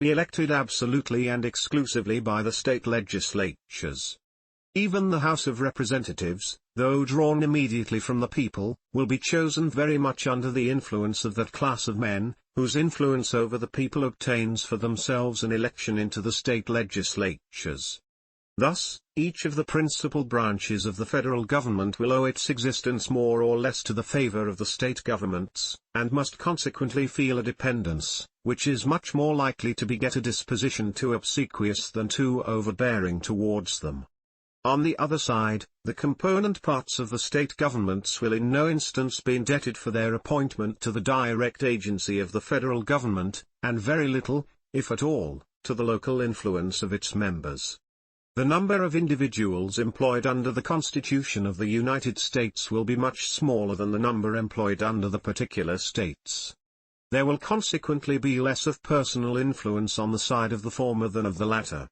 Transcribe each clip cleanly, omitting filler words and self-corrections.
be elected absolutely and exclusively by the state legislatures. Even the House of Representatives, though drawn immediately from the people, will be chosen very much under the influence of that class of men, whose influence over the people obtains for themselves an election into the state legislatures. Thus, each of the principal branches of the federal government will owe its existence more or less to the favor of the state governments, and must consequently feel a dependence, which is much more likely to beget a disposition too obsequious than too overbearing towards them. On the other side, the component parts of the state governments will in no instance be indebted for their appointment to the direct agency of the federal government, and very little, if at all, to the local influence of its members. The number of individuals employed under the Constitution of the United States will be much smaller than the number employed under the particular states. There will consequently be less of personal influence on the side of the former than of the latter.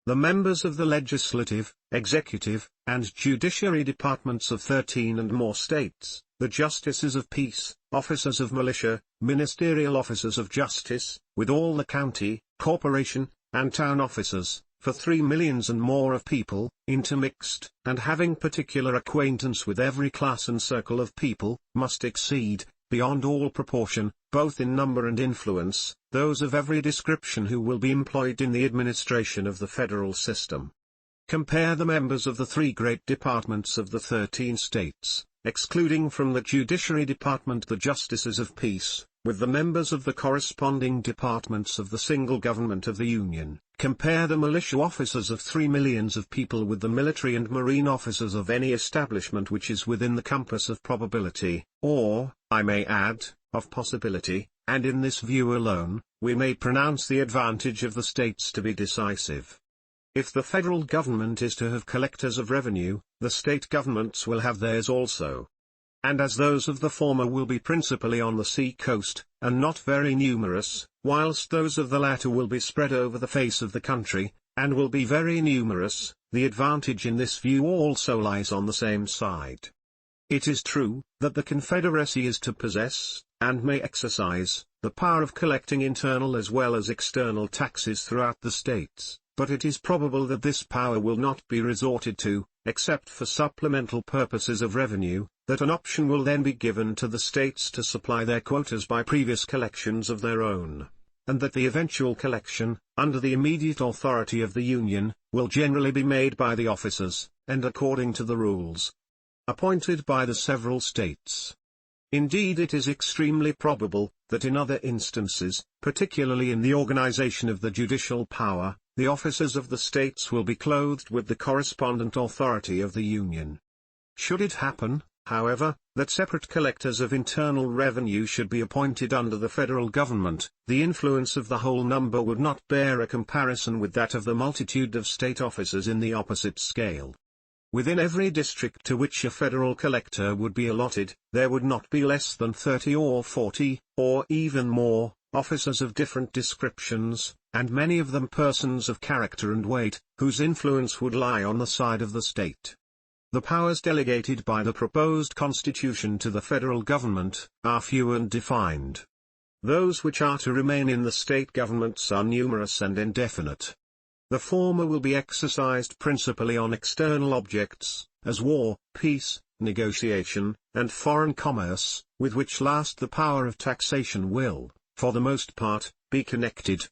The members of the legislative, executive, and judiciary departments of 13 and more states, the justices of peace, officers of militia, ministerial officers of justice, with all the county, corporation, and town officers, for 3 millions and more of people, intermixed, and having particular acquaintance with every class and circle of people, must exceed, beyond all proportion, both in number and influence, those of every description who will be employed in the administration of the federal system. Compare the members of the 3 great departments of the 13 states, excluding from the judiciary department the justices of peace, with the members of the corresponding departments of the single government of the Union. Compare the militia officers of 3 millions of people with the military and marine officers of any establishment which is within the compass of probability, or, I may add, of possibility, and in this view alone, we may pronounce the advantage of the states to be decisive. If the federal government is to have collectors of revenue, the state governments will have theirs also. And as those of the former will be principally on the sea coast, and not very numerous, whilst those of the latter will be spread over the face of the country, and will be very numerous, the advantage in this view also lies on the same side. It is true, that the Confederacy is to possess, and may exercise, the power of collecting internal as well as external taxes throughout the states, but it is probable that this power will not be resorted to, except for supplemental purposes of revenue, that an option will then be given to the states to supply their quotas by previous collections of their own, and that the eventual collection, under the immediate authority of the Union, will generally be made by the officers, and according to the rules appointed by the several states. Indeed, it is extremely probable, that in other instances, particularly in the organization of the judicial power, the officers of the states will be clothed with the correspondent authority of the Union. Should it happen, however, that separate collectors of internal revenue should be appointed under the federal government, the influence of the whole number would not bear a comparison with that of the multitude of state officers in the opposite scale. Within every district to which a federal collector would be allotted, there would not be less than 30 or 40, or even more, officers of different descriptions, and many of them persons of character and weight, whose influence would lie on the side of the state. The powers delegated by the proposed Constitution to the federal government, are few and defined. Those which are to remain in the state governments are numerous and indefinite. The former will be exercised principally on external objects, as war, peace, negotiation, and foreign commerce, with which last the power of taxation will, for the most part, be connected.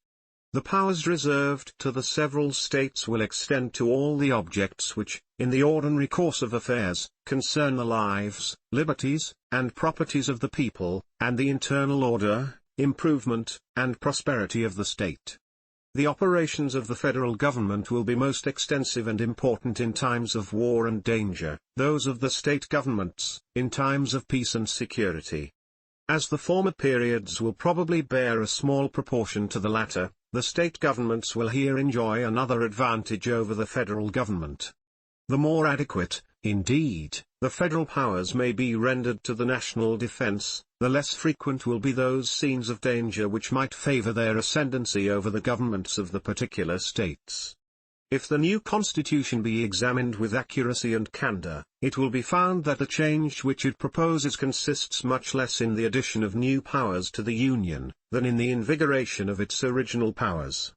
The powers reserved to the several states will extend to all the objects which, in the ordinary course of affairs, concern the lives, liberties, and properties of the people, and the internal order, improvement, and prosperity of the state. The operations of the federal government will be most extensive and important in times of war and danger, those of the state governments, in times of peace and security. As the former periods will probably bear a small proportion to the latter, the state governments will here enjoy another advantage over the federal government. The more adequate, indeed, the federal powers may be rendered to the national defense, the less frequent will be those scenes of danger which might favor their ascendancy over the governments of the particular states. If the new constitution be examined with accuracy and candor, it will be found that the change which it proposes consists much less in the addition of new powers to the Union, than in the invigoration of its original powers.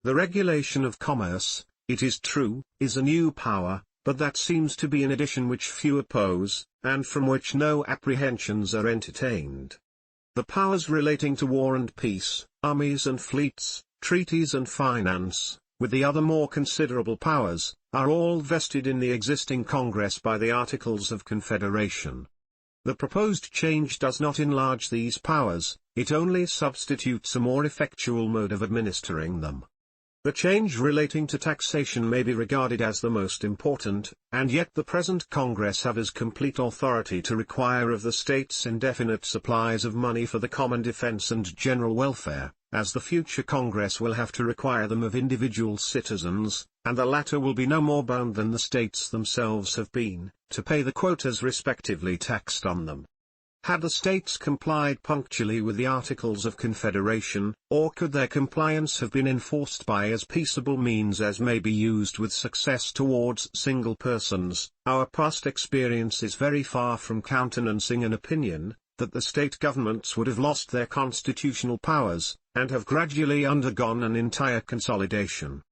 The regulation of commerce, it is true, is a new power, but that seems to be an addition which few oppose, and from which no apprehensions are entertained. The powers relating to war and peace, armies and fleets, treaties and finance, with the other more considerable powers, are all vested in the existing Congress by the Articles of Confederation. The proposed change does not enlarge these powers, it only substitutes a more effectual mode of administering them. The change relating to taxation may be regarded as the most important, and yet the present Congress have as complete authority to require of the states indefinite supplies of money for the common defense and general welfare, as the future Congress will have to require them of individual citizens, and the latter will be no more bound than the states themselves have been, to pay the quotas respectively taxed on them. Had the states complied punctually with the Articles of Confederation, or could their compliance have been enforced by as peaceable means as may be used with success towards single persons, our past experience is very far from countenancing an opinion, that the state governments would have lost their constitutional powers, and have gradually undergone an entire consolidation.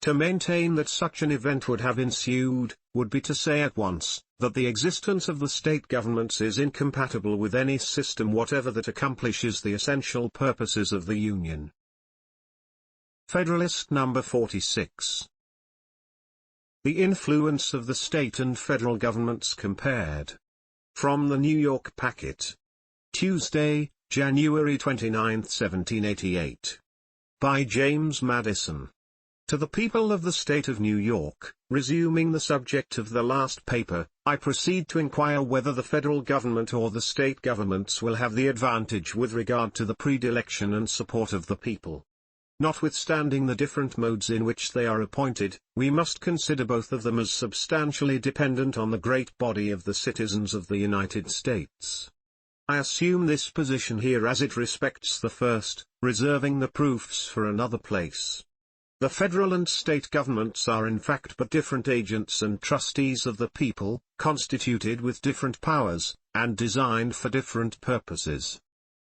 To maintain that such an event would have ensued, would be to say at once, that the existence of the state governments is incompatible with any system whatever that accomplishes the essential purposes of the Union. Federalist number 46. The influence of the state and federal governments compared. From the New York Packet. Tuesday, January 29, 1788. By James Madison. To the people of the state of New York, resuming the subject of the last paper, I proceed to inquire whether the federal government or the state governments will have the advantage with regard to the predilection and support of the people. Notwithstanding the different modes in which they are appointed, we must consider both of them as substantially dependent on the great body of the citizens of the United States. I assume this position here as it respects the first, reserving the proofs for another place. The federal and state governments are in fact but different agents and trustees of the people, constituted with different powers, and designed for different purposes.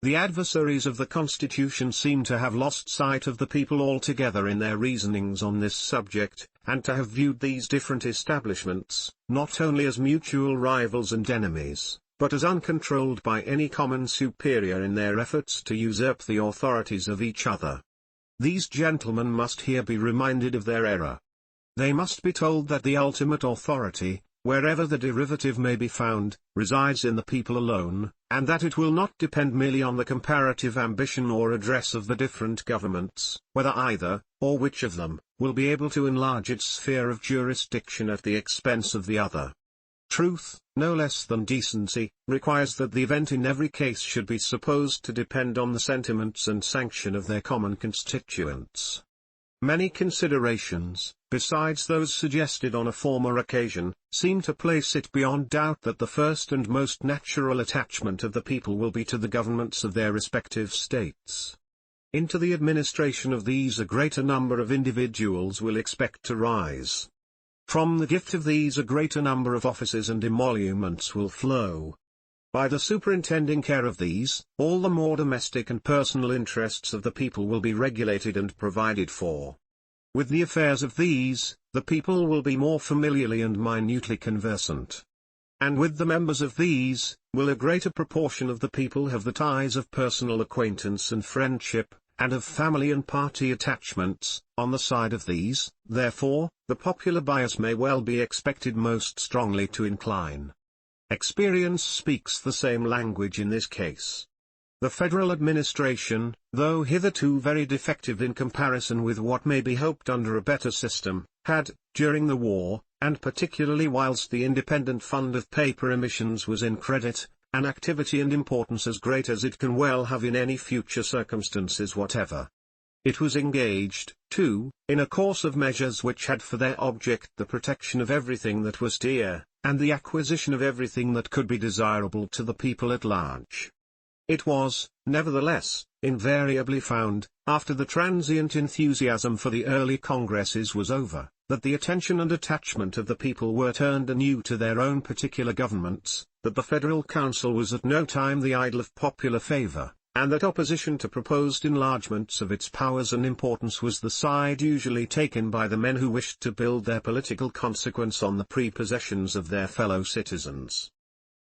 The adversaries of the Constitution seem to have lost sight of the people altogether in their reasonings on this subject, and to have viewed these different establishments, not only as mutual rivals and enemies, but as uncontrolled by any common superior in their efforts to usurp the authorities of each other. These gentlemen must here be reminded of their error. They must be told that the ultimate authority, wherever the derivative may be found, resides in the people alone, and that it will not depend merely on the comparative ambition or address of the different governments, whether either, or which of them, will be able to enlarge its sphere of jurisdiction at the expense of the other. Truth, no less than decency, requires that the event in every case should be supposed to depend on the sentiments and sanction of their common constituents. Many considerations, besides those suggested on a former occasion, seem to place it beyond doubt that the first and most natural attachment of the people will be to the governments of their respective states. Into the administration of these a greater number of individuals will expect to rise. From the gift of these a greater number of offices and emoluments will flow. By the superintending care of these, all the more domestic and personal interests of the people will be regulated and provided for. With the affairs of these, the people will be more familiarly and minutely conversant. And with the members of these, will a greater proportion of the people have the ties of personal acquaintance and friendship, and of family and party attachments. On the side of these, therefore, the popular bias may well be expected most strongly to incline. Experience speaks the same language in this case. The federal administration, though hitherto very defective in comparison with what may be hoped under a better system, had, during the war, and particularly whilst the independent fund of paper emissions was in credit, an activity and importance as great as it can well have in any future circumstances whatever. It was engaged, too, in a course of measures which had for their object the protection of everything that was dear, and the acquisition of everything that could be desirable to the people at large. It was, nevertheless, invariably found, after the transient enthusiasm for the early congresses was over, that the attention and attachment of the people were turned anew to their own particular governments, that the Federal Council was at no time the idol of popular favor, and that opposition to proposed enlargements of its powers and importance was the side usually taken by the men who wished to build their political consequence on the prepossessions of their fellow citizens.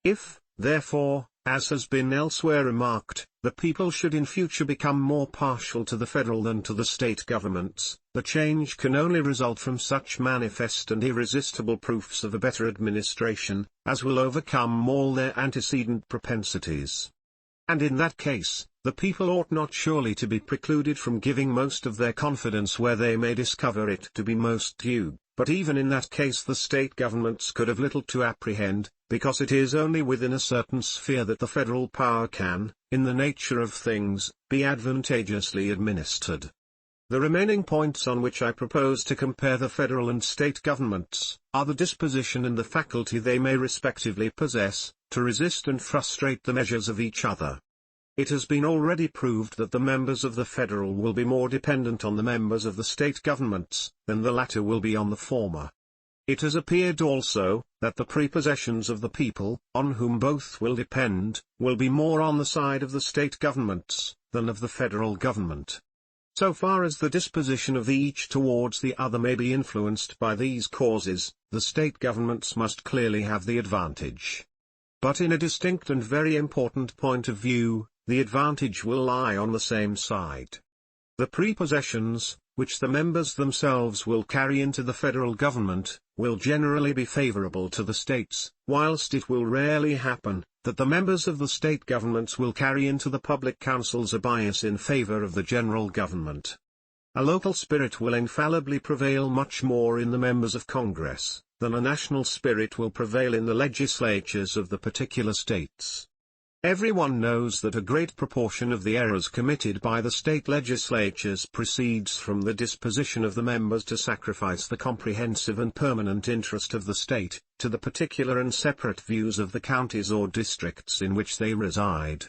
If, therefore, as has been elsewhere remarked, the people should in future become more partial to the federal than to the state governments, the change can only result from such manifest and irresistible proofs of a better administration, as will overcome all their antecedent propensities. And in that case, the people ought not surely to be precluded from giving most of their confidence where they may discover it to be most due, but even in that case the state governments could have little to apprehend, because it is only within a certain sphere that the federal power can, in the nature of things, be advantageously administered. The remaining points on which I propose to compare the federal and state governments, are the disposition and the faculty they may respectively possess, to resist and frustrate the measures of each other. It has been already proved that the members of the federal will be more dependent on the members of the state governments, than the latter will be on the former. It has appeared also, that the prepossessions of the people, on whom both will depend, will be more on the side of the state governments, than of the federal government. So far as the disposition of each towards the other may be influenced by these causes, the state governments must clearly have the advantage. But in a distinct and very important point of view, the advantage will lie on the same side. The prepossessions, which the members themselves will carry into the federal government, will generally be favorable to the states, whilst it will rarely happen, that the members of the state governments will carry into the public councils a bias in favor of the general government. A local spirit will infallibly prevail much more in the members of Congress, than a national spirit will prevail in the legislatures of the particular states. Everyone knows that a great proportion of the errors committed by the state legislatures proceeds from the disposition of the members to sacrifice the comprehensive and permanent interest of the state, to the particular and separate views of the counties or districts in which they reside.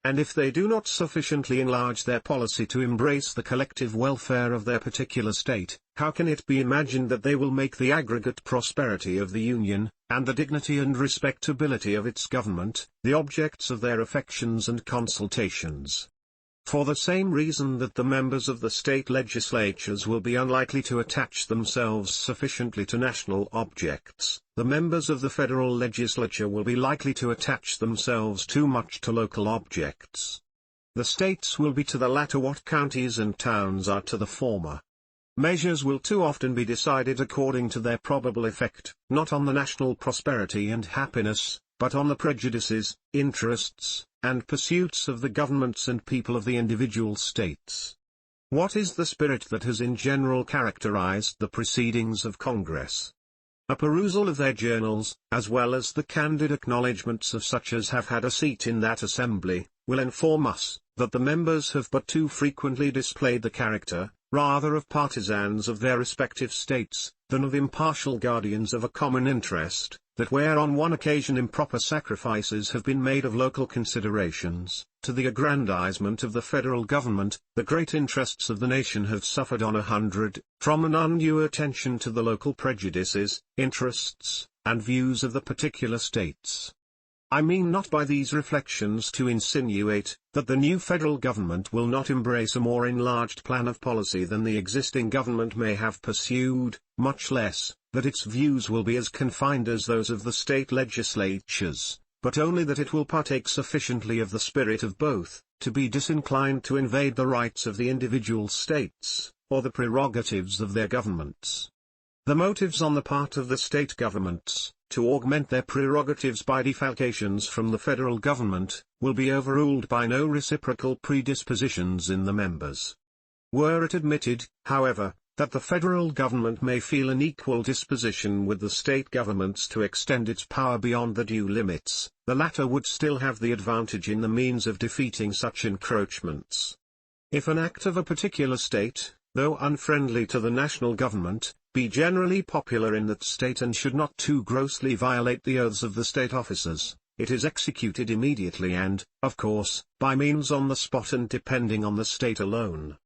And if they do not sufficiently enlarge their policy to embrace the collective welfare of their particular state, how can it be imagined that they will make the aggregate prosperity of the Union, and the dignity and respectability of its government, the objects of their affections and consultations? For the same reason that the members of the state legislatures will be unlikely to attach themselves sufficiently to national objects, the members of the federal legislature will be likely to attach themselves too much to local objects. The states will be to the latter what counties and towns are to the former. Measures will too often be decided according to their probable effect, not on the national prosperity and happiness, but on the prejudices, interests, and pursuits of the governments and people of the individual states. What is the spirit that has in general characterized the proceedings of Congress? A perusal of their journals, as well as the candid acknowledgments of such as have had a seat in that assembly, will inform us, that the members have but too frequently displayed the character, rather of partisans of their respective states, than of impartial guardians of a common interest, that where on one occasion improper sacrifices have been made of local considerations, to the aggrandizement of the federal government, the great interests of the nation have suffered on 100, from an undue attention to the local prejudices, interests, and views of the particular states. I mean not by these reflections to insinuate, that the new federal government will not embrace a more enlarged plan of policy than the existing government may have pursued, much less, that its views will be as confined as those of the state legislatures, but only that it will partake sufficiently of the spirit of both, to be disinclined to invade the rights of the individual states, or the prerogatives of their governments. The motives on the part of the state governments, to augment their prerogatives by defalcations from the federal government, will be overruled by no reciprocal predispositions in the members. Were it admitted, however, that the federal government may feel an equal disposition with the state governments to extend its power beyond the due limits, the latter would still have the advantage in the means of defeating such encroachments. If an act of a particular state, though unfriendly to the national government, be generally popular in that state and should not too grossly violate the oaths of the state officers, it is executed immediately and, of course, by means on the spot and depending on the state alone.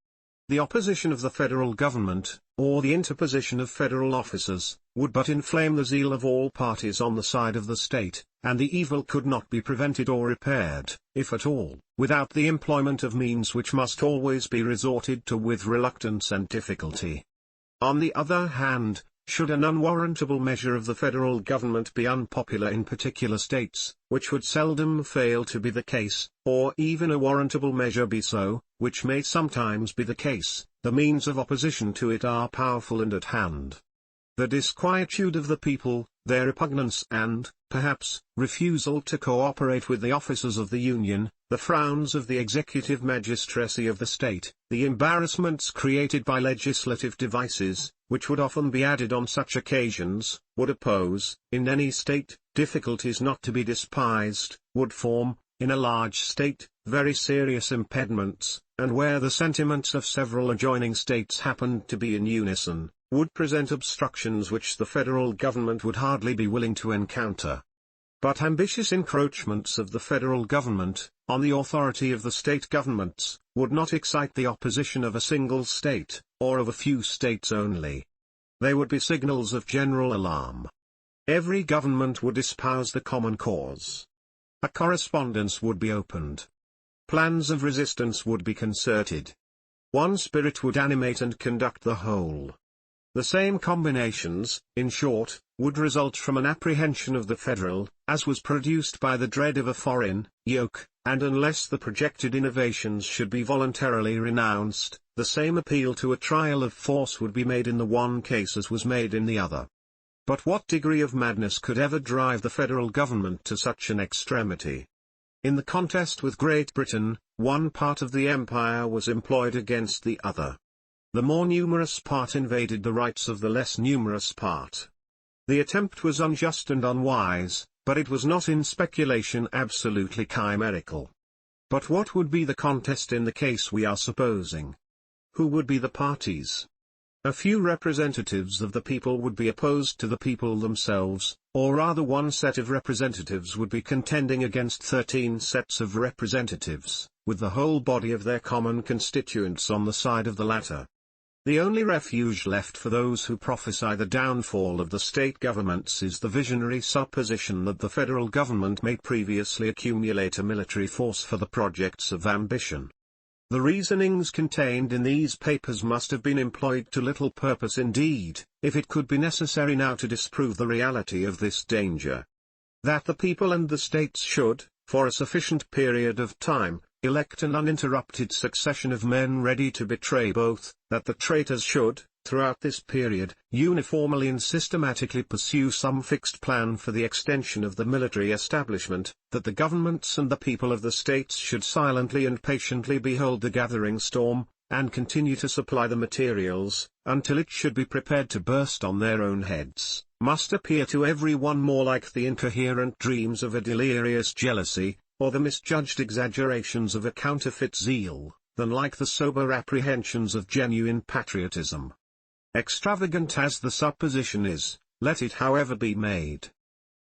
The opposition of the federal government, or the interposition of federal officers, would but inflame the zeal of all parties on the side of the state, and the evil could not be prevented or repaired, if at all, without the employment of means which must always be resorted to with reluctance and difficulty. On the other hand, should an unwarrantable measure of the federal government be unpopular in particular states, which would seldom fail to be the case, or even a warrantable measure be so, which may sometimes be the case, the means of opposition to it are powerful and at hand. The disquietude of the people, their repugnance and, perhaps, refusal to cooperate with the officers of the Union, the frowns of the executive magistracy of the state, the embarrassments created by legislative devices, which would often be added on such occasions, would oppose, in any state, difficulties not to be despised, would form, in a large state, very serious impediments, and where the sentiments of several adjoining states happened to be in unison, would present obstructions which the federal government would hardly be willing to encounter. But ambitious encroachments of the federal government, on the authority of the state governments, would not excite the opposition of a single state, or of a few states only. They would be signals of general alarm. Every government would espouse the common cause. A correspondence would be opened. Plans of resistance would be concerted. One spirit would animate and conduct the whole. The same combinations, in short, would result from an apprehension of the federal, as was produced by the dread of a foreign, yoke, and unless the projected innovations should be voluntarily renounced, the same appeal to a trial of force would be made in the one case as was made in the other. But what degree of madness could ever drive the federal government to such an extremity? In the contest with Great Britain, one part of the empire was employed against the other. The more numerous part invaded the rights of the less numerous part. The attempt was unjust and unwise, but it was not in speculation absolutely chimerical. But what would be the contest in the case we are supposing? Who would be the parties? A few representatives of the people would be opposed to the people themselves, or rather one set of representatives would be contending against 13 sets of representatives, with the whole body of their common constituents on the side of the latter. The only refuge left for those who prophesy the downfall of the state governments is the visionary supposition that the federal government may previously accumulate a military force for the projects of ambition. The reasonings contained in these papers must have been employed to little purpose indeed, if it could be necessary now to disprove the reality of this danger. That the people and the states should, for a sufficient period of time, elect an uninterrupted succession of men ready to betray both, that the traitors should, throughout this period, uniformly and systematically pursue some fixed plan for the extension of the military establishment, that the governments and the people of the states should silently and patiently behold the gathering storm, and continue to supply the materials, until it should be prepared to burst on their own heads, must appear to every one more like the incoherent dreams of a delirious jealousy, or the misjudged exaggerations of a counterfeit zeal, than like the sober apprehensions of genuine patriotism. Extravagant as the supposition is, let it however be made.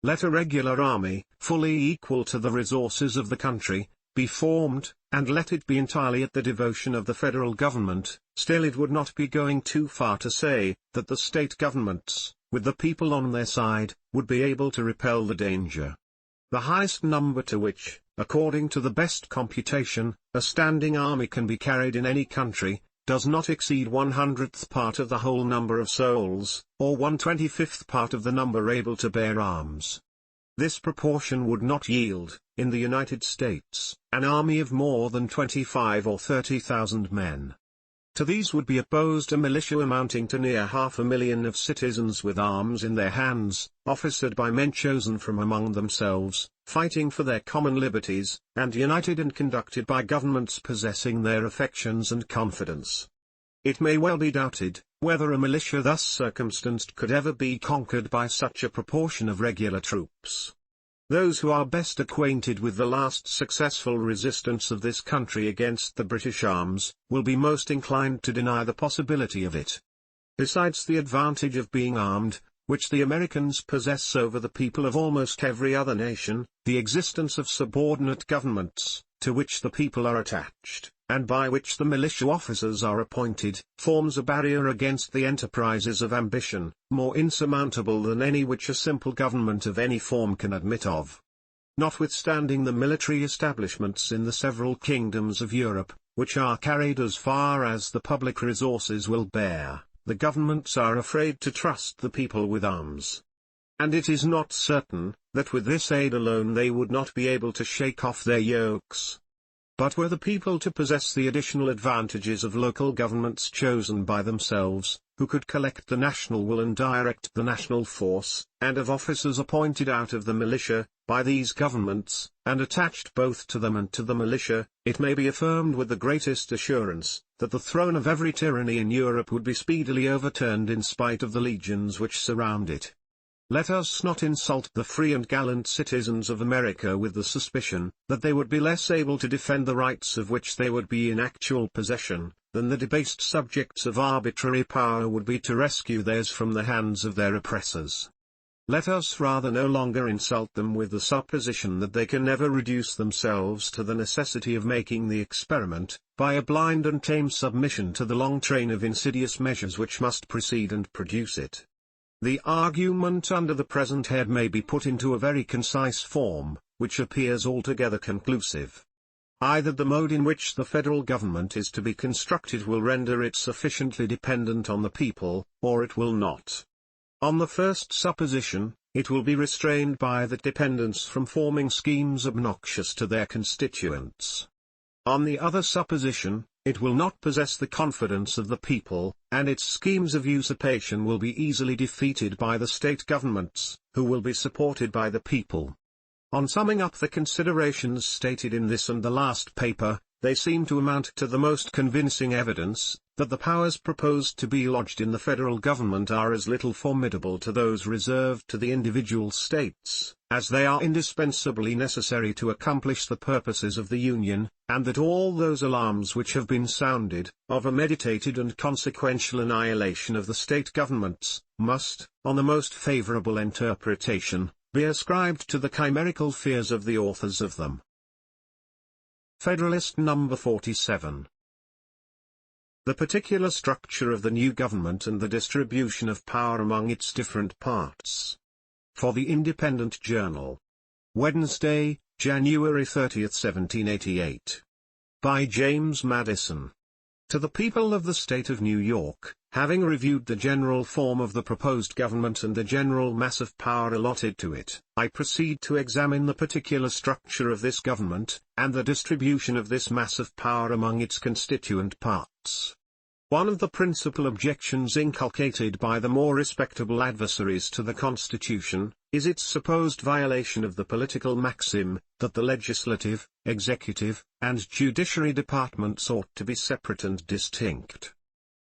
Let a regular army, fully equal to the resources of the country, be formed, and let it be entirely at the devotion of the federal government, still it would not be going too far to say, that the state governments, with the people on their side, would be able to repel the danger. The highest number to which, according to the best computation, a standing army can be carried in any country, does not exceed 1/100th part of the whole number of souls, or 1/25th part of the number able to bear arms. This proportion would not yield, in the United States, an army of more than 25 or 30,000 men. To these would be opposed a militia amounting to near 500,000 of citizens with arms in their hands, officered by men chosen from among themselves, fighting for their common liberties, and united and conducted by governments possessing their affections and confidence. It may well be doubted, whether a militia thus circumstanced could ever be conquered by such a proportion of regular troops. Those who are best acquainted with the last successful resistance of this country against the British arms, will be most inclined to deny the possibility of it. Besides the advantage of being armed, which the Americans possess over the people of almost every other nation, the existence of subordinate governments, to which the people are attached, and by which the militia officers are appointed, forms a barrier against the enterprises of ambition, more insurmountable than any which a simple government of any form can admit of. Notwithstanding the military establishments in the several kingdoms of Europe, which are carried as far as the public resources will bear, the governments are afraid to trust the people with arms. And it is not certain, that with this aid alone they would not be able to shake off their yokes. But were the people to possess the additional advantages of local governments chosen by themselves, who could collect the national will and direct the national force, and of officers appointed out of the militia, by these governments, and attached both to them and to the militia, it may be affirmed with the greatest assurance, that the throne of every tyranny in Europe would be speedily overturned in spite of the legions which surround it. Let us not insult the free and gallant citizens of America with the suspicion, that they would be less able to defend the rights of which they would be in actual possession, than the debased subjects of arbitrary power would be to rescue theirs from the hands of their oppressors. Let us rather no longer insult them with the supposition that they can never reduce themselves to the necessity of making the experiment, by a blind and tame submission to the long train of insidious measures which must precede and produce it. The argument under the present head may be put into a very concise form, which appears altogether conclusive. Either the mode in which the federal government is to be constructed will render it sufficiently dependent on the people, or it will not. On the first supposition, it will be restrained by that dependence from forming schemes obnoxious to their constituents. On the other supposition, it will not possess the confidence of the people, and its schemes of usurpation will be easily defeated by the state governments, who will be supported by the people. On summing up the considerations stated in this and the last paper, they seem to amount to the most convincing evidence, that the powers proposed to be lodged in the federal government are as little formidable to those reserved to the individual states, as they are indispensably necessary to accomplish the purposes of the Union, and that all those alarms which have been sounded, of a meditated and consequential annihilation of the state governments, must, on the most favorable interpretation, be ascribed to the chimerical fears of the authors of them. Federalist number 47. The particular structure of the new government and the distribution of power among its different parts. For the Independent Journal. Wednesday, January 30, 1788. By James Madison. To the people of the State of New York, having reviewed the general form of the proposed government and the general mass of power allotted to it, I proceed to examine the particular structure of this government, and the distribution of this mass of power among its constituent parts. One of the principal objections inculcated by the more respectable adversaries to the Constitution, is its supposed violation of the political maxim, that the legislative, executive, and judiciary departments ought to be separate and distinct.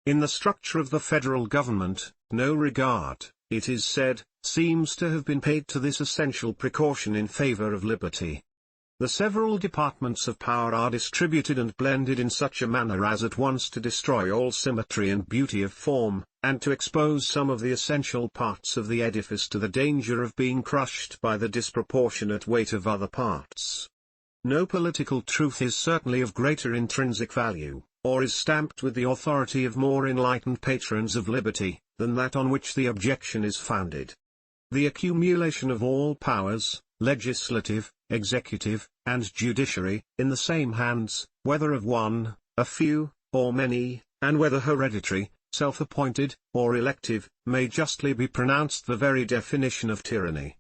In the structure of the federal government, no regard, it is said, seems to have been paid to this essential precaution in favor of liberty. The several departments of power are distributed and blended in such a manner as at once to destroy all symmetry and beauty of form, and to expose some of the essential parts of the edifice to the danger of being crushed by the disproportionate weight of other parts. No political truth is certainly of greater intrinsic value, or is stamped with the authority of more enlightened patrons of liberty, than that on which the objection is founded. The accumulation of all powers, legislative, executive, and judiciary, in the same hands, whether of one, a few, or many, and whether hereditary, self-appointed, or elective, may justly be pronounced the very definition of tyranny.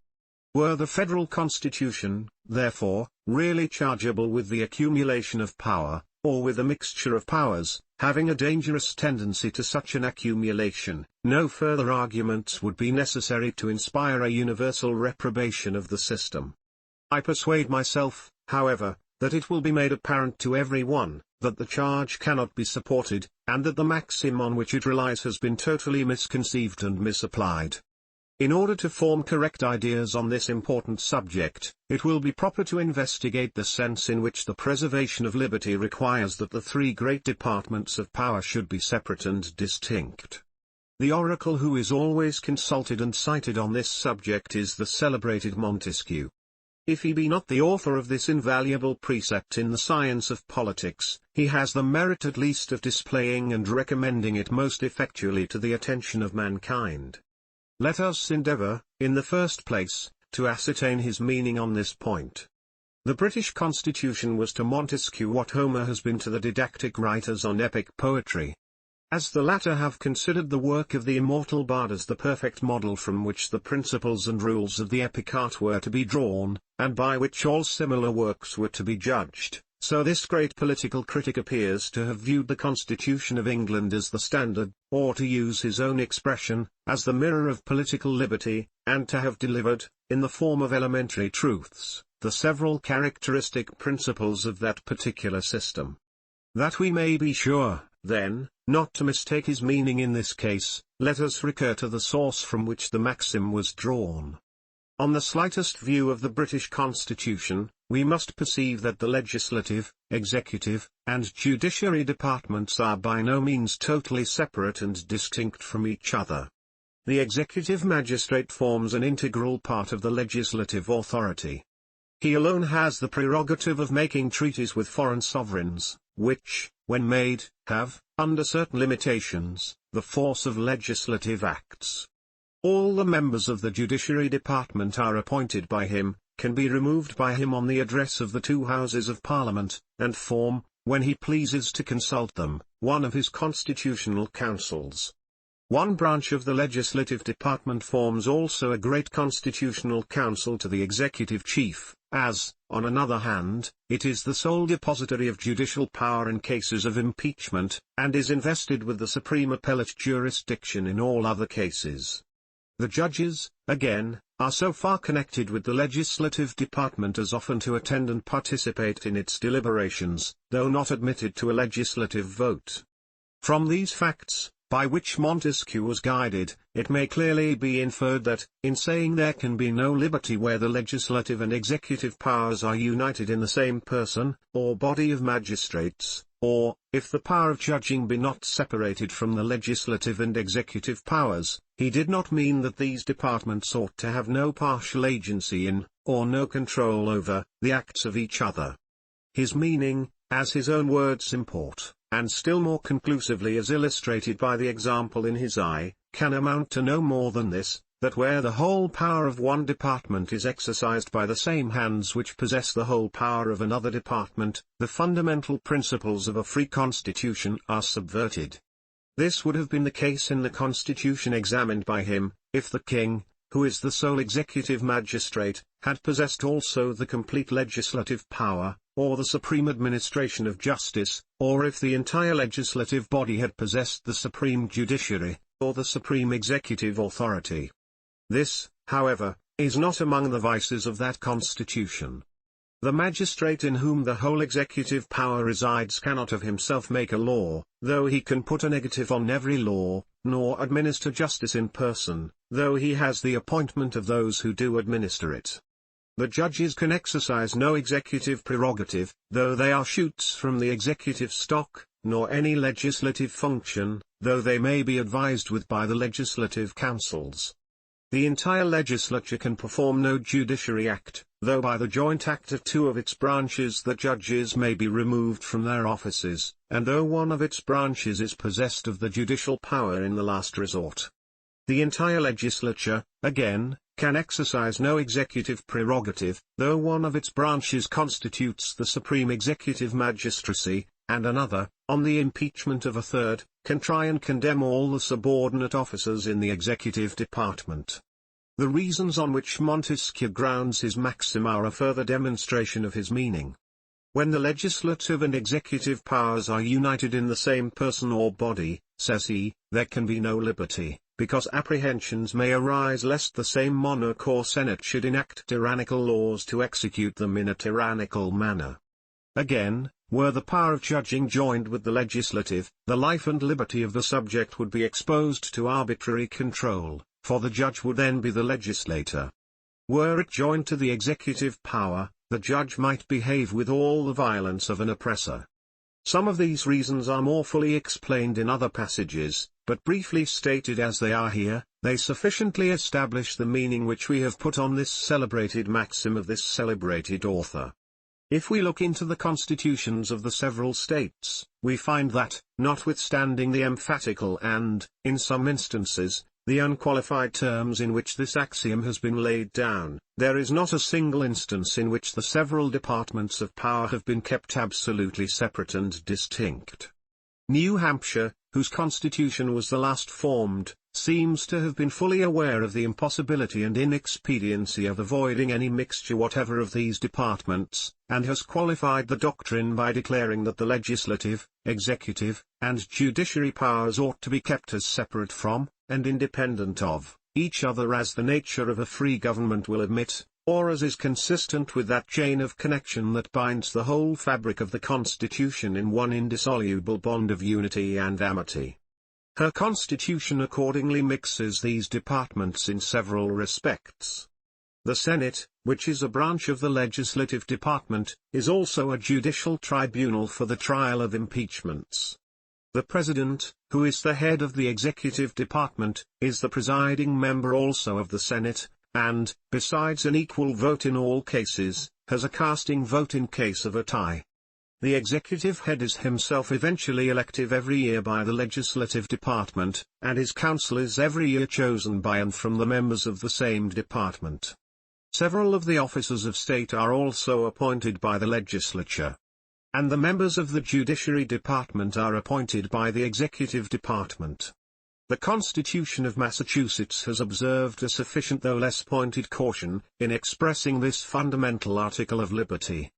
Were the federal constitution, therefore, really chargeable with the accumulation of power, or with a mixture of powers, having a dangerous tendency to such an accumulation, no further arguments would be necessary to inspire a universal reprobation of the system. I persuade myself, however, that it will be made apparent to every one, that the charge cannot be supported, and that the maxim on which it relies has been totally misconceived and misapplied. In order to form correct ideas on this important subject, it will be proper to investigate the sense in which the preservation of liberty requires that the three great departments of power should be separate and distinct. The oracle who is always consulted and cited on this subject is the celebrated Montesquieu. if he be not the author of this invaluable precept in the science of politics, he has the merit at least of displaying and recommending it most effectually to the attention of mankind. Let us endeavour, in the first place, to ascertain his meaning on this point. The British Constitution was to Montesquieu what Homer has been to the didactic writers on epic poetry. As the latter have considered the work of the immortal bard as the perfect model from which the principles and rules of the epic art were to be drawn, and by which all similar works were to be judged, so this great political critic appears to have viewed the Constitution of England as the standard, or to use his own expression, as the mirror of political liberty, and to have delivered, in the form of elementary truths, the several characteristic principles of that particular system. That we may be sure, then, not to mistake his meaning in this case, let us recur to the source from which the maxim was drawn. On the slightest view of the British Constitution, we must perceive that the legislative, executive, and judiciary departments are by no means totally separate and distinct from each other. The executive magistrate forms an integral part of the legislative authority. He alone has the prerogative of making treaties with foreign sovereigns, which, when made, have, under certain limitations, the force of legislative acts. All the members of the judiciary department are appointed by him, can be removed by him on the address of the two Houses of Parliament, and form, when he pleases to consult them, one of his constitutional councils. One branch of the legislative department forms also a great constitutional council to the executive chief, as, on another hand, it is the sole depository of judicial power in cases of impeachment, and is invested with the supreme appellate jurisdiction in all other cases. The judges, again, are so far connected with the legislative department as often to attend and participate in its deliberations, though not admitted to a legislative vote. From these facts, by which Montesquieu was guided, it may clearly be inferred that, in saying there can be no liberty where the legislative and executive powers are united in the same person, or body of magistrates, or, if the power of judging be not separated from the legislative and executive powers, he did not mean that these departments ought to have no partial agency in, or no control over, the acts of each other. His meaning, as his own words import, and still more conclusively as illustrated by the example in his eye, can amount to no more than this, that where the whole power of one department is exercised by the same hands which possess the whole power of another department, the fundamental principles of a free constitution are subverted. This would have been the case in the constitution examined by him, if the king, who is the sole executive magistrate, had possessed also the complete legislative power, or the supreme administration of justice, or if the entire legislative body had possessed the supreme judiciary, or the supreme executive authority. This, however, is not among the vices of that constitution. The magistrate in whom the whole executive power resides cannot of himself make a law, though he can put a negative on every law, nor administer justice in person, though he has the appointment of those who do administer it. The judges can exercise no executive prerogative, though they are shoots from the executive stock, nor any legislative function, though they may be advised with by the legislative councils. The entire legislature can perform no judiciary act, though by the joint act of two of its branches the judges may be removed from their offices, and though one of its branches is possessed of the judicial power in the last resort. The entire legislature, again, can exercise no executive prerogative, though one of its branches constitutes the supreme executive magistracy, and another, on the impeachment of a third, can try and condemn all the subordinate officers in the executive department. The reasons on which Montesquieu grounds his maxim are a further demonstration of his meaning. When the legislative and executive powers are united in the same person or body, says he, there can be no liberty, because apprehensions may arise lest the same monarch or senate should enact tyrannical laws to execute them in a tyrannical manner. Again, were the power of judging joined with the legislative, the life and liberty of the subject would be exposed to arbitrary control, for the judge would then be the legislator. Were it joined to the executive power, the judge might behave with all the violence of an oppressor. Some of these reasons are more fully explained in other passages, but briefly stated as they are here, they sufficiently establish the meaning which we have put on this celebrated maxim of this celebrated author. If we look into the constitutions of the several states, we find that, notwithstanding the emphatical and, in some instances, the unqualified terms in which this axiom has been laid down, there is not a single instance in which the several departments of power have been kept absolutely separate and distinct. New Hampshire, whose constitution was the last formed, seems to have been fully aware of the impossibility and inexpediency of avoiding any mixture whatever of these departments, and has qualified the doctrine by declaring that the legislative, executive, and judiciary powers ought to be kept as separate from, and independent of, each other as the nature of a free government will admit, or as is consistent with that chain of connection that binds the whole fabric of the Constitution in one indissoluble bond of unity and amity. Her Constitution accordingly mixes these departments in several respects. The Senate, which is a branch of the legislative department, is also a judicial tribunal for the trial of impeachments. The President, who is the head of the executive department, is the presiding member also of the Senate, and, besides an equal vote in all cases, has a casting vote in case of a tie. The executive head is himself eventually elected every year by the legislative department, and his council is every year chosen by and from the members of the same department. Several of the officers of state are also appointed by the legislature. And the members of the judiciary department are appointed by the executive department. The Constitution of Massachusetts has observed a sufficient though less pointed caution, in expressing this fundamental article of liberty.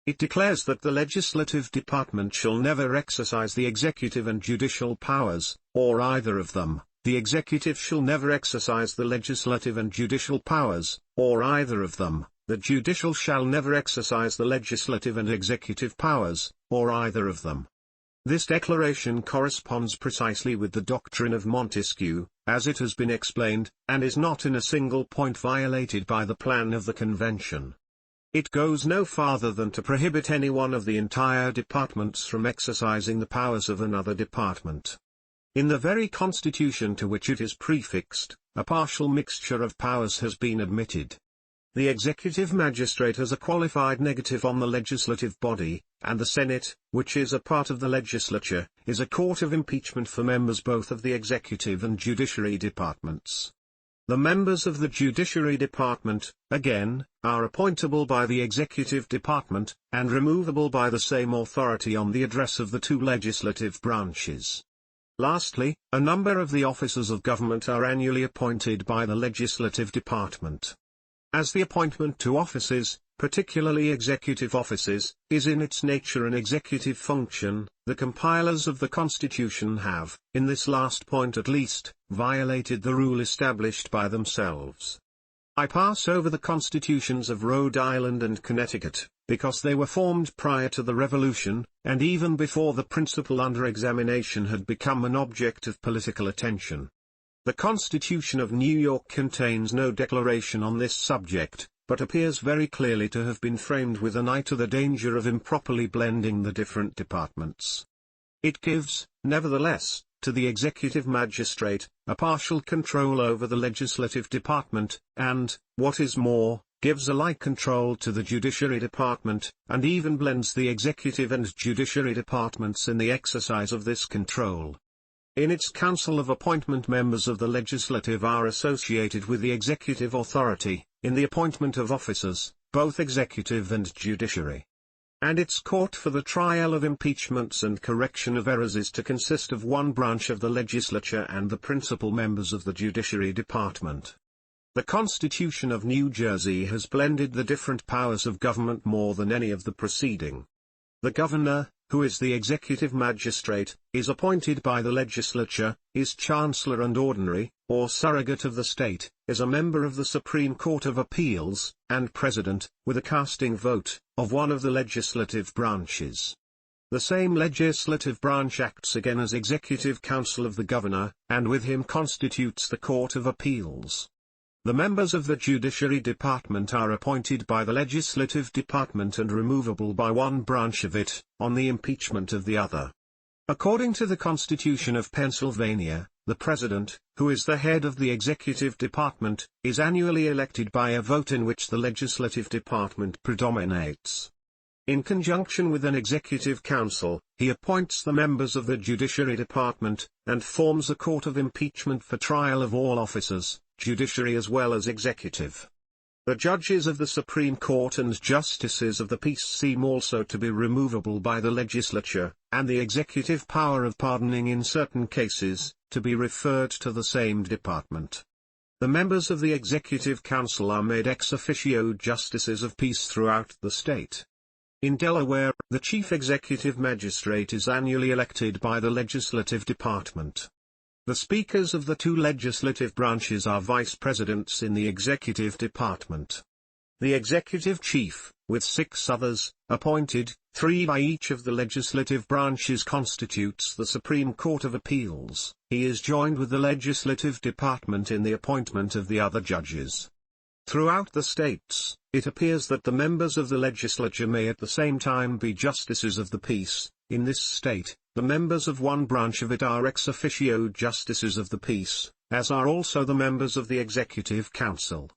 It declares that the legislative department shall never exercise the executive and judicial powers, or either of them. The executive shall never exercise the legislative and judicial powers, or either of them. The judicial shall never exercise the legislative and executive powers, or either of them. This declaration corresponds precisely with the doctrine of Montesquieu, as it has been explained, and is not in a single point violated by the plan of the Convention. It goes no farther than to prohibit any one of the entire departments from exercising the powers of another department. In the very Constitution to which it is prefixed, a partial mixture of powers has been admitted. The executive magistrate has a qualified negative on the legislative body, and the Senate, which is a part of the legislature, is a court of impeachment for members both of the executive and judiciary departments. The members of the judiciary department, again, are appointable by the executive department, and removable by the same authority on the address of the two legislative branches. Lastly, a number of the officers of government are annually appointed by the legislative department. As the appointment to offices, particularly executive offices, is in its nature an executive function, the compilers of the Constitution have, in this last point at least, violated the rule established by themselves. I pass over the constitutions of Rhode Island and Connecticut, because they were formed prior to the Revolution, and even before the principle under examination had become an object of political attention. The Constitution of New York contains no declaration on this subject, but appears very clearly to have been framed with an eye to the danger of improperly blending the different departments. It gives, nevertheless, to the executive magistrate, a partial control over the legislative department, and, what is more, gives a like control to the judiciary department, and even blends the executive and judiciary departments in the exercise of this control. In its council of appointment, members of the legislative are associated with the executive authority, in the appointment of officers, both executive and judiciary. And its court for the trial of impeachments and correction of errors is to consist of one branch of the legislature and the principal members of the judiciary department. The Constitution of New Jersey has blended the different powers of government more than any of the preceding. The governor, who is the executive magistrate, is appointed by the legislature, is chancellor and ordinary, or surrogate of the state, is a member of the Supreme Court of Appeals, and president, with a casting vote, of one of the legislative branches. The same legislative branch acts again as executive council of the governor, and with him constitutes the Court of Appeals. The members of the judiciary department are appointed by the legislative department and removable by one branch of it, on the impeachment of the other. According to the Constitution of Pennsylvania, the President, who is the head of the executive department, is annually elected by a vote in which the legislative department predominates. In conjunction with an executive council, he appoints the members of the judiciary department, and forms a court of impeachment for trial of all officers, judiciary as well as executive. The judges of the Supreme Court and justices of the peace seem also to be removable by the legislature, and the executive power of pardoning in certain cases, to be referred to the same department. The members of the Executive Council are made ex officio justices of peace throughout the state. In Delaware, the chief executive magistrate is annually elected by the legislative department. The speakers of the two legislative branches are vice presidents in the executive department. The executive chief, with 6 others, appointed, 3 by each of the legislative branches, constitutes the Supreme Court of Appeals. He is joined with the legislative department in the appointment of the other judges. Throughout the states, it appears that the members of the legislature may at the same time be justices of the peace. In this state, the members of one branch of it are ex officio justices of the peace, as are also the members of the Executive Council.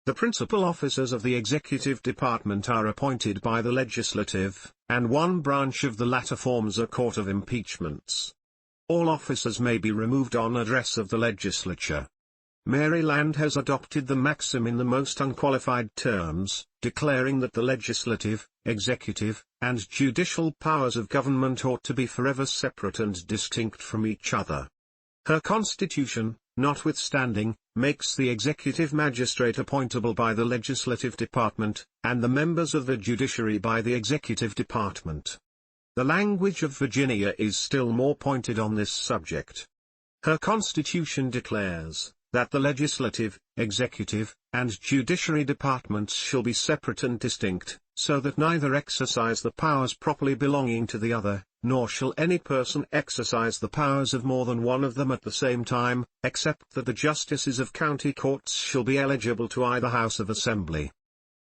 The principal officers of the executive department are appointed by the legislative, and one branch of the latter forms a court of impeachments. All officers may be removed on address of the legislature. Maryland has adopted the maxim in the most unqualified terms, declaring that the legislative, executive, and judicial powers of government ought to be forever separate and distinct from each other. Her constitution, notwithstanding, makes the executive magistrate appointable by the legislative department, and the members of the judiciary by the executive department. The language of Virginia is still more pointed on this subject. Her constitution declares that the legislative, executive, and judiciary departments shall be separate and distinct, so that neither exercise the powers properly belonging to the other, nor shall any person exercise the powers of more than one of them at the same time, except that the justices of county courts shall be eligible to either house of assembly.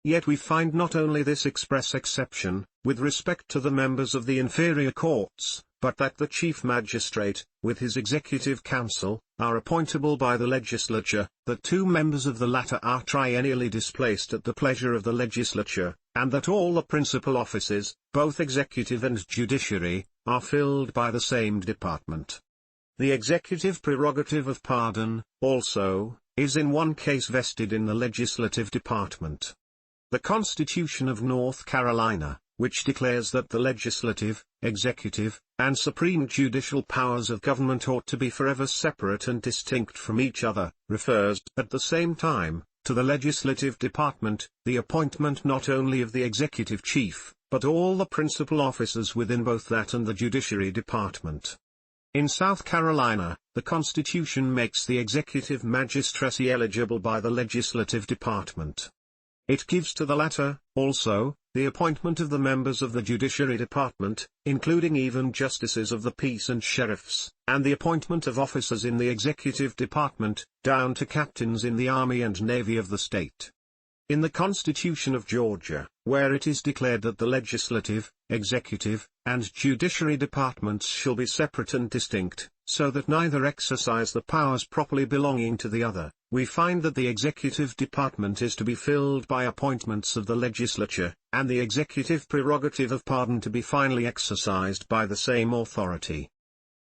Yet we find not only this express exception, with respect to the members of the inferior courts, but that the chief magistrate, with his executive council, are appointable by the legislature, that 2 members of the latter are triennially displaced at the pleasure of the legislature, and that all the principal offices, both executive and judiciary, are filled by the same department. The executive prerogative of pardon, also, is in one case vested in the legislative department. The Constitution of North Carolina, which declares that the legislative, executive, and supreme judicial powers of government ought to be forever separate and distinct from each other, refers, at the same time, to the legislative department, the appointment not only of the executive chief, but all the principal officers within both that and the judiciary department. In South Carolina, the Constitution makes the executive magistracy eligible by the legislative department. It gives to the latter, also, the appointment of the members of the judiciary department, including even justices of the peace and sheriffs, and the appointment of officers in the executive department, down to captains in the army and navy of the state. In the Constitution of Georgia, where it is declared that the legislative, executive, and judiciary departments shall be separate and distinct, so that neither exercise the powers properly belonging to the other, we find that the executive department is to be filled by appointments of the legislature, and the executive prerogative of pardon to be finally exercised by the same authority.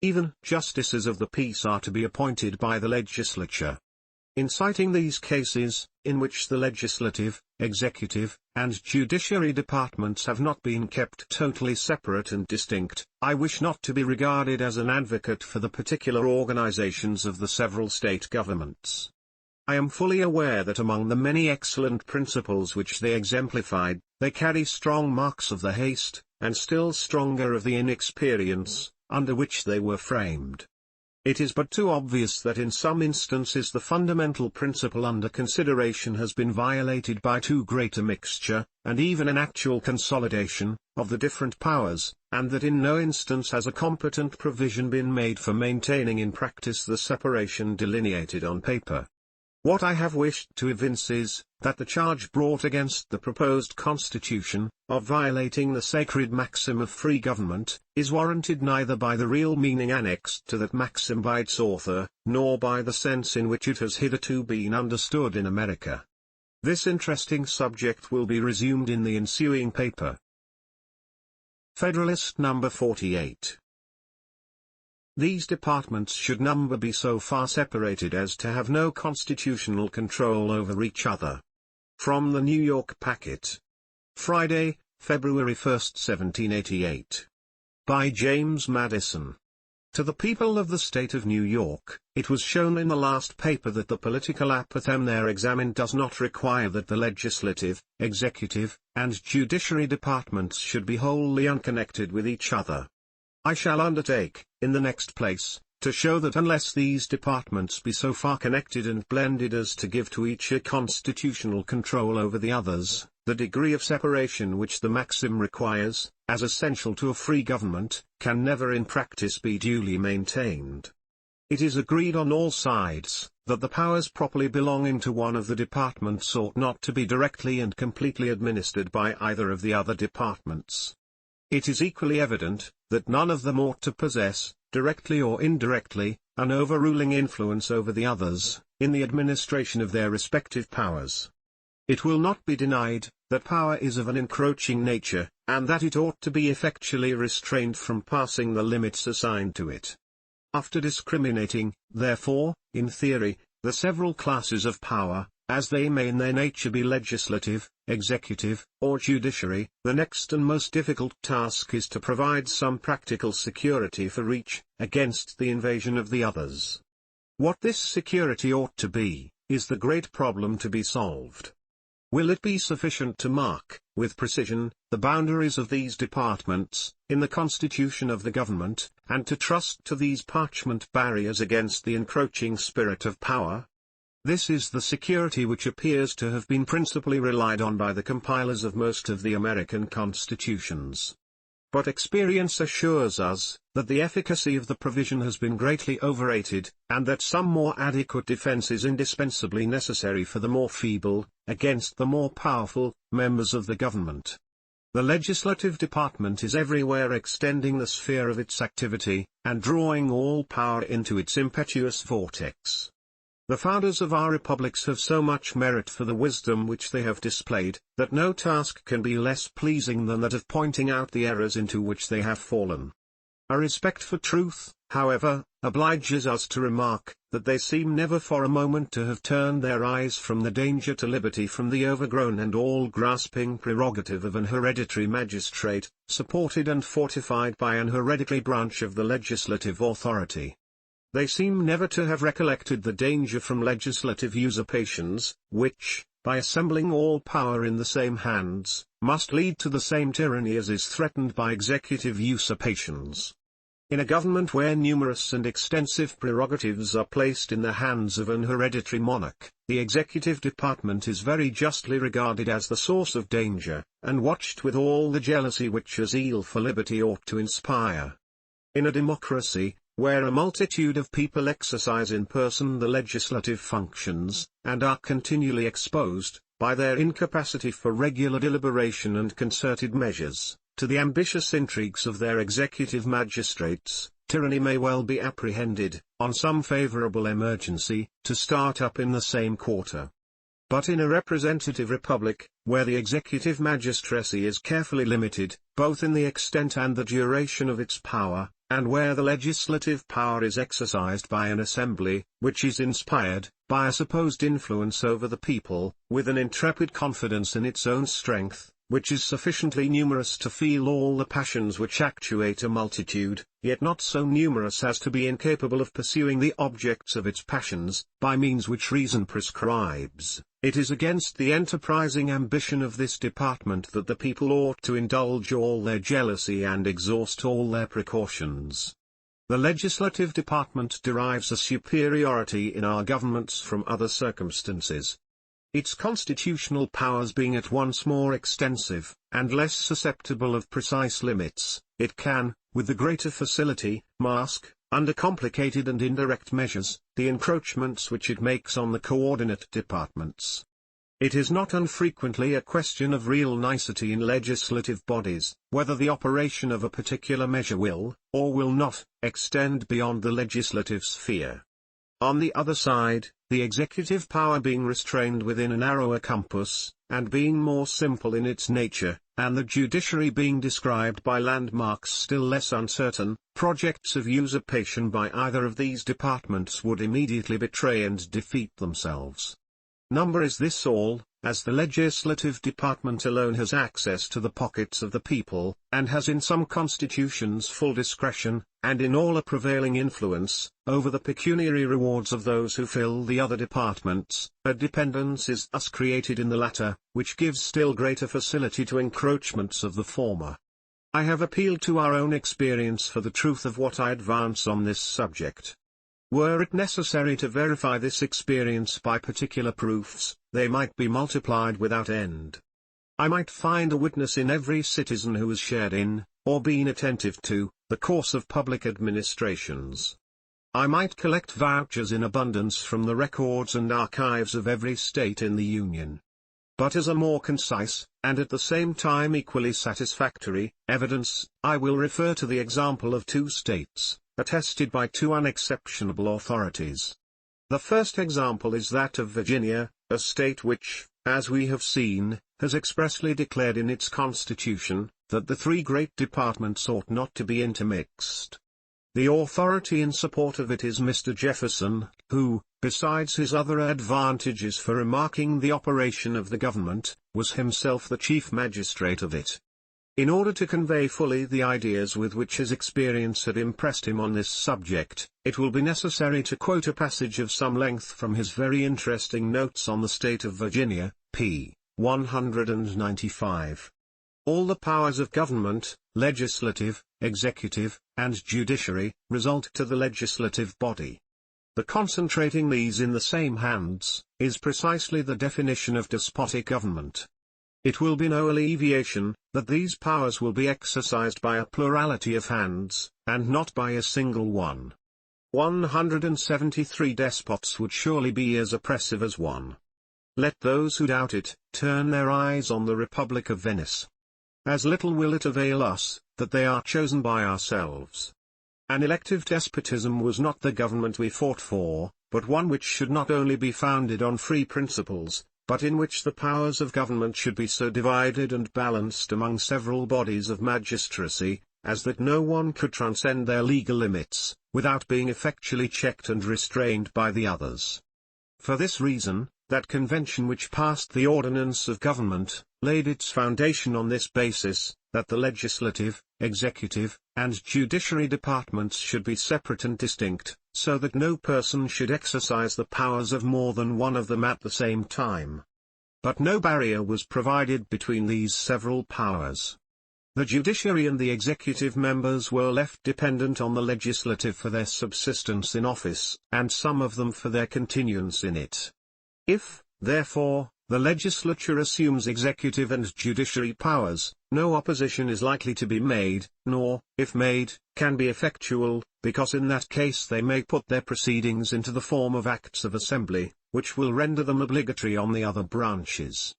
Even justices of the peace are to be appointed by the legislature. In citing these cases, in which the legislative, executive, and judiciary departments have not been kept totally separate and distinct, I wish not to be regarded as an advocate for the particular organizations of the several state governments. I am fully aware that among the many excellent principles which they exemplified, they carry strong marks of the haste, and still stronger of the inexperience, under which they were framed. It is but too obvious that in some instances the fundamental principle under consideration has been violated by too great a mixture, and even an actual consolidation, of the different powers, and that in no instance has a competent provision been made for maintaining in practice the separation delineated on paper. What I have wished to evince is, that the charge brought against the proposed constitution, of violating the sacred maxim of free government, is warranted neither by the real meaning annexed to that maxim by its author, nor by the sense in which it has hitherto been understood in America. This interesting subject will be resumed in the ensuing paper. Federalist number 48. These departments should number be so far separated as to have no constitutional control over each other. From the New York Packet. Friday, February 1, 1788. By James Madison. To the people of the state of New York, it was shown in the last paper that the political apothegm there examined does not require that the legislative, executive, and judiciary departments should be wholly unconnected with each other. I shall undertake, in the next place, to show that unless these departments be so far connected and blended as to give to each a constitutional control over the others, the degree of separation which the maxim requires, as essential to a free government, can never in practice be duly maintained. It is agreed on all sides, that the powers properly belonging to one of the departments ought not to be directly and completely administered by either of the other departments. It is equally evident, that none of them ought to possess, directly or indirectly, an overruling influence over the others, in the administration of their respective powers. It will not be denied, that power is of an encroaching nature, and that it ought to be effectually restrained from passing the limits assigned to it. After discriminating, therefore, in theory, the several classes of power, as they may in their nature be legislative, executive, or judiciary, the next and most difficult task is to provide some practical security for each, against the invasion of the others. What this security ought to be, is the great problem to be solved. Will it be sufficient to mark, with precision, the boundaries of these departments, in the constitution of the government, and to trust to these parchment barriers against the encroaching spirit of power? This is the security which appears to have been principally relied on by the compilers of most of the American constitutions. But experience assures us, that the efficacy of the provision has been greatly overrated, and that some more adequate defense is indispensably necessary for the more feeble, against the more powerful, members of the government. The legislative department is everywhere extending the sphere of its activity, and drawing all power into its impetuous vortex. The founders of our republics have so much merit for the wisdom which they have displayed, that no task can be less pleasing than that of pointing out the errors into which they have fallen. A respect for truth, however, obliges us to remark, that they seem never for a moment to have turned their eyes from the danger to liberty from the overgrown and all-grasping prerogative of an hereditary magistrate, supported and fortified by an hereditary branch of the legislative authority. They seem never to have recollected the danger from legislative usurpations, which, by assembling all power in the same hands, must lead to the same tyranny as is threatened by executive usurpations. In a government where numerous and extensive prerogatives are placed in the hands of an hereditary monarch, the executive department is very justly regarded as the source of danger, and watched with all the jealousy which a zeal for liberty ought to inspire. In a democracy, where a multitude of people exercise in person the legislative functions, and are continually exposed, by their incapacity for regular deliberation and concerted measures, to the ambitious intrigues of their executive magistrates, tyranny may well be apprehended, on some favorable emergency, to start up in the same quarter. But in a representative republic, where the executive magistracy is carefully limited, both in the extent and the duration of its power, and where the legislative power is exercised by an assembly, which is inspired, by a supposed influence over the people, with an intrepid confidence in its own strength, which is sufficiently numerous to feel all the passions which actuate a multitude, yet not so numerous as to be incapable of pursuing the objects of its passions, by means which reason prescribes, it is against the enterprising ambition of this department that the people ought to indulge all their jealousy and exhaust all their precautions. The legislative department derives a superiority in our governments from other circumstances. Its constitutional powers being at once more extensive, and less susceptible of precise limits, it can, with the greater facility, mask, Under complicated and indirect measures, the encroachments which it makes on the coordinate departments. It is not unfrequently a question of real nicety in legislative bodies, whether the operation of a particular measure will, or will not, extend beyond the legislative sphere. On the other side, the executive power being restrained within a narrower compass, and being more simple in its nature, and the judiciary being described by landmarks still less uncertain, projects of usurpation by either of these departments would immediately betray and defeat themselves. Number is this all, as the legislative department alone has access to the pockets of the people, and has in some constitutions full discretion, and in all a prevailing influence, over the pecuniary rewards of those who fill the other departments. A dependence is thus created in the latter, which gives still greater facility to encroachments of the former. I have appealed to our own experience for the truth of what I advance on this subject. Were it necessary to verify this experience by particular proofs, they might be multiplied without end. I might find a witness in every citizen who has shared in, or been attentive to, the course of public administrations. I might collect vouchers in abundance from the records and archives of every state in the Union. But as a more concise, and at the same time equally satisfactory, evidence, I will refer to the example of two states, attested by two unexceptionable authorities. The first example is that of Virginia, a state which, as we have seen, has expressly declared in its constitution, that the three great departments ought not to be intermixed. The authority in support of it is Mr. Jefferson, who, besides his other advantages for remarking the operation of the government, was himself the chief magistrate of it. In order to convey fully the ideas with which his experience had impressed him on this subject, it will be necessary to quote a passage of some length from his very interesting Notes on the State of Virginia, p. 195. All the powers of government, legislative, executive, and judiciary, result to the legislative body. The concentrating these in the same hands, is precisely the definition of despotic government. It will be no alleviation, that these powers will be exercised by a plurality of hands, and not by a single one. 173 despots would surely be as oppressive as one. Let those who doubt it, turn their eyes on the Republic of Venice. As little will it avail us, that they are chosen by ourselves. An elective despotism was not the government we fought for, but one which should not only be founded on free principles, but in which the powers of government should be so divided and balanced among several bodies of magistracy, as that no one could transcend their legal limits, without being effectually checked and restrained by the others. For this reason, that convention which passed the ordinance of government, laid its foundation on this basis, that the legislative, executive, and judiciary departments should be separate and distinct, so that no person should exercise the powers of more than one of them at the same time. But no barrier was provided between these several powers. The judiciary and the executive members were left dependent on the legislative for their subsistence in office, and some of them for their continuance in it. If, therefore, the legislature assumes executive and judiciary powers, no opposition is likely to be made, nor, if made, can be effectual, because in that case they may put their proceedings into the form of acts of assembly, which will render them obligatory on the other branches.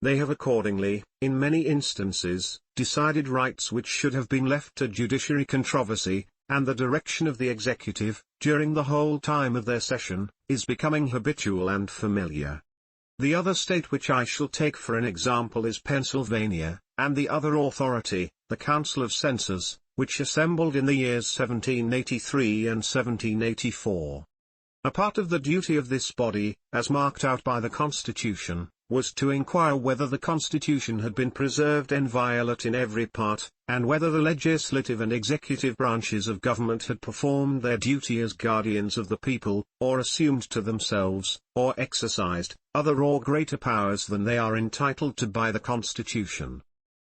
They have accordingly, in many instances, decided rights which should have been left to judiciary controversy, and the direction of the executive, during the whole time of their session, is becoming habitual and familiar. The other state which I shall take for an example is Pennsylvania, and the other authority, the Council of Censors, which assembled in the years 1783 and 1784. A part of the duty of this body, as marked out by the Constitution, was to inquire whether the Constitution had been preserved inviolate in every part, and whether the legislative and executive branches of government had performed their duty as guardians of the people, or assumed to themselves, or exercised, other or greater powers than they are entitled to by the Constitution.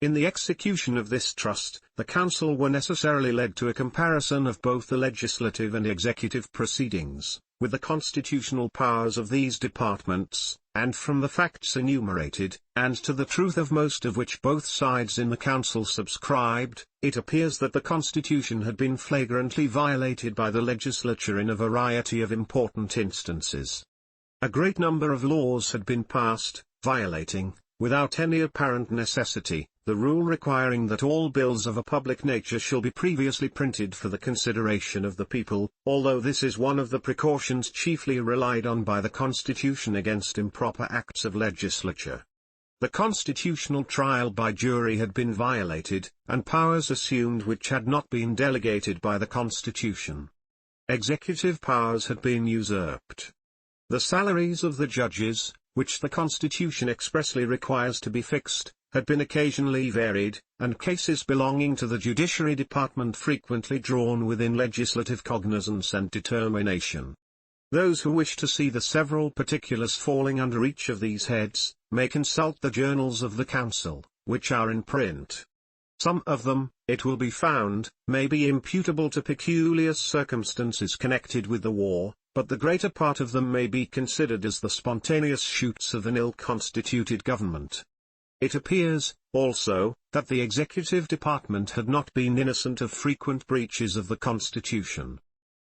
In the execution of this trust, the Council were necessarily led to a comparison of both the legislative and executive proceedings, with the constitutional powers of these departments, and from the facts enumerated, and to the truth of most of which both sides in the council subscribed, it appears that the Constitution had been flagrantly violated by the legislature in a variety of important instances. A great number of laws had been passed, violating, without any apparent necessity, the rule requiring that all bills of a public nature shall be previously printed for the consideration of the people, although this is one of the precautions chiefly relied on by the Constitution against improper acts of legislature. The constitutional trial by jury had been violated, and powers assumed which had not been delegated by the Constitution. Executive powers had been usurped. The salaries of the judges, which the Constitution expressly requires to be fixed, had been occasionally varied, and cases belonging to the judiciary department frequently drawn within legislative cognizance and determination. Those who wish to see the several particulars falling under each of these heads, may consult the journals of the Council, which are in print. Some of them, it will be found, may be imputable to peculiar circumstances connected with the war, but the greater part of them may be considered as the spontaneous shoots of an ill-constituted government. It appears, also, that the executive department had not been innocent of frequent breaches of the Constitution.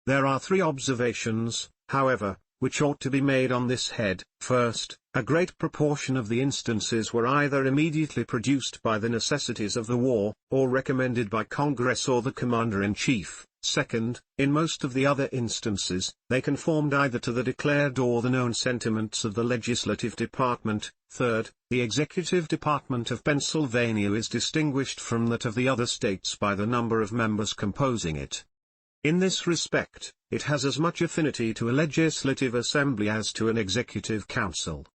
There are 3 observations, however, which ought to be made on this head. First, a great proportion of the instances were either immediately produced by the necessities of the war, or recommended by Congress or the Commander-in-Chief. Second, in most of the other instances, they conformed either to the declared or the known sentiments of the legislative department. Third, the executive department of Pennsylvania is distinguished from that of the other states by the number of members composing it. In this respect, it has as much affinity to a legislative assembly as to an executive council.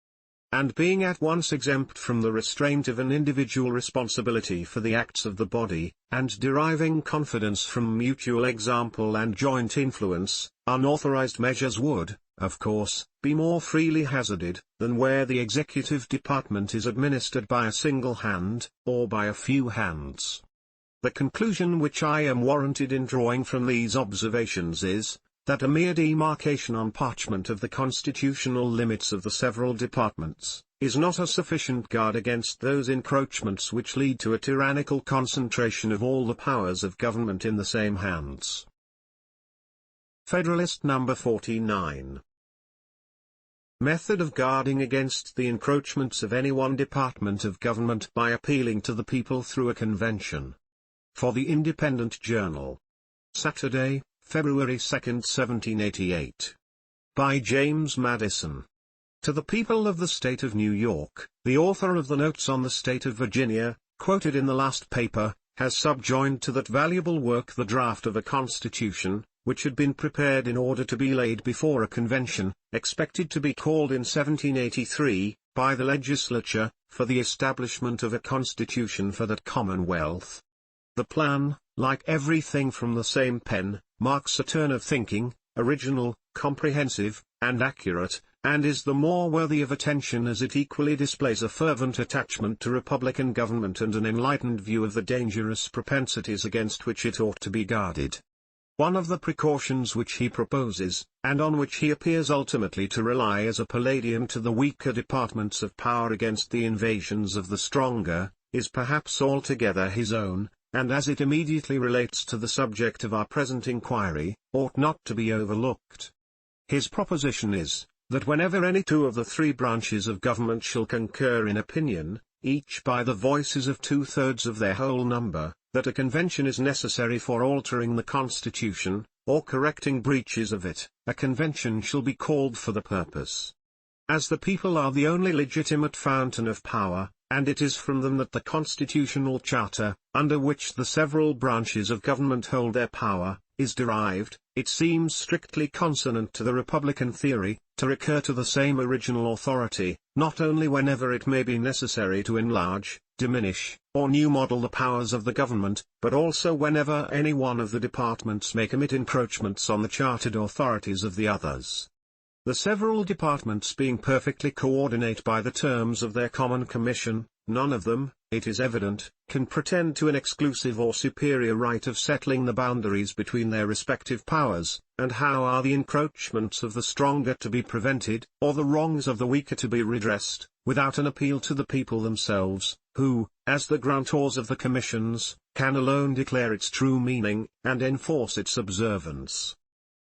And being at once exempt from the restraint of an individual responsibility for the acts of the body, and deriving confidence from mutual example and joint influence, unauthorized measures would, of course, be more freely hazarded, than where the executive department is administered by a single hand, or by a few hands. The conclusion which I am warranted in drawing from these observations is, that a mere demarcation on parchment of the constitutional limits of the several departments, is not a sufficient guard against those encroachments which lead to a tyrannical concentration of all the powers of government in the same hands. Federalist number 49. Method of guarding against the encroachments of any one department of government by appealing to the people through a convention. For the Independent Journal. Saturday, February 2, 1788. By James Madison. To the people of the state of New York, the author of the Notes on the State of Virginia, quoted in the last paper, has subjoined to that valuable work the draft of a constitution, which had been prepared in order to be laid before a convention, expected to be called in 1783, by the legislature, for the establishment of a constitution for that commonwealth. The plan, like everything from the same pen, marks a turn of thinking, original, comprehensive, and accurate, and is the more worthy of attention as it equally displays a fervent attachment to republican government and an enlightened view of the dangerous propensities against which it ought to be guarded. One of the precautions which he proposes, and on which he appears ultimately to rely as a palladium to the weaker departments of power against the invasions of the stronger, is perhaps altogether his own, and as it immediately relates to the subject of our present inquiry, ought not to be overlooked. His proposition is, that whenever any 2 of the 3 branches of government shall concur in opinion, each by the voices of 2/3 of their whole number, that a convention is necessary for altering the Constitution, or correcting breaches of it, a convention shall be called for the purpose. As the people are the only legitimate fountain of power, and it is from them that the constitutional charter, under which the several branches of government hold their power, is derived, it seems strictly consonant to the republican theory, to recur to the same original authority, not only whenever it may be necessary to enlarge, diminish, or new model the powers of the government, but also whenever any one of the departments may commit encroachments on the chartered authorities of the others. The several departments being perfectly coordinate by the terms of their common commission, none of them, it is evident, can pretend to an exclusive or superior right of settling the boundaries between their respective powers, and how are the encroachments of the stronger to be prevented, or the wrongs of the weaker to be redressed, without an appeal to the people themselves, who, as the grantors of the commissions, can alone declare its true meaning, and enforce its observance.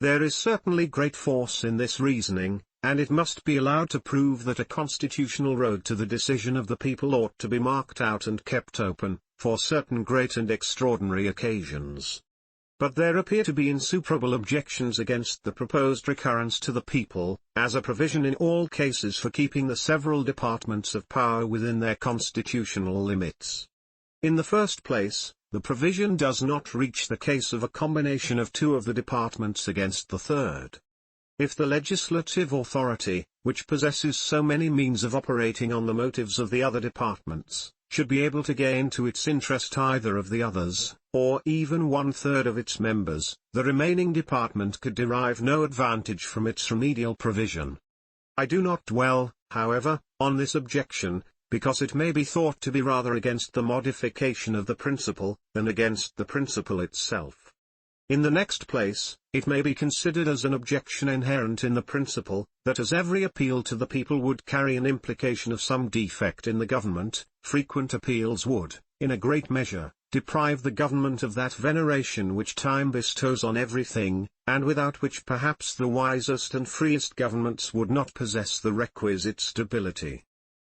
There is certainly great force in this reasoning, and it must be allowed to prove that a constitutional road to the decision of the people ought to be marked out and kept open, for certain great and extraordinary occasions. But there appear to be insuperable objections against the proposed recurrence to the people, as a provision in all cases for keeping the several departments of power within their constitutional limits. In the first place, the provision does not reach the case of a combination of two of the departments against the third. If the legislative authority, which possesses so many means of operating on the motives of the other departments, should be able to gain to its interest either of the others, or even one-third of its members, the remaining department could derive no advantage from its remedial provision. I do not dwell, however, on this objection, because it may be thought to be rather against the modification of the principle, than against the principle itself. In the next place, it may be considered as an objection inherent in the principle, that as every appeal to the people would carry an implication of some defect in the government, frequent appeals would, in a great measure, deprive the government of that veneration which time bestows on everything, and without which perhaps the wisest and freest governments would not possess the requisite stability.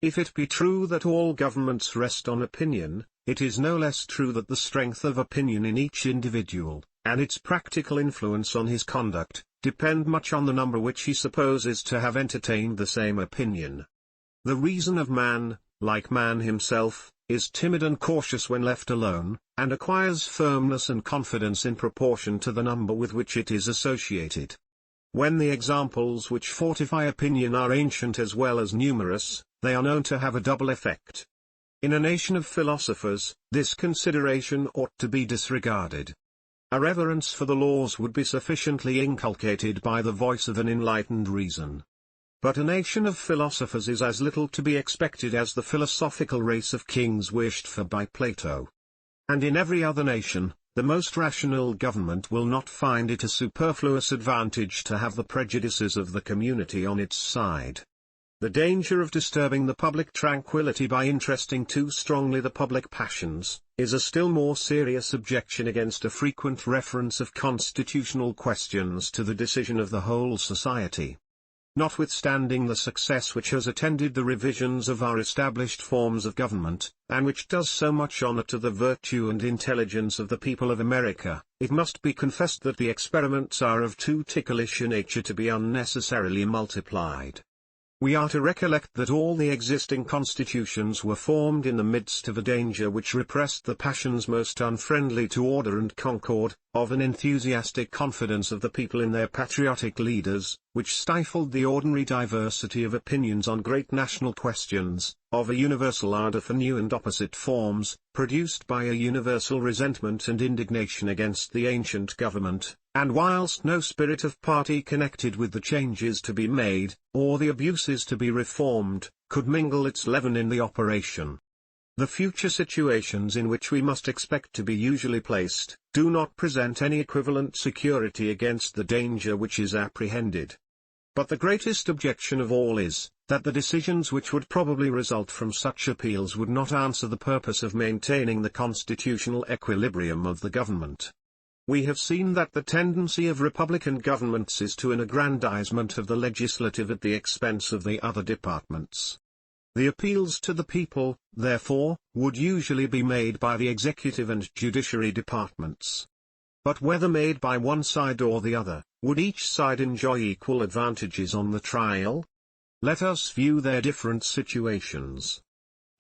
If it be true that all governments rest on opinion, it is no less true that the strength of opinion in each individual, and its practical influence on his conduct, depend much on the number which he supposes to have entertained the same opinion. The reason of man, like man himself, is timid and cautious when left alone, and acquires firmness and confidence in proportion to the number with which it is associated. When the examples which fortify opinion are ancient as well as numerous, they are known to have a double effect. In a nation of philosophers, this consideration ought to be disregarded. A reverence for the laws would be sufficiently inculcated by the voice of an enlightened reason. But a nation of philosophers is as little to be expected as the philosophical race of kings wished for by Plato. And in every other nation, the most rational government will not find it a superfluous advantage to have the prejudices of the community on its side. The danger of disturbing the public tranquillity by interesting too strongly the public passions, is a still more serious objection against a frequent reference of constitutional questions to the decision of the whole society. Notwithstanding the success which has attended the revisions of our established forms of government, and which does so much honor to the virtue and intelligence of the people of America, it must be confessed that the experiments are of too ticklish a nature to be unnecessarily multiplied. We are to recollect that all the existing constitutions were formed in the midst of a danger which repressed the passions most unfriendly to order and concord, of an enthusiastic confidence of the people in their patriotic leaders, which stifled the ordinary diversity of opinions on great national questions, of a universal ardor for new and opposite forms, produced by a universal resentment and indignation against the ancient government, and whilst no spirit of party connected with the changes to be made, or the abuses to be reformed, could mingle its leaven in the operation. The future situations in which we must expect to be usually placed, do not present any equivalent security against the danger which is apprehended. But the greatest objection of all is, that the decisions which would probably result from such appeals would not answer the purpose of maintaining the constitutional equilibrium of the government. We have seen that the tendency of republican governments is to an aggrandizement of the legislative at the expense of the other departments. The appeals to the people, therefore, would usually be made by the executive and judiciary departments. But whether made by one side or the other, would each side enjoy equal advantages on the trial? Let us view their different situations.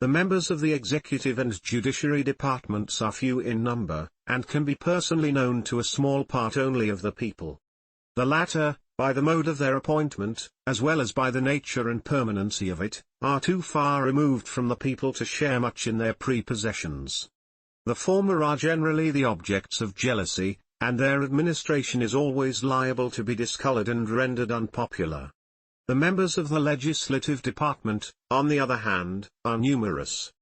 The members of the executive and judiciary departments are few in number, and can be personally known to a small part only of the people. The latter, by the mode of their appointment, as well as by the nature and permanency of it, are too far removed from the people to share much in their prepossessions. The former are generally the objects of jealousy, and their administration is always liable to be discolored and rendered unpopular. The members of the legislative department, on the other hand, are numerous.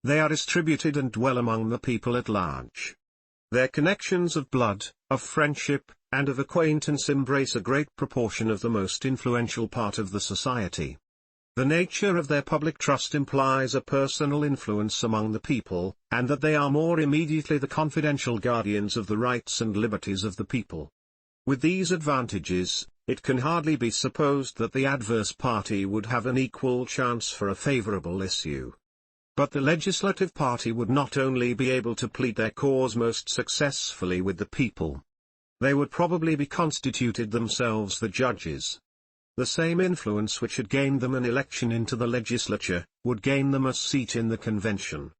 They are distributed and dwell among the people at large. Their connections of blood, of friendship, and of acquaintance embrace a great proportion of the most influential part of the society. The nature of their public trust implies a personal influence among the people, and that they are more immediately the confidential guardians of the rights and liberties of the people. With these advantages, it can hardly be supposed that the adverse party would have an equal chance for a favorable issue. But the legislative party would not only be able to plead their cause most successfully with the people. They would probably be constituted themselves the judges. The same influence which had gained them an election into the legislature, would gain them a seat in the convention.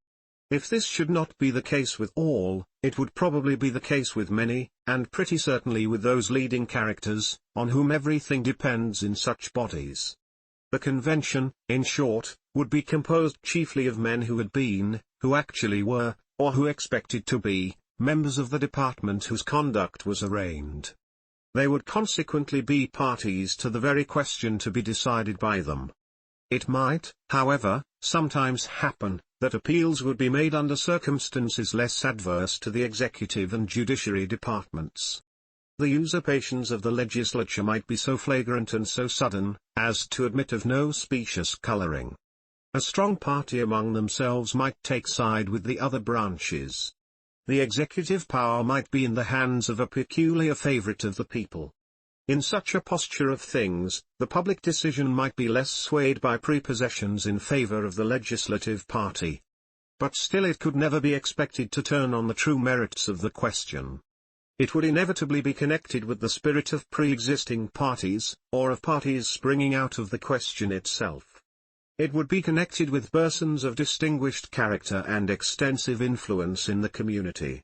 If this should not be the case with all, it would probably be the case with many, and pretty certainly with those leading characters, on whom everything depends in such bodies. The convention, in short, would be composed chiefly of men who had been, who actually were, or who expected to be, members of the department whose conduct was arraigned. They would consequently be parties to the very question to be decided by them. It might, however, sometimes happen, that appeals would be made under circumstances less adverse to the executive and judiciary departments. The usurpations of the legislature might be so flagrant and so sudden, as to admit of no specious coloring. A strong party among themselves might take side with the other branches. The executive power might be in the hands of a peculiar favorite of the people. In such a posture of things, the public decision might be less swayed by prepossessions in favor of the legislative party. But still it could never be expected to turn on the true merits of the question. It would inevitably be connected with the spirit of pre-existing parties, or of parties springing out of the question itself. It would be connected with persons of distinguished character and extensive influence in the community.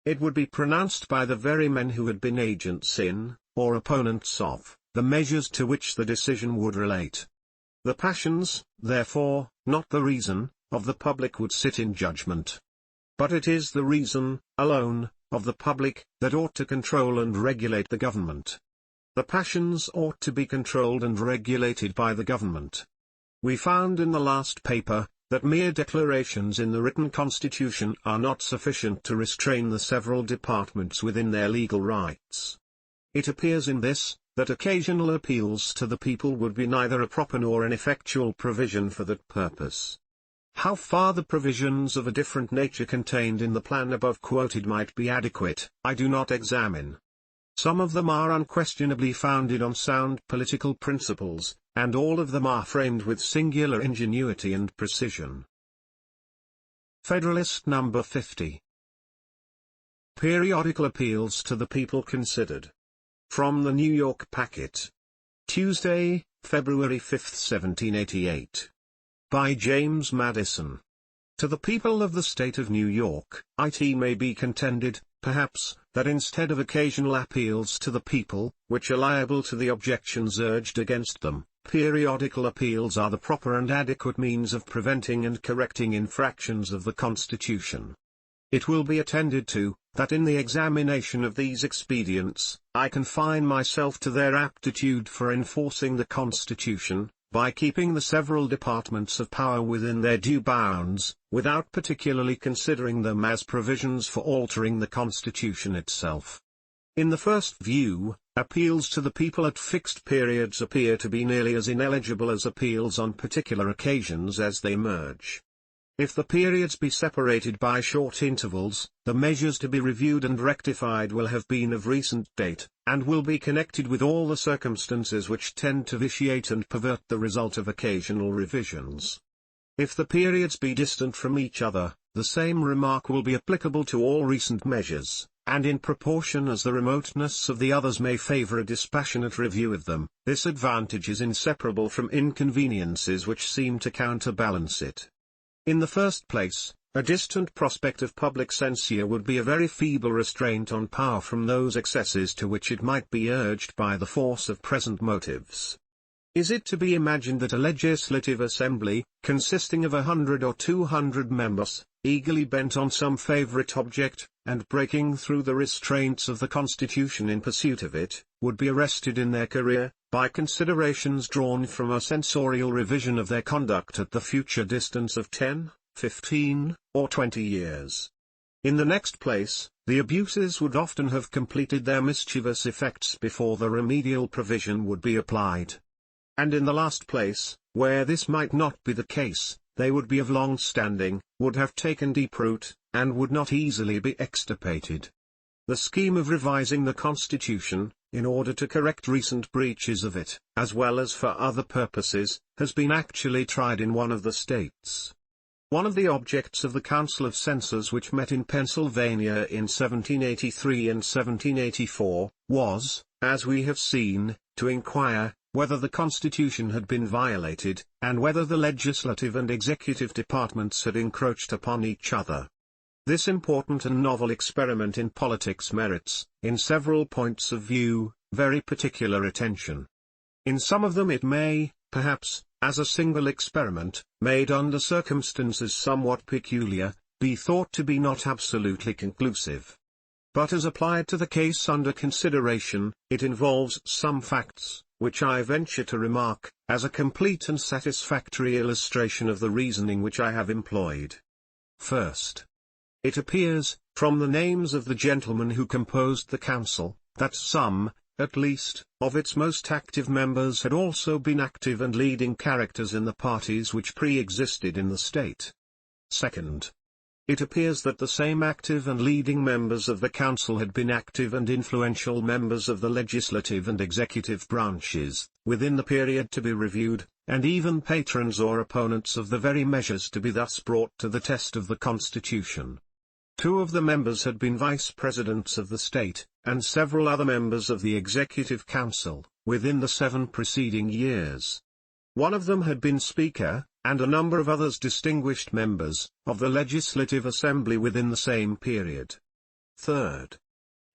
It would be pronounced by the very men who had been agents in, or opponents of, the measures to which the decision would relate. The passions, therefore, not the reason, of the public would sit in judgment. But it is the reason, alone, of the public, that ought to control and regulate the government. The passions ought to be controlled and regulated by the government. We found in the last paper, that mere declarations in the written constitution are not sufficient to restrain the several departments within their legal rights. It appears in this, that occasional appeals to the people would be neither a proper nor an effectual provision for that purpose. How far the provisions of a different nature contained in the plan above quoted might be adequate, I do not examine. Some of them are unquestionably founded on sound political principles, and all of them are framed with singular ingenuity and precision. Federalist number 50. Periodical appeals to the people considered. From the New York Packet. Tuesday, February 5, 1788. By James Madison. To the people of the state of New York, it may be contended, perhaps, that instead of occasional appeals to the people, which are liable to the objections urged against them, periodical appeals are the proper and adequate means of preventing and correcting infractions of the Constitution. It will be attended to, that in the examination of these expedients, I confine myself to their aptitude for enforcing the Constitution, by keeping the several departments of power within their due bounds, without particularly considering them as provisions for altering the Constitution itself. In the first view, appeals to the people at fixed periods appear to be nearly as ineligible as appeals on particular occasions as they merge. If the periods be separated by short intervals, the measures to be reviewed and rectified will have been of recent date, and will be connected with all the circumstances which tend to vitiate and pervert the result of occasional revisions. If the periods be distant from each other, the same remark will be applicable to all recent measures, and in proportion as the remoteness of the others may favor a dispassionate review of them, this advantage is inseparable from inconveniences which seem to counterbalance it. In the first place, a distant prospect of public censure would be a very feeble restraint on power from those excesses to which it might be urged by the force of present motives. Is it to be imagined that a legislative assembly, consisting of 100 or 200 members, eagerly bent on some favorite object, and breaking through the restraints of the Constitution in pursuit of it, would be arrested in their career, by considerations drawn from a censorial revision of their conduct at the future distance of 10, 15, or 20 years. In the next place, the abuses would often have completed their mischievous effects before the remedial provision would be applied. And in the last place, where this might not be the case, they would be of long standing, would have taken deep root, and would not easily be extirpated. The scheme of revising the Constitution, in order to correct recent breaches of it, as well as for other purposes, has been actually tried in one of the states. One of the objects of the Council of Censors which met in Pennsylvania in 1783 and 1784, was, as we have seen, to inquire, whether the Constitution had been violated, and whether the legislative and executive departments had encroached upon each other. This important and novel experiment in politics merits, in several points of view, very particular attention. In some of them it may, perhaps, as a single experiment, made under circumstances somewhat peculiar, be thought to be not absolutely conclusive. But as applied to the case under consideration, it involves some facts, which I venture to remark, as a complete and satisfactory illustration of the reasoning which I have employed. First, it appears, from the names of the gentlemen who composed the council, that some, at least, of its most active members had also been active and leading characters in the parties which pre-existed in the state. Second, it appears that the same active and leading members of the council had been active and influential members of the legislative and executive branches, within the period to be reviewed, and even patrons or opponents of the very measures to be thus brought to the test of the Constitution. 2 of the members had been vice-presidents of the state, and several other members of the Executive Council, within the 7 preceding years. 1 of them had been Speaker, and a number of others distinguished members, of the Legislative Assembly within the same period. Third,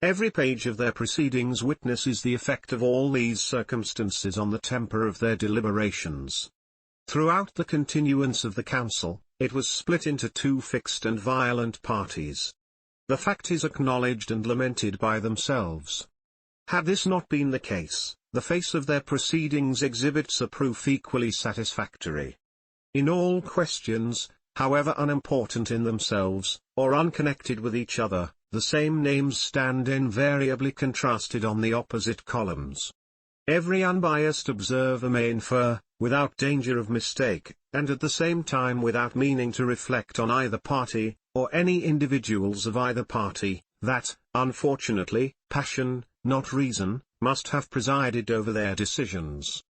every page of their proceedings witnesses the effect of all these circumstances on the temper of their deliberations. Throughout the continuance of the council, it was split into 2 fixed and violent parties. The fact is acknowledged and lamented by themselves. Had this not been the case, the face of their proceedings exhibits a proof equally satisfactory. In all questions, however unimportant in themselves, or unconnected with each other, the same names stand invariably contrasted on the opposite columns. Every unbiased observer may infer, without danger of mistake, and at the same time without meaning to reflect on either party, or any individuals of either party, that, unfortunately, passion, not reason, must have presided over their decisions.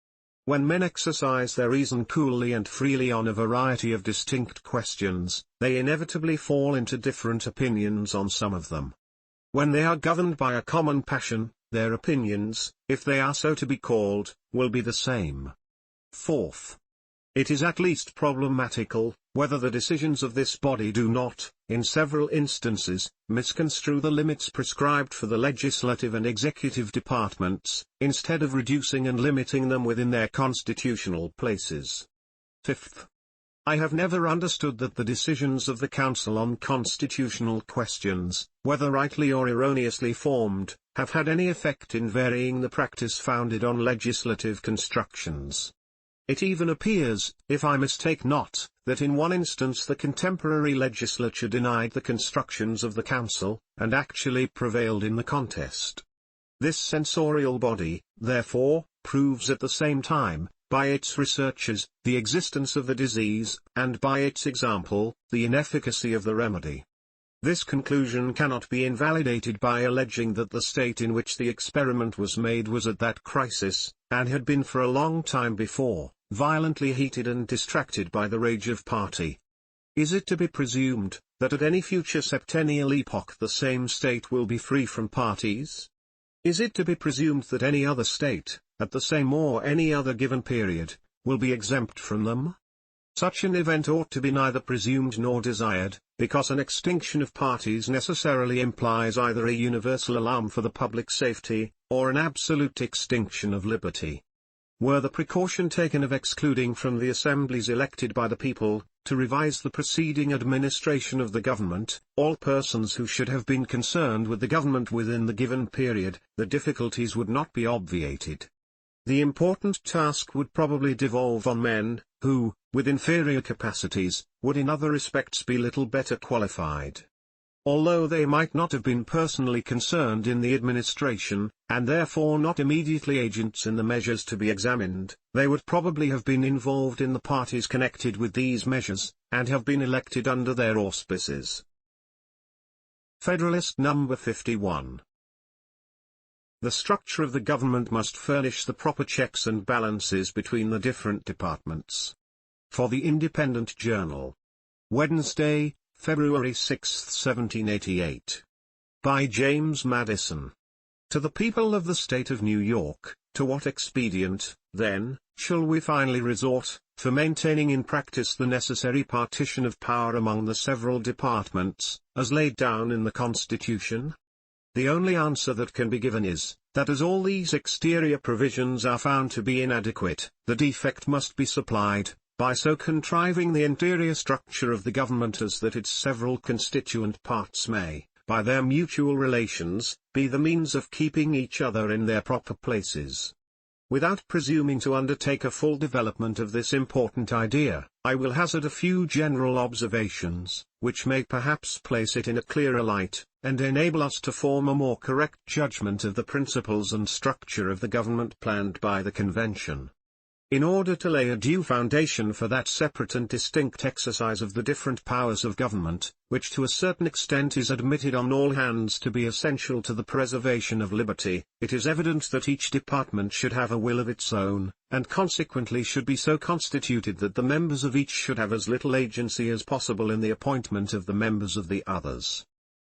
When men exercise their reason coolly and freely on a variety of distinct questions, they inevitably fall into different opinions on some of them. When they are governed by a common passion, their opinions, if they are so to be called, will be the same. Fourth, it is at least problematical, whether the decisions of this body do not, in several instances, misconstrue the limits prescribed for the legislative and executive departments, instead of reducing and limiting them within their constitutional places. Fifth, I have never understood that the decisions of the Council on constitutional questions, whether rightly or erroneously formed, have had any effect in varying the practice founded on legislative constructions. It even appears, if I mistake not, that in one instance the contemporary legislature denied the constructions of the Council, and actually prevailed in the contest. This censorial body, therefore, proves at the same time, by its researches, the existence of the disease, and by its example, the inefficacy of the remedy. This conclusion cannot be invalidated by alleging that the state in which the experiment was made was at that crisis, and had been for a long time before, violently heated and distracted by the rage of party. Is it to be presumed, that at any future septennial epoch the same state will be free from parties? Is it to be presumed that any other state, at the same or any other given period, will be exempt from them? Such an event ought to be neither presumed nor desired, because an extinction of parties necessarily implies either a universal alarm for the public safety, or an absolute extinction of liberty. Were the precaution taken of excluding from the assemblies elected by the people, to revise the preceding administration of the government, all persons who should have been concerned with the government within the given period, the difficulties would not be obviated. The important task would probably devolve on men, who, with inferior capacities, would in other respects be little better qualified. Although they might not have been personally concerned in the administration, and therefore not immediately agents in the measures to be examined, they would probably have been involved in the parties connected with these measures, and have been elected under their auspices. Federalist number 51. The structure of the government must furnish the proper checks and balances between the different departments. For the Independent Journal. Wednesday, February 6, 1788. By James Madison. To the people of the state of New York, to what expedient, then, shall we finally resort, for maintaining in practice the necessary partition of power among the several departments, as laid down in the Constitution? The only answer that can be given is, that as all these exterior provisions are found to be inadequate, the defect must be supplied, by so contriving the interior structure of the government as that its several constituent parts may, by their mutual relations, be the means of keeping each other in their proper places. Without presuming to undertake a full development of this important idea, I will hazard a few general observations, which may perhaps place it in a clearer light, and enable us to form a more correct judgment of the principles and structure of the government planned by the Convention. In order to lay a due foundation for that separate and distinct exercise of the different powers of government, which to a certain extent is admitted on all hands to be essential to the preservation of liberty, it is evident that each department should have a will of its own, and consequently should be so constituted that the members of each should have as little agency as possible in the appointment of the members of the others.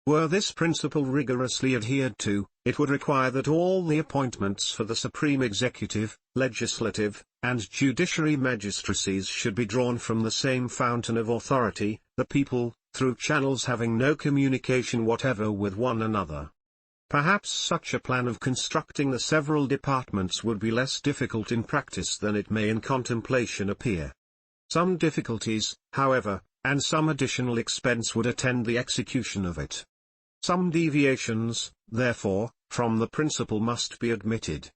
Were this principle rigorously adhered to, it would require that all the appointments for the supreme executive, legislative, and judiciary magistracies should be drawn from the same fountain of authority, the people, through channels having no communication whatever with one another. Perhaps such a plan of constructing the several departments would be less difficult in practice than it may in contemplation appear. Some difficulties, however, and some additional expense would attend the execution of it. Some deviations, therefore, from the principle must be admitted.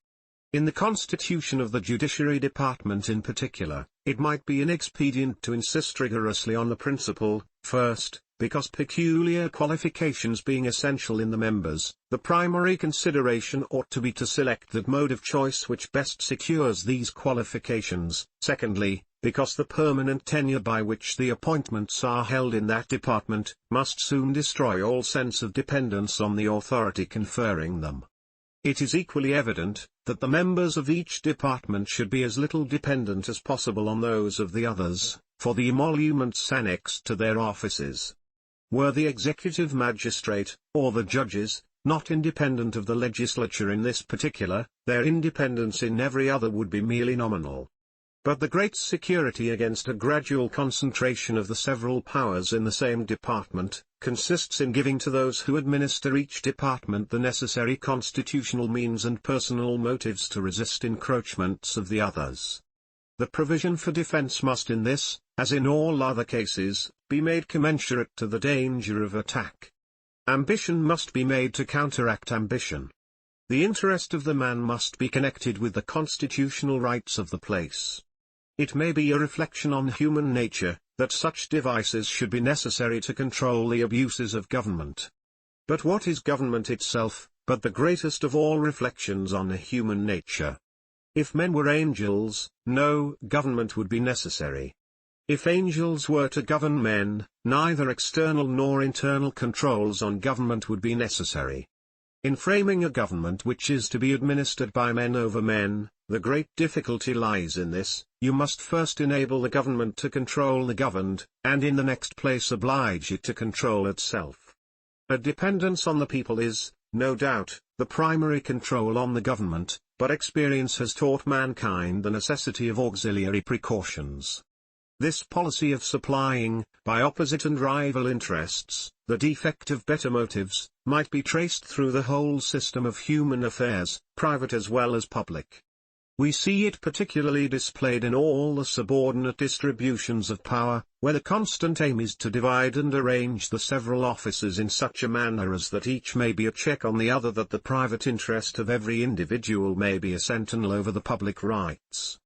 In the constitution of the Judiciary Department in particular, it might be inexpedient to insist rigorously on the principle, first, because peculiar qualifications being essential in the members, the primary consideration ought to be to select that mode of choice which best secures these qualifications, secondly, because the permanent tenure by which the appointments are held in that department, must soon destroy all sense of dependence on the authority conferring them. It is equally evident, that the members of each department should be as little dependent as possible on those of the others, for the emoluments annexed to their offices. Were the executive magistrate, or the judges, not independent of the legislature in this particular, their independence in every other would be merely nominal. But the great security against a gradual concentration of the several powers in the same department, consists in giving to those who administer each department the necessary constitutional means and personal motives to resist encroachments of the others. The provision for defense must in this, as in all other cases, be made commensurate to the danger of attack. Ambition must be made to counteract ambition. The interest of the man must be connected with the constitutional rights of the place. It may be a reflection on human nature, that such devices should be necessary to control the abuses of government. But what is government itself, but the greatest of all reflections on human nature? If men were angels, no government would be necessary. If angels were to govern men, neither external nor internal controls on government would be necessary. In framing a government which is to be administered by men over men, the great difficulty lies in this: you must first enable the government to control the governed, and in the next place oblige it to control itself. A dependence on the people is, no doubt, the primary control on the government, but experience has taught mankind the necessity of auxiliary precautions. This policy of supplying, by opposite and rival interests, the defect of better motives, might be traced through the whole system of human affairs, private as well as public. We see it particularly displayed in all the subordinate distributions of power, where the constant aim is to divide and arrange the several offices in such a manner as that each may be a check on the other, that the private interest of every individual may be a sentinel over the public rights.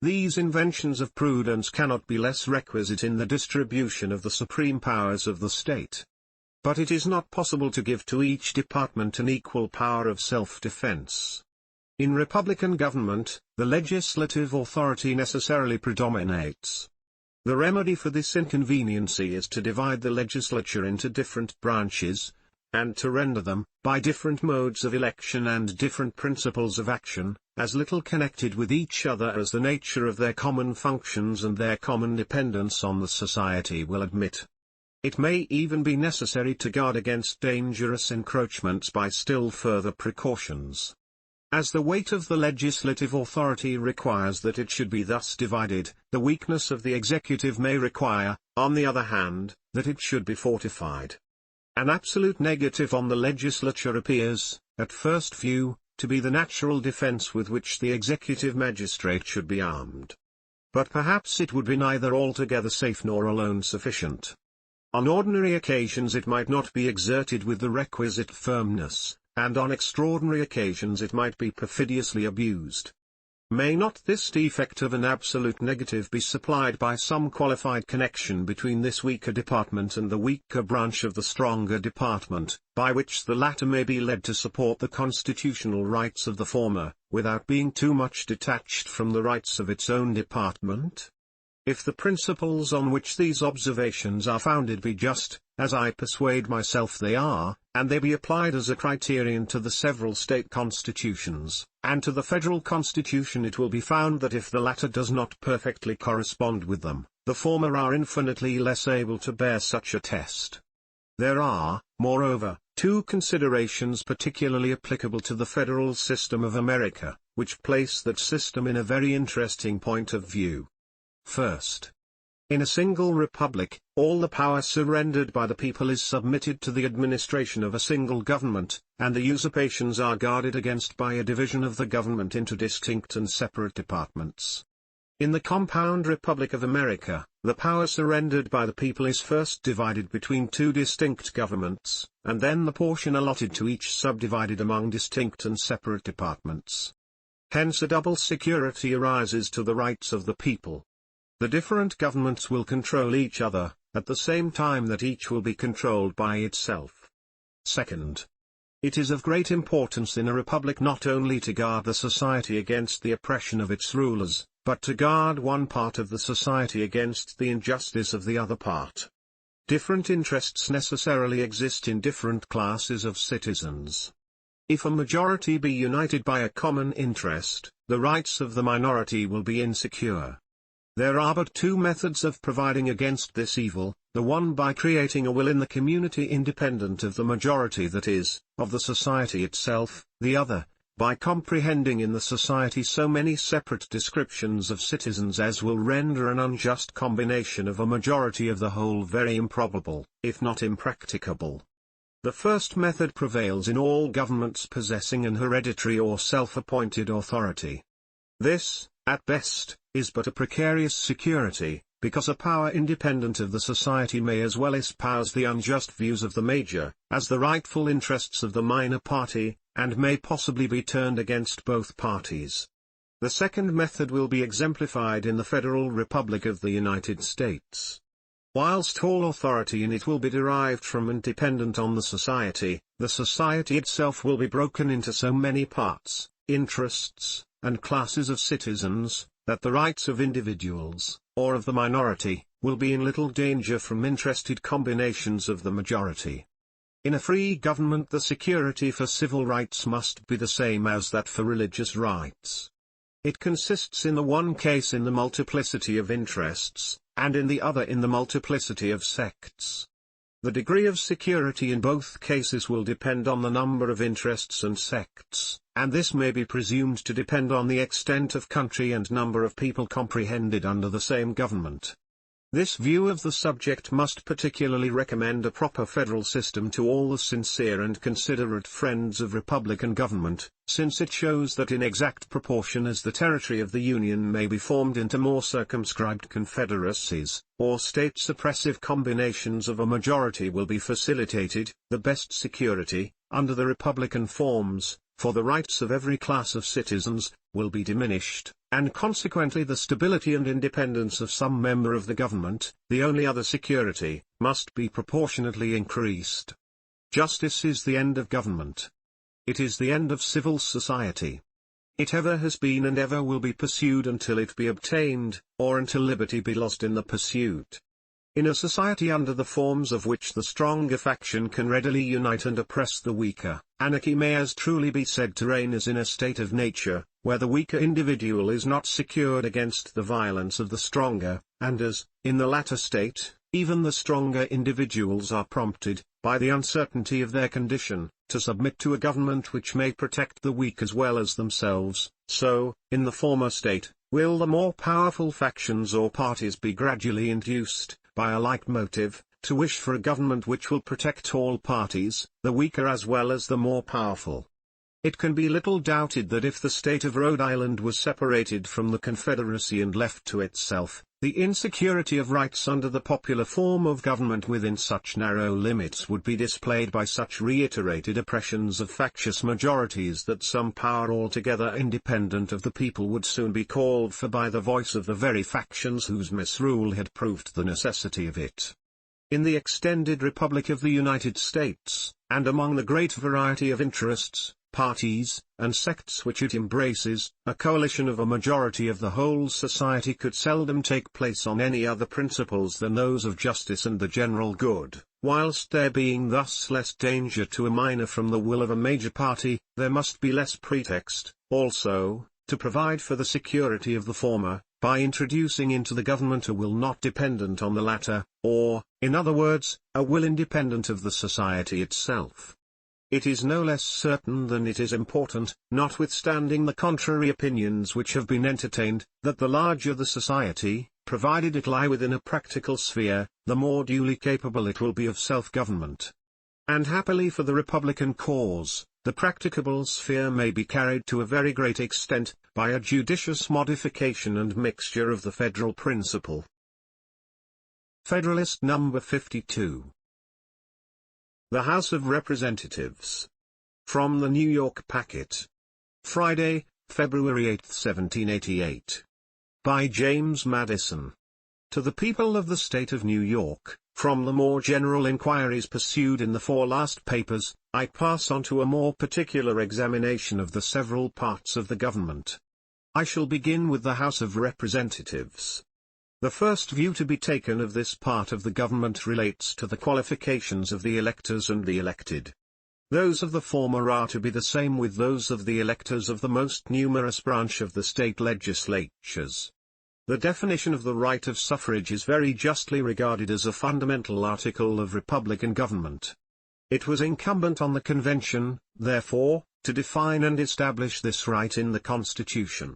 These inventions of prudence cannot be less requisite in the distribution of the supreme powers of the state. But it is not possible to give to each department an equal power of self-defense. In republican government, the legislative authority necessarily predominates. The remedy for this inconveniency is to divide the legislature into different branches, and to render them, by different modes of election and different principles of action, as little connected with each other as the nature of their common functions and their common dependence on the society will admit. It may even be necessary to guard against dangerous encroachments by still further precautions. As the weight of the legislative authority requires that it should be thus divided, the weakness of the executive may require, on the other hand, that it should be fortified. An absolute negative on the legislature appears, at first view, to be the natural defense with which the executive magistrate should be armed. But perhaps it would be neither altogether safe nor alone sufficient. On ordinary occasions it might not be exerted with the requisite firmness, and on extraordinary occasions it might be perfidiously abused. May not this defect of an absolute negative be supplied by some qualified connection between this weaker department and the weaker branch of the stronger department, by which the latter may be led to support the constitutional rights of the former, without being too much detached from the rights of its own department? If the principles on which these observations are founded be just, as I persuade myself they are, and they be applied as a criterion to the several state constitutions, and to the federal constitution, it will be found that if the latter does not perfectly correspond with them, the former are infinitely less able to bear such a test. There are, moreover, two considerations particularly applicable to the federal system of America, which place that system in a very interesting point of view. First, in a single republic, all the power surrendered by the people is submitted to the administration of a single government, and the usurpations are guarded against by a division of the government into distinct and separate departments. In the compound Republic of America, the power surrendered by the people is first divided between two distinct governments, and then the portion allotted to each subdivided among distinct and separate departments. Hence a double security arises to the rights of the people. The different governments will control each other, at the same time that each will be controlled by itself. Second, it is of great importance in a republic not only to guard the society against the oppression of its rulers, but to guard one part of the society against the injustice of the other part. Different interests necessarily exist in different classes of citizens. If a majority be united by a common interest, the rights of the minority will be insecure. There are but two methods of providing against this evil, the one by creating a will in the community independent of the majority, that is, of the society itself, the other, by comprehending in the society so many separate descriptions of citizens as will render an unjust combination of a majority of the whole very improbable, if not impracticable. The first method prevails in all governments possessing an hereditary or self-appointed authority. This, at best, is but a precarious security, because a power independent of the society may as well espouse the unjust views of the major, as the rightful interests of the minor party, and may possibly be turned against both parties. The second method will be exemplified in the Federal Republic of the United States. Whilst all authority in it will be derived from and dependent on the society itself will be broken into so many parts, interests, and classes of citizens, that the rights of individuals, or of the minority, will be in little danger from interested combinations of the majority. In a free government the security for civil rights must be the same as that for religious rights. It consists in the one case in the multiplicity of interests, and in the other in the multiplicity of sects. The degree of security in both cases will depend on the number of interests and sects, and this may be presumed to depend on the extent of country and number of people comprehended under the same government. This view of the subject must particularly recommend a proper federal system to all the sincere and considerate friends of republican government, since it shows that in exact proportion as the territory of the Union may be formed into more circumscribed confederacies, or state-suppressive combinations of a majority will be facilitated, the best security, under the republican forms, for the rights of every class of citizens, will be diminished, and consequently the stability and independence of some member of the government, the only other security, must be proportionately increased. Justice is the end of government. It is the end of civil society. It ever has been and ever will be pursued until it be obtained, or until liberty be lost in the pursuit. In a society under the forms of which the stronger faction can readily unite and oppress the weaker, anarchy may as truly be said to reign as in a state of nature, where the weaker individual is not secured against the violence of the stronger, and as, in the latter state, even the stronger individuals are prompted, by the uncertainty of their condition, to submit to a government which may protect the weak as well as themselves, so, in the former state, will the more powerful factions or parties be gradually induced, by a like motive, to wish for a government which will protect all parties, the weaker as well as the more powerful. It can be little doubted that if the state of Rhode Island was separated from the Confederacy and left to itself, the insecurity of rights under the popular form of government within such narrow limits would be displayed by such reiterated oppressions of factious majorities that some power altogether independent of the people would soon be called for by the voice of the very factions whose misrule had proved the necessity of it. In the extended Republic of the United States, and among the great variety of interests, parties, and sects which it embraces, a coalition of a majority of the whole society could seldom take place on any other principles than those of justice and the general good, whilst there being thus less danger to a minor from the will of a major party, there must be less pretext, also, to provide for the security of the former, by introducing into the government a will not dependent on the latter, or, in other words, a will independent of the society itself. It is no less certain than it is important, notwithstanding the contrary opinions which have been entertained, that the larger the society, provided it lie within a practical sphere, the more duly capable it will be of self-government. And happily for the Republican cause, the practicable sphere may be carried to a very great extent, by a judicious modification and mixture of the federal principle. Federalist No. 52. The House of Representatives. From the New York Packet. Friday, February 8, 1788. By James Madison. To the people of the State of New York, from the more general inquiries pursued in the 4 last papers, I pass on to a more particular examination of the several parts of the government. I shall begin with the House of Representatives. The first view to be taken of this part of the government relates to the qualifications of the electors and the elected. Those of the former are to be the same with those of the electors of the most numerous branch of the state legislatures. The definition of the right of suffrage is very justly regarded as a fundamental article of republican government. It was incumbent on the convention, therefore, to define and establish this right in the Constitution.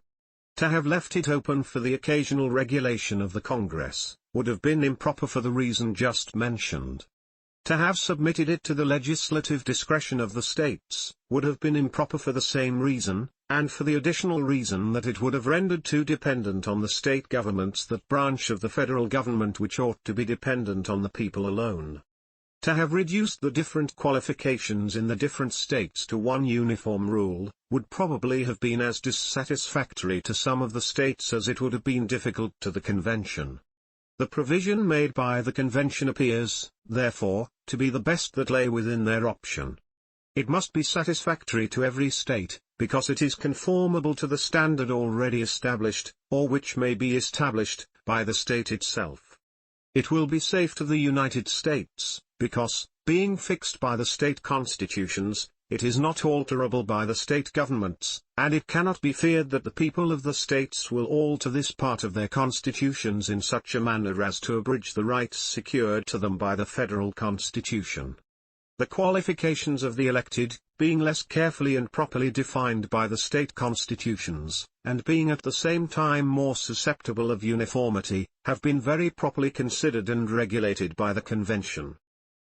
To have left it open for the occasional regulation of the Congress, would have been improper for the reason just mentioned. To have submitted it to the legislative discretion of the states, would have been improper for the same reason, and for the additional reason that it would have rendered too dependent on the state governments that branch of the federal government which ought to be dependent on the people alone. To have reduced the different qualifications in the different states to one uniform rule, would probably have been as dissatisfactory to some of the states as it would have been difficult to the convention. The provision made by the convention appears, therefore, to be the best that lay within their option. It must be satisfactory to every state, because it is conformable to the standard already established, or which may be established, by the state itself. It will be safe to the United States, because, being fixed by the state constitutions, it is not alterable by the state governments, and it cannot be feared that the people of the states will alter this part of their constitutions in such a manner as to abridge the rights secured to them by the federal constitution. The qualifications of the elected, being less carefully and properly defined by the state constitutions, and being at the same time more susceptible of uniformity, have been very properly considered and regulated by the Convention.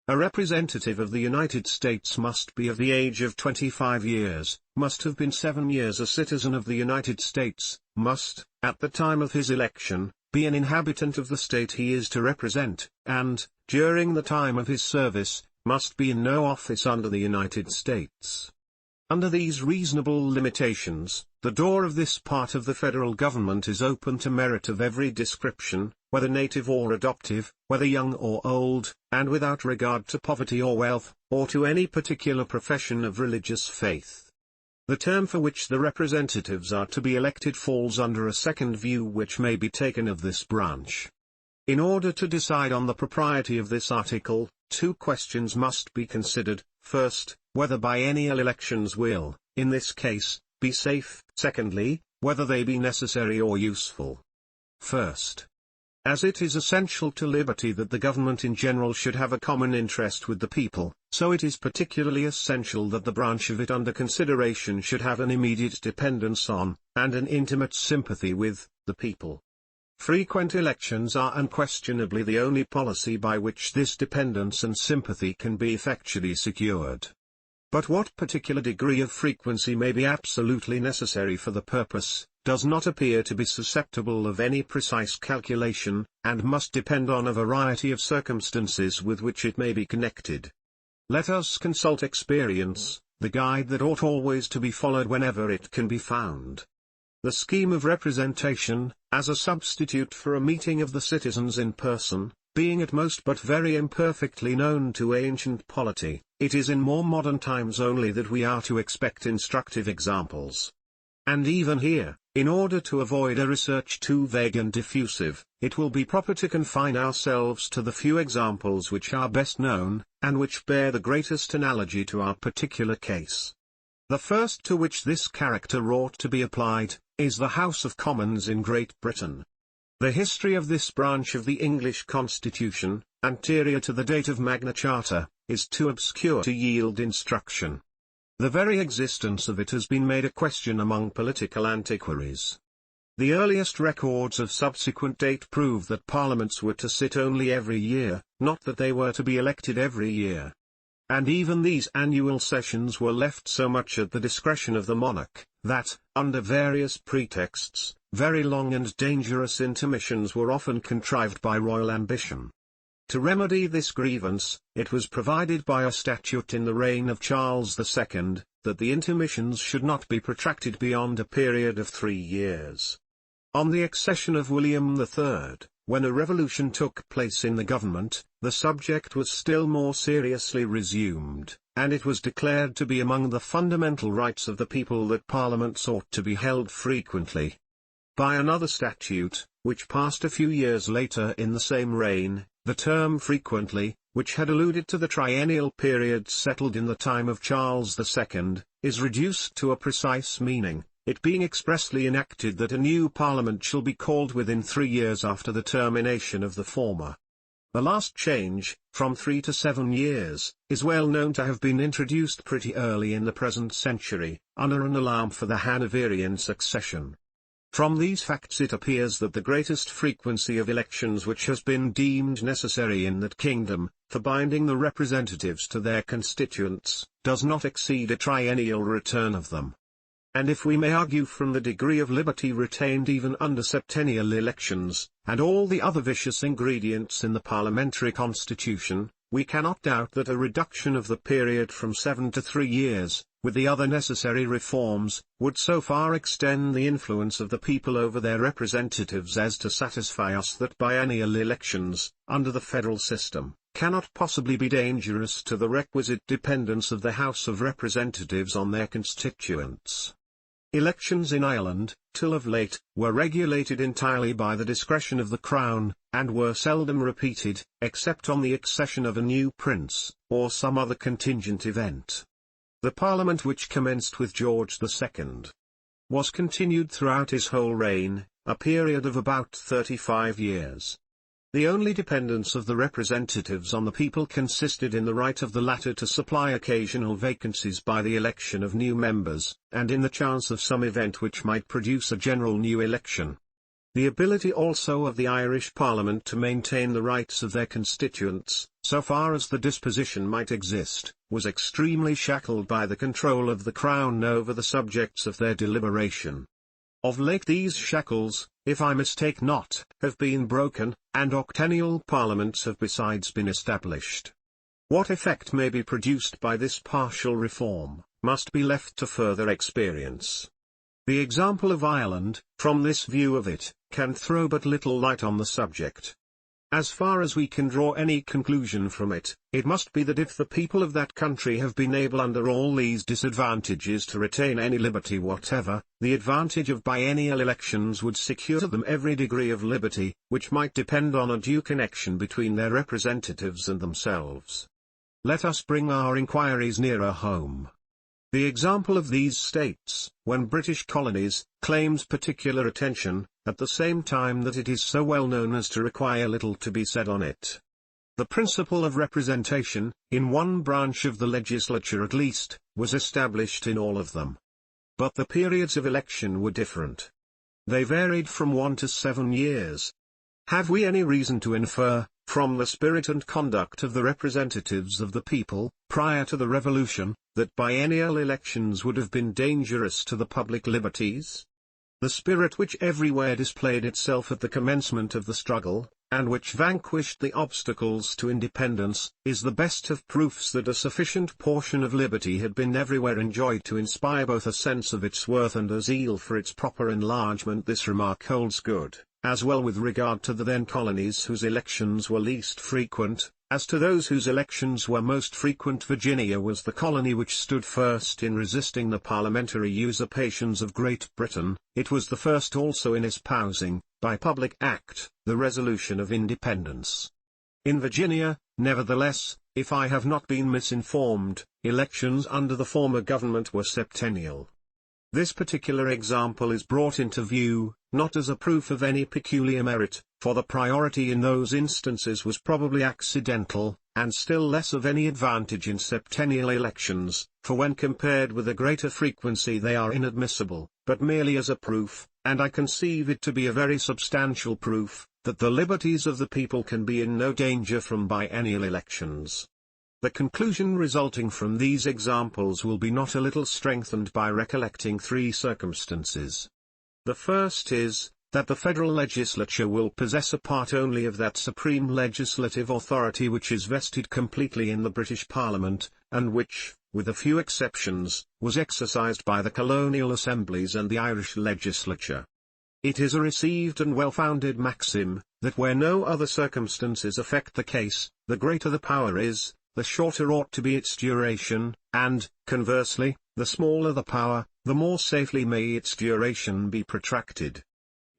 A representative of the United States must be of the age of 25 years, must have been 7 years a citizen of the United States, must, at the time of his election, be an inhabitant of the state he is to represent, and, during the time of his service, must be in no office under the United States. Under these reasonable limitations, the door of this part of the federal government is open to merit of every description, whether native or adoptive, whether young or old, and without regard to poverty or wealth, or to any particular profession of religious faith. The term for which the representatives are to be elected falls under a second view which may be taken of this branch. In order to decide on the propriety of this article, two questions must be considered: first, whether biennial elections will, in this case, be safe; secondly, whether they be necessary or useful. First, as it is essential to liberty that the government in general should have a common interest with the people, so it is particularly essential that the branch of it under consideration should have an immediate dependence on, and an intimate sympathy with, the people. Frequent elections are unquestionably the only policy by which this dependence and sympathy can be effectually secured. But what particular degree of frequency may be absolutely necessary for the purpose, does not appear to be susceptible of any precise calculation, and must depend on a variety of circumstances with which it may be connected. Let us consult experience, the guide that ought always to be followed whenever it can be found. The scheme of representation, as a substitute for a meeting of the citizens in person, being at most but very imperfectly known to ancient polity, it is in more modern times only that we are to expect instructive examples. And even here, in order to avoid a research too vague and diffusive, it will be proper to confine ourselves to the few examples which are best known, and which bear the greatest analogy to our particular case. The first to which this character ought to be applied, is the House of Commons in Great Britain. The history of this branch of the English Constitution, anterior to the date of Magna Charta, is too obscure to yield instruction. The very existence of it has been made a question among political antiquaries. The earliest records of subsequent date prove that parliaments were to sit only every year, not that they were to be elected every year. And even these annual sessions were left so much at the discretion of the monarch, that, under various pretexts, very long and dangerous intermissions were often contrived by royal ambition. To remedy this grievance, it was provided by a statute in the reign of Charles II, that the intermissions should not be protracted beyond a period of 3 years. On the accession of William III, when a revolution took place in the government, the subject was still more seriously resumed, and it was declared to be among the fundamental rights of the people that parliaments ought to be held frequently. By another statute, which passed a few years later in the same reign, the term frequently, which had alluded to the triennial period settled in the time of Charles II, is reduced to a precise meaning, it being expressly enacted that a new parliament shall be called within 3 years after the termination of the former. The last change, from 3 to 7 years, is well known to have been introduced pretty early in the present century, under an alarm for the Hanoverian succession. From these facts it appears that the greatest frequency of elections which has been deemed necessary in that kingdom, for binding the representatives to their constituents, does not exceed a triennial return of them. And if we may argue from the degree of liberty retained even under septennial elections, and all the other vicious ingredients in the parliamentary constitution, we cannot doubt that a reduction of the period from 7 to 3 years, with the other necessary reforms, would so far extend the influence of the people over their representatives as to satisfy us that biennial elections, under the federal system, cannot possibly be dangerous to the requisite dependence of the House of Representatives on their constituents. Elections in Ireland, till of late, were regulated entirely by the discretion of the Crown, and were seldom repeated, except on the accession of a new prince, or some other contingent event. The Parliament which commenced with George II was continued throughout his whole reign, a period of about 35 years. The only dependence of the representatives on the people consisted in the right of the latter to supply occasional vacancies by the election of new members, and in the chance of some event which might produce a general new election. The ability also of the Irish Parliament to maintain the rights of their constituents, so far as the disposition might exist, was extremely shackled by the control of the Crown over the subjects of their deliberation. Of late these shackles, if I mistake not, have been broken, and octennial parliaments have besides been established. What effect may be produced by this partial reform, must be left to further experience. The example of Ireland, from this view of it, can throw but little light on the subject. As far as we can draw any conclusion from it, it must be that if the people of that country have been able under all these disadvantages to retain any liberty whatever, the advantage of biennial elections would secure to them every degree of liberty, which might depend on a due connection between their representatives and themselves. Let us bring our inquiries nearer home. The example of these states, when British colonies, claims particular attention, at the same time that it is so well known as to require little to be said on it. The principle of representation, in one branch of the legislature at least, was established in all of them. But the periods of election were different. They varied from 1 to 7 years. Have we any reason to infer, from the spirit and conduct of the representatives of the people, prior to the Revolution, that biennial elections would have been dangerous to the public liberties? The spirit which everywhere displayed itself at the commencement of the struggle, and which vanquished the obstacles to independence, is the best of proofs that a sufficient portion of liberty had been everywhere enjoyed to inspire both a sense of its worth and a zeal for its proper enlargement. This remark holds good, as well with regard to the then colonies whose elections were least frequent, as to those whose elections were most frequent. Virginia was the colony which stood first in resisting the parliamentary usurpations of Great Britain. It was the first also in espousing, by public act, the resolution of independence. In Virginia, nevertheless, if I have not been misinformed, elections under the former government were septennial. This particular example is brought into view, not as a proof of any peculiar merit, for the priority in those instances was probably accidental, and still less of any advantage in septennial elections, for when compared with a greater frequency they are inadmissible, but merely as a proof, and I conceive it to be a very substantial proof, that the liberties of the people can be in no danger from biennial elections. The conclusion resulting from these examples will be not a little strengthened by recollecting 3 circumstances. The first is, that the federal legislature will possess a part only of that supreme legislative authority which is vested completely in the British Parliament, and which, with a few exceptions, was exercised by the colonial assemblies and the Irish legislature. It is a received and well-founded maxim, that where no other circumstances affect the case, the greater the power is, the shorter ought to be its duration, and, conversely, the smaller the power, the more safely may its duration be protracted.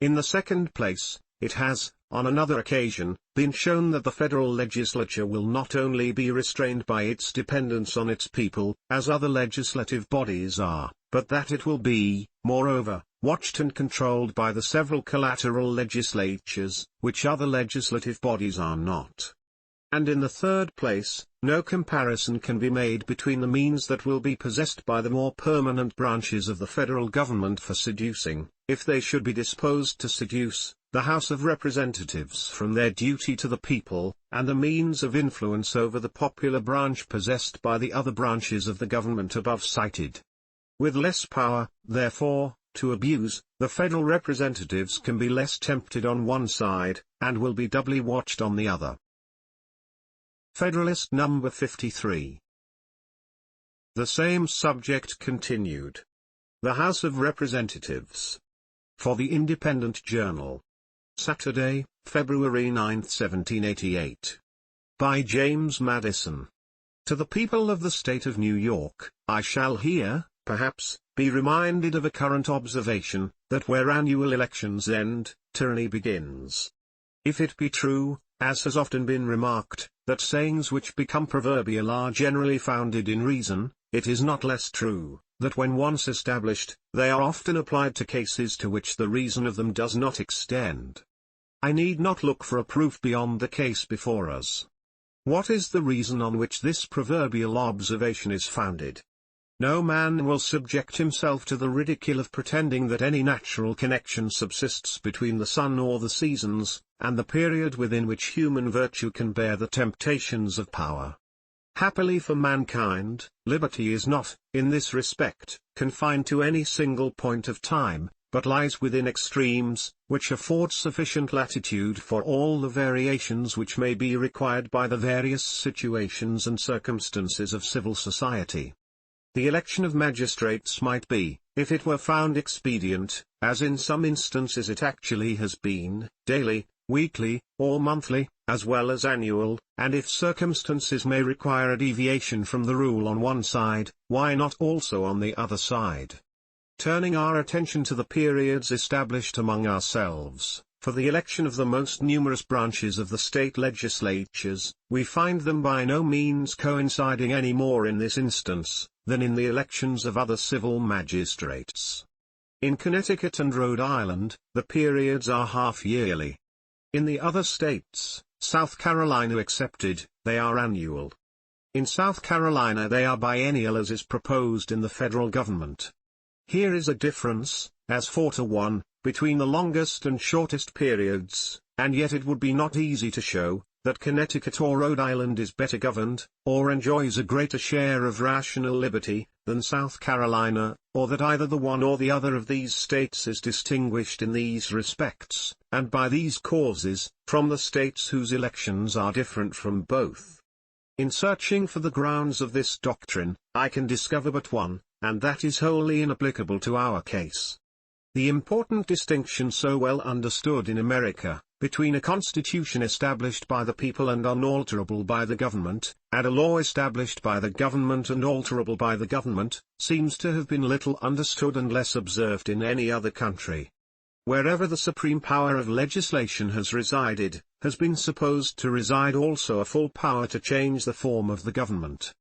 In the second place, it has, on another occasion, been shown that the federal legislature will not only be restrained by its dependence on its people, as other legislative bodies are, but that it will be, moreover, watched and controlled by the several collateral legislatures, which other legislative bodies are not. And in the third place, no comparison can be made between the means that will be possessed by the more permanent branches of the federal government for seducing, if they should be disposed to seduce, the House of Representatives from their duty to the people, and the means of influence over the popular branch possessed by the other branches of the government above cited. With less power, therefore, to abuse, the federal representatives can be less tempted on one side, and will be doubly watched on the other. Federalist number 53. The same subject continued. The House of Representatives. For the Independent Journal. Saturday, February 9, 1788. By James Madison. To the people of the state of New York, I shall here, perhaps, be reminded of a current observation, that where annual elections end, tyranny begins. If it be true, as has often been remarked, that sayings which become proverbial are generally founded in reason, it is not less true, that when once established, they are often applied to cases to which the reason of them does not extend. I need not look for a proof beyond the case before us. What is the reason on which this proverbial observation is founded? No man will subject himself to the ridicule of pretending that any natural connection subsists between the sun or the seasons, and the period within which human virtue can bear the temptations of power. Happily for mankind, liberty is not, in this respect, confined to any single point of time, but lies within extremes, which afford sufficient latitude for all the variations which may be required by the various situations and circumstances of civil society. The election of magistrates might be, if it were found expedient, as in some instances it actually has been, daily, weekly, or monthly, as well as annual, and if circumstances may require a deviation from the rule on one side, why not also on the other side? Turning our attention to the periods established among ourselves, for the election of the most numerous branches of the state legislatures, we find them by no means coinciding any more in this instance, than in the elections of other civil magistrates. In Connecticut and Rhode Island, the periods are half-yearly. In the other states, South Carolina excepted, they are annual. In South Carolina they are biennial as is proposed in the federal government. Here is a difference, as 4-1, between the longest and shortest periods, and yet it would be not easy to show, that Connecticut or Rhode Island is better governed, or enjoys a greater share of rational liberty, than South Carolina, or that either the one or the other of these states is distinguished in these respects, and by these causes, from the states whose elections are different from both. In searching for the grounds of this doctrine, I can discover but one, and that is wholly inapplicable to our case. The important distinction so well understood in America, between a constitution established by the people and unalterable by the government, and a law established by the government and alterable by the government, seems to have been little understood and less observed in any other country. Wherever the supreme power of legislation has resided, has been supposed to reside also a full power to change the form of the government.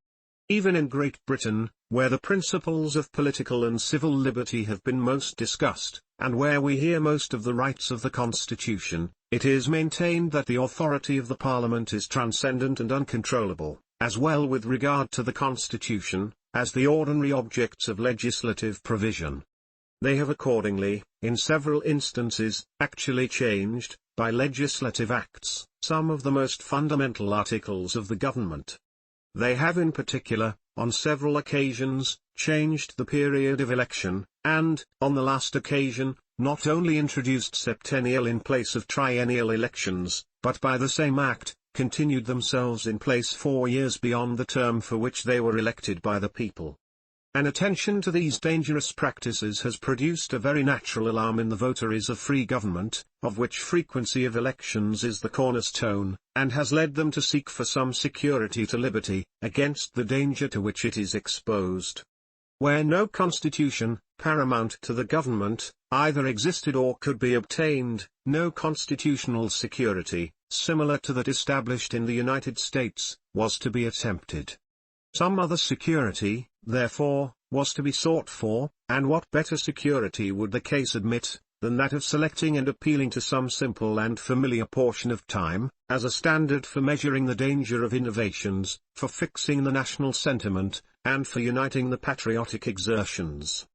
Even in Great Britain, where the principles of political and civil liberty have been most discussed, and where we hear most of the rights of the Constitution, it is maintained that the authority of the Parliament is transcendent and uncontrollable, as well with regard to the Constitution, as the ordinary objects of legislative provision. They have accordingly, in several instances, actually changed, by legislative acts, some of the most fundamental articles of the government. They have in particular, on several occasions, changed the period of election, and, on the last occasion, not only introduced septennial in place of triennial elections, but by the same act, continued themselves in place 4 years beyond the term for which they were elected by the people. An attention to these dangerous practices has produced a very natural alarm in the votaries of free government, of which frequency of elections is the cornerstone, and has led them to seek for some security to liberty, against the danger to which it is exposed. Where no constitution, paramount to the government, either existed or could be obtained, no constitutional security, similar to that established in the United States, was to be attempted. Some other security, therefore, was to be sought for, and what better security would the case admit, than that of selecting and appealing to some simple and familiar portion of time, as a standard for measuring the danger of innovations, for fixing the national sentiment, and for uniting the patriotic exertions.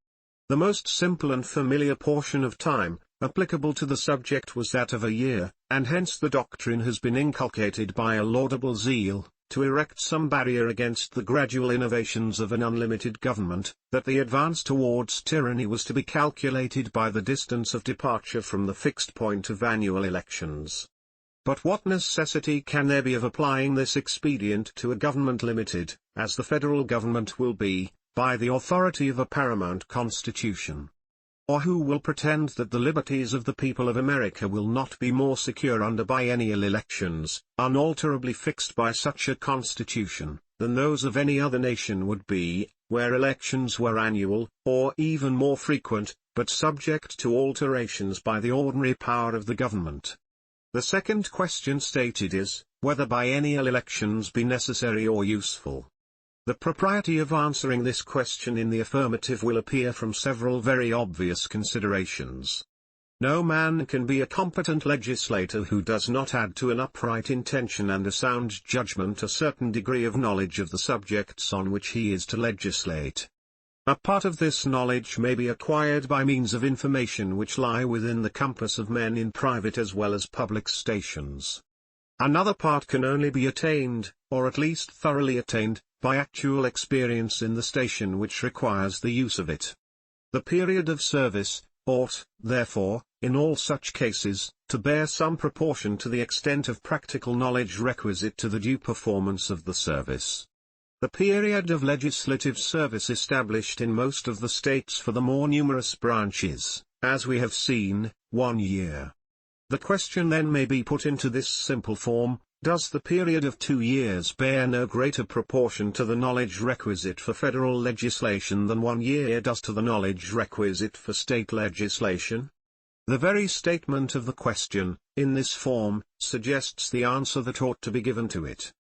The most simple and familiar portion of time, applicable to the subject was that of a year, and hence the doctrine has been inculcated by a laudable zeal, to erect some barrier against the gradual innovations of an unlimited government, that the advance towards tyranny was to be calculated by the distance of departure from the fixed point of annual elections. But what necessity can there be of applying this expedient to a government limited, as the federal government will be, by the authority of a paramount constitution? Or who will pretend that the liberties of the people of America will not be more secure under biennial elections, unalterably fixed by such a constitution, than those of any other nation would be, where elections were annual, or even more frequent, but subject to alterations by the ordinary power of the government? The second question stated is, whether biennial elections be necessary or useful. The propriety of answering this question in the affirmative will appear from several very obvious considerations. No man can be a competent legislator who does not add to an upright intention and a sound judgment a certain degree of knowledge of the subjects on which he is to legislate. A part of this knowledge may be acquired by means of information which lie within the compass of men in private as well as public stations. Another part can only be attained, or at least thoroughly attained, by actual experience in the station which requires the use of it. The period of service ought, therefore, in all such cases, to bear some proportion to the extent of practical knowledge requisite to the due performance of the service. The period of legislative service established in most of the states for the more numerous branches, as we have seen, 1 year. The question then may be put into this simple form: does the period of 2 years bear no greater proportion to the knowledge requisite for federal legislation than 1 year does to the knowledge requisite for state legislation? The very statement of the question, in this form, suggests the answer that ought to be given to it.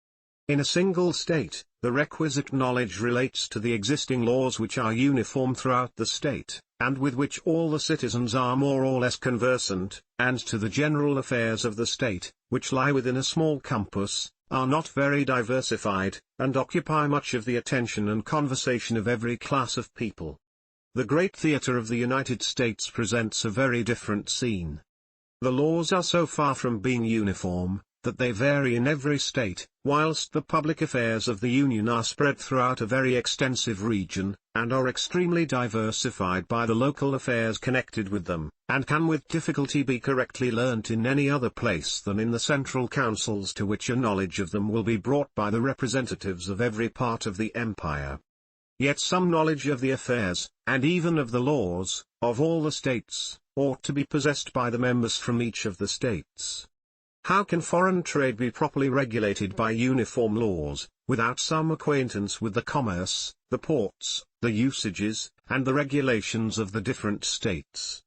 In a single state, the requisite knowledge relates to the existing laws which are uniform throughout the state, and with which all the citizens are more or less conversant, and to the general affairs of the state, which lie within a small compass, are not very diversified, and occupy much of the attention and conversation of every class of people. The great theatre of the United States presents a very different scene. The laws are so far from being uniform, that they vary in every state, whilst the public affairs of the Union are spread throughout a very extensive region, and are extremely diversified by the local affairs connected with them, and can with difficulty be correctly learnt in any other place than in the central councils to which a knowledge of them will be brought by the representatives of every part of the empire. Yet some knowledge of the affairs, and even of the laws, of all the states, ought to be possessed by the members from each of the states. How can foreign trade be properly regulated by uniform laws, without some acquaintance with the commerce, the ports, the usages, and the regulations of the different states?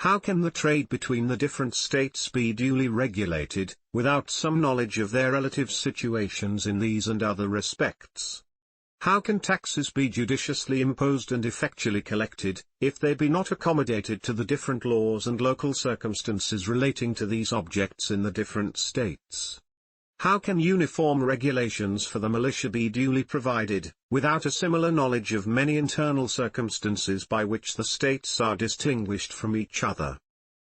How can the trade between the different states be duly regulated, without some knowledge of their relative situations in these and other respects? How can taxes be judiciously imposed and effectually collected, if they be not accommodated to the different laws and local circumstances relating to these objects in the different states? How can uniform regulations for the militia be duly provided, without a similar knowledge of many internal circumstances by which the states are distinguished from each other?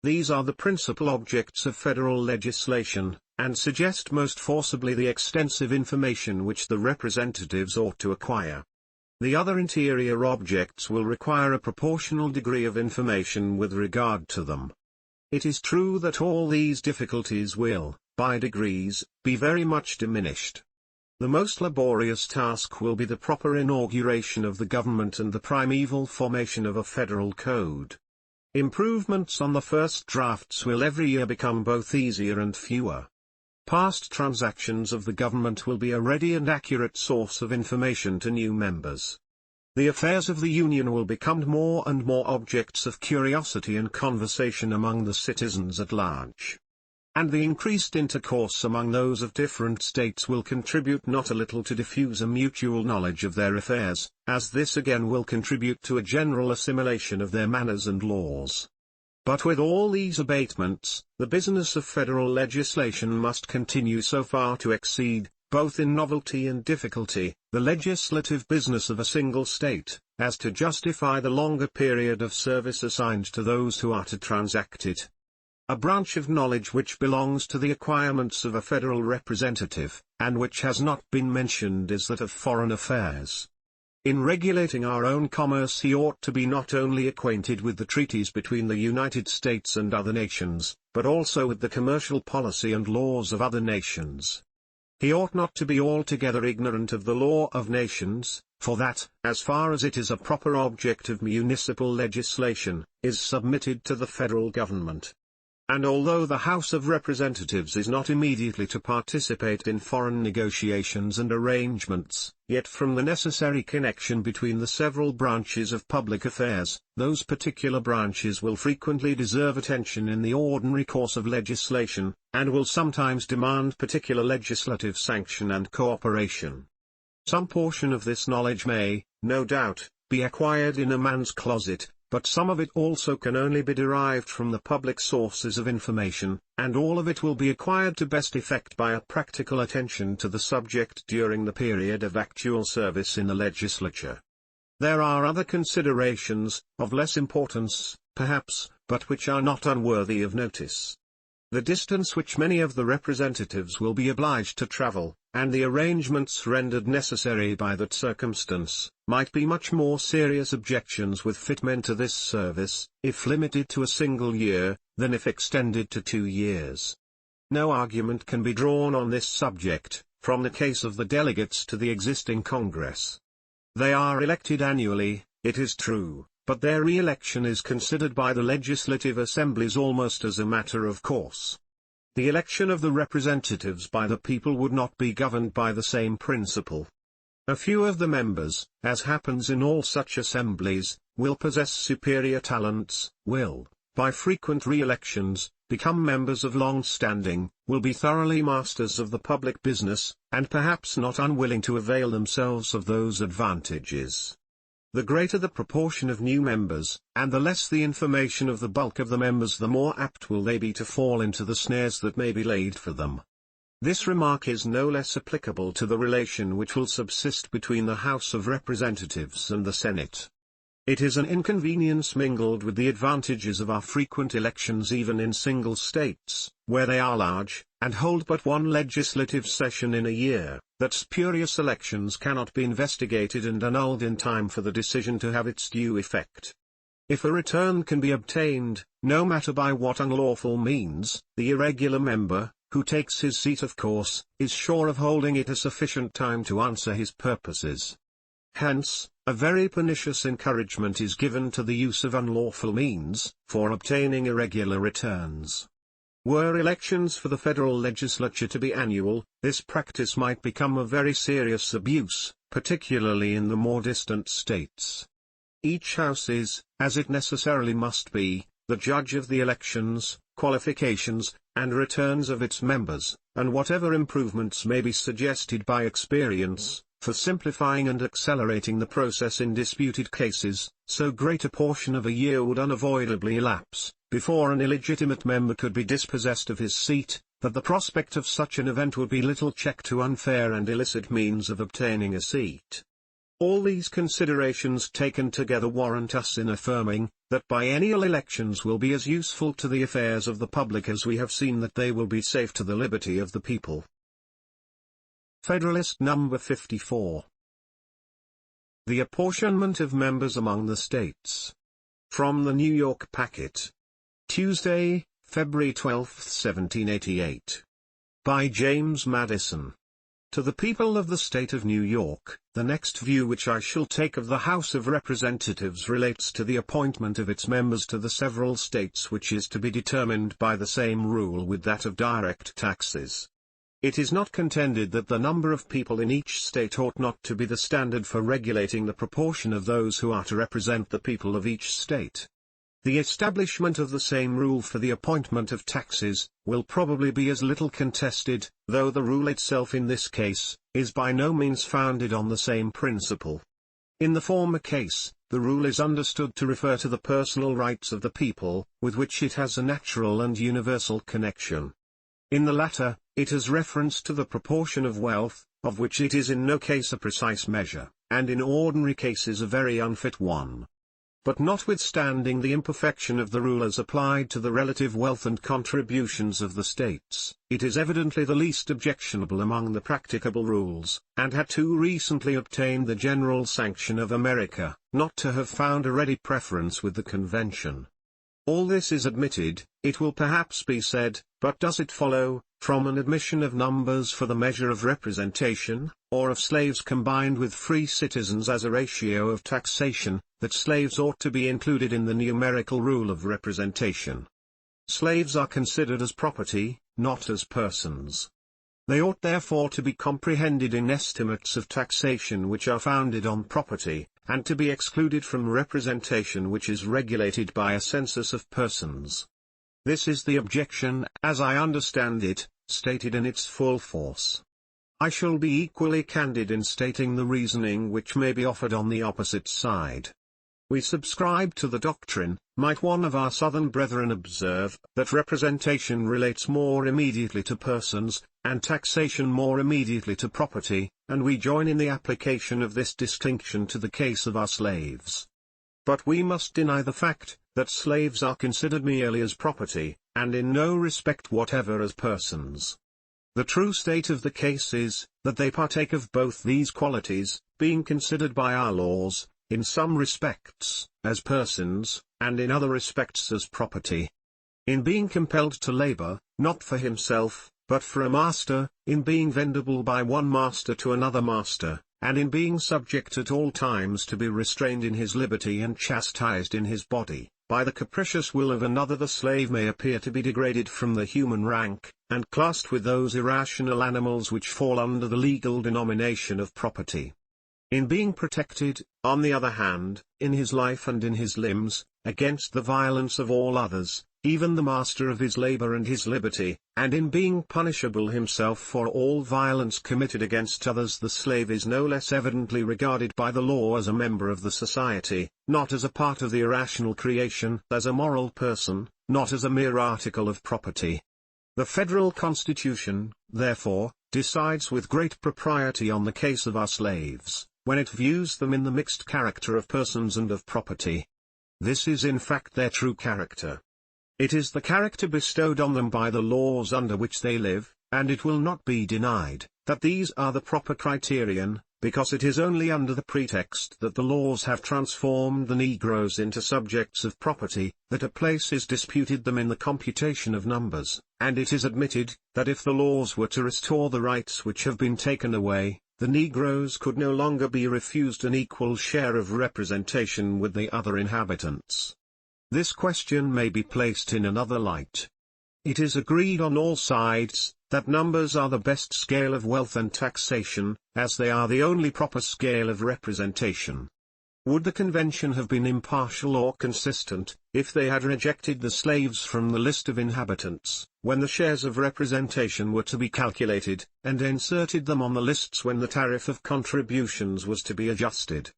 These are the principal objects of federal legislation, and suggest most forcibly the extensive information which the representatives ought to acquire. The other interior objects will require a proportional degree of information with regard to them. It is true that all these difficulties will, by degrees, be very much diminished. The most laborious task will be the proper inauguration of the government and the primeval formation of a federal code. Improvements on the first drafts will every year become both easier and fewer. Past transactions of the government will be a ready and accurate source of information to new members. The affairs of the Union will become more and more objects of curiosity and conversation among the citizens at large. And the increased intercourse among those of different states will contribute not a little to diffuse a mutual knowledge of their affairs, as this again will contribute to a general assimilation of their manners and laws. But with all these abatements, the business of federal legislation must continue so far to exceed, both in novelty and difficulty, the legislative business of a single state, as to justify the longer period of service assigned to those who are to transact it. A branch of knowledge which belongs to the acquirements of a federal representative, and which has not been mentioned, is that of foreign affairs. In regulating our own commerce he ought to be not only acquainted with the treaties between the United States and other nations, but also with the commercial policy and laws of other nations. He ought not to be altogether ignorant of the law of nations, for that, as far as it is a proper object of municipal legislation, is submitted to the federal government. And although the House of Representatives is not immediately to participate in foreign negotiations and arrangements, yet from the necessary connection between the several branches of public affairs, those particular branches will frequently deserve attention in the ordinary course of legislation, and will sometimes demand particular legislative sanction and cooperation. Some portion of this knowledge may, no doubt, be acquired in a man's closet, but some of it also can only be derived from the public sources of information, and all of it will be acquired to best effect by a practical attention to the subject during the period of actual service in the legislature. There are other considerations, of less importance, perhaps, but which are not unworthy of notice. The distance which many of the representatives will be obliged to travel, and the arrangements rendered necessary by that circumstance, might be much more serious objections with fit men to this service, if limited to a single year, than if extended to 2 years. No argument can be drawn on this subject, from the case of the delegates to the existing Congress. They are elected annually, it is true, but their re-election is considered by the legislative assemblies almost as a matter of course. The election of the representatives by the people would not be governed by the same principle. A few of the members, as happens in all such assemblies, will possess superior talents, will, by frequent re-elections, become members of long standing, will be thoroughly masters of the public business, and perhaps not unwilling to avail themselves of those advantages. The greater the proportion of new members, and the less the information of the bulk of the members, the more apt will they be to fall into the snares that may be laid for them. This remark is no less applicable to the relation which will subsist between the House of Representatives and the Senate. It is an inconvenience mingled with the advantages of our frequent elections even in single states, where they are large, and hold but one legislative session in a year, that spurious elections cannot be investigated and annulled in time for the decision to have its due effect. If a return can be obtained, no matter by what unlawful means, the irregular member, who takes his seat of course, is sure of holding it a sufficient time to answer his purposes. Hence, a very pernicious encouragement is given to the use of unlawful means, for obtaining irregular returns. Were elections for the federal legislature to be annual, this practice might become a very serious abuse, particularly in the more distant states. Each house is, as it necessarily must be, the judge of the elections, qualifications, and returns of its members, and whatever improvements may be suggested by experience, for simplifying and accelerating the process in disputed cases, so great a portion of a year would unavoidably elapse, before an illegitimate member could be dispossessed of his seat, that the prospect of such an event would be little check to unfair and illicit means of obtaining a seat. All these considerations taken together warrant us in affirming, that biennial elections will be as useful to the affairs of the public as we have seen that they will be safe to the liberty of the people. Federalist number 54. The apportionment of members among the states. From the New York Packet. Tuesday, February 12, 1788. By James Madison. To the people of the state of New York, the next view which I shall take of the House of Representatives relates to the appointment of its members to the several states, which is to be determined by the same rule with that of direct taxes. It is not contended that the number of people in each state ought not to be the standard for regulating the proportion of those who are to represent the people of each state. The establishment of the same rule for the appointment of taxes, will probably be as little contested, though the rule itself in this case, is by no means founded on the same principle. In the former case, the rule is understood to refer to the personal rights of the people, with which it has a natural and universal connection. In the latter, it has reference to the proportion of wealth, of which it is in no case a precise measure, and in ordinary cases a very unfit one. But notwithstanding the imperfection of the rule as applied to the relative wealth and contributions of the states, it is evidently the least objectionable among the practicable rules, and had too recently obtained the general sanction of America, not to have found a ready preference with the convention. All this is admitted, it will perhaps be said, but does it follow, from an admission of numbers for the measure of representation, or of slaves combined with free citizens as a ratio of taxation, that slaves ought to be included in the numerical rule of representation? Slaves are considered as property, not as persons. They ought therefore to be comprehended in estimates of taxation which are founded on property, and to be excluded from representation which is regulated by a census of persons. This is the objection, as I understand it, stated in its full force. I shall be equally candid in stating the reasoning which may be offered on the opposite side. we subscribe to the doctrine, might one of our Southern brethren observe, that representation relates more immediately to persons, and taxation more immediately to property, and we join in the application of this distinction to the case of our slaves. But we must deny the fact, that slaves are considered merely as property, and in no respect whatever as persons. The true state of the case is, that they partake of both these qualities, being considered by our laws, in some respects, as persons, and in other respects as property. In being compelled to labor, not for himself, but for a master, in being vendible by one master to another master, and in being subject at all times to be restrained in his liberty and chastised in his body, by the capricious will of another, the slave may appear to be degraded from the human rank, and classed with those irrational animals which fall under the legal denomination of property. In being protected, on the other hand, in his life and in his limbs, against the violence of all others, even the master of his labor and his liberty, and in being punishable himself for all violence committed against others, the slave is no less evidently regarded by the law as a member of the society, not as a part of the irrational creation, as a moral person, not as a mere article of property. The Federal Constitution, therefore, decides with great propriety on the case of our slaves, when it views them in the mixed character of persons and of property. This is in fact their true character. It is the character bestowed on them by the laws under which they live, and it will not be denied, that these are the proper criterion, because it is only under the pretext that the laws have transformed the Negroes into subjects of property, that a place is disputed them in the computation of numbers, and it is admitted, that if the laws were to restore the rights which have been taken away, the Negroes could no longer be refused an equal share of representation with the other inhabitants. This question may be placed in another light. It is agreed on all sides, that numbers are the best scale of wealth and taxation, as they are the only proper scale of representation. Would the convention have been impartial or consistent, if they had rejected the slaves from the list of inhabitants, when the shares of representation were to be calculated, and inserted them on the lists when the tariff of contributions was to be adjusted?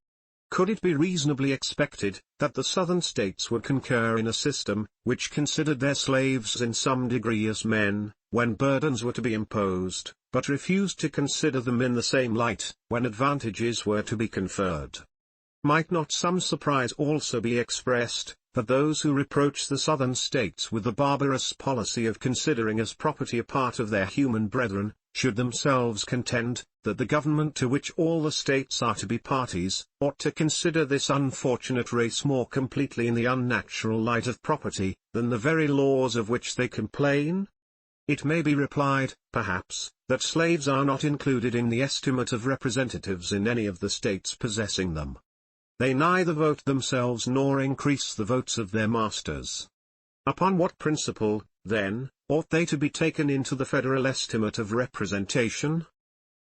Could it be reasonably expected, that the Southern states would concur in a system, which considered their slaves in some degree as men, when burdens were to be imposed, but refused to consider them in the same light, when advantages were to be conferred? Might not some surprise also be expressed, that those who reproach the Southern states with the barbarous policy of considering as property a part of their human brethren, should themselves contend, that the government to which all the states are to be parties, ought to consider this unfortunate race more completely in the unnatural light of property, than the very laws of which they complain? It may be replied, perhaps, that slaves are not included in the estimate of representatives in any of the states possessing them. They neither vote themselves nor increase the votes of their masters. Upon what principle, then, ought they to be taken into the federal estimate of representation?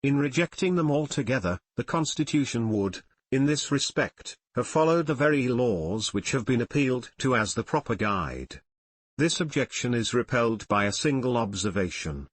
In rejecting them altogether, the Constitution would, in this respect, have followed the very laws which have been appealed to as the proper guide. This objection is repelled by a single observation.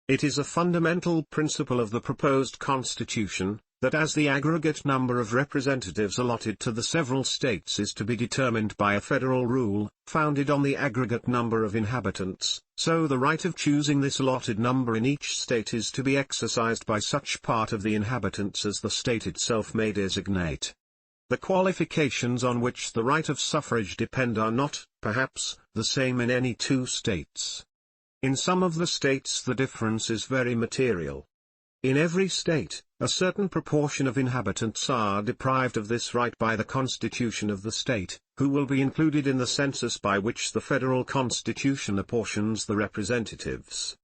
It is a fundamental principle of the proposed Constitution, that as the aggregate number of representatives allotted to the several states is to be determined by a federal rule, founded on the aggregate number of inhabitants, so the right of choosing this allotted number in each state is to be exercised by such part of the inhabitants as the state itself may designate. The qualifications on which the right of suffrage depend are not, perhaps, the same in any two states. In some of the states the difference is very material. In every state, a certain proportion of inhabitants are deprived of this right by the constitution of the state, who will be included in the census by which the federal constitution apportions the representatives.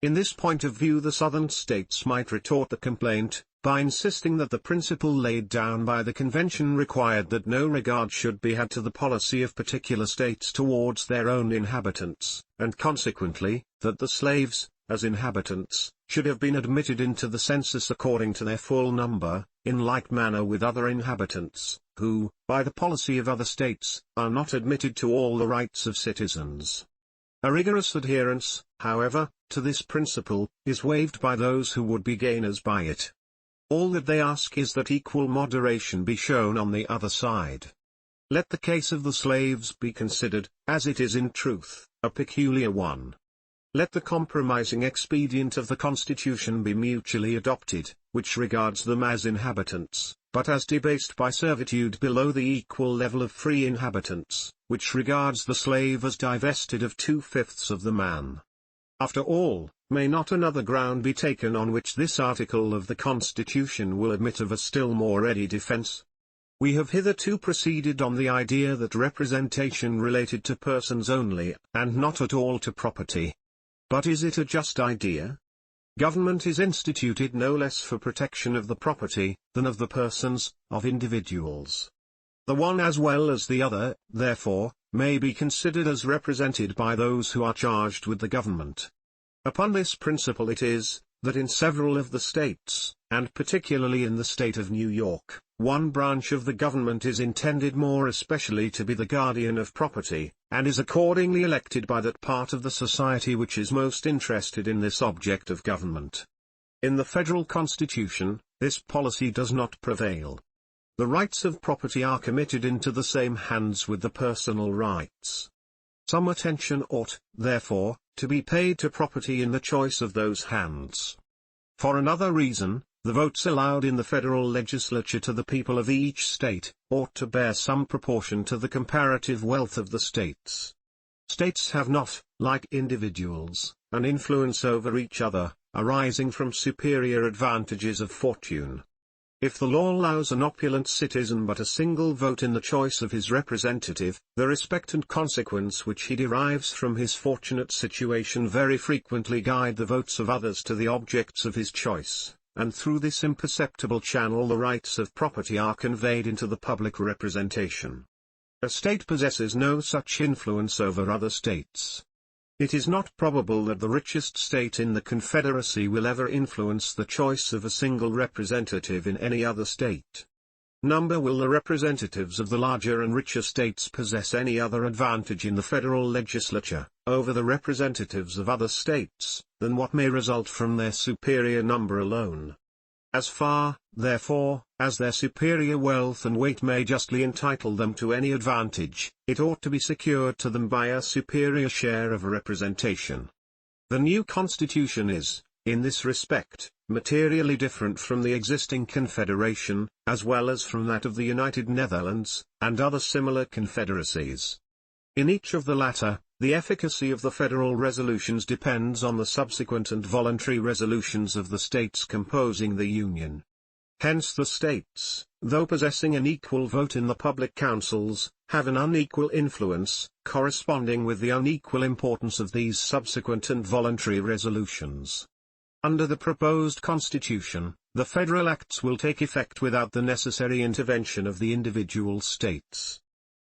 In this point of view the Southern states might retort the complaint, by insisting that the principle laid down by the convention required that no regard should be had to the policy of particular states towards their own inhabitants, and consequently, that the slaves, as inhabitants, should have been admitted into the census according to their full number, in like manner with other inhabitants, who, by the policy of other states, are not admitted to all the rights of citizens. A rigorous adherence, however, to this principle, is waived by those who would be gainers by it. All that they ask is that equal moderation be shown on the other side. Let the case of the slaves be considered, as it is in truth, a peculiar one. Let the compromising expedient of the Constitution be mutually adopted, which regards them as inhabitants, but as debased by servitude below the equal level of free inhabitants, which regards the slave as divested of 2/5 of the man. After all, may not another ground be taken on which this article of the Constitution will admit of a still more ready defense? We have hitherto proceeded on the idea that representation related to persons only, and not at all to property. But is it a just idea? Government is instituted no less for protection of the property, than of the persons, of individuals. The one as well as the other, therefore, may be considered as represented by those who are charged with the government. Upon this principle it is, that in several of the states, and particularly in the state of New York, one branch of the government is intended more especially to be the guardian of property, and is accordingly elected by that part of the society which is most interested in this object of government. In the federal constitution, this policy does not prevail. The rights of property are committed into the same hands with the personal rights. Some attention ought, therefore, to be paid to property in the choice of those hands. For another reason, the votes allowed in the federal legislature to the people of each state, ought to bear some proportion to the comparative wealth of the states. States have not, like individuals, an influence over each other, arising from superior advantages of fortune. If the law allows an opulent citizen but a single vote in the choice of his representative, the respect and consequence which he derives from his fortunate situation very frequently guide the votes of others to the objects of his choice, and through this imperceptible channel the rights of property are conveyed into the public representation. A state possesses no such influence over other states. It is not probable that the richest state in the Confederacy will ever influence the choice of a single representative in any other state. Nor will the representatives of the larger and richer states possess any other advantage in the federal legislature, over the representatives of other states, than what may result from their superior number alone. As far, therefore, as their superior wealth and weight may justly entitle them to any advantage, it ought to be secured to them by a superior share of representation. The new Constitution is, in this respect, materially different from the existing Confederation, as well as from that of the United Netherlands, and other similar confederacies. In each of the latter, the efficacy of the federal resolutions depends on the subsequent and voluntary resolutions of the states composing the Union. Hence the states, though possessing an equal vote in the public councils, have an unequal influence, corresponding with the unequal importance of these subsequent and voluntary resolutions. Under the proposed Constitution, the federal acts will take effect without the necessary intervention of the individual states.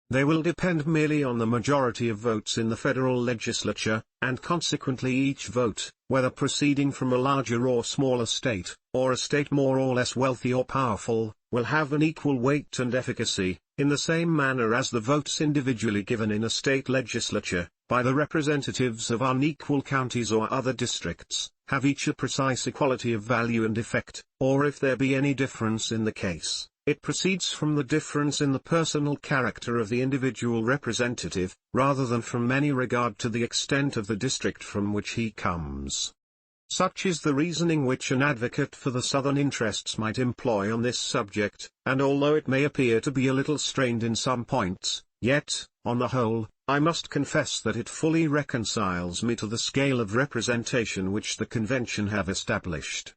They will depend merely on the majority of votes in the federal legislature, and consequently each vote, whether proceeding from a larger or smaller state, or a state more or less wealthy or powerful, will have an equal weight and efficacy, in the same manner as the votes individually given in a state legislature, by the representatives of unequal counties or other districts, have each a precise equality of value and effect, or if there be any difference in the case, it proceeds from the difference in the personal character of the individual representative, rather than from any regard to the extent of the district from which he comes. Such is the reasoning which an advocate for the Southern interests might employ on this subject, and although it may appear to be a little strained in some points, yet, on the whole, I must confess that it fully reconciles me to the scale of representation which the Convention have established.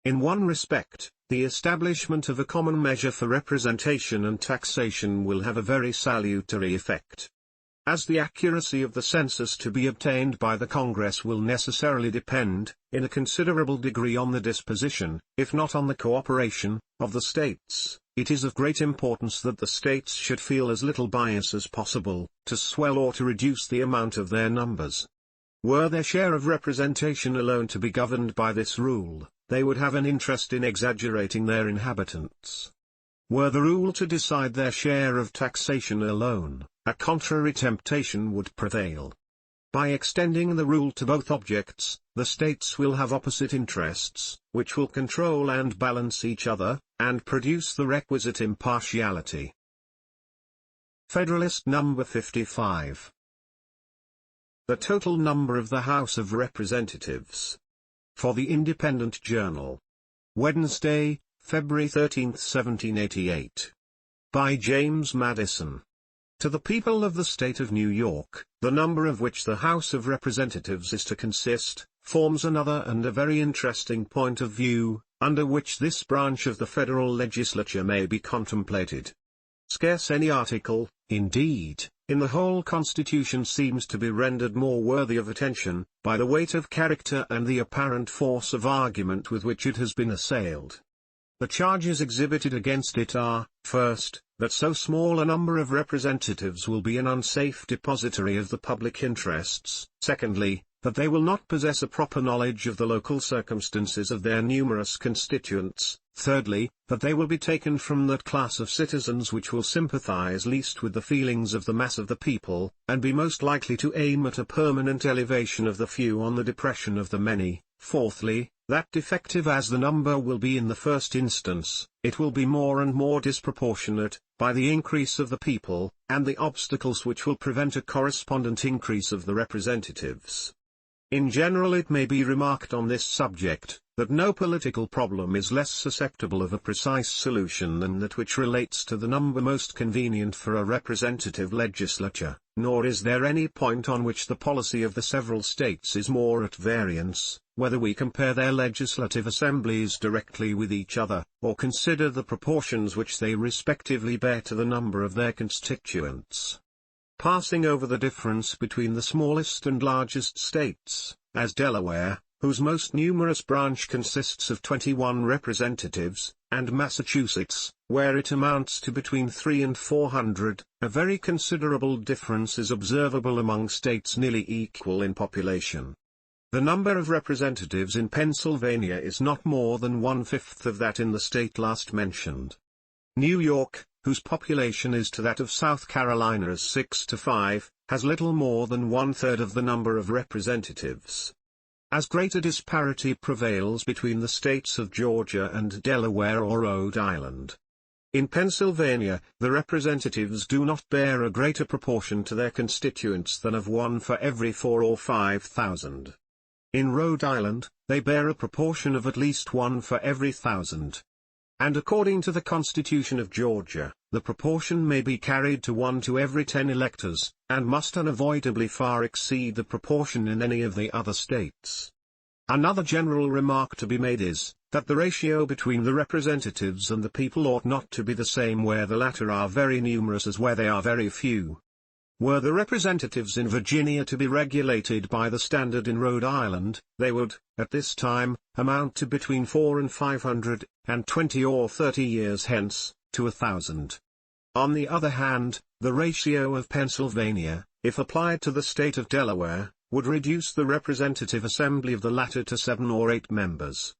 In one respect, the establishment of a common measure for representation and taxation will have a very salutary effect. As the accuracy of the census to be obtained by the Congress will necessarily depend, in a considerable degree on the disposition, if not on the cooperation, of the states, it is of great importance that the states should feel as little bias as possible, to swell or to reduce the amount of their numbers. Were their share of representation alone to be governed by this rule, they would have an interest in exaggerating their inhabitants. Were the rule to decide their share of taxation alone, a contrary temptation would prevail. By extending the rule to both objects, the states will have opposite interests, which will control and balance each other, and produce the requisite impartiality. Federalist number 55. The total number of the House of Representatives. For the Independent Journal. Wednesday, February 13, 1788. By James Madison. To the people of the state of New York, the number of which the House of Representatives is to consist, forms another and a very interesting point of view, under which this branch of the federal legislature may be contemplated. Scarce any article, indeed, in the whole Constitution seems to be rendered more worthy of attention, by the weight of character and the apparent force of argument with which it has been assailed. The charges exhibited against it are, first, that so small a number of representatives will be an unsafe depository of the public interests; secondly, that they will not possess a proper knowledge of the local circumstances of their numerous constituents; thirdly, that they will be taken from that class of citizens which will sympathize least with the feelings of the mass of the people, and be most likely to aim at a permanent elevation of the few on the depression of the many; fourthly, that defective as the number will be in the first instance, it will be more and more disproportionate, by the increase of the people, and the obstacles which will prevent a correspondent increase of the representatives. In general it may be remarked on this subject, that no political problem is less susceptible of a precise solution than that which relates to the number most convenient for a representative legislature, nor is there any point on which the policy of the several states is more at variance, whether we compare their legislative assemblies directly with each other, or consider the proportions which they respectively bear to the number of their constituents. Passing over the difference between the smallest and largest states, as Delaware, whose most numerous branch consists of 21 representatives, and Massachusetts, where it amounts to between 300 and 400, a very considerable difference is observable among states nearly equal in population. The number of representatives in Pennsylvania is not more than 1/5 of that in the state last mentioned. New York, whose population is to that of South Carolina's 6 to 5, has little more than 1/3 of the number of representatives. As great a disparity prevails between the states of Georgia and Delaware or Rhode Island. In Pennsylvania, the representatives do not bear a greater proportion to their constituents than of 1 for every 4 or 5,000. In Rhode Island, they bear a proportion of at least 1 for every 1,000. And according to the Constitution of Georgia, the proportion may be carried to 1 to every 10 electors, and must unavoidably far exceed the proportion in any of the other states. Another general remark to be made is, that the ratio between the representatives and the people ought not to be the same where the latter are very numerous as where they are very few. Were the representatives in Virginia to be regulated by the standard in Rhode Island, they would, at this time, amount to between 400 and 500, and 20 or 30 years hence, to 1,000. On the other hand, the ratio of Pennsylvania, if applied to the state of Delaware, would reduce the representative assembly of the latter to 7 or 8 members.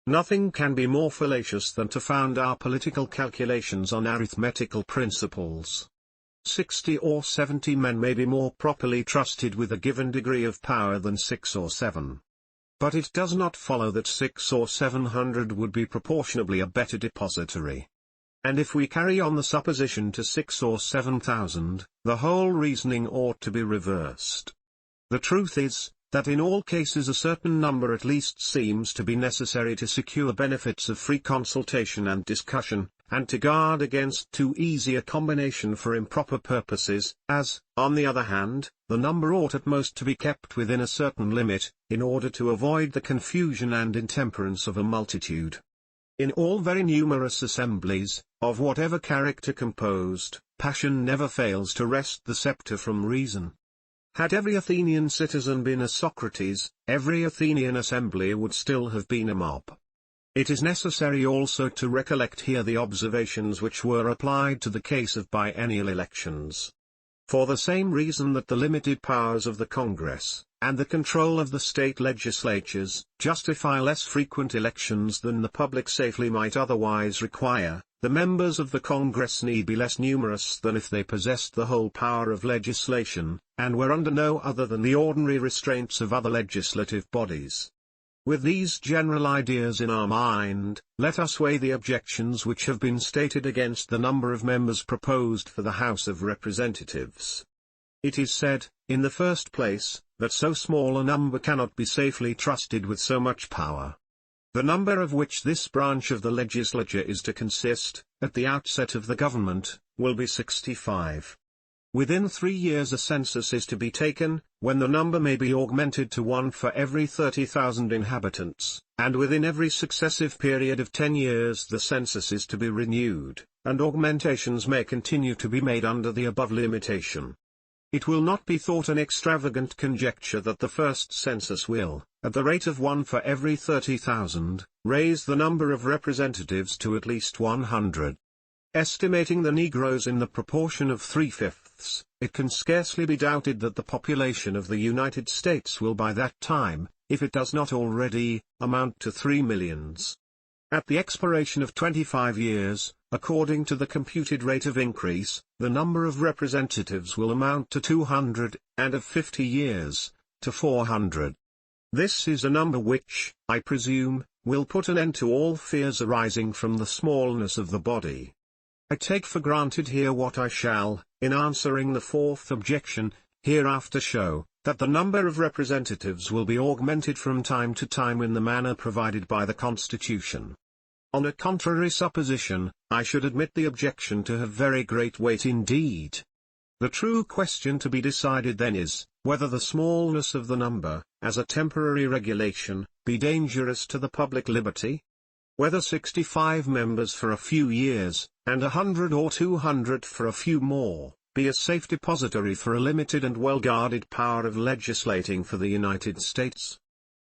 Nothing can be more fallacious than to found our political calculations on arithmetical principles. 60 or 70 men may be more properly trusted with a given degree of power than 6 or 7. But it does not follow that 600 or 700 would be proportionably a better depository. And if we carry on the supposition to 6,000 or 7,000, the whole reasoning ought to be reversed. The truth is, that in all cases a certain number at least seems to be necessary to secure benefits of free consultation and discussion, and to guard against too easy a combination for improper purposes, as, on the other hand, the number ought at most to be kept within a certain limit, in order to avoid the confusion and intemperance of a multitude. In all very numerous assemblies, of whatever character composed, passion never fails to wrest the scepter from reason. Had every Athenian citizen been a Socrates, every Athenian assembly would still have been a mob. It is necessary also to recollect here the observations which were applied to the case of biennial elections. For the same reason that the limited powers of the Congress, and the control of the state legislatures, justify less frequent elections than the public safely might otherwise require, the members of the Congress need be less numerous than if they possessed the whole power of legislation, and were under no other than the ordinary restraints of other legislative bodies. With these general ideas in our mind, let us weigh the objections which have been stated against the number of members proposed for the House of Representatives. It is said, in the first place, that so small a number cannot be safely trusted with so much power. The number of which this branch of the legislature is to consist, at the outset of the government, will be 65. Within 3 years a census is to be taken, when the number may be augmented to 1 for every 30,000 inhabitants, and within every successive period of 10 years the census is to be renewed, and augmentations may continue to be made under the above limitation. It will not be thought an extravagant conjecture that the first census will, at the rate of 1 for every 30,000, raise the number of representatives to at least 100. Estimating the Negroes in the proportion of 3/5, it can scarcely be doubted that the population of the United States will by that time, if it does not already, amount to 3 millions. At the expiration of 25 years, according to the computed rate of increase, the number of representatives will amount to 200, and of 50 years, to 400. This is a number which, I presume, will put an end to all fears arising from the smallness of the body. I take for granted here what I shall, in answering the fourth objection, hereafter show, that the number of representatives will be augmented from time to time in the manner provided by the Constitution. On a contrary supposition, I should admit the objection to have very great weight indeed. The true question to be decided then is, whether the smallness of the number, as a temporary regulation, be dangerous to the public liberty? Whether 65 members for a few years, and 100 or 200 for a few more, be a safe depository for a limited and well-guarded power of legislating for the United States?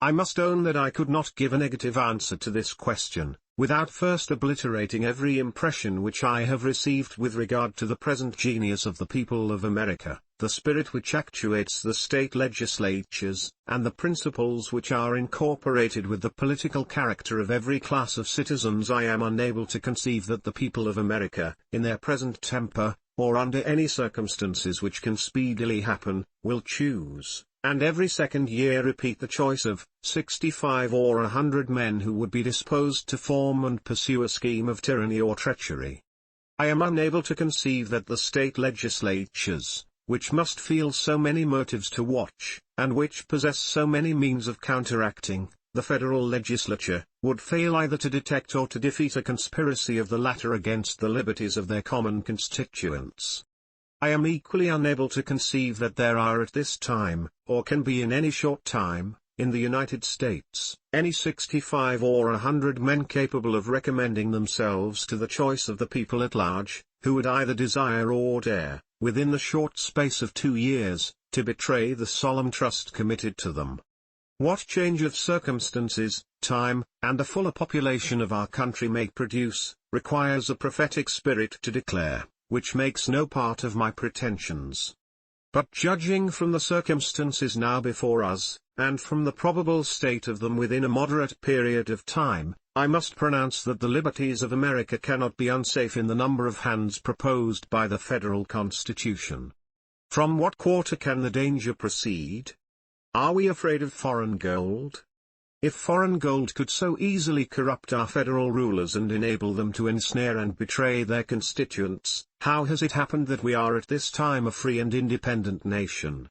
I must own that I could not give a negative answer to this question, without first obliterating every impression which I have received with regard to the present genius of the people of America, the spirit which actuates the state legislatures, and the principles which are incorporated with the political character of every class of citizens. I am unable to conceive that the people of America, in their present temper, or under any circumstances which can speedily happen, will choose, and every second year repeat the choice of, 65 or 100 men who would be disposed to form and pursue a scheme of tyranny or treachery. I am unable to conceive that the state legislatures, which must feel so many motives to watch, and which possess so many means of counteracting, the federal legislature, would fail either to detect or to defeat a conspiracy of the latter against the liberties of their common constituents. I am equally unable to conceive that there are at this time, or can be in any short time, in the United States, any 65 or 100 men capable of recommending themselves to the choice of the people at large, who would either desire or dare, within the short space of 2 years, to betray the solemn trust committed to them. What change of circumstances, time, and a fuller population of our country may produce, requires a prophetic spirit to declare, which makes no part of my pretensions. But judging from the circumstances now before us, and from the probable state of them within a moderate period of time, I must pronounce that the liberties of America cannot be unsafe in the number of hands proposed by the Federal Constitution. From what quarter can the danger proceed? Are we afraid of foreign gold? If foreign gold could so easily corrupt our federal rulers and enable them to ensnare and betray their constituents, how has it happened that we are at this time a free and independent nation?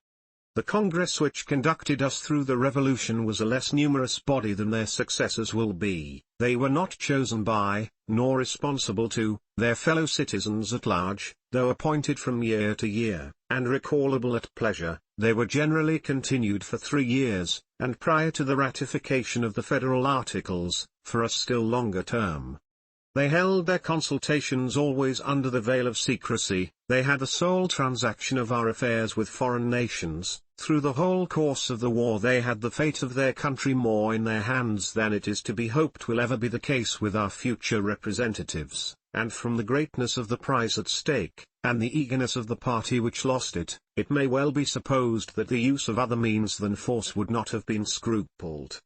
The Congress which conducted us through the Revolution was a less numerous body than their successors will be. They were not chosen by, nor responsible to, their fellow citizens at large, though appointed from year to year, and recallable at pleasure. They were generally continued for 3 years, and prior to the ratification of the federal articles, for a still longer term. They held their consultations always under the veil of secrecy. They had the sole transaction of our affairs with foreign nations. Through the whole course of the war they had the fate of their country more in their hands than it is to be hoped will ever be the case with our future representatives, and from the greatness of the prize at stake, and the eagerness of the party which lost it, it may well be supposed that the use of other means than force would not have been scrupled.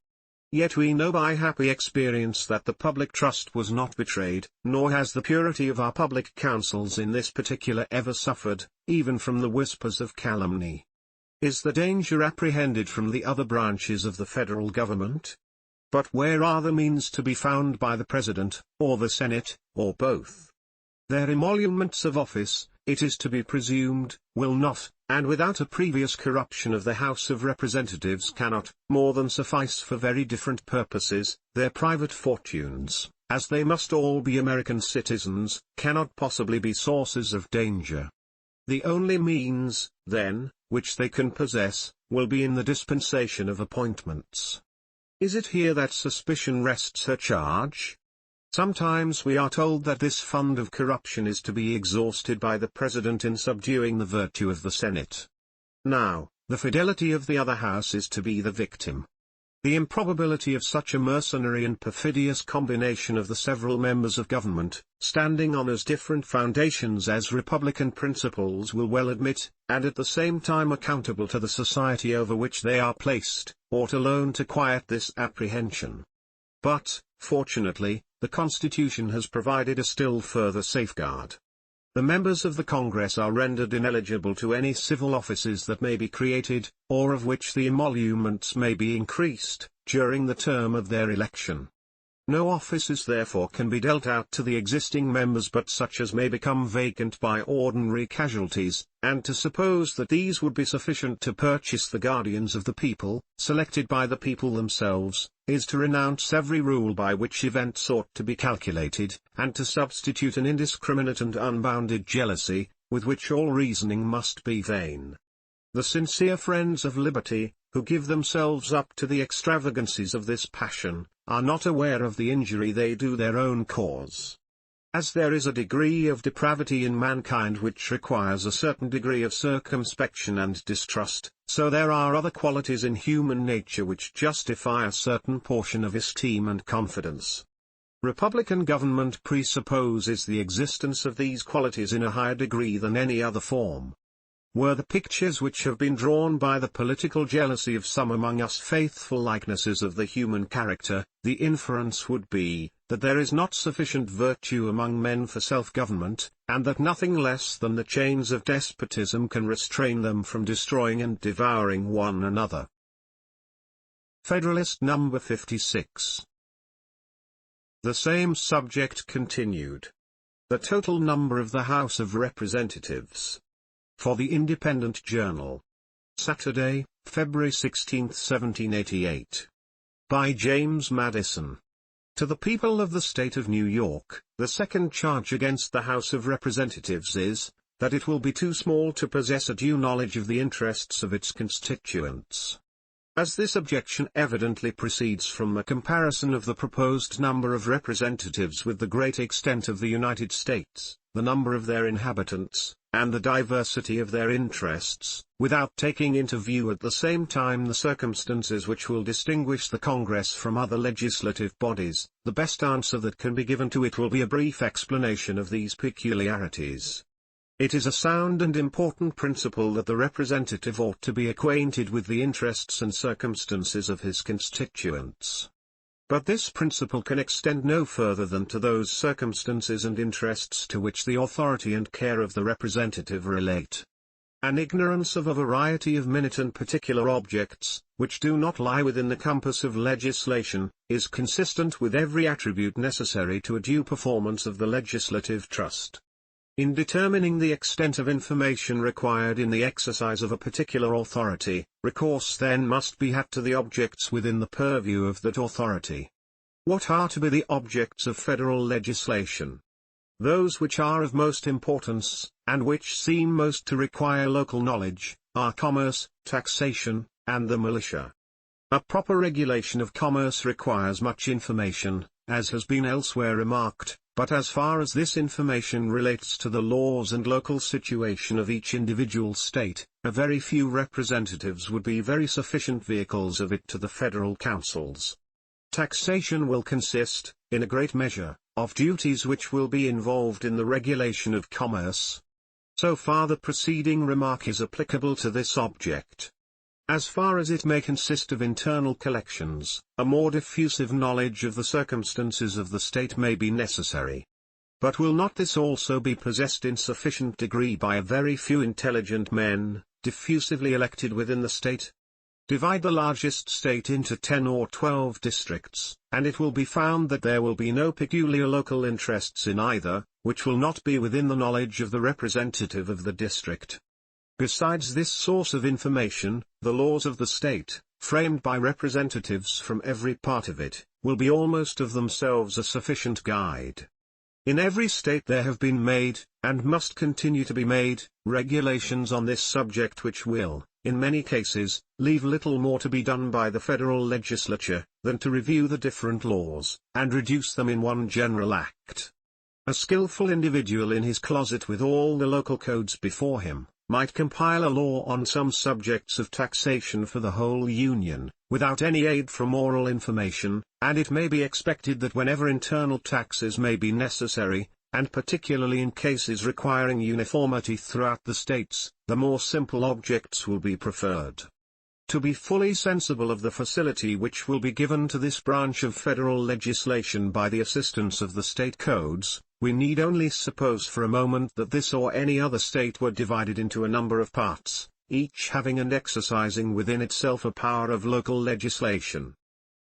Yet we know by happy experience that the public trust was not betrayed, nor has the purity of our public counsels in this particular ever suffered, even from the whispers of calumny. Is the danger apprehended from the other branches of the federal government? But where are the means to be found by the President, or the Senate, or both? Their emoluments of office, it is to be presumed, will not, and without a previous corruption of the House of Representatives cannot, more than suffice for very different purposes. Their private fortunes, as they must all be American citizens, cannot possibly be sources of danger. The only means, then, which they can possess, will be in the dispensation of appointments. Is it here that suspicion rests her charge? Sometimes we are told that this fund of corruption is to be exhausted by the President in subduing the virtue of the Senate. Now, the fidelity of the other house is to be the victim. The improbability of such a mercenary and perfidious combination of the several members of government, standing on as different foundations as republican principles will well admit, and at the same time accountable to the society over which they are placed, ought alone to quiet this apprehension. But, fortunately, the Constitution has provided a still further safeguard. The members of the Congress are rendered ineligible to any civil offices that may be created, or of which the emoluments may be increased, during the term of their election. No offices therefore can be dealt out to the existing members but such as may become vacant by ordinary casualties, and to suppose that these would be sufficient to purchase the guardians of the people, selected by the people themselves, is to renounce every rule by which events ought to be calculated, and to substitute an indiscriminate and unbounded jealousy, with which all reasoning must be vain. The sincere friends of liberty, who give themselves up to the extravagancies of this passion, are not aware of the injury they do their own cause. As there is a degree of depravity in mankind which requires a certain degree of circumspection and distrust, so there are other qualities in human nature which justify a certain portion of esteem and confidence. Republican government presupposes the existence of these qualities in a higher degree than any other form. Were the pictures which have been drawn by the political jealousy of some among us faithful likenesses of the human character, the inference would be, that there is not sufficient virtue among men for self-government, and that nothing less than the chains of despotism can restrain them from destroying and devouring one another. Federalist number 56. The same subject continued. The total number of the House of Representatives. For the Independent Journal. Saturday, February 16, 1788. By James Madison. To the people of the State of New York, the second charge against the House of Representatives is, that it will be too small to possess a due knowledge of the interests of its constituents. As this objection evidently proceeds from a comparison of the proposed number of representatives with the great extent of the United States, the number of their inhabitants, and the diversity of their interests, without taking into view at the same time the circumstances which will distinguish the Congress from other legislative bodies, the best answer that can be given to it will be a brief explanation of these peculiarities. It is a sound and important principle that the representative ought to be acquainted with the interests and circumstances of his constituents. But this principle can extend no further than to those circumstances and interests to which the authority and care of the representative relate. An ignorance of a variety of minute and particular objects, which do not lie within the compass of legislation, is consistent with every attribute necessary to a due performance of the legislative trust. In determining the extent of information required in the exercise of a particular authority, recourse then must be had to the objects within the purview of that authority. What are to be the objects of federal legislation? Those which are of most importance, and which seem most to require local knowledge, are commerce, taxation, and the militia. A proper regulation of commerce requires much information, as has been elsewhere remarked, but as far as this information relates to the laws and local situation of each individual state, a very few representatives would be very sufficient vehicles of it to the federal councils. Taxation will consist, in a great measure, of duties which will be involved in the regulation of commerce. So far the preceding remark is applicable to this object. As far as it may consist of internal collections, a more diffusive knowledge of the circumstances of the state may be necessary. But will not this also be possessed in sufficient degree by a very few intelligent men, diffusively elected within the state? Divide the largest state into 10 or 12 districts, and it will be found that there will be no peculiar local interests in either, which will not be within the knowledge of the representative of the district. Besides this source of information, the laws of the state, framed by representatives from every part of it, will be almost of themselves a sufficient guide. In every state there have been made, and must continue to be made, regulations on this subject which will, in many cases, leave little more to be done by the federal legislature, than to review the different laws, and reduce them in one general act. A skillful individual in his closet with all the local codes before him, might compile a law on some subjects of taxation for the whole Union, without any aid from oral information, and it may be expected that whenever internal taxes may be necessary, and particularly in cases requiring uniformity throughout the states, the more simple objects will be preferred. To be fully sensible of the facility which will be given to this branch of federal legislation by the assistance of the state codes, we need only suppose for a moment that this or any other state were divided into a number of parts, each having and exercising within itself a power of local legislation.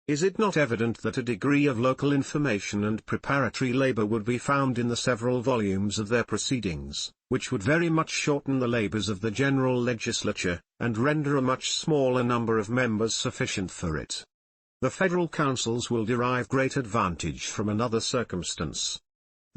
Is it not evident that a degree of local information and preparatory labor would be found in the several volumes of their proceedings, which would very much shorten the labors of the general legislature, and render a much smaller number of members sufficient for it? The federal councils will derive great advantage from another circumstance.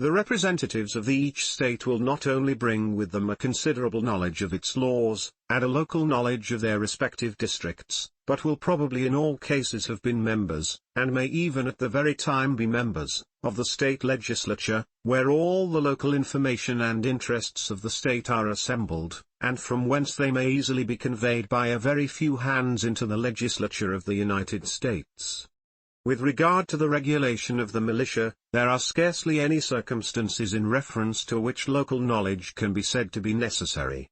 The representatives of each state will not only bring with them a considerable knowledge of its laws, and a local knowledge of their respective districts, but will probably in all cases have been members, and may even at the very time be members, of the state legislature, where all the local information and interests of the state are assembled, and from whence they may easily be conveyed by a very few hands into the legislature of the United States. With regard to the regulation of the militia, there are scarcely any circumstances in reference to which local knowledge can be said to be necessary.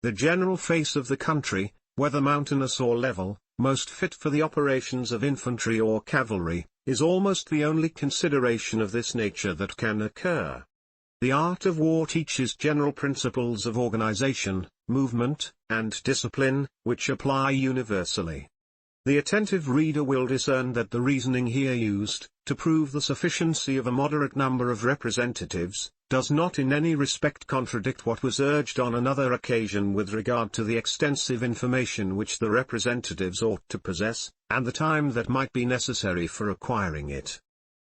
The general face of the country, whether mountainous or level, most fit for the operations of infantry or cavalry, is almost the only consideration of this nature that can occur. The art of war teaches general principles of organization, movement, and discipline, which apply universally. The attentive reader will discern that the reasoning here used, to prove the sufficiency of a moderate number of representatives, does not in any respect contradict what was urged on another occasion with regard to the extensive information which the representatives ought to possess, and the time that might be necessary for acquiring it.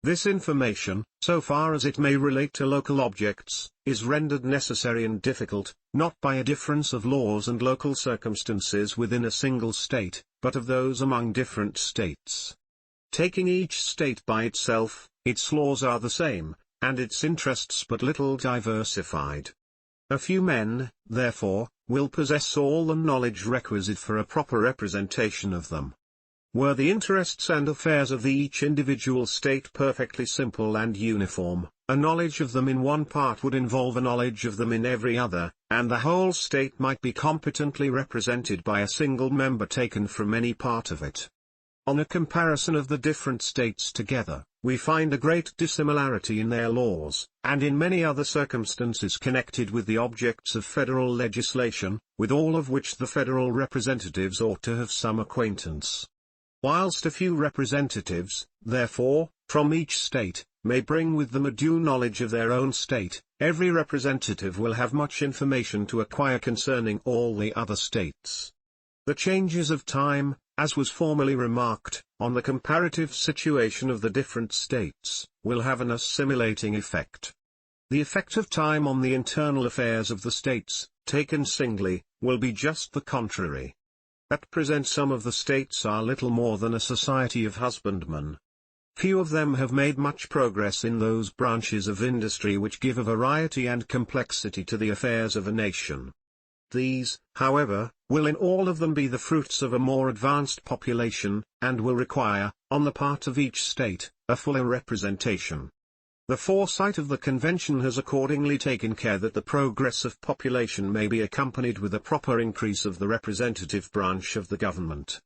This information, so far as it may relate to local objects, is rendered necessary and difficult, not by a difference of laws and local circumstances within a single state, but of those among different states. Taking each state by itself, its laws are the same, and its interests but little diversified. A few men, therefore, will possess all the knowledge requisite for a proper representation of them. Were the interests and affairs of each individual state perfectly simple and uniform, a knowledge of them in one part would involve a knowledge of them in every other, and the whole state might be competently represented by a single member taken from any part of it. On a comparison of the different states together, we find a great dissimilarity in their laws, and in many other circumstances connected with the objects of federal legislation, with all of which the federal representatives ought to have some acquaintance. Whilst a few representatives, therefore, from each state, may bring with them a due knowledge of their own state, every representative will have much information to acquire concerning all the other states. The changes of time, as was formerly remarked, on the comparative situation of the different states, will have an assimilating effect. The effect of time on the internal affairs of the states, taken singly, will be just the contrary. At present some of the states are little more than a society of husbandmen. Few of them have made much progress in those branches of industry which give a variety and complexity to the affairs of a nation. These, however, will in all of them be the fruits of a more advanced population, and will require, on the part of each state, a fuller representation. The foresight of the Convention has accordingly taken care that the progress of population may be accompanied with a proper increase of the representative branch of the government.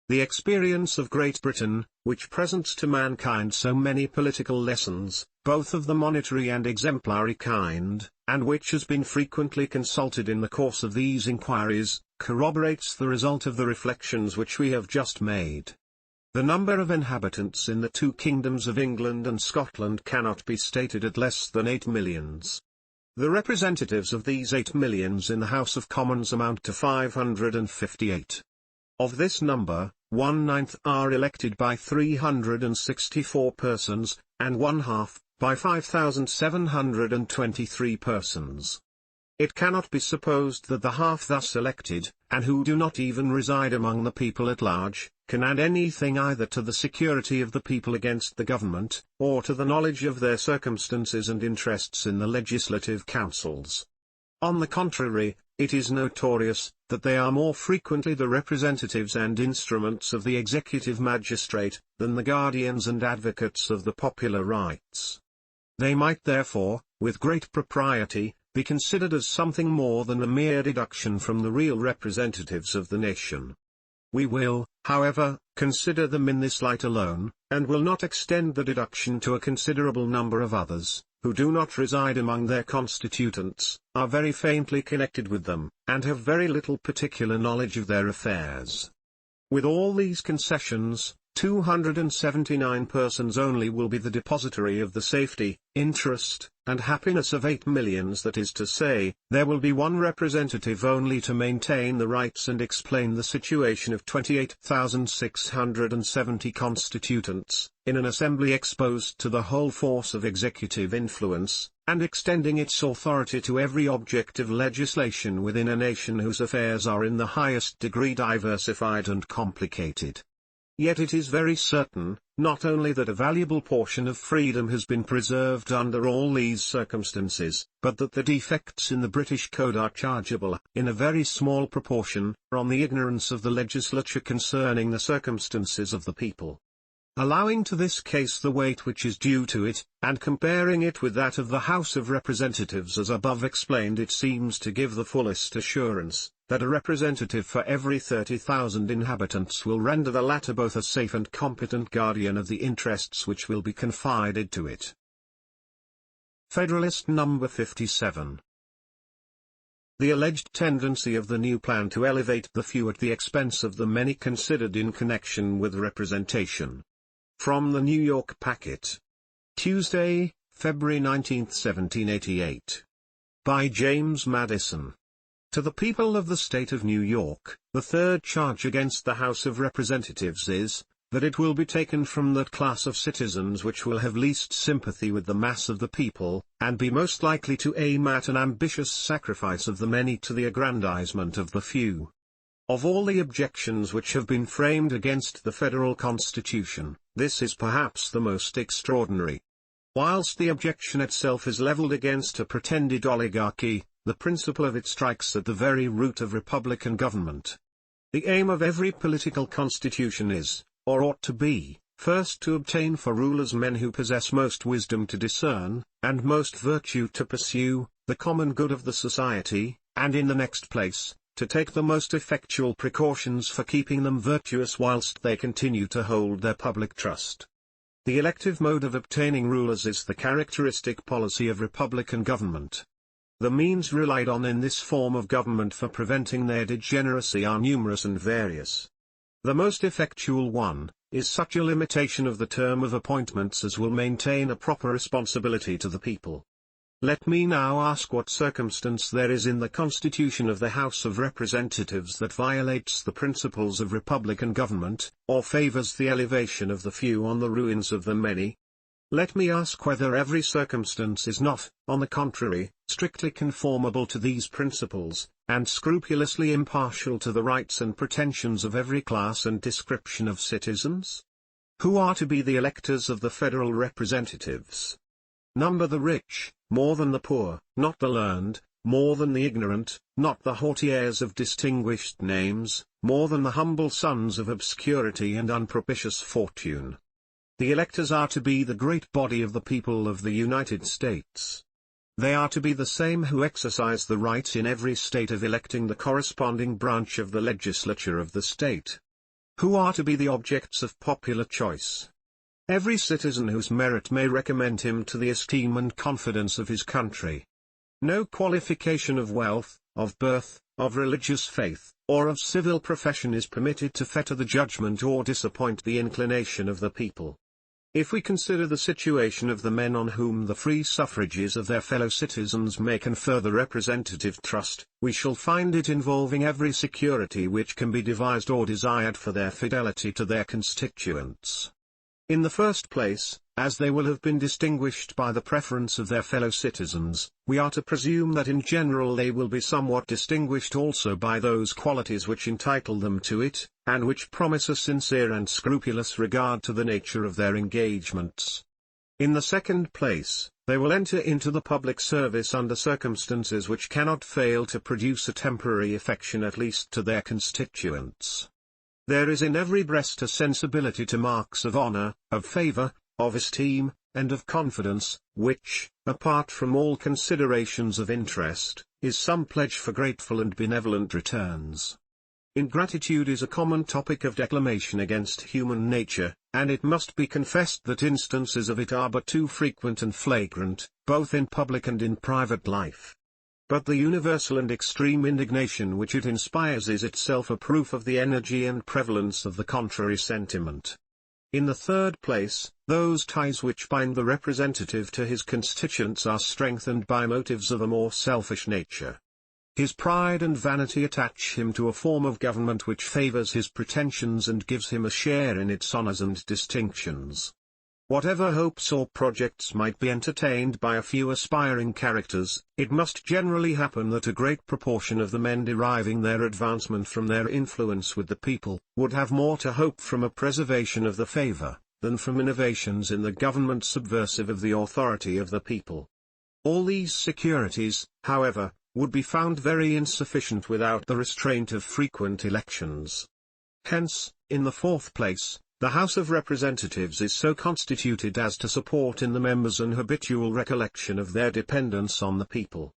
The experience of Great Britain, which presents to mankind so many political lessons, both of the monetary and exemplary kind, and which has been frequently consulted in the course of these inquiries, corroborates the result of the reflections which we have just made. The number of inhabitants in the two kingdoms of England and Scotland cannot be stated at less than 8 millions. The representatives of these 8 millions in the House of Commons amount to 558. Of this number, 1/9 are elected by 364 persons, and 1/2, by 5,723 persons. It cannot be supposed that the half thus elected, and who do not even reside among the people at large, can add anything either to the security of the people against the government, or to the knowledge of their circumstances and interests in the legislative councils. On the contrary, it is notorious, that they are more frequently the representatives and instruments of the executive magistrate, than the guardians and advocates of the popular rights. They might therefore, with great propriety, be considered as something more than a mere deduction from the real representatives of the nation. We will, however, consider them in this light alone, and will not extend the deduction to a considerable number of others, who do not reside among their constituents, are very faintly connected with them, and have very little particular knowledge of their affairs. With all these concessions, 279 persons only will be the depositary of the safety, interest, and happiness of 8 millions. That is to say, there will be one representative only to maintain the rights and explain the situation of 28,670 constituents, in an assembly exposed to the whole force of executive influence, and extending its authority to every object of legislation within a nation whose affairs are in the highest degree diversified and complicated. Yet it is very certain, not only that a valuable portion of freedom has been preserved under all these circumstances, but that the defects in the British Code are chargeable, in a very small proportion, on the ignorance of the legislature concerning the circumstances of the people. Allowing to this case the weight which is due to it, and comparing it with that of the House of Representatives as above explained, it seems to give the fullest assurance, that a representative for every 30,000 inhabitants will render the latter both a safe and competent guardian of the interests which will be confided to it. Federalist number 57. The alleged tendency of the new plan to elevate the few at the expense of the many considered in connection with representation. From the New York Packet. Tuesday, February 19, 1788. By James Madison. To the people of the state of New York, the third charge against the House of Representatives is, that it will be taken from that class of citizens which will have least sympathy with the mass of the people, and be most likely to aim at an ambitious sacrifice of the many to the aggrandizement of the few. Of all the objections which have been framed against the federal constitution, this is perhaps the most extraordinary. Whilst the objection itself is levelled against a pretended oligarchy, the principle of it strikes at the very root of republican government. The aim of every political constitution is, or ought to be, first to obtain for rulers men who possess most wisdom to discern, and most virtue to pursue, the common good of the society, and in the next place, to take the most effectual precautions for keeping them virtuous whilst they continue to hold their public trust. The elective mode of obtaining rulers is the characteristic policy of republican government. The means relied on in this form of government for preventing their degeneracy are numerous and various. The most effectual one, is such a limitation of the term of appointments as will maintain a proper responsibility to the people. Let me now ask what circumstance there is in the Constitution of the House of Representatives that violates the principles of republican government, or favors the elevation of the few on the ruins of the many? Let me ask whether every circumstance is not, on the contrary, strictly conformable to these principles, and scrupulously impartial to the rights and pretensions of every class and description of citizens? Who are to be the electors of the federal representatives? Number the rich, more than the poor, not the learned, more than the ignorant, not the haughty heirs of distinguished names, more than the humble sons of obscurity and unpropitious fortune. The electors are to be the great body of the people of the United States. They are to be the same who exercise the right in every state of electing the corresponding branch of the legislature of the state. who are to be the objects of popular choice. Every citizen whose merit may recommend him to the esteem and confidence of his country. No qualification of wealth, of birth, of religious faith, or of civil profession is permitted to fetter the judgment or disappoint the inclination of the people. If we consider the situation of the men on whom the free suffrages of their fellow citizens may confer the representative trust, we shall find it involving every security which can be devised or desired for their fidelity to their constituents. In the first place, as they will have been distinguished by the preference of their fellow citizens, we are to presume that in general they will be somewhat distinguished also by those qualities which entitle them to it, and which promise a sincere and scrupulous regard to the nature of their engagements. In the second place, they will enter into the public service under circumstances which cannot fail to produce a temporary affection at least to their constituents. There is in every breast a sensibility to marks of honor, of favor, of esteem, and of confidence, which, apart from all considerations of interest, is some pledge for grateful and benevolent returns. Ingratitude is a common topic of declamation against human nature, and it must be confessed that instances of it are but too frequent and flagrant, both in public and in private life. But the universal and extreme indignation which it inspires is itself a proof of the energy and prevalence of the contrary sentiment. In the third place, those ties which bind the representative to his constituents are strengthened by motives of a more selfish nature. His pride and vanity attach him to a form of government which favors his pretensions and gives him a share in its honors and distinctions. Whatever hopes or projects might be entertained by a few aspiring characters, it must generally happen that a great proportion of the men deriving their advancement from their influence with the people, would have more to hope from a preservation of the favor, than from innovations in the government subversive of the authority of the people. All these securities, however, would be found very insufficient without the restraint of frequent elections. Hence, in the fourth place, the House of Representatives is so constituted as to support in the members an habitual recollection of their dependence on the people.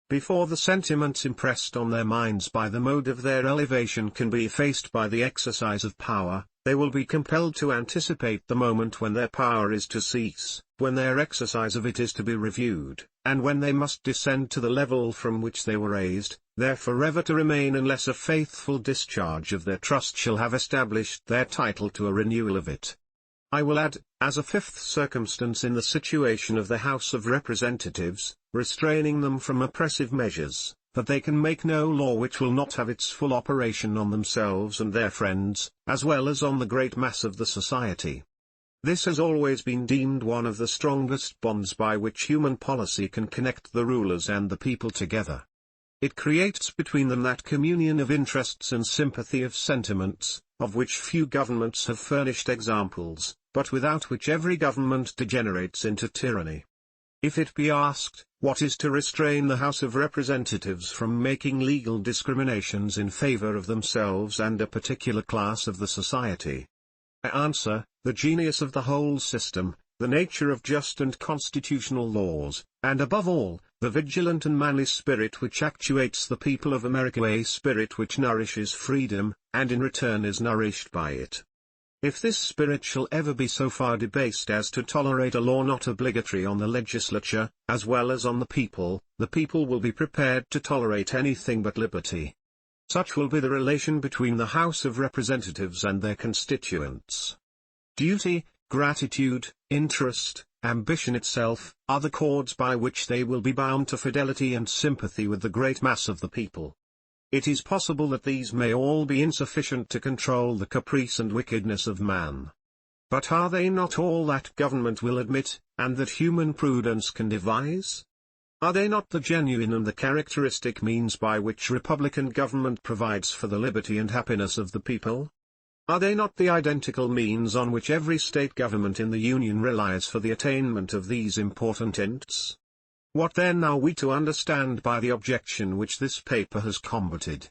Before the sentiments impressed on their minds by the mode of their elevation can be effaced by the exercise of power, they will be compelled to anticipate the moment when their power is to cease, when their exercise of it is to be reviewed, and when they must descend to the level from which they were raised, there forever to remain unless a faithful discharge of their trust shall have established their title to a renewal of it. I will add, as a fifth circumstance in the situation of the House of Representatives, restraining them from oppressive measures, that they can make no law which will not have its full operation on themselves and their friends, as well as on the great mass of the society. This has always been deemed one of the strongest bonds by which human policy can connect the rulers and the people together. It creates between them that communion of interests and sympathy of sentiments, of which few governments have furnished examples, but without which every government degenerates into tyranny. If it be asked, what is to restrain the House of Representatives from making legal discriminations in favor of themselves and a particular class of the society? I answer, the genius of the whole system, the nature of just and constitutional laws, and above all, the vigilant and manly spirit which actuates the people of America, a spirit which nourishes freedom, and in return is nourished by it. If this spirit shall ever be so far debased as to tolerate a law not obligatory on the legislature, as well as on the people will be prepared to tolerate anything but liberty. Such will be the relation between the House of Representatives and their constituents. Duty, gratitude, interest, ambition itself, are the cords by which they will be bound to fidelity and sympathy with the great mass of the people. It is possible that these may all be insufficient to control the caprice and wickedness of man. But are they not all that government will admit, and that human prudence can devise? Are they not the genuine and the characteristic means by which republican government provides for the liberty and happiness of the people? Are they not the identical means on which every state government in the Union relies for the attainment of these important ends? What then are we to understand by the objection which this paper has combated?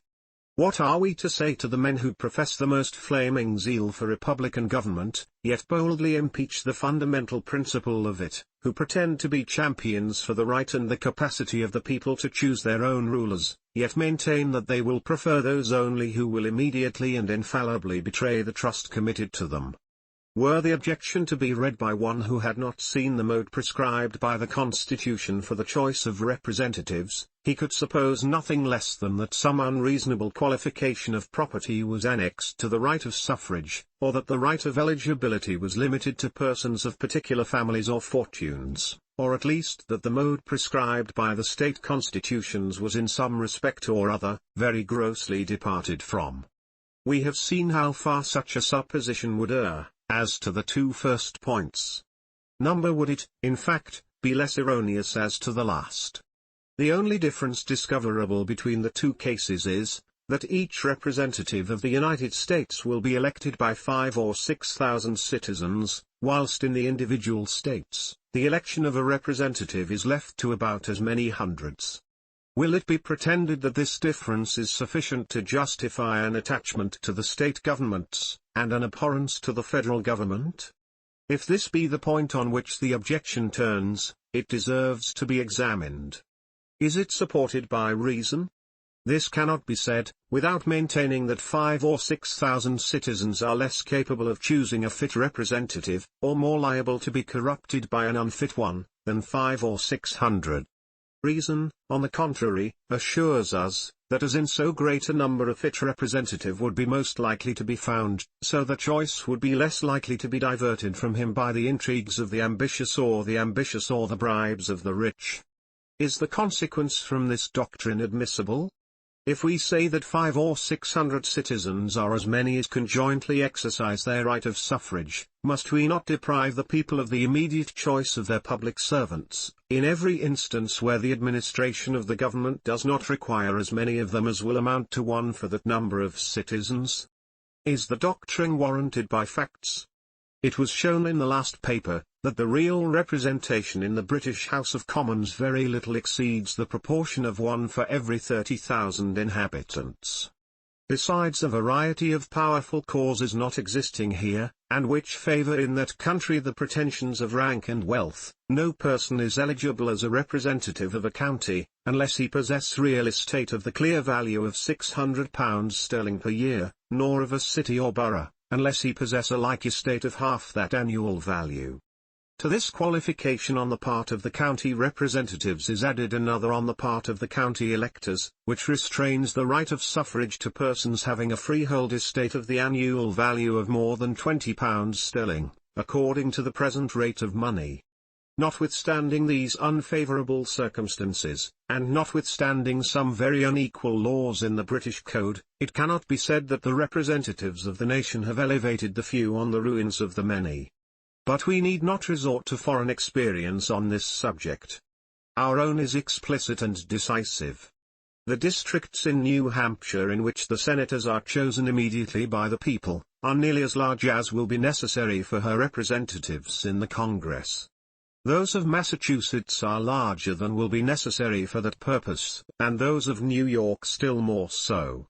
What are we to say to the men who profess the most flaming zeal for republican government, yet boldly impeach the fundamental principle of it, who pretend to be champions for the right and the capacity of the people to choose their own rulers, yet maintain that they will prefer those only who will immediately and infallibly betray the trust committed to them? Were the objection to be read by one who had not seen the mode prescribed by the Constitution for the choice of representatives, he could suppose nothing less than that some unreasonable qualification of property was annexed to the right of suffrage, or that the right of eligibility was limited to persons of particular families or fortunes, or at least that the mode prescribed by the state constitutions was in some respect or other, very grossly departed from. We have seen how far such a supposition would err. As to the two first points, number would it, in fact, be less erroneous as to the last. The only difference discoverable between the two cases is, that each representative of the United States will be elected by 5,000 or 6,000 citizens, whilst in the individual states, the election of a representative is left to about as many hundreds. Will it be pretended that this difference is sufficient to justify an attachment to the state governments, and an abhorrence to the federal government? If this be the point on which the objection turns, it deserves to be examined. Is it supported by reason? This cannot be said, without maintaining that 5,000 or 6,000 citizens are less capable of choosing a fit representative, or more liable to be corrupted by an unfit one, than 500 or 600. Reason, on the contrary, assures us, that as in so great a number a fit representative would be most likely to be found, so the choice would be less likely to be diverted from him by the intrigues of the ambitious or the bribes of the rich. Is the consequence from this doctrine admissible? If we say that 500 or 600 citizens are as many as conjointly exercise their right of suffrage, must we not deprive the people of the immediate choice of their public servants, in every instance where the administration of the government does not require as many of them as will amount to one for that number of citizens? Is the doctrine warranted by facts? It was shown in the last paper, that the real representation in the British House of Commons very little exceeds the proportion of 1 for every 30,000 inhabitants. Besides a variety of powerful causes not existing here, and which favour in that country the pretensions of rank and wealth, no person is eligible as a representative of a county, unless he possess real estate of the clear value of £600 per year, nor of a city or borough, unless he possess a like estate of half that annual value. To this qualification on the part of the county representatives is added another on the part of the county electors, which restrains the right of suffrage to persons having a freehold estate of the annual value of more than £20, according to the present rate of money. Notwithstanding these unfavourable circumstances, and notwithstanding some very unequal laws in the British Code, it cannot be said that the representatives of the nation have elevated the few on the ruins of the many. But we need not resort to foreign experience on this subject. Our own is explicit and decisive. The districts in New Hampshire in which the senators are chosen immediately by the people, are nearly as large as will be necessary for her representatives in the Congress. Those of Massachusetts are larger than will be necessary for that purpose, and those of New York still more so.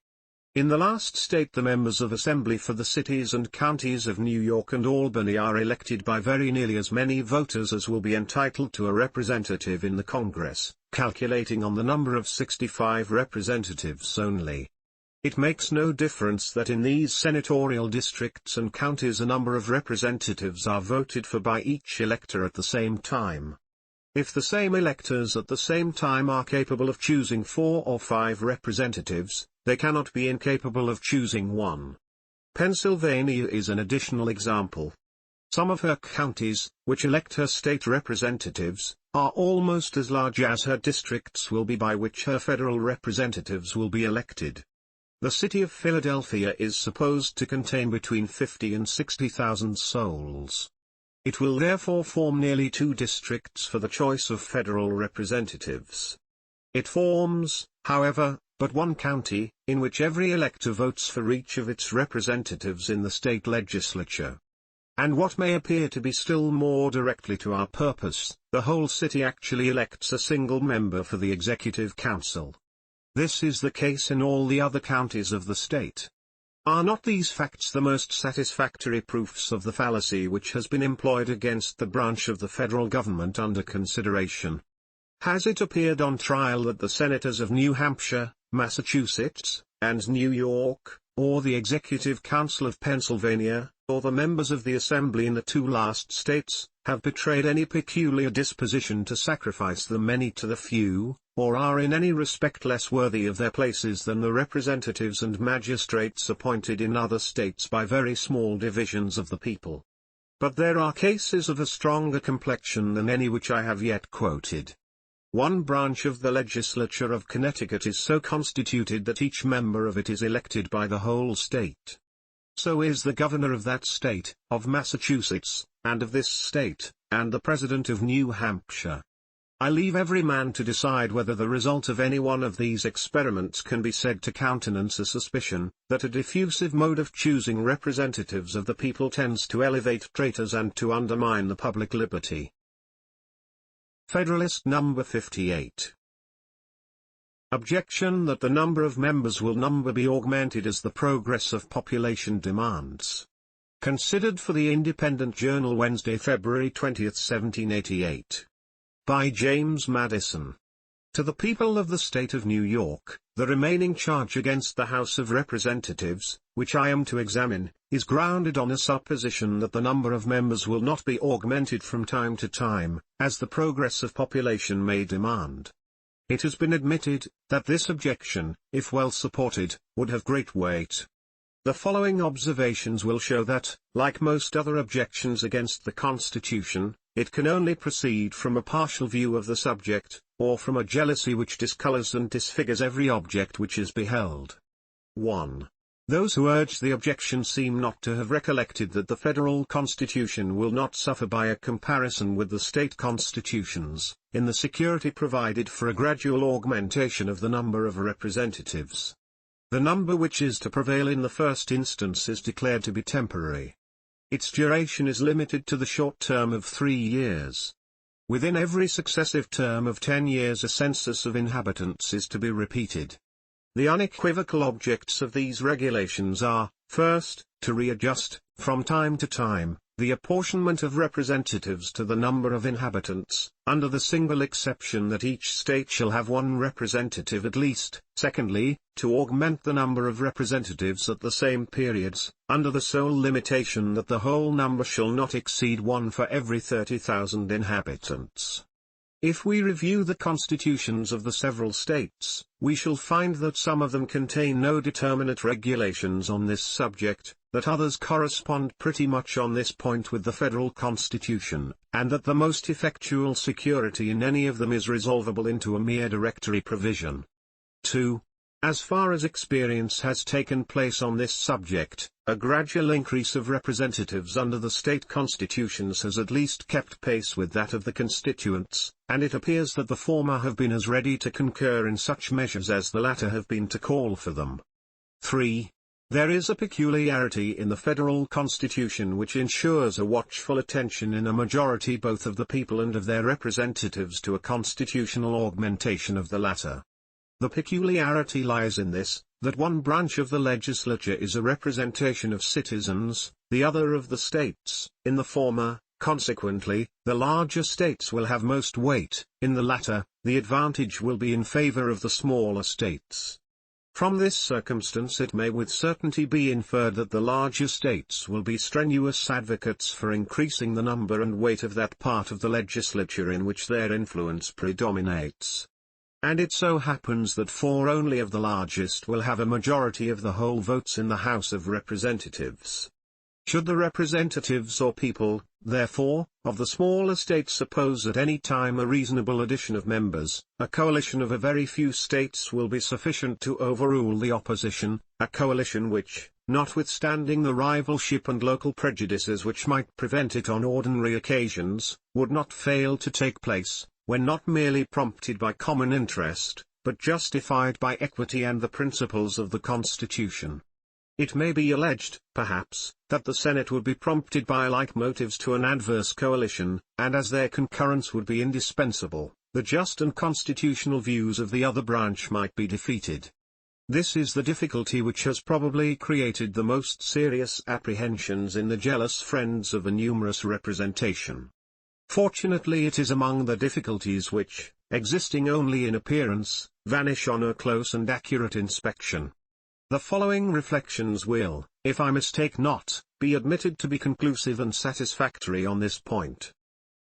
In the last state the members of Assembly for the cities and counties of New York and Albany are elected by very nearly as many voters as will be entitled to a representative in the Congress, calculating on the number of 65 representatives only. It makes no difference that in these senatorial districts and counties a number of representatives are voted for by each elector at the same time. If the same electors at the same time are capable of choosing 4 or 5 representatives, they cannot be incapable of choosing one. Pennsylvania is an additional example. Some of her counties, which elect her state representatives, are almost as large as her districts will be by which her federal representatives will be elected. The city of Philadelphia is supposed to contain between 50 and 60,000 souls. It will therefore form nearly 2 districts for the choice of federal representatives. It forms, however, but one county, in which every elector votes for each of its representatives in the state legislature. And what may appear to be still more directly to our purpose, the whole city actually elects a single member for the executive council. This is the case in all the other counties of the state. Are not these facts the most satisfactory proofs of the fallacy which has been employed against the branch of the federal government under consideration? Has it appeared on trial that the senators of New Hampshire, Massachusetts, and New York, or the Executive Council of Pennsylvania, or the members of the Assembly in the two last states, have betrayed any peculiar disposition to sacrifice the many to the few, or are in any respect less worthy of their places than the representatives and magistrates appointed in other states by very small divisions of the people? But there are cases of a stronger complexion than any which I have yet quoted. One branch of the legislature of Connecticut is so constituted that each member of it is elected by the whole state. So is the governor of that state, of Massachusetts, and of this state, and the president of New Hampshire. I leave every man to decide whether the result of any one of these experiments can be said to countenance a suspicion, that a diffusive mode of choosing representatives of the people tends to elevate traitors and to undermine the public liberty. Federalist number 58. Objection that the number of members will be augmented as the progress of population demands. Considered for the Independent Journal Wednesday, February 20, 1788. By James Madison. To the people of the state of New York, the remaining charge against the House of Representatives, which I am to examine, is grounded on a supposition that the number of members will not be augmented from time to time, as the progress of population may demand. It has been admitted, that this objection, if well supported, would have great weight. The following observations will show that, like most other objections against the Constitution, it can only proceed from a partial view of the subject, or from a jealousy which discolors and disfigures every object which is beheld. 1. Those who urge the objection seem not to have recollected that the federal constitution will not suffer by a comparison with the state constitutions, in the security provided for a gradual augmentation of the number of representatives. The number which is to prevail in the first instance is declared to be temporary. Its duration is limited to the short term of 3 years. Within every successive term of 10 years a census of inhabitants is to be repeated. The unequivocal objects of these regulations are, first, to readjust, from time to time, the apportionment of representatives to the number of inhabitants, under the single exception that each state shall have one representative at least; secondly, to augment the number of representatives at the same periods, under the sole limitation that the whole number shall not exceed one for every 30,000 inhabitants. If we review the constitutions of the several states, we shall find that some of them contain no determinate regulations on this subject, that others correspond pretty much on this point with the federal constitution, and that the most effectual security in any of them is resolvable into a mere directory provision. 2. As far as experience has taken place on this subject, a gradual increase of representatives under the state constitutions has at least kept pace with that of the constituents, and it appears that the former have been as ready to concur in such measures as the latter have been to call for them. 3. There is a peculiarity in the federal constitution which ensures a watchful attention in a majority both of the people and of their representatives to a constitutional augmentation of the latter. The peculiarity lies in this, that one branch of the legislature is a representation of citizens, the other of the states. In the former, consequently, the larger states will have most weight; in the latter, the advantage will be in favor of the smaller states. From this circumstance it may with certainty be inferred that the larger states will be strenuous advocates for increasing the number and weight of that part of the legislature in which their influence predominates. And it so happens that 4 only of the largest will have a majority of the whole votes in the House of Representatives. Should the representatives or people, therefore, of the smaller states oppose at any time a reasonable addition of members, a coalition of a very few states will be sufficient to overrule the opposition, a coalition which, notwithstanding the rivalship and local prejudices which might prevent it on ordinary occasions, would not fail to take place, when not merely prompted by common interest, but justified by equity and the principles of the Constitution. It may be alleged, perhaps, that the Senate would be prompted by like motives to an adverse coalition, and as their concurrence would be indispensable, the just and constitutional views of the other branch might be defeated. This is the difficulty which has probably created the most serious apprehensions in the jealous friends of a numerous representation. Fortunately, it is among the difficulties which, existing only in appearance, vanish on a close and accurate inspection. The following reflections will, if I mistake not, be admitted to be conclusive and satisfactory on this point.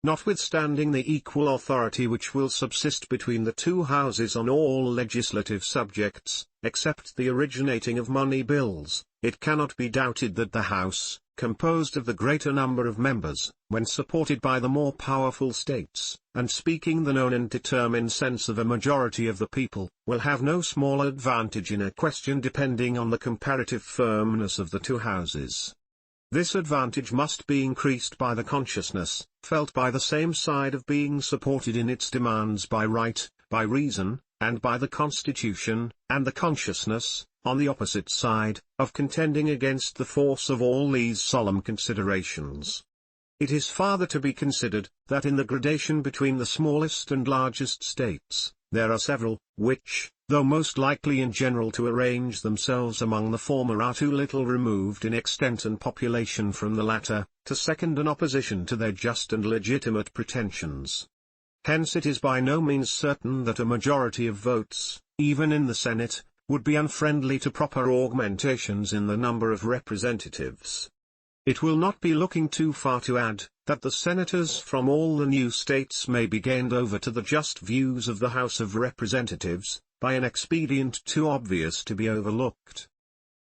Notwithstanding the equal authority which will subsist between the two houses on all legislative subjects, except the originating of money bills, it cannot be doubted that the House, composed of the greater number of members, when supported by the more powerful states, and speaking the known and determined sense of a majority of the people, will have no small advantage in a question depending on the comparative firmness of the two houses. This advantage must be increased by the consciousness, felt by the same side, of being supported in its demands by right, by reason, and by the Constitution, and the consciousness, on the opposite side, of contending against the force of all these solemn considerations. It is farther to be considered, that in the gradation between the smallest and largest states, there are several, which, though most likely in general to arrange themselves among the former, are too little removed in extent and population from the latter, to second an opposition to their just and legitimate pretensions. Hence it is by no means certain that a majority of votes, even in the Senate, would be unfriendly to proper augmentations in the number of representatives. It will not be looking too far to add, that the senators from all the new states may be gained over to the just views of the House of Representatives, by an expedient too obvious to be overlooked.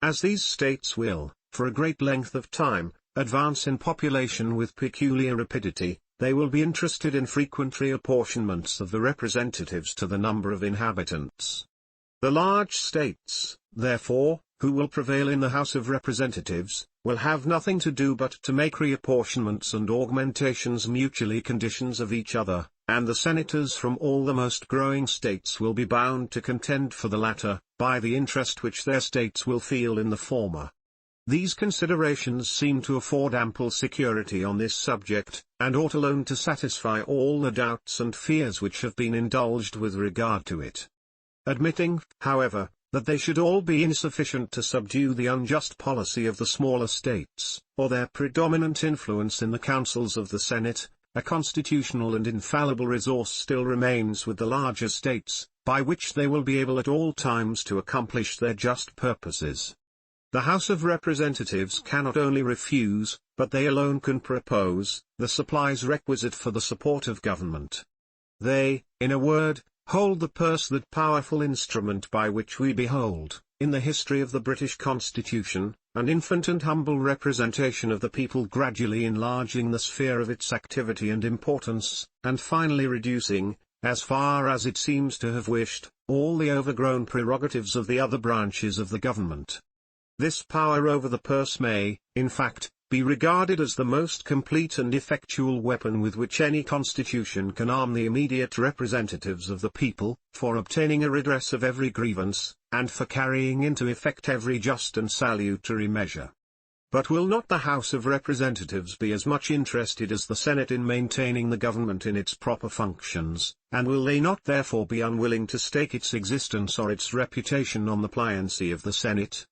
As these states will, for a great length of time, advance in population with peculiar rapidity, they will be interested in frequent reapportionments of the representatives to the number of inhabitants. The large states, therefore, who will prevail in the House of Representatives, will have nothing to do but to make reapportionments and augmentations mutually conditions of each other, and the senators from all the most growing states will be bound to contend for the latter, by the interest which their states will feel in the former. These considerations seem to afford ample security on this subject, and ought alone to satisfy all the doubts and fears which have been indulged with regard to it. Admitting, however, that they should all be insufficient to subdue the unjust policy of the smaller states, or their predominant influence in the councils of the Senate, a constitutional and infallible resource still remains with the larger states, by which they will be able at all times to accomplish their just purposes. The House of Representatives cannot only refuse, but they alone can propose, the supplies requisite for the support of government. They, in a word, hold the purse, that powerful instrument by which we behold, in the history of the British Constitution, an infant and humble representation of the people gradually enlarging the sphere of its activity and importance, and finally reducing, as far as it seems to have wished, all the overgrown prerogatives of the other branches of the government. This power over the purse may, in fact, be regarded as the most complete and effectual weapon with which any constitution can arm the immediate representatives of the people, for obtaining a redress of every grievance, and for carrying into effect every just and salutary measure. But will not the House of Representatives be as much interested as the Senate in maintaining the government in its proper functions, and will they not therefore be unwilling to stake its existence or its reputation on the pliancy of the Senate?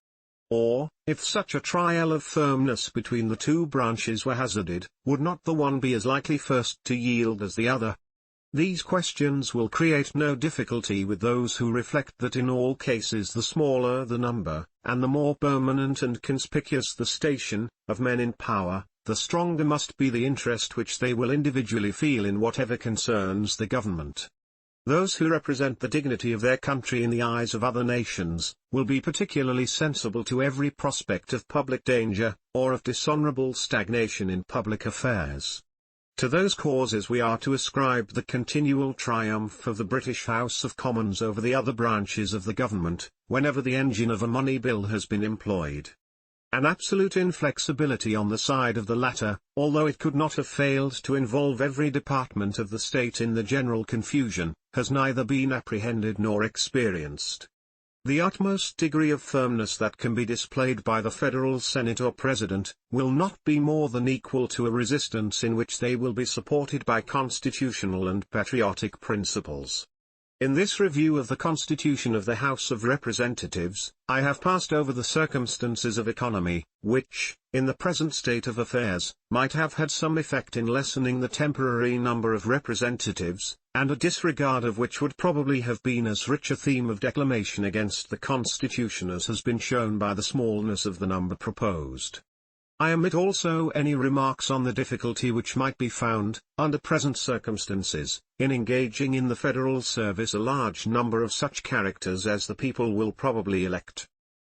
Or, if such a trial of firmness between the two branches were hazarded, would not the one be as likely first to yield as the other? These questions will create no difficulty with those who reflect that in all cases the smaller the number, and the more permanent and conspicuous the station, of men in power, the stronger must be the interest which they will individually feel in whatever concerns the government. Those who represent the dignity of their country in the eyes of other nations, will be particularly sensible to every prospect of public danger, or of dishonorable stagnation in public affairs. To those causes we are to ascribe the continual triumph of the British House of Commons over the other branches of the government, whenever the engine of a money bill has been employed. An absolute inflexibility on the side of the latter, although it could not have failed to involve every department of the state in the general confusion, has neither been apprehended nor experienced. The utmost degree of firmness that can be displayed by the Federal Senate or President, will not be more than equal to a resistance in which they will be supported by constitutional and patriotic principles. In this review of the Constitution of the House of Representatives, I have passed over the circumstances of economy, which, in the present state of affairs, might have had some effect in lessening the temporary number of representatives, and a disregard of which would probably have been as rich a theme of declamation against the Constitution as has been shown by the smallness of the number proposed. I omit also any remarks on the difficulty which might be found, under present circumstances, in engaging in the federal service a large number of such characters as the people will probably elect.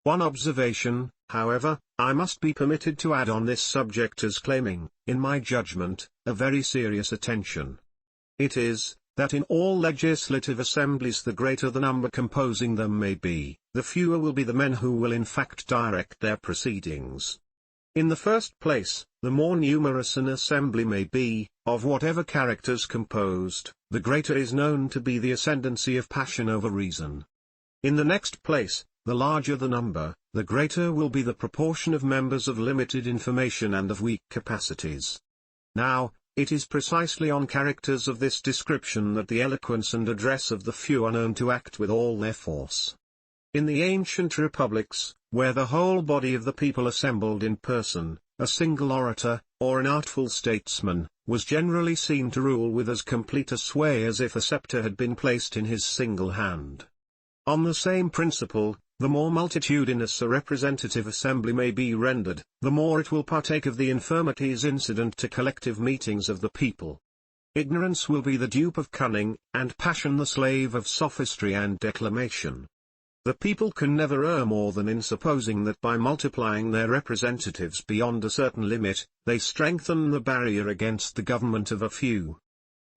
One observation, however, I must be permitted to add on this subject as claiming, in my judgment, a very serious attention. It is, that in all legislative assemblies the greater the number composing them may be, the fewer will be the men who will in fact direct their proceedings. In the first place, the more numerous an assembly may be, of whatever characters composed, the greater is known to be the ascendancy of passion over reason. In the next place, the larger the number, the greater will be the proportion of members of limited information and of weak capacities. Now, it is precisely on characters of this description that the eloquence and address of the few are known to act with all their force. In the ancient republics, where the whole body of the people assembled in person, a single orator, or an artful statesman, was generally seen to rule with as complete a sway as if a scepter had been placed in his single hand. On the same principle, the more multitudinous a representative assembly may be rendered, the more it will partake of the infirmities incident to collective meetings of the people. Ignorance will be the dupe of cunning, and passion the slave of sophistry and declamation. The people can never err more than in supposing that by multiplying their representatives beyond a certain limit, they strengthen the barrier against the government of a few.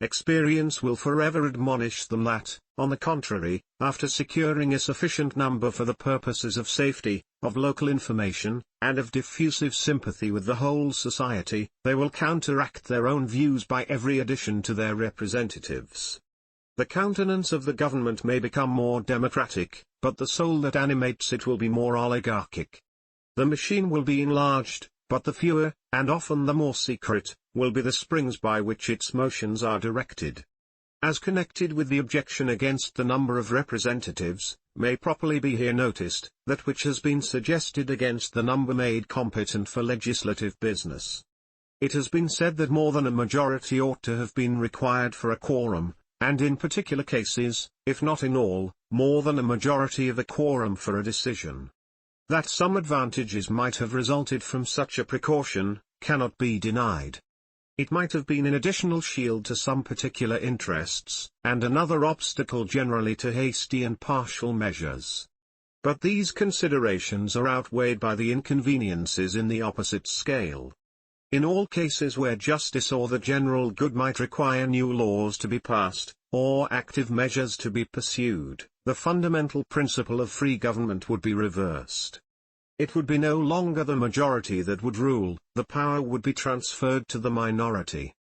Experience will forever admonish them that, on the contrary, after securing a sufficient number for the purposes of safety, of local information, and of diffusive sympathy with the whole society, they will counteract their own views by every addition to their representatives. The countenance of the government may become more democratic, but the soul that animates it will be more oligarchic. The machine will be enlarged, but the fewer, and often the more secret, will be the springs by which its motions are directed. As connected with the objection against the number of representatives, may properly be here noticed, that which has been suggested against the number made competent for legislative business. It has been said that more than a majority ought to have been required for a quorum, and in particular cases, if not in all, more than a majority of a quorum for a decision. That some advantages might have resulted from such a precaution, cannot be denied. It might have been an additional shield to some particular interests, and another obstacle generally to hasty and partial measures. But these considerations are outweighed by the inconveniences in the opposite scale. In all cases where justice or the general good might require new laws to be passed, or active measures to be pursued, the fundamental principle of free government would be reversed. It would be no longer the majority that would rule, the power would be transferred to the minority.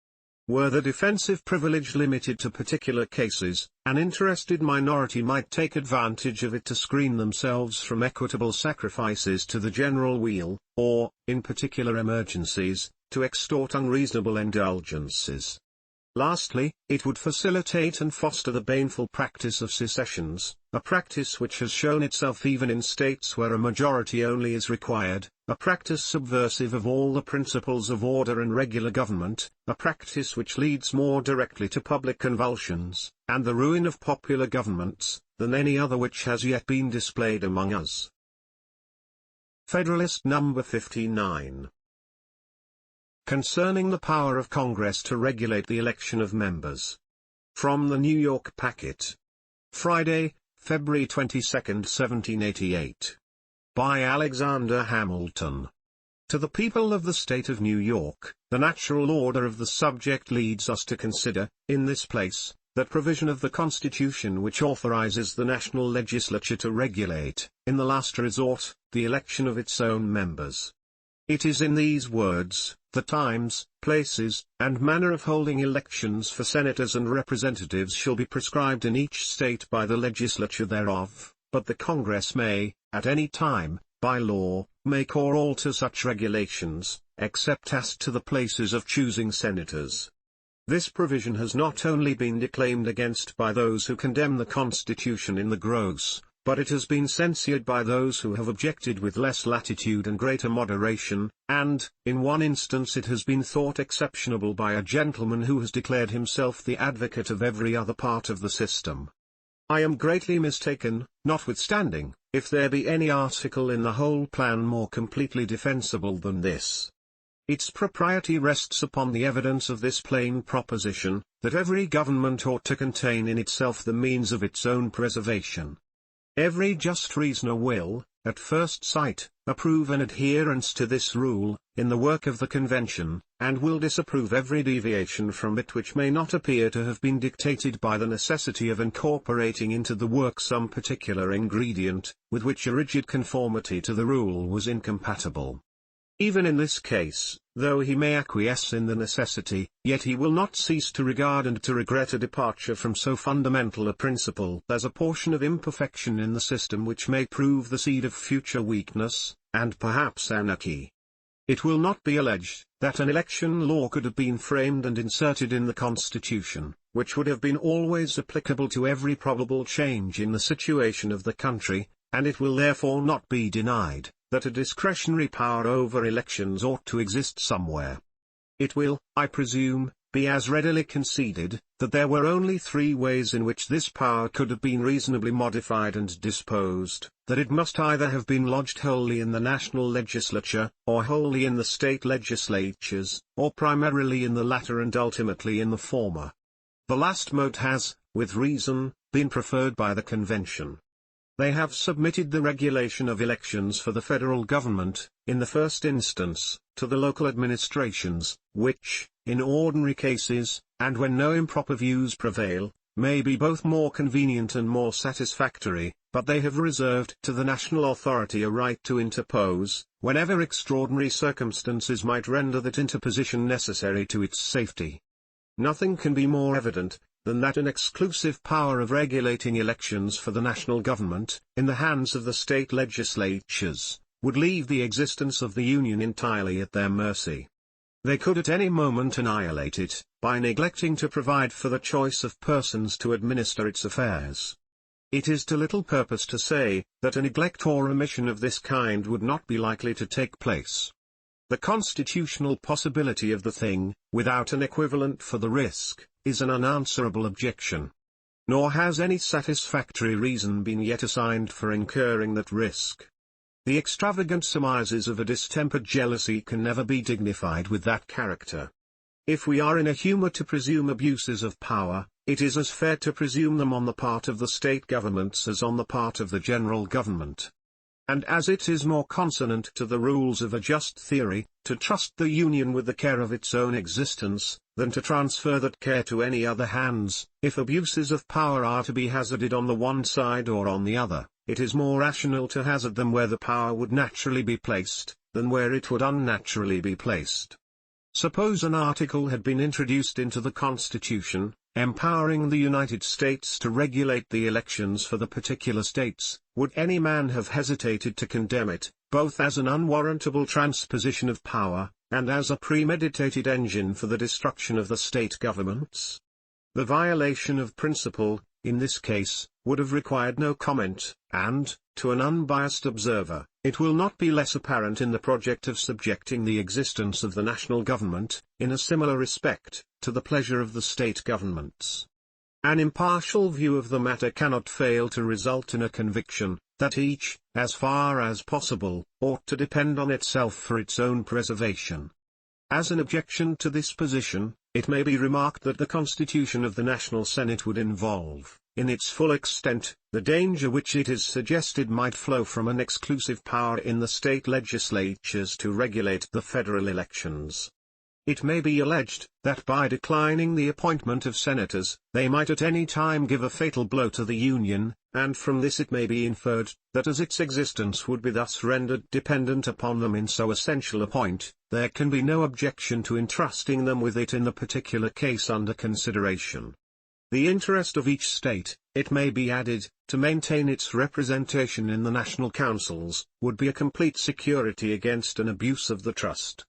Were the defensive privilege limited to particular cases, an interested minority might take advantage of it to screen themselves from equitable sacrifices to the general weal, or, in particular emergencies, to extort unreasonable indulgences. Lastly, it would facilitate and foster the baneful practice of secessions, a practice which has shown itself even in states where a majority only is required, a practice subversive of all the principles of order and regular government, a practice which leads more directly to public convulsions, and the ruin of popular governments, than any other which has yet been displayed among us. Federalist number 59. Concerning the power of Congress to regulate the election of members. From the New York Packet. Friday, February 22, 1788. By Alexander Hamilton. To the people of the state of New York, the natural order of the subject leads us to consider, in this place, that provision of the Constitution which authorizes the national legislature to regulate, in the last resort, the election of its own members. It is in these words, the times, places, and manner of holding elections for senators and representatives shall be prescribed in each state by the legislature thereof, but the Congress may, at any time, by law, make or alter such regulations, except as to the places of choosing senators. This provision has not only been declaimed against by those who condemn the Constitution in the gross, but it has been censured by those who have objected with less latitude and greater moderation, and, in one instance it has been thought exceptionable by a gentleman who has declared himself the advocate of every other part of the system. I am greatly mistaken, notwithstanding, if there be any article in the whole plan more completely defensible than this. Its propriety rests upon the evidence of this plain proposition, that every government ought to contain in itself the means of its own preservation. Every just reasoner will, at first sight, approve an adherence to this rule, in the work of the Convention, and will disapprove every deviation from it which may not appear to have been dictated by the necessity of incorporating into the work some particular ingredient, with which a rigid conformity to the rule was incompatible. Even in this case, though he may acquiesce in the necessity, yet he will not cease to regard and to regret a departure from so fundamental a principle as a portion of imperfection in the system which may prove the seed of future weakness, and perhaps anarchy. It will not be alleged that an election law could have been framed and inserted in the Constitution, which would have been always applicable to every probable change in the situation of the country, and it will therefore not be denied that a discretionary power over elections ought to exist somewhere. It will, I presume, be as readily conceded, that there were only 3 ways in which this power could have been reasonably modified and disposed, that it must either have been lodged wholly in the national legislature, or wholly in the state legislatures, or primarily in the latter and ultimately in the former. The last mode has, with reason, been preferred by the Convention. They have submitted the regulation of elections for the federal government, in the first instance, to the local administrations, which, in ordinary cases, and when no improper views prevail, may be both more convenient and more satisfactory, but they have reserved to the national authority a right to interpose, whenever extraordinary circumstances might render that interposition necessary to its safety. Nothing can be more evident than that an exclusive power of regulating elections for the national government, in the hands of the state legislatures, would leave the existence of the Union entirely at their mercy. They could at any moment annihilate it, by neglecting to provide for the choice of persons to administer its affairs. It is to little purpose to say, that a neglect or omission of this kind would not be likely to take place. The constitutional possibility of the thing, without an equivalent for the risk, is an unanswerable objection. Nor has any satisfactory reason been yet assigned for incurring that risk. The extravagant surmises of a distempered jealousy can never be dignified with that character. If we are in a humor to presume abuses of power, it is as fair to presume them on the part of the state governments as on the part of the general government. And as it is more consonant to the rules of a just theory, to trust the Union with the care of its own existence, than to transfer that care to any other hands, if abuses of power are to be hazarded on the one side or on the other, it is more rational to hazard them where the power would naturally be placed, than where it would unnaturally be placed. Suppose an article had been introduced into the Constitution, empowering the United States to regulate the elections for the particular states, would any man have hesitated to condemn it, both as an unwarrantable transposition of power, and as a premeditated engine for the destruction of the state governments? The violation of principle, in this case, would have required no comment, and, to an unbiased observer, it will not be less apparent in the project of subjecting the existence of the national government, in a similar respect, to the pleasure of the state governments. An impartial view of the matter cannot fail to result in a conviction, that each, as far as possible, ought to depend on itself for its own preservation. As an objection to this position, it may be remarked that the constitution of the National Senate would involve, in its full extent, the danger which it is suggested might flow from an exclusive power in the state legislatures to regulate the federal elections. It may be alleged, that by declining the appointment of senators, they might at any time give a fatal blow to the Union, and from this it may be inferred, that as its existence would be thus rendered dependent upon them in so essential a point, there can be no objection to entrusting them with it in the particular case under consideration. The interest of each state, it may be added, to maintain its representation in the national councils, would be a complete security against an abuse of the trust.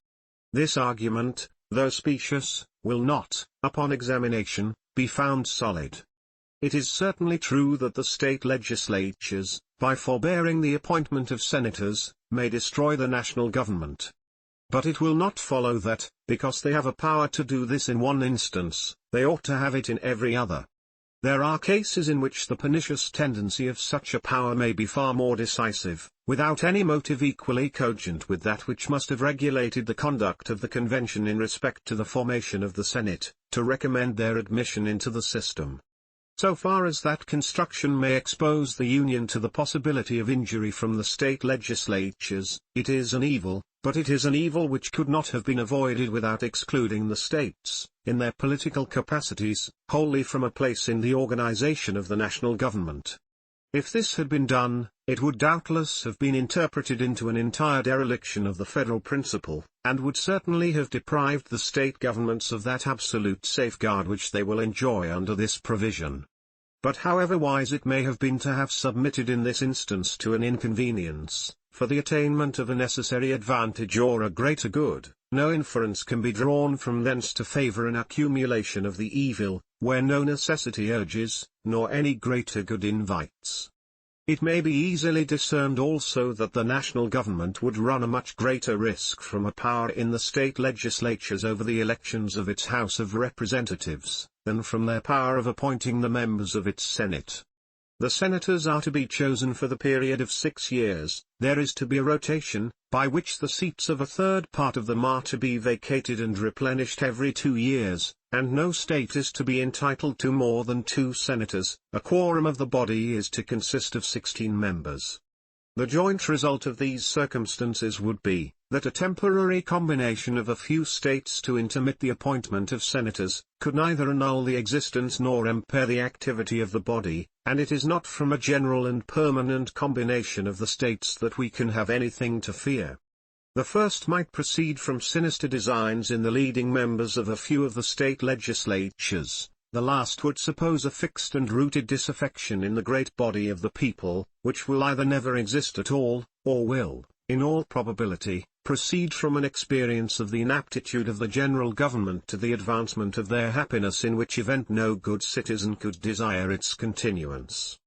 This argument, though specious, will not, upon examination, be found solid. It is certainly true that the state legislatures, by forbearing the appointment of senators, may destroy the national government. But it will not follow that, because they have a power to do this in one instance, they ought to have it in every other. There are cases in which the pernicious tendency of such a power may be far more decisive, without any motive equally cogent with that which must have regulated the conduct of the convention in respect to the formation of the Senate, to recommend their admission into the system. So far as that construction may expose the Union to the possibility of injury from the state legislatures, it is an evil, but it is an evil which could not have been avoided without excluding the states, in their political capacities, wholly from a place in the organization of the national government. If this had been done, it would doubtless have been interpreted into an entire dereliction of the federal principle, and would certainly have deprived the state governments of that absolute safeguard which they will enjoy under this provision. But however wise it may have been to have submitted in this instance to an inconvenience, for the attainment of a necessary advantage or a greater good, no inference can be drawn from thence to favor an accumulation of the evil, where no necessity urges, nor any greater good invites. It may be easily discerned also that the national government would run a much greater risk from a power in the state legislatures over the elections of its House of Representatives, than from their power of appointing the members of its Senate. The senators are to be chosen for the period of 6 years, there is to be a rotation, by which the seats of a third part of them are to be vacated and replenished every 2 years, and no state is to be entitled to more than 2 senators, a quorum of the body is to consist of 16 members. The joint result of these circumstances would be, that a temporary combination of a few states to intermit the appointment of senators, could neither annul the existence nor impair the activity of the body, and it is not from a general and permanent combination of the states that we can have anything to fear. The first might proceed from sinister designs in the leading members of a few of the state legislatures, the last would suppose a fixed and rooted disaffection in the great body of the people, which will either never exist at all, or will, in all probability, proceed from an experience of the inaptitude of the general government to the advancement of their happiness, in which event no good citizen could desire its continuance.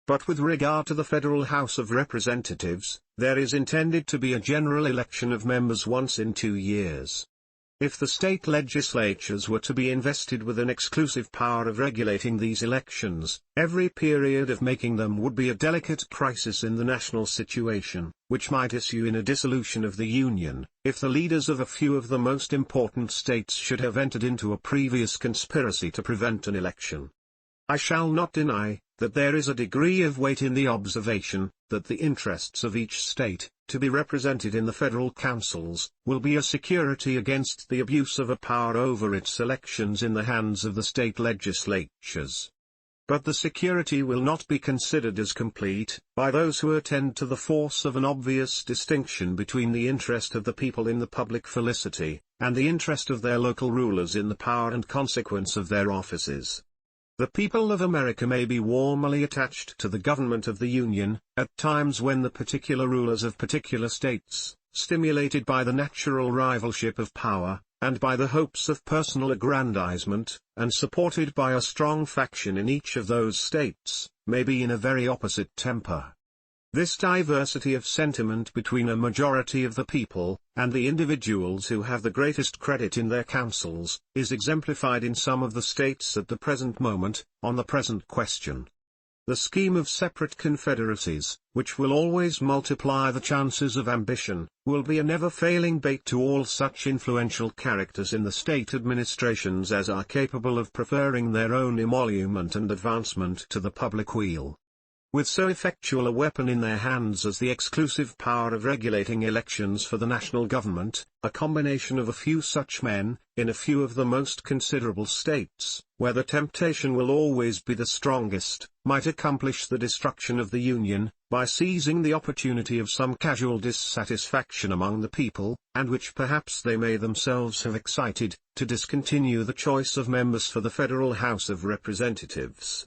But with regard to the Federal House of Representatives, there is intended to be a general election of members once in 2 years. If the state legislatures were to be invested with an exclusive power of regulating these elections, every period of making them would be a delicate crisis in the national situation, which might issue in a dissolution of the Union, if the leaders of a few of the most important states should have entered into a previous conspiracy to prevent an election. I shall not deny that there is a degree of weight in the observation, that the interests of each state, to be represented in the federal councils, will be a security against the abuse of a power over its elections in the hands of the state legislatures. But the security will not be considered as complete, by those who attend to the force of an obvious distinction between the interest of the people in the public felicity, and the interest of their local rulers in the power and consequence of their offices. The people of America may be warmly attached to the government of the Union, at times when the particular rulers of particular states, stimulated by the natural rivalship of power, and by the hopes of personal aggrandizement, and supported by a strong faction in each of those states, may be in a very opposite temper. This diversity of sentiment between a majority of the people, and the individuals who have the greatest credit in their councils, is exemplified in some of the states at the present moment, on the present question. The scheme of separate confederacies, which will always multiply the chances of ambition, will be a never-failing bait to all such influential characters in the state administrations as are capable of preferring their own emolument and advancement to the public weal. With so effectual a weapon in their hands as the exclusive power of regulating elections for the national government, a combination of a few such men, in a few of the most considerable states, where the temptation will always be the strongest, might accomplish the destruction of the Union, by seizing the opportunity of some casual dissatisfaction among the people, and which perhaps they may themselves have excited, to discontinue the choice of members for the Federal House of Representatives.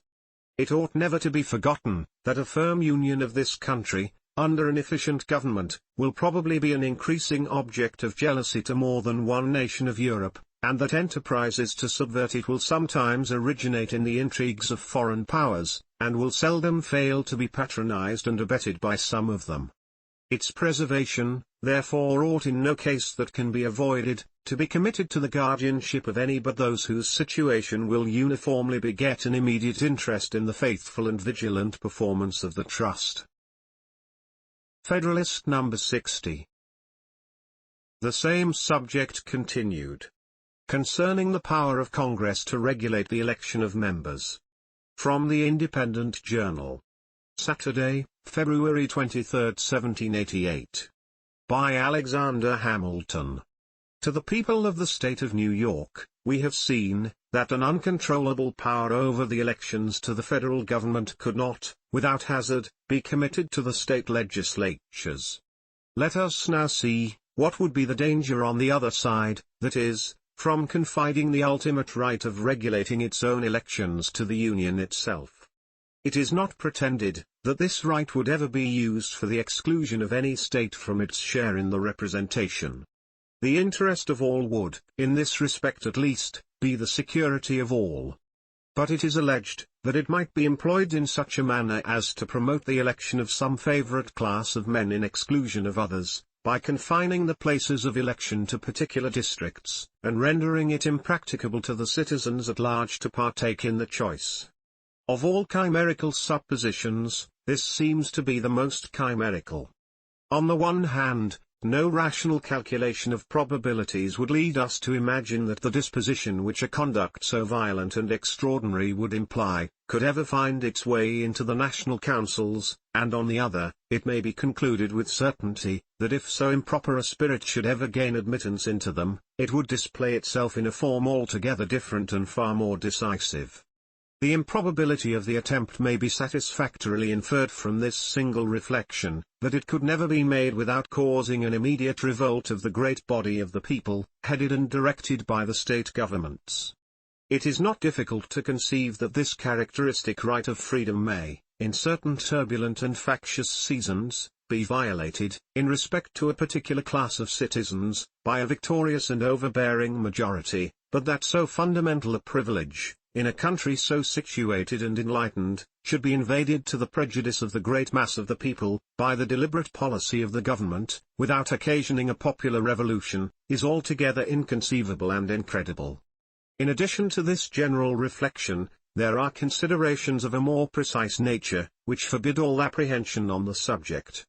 It ought never to be forgotten, that a firm union of this country, under an efficient government, will probably be an increasing object of jealousy to more than one nation of Europe, and that enterprises to subvert it will sometimes originate in the intrigues of foreign powers, and will seldom fail to be patronized and abetted by some of them. Its preservation, therefore, ought in no case that can be avoided, to be committed to the guardianship of any but those whose situation will uniformly beget an immediate interest in the faithful and vigilant performance of the trust. Federalist No. 60. The same subject continued. Concerning the power of Congress to regulate the election of members. From the Independent Journal. Saturday, February 23, 1788. By Alexander Hamilton. To the people of the state of New York, we have seen, that an uncontrollable power over the elections to the federal government could not, without hazard, be committed to the state legislatures. Let us now see, what would be the danger on the other side, that is, from confiding the ultimate right of regulating its own elections to the Union itself. It is not pretended, that this right would ever be used for the exclusion of any state from its share in the representation. The interest of all would, in this respect at least, be the security of all. But it is alleged, that it might be employed in such a manner as to promote the election of some favorite class of men in exclusion of others, by confining the places of election to particular districts, and rendering it impracticable to the citizens at large to partake in the choice. Of all chimerical suppositions, this seems to be the most chimerical. On the one hand, no rational calculation of probabilities would lead us to imagine that the disposition which a conduct so violent and extraordinary would imply, could ever find its way into the national councils, and on the other, it may be concluded with certainty, that if so improper a spirit should ever gain admittance into them, it would display itself in a form altogether different and far more decisive. The improbability of the attempt may be satisfactorily inferred from this single reflection, that it could never be made without causing an immediate revolt of the great body of the people, headed and directed by the state governments. It is not difficult to conceive that this characteristic right of freedom may, in certain turbulent and factious seasons, be violated, in respect to a particular class of citizens, by a victorious and overbearing majority, but that so fundamental a privilege, in a country so situated and enlightened, should be invaded to the prejudice of the great mass of the people, by the deliberate policy of the government, without occasioning a popular revolution, is altogether inconceivable and incredible. In addition to this general reflection, there are considerations of a more precise nature, which forbid all apprehension on the subject.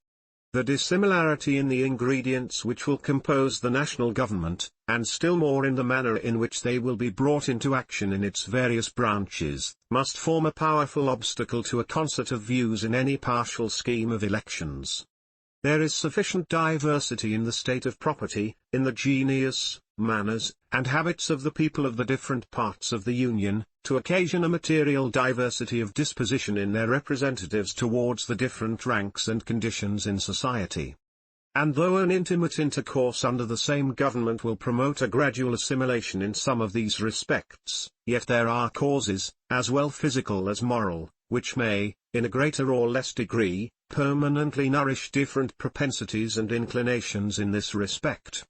The dissimilarity in the ingredients which will compose the national government, and still more in the manner in which they will be brought into action in its various branches, must form a powerful obstacle to a concert of views in any partial scheme of elections. There is sufficient diversity in the state of property, in the genius, manners, and habits of the people of the different parts of the Union, to occasion a material diversity of disposition in their representatives towards the different ranks and conditions in society. And though an intimate intercourse under the same government will promote a gradual assimilation in some of these respects, yet there are causes, as well physical as moral, which may, in a greater or less degree, permanently nourish different propensities and inclinations in this respect.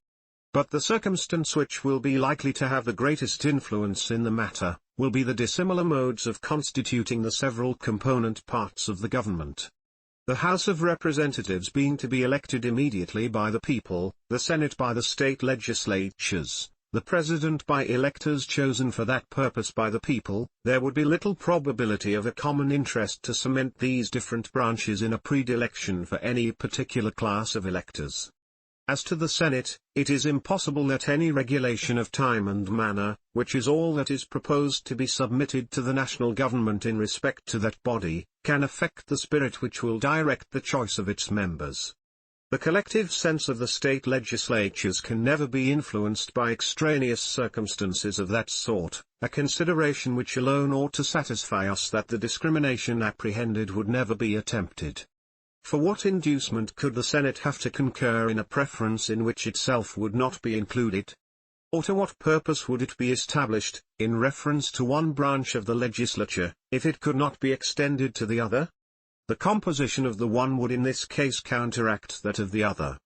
But the circumstance which will be likely to have the greatest influence in the matter, will be the dissimilar modes of constituting the several component parts of the government. The House of Representatives being to be elected immediately by the people, the Senate by the state legislatures, the President by electors chosen for that purpose by the people, there would be little probability of a common interest to cement these different branches in a predilection for any particular class of electors. As to the Senate, it is impossible that any regulation of time and manner, which is all that is proposed to be submitted to the national government in respect to that body, can affect the spirit which will direct the choice of its members. The collective sense of the state legislatures can never be influenced by extraneous circumstances of that sort, a consideration which alone ought to satisfy us that the discrimination apprehended would never be attempted. For what inducement could the Senate have to concur in a preference in which itself would not be included? Or to what purpose would it be established, in reference to one branch of the legislature, if it could not be extended to the other? The composition of the one would in this case counteract that of the other.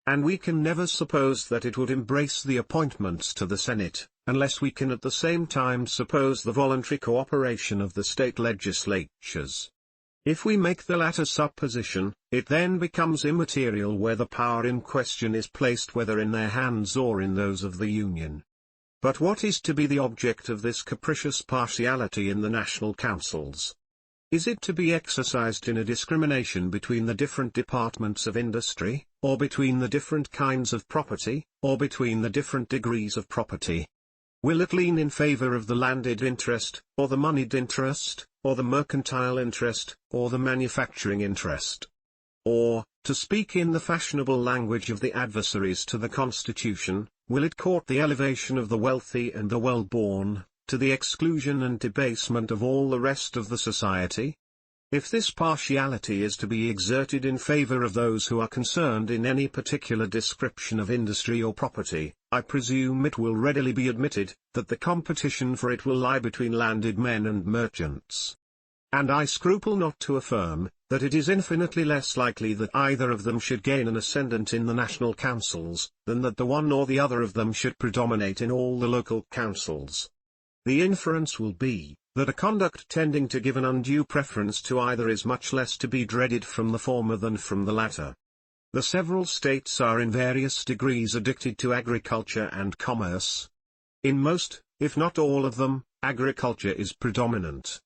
And we can never suppose that it would embrace the appointments to the Senate, unless we can at the same time suppose the voluntary cooperation of the state legislatures. If we make the latter supposition, it then becomes immaterial where the power in question is placed, whether in their hands or in those of the Union. But what is to be the object of this capricious partiality in the national councils? Is it to be exercised in a discrimination between the different departments of industry, or between the different kinds of property, or between the different degrees of property? Will it lean in favor of the landed interest, or the moneyed interest, or the mercantile interest, or the manufacturing interest? Or, to speak in the fashionable language of the adversaries to the Constitution, will it court the elevation of the wealthy and the well-born, to the exclusion and debasement of all the rest of the society? If this partiality is to be exerted in favor of those who are concerned in any particular description of industry or property, I presume it will readily be admitted, that the competition for it will lie between landed men and merchants. And I scruple not to affirm, that it is infinitely less likely that either of them should gain an ascendant in the national councils, than that the one or the other of them should predominate in all the local councils. The inference will be, that a conduct tending to give an undue preference to either is much less to be dreaded from the former than from the latter. The several states are in various degrees addicted to agriculture and commerce. In most, if not all of them, agriculture is predominant.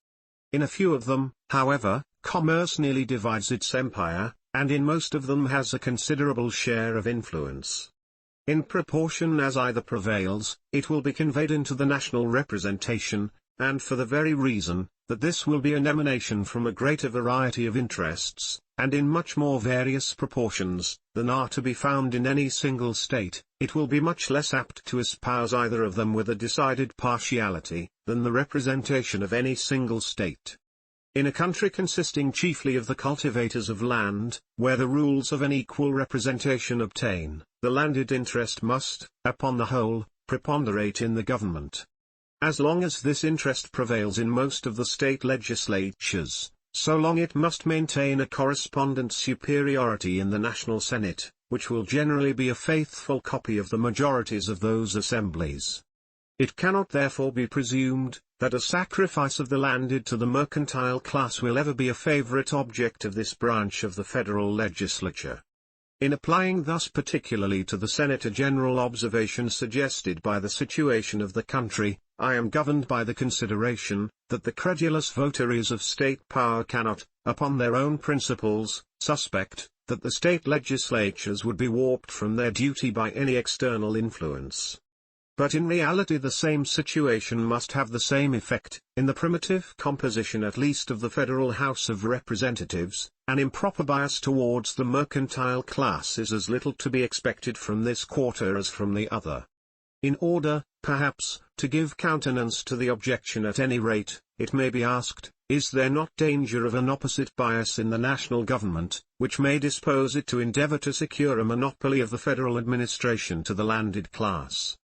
In a few of them, however, commerce nearly divides its empire, and in most of them has a considerable share of influence. In proportion as either prevails, it will be conveyed into the national representation, and for the very reason, that this will be an emanation from a greater variety of interests, and in much more various proportions, than are to be found in any single state, it will be much less apt to espouse either of them with a decided partiality, than the representation of any single state. In a country consisting chiefly of the cultivators of land, where the rules of an equal representation obtain, the landed interest must, upon the whole, preponderate in the government. As long as this interest prevails in most of the state legislatures, so long it must maintain a correspondent superiority in the national Senate, which will generally be a faithful copy of the majorities of those assemblies. It cannot therefore be presumed, that a sacrifice of the landed to the mercantile class will ever be a favorite object of this branch of the federal legislature. In applying thus particularly to the Senate a general observation suggested by the situation of the country, I am governed by the consideration, that the credulous votaries of state power cannot, upon their own principles, suspect, that the state legislatures would be warped from their duty by any external influence. But in reality the same situation must have the same effect, in the primitive composition at least of the Federal House of Representatives. An improper bias towards the mercantile class is as little to be expected from this quarter as from the other. In order, perhaps, to give countenance to the objection at any rate, it may be asked, is there not danger of an opposite bias in the national government, which may dispose it to endeavor to secure a monopoly of the federal administration to the landed class?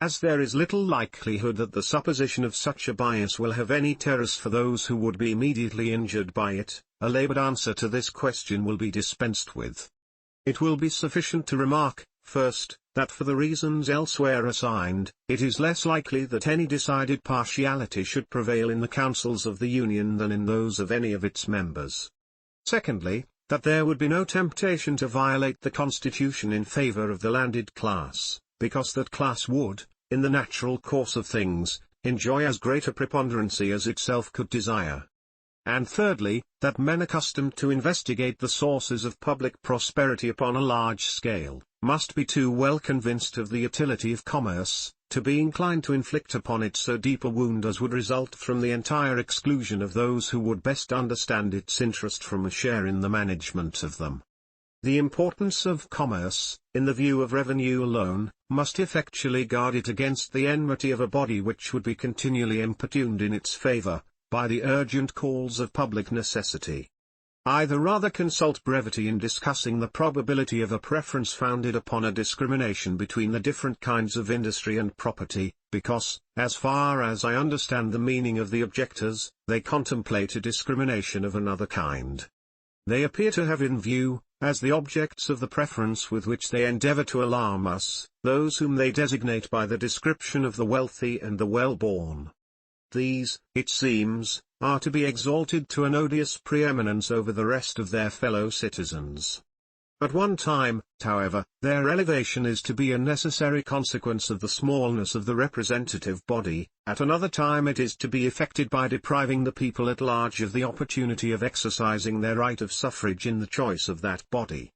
As there is little likelihood that the supposition of such a bias will have any terrors for those who would be immediately injured by it, a labored answer to this question will be dispensed with. It will be sufficient to remark, first, that for the reasons elsewhere assigned, it is less likely that any decided partiality should prevail in the councils of the Union than in those of any of its members. Secondly, that there would be no temptation to violate the Constitution in favor of the landed class, because that class would, in the natural course of things, enjoy as great a preponderancy as itself could desire. And thirdly, that men accustomed to investigate the sources of public prosperity upon a large scale, must be too well convinced of the utility of commerce, to be inclined to inflict upon it so deep a wound as would result from the entire exclusion of those who would best understand its interest from a share in the management of them. The importance of commerce, in the view of revenue alone, must effectually guard it against the enmity of a body which would be continually importuned in its favour, by the urgent calls of public necessity. Either rather consult brevity in discussing the probability of a preference founded upon a discrimination between the different kinds of industry and property, because, as far as I understand the meaning of the objectors, they contemplate a discrimination of another kind. They appear to have in view, as the objects of the preference with which they endeavour to alarm us, those whom they designate by the description of the wealthy and the well-born. These, it seems, are to be exalted to an odious preeminence over the rest of their fellow citizens. At one time, however, their elevation is to be a necessary consequence of the smallness of the representative body, at another time it is to be effected by depriving the people at large of the opportunity of exercising their right of suffrage in the choice of that body.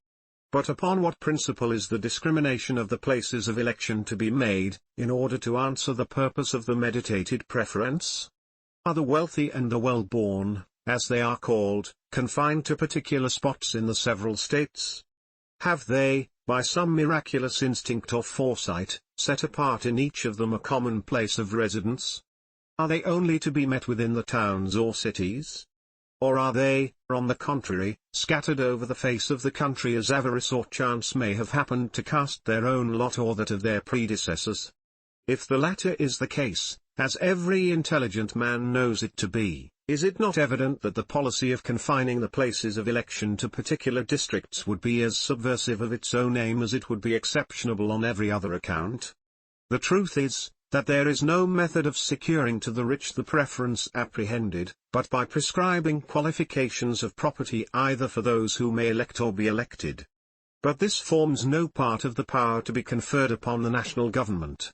But upon what principle is the discrimination of the places of election to be made, in order to answer the purpose of the meditated preference? Are the wealthy and the well-born, as they are called, confined to particular spots in the several states? Have they, by some miraculous instinct or foresight, set apart in each of them a common place of residence? Are they only to be met within the towns or cities? Or are they, on the contrary, scattered over the face of the country as avarice or chance may have happened to cast their own lot or that of their predecessors? If the latter is the case, as every intelligent man knows it to be, is it not evident that the policy of confining the places of election to particular districts would be as subversive of its own aim as it would be exceptionable on every other account? The truth is, that there is no method of securing to the rich the preference apprehended, but by prescribing qualifications of property either for those who may elect or be elected. But this forms no part of the power to be conferred upon the national government.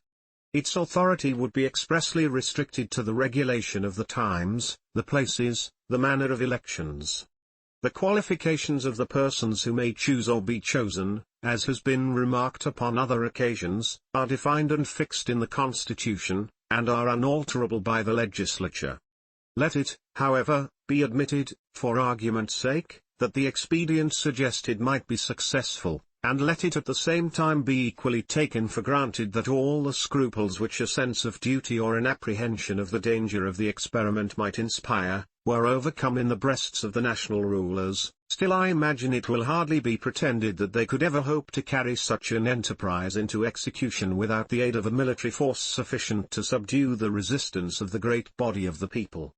Its authority would be expressly restricted to the regulation of the times, the places, the manner of elections. The qualifications of the persons who may choose or be chosen, as has been remarked upon other occasions, are defined and fixed in the Constitution, and are unalterable by the legislature. Let it, however, be admitted, for argument's sake, that the expedient suggested might be successful, and let it at the same time be equally taken for granted that all the scruples which a sense of duty or an apprehension of the danger of the experiment might inspire, were overcome in the breasts of the national rulers, still I imagine it will hardly be pretended that they could ever hope to carry such an enterprise into execution without the aid of a military force sufficient to subdue the resistance of the great body of the people.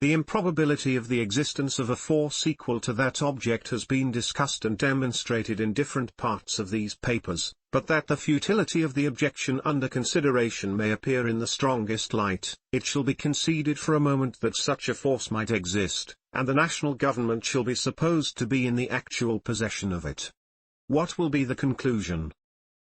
The improbability of the existence of a force equal to that object has been discussed and demonstrated in different parts of these papers, but that the futility of the objection under consideration may appear in the strongest light, it shall be conceded for a moment that such a force might exist, and the national government shall be supposed to be in the actual possession of it. What will be the conclusion?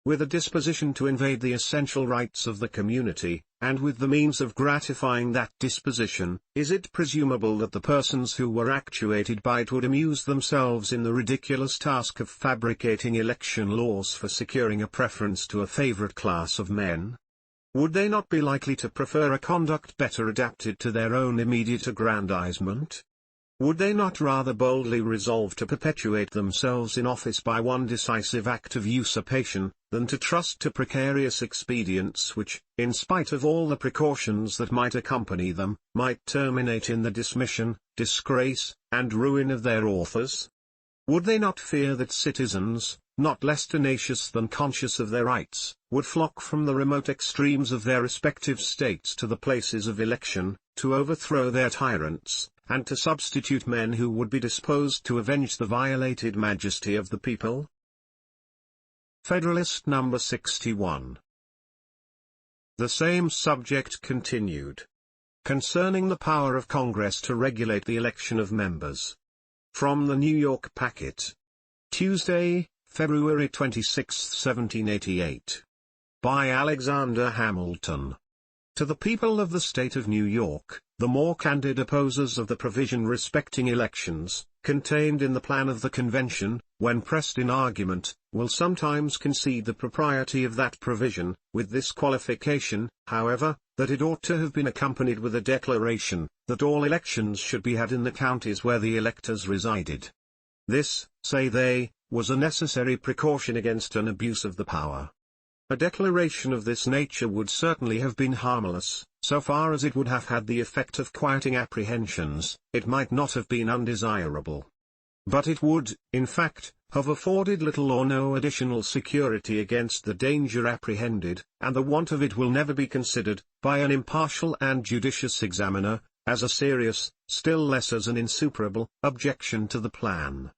With a disposition to invade the essential rights of the community, and with the means of gratifying that disposition, is it presumable that the persons who were actuated by it would amuse themselves in the ridiculous task of fabricating election laws for securing a preference to a favourite class of men? Would they not be likely to prefer a conduct better adapted to their own immediate aggrandizement? Would they not rather boldly resolve to perpetuate themselves in office by one decisive act of usurpation, than to trust to precarious expedients which, in spite of all the precautions that might accompany them, might terminate in the dismission, disgrace, and ruin of their authors? Would they not fear that citizens, not less tenacious than conscious of their rights, would flock from the remote extremes of their respective states to the places of election, to overthrow their tyrants, and to substitute men who would be disposed to avenge the violated majesty of the people? Federalist number 61. The same subject continued. Concerning the power of Congress to regulate the election of members. From the New York Packet. Tuesday, February 26, 1788. By Alexander Hamilton. To the people of the state of New York, the more candid opposers of the provision respecting elections, contained in the plan of the convention, when pressed in argument, will sometimes concede the propriety of that provision, with this qualification, however, that it ought to have been accompanied with a declaration, that all elections should be had in the counties where the electors resided. This, say they, was a necessary precaution against an abuse of the power. A declaration of this nature would certainly have been harmless, so far as it would have had the effect of quieting apprehensions. It might not have been undesirable. But it would, in fact, have afforded little or no additional security against the danger apprehended, and the want of it will never be considered, by an impartial and judicious examiner, as a serious, still less as an insuperable, objection to the plan.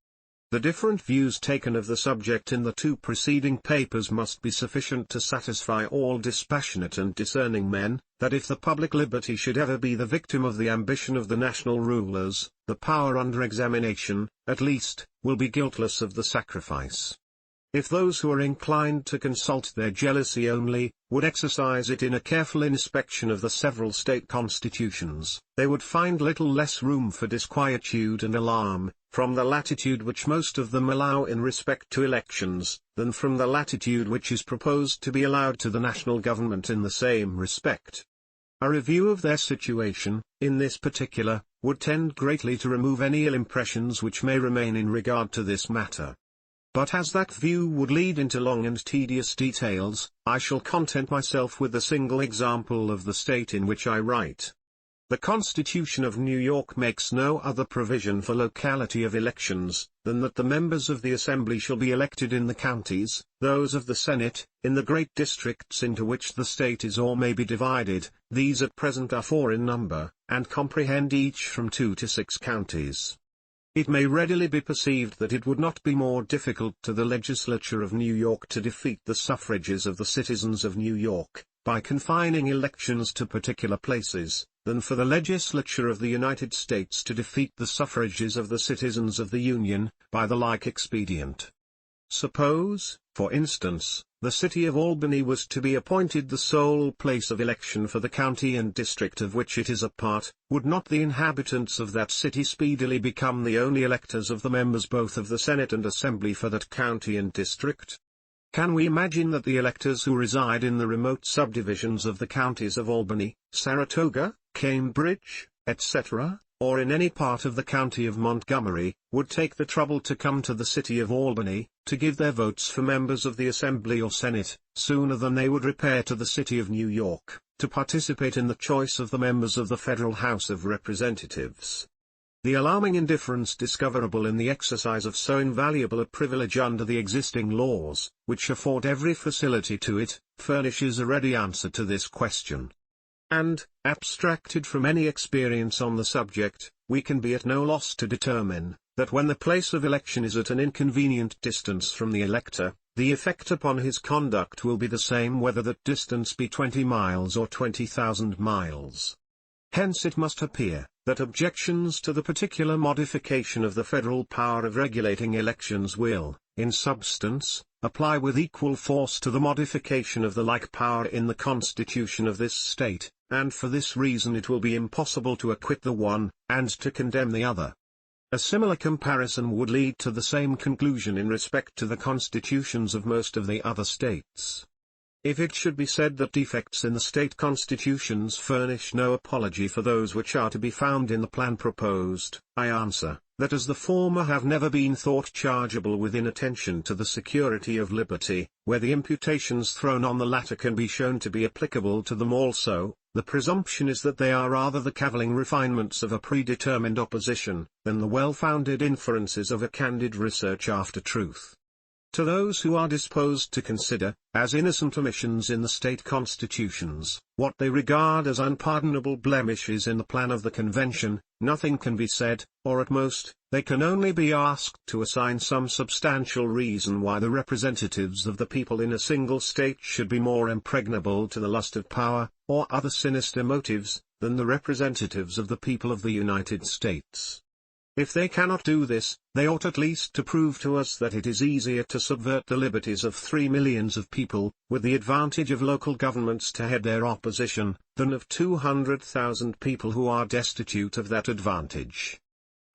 The different views taken of the subject in the two preceding papers must be sufficient to satisfy all dispassionate and discerning men, that if the public liberty should ever be the victim of the ambition of the national rulers, the power under examination, at least, will be guiltless of the sacrifice. If those who are inclined to consult their jealousy only, would exercise it in a careful inspection of the several state constitutions, they would find little less room for disquietude and alarm, from the latitude which most of them allow in respect to elections, than from the latitude which is proposed to be allowed to the national government in the same respect. A review of their situation, in this particular, would tend greatly to remove any ill impressions which may remain in regard to this matter. But as that view would lead into long and tedious details, I shall content myself with the single example of the state in which I write. The Constitution of New York makes no other provision for locality of elections, than that the members of the Assembly shall be elected in the counties, those of the Senate, in the great districts into which the state is or may be divided. These at present are 4 in number, and comprehend each from 2 to 6 counties. It may readily be perceived that it would not be more difficult to the legislature of New York to defeat the suffrages of the citizens of New York, by confining elections to particular places, than for the legislature of the United States to defeat the suffrages of the citizens of the Union, by the like expedient. Suppose, for instance, the city of Albany was to be appointed the sole place of election for the county and district of which it is a part, would not the inhabitants of that city speedily become the only electors of the members both of the Senate and Assembly for that county and district? Can we imagine that the electors who reside in the remote subdivisions of the counties of Albany, Saratoga, Cambridge, etc., or in any part of the county of Montgomery, would take the trouble to come to the city of Albany, to give their votes for members of the Assembly or Senate, sooner than they would repair to the city of New York, to participate in the choice of the members of the Federal House of Representatives? The alarming indifference discoverable in the exercise of so invaluable a privilege under the existing laws, which afford every facility to it, furnishes a ready answer to this question. And, abstracted from any experience on the subject, we can be at no loss to determine, that when the place of election is at an inconvenient distance from the elector, the effect upon his conduct will be the same whether that distance be 20 miles or 20,000 miles. Hence it must appear, that objections to the particular modification of the federal power of regulating elections will, in substance, apply with equal force to the modification of the like power in the Constitution of this state, and for this reason it will be impossible to acquit the one, and to condemn the other. A similar comparison would lead to the same conclusion in respect to the constitutions of most of the other states. If it should be said that defects in the state constitutions furnish no apology for those which are to be found in the plan proposed, I answer, that as the former have never been thought chargeable with inattention to the security of liberty, where the imputations thrown on the latter can be shown to be applicable to them also, the presumption is that they are rather the cavilling refinements of a predetermined opposition, than the well-founded inferences of a candid research after truth. To those who are disposed to consider, as innocent omissions in the state constitutions, what they regard as unpardonable blemishes in the plan of the convention, nothing can be said, or at most, they can only be asked to assign some substantial reason why the representatives of the people in a single state should be more impregnable to the lust of power, or other sinister motives, than the representatives of the people of the United States. If they cannot do this, they ought at least to prove to us that it is easier to subvert the liberties of 3 millions of people, with the advantage of local governments to head their opposition, than of 200,000 people who are destitute of that advantage.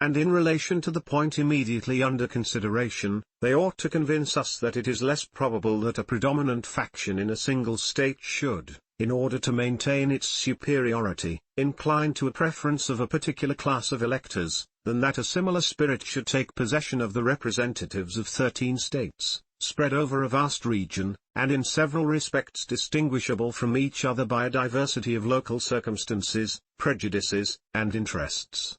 And in relation to the point immediately under consideration, they ought to convince us that it is less probable that a predominant faction in a single state should, in order to maintain its superiority, incline to a preference of a particular class of electors, than that a similar spirit should take possession of the representatives of 13 states, spread over a vast region, and in several respects distinguishable from each other by a diversity of local circumstances, prejudices, and interests.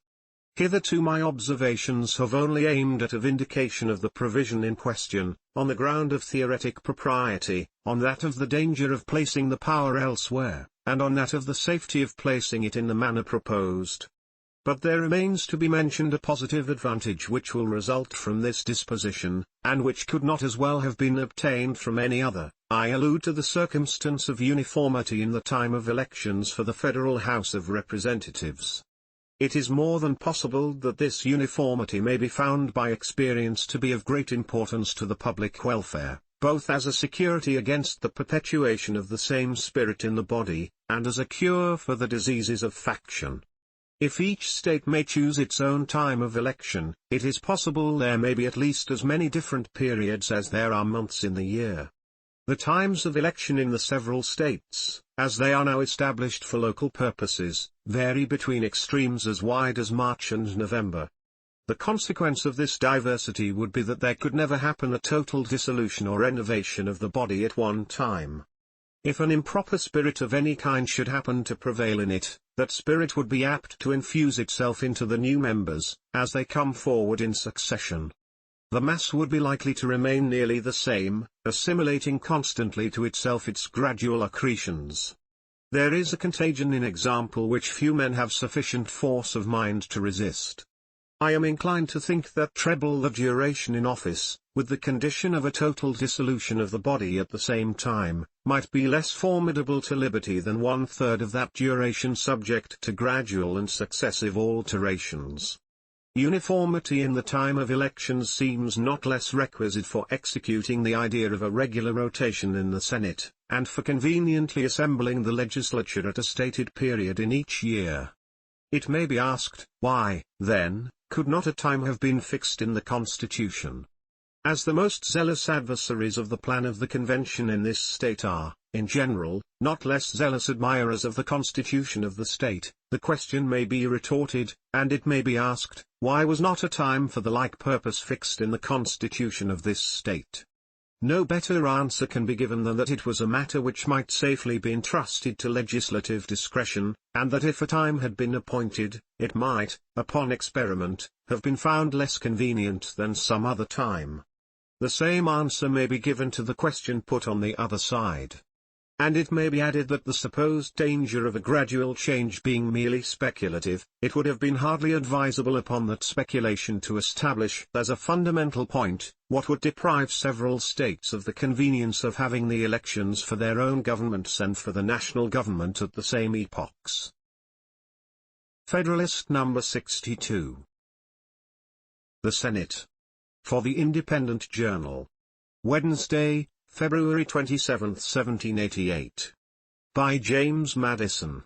Hitherto my observations have only aimed at a vindication of the provision in question, on the ground of theoretic propriety, on that of the danger of placing the power elsewhere, and on that of the safety of placing it in the manner proposed. But there remains to be mentioned a positive advantage which will result from this disposition, and which could not as well have been obtained from any other. I allude to the circumstance of uniformity in the time of elections for the Federal House of Representatives. It is more than possible that this uniformity may be found by experience to be of great importance to the public welfare, both as a security against the perpetuation of the same spirit in the body, and as a cure for the diseases of faction. If each state may choose its own time of election, it is possible there may be at least as many different periods as there are months in the year. The times of election in the several states, as they are now established for local purposes, vary between extremes as wide as March and November. The consequence of this diversity would be that there could never happen a total dissolution or enervation of the body at one time. If an improper spirit of any kind should happen to prevail in it, that spirit would be apt to infuse itself into the new members, as they come forward in succession. The mass would be likely to remain nearly the same, assimilating constantly to itself its gradual accretions. There is a contagion in example which few men have sufficient force of mind to resist. I am inclined to think that treble the duration in office, with the condition of a total dissolution of the body at the same time, might be less formidable to liberty than 1/3 of that duration subject to gradual and successive alterations. Uniformity in the time of elections seems not less requisite for executing the idea of a regular rotation in the Senate, and for conveniently assembling the legislature at a stated period in each year. It may be asked, why, then, could not a time have been fixed in the Constitution? As the most zealous adversaries of the plan of the convention in this state are, in general, not less zealous admirers of the constitution of the state, the question may be retorted, and it may be asked, why was not a time for the like purpose fixed in the constitution of this state? No better answer can be given than that it was a matter which might safely be entrusted to legislative discretion, and that if a time had been appointed, it might, upon experiment, have been found less convenient than some other time. The same answer may be given to the question put on the other side. And it may be added that the supposed danger of a gradual change being merely speculative, it would have been hardly advisable upon that speculation to establish as a fundamental point, what would deprive several states of the convenience of having the elections for their own governments and for the national government at the same epochs. Federalist number 62. The Senate. For the Independent Journal. Wednesday, February 27, 1788. By James Madison.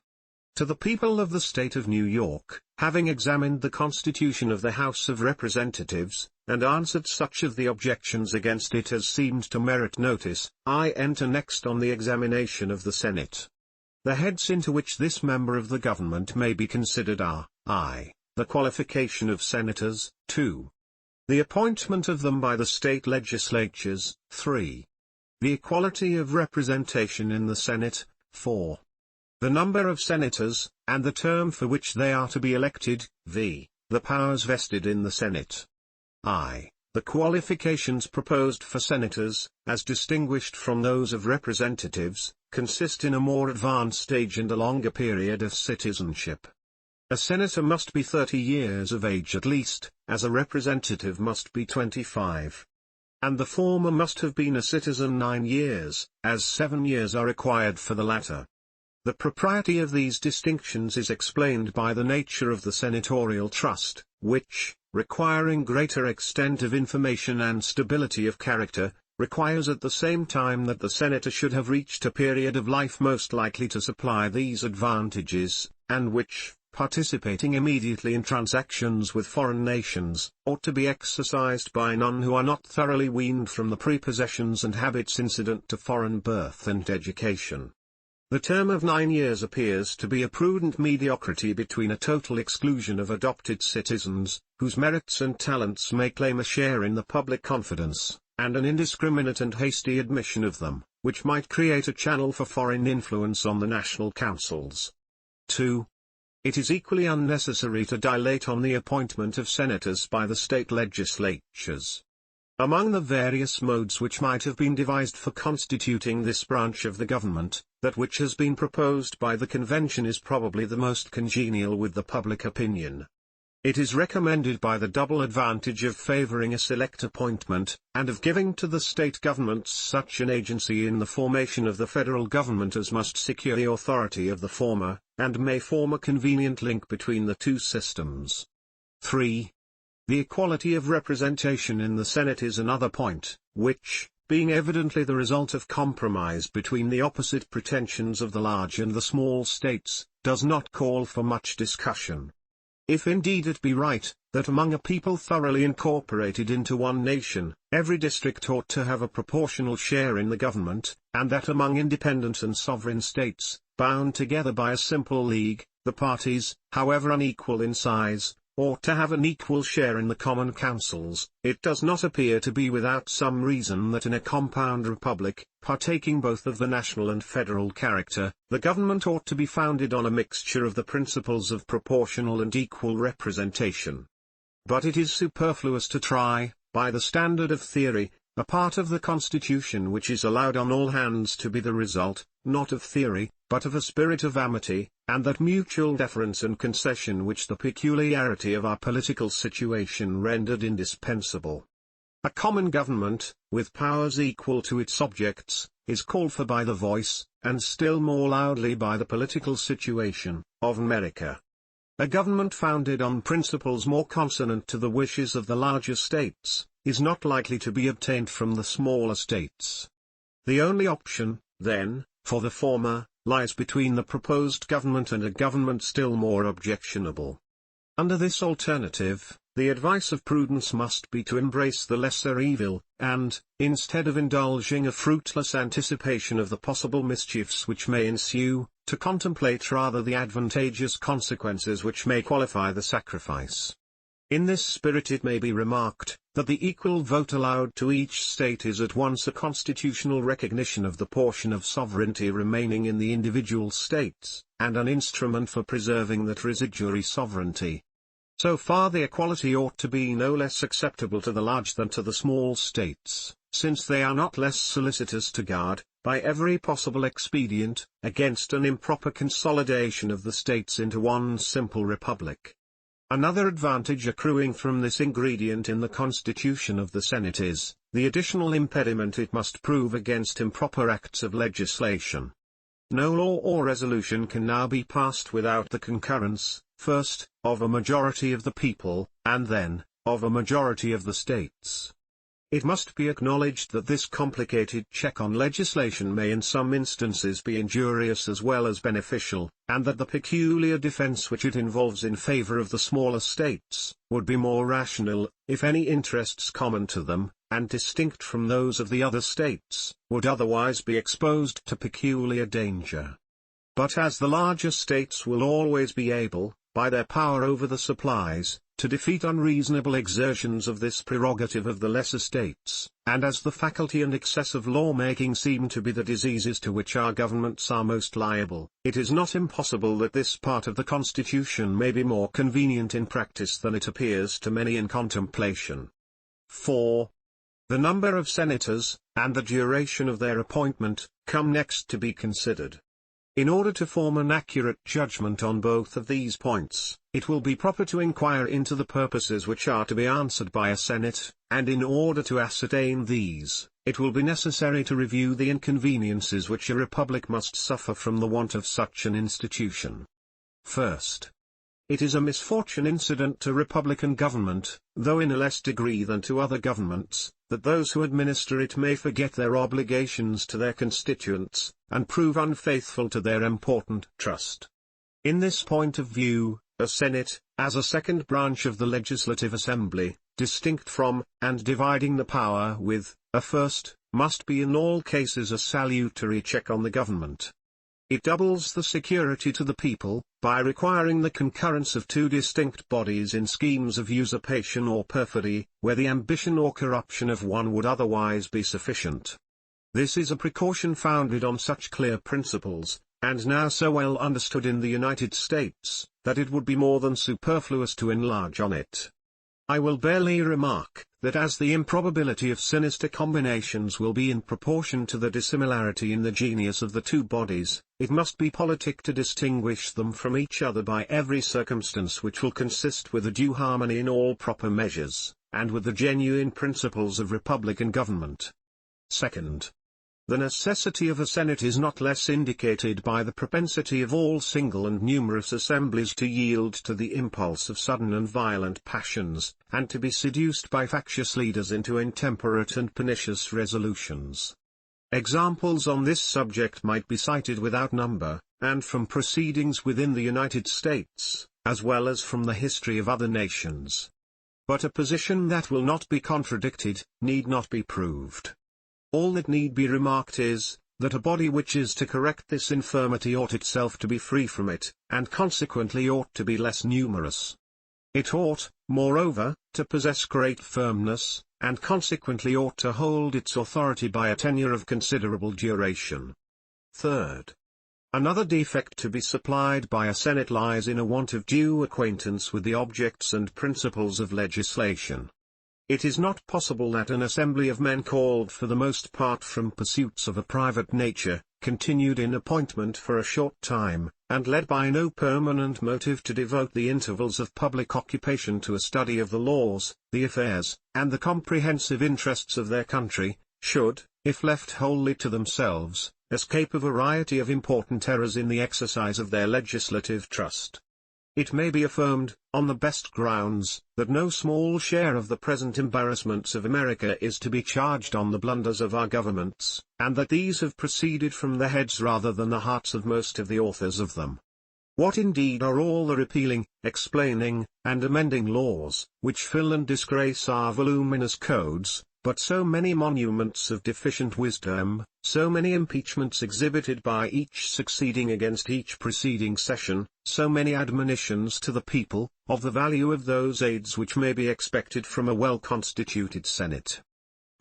To the people of the State of New York, having examined the Constitution of the House of Representatives, and answered such of the objections against it as seemed to merit notice, I enter next on the examination of the Senate. The heads into which this member of the government may be considered are, I. The qualification of senators, 2. The appointment of them by the state legislatures, 3. The equality of representation in the Senate, 4. The number of senators, and the term for which they are to be elected, v. The powers vested in the Senate. I. The qualifications proposed for senators, as distinguished from those of representatives, consist in a more advanced age and a longer period of citizenship. A senator must be 30 years of age at least, as a representative must be 25. And the former must have been a citizen 9 years, as 7 years are required for the latter. The propriety of these distinctions is explained by the nature of the senatorial trust, which, requiring greater extent of information and stability of character, requires at the same time that the senator should have reached a period of life most likely to supply these advantages, and which, participating immediately in transactions with foreign nations, ought to be exercised by none who are not thoroughly weaned from the prepossessions and habits incident to foreign birth and education. The term of 9 years appears to be a prudent mediocrity between a total exclusion of adopted citizens, whose merits and talents may claim a share in the public confidence, and an indiscriminate and hasty admission of them, which might create a channel for foreign influence on the national councils. 2. It is equally unnecessary to dilate on the appointment of senators by the state legislatures. Among the various modes which might have been devised for constituting this branch of the government, that which has been proposed by the convention is probably the most congenial with the public opinion. It is recommended by the double advantage of favoring a select appointment, and of giving to the state governments such an agency in the formation of the federal government as must secure the authority of the former, and may form a convenient link between the two systems. 3. The equality of representation in the Senate is another point, which, being evidently the result of compromise between the opposite pretensions of the large and the small states, does not call for much discussion. If indeed it be right, that among a people thoroughly incorporated into one nation, every district ought to have a proportional share in the government, and that among independent and sovereign states, bound together by a simple league, the parties, however unequal in size, ought to have an equal share in the common councils, it does not appear to be without some reason that in a compound republic, partaking both of the national and federal character, the government ought to be founded on a mixture of the principles of proportional and equal representation. But it is superfluous to try, by the standard of theory, a part of the Constitution which is allowed on all hands to be the result, not of theory, but of a spirit of amity, and that mutual deference and concession which the peculiarity of our political situation rendered indispensable. A common government, with powers equal to its subjects, is called for by the voice, and still more loudly by the political situation, of America. A government founded on principles more consonant to the wishes of the larger states, is not likely to be obtained from the smaller states. The only option, then, for the former, lies between the proposed government and a government still more objectionable. Under this alternative, the advice of prudence must be to embrace the lesser evil, and, instead of indulging a fruitless anticipation of the possible mischiefs which may ensue, to contemplate rather the advantageous consequences which may qualify the sacrifice. In this spirit it may be remarked, that the equal vote allowed to each state is at once a constitutional recognition of the portion of sovereignty remaining in the individual states, and an instrument for preserving that residuary sovereignty. So far the equality ought to be no less acceptable to the large than to the small states, since they are not less solicitous to guard, by every possible expedient, against an improper consolidation of the states into one simple republic. Another advantage accruing from this ingredient in the constitution of the Senate is, the additional impediment it must prove against improper acts of legislation. No law or resolution can now be passed without the concurrence, first, of a majority of the people, and then, of a majority of the states. It must be acknowledged that this complicated check on legislation may in some instances be injurious as well as beneficial, and that the peculiar defense which it involves in favor of the smaller states, would be more rational, if any interests common to them, and distinct from those of the other states, would otherwise be exposed to peculiar danger. But as the larger states will always be able, by their power over the supplies, to defeat unreasonable exertions of this prerogative of the lesser states, and as the faculty and excessive law-making seem to be the diseases to which our governments are most liable, it is not impossible that this part of the Constitution may be more convenient in practice than it appears to many in contemplation. 4. The number of senators, and the duration of their appointment, come next to be considered. In order to form an accurate judgment on both of these points, it will be proper to inquire into the purposes which are to be answered by a Senate, and in order to ascertain these, it will be necessary to review the inconveniences which a republic must suffer from the want of such an institution. First, it is a misfortune incident to republican government, though in a less degree than to other governments, that those who administer it may forget their obligations to their constituents, and prove unfaithful to their important trust. In this point of view, a Senate, as a second branch of the legislative assembly, distinct from, and dividing the power with, a first, must be in all cases a salutary check on the government. It doubles the security to the people, by requiring the concurrence of two distinct bodies in schemes of usurpation or perfidy, where the ambition or corruption of one would otherwise be sufficient. This is a precaution founded on such clear principles, and now so well understood in the United States, that it would be more than superfluous to enlarge on it. I will barely remark, that as the improbability of sinister combinations will be in proportion to the dissimilarity in the genius of the two bodies, it must be politic to distinguish them from each other by every circumstance which will consist with a due harmony in all proper measures, and with the genuine principles of republican government. Second, the necessity of a Senate is not less indicated by the propensity of all single and numerous assemblies to yield to the impulse of sudden and violent passions, and to be seduced by factious leaders into intemperate and pernicious resolutions. Examples on this subject might be cited without number, and from proceedings within the United States, as well as from the history of other nations. But a position that will not be contradicted, need not be proved. All that need be remarked is, that a body which is to correct this infirmity ought itself to be free from it, and consequently ought to be less numerous. It ought, moreover, to possess great firmness, and consequently ought to hold its authority by a tenure of considerable duration. Third, another defect to be supplied by a Senate lies in a want of due acquaintance with the objects and principles of legislation. It is not possible that an assembly of men called for the most part from pursuits of a private nature, continued in appointment for a short time, and led by no permanent motive to devote the intervals of public occupation to a study of the laws, the affairs, and the comprehensive interests of their country, should, if left wholly to themselves, escape a variety of important errors in the exercise of their legislative trust. It may be affirmed, on the best grounds, that no small share of the present embarrassments of America is to be charged on the blunders of our governments, and that these have proceeded from the heads rather than the hearts of most of the authors of them. What indeed are all the repealing, explaining, and amending laws, which fill and disgrace our voluminous codes, but so many monuments of deficient wisdom, so many impeachments exhibited by each succeeding against each preceding session, so many admonitions to the people, of the value of those aids which may be expected from a well-constituted Senate.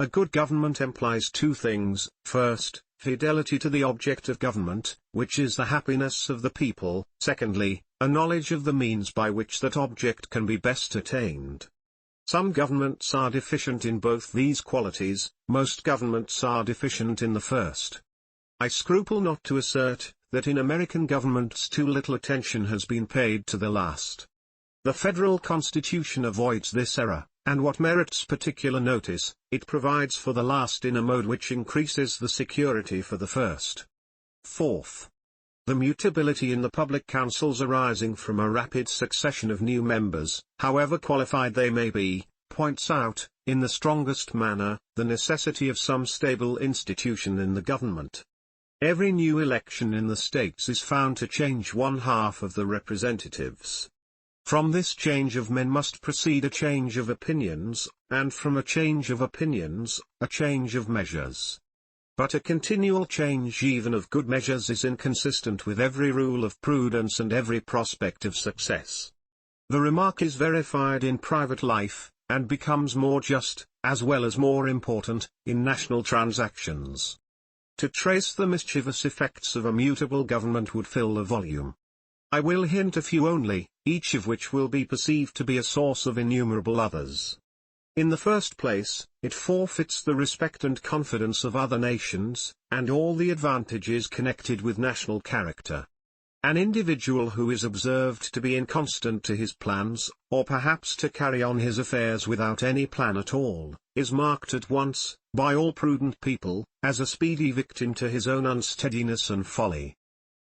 A good government implies two things: first, fidelity to the object of government, which is the happiness of the people; secondly, a knowledge of the means by which that object can be best attained. Some governments are deficient in both these qualities, most governments are deficient in the first. I scruple not to assert, that in American governments too little attention has been paid to the last. The federal constitution avoids this error, and what merits particular notice, it provides for the last in a mode which increases the security for the first. Fourth, the mutability in the public councils arising from a rapid succession of new members, however qualified they may be, points out, in the strongest manner, the necessity of some stable institution in the government. Every new election in the states is found to change one half of the representatives. From this change of men must proceed a change of opinions, and from a change of opinions, a change of measures. But a continual change even of good measures is inconsistent with every rule of prudence and every prospect of success. The remark is verified in private life, and becomes more just, as well as more important, in national transactions. To trace the mischievous effects of a mutable government would fill a volume. I will hint a few only, each of which will be perceived to be a source of innumerable others. In the first place, it forfeits the respect and confidence of other nations, and all the advantages connected with national character. An individual who is observed to be inconstant to his plans, or perhaps to carry on his affairs without any plan at all, is marked at once, by all prudent people, as a speedy victim to his own unsteadiness and folly.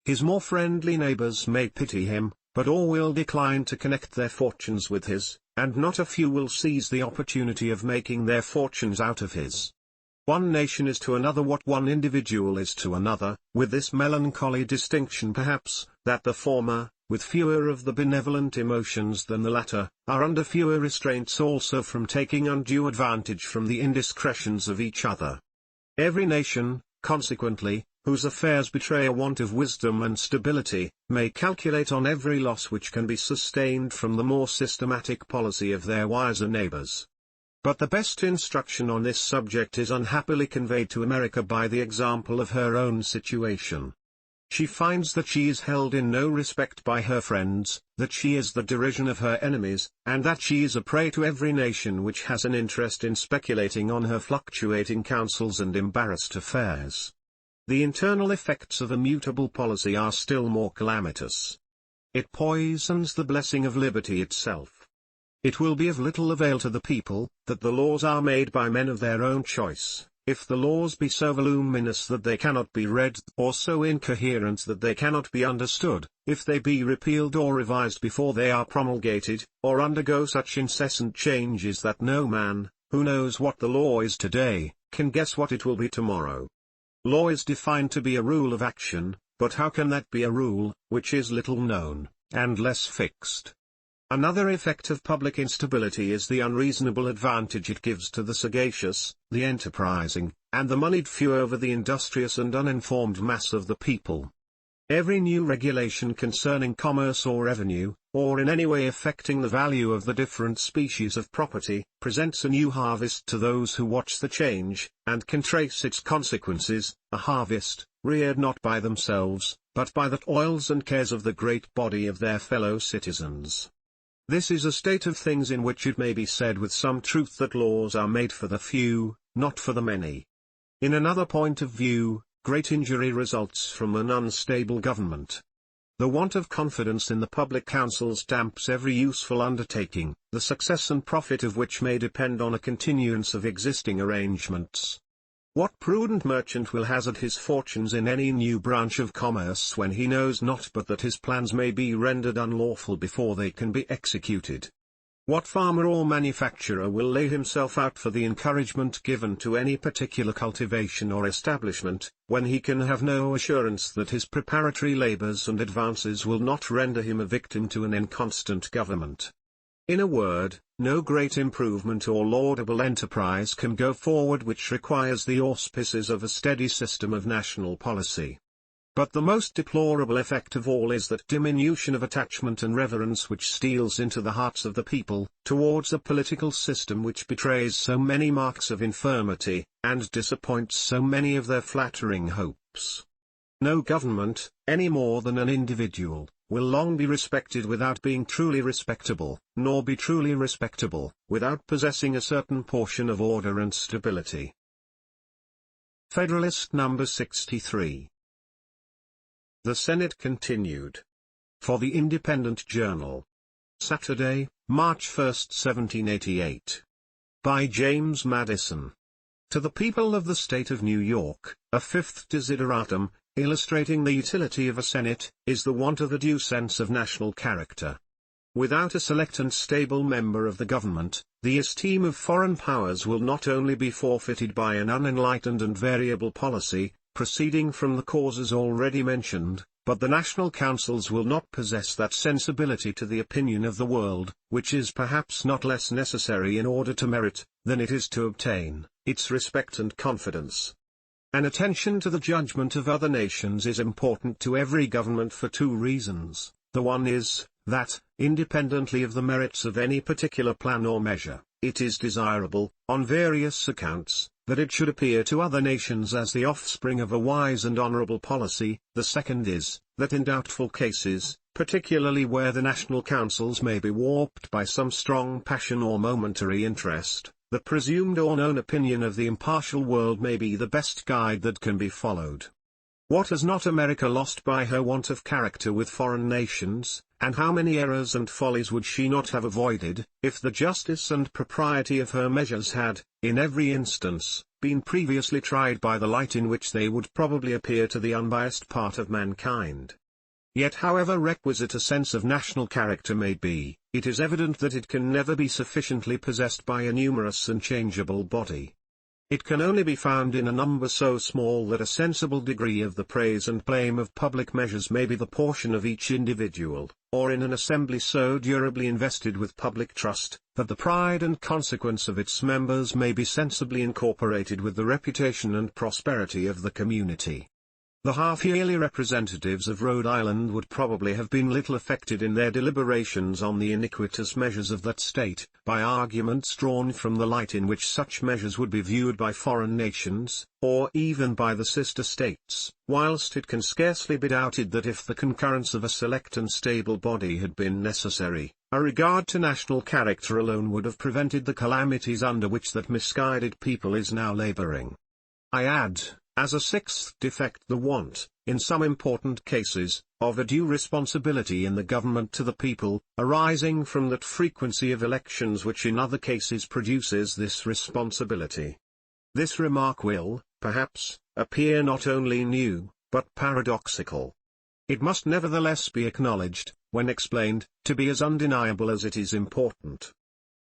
His more friendly neighbors may pity him, but all will decline to connect their fortunes with his, and not a few will seize the opportunity of making their fortunes out of his. One nation is to another what one individual is to another, with this melancholy distinction perhaps, that the former, with fewer of the benevolent emotions than the latter, are under fewer restraints also from taking undue advantage from the indiscretions of each other. Every nation, consequently, whose affairs betray a want of wisdom and stability, may calculate on every loss which can be sustained from the more systematic policy of their wiser neighbors. But the best instruction on this subject is unhappily conveyed to America by the example of her own situation. She finds that she is held in no respect by her friends, that she is the derision of her enemies, and that she is a prey to every nation which has an interest in speculating on her fluctuating counsels and embarrassed affairs. The internal effects of a mutable policy are still more calamitous. It poisons the blessing of liberty itself. It will be of little avail to the people, that the laws are made by men of their own choice, if the laws be so voluminous that they cannot be read, or so incoherent that they cannot be understood, if they be repealed or revised before they are promulgated, or undergo such incessant changes that no man, who knows what the law is today, can guess what it will be tomorrow. Law is defined to be a rule of action, but how can that be a rule, which is little known, and less fixed? Another effect of public instability is the unreasonable advantage it gives to the sagacious, the enterprising, and the moneyed few over the industrious and uninformed mass of the people. Every new regulation concerning commerce or revenue, or in any way affecting the value of the different species of property, presents a new harvest to those who watch the change, and can trace its consequences, a harvest, reared not by themselves, but by the toils and cares of the great body of their fellow citizens. This is a state of things in which it may be said with some truth that laws are made for the few, not for the many. In another point of view, great injury results from an unstable government. The want of confidence in the public councils damps every useful undertaking, the success and profit of which may depend on a continuance of existing arrangements. What prudent merchant will hazard his fortunes in any new branch of commerce when he knows not but that his plans may be rendered unlawful before they can be executed? What farmer or manufacturer will lay himself out for the encouragement given to any particular cultivation or establishment, when he can have no assurance that his preparatory labors and advances will not render him a victim to an inconstant government? In a word, no great improvement or laudable enterprise can go forward which requires the auspices of a steady system of national policy. But the most deplorable effect of all is that diminution of attachment and reverence which steals into the hearts of the people, towards a political system which betrays so many marks of infirmity, and disappoints so many of their flattering hopes. No government, any more than an individual, will long be respected without being truly respectable, nor be truly respectable, without possessing a certain portion of order and stability. Federalist number 63. The Senate continued. For the Independent Journal. Saturday, March 1, 1788. By James Madison. To the people of the State of New York, a fifth desideratum, illustrating the utility of a Senate, is the want of a due sense of national character. Without a select and stable member of the government, the esteem of foreign powers will not only be forfeited by an unenlightened and variable policy, proceeding from the causes already mentioned, but the national councils will not possess that sensibility to the opinion of the world, which is perhaps not less necessary in order to merit, than it is to obtain, its respect and confidence. An attention to the judgment of other nations is important to every government for two reasons. The one is, that, independently of the merits of any particular plan or measure, it is desirable, on various accounts, that it should appear to other nations as the offspring of a wise and honorable policy. The second is, that in doubtful cases, particularly where the national councils may be warped by some strong passion or momentary interest, the presumed or known opinion of the impartial world may be the best guide that can be followed. What has not America lost by her want of character with foreign nations, and how many errors and follies would she not have avoided, if the justice and propriety of her measures had, in every instance, been previously tried by the light in which they would probably appear to the unbiased part of mankind? Yet however requisite a sense of national character may be, it is evident that it can never be sufficiently possessed by a numerous and changeable body. It can only be found in a number so small that a sensible degree of the praise and blame of public measures may be the portion of each individual, or in an assembly so durably invested with public trust, that the pride and consequence of its members may be sensibly incorporated with the reputation and prosperity of the community. The half-yearly representatives of Rhode Island would probably have been little affected in their deliberations on the iniquitous measures of that state, by arguments drawn from the light in which such measures would be viewed by foreign nations, or even by the sister states, whilst it can scarcely be doubted that if the concurrence of a select and stable body had been necessary, a regard to national character alone would have prevented the calamities under which that misguided people is now laboring. I add, as a sixth defect, the want, in some important cases, of a due responsibility in the government to the people, arising from that frequency of elections which in other cases produces this responsibility. This remark will, perhaps, appear not only new, but paradoxical. It must nevertheless be acknowledged, when explained, to be as undeniable as it is important.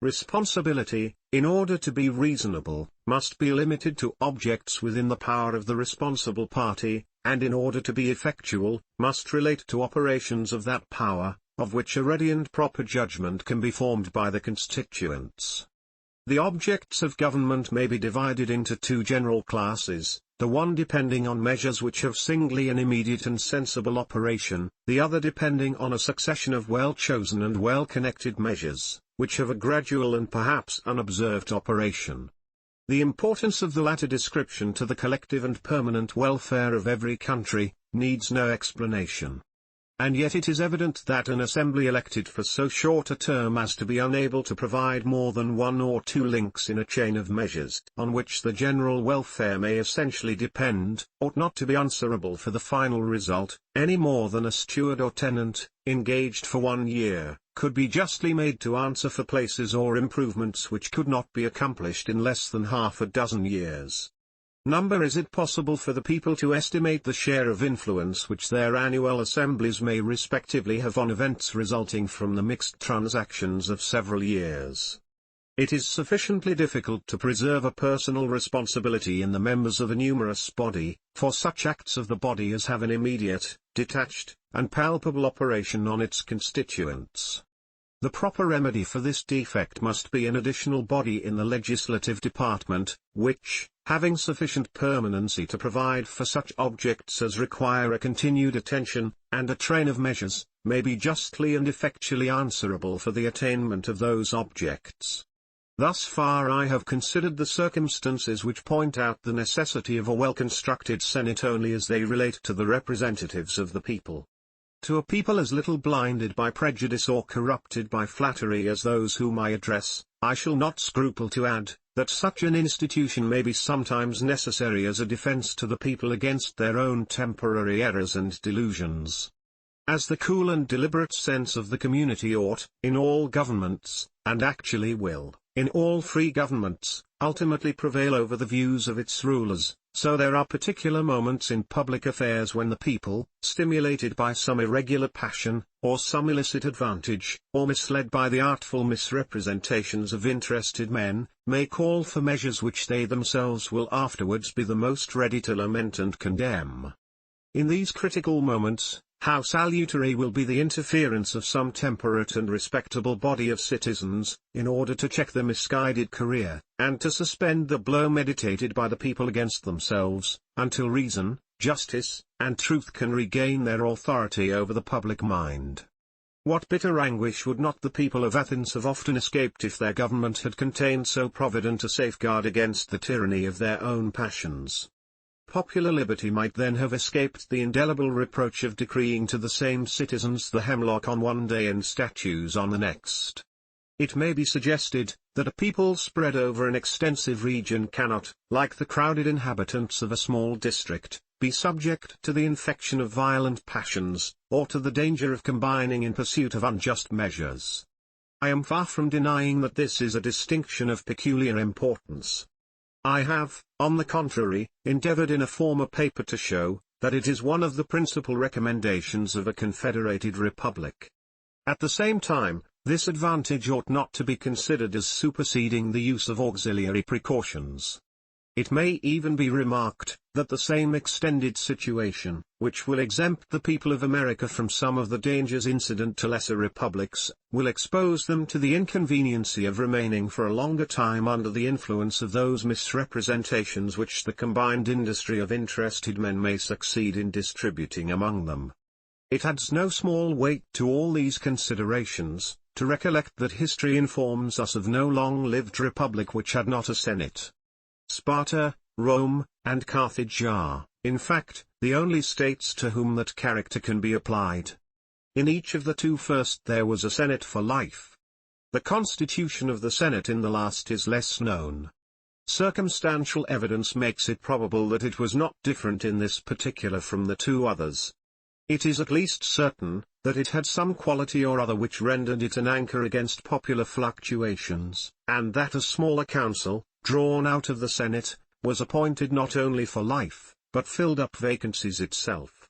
Responsibility, in order to be reasonable, must be limited to objects within the power of the responsible party, and in order to be effectual, must relate to operations of that power, of which a ready and proper judgment can be formed by the constituents. The objects of government may be divided into two general classes, the one depending on measures which have singly an immediate and sensible operation, the other depending on a succession of well-chosen and well-connected measures, which have a gradual and perhaps unobserved operation. The importance of the latter description to the collective and permanent welfare of every country, needs no explanation. And yet it is evident that an assembly elected for so short a term as to be unable to provide more than one or two links in a chain of measures on which the general welfare may essentially depend, ought not to be answerable for the final result, any more than a steward or tenant, engaged for 1 year, could be justly made to answer for places or improvements which could not be accomplished in less than half a dozen years. Number is it possible for the people to estimate the share of influence which their annual assemblies may respectively have on events resulting from the mixed transactions of several years? It is sufficiently difficult to preserve a personal responsibility in the members of a numerous body, for such acts of the body as have an immediate, detached, and palpable operation on its constituents. The proper remedy for this defect must be an additional body in the legislative department, which, having sufficient permanency to provide for such objects as require a continued attention, and a train of measures, may be justly and effectually answerable for the attainment of those objects. Thus far I have considered the circumstances which point out the necessity of a well-constructed Senate only as they relate to the representatives of the people. To a people as little blinded by prejudice or corrupted by flattery as those whom I address, I shall not scruple to add, that such an institution may be sometimes necessary as a defense to the people against their own temporary errors and delusions. As the cool and deliberate sense of the community ought, in all governments, and actually will, in all free governments, ultimately prevail over the views of its rulers, so there are particular moments in public affairs when the people, stimulated by some irregular passion, or some illicit advantage, or misled by the artful misrepresentations of interested men, may call for measures which they themselves will afterwards be the most ready to lament and condemn. In these critical moments, how salutary will be the interference of some temperate and respectable body of citizens, in order to check the misguided career, and to suspend the blow meditated by the people against themselves, until reason, justice, and truth can regain their authority over the public mind. What bitter anguish would not the people of Athens have often escaped if their government had contained so provident a safeguard against the tyranny of their own passions. Popular liberty might then have escaped the indelible reproach of decreeing to the same citizens the hemlock on one day and statues on the next. It may be suggested, that a people spread over an extensive region cannot, like the crowded inhabitants of a small district, be subject to the infection of violent passions, or to the danger of combining in pursuit of unjust measures. I am far from denying that this is a distinction of peculiar importance. I have, on the contrary, endeavored in a former paper to show, that it is one of the principal recommendations of a confederated republic. At the same time, this advantage ought not to be considered as superseding the use of auxiliary precautions. It may even be remarked, that the same extended situation, which will exempt the people of America from some of the dangers incident to lesser republics, will expose them to the inconveniency of remaining for a longer time under the influence of those misrepresentations which the combined industry of interested men may succeed in distributing among them. It adds no small weight to all these considerations, to recollect that history informs us of no long-lived republic which had not a senate. Sparta, Rome, and Carthage are, in fact, the only states to whom that character can be applied. In each of the two first there was a senate for life. The constitution of the senate in the last is less known. Circumstantial evidence makes it probable that it was not different in this particular from the two others. It is at least certain, that it had some quality or other which rendered it an anchor against popular fluctuations, and that a smaller council, drawn out of the Senate, was appointed not only for life, but filled up vacancies itself.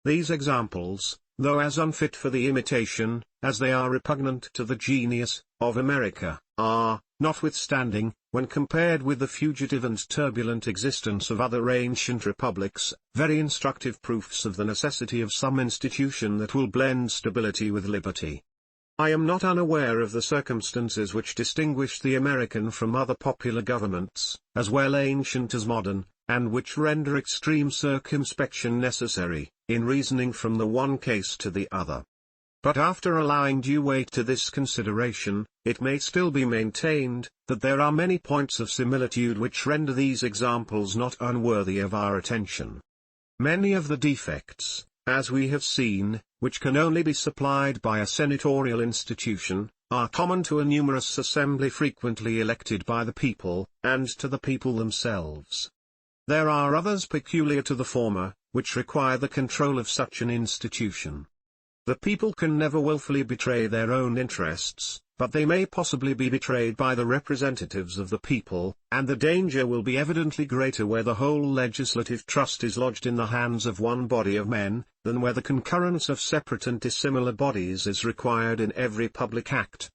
These examples, though as unfit for the imitation, as they are repugnant to the genius, of America, are, notwithstanding, when compared with the fugitive and turbulent existence of other ancient republics, very instructive proofs of the necessity of some institution that will blend stability with liberty. I am not unaware of the circumstances which distinguish the American from other popular governments, as well ancient as modern, and which render extreme circumspection necessary, in reasoning from the one case to the other. But after allowing due weight to this consideration, it may still be maintained, that there are many points of similitude which render these examples not unworthy of our attention. Many of the defects, as we have seen, which can only be supplied by a senatorial institution, are common to a numerous assembly frequently elected by the people, and to the people themselves. There are others peculiar to the former, which require the control of such an institution. The people can never willfully betray their own interests, but they may possibly be betrayed by the representatives of the people, and the danger will be evidently greater where the whole legislative trust is lodged in the hands of one body of men, than where the concurrence of separate and dissimilar bodies is required in every public act.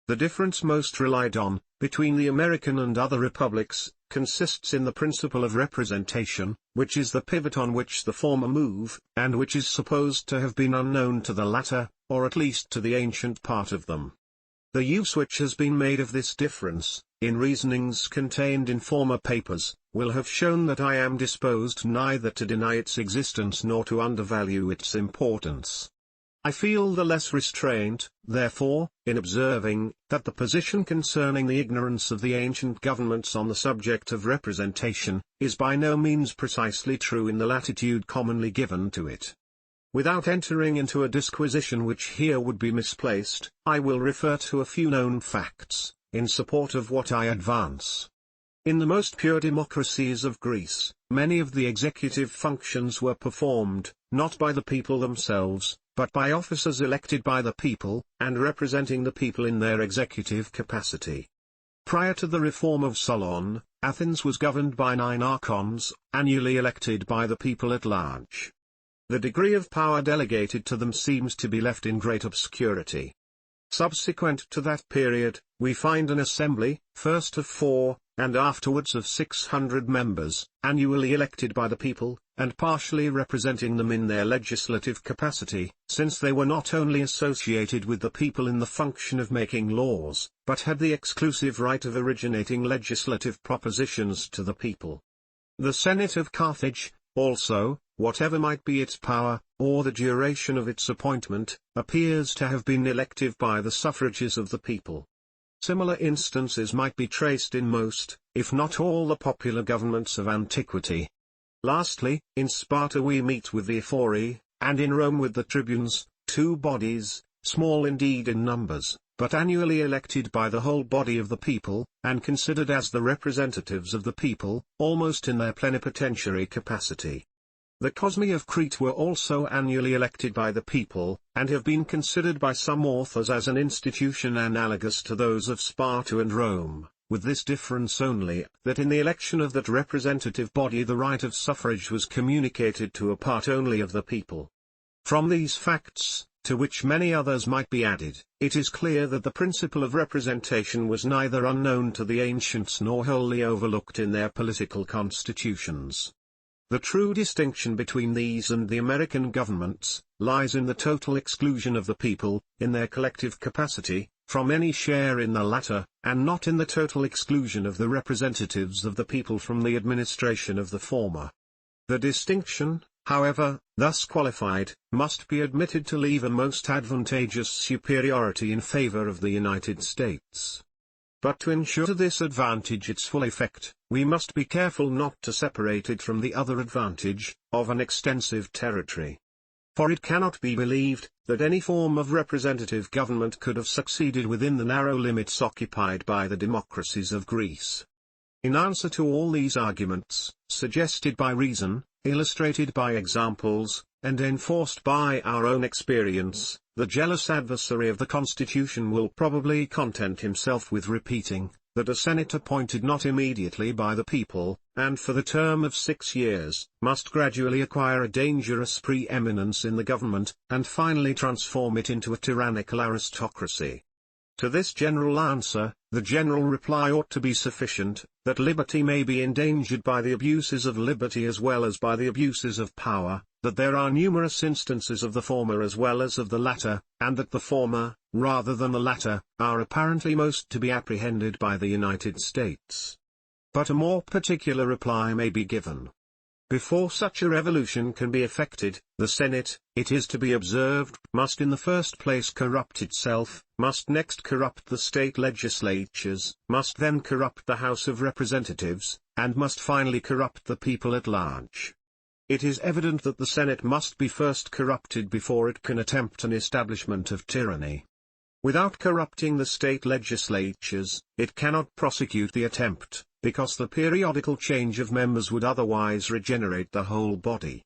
The difference most relied on, between the American and other republics, consists in the principle of representation, which is the pivot on which the former move, and which is supposed to have been unknown to the latter, or at least to the ancient part of them. The use which has been made of this difference, in reasonings contained in former papers, will have shown that I am disposed neither to deny its existence nor to undervalue its importance. I feel the less restraint, therefore, in observing, that the position concerning the ignorance of the ancient governments on the subject of representation, is by no means precisely true in the latitude commonly given to it. Without entering into a disquisition which here would be misplaced, I will refer to a few known facts, in support of what I advance. In the most pure democracies of Greece, many of the executive functions were performed, not by the people themselves, but by officers elected by the people, and representing the people in their executive capacity. Prior to the reform of Solon, Athens was governed by 9 archons, annually elected by the people at large. The degree of power delegated to them seems to be left in great obscurity. Subsequent to that period, we find an assembly, first of 4, and afterwards of 600 members, annually elected by the people, and partially representing them in their legislative capacity, since they were not only associated with the people in the function of making laws, but had the exclusive right of originating legislative propositions to the people. The Senate of Carthage, also, whatever might be its power, or the duration of its appointment, appears to have been elective by the suffrages of the people. Similar instances might be traced in most, if not all the popular governments of antiquity. Lastly, in Sparta we meet with the Ephori, and in Rome with the tribunes, 2 bodies, small indeed in numbers, but annually elected by the whole body of the people, and considered as the representatives of the people, almost in their plenipotentiary capacity. The Cosmi of Crete were also annually elected by the people, and have been considered by some authors as an institution analogous to those of Sparta and Rome, with this difference only, that in the election of that representative body the right of suffrage was communicated to a part only of the people. From these facts, to which many others might be added, it is clear that the principle of representation was neither unknown to the ancients nor wholly overlooked in their political constitutions. The true distinction between these and the American governments lies in the total exclusion of the people, in their collective capacity, from any share in the latter, and not in the total exclusion of the representatives of the people from the administration of the former. The distinction, however, thus qualified, must be admitted to leave a most advantageous superiority in favor of the United States. But to ensure to this advantage its full effect, we must be careful not to separate it from the other advantage, of an extensive territory. For it cannot be believed, that any form of representative government could have succeeded within the narrow limits occupied by the democracies of Greece. In answer to all these arguments, suggested by reason, illustrated by examples, and enforced by our own experience, the jealous adversary of the Constitution will probably content himself with repeating, that a Senate appointed not immediately by the people, and for the term of 6 years, must gradually acquire a dangerous preeminence in the government, and finally transform it into a tyrannical aristocracy. To this general answer, the general reply ought to be sufficient, that liberty may be endangered by the abuses of liberty as well as by the abuses of power, that there are numerous instances of the former as well as of the latter, and that the former, rather than the latter, are apparently most to be apprehended by the United States. But a more particular reply may be given. Before such a revolution can be effected, the Senate, it is to be observed, must in the first place corrupt itself, must next corrupt the state legislatures, must then corrupt the House of Representatives, and must finally corrupt the people at large. It is evident that the Senate must be first corrupted before it can attempt an establishment of tyranny. Without corrupting the state legislatures, it cannot prosecute the attempt, because the periodical change of members would otherwise regenerate the whole body.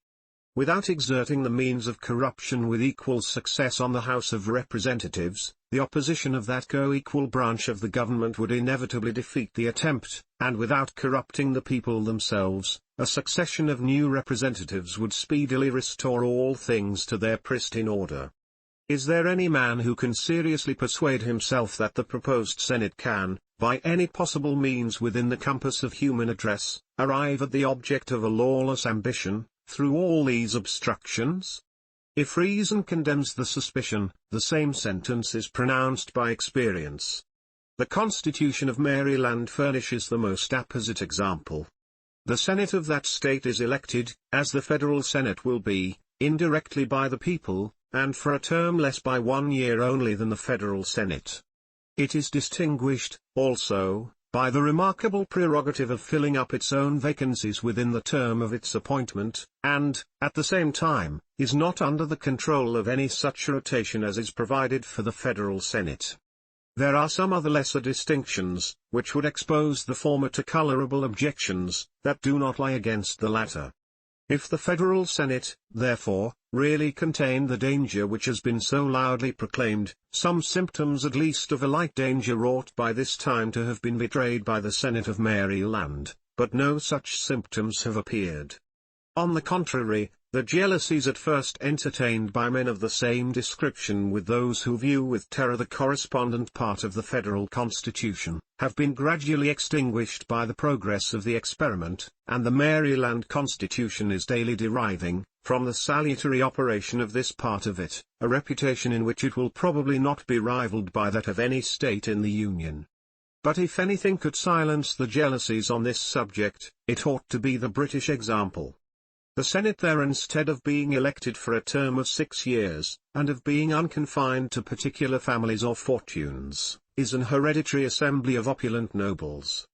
Without exerting the means of corruption with equal success on the House of Representatives, the opposition of that co-equal branch of the government would inevitably defeat the attempt, and without corrupting the people themselves, a succession of new representatives would speedily restore all things to their pristine order. Is there any man who can seriously persuade himself that the proposed Senate can, by any possible means within the compass of human address, arrive at the object of a lawless ambition, through all these obstructions? If reason condemns the suspicion, the same sentence is pronounced by experience. The Constitution of Maryland furnishes the most apposite example. The Senate of that state is elected, as the Federal Senate will be, indirectly by the people, and for a term less by 1 year only than the Federal Senate. It is distinguished, also, by the remarkable prerogative of filling up its own vacancies within the term of its appointment, and, at the same time, is not under the control of any such rotation as is provided for the Federal Senate. There are some other lesser distinctions, which would expose the former to colorable objections, that do not lie against the latter. If the Federal Senate, therefore, really contained the danger which has been so loudly proclaimed, some symptoms at least of a like danger ought by this time to have been betrayed by the Senate of Maryland, but no such symptoms have appeared. On the contrary, the jealousies at first entertained by men of the same description with those who view with terror the correspondent part of the Federal Constitution, have been gradually extinguished by the progress of the experiment, and the Maryland Constitution is daily deriving, from the salutary operation of this part of it, a reputation in which it will probably not be rivaled by that of any state in the Union. But if anything could silence the jealousies on this subject, it ought to be the British example. The Senate there, instead of being elected for a term of 6 years, and of being unconfined to particular families or fortunes, is an hereditary assembly of opulent nobles.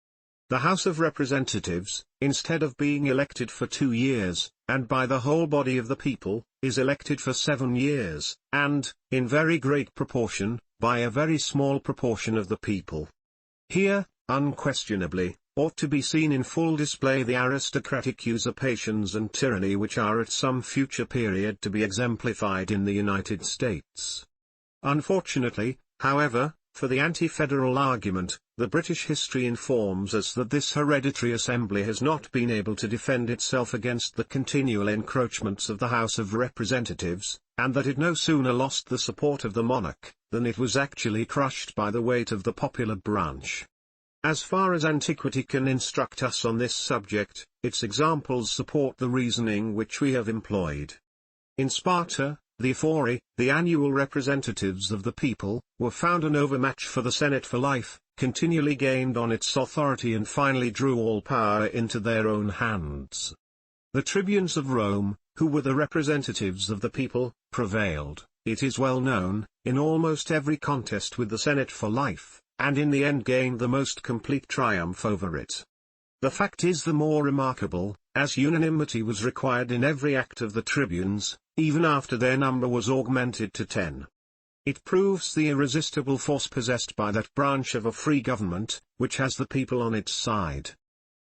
The House of Representatives, instead of being elected for 2 years, and by the whole body of the people, is elected for 7 years, and, in very great proportion, by a very small proportion of the people. Here, unquestionably, ought to be seen in full display the aristocratic usurpations and tyranny which are at some future period to be exemplified in the United States. Unfortunately, however, for the anti-federal argument, the British history informs us that this hereditary assembly has not been able to defend itself against the continual encroachments of the House of Representatives, and that it no sooner lost the support of the monarch, than it was actually crushed by the weight of the popular branch. As far as antiquity can instruct us on this subject, its examples support the reasoning which we have employed. In Sparta, the Ephori, the annual representatives of the people, were found an overmatch for the Senate for life, continually gained on its authority and finally drew all power into their own hands. The tribunes of Rome, who were the representatives of the people, prevailed, it is well known, in almost every contest with the Senate for life, and in the end gained the most complete triumph over it. The fact is the more remarkable, as unanimity was required in every act of the tribunes, even after their number was augmented to 10. It proves the irresistible force possessed by that branch of a free government, which has the people on its side.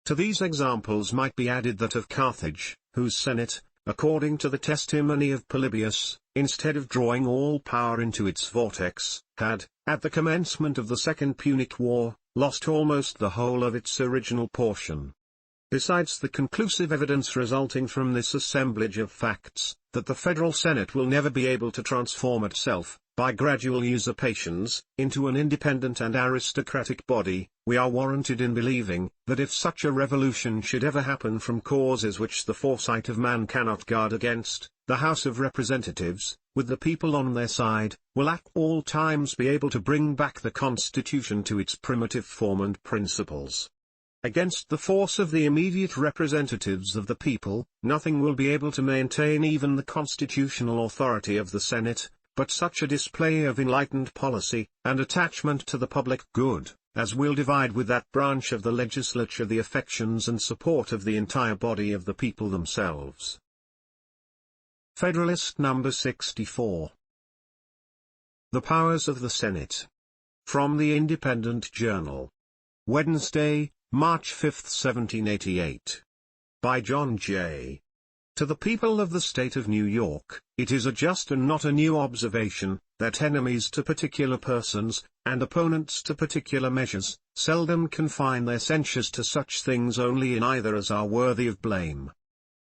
To these examples might be added that of Carthage, whose Senate, according to the testimony of Publius, instead of drawing all power into its vortex, had, at the commencement of the Second Punic War, lost almost the whole of its original portion. Besides the conclusive evidence resulting from this assemblage of facts, that the Federal Senate will never be able to transform itself, by gradual usurpations, into an independent and aristocratic body, we are warranted in believing, that if such a revolution should ever happen from causes which the foresight of man cannot guard against, the House of Representatives, with the people on their side, will at all times be able to bring back the Constitution to its primitive form and principles. Against the force of the immediate representatives of the people, nothing will be able to maintain even the constitutional authority of the Senate, but such a display of enlightened policy, and attachment to the public good, as will divide with that branch of the legislature the affections and support of the entire body of the people themselves. Federalist number 64. The Powers of the Senate. From the Independent Journal. Wednesday, March 5, 1788. By John J. To the people of the state of New York, it is a just and not a new observation, that enemies to particular persons, and opponents to particular measures, seldom confine their censures to such things only in either as are worthy of blame.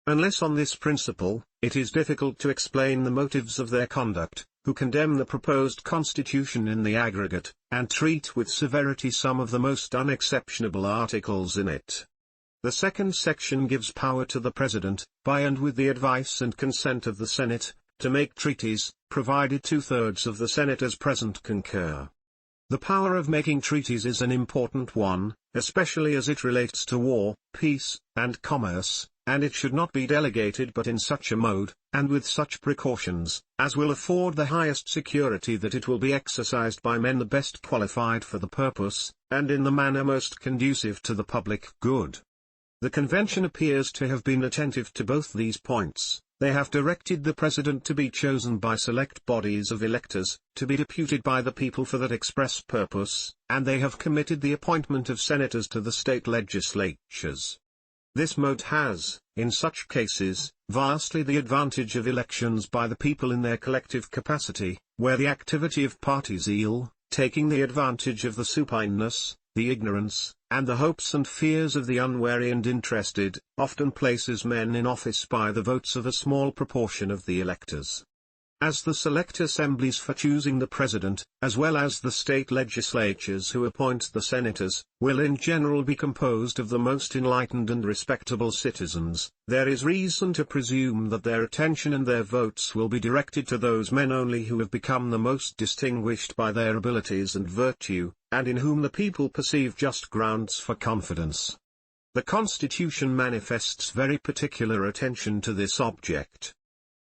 Unless on this principle, it is difficult to explain the motives of their conduct, who condemn the proposed Constitution in the aggregate, and treat with severity some of the most unexceptionable articles in it. The second section gives power to the President, by and with the advice and consent of the Senate, to make treaties, provided 2/3 of the Senators present concur. The power of making treaties is an important one, especially as it relates to war, peace, and commerce, and it should not be delegated but in such a mode, and with such precautions, as will afford the highest security that it will be exercised by men the best qualified for the purpose, and in the manner most conducive to the public good. The Convention appears to have been attentive to both these points. They have directed the President to be chosen by select bodies of electors, to be deputed by the people for that express purpose, and they have committed the appointment of senators to the state legislatures. This mode has, in such cases, vastly the advantage of elections by the people in their collective capacity, where the activity of party zeal, taking the advantage of the supineness, the ignorance, and the hopes and fears of the unwary and interested, often places men in office by the votes of a small proportion of the electors. As the select assemblies for choosing the President, as well as the state legislatures who appoint the senators, will in general be composed of the most enlightened and respectable citizens, there is reason to presume that their attention and their votes will be directed to those men only who have become the most distinguished by their abilities and virtue, and in whom the people perceive just grounds for confidence. The Constitution manifests very particular attention to this object.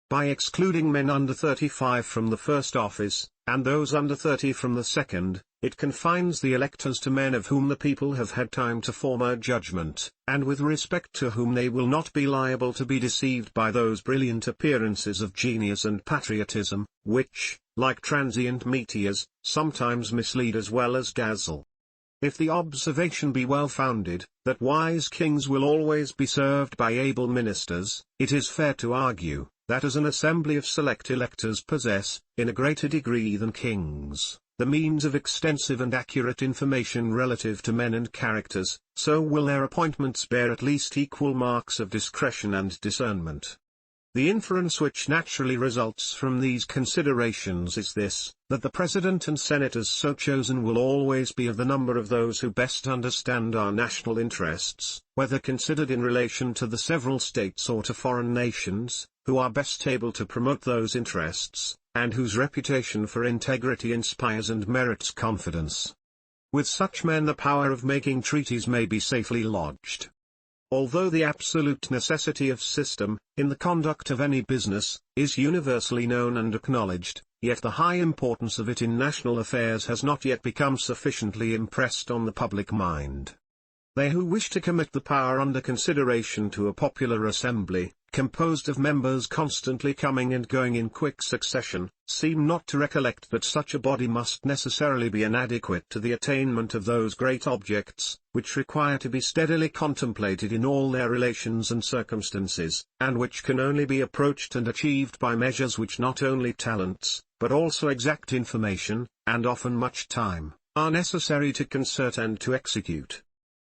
By excluding men under 35 from the first office, and those under 30 from the second, it confines the electors to men of whom the people have had time to form a judgment, and with respect to whom they will not be liable to be deceived by those brilliant appearances of genius and patriotism, which, like transient meteors, sometimes mislead as well as dazzle. If the observation be well founded, that wise kings will always be served by able ministers, it is fair to argue, that as an assembly of select electors possess, in a greater degree than kings, the means of extensive and accurate information relative to men and characters, so will their appointments bear at least equal marks of discretion and discernment. The inference which naturally results from these considerations is this, that the President and Senators so chosen will always be of the number of those who best understand our national interests, whether considered in relation to the several states or to foreign nations, who are best able to promote those interests, and whose reputation for integrity inspires and merits confidence. With such men the power of making treaties may be safely lodged. Although the absolute necessity of system, in the conduct of any business, is universally known and acknowledged, yet the high importance of it in national affairs has not yet become sufficiently impressed on the public mind. They who wish to commit the power under consideration to a popular assembly, composed of members constantly coming and going in quick succession, seem not to recollect that such a body must necessarily be inadequate to the attainment of those great objects, which require to be steadily contemplated in all their relations and circumstances, and which can only be approached and achieved by measures which not only talents, but also exact information, and often much time, are necessary to concert and to execute.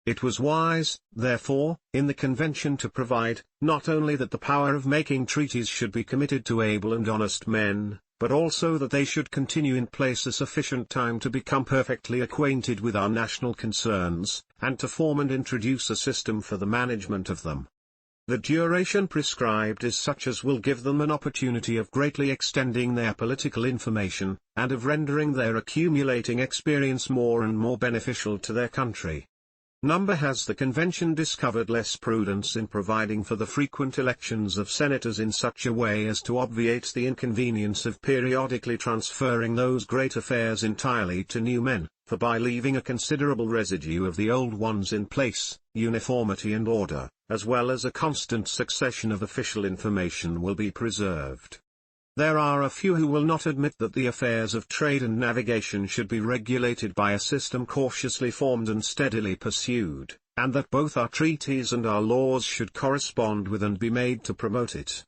It was wise, therefore, in the Convention to provide, not only that the power of making treaties should be committed to able and honest men, but also that they should continue in place a sufficient time to become perfectly acquainted with our national concerns, and to form and introduce a system for the management of them. The duration prescribed is such as will give them an opportunity of greatly extending their political information, and of rendering their accumulating experience more and more beneficial to their country. Has the Convention discovered less prudence in providing for the frequent elections of senators in such a way as to obviate the inconvenience of periodically transferring those great affairs entirely to new men, for by leaving a considerable residue of the old ones in place, uniformity and order, as well as a constant succession of official information will be preserved. There are a few who will not admit that the affairs of trade and navigation should be regulated by a system cautiously formed and steadily pursued, and that both our treaties and our laws should correspond with and be made to promote it.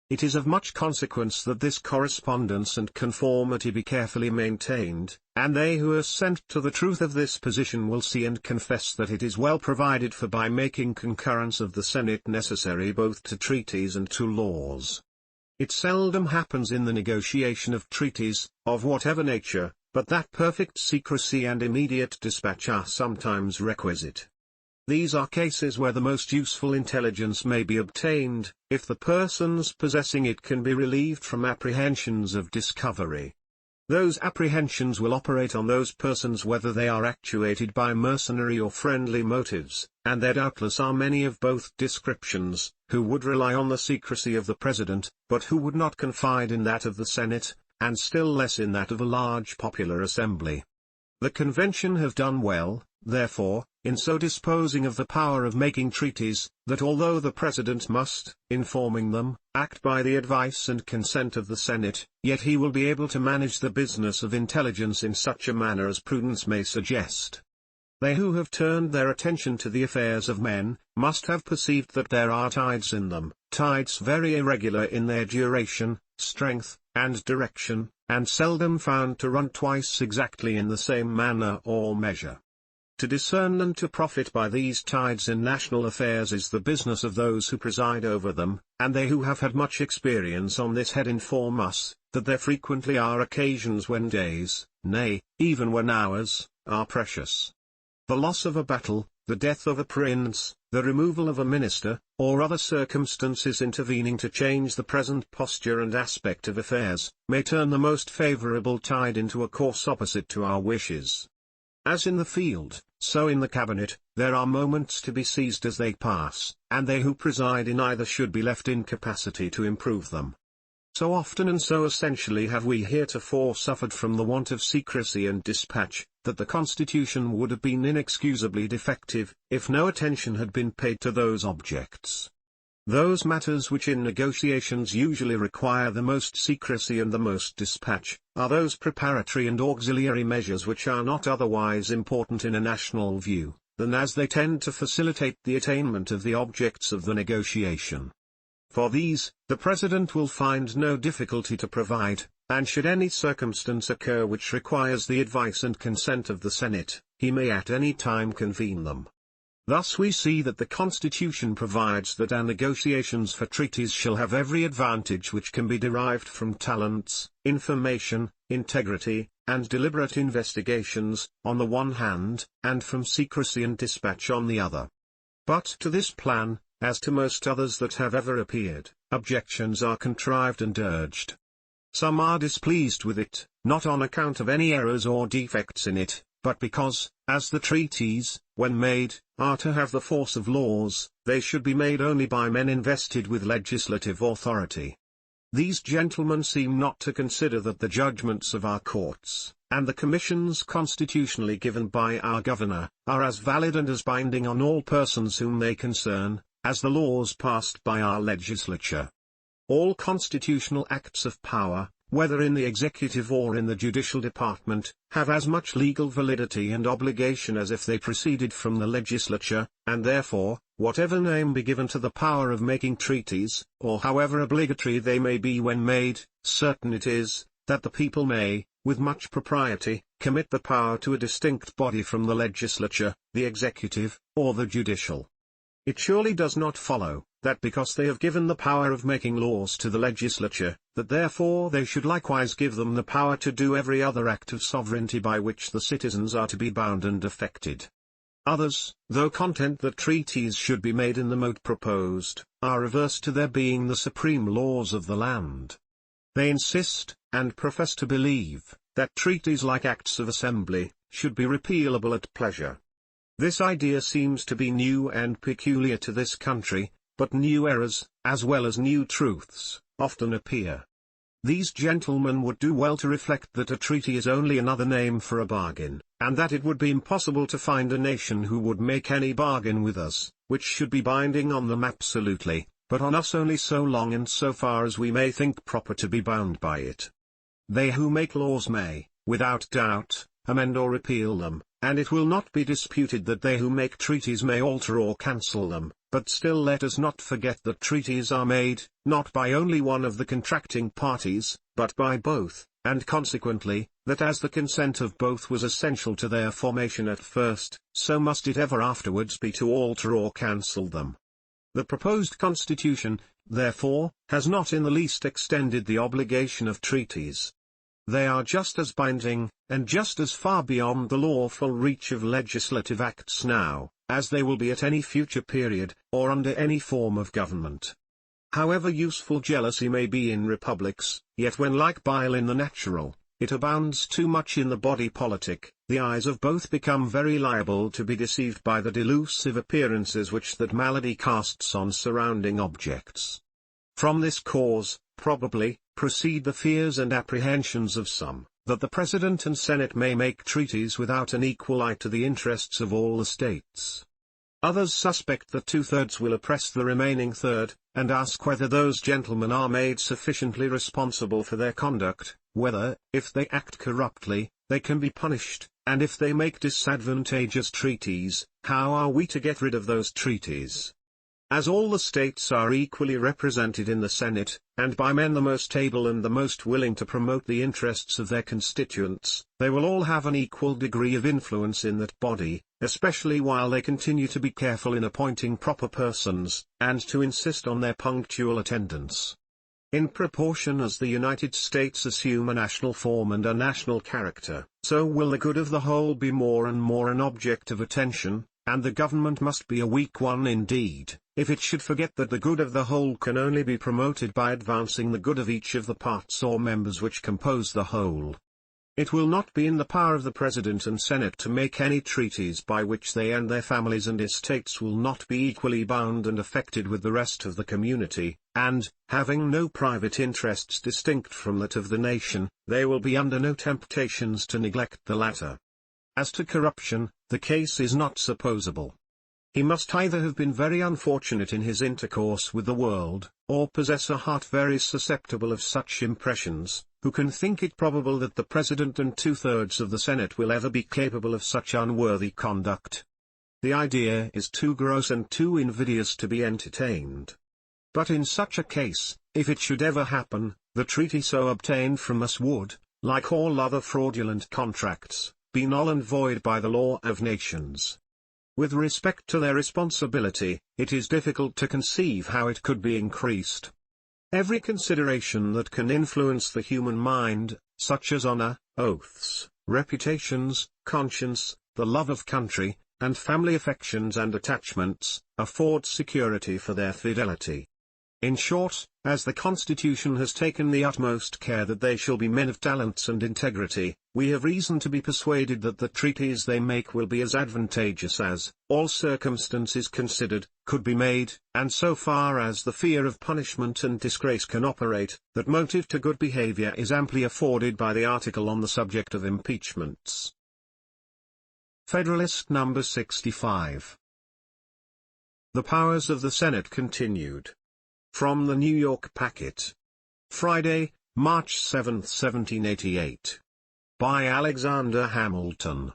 It is of much consequence that this correspondence and conformity be carefully maintained, and they who assent to the truth of this position will see and confess that it is well provided for by making concurrence of the Senate necessary both to treaties and to laws. It seldom happens in the negotiation of treaties, of whatever nature, but that perfect secrecy and immediate dispatch are sometimes requisite. These are cases where the most useful intelligence may be obtained, if the persons possessing it can be relieved from apprehensions of discovery. Those apprehensions will operate on those persons whether they are actuated by mercenary or friendly motives, and there doubtless are many of both descriptions, who would rely on the secrecy of the President, but who would not confide in that of the Senate, and still less in that of a large popular assembly. The Convention have done well, therefore, in so disposing of the power of making treaties, that although the President must, in forming them, act by the advice and consent of the Senate, yet he will be able to manage the business of intelligence in such a manner as prudence may suggest. They who have turned their attention to the affairs of men, must have perceived that there are tides in them, tides very irregular in their duration, strength, and direction, and seldom found to run twice exactly in the same manner or measure. To discern and to profit by these tides in national affairs is the business of those who preside over them, and they who have had much experience on this head inform us, that there frequently are occasions when days, nay, even when hours, are precious. The loss of a battle, the death of a prince, the removal of a minister, or other circumstances intervening to change the present posture and aspect of affairs, may turn the most favorable tide into a course opposite to our wishes. As in the field, so in the cabinet, there are moments to be seized as they pass, and they who preside in either should be left in capacity to improve them. So often and so essentially have we heretofore suffered from the want of secrecy and dispatch, that the Constitution would have been inexcusably defective, if no attention had been paid to those objects. Those matters which in negotiations usually require the most secrecy and the most dispatch, are those preparatory and auxiliary measures which are not otherwise important in a national view, than as they tend to facilitate the attainment of the objects of the negotiation. For these, the President will find no difficulty to provide, and should any circumstance occur which requires the advice and consent of the Senate, he may at any time convene them. Thus we see that the Constitution provides that our negotiations for treaties shall have every advantage which can be derived from talents, information, integrity, and deliberate investigations, on the one hand, and from secrecy and dispatch on the other. But to this plan, as to most others that have ever appeared, objections are contrived and urged. Some are displeased with it, not on account of any errors or defects in it, but because, as the treaties, when made, are to have the force of laws, they should be made only by men invested with legislative authority. These gentlemen seem not to consider that the judgments of our courts, and the commissions constitutionally given by our governor, are as valid and as binding on all persons whom they concern, as the laws passed by our legislature. All constitutional acts of power, whether in the executive or in the judicial department, have as much legal validity and obligation as if they proceeded from the legislature, and therefore, whatever name be given to the power of making treaties, or however obligatory they may be when made, certain it is, that the people may, with much propriety, commit the power to a distinct body from the legislature, the executive, or the judicial. It surely does not follow, that because they have given the power of making laws to the legislature, that therefore they should likewise give them the power to do every other act of sovereignty by which the citizens are to be bound and affected. Others, though content that treaties should be made in the mode proposed, are averse to their being the supreme laws of the land. They insist, and profess to believe, that treaties like acts of assembly, should be repealable at pleasure. This idea seems to be new and peculiar to this country, but new errors, as well as new truths, often appear. These gentlemen would do well to reflect that a treaty is only another name for a bargain, and that it would be impossible to find a nation who would make any bargain with us, which should be binding on them absolutely, but on us only so long and so far as we may think proper to be bound by it. They who make laws may, without doubt, amend or repeal them, and it will not be disputed that they who make treaties may alter or cancel them, but still let us not forget that treaties are made, not by only one of the contracting parties, but by both, and consequently, that as the consent of both was essential to their formation at first, so must it ever afterwards be to alter or cancel them. The proposed Constitution, therefore, has not in the least extended the obligation of treaties. They are just as binding, and just as far beyond the lawful reach of legislative acts now, as they will be at any future period, or under any form of government. However useful jealousy may be in republics, yet when like bile in the natural, it abounds too much in the body politic, the eyes of both become very liable to be deceived by the delusive appearances which that malady casts on surrounding objects. From this cause, probably, proceed the fears and apprehensions of some, that the President and Senate may make treaties without an equal eye to the interests of all the states. Others suspect that 2/3 will oppress the remaining third, and ask whether those gentlemen are made sufficiently responsible for their conduct, whether, if they act corruptly, they can be punished, and if they make disadvantageous treaties, how are we to get rid of those treaties? As all the states are equally represented in the Senate, and by men the most able and the most willing to promote the interests of their constituents, they will all have an equal degree of influence in that body, especially while they continue to be careful in appointing proper persons, and to insist on their punctual attendance. In proportion as the United States assume a national form and a national character, so will the good of the whole be more and more an object of attention, and the government must be a weak one indeed, if it should forget that the good of the whole can only be promoted by advancing the good of each of the parts or members which compose the whole. It will not be in the power of the President and Senate to make any treaties by which they and their families and estates will not be equally bound and affected with the rest of the community, and, having no private interests distinct from that of the nation, they will be under no temptations to neglect the latter. As to corruption, the case is not supposable. He must either have been very unfortunate in his intercourse with the world, or possess a heart very susceptible of such impressions, who can think it probable that the President and 2/3 of the Senate will ever be capable of such unworthy conduct. The idea is too gross and too invidious to be entertained. But in such a case, if it should ever happen, the treaty so obtained from us would, like all other fraudulent contracts, be null and void by the law of nations. With respect to their responsibility, it is difficult to conceive how it could be increased. Every consideration that can influence the human mind, such as honor, oaths, reputations, conscience, the love of country, and family affections and attachments, affords security for their fidelity. In short, as the Constitution has taken the utmost care that they shall be men of talents and integrity, we have reason to be persuaded that the treaties they make will be as advantageous as, all circumstances considered, could be made, and so far as the fear of punishment and disgrace can operate, that motive to good behavior is amply afforded by the article on the subject of impeachments. Federalist number 65. The powers of the Senate continued. From the New York Packet. Friday, March 7, 1788. By Alexander Hamilton.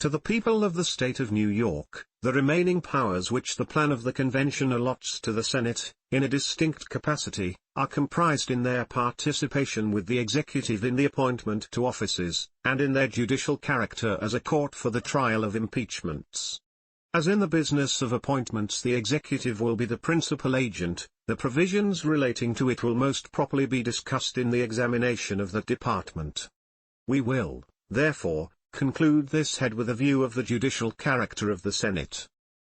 To the people of the State of New York, the remaining powers which the plan of the Convention allots to the Senate, in a distinct capacity, are comprised in their participation with the executive in the appointment to offices, and in their judicial character as a court for the trial of impeachments. As in the business of appointments the executive will be the principal agent, the provisions relating to it will most properly be discussed in the examination of that department. We will, therefore, conclude this head with a view of the judicial character of the Senate.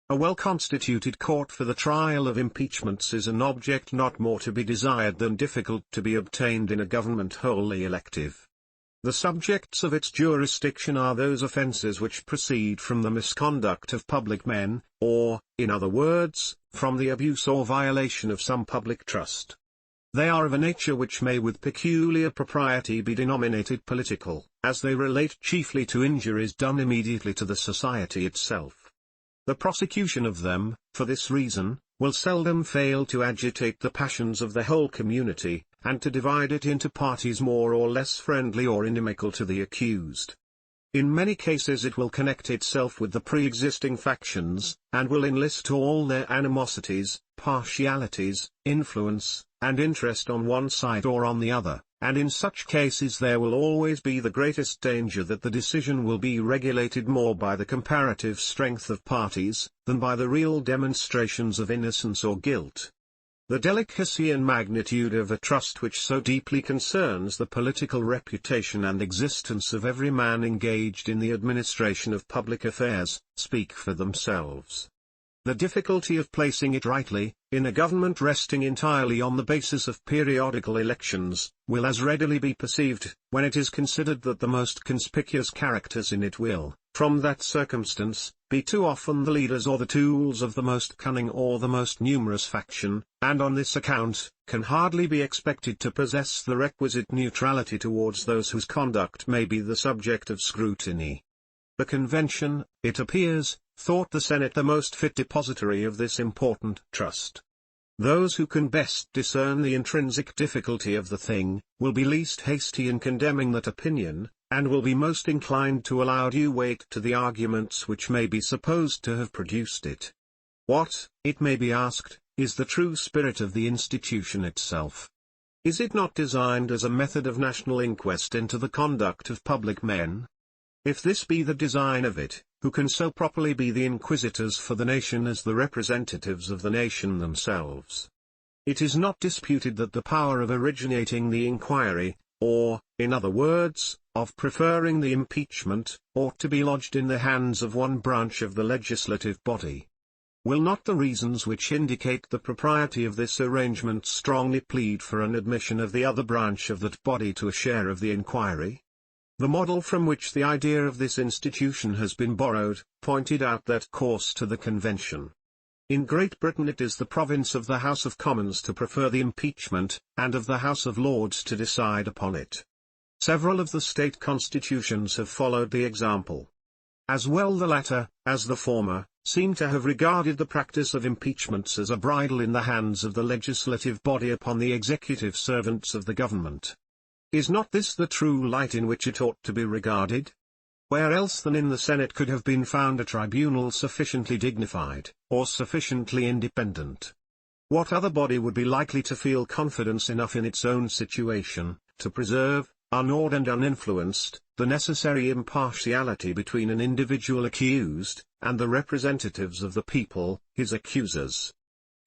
A well-constituted court for the trial of impeachments is an object not more to be desired than difficult to be obtained in a government wholly elective. The subjects of its jurisdiction are those offences which proceed from the misconduct of public men, or, in other words, from the abuse or violation of some public trust. They are of a nature which may with peculiar propriety be denominated political, as they relate chiefly to injuries done immediately to the society itself. The prosecution of them, for this reason, will seldom fail to agitate the passions of the whole community, and to divide it into parties more or less friendly or inimical to the accused. In many cases it will connect itself with the pre-existing factions, and will enlist all their animosities, partialities, influence, and interest on one side or on the other, and in such cases there will always be the greatest danger that the decision will be regulated more by the comparative strength of parties, than by the real demonstrations of innocence or guilt. The delicacy and magnitude of a trust which so deeply concerns the political reputation and existence of every man engaged in the administration of public affairs, speak for themselves. The difficulty of placing it rightly, in a government resting entirely on the basis of periodical elections, will as readily be perceived, when it is considered that the most conspicuous characters in it will, from that circumstance, be too often the leaders or the tools of the most cunning or the most numerous faction, and on this account, can hardly be expected to possess the requisite neutrality towards those whose conduct may be the subject of scrutiny. The Convention, it appears, thought the Senate the most fit depository of this important trust. Those who can best discern the intrinsic difficulty of the thing, will be least hasty in condemning that opinion, and will be most inclined to allow due weight to the arguments which may be supposed to have produced it. What, it may be asked, is the true spirit of the institution itself? Is it not designed as a method of national inquest into the conduct of public men? If this be the design of it, who can so properly be the inquisitors for the nation as the representatives of the nation themselves? It is not disputed that the power of originating the inquiry, or, in other words, of preferring the impeachment, ought to be lodged in the hands of one branch of the legislative body. Will not the reasons which indicate the propriety of this arrangement strongly plead for an admission of the other branch of that body to a share of the inquiry? The model from which the idea of this institution has been borrowed, pointed out that course to the Convention. In Great Britain it is the province of the House of Commons to prefer the impeachment, and of the House of Lords to decide upon it. Several of the state constitutions have followed the example. As well the latter, as the former, seem to have regarded the practice of impeachments as a bridle in the hands of the legislative body upon the executive servants of the government. Is not this the true light in which it ought to be regarded? Where else than in the Senate could have been found a tribunal sufficiently dignified, or sufficiently independent? What other body would be likely to feel confidence enough in its own situation, to preserve, unawed and uninfluenced, the necessary impartiality between an individual accused, and the representatives of the people, his accusers.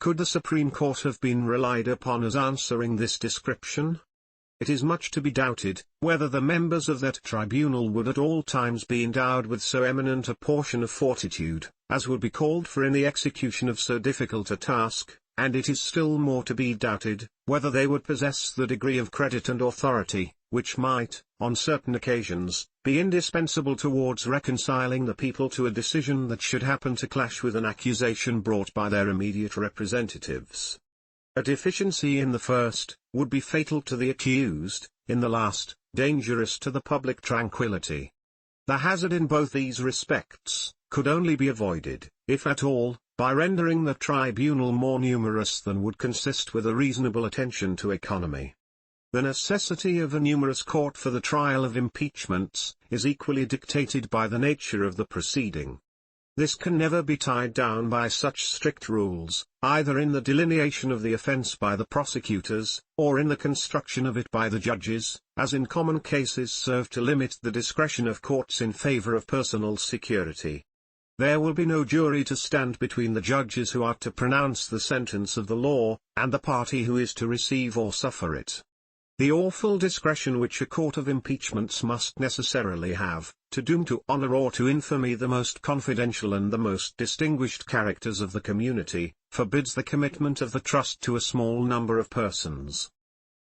Could the Supreme Court have been relied upon as answering this description? It is much to be doubted, whether the members of that tribunal would at all times be endowed with so eminent a portion of fortitude, as would be called for in the execution of so difficult a task, and it is still more to be doubted, whether they would possess the degree of credit and authority, which might, on certain occasions, be indispensable towards reconciling the people to a decision that should happen to clash with an accusation brought by their immediate representatives. A deficiency in the first, would be fatal to the accused, in the last, dangerous to the public tranquillity. The hazard in both these respects, could only be avoided, if at all, by rendering the tribunal more numerous than would consist with a reasonable attention to economy. The necessity of a numerous court for the trial of impeachments, is equally dictated by the nature of the proceeding. This can never be tied down by such strict rules, either in the delineation of the offence by the prosecutors, or in the construction of it by the judges, as in common cases serve to limit the discretion of courts in favour of personal security. There will be no jury to stand between the judges who are to pronounce the sentence of the law, and the party who is to receive or suffer it. The awful discretion which a court of impeachments must necessarily have, to doom to honor or to infamy the most confidential and the most distinguished characters of the community, forbids the commitment of the trust to a small number of persons.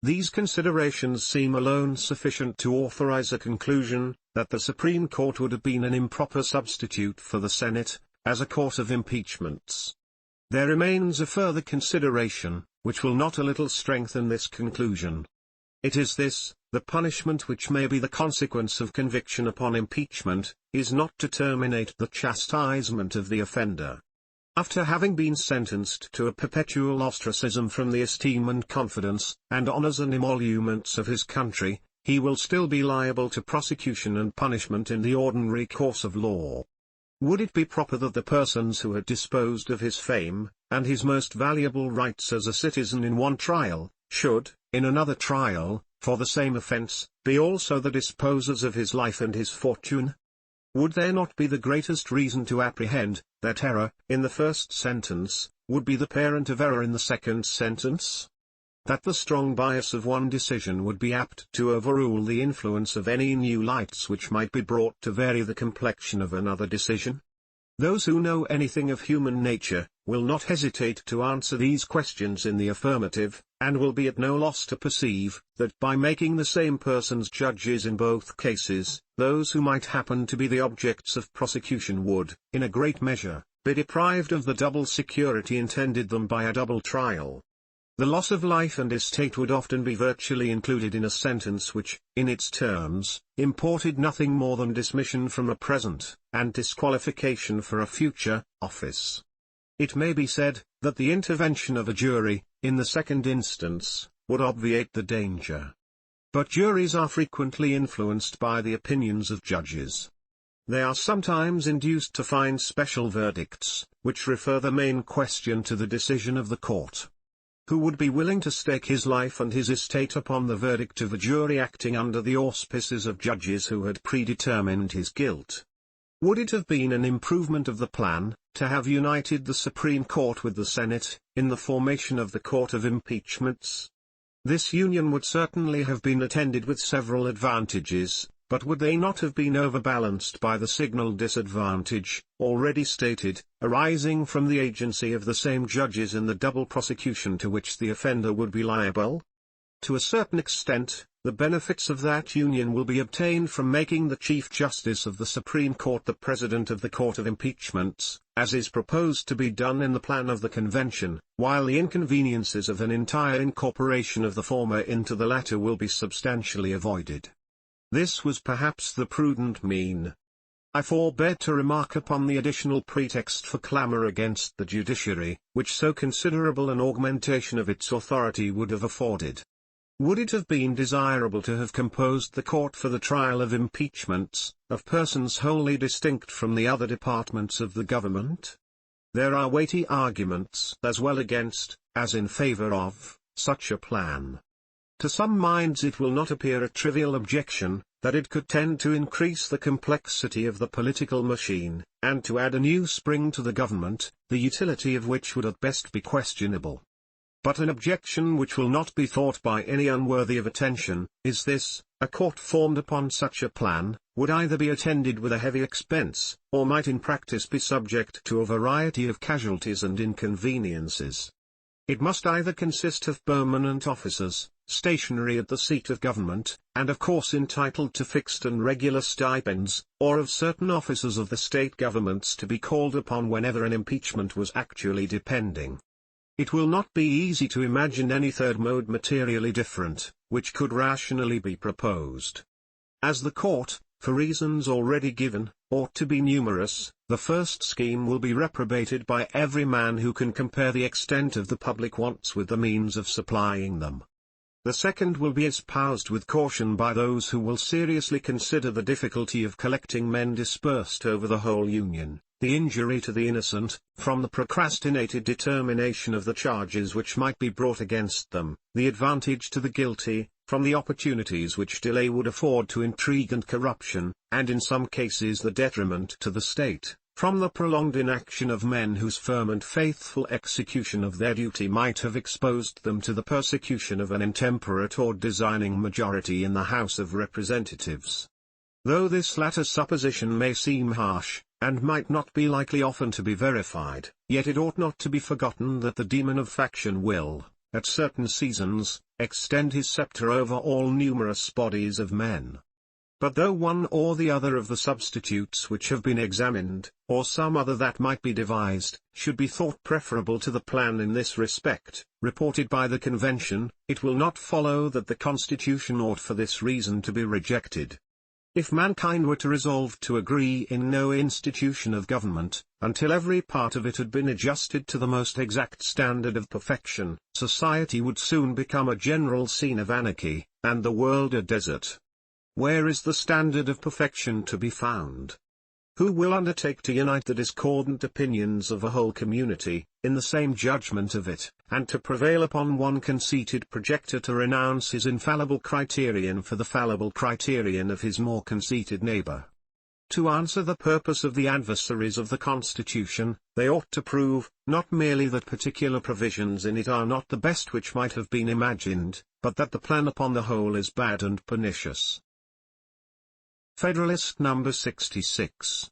These considerations seem alone sufficient to authorize a conclusion, that the Supreme Court would have been an improper substitute for the Senate, as a court of impeachments. There remains a further consideration, which will not a little strengthen this conclusion. It is this: the punishment which may be the consequence of conviction upon impeachment, is not to terminate the chastisement of the offender. After having been sentenced to a perpetual ostracism from the esteem and confidence, and honours and emoluments of his country, he will still be liable to prosecution and punishment in the ordinary course of law. Would it be proper that the persons who had disposed of his fame, and his most valuable rights as a citizen in one trial, should, in another trial, for the same offence, be also the disposers of his life and his fortune? Would there not be the greatest reason to apprehend, that error, in the first sentence, would be the parent of error in the second sentence? That the strong bias of one decision would be apt to overrule the influence of any new lights which might be brought to vary the complexion of another decision? Those who know anything of human nature, will not hesitate to answer these questions in the affirmative, and will be at no loss to perceive, that by making the same persons judges in both cases, those who might happen to be the objects of prosecution would, in a great measure, be deprived of the double security intended them by a double trial. The loss of life and estate would often be virtually included in a sentence which, in its terms, imported nothing more than dismission from a present, and disqualification for a future, office. It may be said, that the intervention of a jury, in the second instance, would obviate the danger. But juries are frequently influenced by the opinions of judges. They are sometimes induced to find special verdicts, which refer the main question to the decision of the court. Who would be willing to stake his life and his estate upon the verdict of a jury acting under the auspices of judges who had predetermined his guilt? Would it have been an improvement of the plan, to have united the Supreme Court with the Senate, in the formation of the Court of Impeachments? This union would certainly have been attended with several advantages, but would they not have been overbalanced by the signal disadvantage, already stated, arising from the agency of the same judges in the double prosecution to which the offender would be liable? To a certain extent, the benefits of that union will be obtained from making the Chief Justice of the Supreme Court the President of the Court of Impeachments, as is proposed to be done in the plan of the Convention, while the inconveniences of an entire incorporation of the former into the latter will be substantially avoided. This was perhaps the prudent mean. I forbear to remark upon the additional pretext for clamour against the judiciary, which so considerable an augmentation of its authority would have afforded. Would it have been desirable to have composed the court for the trial of impeachments, of persons wholly distinct from the other departments of the government? There are weighty arguments as well against, as in favour of, such a plan. To some minds it will not appear a trivial objection, that it could tend to increase the complexity of the political machine, and to add a new spring to the government, the utility of which would at best be questionable. But an objection which will not be thought by any unworthy of attention, is this: a court formed upon such a plan, would either be attended with a heavy expense, or might in practice be subject to a variety of casualties and inconveniences. It must either consist of permanent officers, stationary at the seat of government, and of course entitled to fixed and regular stipends, or of certain officers of the state governments to be called upon whenever an impeachment was actually depending. It will not be easy to imagine any third mode materially different, which could rationally be proposed. As the court, for reasons already given, ought to be numerous, the first scheme will be reprobated by every man who can compare the extent of the public wants with the means of supplying them. The second will be espoused with caution by those who will seriously consider the difficulty of collecting men dispersed over the whole Union, the injury to the innocent, from the procrastinated determination of the charges which might be brought against them, the advantage to the guilty, from the opportunities which delay would afford to intrigue and corruption, and in some cases the detriment to the state, from the prolonged inaction of men whose firm and faithful execution of their duty might have exposed them to the persecution of an intemperate or designing majority in the House of Representatives. Though this latter supposition may seem harsh, and might not be likely often to be verified, yet it ought not to be forgotten that the demon of faction will, at certain seasons, extend his scepter over all numerous bodies of men. But though one or the other of the substitutes which have been examined, or some other that might be devised, should be thought preferable to the plan in this respect, reported by the Convention, it will not follow that the Constitution ought for this reason to be rejected. If mankind were to resolve to agree in no institution of government, until every part of it had been adjusted to the most exact standard of perfection, society would soon become a general scene of anarchy, and the world a desert. Where is the standard of perfection to be found? Who will undertake to unite the discordant opinions of a whole community, in the same judgment of it, and to prevail upon one conceited projector to renounce his infallible criterion for the fallible criterion of his more conceited neighbor? To answer the purpose of the adversaries of the Constitution, they ought to prove, not merely that particular provisions in it are not the best which might have been imagined, but that the plan upon the whole is bad and pernicious. Federalist number 66.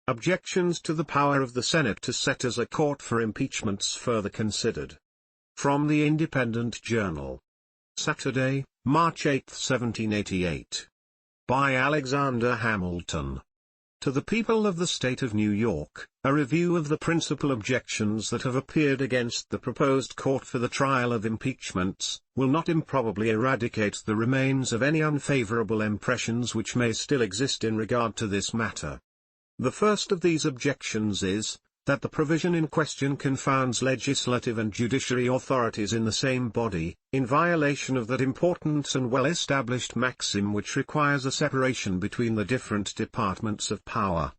Objections to the power of the Senate to set as a court for impeachments further considered. From the Independent Journal. Saturday, March 8, 1788. By Alexander Hamilton. To the people of the State of New York, a review of the principal objections that have appeared against the proposed court for the trial of impeachments, will not improbably eradicate the remains of any unfavorable impressions which may still exist in regard to this matter. The first of these objections is, that the provision in question confounds legislative and judiciary authorities in the same body, in violation of that important and well-established maxim which requires a separation between the different departments of power.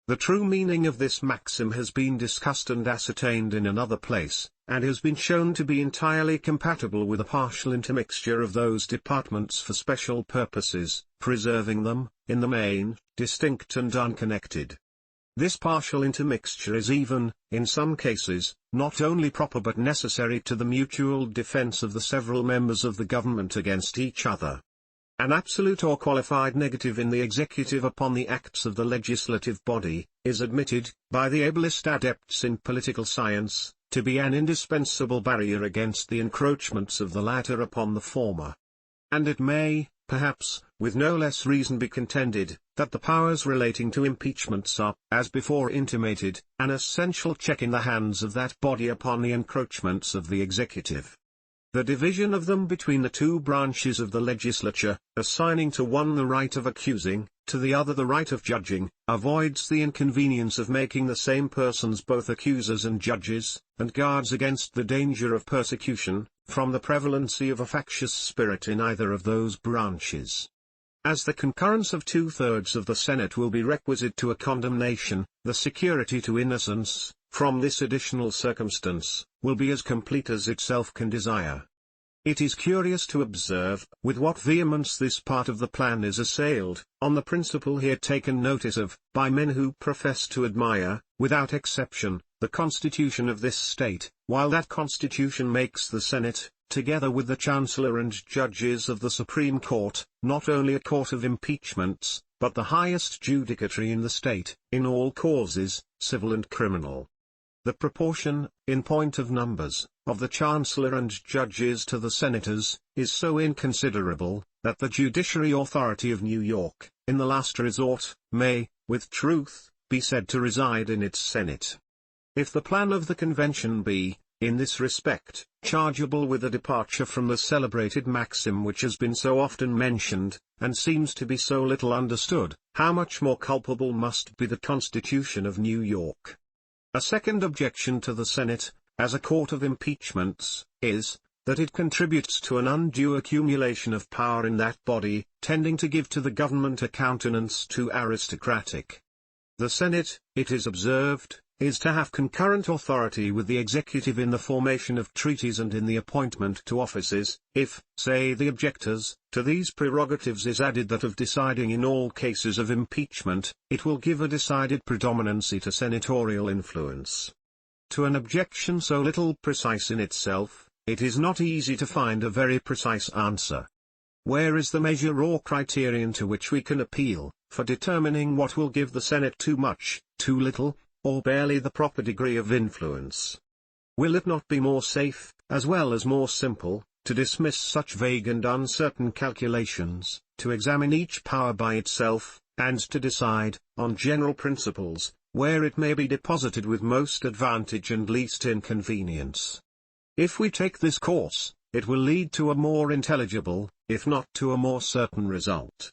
The true meaning of this maxim has been discussed and ascertained in another place, and has been shown to be entirely compatible with a partial intermixture of those departments for special purposes, preserving them, in the main, distinct and unconnected. This partial intermixture is even, in some cases, not only proper but necessary to the mutual defense of the several members of the government against each other. An absolute or qualified negative in the executive upon the acts of the legislative body, is admitted, by the ablest adepts in political science, to be an indispensable barrier against the encroachments of the latter upon the former. And it may, perhaps, with no less reason be contended, that the powers relating to impeachments are, as before intimated, an essential check in the hands of that body upon the encroachments of the executive. The division of them between the two branches of the legislature, assigning to one the right of accusing, to the other the right of judging, avoids the inconvenience of making the same persons both accusers and judges, and guards against the danger of persecution, from the prevalency of a factious spirit in either of those branches. As the concurrence of 2/3 of the Senate will be requisite to a condemnation, the security to innocence, from this additional circumstance, will be as complete as itself can desire. It is curious to observe with what vehemence this part of the plan is assailed, on the principle here taken notice of, by men who profess to admire, without exception, the constitution of this state, while that constitution makes the Senate, together with the Chancellor and judges of the Supreme Court, not only a court of impeachments, but the highest judicatory in the state, in all causes, civil and criminal. The proportion, in point of numbers, of the Chancellor and judges to the senators, is so inconsiderable, that the judiciary authority of New York, in the last resort, may, with truth, be said to reside in its Senate. If the plan of the convention be, in this respect, chargeable with a departure from the celebrated maxim which has been so often mentioned, and seems to be so little understood, how much more culpable must be the Constitution of New York. A second objection to the Senate, as a court of impeachments, is, that it contributes to an undue accumulation of power in that body, tending to give to the government a countenance too aristocratic. The Senate, it is observed, is to have concurrent authority with the executive in the formation of treaties and in the appointment to offices. If, say the objectors, to these prerogatives is added that of deciding in all cases of impeachment, it will give a decided predominancy to senatorial influence. To an objection so little precise in itself, it is not easy to find a very precise answer. Where is the measure or criterion to which we can appeal, for determining what will give the Senate too much, too little, or barely the proper degree of influence? Will it not be more safe, as well as more simple, to dismiss such vague and uncertain calculations, to examine each power by itself, and to decide, on general principles, where it may be deposited with most advantage and least inconvenience? If we take this course, it will lead to a more intelligible, if not to a more certain result.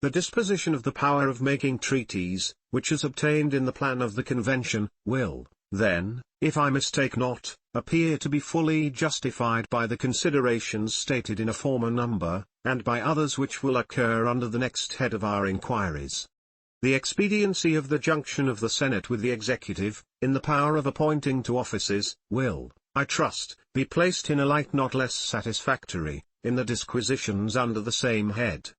The disposition of the power of making treaties, which is obtained in the plan of the convention, will, then, if I mistake not, appear to be fully justified by the considerations stated in a former number, and by others which will occur under the next head of our inquiries. The expediency of the junction of the Senate with the executive, in the power of appointing to offices, will, I trust, be placed in a light not less satisfactory, in the disquisitions under the same head.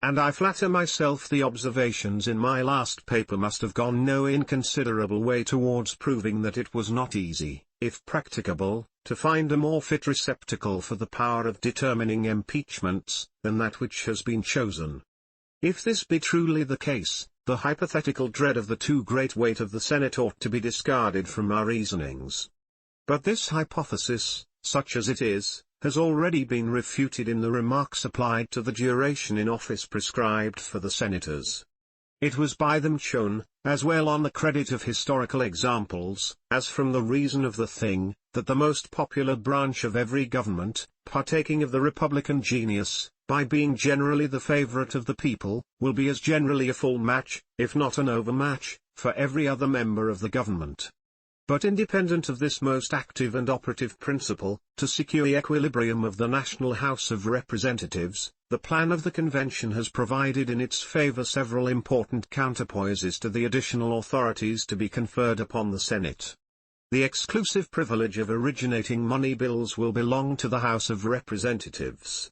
And I flatter myself the observations in my last paper must have gone no inconsiderable way towards proving that it was not easy, if practicable, to find a more fit receptacle for the power of determining impeachments, than that which has been chosen. If this be truly the case, the hypothetical dread of the too great weight of the Senate ought to be discarded from our reasonings. But this hypothesis, such as it is, has already been refuted in the remarks applied to the duration in office prescribed for the senators. It was by them shown, as well on the credit of historical examples, as from the reason of the thing, that the most popular branch of every government, partaking of the republican genius, by being generally the favorite of the people, will be as generally a full match, if not an overmatch, for every other member of the government. But independent of this most active and operative principle, to secure the equilibrium of the National House of Representatives, the plan of the convention has provided in its favor several important counterpoises to the additional authorities to be conferred upon the Senate. The exclusive privilege of originating money bills will belong to the House of Representatives.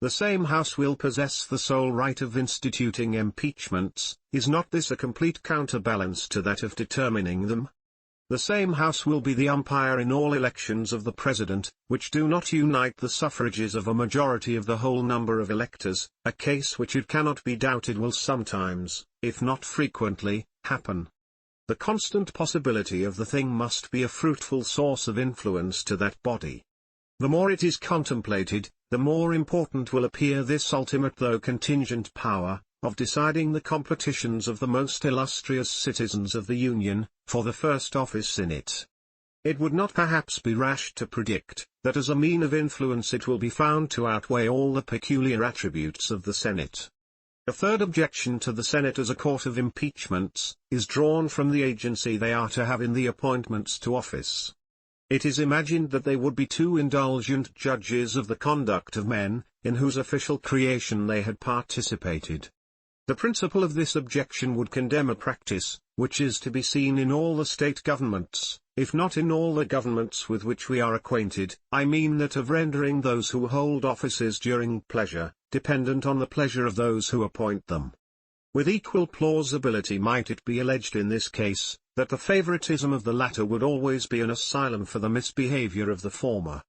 The same House will possess the sole right of instituting impeachments. Is not this a complete counterbalance to that of determining them? The same House will be the umpire in all elections of the President, which do not unite the suffrages of a majority of the whole number of electors, a case which it cannot be doubted will sometimes, if not frequently, happen. The constant possibility of the thing must be a fruitful source of influence to that body. The more it is contemplated, the more important will appear this ultimate though contingent power, of deciding the competitions of the most illustrious citizens of the Union, for the first office in it. It would not perhaps be rash to predict, that as a mean of influence it will be found to outweigh all the peculiar attributes of the Senate. A third objection to the Senate as a court of impeachments, is drawn from the agency they are to have in the appointments to office. It is imagined that they would be too indulgent judges of the conduct of men, in whose official creation they had participated. The principle of this objection would condemn a practice, which is to be seen in all the state governments, if not in all the governments with which we are acquainted. I mean that of rendering those who hold offices during pleasure, dependent on the pleasure of those who appoint them. With equal plausibility might it be alleged in this case, that the favoritism of the latter would always be an asylum for the misbehavior of the former.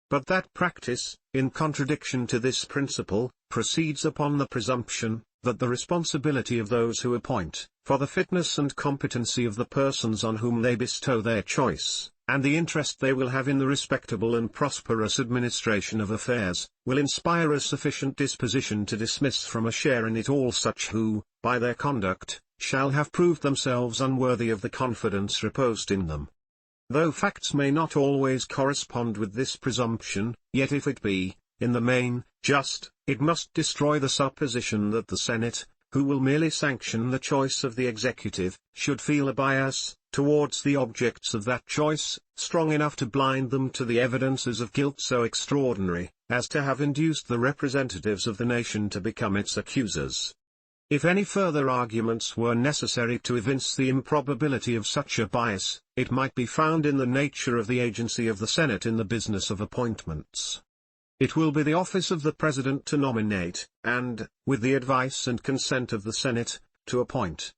But that practice, in contradiction to this principle, proceeds upon the presumption that the responsibility of those who appoint, for the fitness and competency of the persons on whom they bestow their choice, and the interest they will have in the respectable and prosperous administration of affairs, will inspire a sufficient disposition to dismiss from a share in it all such who, by their conduct, shall have proved themselves unworthy of the confidence reposed in them. Though facts may not always correspond with this presumption, yet if it be, in the main, just, it must destroy the supposition that the Senate, who will merely sanction the choice of the executive, should feel a bias towards the objects of that choice, strong enough to blind them to the evidences of guilt so extraordinary, as to have induced the representatives of the nation to become its accusers. If any further arguments were necessary to evince the improbability of such a bias, it might be found in the nature of the agency of the Senate in the business of appointments. It will be the office of the President to nominate, and, with the advice and consent of the Senate, to appoint.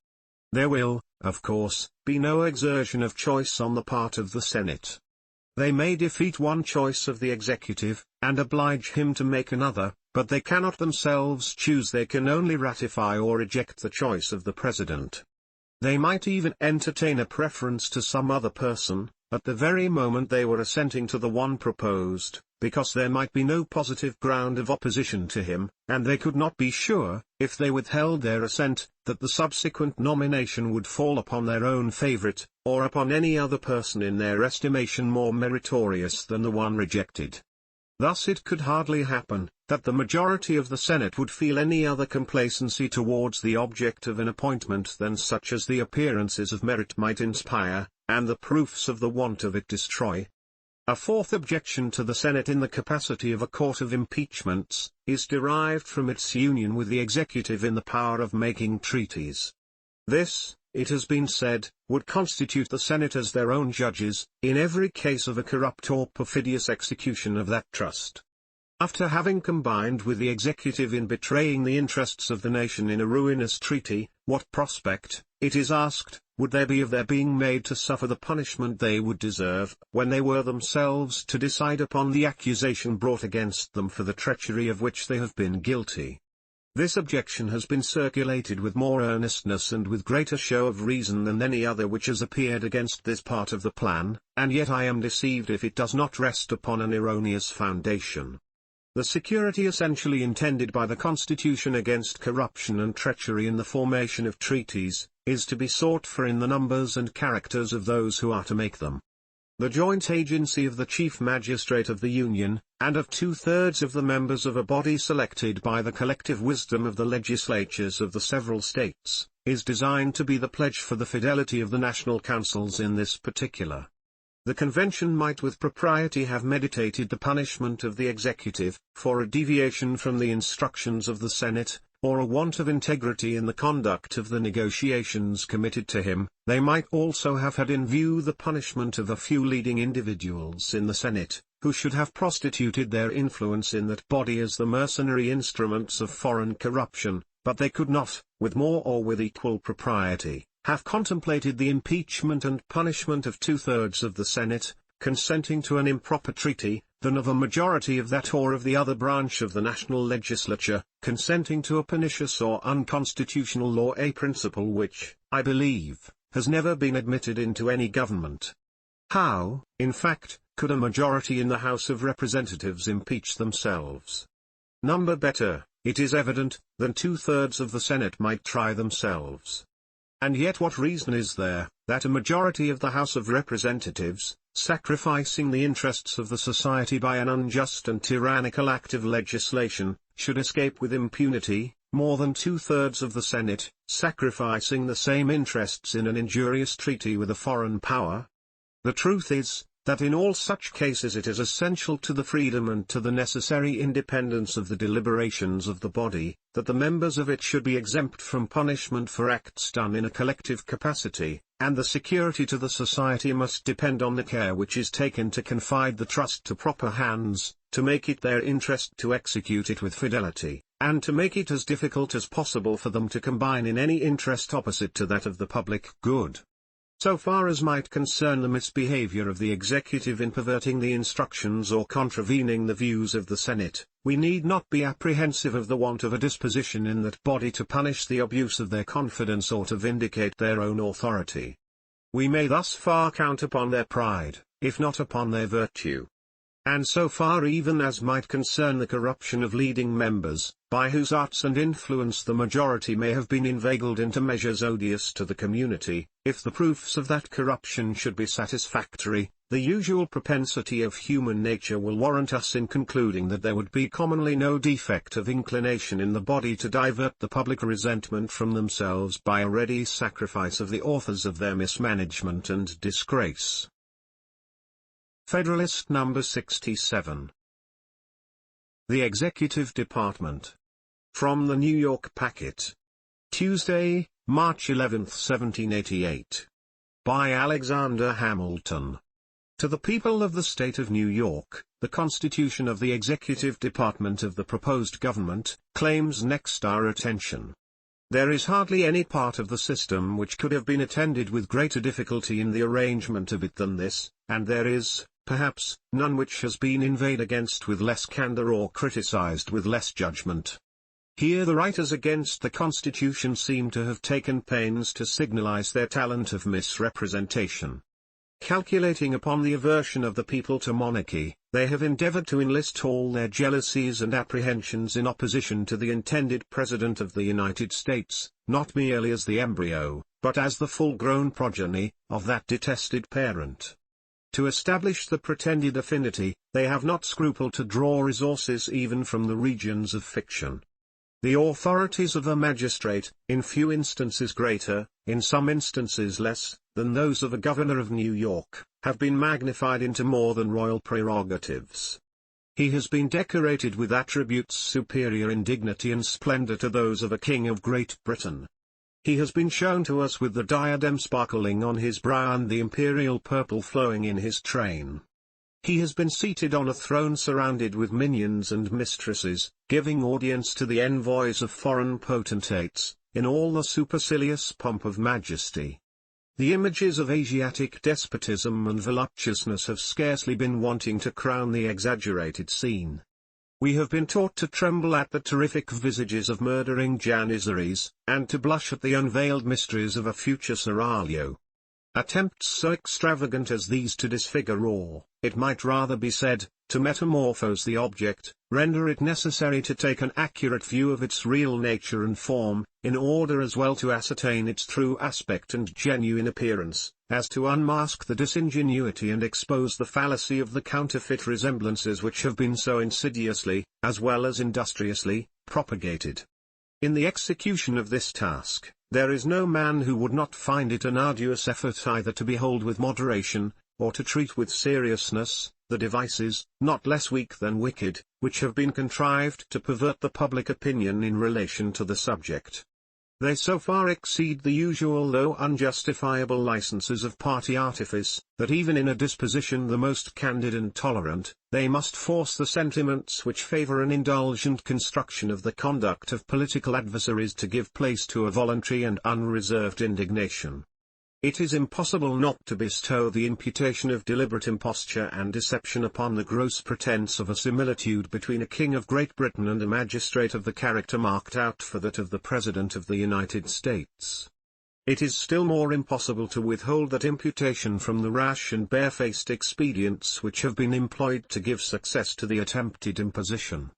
There will, of course, be no exertion of choice on the part of the Senate. They may defeat one choice of the executive, and oblige him to make another, but they cannot themselves choose. They can only ratify or reject the choice of the President. They might even entertain a preference to some other person, at the very moment they were assenting to the one proposed, because there might be no positive ground of opposition to him, and they could not be sure, if they withheld their assent, that the subsequent nomination would fall upon their own favorite, or upon any other person in their estimation more meritorious than the one rejected. Thus it could hardly happen, that the majority of the Senate would feel any other complacency towards the object of an appointment than such as the appearances of merit might inspire, and the proofs of the want of it destroy. A fourth objection to the Senate in the capacity of a court of impeachments, is derived from its union with the executive in the power of making treaties. This, it has been said, would constitute the Senate as their own judges, in every case of a corrupt or perfidious execution of that trust. After having combined with the executive in betraying the interests of the nation in a ruinous treaty, what prospect, it is asked, would there be of their being made to suffer the punishment they would deserve, when they were themselves to decide upon the accusation brought against them for the treachery of which they have been guilty? This objection has been circulated with more earnestness and with greater show of reason than any other which has appeared against this part of the plan, and yet I am deceived if it does not rest upon an erroneous foundation. The security essentially intended by the Constitution against corruption and treachery in the formation of treaties, is to be sought for in the numbers and characters of those who are to make them. The joint agency of the Chief Magistrate of the Union, and of 2/3 of the members of a body selected by the collective wisdom of the legislatures of the several states, is designed to be the pledge for the fidelity of the national councils in this particular. The convention might with propriety have meditated the punishment of the executive, for a deviation from the instructions of the Senate, or a want of integrity in the conduct of the negotiations committed to him. They might also have had in view the punishment of a few leading individuals in the Senate, who should have prostituted their influence in that body as the mercenary instruments of foreign corruption, but they could not, with more or with equal propriety, have contemplated the impeachment and punishment of 2/3 of the Senate, consenting to an improper treaty, than of a majority of that or of the other branch of the national legislature, consenting to a pernicious or unconstitutional law, a principle which, I believe, has never been admitted into any government. How, in fact, could a majority in the House of Representatives impeach themselves? Number better, it is evident, than 2/3 of the Senate might try themselves. And yet what reason is there, that a majority of the House of Representatives, sacrificing the interests of the society by an unjust and tyrannical act of legislation, should escape with impunity, more than 2/3 of the Senate, sacrificing the same interests in an injurious treaty with a foreign power? The truth is, that in all such cases it is essential to the freedom and to the necessary independence of the deliberations of the body, that the members of it should be exempt from punishment for acts done in a collective capacity, and the security to the society must depend on the care which is taken to confide the trust to proper hands, to make it their interest to execute it with fidelity, and to make it as difficult as possible for them to combine in any interest opposite to that of the public good. So far as might concern the misbehavior of the executive in perverting the instructions or contravening the views of the Senate, we need not be apprehensive of the want of a disposition in that body to punish the abuse of their confidence or to vindicate their own authority. We may thus far count upon their pride, if not upon their virtue. And so far even as might concern the corruption of leading members, by whose arts and influence the majority may have been inveigled into measures odious to the community, if the proofs of that corruption should be satisfactory, the usual propensity of human nature will warrant us in concluding that there would be commonly no defect of inclination in the body to divert the public resentment from themselves by a ready sacrifice of the authors of their mismanagement and disgrace. Federalist number 67. The Executive Department. From the New York Packet. Tuesday, March 11, 1788. By Alexander Hamilton. To the people of the State of New York, the Constitution of the Executive Department of the proposed government claims next our attention. There is hardly any part of the system which could have been attended with greater difficulty in the arrangement of it than this, and there is, perhaps, none which has been inveighed against with less candor or criticized with less judgment. Here the writers against the Constitution seem to have taken pains to signalize their talent of misrepresentation. Calculating upon the aversion of the people to monarchy, they have endeavored to enlist all their jealousies and apprehensions in opposition to the intended President of the United States, not merely as the embryo, but as the full-grown progeny, of that detested parent. To establish the pretended affinity, they have not scrupled to draw resources even from the regions of fiction. The authorities of a magistrate, in few instances greater, in some instances less, than those of a governor of New York, have been magnified into more than royal prerogatives. He has been decorated with attributes superior in dignity and splendor to those of a king of Great Britain. He has been shown to us with the diadem sparkling on his brow and the imperial purple flowing in his train. He has been seated on a throne surrounded with minions and mistresses, giving audience to the envoys of foreign potentates, in all the supercilious pomp of majesty. The images of Asiatic despotism and voluptuousness have scarcely been wanting to crown the exaggerated scene. We have been taught to tremble at the terrific visages of murdering Janissaries, and to blush at the unveiled mysteries of a future seraglio. Attempts so extravagant as these to disfigure or, it might rather be said, to metamorphose the object, render it necessary to take an accurate view of its real nature and form, in order as well to ascertain its true aspect and genuine appearance, as to unmask the disingenuity and expose the fallacy of the counterfeit resemblances which have been so insidiously, as well as industriously, propagated. In the execution of this task, there is no man who would not find it an arduous effort either to behold with moderation, or to treat with seriousness, the devices, not less weak than wicked, which have been contrived to pervert the public opinion in relation to the subject. They so far exceed the usual though unjustifiable licenses of party artifice, that even in a disposition the most candid and tolerant, they must force the sentiments which favor an indulgent construction of the conduct of political adversaries to give place to a voluntary and unreserved indignation. It is impossible not to bestow the imputation of deliberate imposture and deception upon the gross pretense of a similitude between a king of Great Britain and a magistrate of the character marked out for that of the President of the United States. It is still more impossible to withhold that imputation from the rash and barefaced expedients which have been employed to give success to the attempted imposition.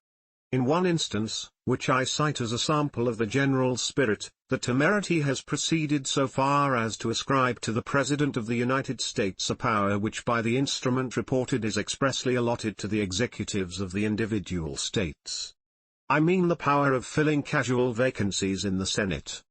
In one instance, which I cite as a sample of the general spirit, the temerity has proceeded so far as to ascribe to the President of the United States a power which by the instrument reported is expressly allotted to the executives of the individual states. I mean the power of filling casual vacancies in the Senate.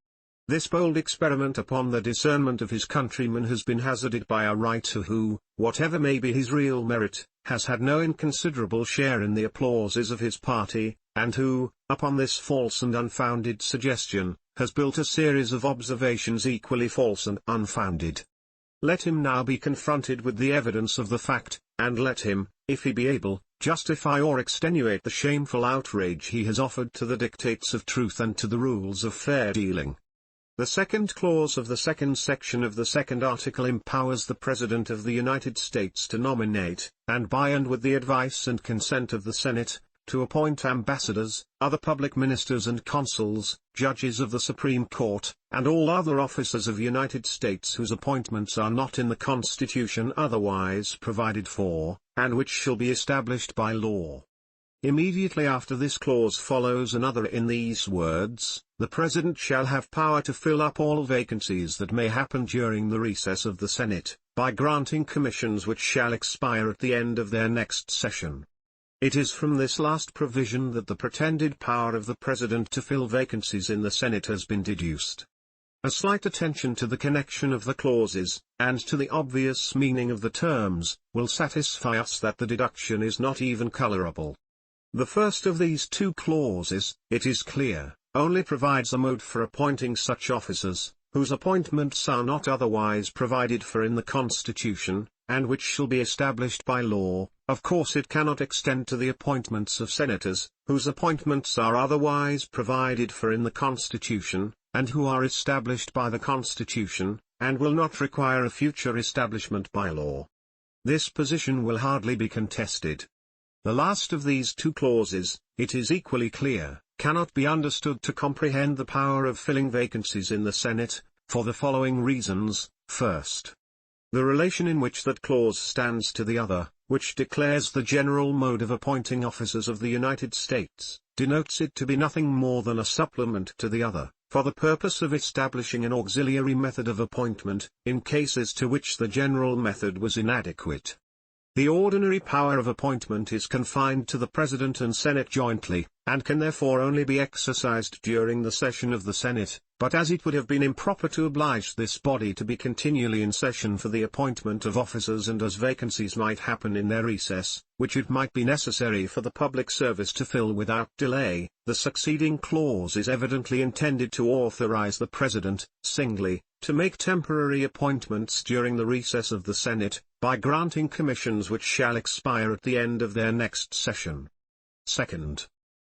This bold experiment upon the discernment of his countrymen has been hazarded by a writer who, whatever may be his real merit, has had no inconsiderable share in the applauses of his party, and who, upon this false and unfounded suggestion, has built a series of observations equally false and unfounded. Let him now be confronted with the evidence of the fact, and let him, if he be able, justify or extenuate the shameful outrage he has offered to the dictates of truth and to the rules of fair dealing. The second clause of the second section of the second article empowers the President of the United States to nominate, and by and with the advice and consent of the Senate, to appoint ambassadors, other public ministers and consuls, judges of the Supreme Court, and all other officers of the United States whose appointments are not in the Constitution otherwise provided for, and which shall be established by law. Immediately after this clause follows another in these words: the President shall have power to fill up all vacancies that may happen during the recess of the Senate, by granting commissions which shall expire at the end of their next session. It is from this last provision that the pretended power of the President to fill vacancies in the Senate has been deduced. A slight attention to the connection of the clauses, and to the obvious meaning of the terms, will satisfy us that the deduction is not even colorable. The first of these two clauses, it is clear, only provides a mode for appointing such officers, whose appointments are not otherwise provided for in the Constitution, and which shall be established by law. Of course it cannot extend to the appointments of senators, whose appointments are otherwise provided for in the Constitution, and who are established by the Constitution, and will not require a future establishment by law. This position will hardly be contested. The last of these two clauses, it is equally clear, cannot be understood to comprehend the power of filling vacancies in the Senate, for the following reasons. First, the relation in which that clause stands to the other, which declares the general mode of appointing officers of the United States, denotes it to be nothing more than a supplement to the other, for the purpose of establishing an auxiliary method of appointment, in cases to which the general method was inadequate. The ordinary power of appointment is confined to the President and Senate jointly, and can therefore only be exercised during the session of the Senate, but as it would have been improper to oblige this body to be continually in session for the appointment of officers, and as vacancies might happen in their recess, which it might be necessary for the public service to fill without delay, the succeeding clause is evidently intended to authorize the President, singly, to make temporary appointments during the recess of the Senate, by granting commissions which shall expire at the end of their next session. Second,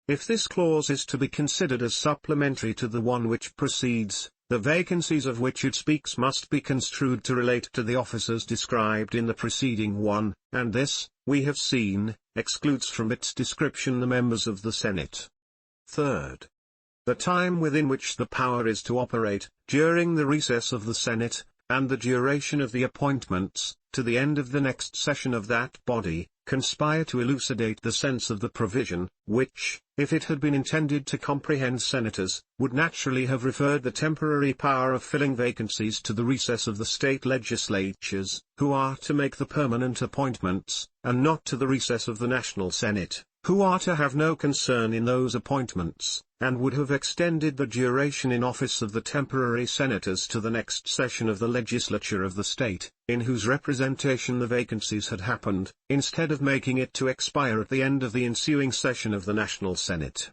if this clause is to be considered as supplementary to the one which precedes, the vacancies of which it speaks must be construed to relate to the officers described in the preceding one, and this, we have seen, excludes from its description the members of the Senate. Third, the time within which the power is to operate, during the recess of the Senate, and the duration of the appointments, to the end of the next session of that body, conspire to elucidate the sense of the provision, which, if it had been intended to comprehend senators, would naturally have referred the temporary power of filling vacancies to the recess of the state legislatures, who are to make the permanent appointments, and not to the recess of the National Senate, who are to have no concern in those appointments, and would have extended the duration in office of the temporary senators to the next session of the legislature of the state, in whose representation the vacancies had happened, instead of making it to expire at the end of the ensuing session of the National Senate.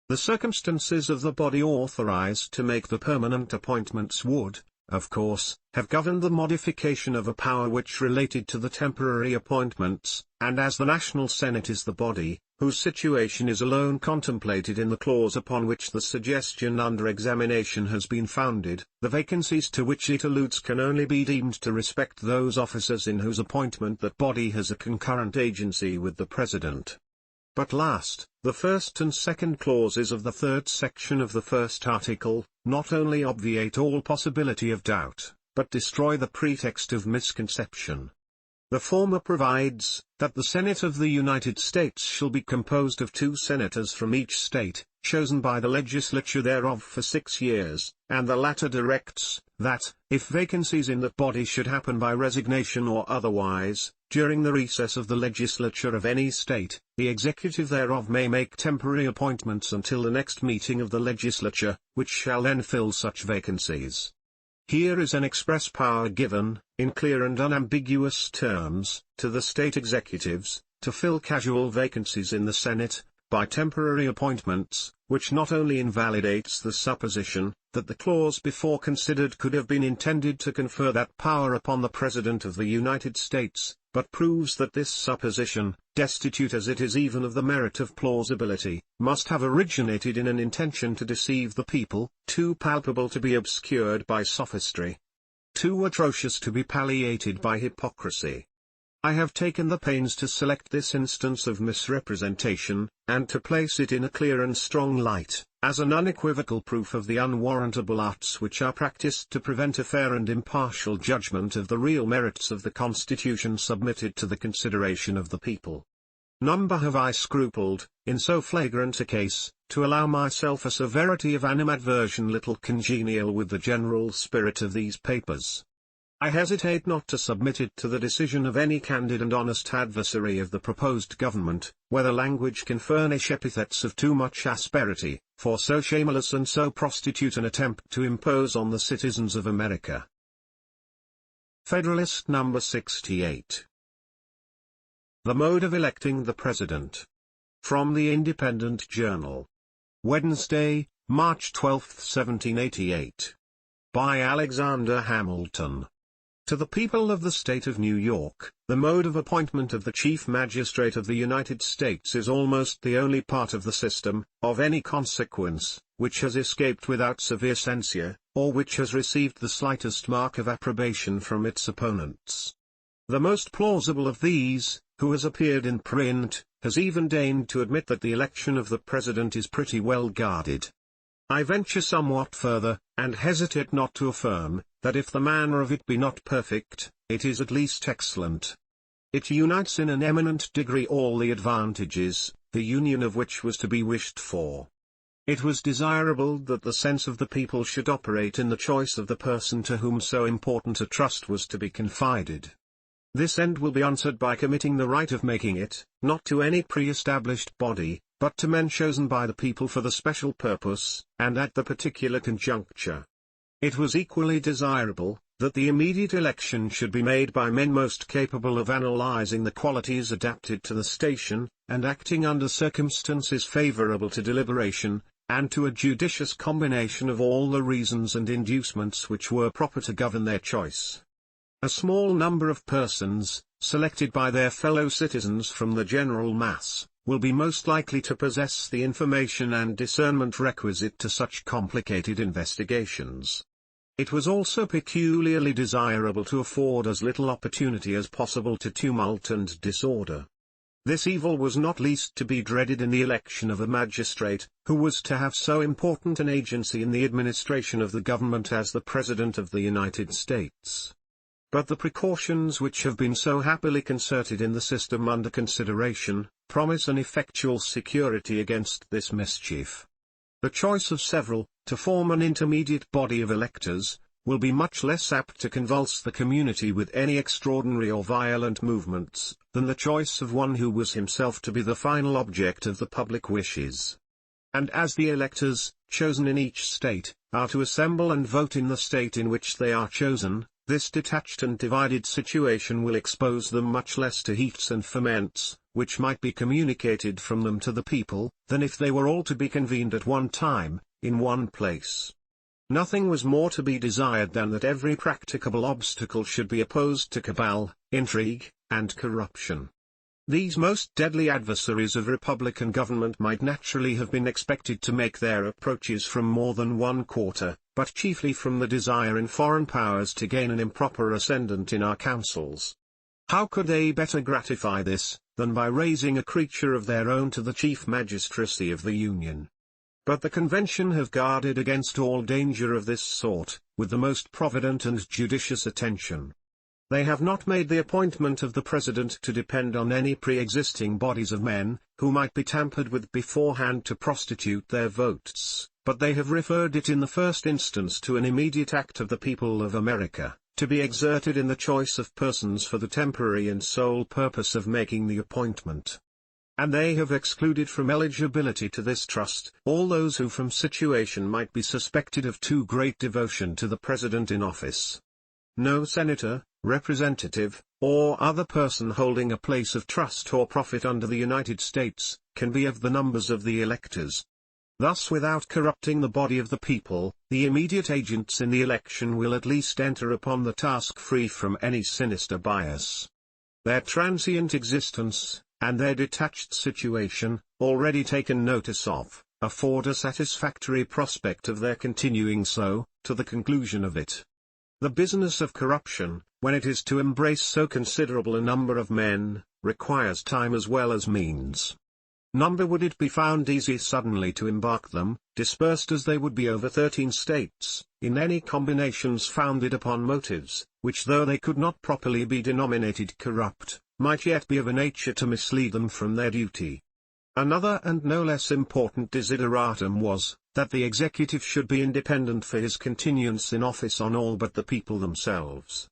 The circumstances of the body authorized to make the permanent appointments would, of course, have governed the modification of a power which related to the temporary appointments, and as the National Senate is the body, whose situation is alone contemplated in the clause upon which the suggestion under examination has been founded, the vacancies to which it alludes can only be deemed to respect those officers in whose appointment that body has a concurrent agency with the President. But last, the first and second clauses of the third section of the first article, not only obviate all possibility of doubt, but destroy the pretext of misconception. The former provides, that the Senate of the United States shall be composed of 2 senators from each state, chosen by the legislature thereof for 6 years, and the latter directs, that, if vacancies in that body should happen by resignation or otherwise, during the recess of the legislature of any state, the executive thereof may make temporary appointments until the next meeting of the legislature, which shall then fill such vacancies. Here is an express power given, in clear and unambiguous terms, to the state executives, to fill casual vacancies in the Senate, by temporary appointments, which not only invalidates the supposition, that the clause before considered could have been intended to confer that power upon the President of the United States, but proves that this supposition, destitute as it is even of the merit of plausibility, must have originated in an intention to deceive the people, too palpable to be obscured by sophistry, too atrocious to be palliated by hypocrisy. I have taken the pains to select this instance of misrepresentation, and to place it in a clear and strong light, as an unequivocal proof of the unwarrantable arts which are practiced to prevent a fair and impartial judgment of the real merits of the Constitution submitted to the consideration of the people. Number have I scrupled, in so flagrant a case, to allow myself a severity of animadversion little congenial with the general spirit of these papers. I hesitate not to submit it to the decision of any candid and honest adversary of the proposed government, whether language can furnish epithets of too much asperity, for so shameless and so prostitute an attempt to impose on the citizens of America. Federalist number 68. The Mode of Electing the President. From the Independent Journal. Wednesday, March 12, 1788. By Alexander Hamilton. To the people of the State of New York, the mode of appointment of the Chief Magistrate of the United States is almost the only part of the system, of any consequence, which has escaped without severe censure, or which has received the slightest mark of approbation from its opponents. The most plausible of these, who has appeared in print, has even deigned to admit that the election of the President is pretty well guarded. I venture somewhat further, and hesitate not to affirm, that if the manner of it be not perfect, it is at least excellent. It unites in an eminent degree all the advantages, the union of which was to be wished for. It was desirable that the sense of the people should operate in the choice of the person to whom so important a trust was to be confided. This end will be answered by committing the right of making it, not to any pre-established body, but to men chosen by the people for the special purpose, and at the particular conjuncture. It was equally desirable, that the immediate election should be made by men most capable of analyzing the qualities adapted to the station, and acting under circumstances favorable to deliberation, and to a judicious combination of all the reasons and inducements which were proper to govern their choice. A small number of persons, selected by their fellow citizens from the general mass, will be most likely to possess the information and discernment requisite to such complicated investigations. It was also peculiarly desirable to afford as little opportunity as possible to tumult and disorder. This evil was not least to be dreaded in the election of a magistrate, who was to have so important an agency in the administration of the government as the President of the United States. But the precautions which have been so happily concerted in the system under consideration, promise an effectual security against this mischief. The choice of several, to form an intermediate body of electors, will be much less apt to convulse the community with any extraordinary or violent movements, than the choice of one who was himself to be the final object of the public wishes. And as the electors, chosen in each state, are to assemble and vote in the state in which they are chosen, this detached and divided situation will expose them much less to heats and ferments, which might be communicated from them to the people, than if they were all to be convened at one time, in one place. Nothing was more to be desired than that every practicable obstacle should be opposed to cabal, intrigue, and corruption. These most deadly adversaries of republican government might naturally have been expected to make their approaches from more than one quarter, but chiefly from the desire in foreign powers to gain an improper ascendant in our councils. How could they better gratify this, than by raising a creature of their own to the chief magistracy of the Union? But the Convention have guarded against all danger of this sort, with the most provident and judicious attention. They have not made the appointment of the President to depend on any pre-existing bodies of men, who might be tampered with beforehand to prostitute their votes, but they have referred it in the first instance to an immediate act of the people of America, to be exerted in the choice of persons for the temporary and sole purpose of making the appointment. And they have excluded from eligibility to this trust all those who from situation might be suspected of too great devotion to the President in office. No senator, representative, or other person holding a place of trust or profit under the United States, can be of the numbers of the electors. Thus, without corrupting the body of the people, the immediate agents in the election will at least enter upon the task free from any sinister bias. Their transient existence, and their detached situation, already taken notice of, afford a satisfactory prospect of their continuing so, to the conclusion of it. The business of corruption, when it is to embrace so considerable a number of men, requires time as well as means. Number would it be found easy suddenly to embark them, dispersed as they would be over 13 states, in any combinations founded upon motives, which though they could not properly be denominated corrupt, might yet be of a nature to mislead them from their duty. Another and no less important desideratum was, that the executive should be independent for his continuance in office on all but the people themselves.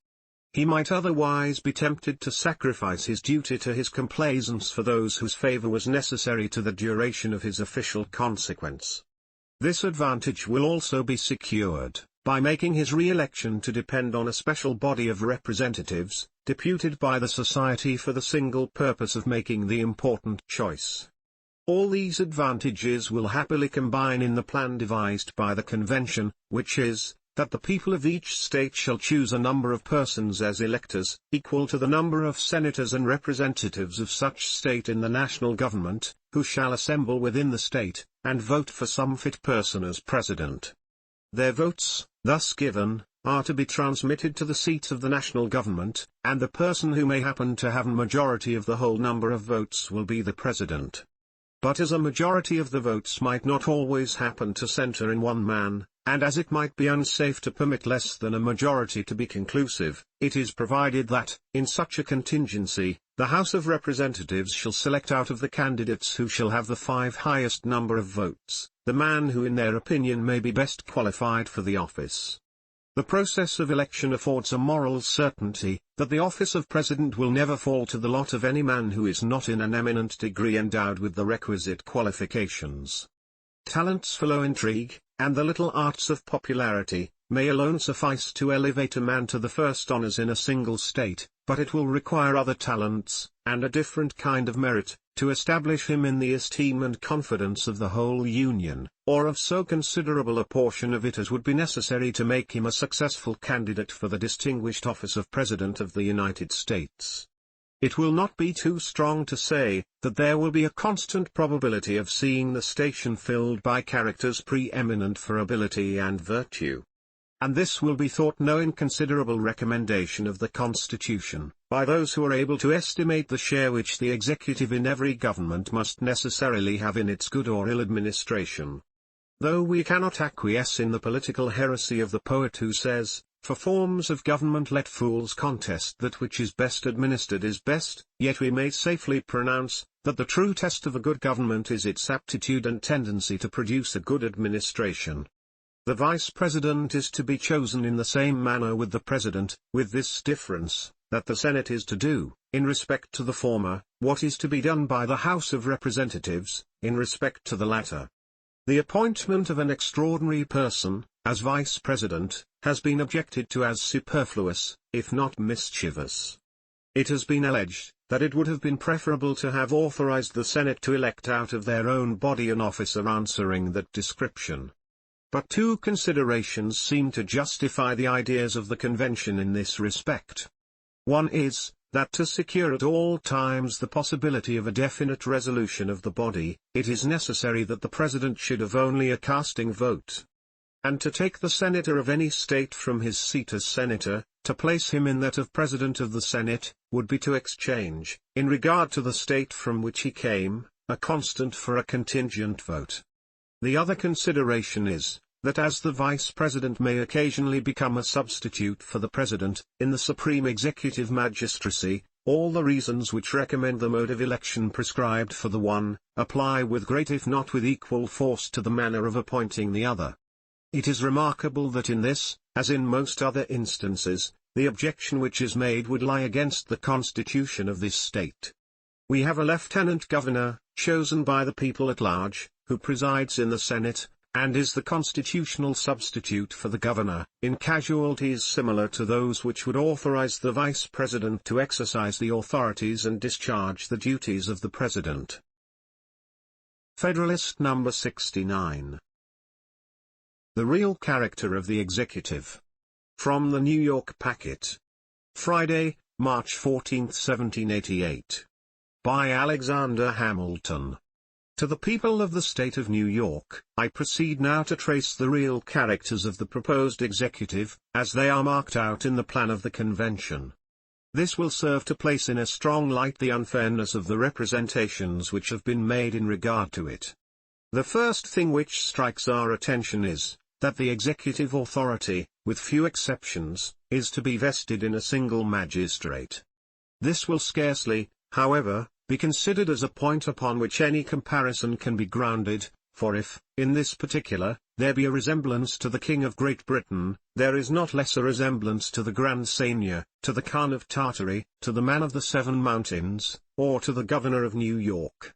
He might otherwise be tempted to sacrifice his duty to his complaisance for those whose favor was necessary to the duration of his official consequence. This advantage will also be secured, by making his re-election to depend on a special body of representatives, deputed by the Society for the single purpose of making the important choice. All these advantages will happily combine in the plan devised by the Convention, which is, that the people of each state shall choose a number of persons as electors, equal to the number of senators and representatives of such state in the national government, who shall assemble within the state, and vote for some fit person as president. Their votes, thus given, are to be transmitted to the seat of the national government, and the person who may happen to have a majority of the whole number of votes will be the president. But as a majority of the votes might not always happen to center in one man, and as it might be unsafe to permit less than a majority to be conclusive, it is provided that, in such a contingency, the House of Representatives shall select out of the candidates who shall have the 5 highest number of votes, the man who in their opinion may be best qualified for the office. The process of election affords a moral certainty, that the office of President will never fall to the lot of any man who is not in an eminent degree endowed with the requisite qualifications. Talents for low intrigue, and the little arts of popularity, may alone suffice to elevate a man to the first honors in a single state, but it will require other talents, and a different kind of merit, to establish him in the esteem and confidence of the whole Union, or of so considerable a portion of it as would be necessary to make him a successful candidate for the distinguished office of President of the United States. It will not be too strong to say, that there will be a constant probability of seeing the station filled by characters preeminent for ability and virtue. And this will be thought no inconsiderable recommendation of the Constitution, by those who are able to estimate the share which the executive in every government must necessarily have in its good or ill administration. Though we cannot acquiesce in the political heresy of the poet who says, "For forms of government let fools contest that which is best administered is best," yet we may safely pronounce, that the true test of a good government is its aptitude and tendency to produce a good administration. The Vice President is to be chosen in the same manner with the President, with this difference, that the Senate is to do, in respect to the former, what is to be done by the House of Representatives, in respect to the latter. The appointment of an extraordinary person, as Vice President, has been objected to as superfluous, if not mischievous. It has been alleged, that it would have been preferable to have authorized the Senate to elect out of their own body an officer answering that description. But 2 considerations seem to justify the ideas of the Convention in this respect. One is, that to secure at all times the possibility of a definite resolution of the body, it is necessary that the President should have only a casting vote. And to take the senator of any state from his seat as senator, to place him in that of President of the Senate, would be to exchange, in regard to the state from which he came, a constant for a contingent vote. The other consideration is, that as the Vice President may occasionally become a substitute for the President, in the supreme executive magistracy, all the reasons which recommend the mode of election prescribed for the one, apply with great if not with equal force to the manner of appointing the other. It is remarkable that in this, as in most other instances, the objection which is made would lie against the constitution of this state. We have a lieutenant governor, chosen by the people at large, who presides in the Senate, and is the constitutional substitute for the governor, in casualties similar to those which would authorize the vice president to exercise the authorities and discharge the duties of the president. Federalist number 69. The real character of the executive. From the New York Packet. Friday, March 14, 1788. By Alexander Hamilton. To the people of the state of New York, I proceed now to trace the real characters of the proposed executive, as they are marked out in the plan of the convention. This will serve to place in a strong light the unfairness of the representations which have been made in regard to it. The first thing which strikes our attention is, that the executive authority, with few exceptions, is to be vested in a single magistrate. This will scarcely, however, be considered as a point upon which any comparison can be grounded, for if, in this particular, there be a resemblance to the King of Great Britain, there is not less a resemblance to the Grand Seigneur, to the Khan of Tartary, to the Man of the Seven Mountains, or to the Governor of New York.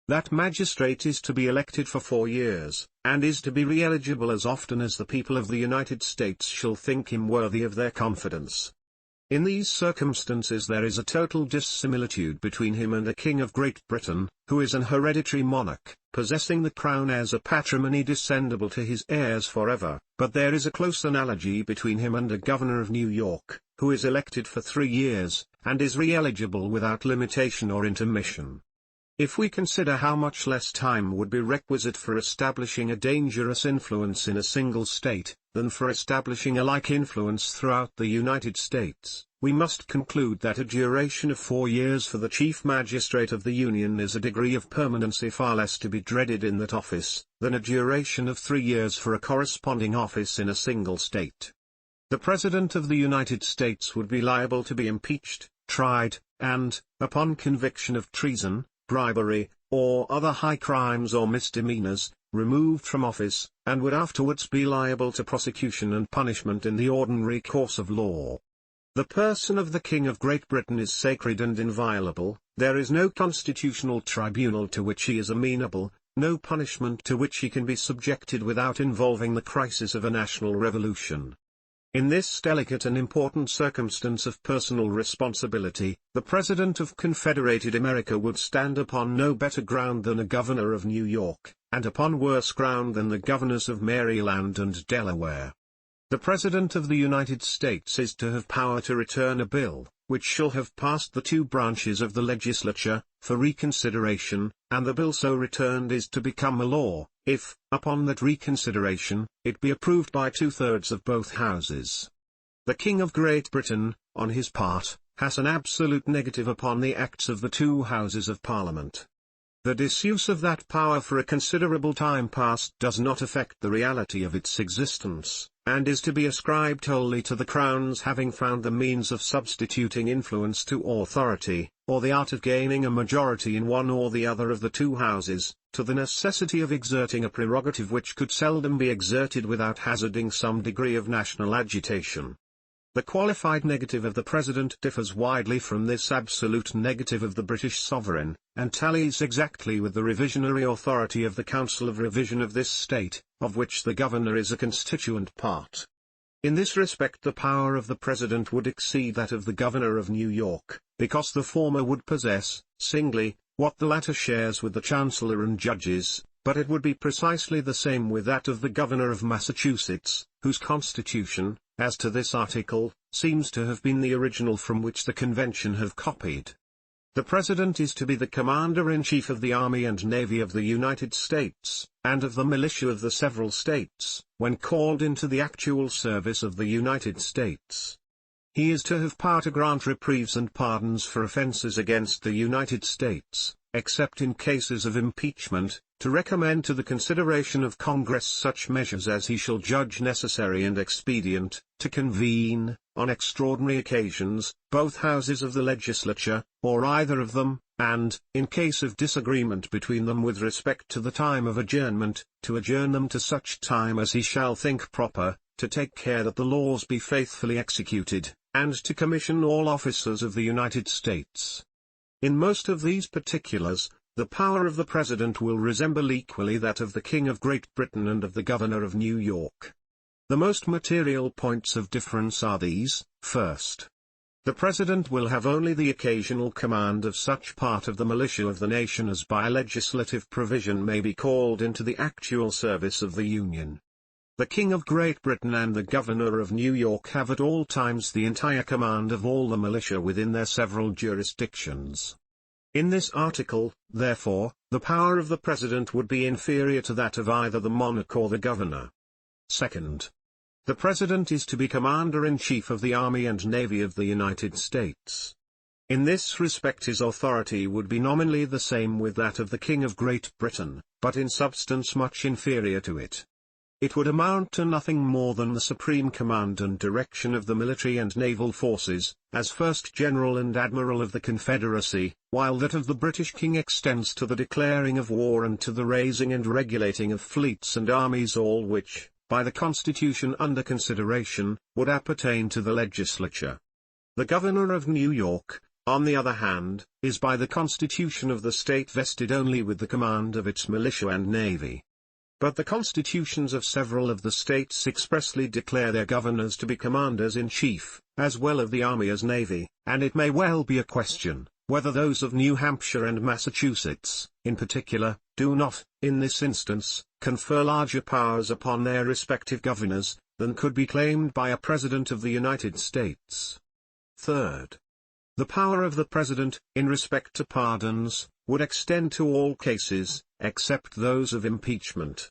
That magistrate is to be elected for 4 years, and is to be re-eligible as often as the people of the United States shall think him worthy of their confidence. In these circumstances there is a total dissimilitude between him and a King of Great Britain, who is an hereditary monarch, possessing the crown as a patrimony descendable to his heirs forever, but there is a close analogy between him and a Governor of New York, who is elected for 3 years, and is re-eligible without limitation or intermission. If we consider how much less time would be requisite for establishing a dangerous influence in a single state, than for establishing a like influence throughout the United States, we must conclude that a duration of 4 years for the Chief Magistrate of the Union is a degree of permanency far less to be dreaded in that office, than a duration of 3 years for a corresponding office in a single state. The President of the United States would be liable to be impeached, tried, and, upon conviction of treason, bribery, or other high crimes or misdemeanors, removed from office, and would afterwards be liable to prosecution and punishment in the ordinary course of law. The person of the King of Great Britain is sacred and inviolable, there is no constitutional tribunal to which he is amenable, no punishment to which he can be subjected without involving the crisis of a national revolution. In this delicate and important circumstance of personal responsibility, the President of Confederated America would stand upon no better ground than a Governor of New York, and upon worse ground than the Governors of Maryland and Delaware. The President of the United States is to have power to return a bill, which shall have passed the 2 branches of the legislature, for reconsideration, and the bill so returned is to become a law, if, upon that reconsideration, it be approved by 2/3 of both houses. The King of Great Britain, on his part, has an absolute negative upon the acts of the 2 houses of Parliament. The disuse of that power for a considerable time past does not affect the reality of its existence, and is to be ascribed wholly to the Crown's having found the means of substituting influence to authority, or the art of gaining a majority in one or the other of the 2 houses, to the necessity of exerting a prerogative which could seldom be exerted without hazarding some degree of national agitation. The qualified negative of the President differs widely from this absolute negative of the British sovereign, and tallies exactly with the revisionary authority of the Council of Revision of this state, of which the Governor is a constituent part. In this respect the power of the President would exceed that of the Governor of New York, because the former would possess, singly, what the latter shares with the Chancellor and judges, but it would be precisely the same with that of the Governor of Massachusetts, whose constitution, as to this article, seems to have been the original from which the convention have copied. The President is to be the Commander-in-Chief of the Army and Navy of the United States, and of the militia of the several states, when called into the actual service of the United States. He is to have power to grant reprieves and pardons for offenses against the United States, except in cases of impeachment, to recommend to the consideration of Congress such measures as he shall judge necessary and expedient, to convene, on extraordinary occasions, both houses of the legislature, or either of them, and, in case of disagreement between them with respect to the time of adjournment, to adjourn them to such time as he shall think proper, to take care that the laws be faithfully executed, and to commission all officers of the United States. In most of these particulars, the power of the President will resemble equally that of the King of Great Britain and of the Governor of New York. The most material points of difference are these: first, the President will have only the occasional command of such part of the militia of the nation as by legislative provision may be called into the actual service of the Union. The King of Great Britain and the Governor of New York have at all times the entire command of all the militia within their several jurisdictions. In this article, therefore, the power of the President would be inferior to that of either the monarch or the governor. Second, the President is to be Commander-in-Chief of the Army and Navy of the United States. In this respect his authority would be nominally the same with that of the King of Great Britain, but in substance much inferior to it. It would amount to nothing more than the supreme command and direction of the military and naval forces, as First General and Admiral of the Confederacy, while that of the British King extends to the declaring of war and to the raising and regulating of fleets and armies, all which, by the Constitution under consideration, would appertain to the legislature. The Governor of New York, on the other hand, is by the Constitution of the state vested only with the command of its militia and navy. But the constitutions of several of the states expressly declare their governors to be commanders-in-chief, as well of the army as navy, and it may well be a question, whether those of New Hampshire and Massachusetts, in particular, do not, in this instance, confer larger powers upon their respective governors, than could be claimed by a President of the United States. Third, the power of the President, in respect to pardons, would extend to all cases, except those of impeachment.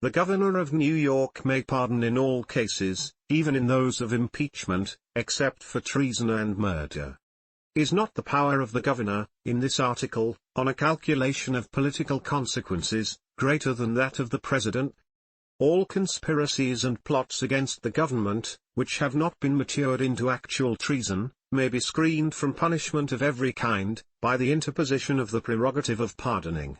The Governor of New York may pardon in all cases, even in those of impeachment, except for treason and murder. Is not the power of the Governor, in this article, on a calculation of political consequences, greater than that of the President? All conspiracies and plots against the government, which have not been matured into actual treason, may be screened from punishment of every kind, by the interposition of the prerogative of pardoning.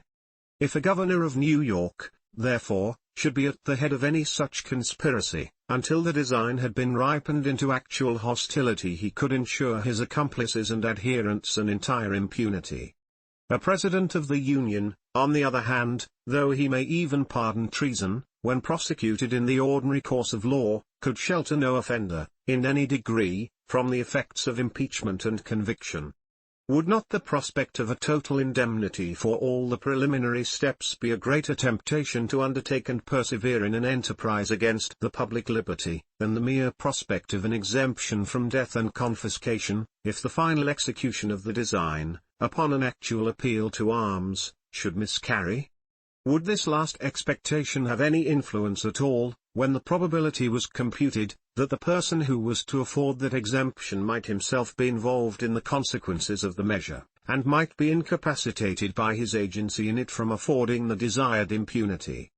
If a Governor of New York, therefore, should be at the head of any such conspiracy, until the design had been ripened into actual hostility, he could ensure his accomplices and adherents an entire impunity. A President of the Union, on the other hand, though he may even pardon treason, when prosecuted in the ordinary course of law, could shelter no offender, in any degree, from the effects of impeachment and conviction. Would not the prospect of a total indemnity for all the preliminary steps be a greater temptation to undertake and persevere in an enterprise against the public liberty, than the mere prospect of an exemption from death and confiscation, if the final execution of the design, upon an actual appeal to arms, should miscarry? Would this last expectation have any influence at all, when the probability was computed, that the person who was to afford that exemption might himself be involved in the consequences of the measure, and might be incapacitated by his agency in it from affording the desired impunity?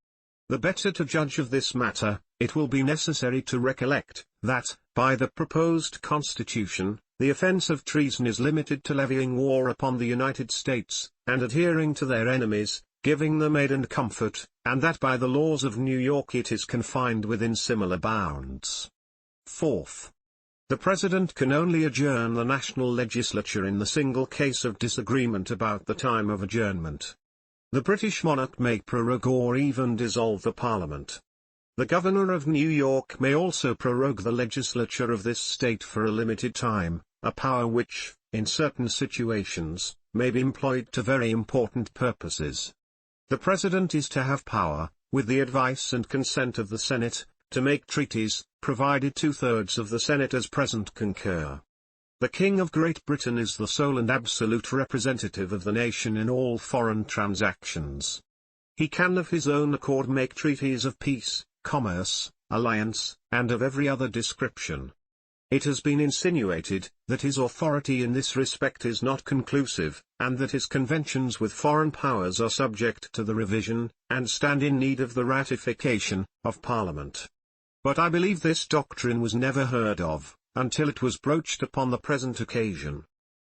The better to judge of this matter, it will be necessary to recollect, that, by the proposed Constitution, the offense of treason is limited to levying war upon the United States, and adhering to their enemies, giving them aid and comfort, and that by the laws of New York it is confined within similar bounds. Fourth, the President can only adjourn the national legislature in the single case of disagreement about the time of adjournment. The British monarch may prorogue or even dissolve the Parliament. The Governor of New York may also prorogue the legislature of this state for a limited time, a power which, in certain situations, may be employed to very important purposes. The President is to have power, with the advice and consent of the Senate, to make treaties, provided 2/3 of the Senators present concur. The King of Great Britain is the sole and absolute representative of the nation in all foreign transactions. He can of his own accord make treaties of peace, commerce, alliance, and of every other description. It has been insinuated that his authority in this respect is not conclusive, and that his conventions with foreign powers are subject to the revision, and stand in need of the ratification, of Parliament. But I believe this doctrine was never heard of, until it was broached upon the present occasion.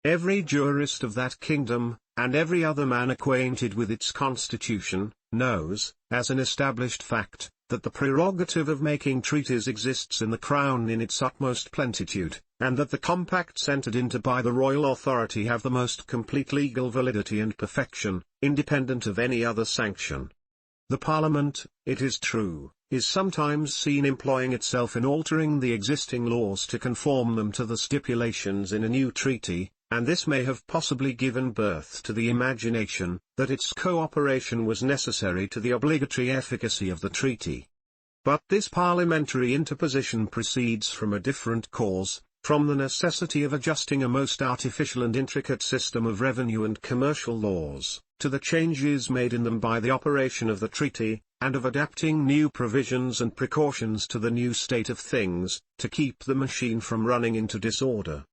Every jurist of that kingdom, and every other man acquainted with its constitution, knows, as an established fact, that the prerogative of making treaties exists in the Crown in its utmost plenitude, and that the compacts entered into by the royal authority have the most complete legal validity and perfection, independent of any other sanction. The Parliament, it is true, is sometimes seen employing itself in altering the existing laws to conform them to the stipulations in a new treaty, and this may have possibly given birth to the imagination that its cooperation was necessary to the obligatory efficacy of the treaty. But this parliamentary interposition proceeds from a different cause, from the necessity of adjusting a most artificial and intricate system of revenue and commercial laws, to the changes made in them by the operation of the treaty, and of adapting new provisions and precautions to the new state of things, to keep the machine from running into disorder.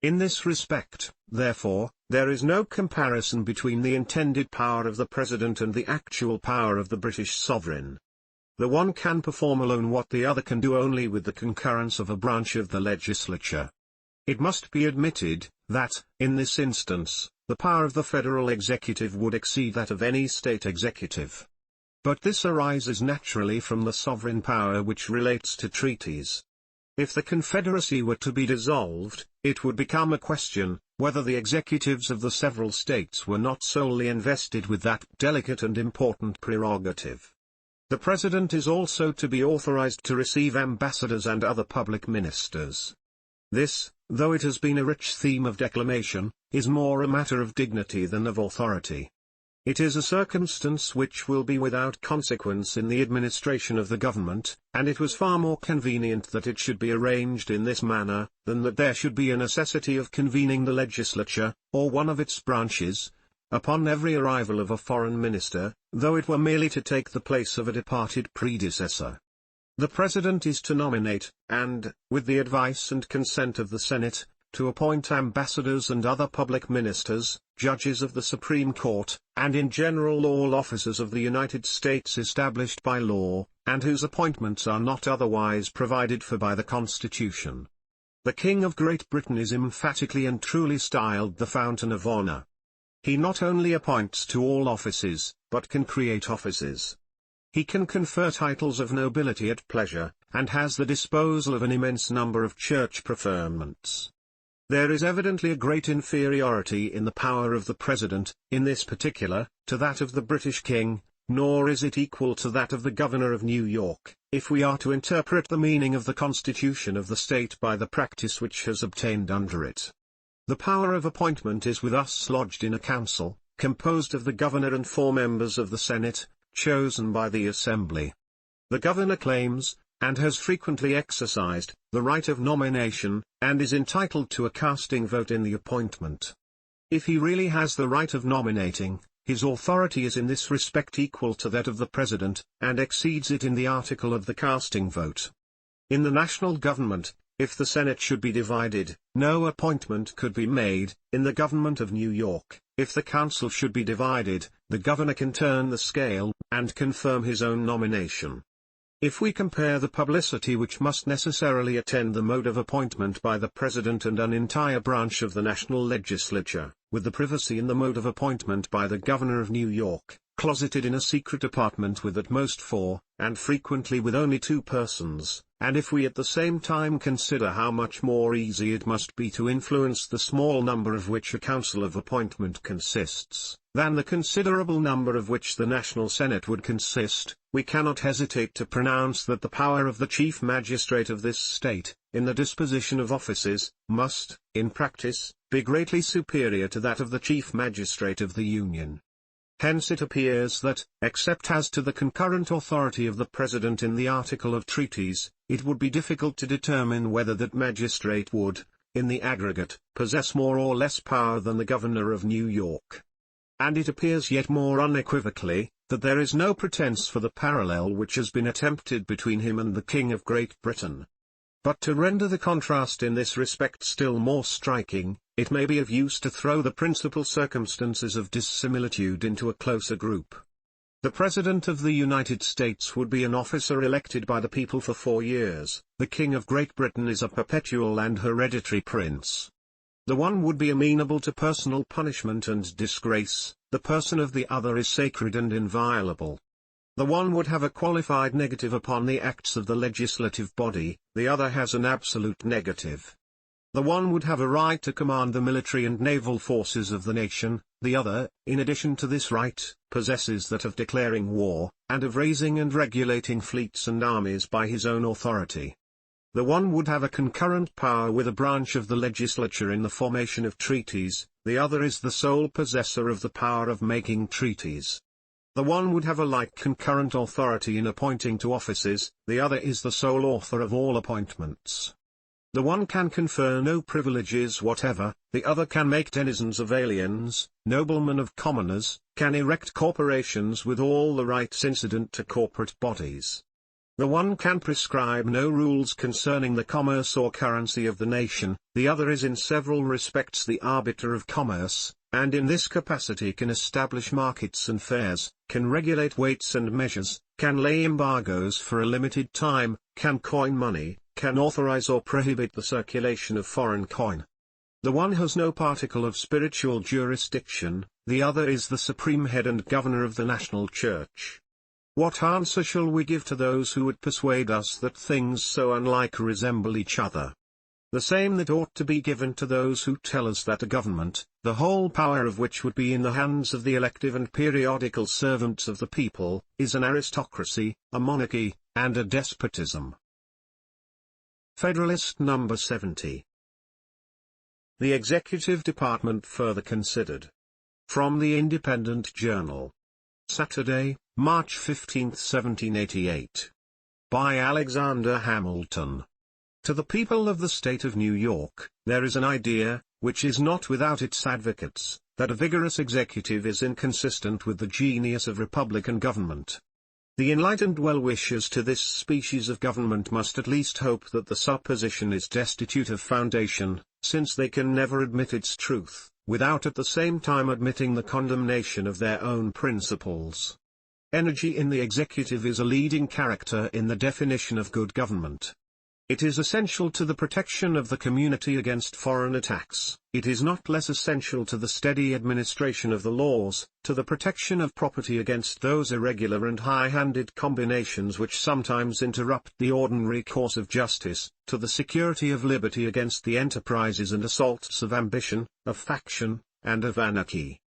In this respect, therefore, there is no comparison between the intended power of the President and the actual power of the British sovereign. The one can perform alone what the other can do only with the concurrence of a branch of the legislature. It must be admitted, that, in this instance, the power of the federal executive would exceed that of any state executive. But this arises naturally from the sovereign power which relates to treaties. If the Confederacy were to be dissolved, it would become a question, whether the executives of the several states were not solely invested with that delicate and important prerogative. The President is also to be authorized to receive ambassadors and other public ministers. This, though it has been a rich theme of declamation, is more a matter of dignity than of authority. It is a circumstance which will be without consequence in the administration of the government, and it was far more convenient that it should be arranged in this manner, than that there should be a necessity of convening the legislature, or one of its branches, upon every arrival of a foreign minister, though it were merely to take the place of a departed predecessor. The President is to nominate, and, with the advice and consent of the Senate, to appoint ambassadors and other public ministers, judges of the Supreme Court, and in general all officers of the United States established by law, and whose appointments are not otherwise provided for by the Constitution. The King of Great Britain is emphatically and truly styled the Fountain of Honor. He not only appoints to all offices, but can create offices. He can confer titles of nobility at pleasure, and has the disposal of an immense number of church preferments. There is evidently a great inferiority in the power of the President, in this particular, to that of the British King, nor is it equal to that of the Governor of New York, if we are to interpret the meaning of the Constitution of the state by the practice which has obtained under it. The power of appointment is with us lodged in a council, composed of the Governor and 4 members of the Senate, chosen by the Assembly. The Governor claims, and has frequently exercised, the right of nomination, and is entitled to a casting vote in the appointment. If he really has the right of nominating, his authority is in this respect equal to that of the President, and exceeds it in the article of the casting vote. In the national government, if the Senate should be divided, no appointment could be made. In the government of New York, if the council should be divided, the governor can turn the scale, and confirm his own nomination. If we compare the publicity which must necessarily attend the mode of appointment by the President and an entire branch of the national legislature, with the privacy in the mode of appointment by the Governor of New York, closeted in a secret apartment with at most 4, and frequently with only 2 persons, and if we at the same time consider how much more easy it must be to influence the small number of which a council of appointment consists, than the considerable number of which the National Senate would consist, we cannot hesitate to pronounce that the power of the Chief Magistrate of this state, in the disposition of offices, must, in practice, be greatly superior to that of the Chief Magistrate of the Union. Hence it appears that, except as to the concurrent authority of the President in the article of treaties, it would be difficult to determine whether that magistrate would, in the aggregate, possess more or less power than the Governor of New York. And it appears yet more unequivocally, that there is no pretence for the parallel which has been attempted between him and the King of Great Britain. But to render the contrast in this respect still more striking, it may be of use to throw the principal circumstances of dissimilitude into a closer group. The President of the United States would be an officer elected by the people for 4 years, the King of Great Britain is a perpetual and hereditary prince. The one would be amenable to personal punishment and disgrace, the person of the other is sacred and inviolable. The one would have a qualified negative upon the acts of the legislative body, the other has an absolute negative. The one would have a right to command the military and naval forces of the nation, the other, in addition to this right, possesses that of declaring war, and of raising and regulating fleets and armies by his own authority. The one would have a concurrent power with a branch of the legislature in the formation of treaties, the other is the sole possessor of the power of making treaties. The one would have a like concurrent authority in appointing to offices, the other is the sole author of all appointments. The one can confer no privileges whatever, the other can make denizens of aliens, noblemen of commoners, can erect corporations with all the rights incident to corporate bodies. The one can prescribe no rules concerning the commerce or currency of the nation, the other is in several respects the arbiter of commerce, and in this capacity can establish markets and fairs, can regulate weights and measures, can lay embargoes for a limited time, can coin money, can authorize or prohibit the circulation of foreign coin. The one has no particle of spiritual jurisdiction, the other is the supreme head and governor of the national church. What answer shall we give to those who would persuade us that things so unlike resemble each other? The same that ought to be given to those who tell us that a government, the whole power of which would be in the hands of the elective and periodical servants of the people, is an aristocracy, a monarchy, and a despotism. Federalist number 70. The Executive Department further considered. From the Independent Journal. Saturday, March 15, 1788. By Alexander Hamilton. To the people of the state of New York, there is an idea, which is not without its advocates, that a vigorous executive is inconsistent with the genius of republican government. The enlightened well-wishers to this species of government must at least hope that the supposition is destitute of foundation, since they can never admit its truth, without at the same time admitting the condemnation of their own principles. Energy in the executive is a leading character in the definition of good government. It is essential to the protection of the community against foreign attacks. It is not less essential to the steady administration of the laws, to the protection of property against those irregular and high-handed combinations which sometimes interrupt the ordinary course of justice, to the security of liberty against the enterprises and assaults of ambition, of faction, and of anarchy.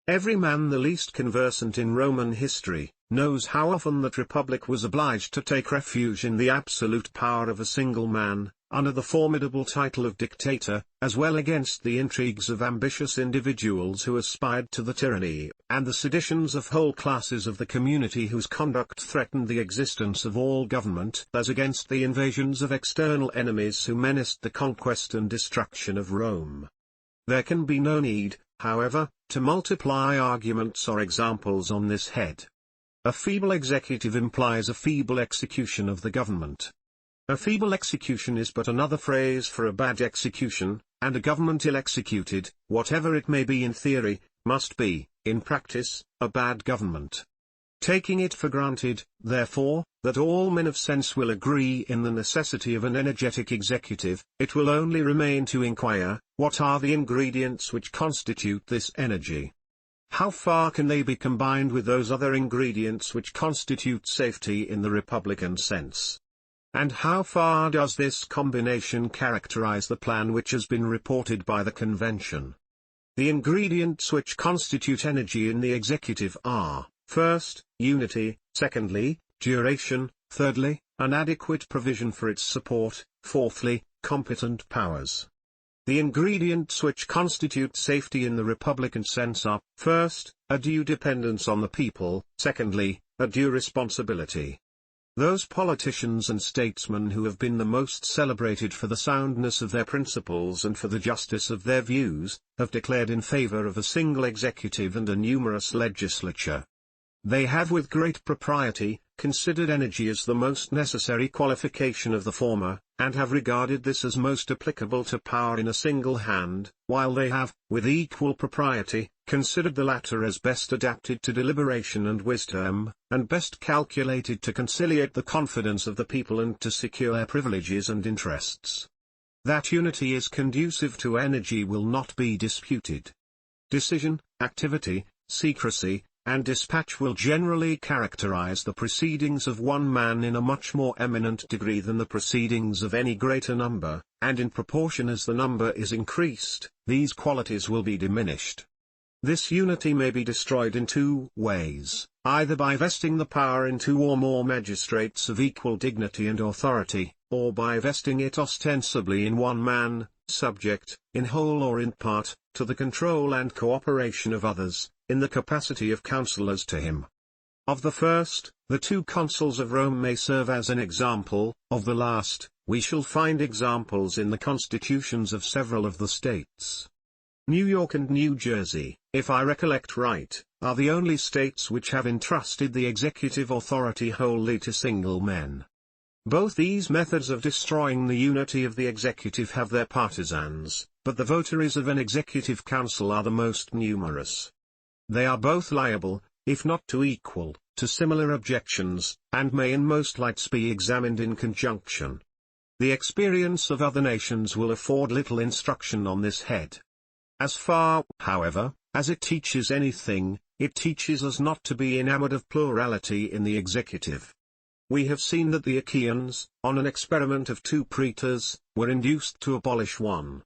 Every man the least conversant in Roman history, knows how often that republic was obliged to take refuge in the absolute power of a single man, under the formidable title of dictator, as well against the intrigues of ambitious individuals who aspired to the tyranny, and the seditions of whole classes of the community whose conduct threatened the existence of all government, as against the invasions of external enemies who menaced the conquest and destruction of Rome. There can be no need, however, to multiply arguments or examples on this head. A feeble executive implies a feeble execution of the government. A feeble execution is but another phrase for a bad execution, and a government ill executed, whatever it may be in theory, must be, in practice, a bad government. Taking it for granted, therefore, that all men of sense will agree in the necessity of an energetic executive, it will only remain to inquire, what are the ingredients which constitute this energy? How far can they be combined with those other ingredients which constitute safety in the republican sense? And how far does this combination characterize the plan which has been reported by the convention? The ingredients which constitute energy in the executive are, first, unity, secondly, duration, thirdly, an adequate provision for its support, fourthly, competent powers. The ingredients which constitute safety in the republican sense are, first, a due dependence on the people, secondly, a due responsibility. Those politicians and statesmen who have been the most celebrated for the soundness of their principles and for the justice of their views, have declared in favor of a single executive and a numerous legislature. They have with great propriety, considered energy as the most necessary qualification of the former, and have regarded this as most applicable to power in a single hand, while they have, with equal propriety, considered the latter as best adapted to deliberation and wisdom, and best calculated to conciliate the confidence of the people and to secure their privileges and interests. That unity is conducive to energy will not be disputed. Decision, activity, secrecy, and dispatch will generally characterize the proceedings of one man in a much more eminent degree than the proceedings of any greater number, and in proportion as the number is increased, these qualities will be diminished. This unity may be destroyed in two ways, either by vesting the power in two or more magistrates of equal dignity and authority, or by vesting it ostensibly in one man, subject, in whole or in part, to the control and cooperation of others, in the capacity of counselors to him. Of the first, the two consuls of Rome may serve as an example; of the last, we shall find examples in the constitutions of several of the states. New York and New Jersey, if I recollect right, are the only states which have entrusted the executive authority wholly to single men. Both these methods of destroying the unity of the executive have their partisans, but the votaries of an executive council are the most numerous. They are both liable, if not to equal, to similar objections, and may in most lights be examined in conjunction. The experience of other nations will afford little instruction on this head. As far, however, as it teaches anything, it teaches us not to be enamored of plurality in the executive. We have seen that the Achaeans, on an experiment of two praetors, were induced to abolish one.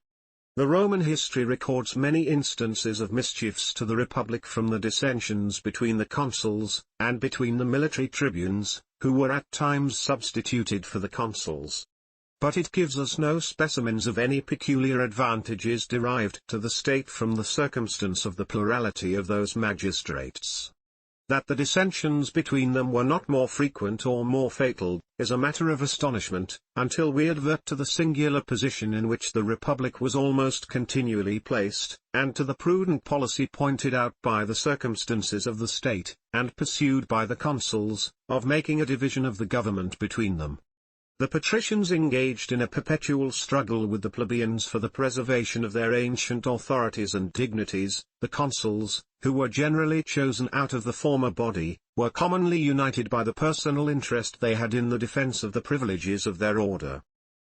The Roman history records many instances of mischiefs to the Republic from the dissensions between the consuls, and between the military tribunes, who were at times substituted for the consuls. But it gives us no specimens of any peculiar advantages derived to the state from the circumstance of the plurality of those magistrates. That the dissensions between them were not more frequent or more fatal, is a matter of astonishment, until we advert to the singular position in which the Republic was almost continually placed, and to the prudent policy pointed out by the circumstances of the state, and pursued by the consuls, of making a division of the government between them. The patricians engaged in a perpetual struggle with the plebeians for the preservation of their ancient authorities and dignities; the consuls, who were generally chosen out of the former body, were commonly united by the personal interest they had in the defense of the privileges of their order.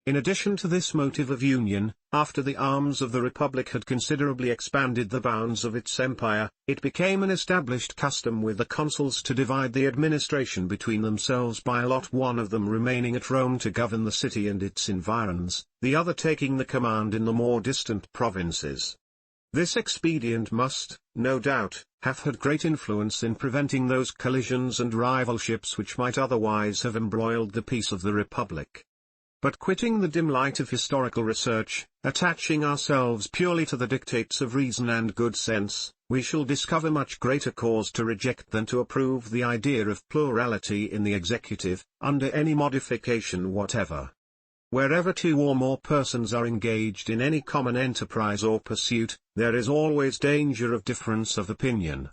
In addition to this motive of union, after the arms of the Republic had considerably expanded the bounds of its empire, it became an established custom with the consuls to divide the administration between themselves by a lot, one of them remaining at Rome to govern the city and its environs, the other taking the command in the more distant provinces. This expedient must, no doubt, have had great influence in preventing those collisions and rivalships which might otherwise have embroiled the peace of the Republic. But quitting the dim light of historical research, attaching ourselves purely to the dictates of reason and good sense, we shall discover much greater cause to reject than to approve the idea of plurality in the executive, under any modification whatever. Wherever two or more persons are engaged in any common enterprise or pursuit, there is always danger of difference of opinion.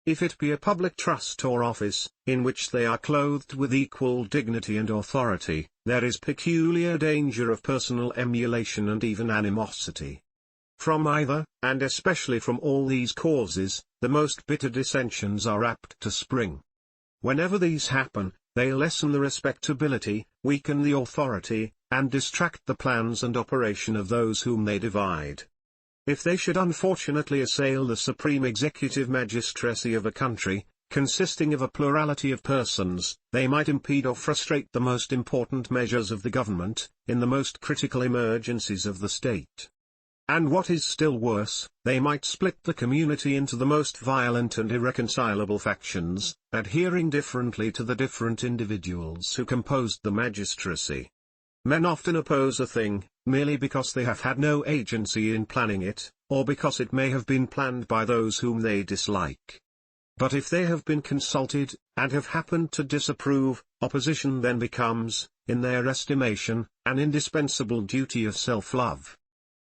If it be a public trust or office, in which they are clothed with equal dignity and authority, there is peculiar danger of personal emulation and even animosity. From either, and especially from all these causes, the most bitter dissensions are apt to spring. Whenever these happen, they lessen the respectability, weaken the authority, and distract the plans and operation of those whom they divide. If they should unfortunately assail the supreme executive magistracy of a country, consisting of a plurality of persons, they might impede or frustrate the most important measures of the government, in the most critical emergencies of the state. And what is still worse, they might split the community into the most violent and irreconcilable factions, adhering differently to the different individuals who composed the magistracy. Men often oppose a thing, merely because they have had no agency in planning it, or because it may have been planned by those whom they dislike. But if they have been consulted, and have happened to disapprove, opposition then becomes, in their estimation, an indispensable duty of self-love.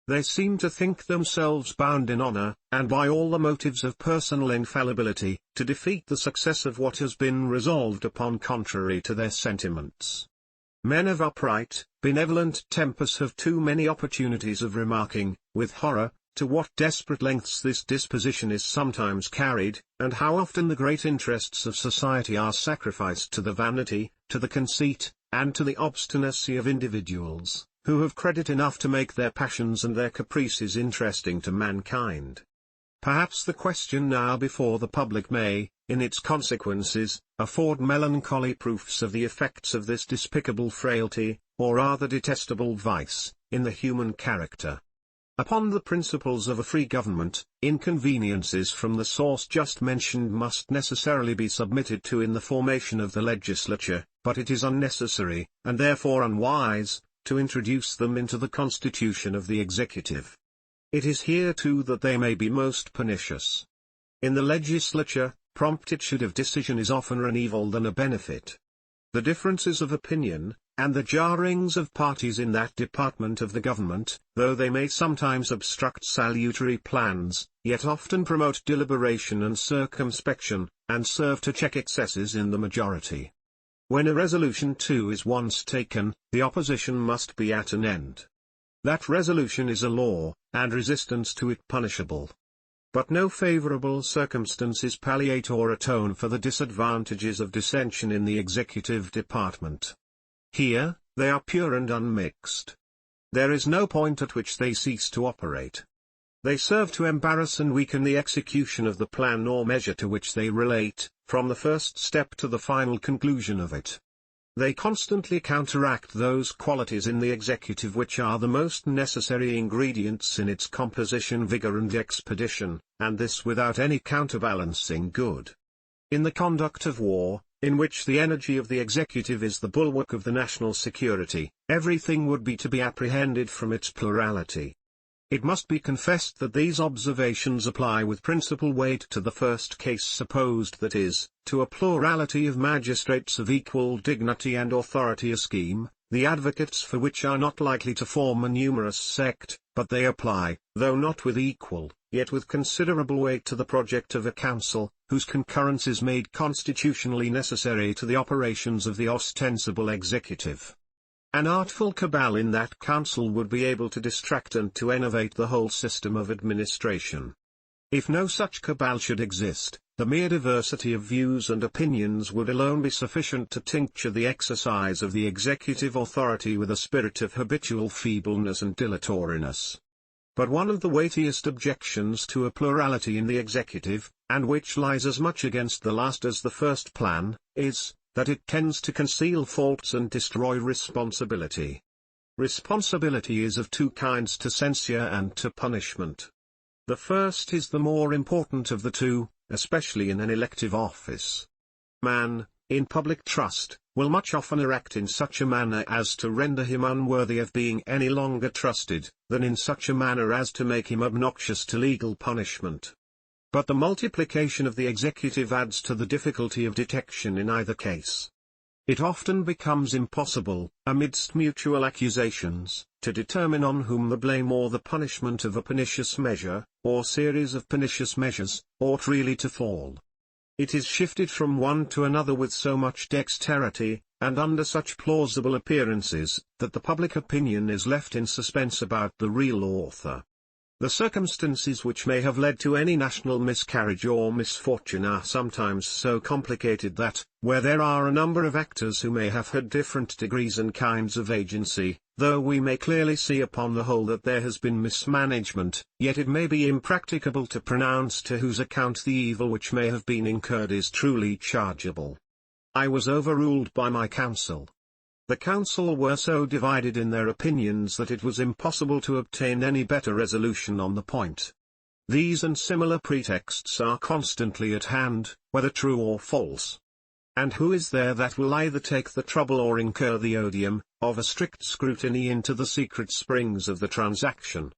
They seem to think themselves bound in honor, and by all the motives of personal infallibility, to defeat the success of what has been resolved upon contrary to their sentiments. Men of upright, benevolent tempers have too many opportunities of remarking, with horror, to what desperate lengths this disposition is sometimes carried, and how often the great interests of society are sacrificed to the vanity, to the conceit, and to the obstinacy of individuals, who have credit enough to make their passions and their caprices interesting to mankind. Perhaps the question now before the public may, in its consequences, afford melancholy proofs of the effects of this despicable frailty, or rather detestable vice, in the human character. Upon the principles of a free government, inconveniences from the source just mentioned must necessarily be submitted to in the formation of the legislature, but it is unnecessary, and therefore unwise, to introduce them into the constitution of the executive. It is here too that they may be most pernicious. In the legislature, promptitude of decision is oftener an evil than a benefit. The differences of opinion, and the jarrings of parties in that department of the government, though they may sometimes obstruct salutary plans, yet often promote deliberation and circumspection, and serve to check excesses in the majority. When a resolution too is once taken, the opposition must be at an end. That resolution is a law, and resistance to it punishable. But no favorable circumstances palliate or atone for the disadvantages of dissension in the executive department. Here, they are pure and unmixed. There is no point at which they cease to operate. They serve to embarrass and weaken the execution of the plan or measure to which they relate, from the first step to the final conclusion of it. They constantly counteract those qualities in the executive which are the most necessary ingredients in its composition, vigor and expedition, and this without any counterbalancing good. In the conduct of war, in which the energy of the executive is the bulwark of the national security, everything would be to be apprehended from its plurality. It must be confessed that these observations apply with principal weight to the first case supposed, that is, to a plurality of magistrates of equal dignity and authority, a scheme, the advocates for which are not likely to form a numerous sect, but they apply, though not with equal, yet with considerable weight to the project of a council, whose concurrence is made constitutionally necessary to the operations of the ostensible executive. An artful cabal in that council would be able to distract and to enervate the whole system of administration. If no such cabal should exist, the mere diversity of views and opinions would alone be sufficient to tincture the exercise of the executive authority with a spirit of habitual feebleness and dilatoriness. But one of the weightiest objections to a plurality in the executive, and which lies as much against the last as the first plan, is, that it tends to conceal faults and destroy responsibility. Responsibility is of two kinds, to censure and to punishment. The first is the more important of the two, especially in an elective office. Man, in public trust, will much oftener act in such a manner as to render him unworthy of being any longer trusted, than in such a manner as to make him obnoxious to legal punishment. But the multiplication of the executive adds to the difficulty of detection in either case. It often becomes impossible, amidst mutual accusations, to determine on whom the blame or the punishment of a pernicious measure, or series of pernicious measures, ought really to fall. It is shifted from one to another with so much dexterity, and under such plausible appearances, that the public opinion is left in suspense about the real author. The circumstances which may have led to any national miscarriage or misfortune are sometimes so complicated that, where there are a number of actors who may have had different degrees and kinds of agency, though we may clearly see upon the whole that there has been mismanagement, yet it may be impracticable to pronounce to whose account the evil which may have been incurred is truly chargeable. I was overruled by my council. The council were so divided in their opinions that it was impossible to obtain any better resolution on the point. These and similar pretexts are constantly at hand, whether true or false. And who is there that will either take the trouble or incur the odium, of a strict scrutiny into the secret springs of the transaction?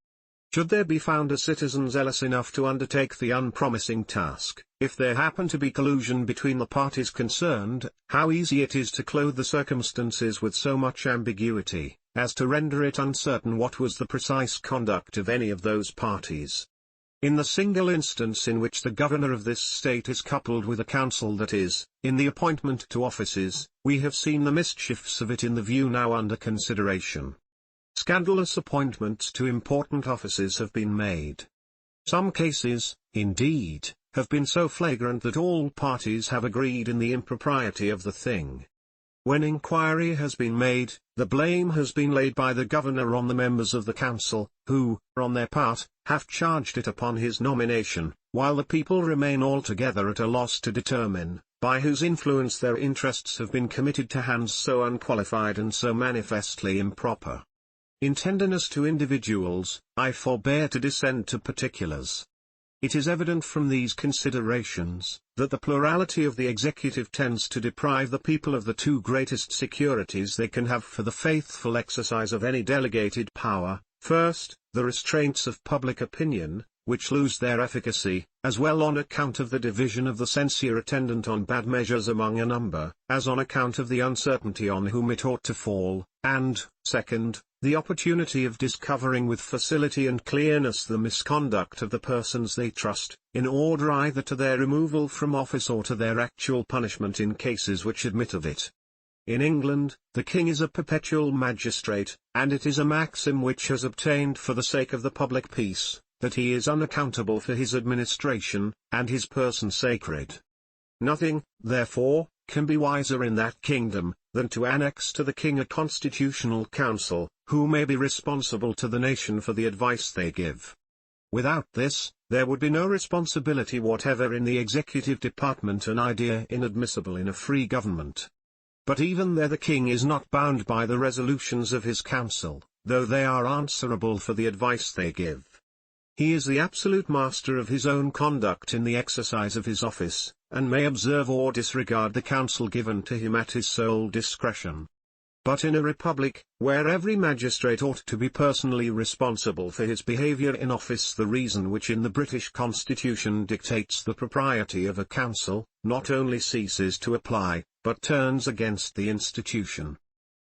Should there be found a citizen zealous enough to undertake the unpromising task, if there happen to be collusion between the parties concerned, how easy it is to clothe the circumstances with so much ambiguity, as to render it uncertain what was the precise conduct of any of those parties. In the single instance in which the governor of this state is coupled with a council, that is, in the appointment to offices, we have seen the mischiefs of it in the view now under consideration. Scandalous appointments to important offices have been made. Some cases, indeed, have been so flagrant that all parties have agreed in the impropriety of the thing. When inquiry has been made, the blame has been laid by the governor on the members of the council, who, on their part, have charged it upon his nomination, while the people remain altogether at a loss to determine, by whose influence their interests have been committed to hands so unqualified and so manifestly improper. In tenderness to individuals, I forbear to descend to particulars. It is evident from these considerations, that the plurality of the executive tends to deprive the people of the two greatest securities they can have for the faithful exercise of any delegated power: first, the restraints of public opinion, which lose their efficacy, as well on account of the division of the censure attendant on bad measures among a number, as on account of the uncertainty on whom it ought to fall, and, second, the opportunity of discovering with facility and clearness the misconduct of the persons they trust, in order either to their removal from office or to their actual punishment in cases which admit of it. In England, the king is a perpetual magistrate, and it is a maxim which has obtained for the sake of the public peace, that he is unaccountable for his administration, and his person sacred. Nothing, therefore, can be wiser in that kingdom, than to annex to the king a constitutional council, who may be responsible to the nation for the advice they give. Without this, there would be no responsibility whatever in the executive department, an idea inadmissible in a free government. But even there the king is not bound by the resolutions of his council, though they are answerable for the advice they give. He is the absolute master of his own conduct in the exercise of his office, and may observe or disregard the counsel given to him at his sole discretion. But in a republic, where every magistrate ought to be personally responsible for his behavior in office, the reason which in the British Constitution dictates the propriety of a council, not only ceases to apply, but turns against the institution.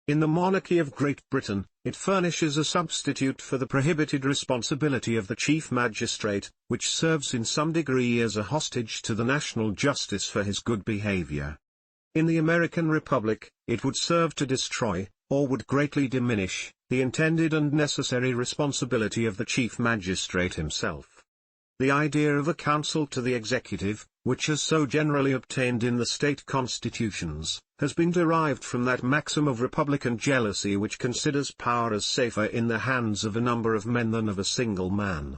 In the monarchy of Great Britain, it furnishes a substitute for the prohibited responsibility of the chief magistrate, which serves in some degree as a hostage to the national justice for his good behavior. In the American Republic, it would serve to destroy, or would greatly diminish, the intended and necessary responsibility of the chief magistrate himself. The idea of a council to the executive, which has so generally obtained in the state constitutions, has been derived from that maxim of republican jealousy which considers power as safer in the hands of a number of men than of a single man.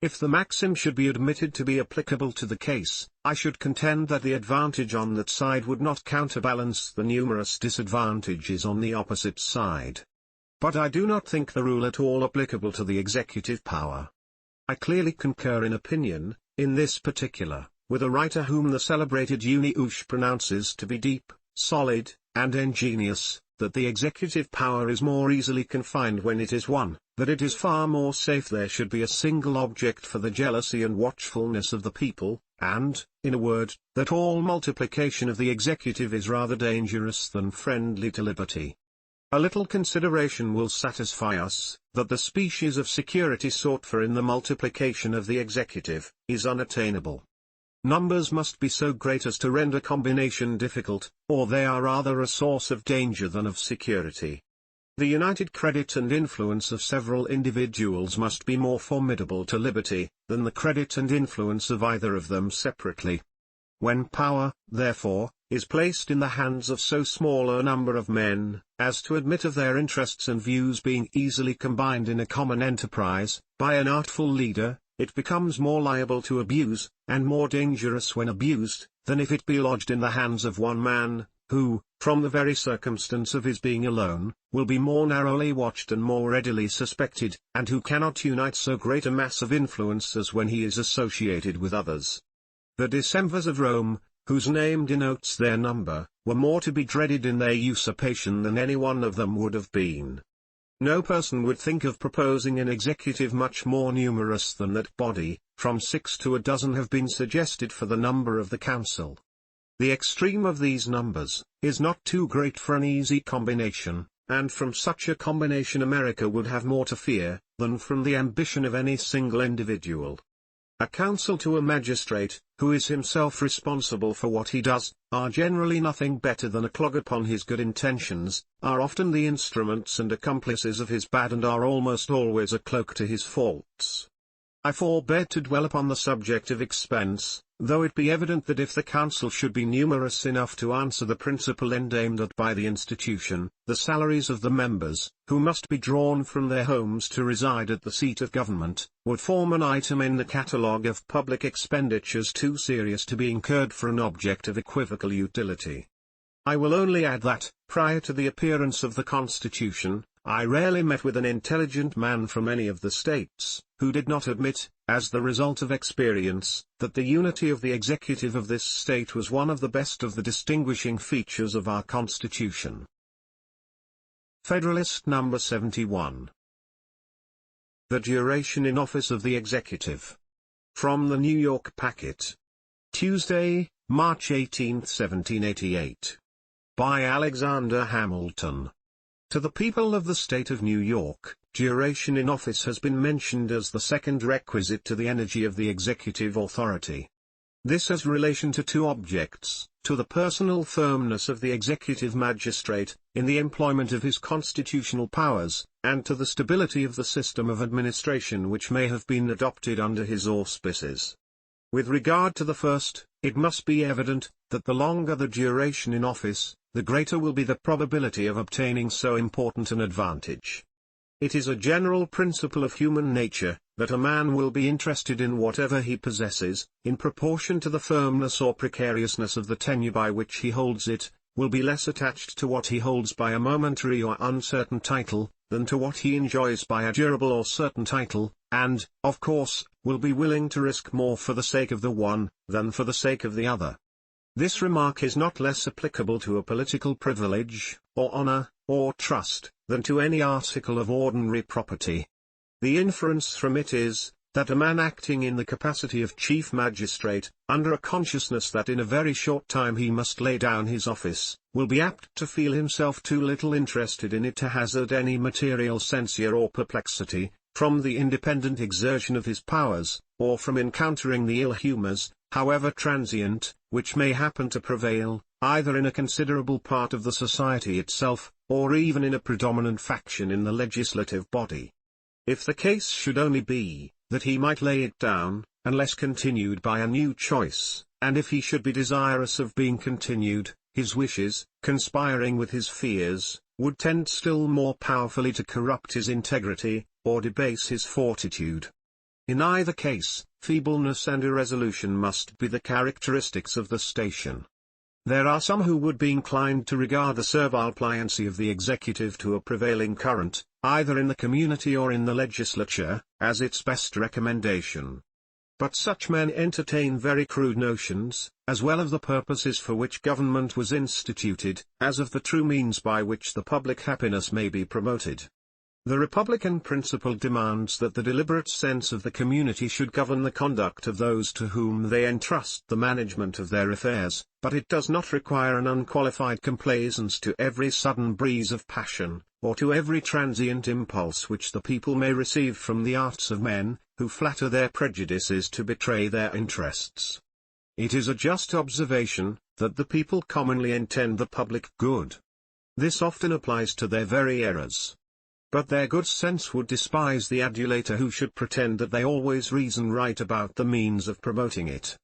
If the maxim should be admitted to be applicable to the case, I should contend that the advantage on that side would not counterbalance the numerous disadvantages on the opposite side. But I do not think the rule at all applicable to the executive power. I clearly concur in opinion, in this particular, with a writer whom the celebrated Uniush pronounces to be deep, solid, and ingenious, that the executive power is more easily confined when it is one, that it is far more safe there should be a single object for the jealousy and watchfulness of the people, and, in a word, that all multiplication of the executive is rather dangerous than friendly to liberty. A little consideration will satisfy us, that the species of security sought for in the multiplication of the executive, is unattainable. Numbers must be so great as to render combination difficult, or they are rather a source of danger than of security. The united credit and influence of several individuals must be more formidable to liberty, than the credit and influence of either of them separately. When power, therefore, is placed in the hands of so small a number of men, as to admit of their interests and views being easily combined in a common enterprise, by an artful leader, it becomes more liable to abuse, and more dangerous when abused, than if it be lodged in the hands of one man, who, from the very circumstance of his being alone, will be more narrowly watched and more readily suspected, and who cannot unite so great a mass of influence as when he is associated with others. The Decemvirs of Rome, whose name denotes their number, were more to be dreaded in their usurpation than any one of them would have been. No person would think of proposing an executive much more numerous than that body. From 6 to a dozen have been suggested for the number of the council. The extreme of these numbers is not too great for an easy combination, and from such a combination America would have more to fear than from the ambition of any single individual. A counsel to a magistrate, who is himself responsible for what he does, are generally nothing better than a clog upon his good intentions, are often the instruments and accomplices of his bad, and are almost always a cloak to his faults. I forbear to dwell upon the subject of expense, though it be evident that if the council should be numerous enough to answer the principal end aimed at by the institution, the salaries of the members, who must be drawn from their homes to reside at the seat of government, would form an item in the catalogue of public expenditures too serious to be incurred for an object of equivocal utility. I will only add that, prior to the appearance of the Constitution, I rarely met with an intelligent man from any of the states, who did not admit, as the result of experience, that the unity of the executive of this state was one of the best of the distinguishing features of our Constitution. Federalist number 71. The duration in office of the executive. From the New York Packet. Tuesday, March 18, 1788. By Alexander Hamilton. To the people of the state of New York, duration in office has been mentioned as the second requisite to the energy of the executive authority. This has relation to two objects: to the personal firmness of the executive magistrate, in the employment of his constitutional powers, and to the stability of the system of administration which may have been adopted under his auspices. With regard to the first, it must be evident, that the longer the duration in office, the greater will be the probability of obtaining so important an advantage. It is a general principle of human nature, that a man will be interested in whatever he possesses, in proportion to the firmness or precariousness of the tenure by which he holds it, will be less attached to what he holds by a momentary or uncertain title, than to what he enjoys by a durable or certain title, and, of course, will be willing to risk more for the sake of the one, than for the sake of the other. This remark is not less applicable to a political privilege, or honor, or trust, than to any article of ordinary property. The inference from it is, that a man acting in the capacity of chief magistrate, under a consciousness that in a very short time he must lay down his office, will be apt to feel himself too little interested in it to hazard any material censure or perplexity, from the independent exertion of his powers, or from encountering the ill humors, however transient, which may happen to prevail, either in a considerable part of the society itself, or even in a predominant faction in the legislative body. If the case should only be, that he might lay it down, unless continued by a new choice, and if he should be desirous of being continued, his wishes, conspiring with his fears, would tend still more powerfully to corrupt his integrity, or debase his fortitude. In either case, feebleness and irresolution must be the characteristics of the station. There are some who would be inclined to regard the servile pliancy of the executive to a prevailing current, either in the community or in the legislature, as its best recommendation. But such men entertain very crude notions, as well of the purposes for which government was instituted, as of the true means by which the public happiness may be promoted. The Republican principle demands that the deliberate sense of the community should govern the conduct of those to whom they entrust the management of their affairs, but it does not require an unqualified complaisance to every sudden breeze of passion, or to every transient impulse which the people may receive from the arts of men, who flatter their prejudices to betray their interests. It is a just observation, that the people commonly intend the public good. This often applies to their very errors. But their good sense would despise the adulator who should pretend that they always reason right about the means of promoting it.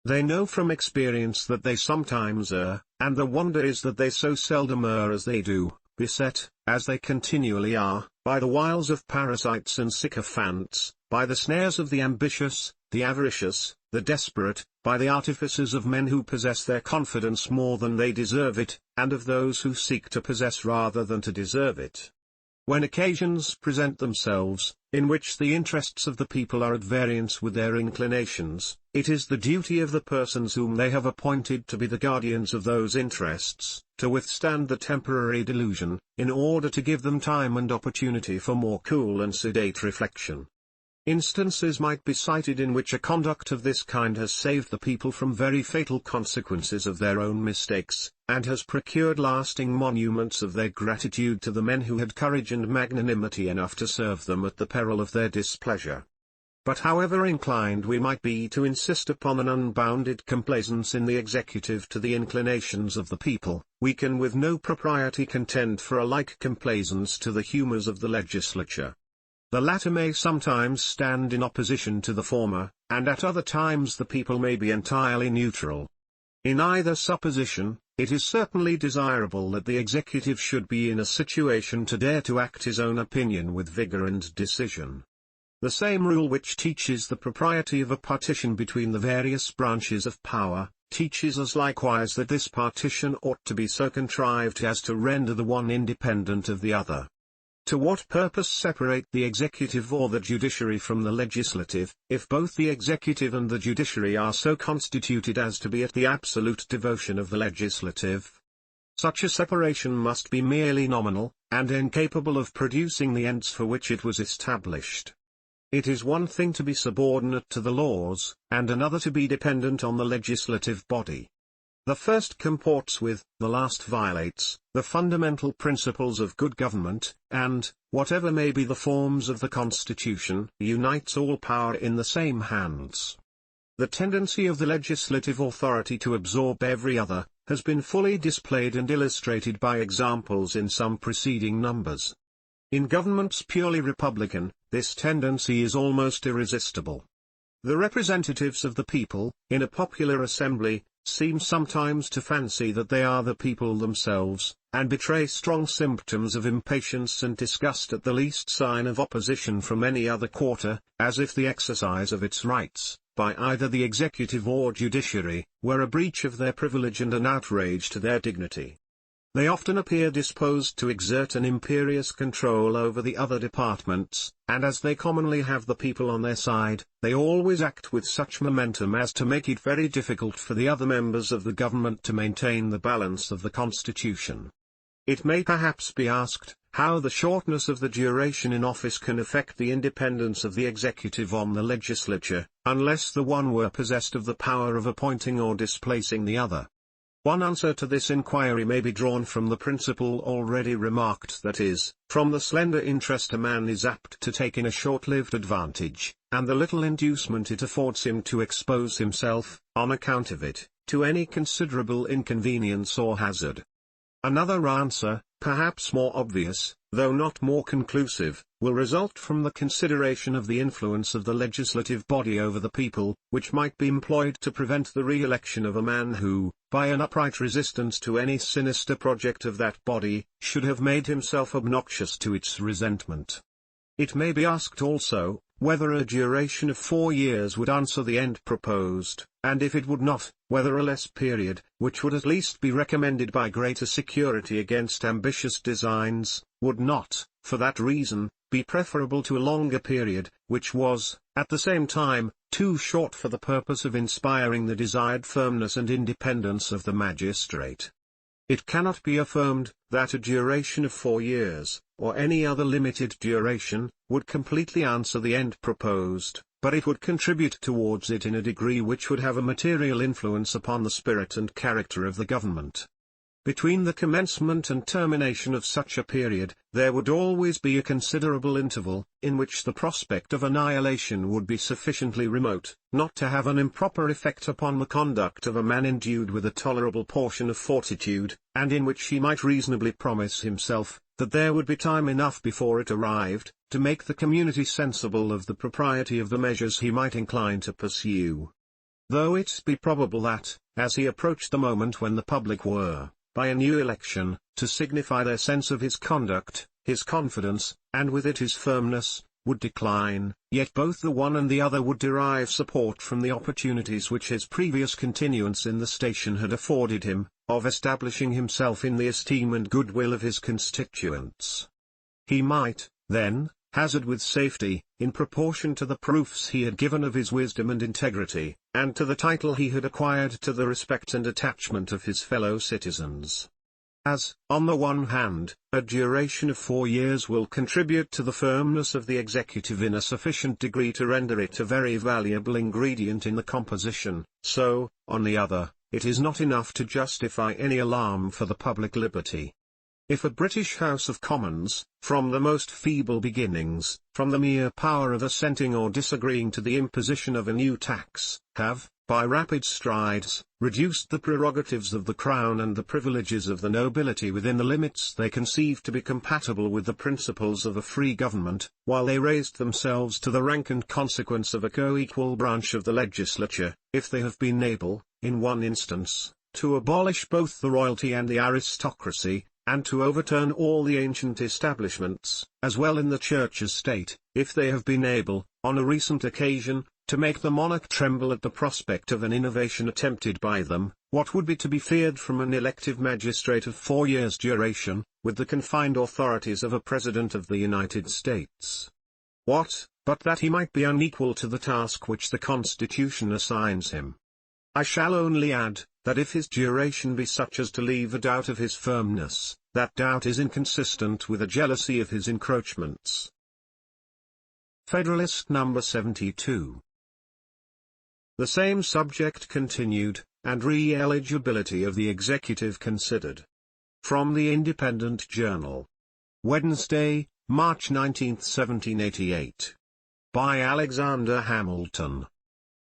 They know from experience that they sometimes err, and the wonder is that they so seldom err as they do, beset, as they continually are, by the wiles of parasites and sycophants, by the snares of the ambitious, the avaricious, the desperate, by the artifices of men who possess their confidence more than they deserve it, and of those who seek to possess rather than to deserve it. When occasions present themselves, in which the interests of the people are at variance with their inclinations, it is the duty of the persons whom they have appointed to be the guardians of those interests, to withstand the temporary delusion, in order to give them time and opportunity for more cool and sedate reflection. Instances might be cited in which a conduct of this kind has saved the people from very fatal consequences of their own mistakes, and has procured lasting monuments of their gratitude to the men who had courage and magnanimity enough to serve them at the peril of their displeasure. But however inclined we might be to insist upon an unbounded complaisance in the executive to the inclinations of the people, we can with no propriety contend for a like complaisance to the humours of the legislature. The latter may sometimes stand in opposition to the former, and at other times the people may be entirely neutral. In either supposition, it is certainly desirable that the executive should be in a situation to dare to act his own opinion with vigour and decision. The same rule which teaches the propriety of a partition between the various branches of power, teaches us likewise that this partition ought to be so contrived as to render the one independent of the other. To what purpose separate the executive or the judiciary from the legislative, if both the executive and the judiciary are so constituted as to be at the absolute devotion of the legislative? Such a separation must be merely nominal, and incapable of producing the ends for which it was established. It is one thing to be subordinate to the laws, and another to be dependent on the legislative body. The first comports with, the last violates, the fundamental principles of good government, and, whatever may be the forms of the Constitution, unites all power in the same hands. The tendency of the legislative authority to absorb every other, has been fully displayed and illustrated by examples in some preceding numbers. In governments purely republican, this tendency is almost irresistible. The representatives of the people, in a popular assembly, seem sometimes to fancy that they are the people themselves, and betray strong symptoms of impatience and disgust at the least sign of opposition from any other quarter, as if the exercise of its rights, by either the executive or judiciary, were a breach of their privilege and an outrage to their dignity. They often appear disposed to exert an imperious control over the other departments, and as they commonly have the people on their side, they always act with such momentum as to make it very difficult for the other members of the government to maintain the balance of the Constitution. It may perhaps be asked, how the shortness of the duration in office can affect the independence of the executive on the legislature, unless the one were possessed of the power of appointing or displacing the other. One answer to this inquiry may be drawn from the principle already remarked, that is, from the slender interest a man is apt to take in a short-lived advantage, and the little inducement it affords him to expose himself, on account of it, to any considerable inconvenience or hazard. Another answer, perhaps more obvious, though not more conclusive, will result from the consideration of the influence of the legislative body over the people, which might be employed to prevent the re-election of a man who, by an upright resistance to any sinister project of that body, should have made himself obnoxious to its resentment. It may be asked also, whether a duration of 4 years would answer the end proposed, and if it would not, whether a less period, which would at least be recommended by greater security against ambitious designs, would not, for that reason, be preferable to a longer period, which was, at the same time, too short for the purpose of inspiring the desired firmness and independence of the magistrate. It cannot be affirmed, that a duration of 4 years, or any other limited duration, would completely answer the end proposed, but it would contribute towards it in a degree which would have a material influence upon the spirit and character of the government. Between the commencement and termination of such a period, there would always be a considerable interval, in which the prospect of annihilation would be sufficiently remote, not to have an improper effect upon the conduct of a man endued with a tolerable portion of fortitude, and in which he might reasonably promise himself, that there would be time enough before it arrived, to make the community sensible of the propriety of the measures he might incline to pursue. Though it be probable that, as he approached the moment when the public were, by a new election, to signify their sense of his conduct, his confidence, and with it his firmness, would decline, yet both the one and the other would derive support from the opportunities which his previous continuance in the station had afforded him, of establishing himself in the esteem and goodwill of his constituents. He might, then, hazard with safety, in proportion to the proofs he had given of his wisdom and integrity, and to the title he had acquired to the respect and attachment of his fellow citizens. As, on the one hand, a duration of 4 years will contribute to the firmness of the executive in a sufficient degree to render it a very valuable ingredient in the composition, so, on the other, it is not enough to justify any alarm for the public liberty. if a British House of Commons, from the most feeble beginnings, from the mere power of assenting or disagreeing to the imposition of a new tax, have, by rapid strides, reduced the prerogatives of the Crown and the privileges of the nobility within the limits they conceived to be compatible with the principles of a free government, while they raised themselves to the rank and consequence of a co-equal branch of the legislature, if they have been able, in one instance, to abolish both the royalty and the aristocracy, and to overturn all the ancient establishments, as well in the Church as State, if they have been able, on a recent occasion, to make the monarch tremble at the prospect of an innovation attempted by them, what would be to be feared from an elective magistrate of 4 years' duration, with the confined authorities of a President of the United States? What, but that he might be unequal to the task which the Constitution assigns him? I shall only add, that if his duration be such as to leave a doubt of his firmness, that doubt is inconsistent with a jealousy of his encroachments. Federalist No. 72. The same subject continued, and re-eligibility of the executive considered. From the Independent Journal. Wednesday, March 19, 1788. By Alexander Hamilton.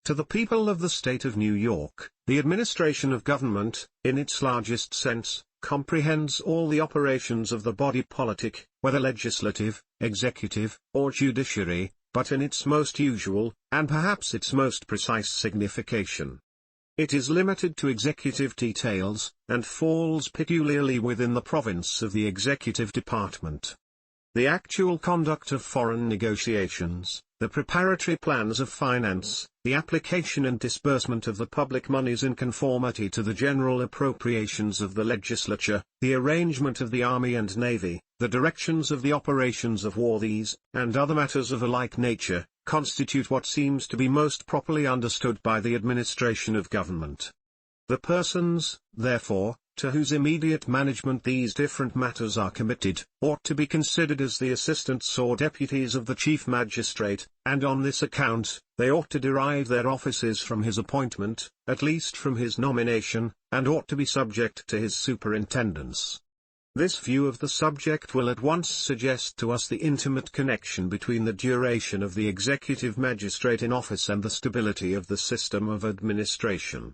To the people of the State of New York, the administration of government, in its largest sense, comprehends all the operations of the body politic, whether legislative, executive, or judiciary, but in its most usual, and perhaps its most precise signification. It is limited to executive details, and falls peculiarly within the province of the executive department. The actual conduct of foreign negotiations, the preparatory plans of finance, the application and disbursement of the public moneys in conformity to the general appropriations of the legislature, the arrangement of the army and navy, the directions of the operations of war, these, and other matters of a like nature, constitute what seems to be most properly understood by the administration of government. The persons, therefore, to whose immediate management these different matters are committed, ought to be considered as the assistants or deputies of the chief magistrate, and on this account, they ought to derive their offices from his appointment, at least from his nomination, and ought to be subject to his superintendence. This view of the subject will at once suggest to us the intimate connection between the duration of the executive magistrate in office and the stability of the system of administration.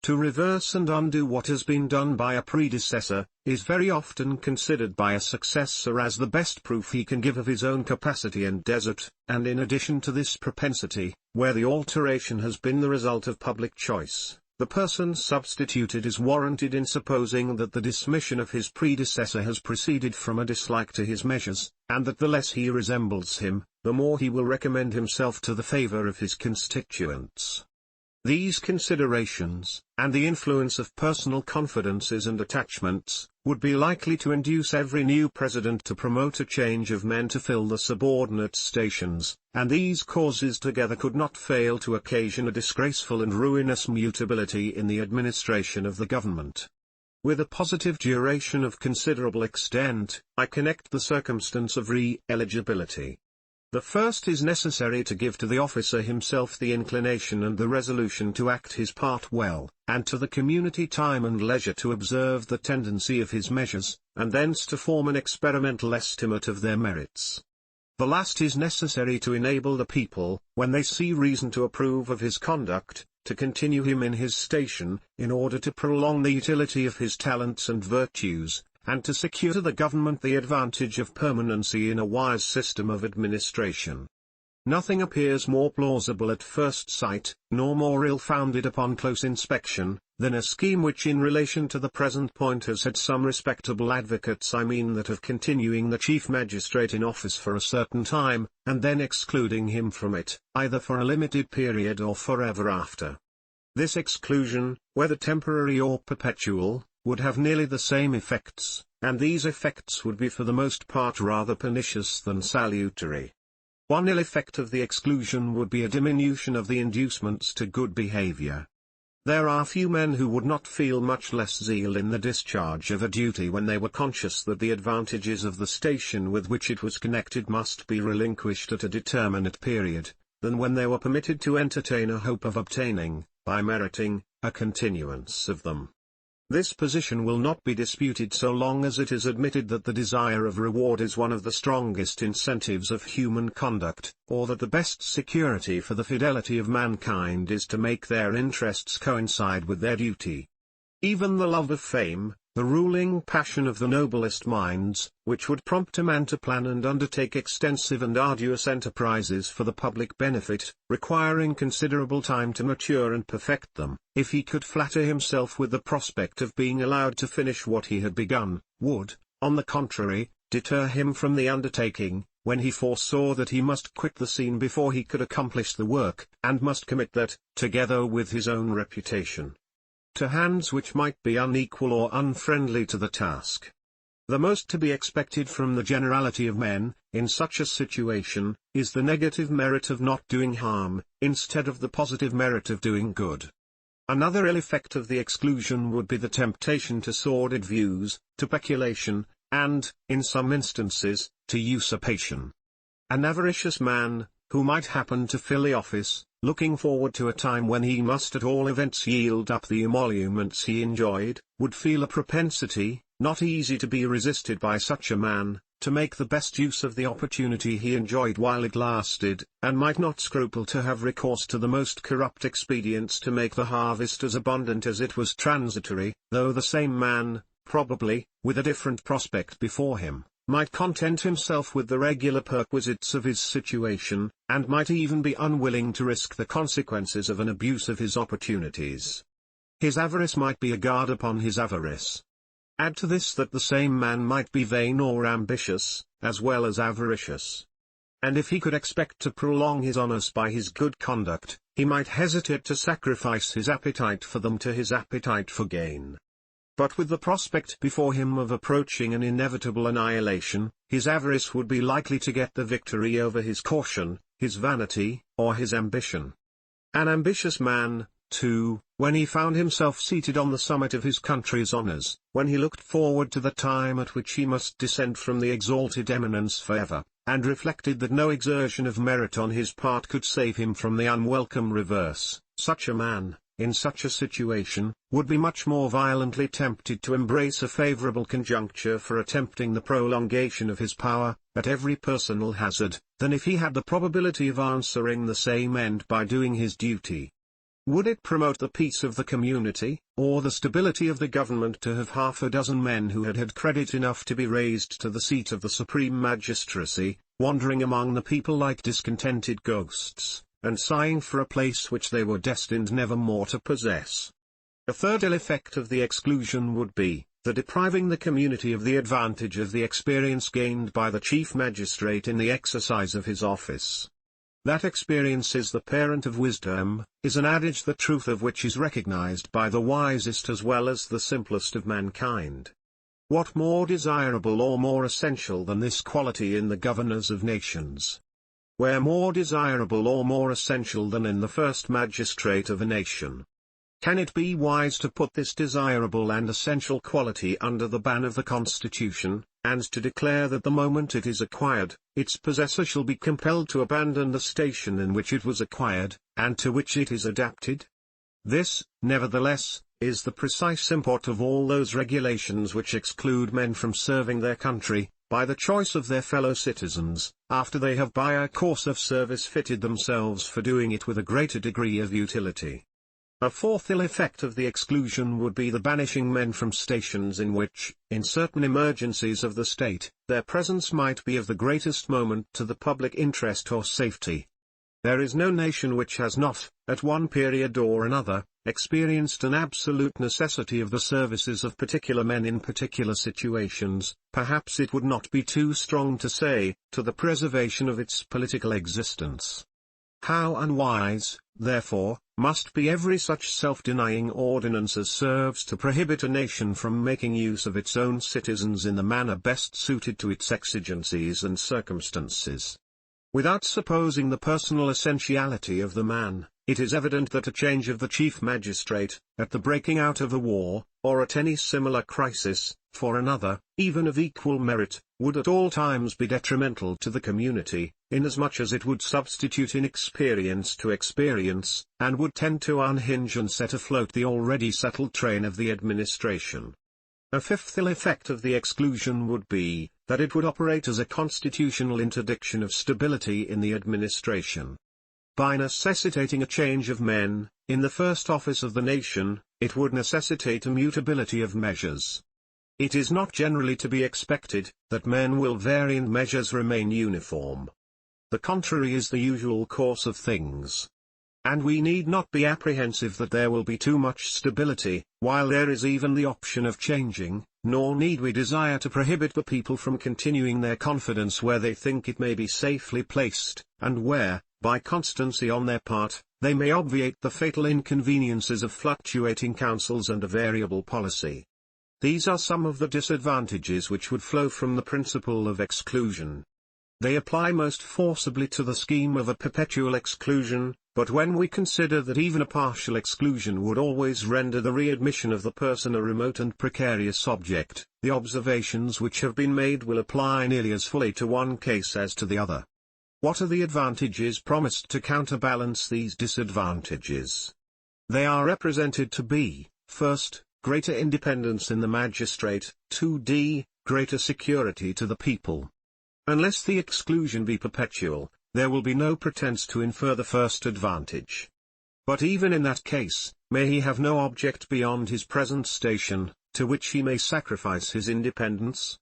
To reverse and undo what has been done by a predecessor, is very often considered by a successor as the best proof he can give of his own capacity and desert, and in addition to this propensity, where the alteration has been the result of public choice, the person substituted is warranted in supposing that the dismission of his predecessor has proceeded from a dislike to his measures, and that the less he resembles him, the more he will recommend himself to the favor of his constituents. These considerations, and the influence of personal confidences and attachments, would be likely to induce every new president to promote a change of men to fill the subordinate stations, and these causes together could not fail to occasion a disgraceful and ruinous mutability in the administration of the government. With a positive duration of considerable extent, I connect the circumstance of re-eligibility. The first is necessary to give to the officer himself the inclination and the resolution to act his part well, and to the community time and leisure to observe the tendency of his measures, and thence to form an experimental estimate of their merits. The last is necessary to enable the people, when they see reason to approve of his conduct, to continue him in his station, in order to prolong the utility of his talents and virtues, and to secure to the government the advantage of permanency in a wise system of administration. Nothing appears more plausible at first sight, nor more ill-founded upon close inspection, than a scheme which in relation to the present point has had some respectable advocates, I mean that of continuing the chief magistrate in office for a certain time, and then excluding him from it, either for a limited period or forever after. This exclusion, whether temporary or perpetual, would have nearly the same effects, and these effects would be for the most part rather pernicious than salutary. One ill effect of the exclusion would be a diminution of the inducements to good behavior. There are few men who would not feel much less zeal in the discharge of a duty when they were conscious that the advantages of the station with which it was connected must be relinquished at a determinate period, than when they were permitted to entertain a hope of obtaining, by meriting, a continuance of them. This position will not be disputed so long as it is admitted that the desire of reward is one of the strongest incentives of human conduct, or that the best security for the fidelity of mankind is to make their interests coincide with their duty. Even the love of fame, the ruling passion of the noblest minds, which would prompt a man to plan and undertake extensive and arduous enterprises for the public benefit, requiring considerable time to mature and perfect them, if he could flatter himself with the prospect of being allowed to finish what he had begun, would, on the contrary, deter him from the undertaking, when he foresaw that he must quit the scene before he could accomplish the work, and must commit that, together with his own reputation, to hands which might be unequal or unfriendly to the task. The most to be expected from the generality of men, in such a situation, is the negative merit of not doing harm, instead of the positive merit of doing good. Another ill effect of the exclusion would be the temptation to sordid views, to peculation, and, in some instances, to usurpation. An avaricious man, who might happen to fill the office, looking forward to a time when he must at all events yield up the emoluments he enjoyed, would feel a propensity, not easy to be resisted by such a man, to make the best use of the opportunity he enjoyed while it lasted, and might not scruple to have recourse to the most corrupt expedients to make the harvest as abundant as it was transitory, though the same man, probably, with a different prospect before him, might content himself with the regular perquisites of his situation, and might even be unwilling to risk the consequences of an abuse of his opportunities. His avarice might be a guard upon his avarice. Add to this that the same man might be vain or ambitious, as well as avaricious. And if he could expect to prolong his honors by his good conduct, he might hesitate to sacrifice his appetite for them to his appetite for gain. But with the prospect before him of approaching an inevitable annihilation, his avarice would be likely to get the victory over his caution, his vanity, or his ambition. An ambitious man, too, when he found himself seated on the summit of his country's honors, when he looked forward to the time at which he must descend from the exalted eminence forever, and reflected that no exertion of merit on his part could save him from the unwelcome reverse, such a man, in such a situation, would be much more violently tempted to embrace a favorable conjuncture for attempting the prolongation of his power, at every personal hazard, than if he had the probability of answering the same end by doing his duty. Would it promote the peace of the community, or the stability of the government to have half a dozen men who had had credit enough to be raised to the seat of the supreme magistracy, wandering among the people like discontented ghosts, and sighing for a place which they were destined never more to possess? A third ill effect of the exclusion would be, the depriving the community of the advantage of the experience gained by the chief magistrate in the exercise of his office. That experience is the parent of wisdom, is an adage the truth of which is recognized by the wisest as well as the simplest of mankind. What more desirable or more essential than this quality in the governors of nations? Where more desirable or more essential than in the first magistrate of a nation? Can it be wise to put this desirable and essential quality under the ban of the Constitution, and to declare that the moment it is acquired, its possessor shall be compelled to abandon the station in which it was acquired, and to which it is adapted? This, nevertheless, is the precise import of all those regulations which exclude men from serving their country, by the choice of their fellow citizens, after they have by a course of service fitted themselves for doing it with a greater degree of utility. A fourth ill effect of the exclusion would be the banishing men from stations in which, in certain emergencies of the state, their presence might be of the greatest moment to the public interest or safety. There is no nation which has not, at one period or another, experienced an absolute necessity of the services of particular men in particular situations, perhaps it would not be too strong to say, to the preservation of its political existence. How unwise, therefore, must be every such self-denying ordinance as serves to prohibit a nation from making use of its own citizens in the manner best suited to its exigencies and circumstances. Without supposing the personal essentiality of the man, It is evident that a change of the chief magistrate, at the breaking out of a war, or at any similar crisis, for another, even of equal merit, would at all times be detrimental to the community, inasmuch as it would substitute inexperience to experience, and would tend to unhinge and set afloat the already settled train of the administration. A fifth ill effect of the exclusion would be, that it would operate as a constitutional interdiction of stability in the administration. By necessitating a change of men, in the first office of the nation, it would necessitate a mutability of measures. It is not generally to be expected, that men will vary and measures remain uniform. The contrary is the usual course of things. And we need not be apprehensive that there will be too much stability, while there is even the option of changing, nor need we desire to prohibit the people from continuing their confidence where they think it may be safely placed, and where, by constancy on their part, they may obviate the fatal inconveniences of fluctuating counsels and a variable policy. These are some of the disadvantages which would flow from the principle of exclusion. They apply most forcibly to the scheme of a perpetual exclusion, but when we consider that even a partial exclusion would always render the readmission of the person a remote and precarious object, the observations which have been made will apply nearly as fully to one case as to the other. What are the advantages promised to counterbalance these disadvantages? They are represented to be, first, greater independence in the magistrate, 2d, greater security to the people. Unless the exclusion be perpetual, there will be no pretence to infer the first advantage. But even in that case, may he have no object beyond his present station, to which he may sacrifice his independence?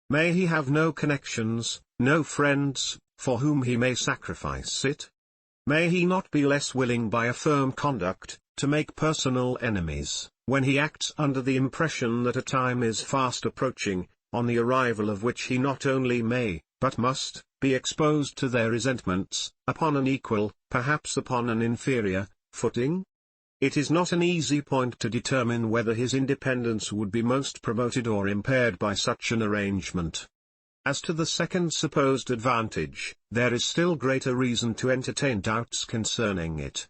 May he have no connections, no friends, for whom he may sacrifice it? May he not be less willing by a firm conduct, to make personal enemies, when he acts under the impression that a time is fast approaching, on the arrival of which he not only may, but must, be exposed to their resentments, upon an equal, perhaps upon an inferior, footing? It is not an easy point to determine whether his independence would be most promoted or impaired by such an arrangement. As to the second supposed advantage, there is still greater reason to entertain doubts concerning it.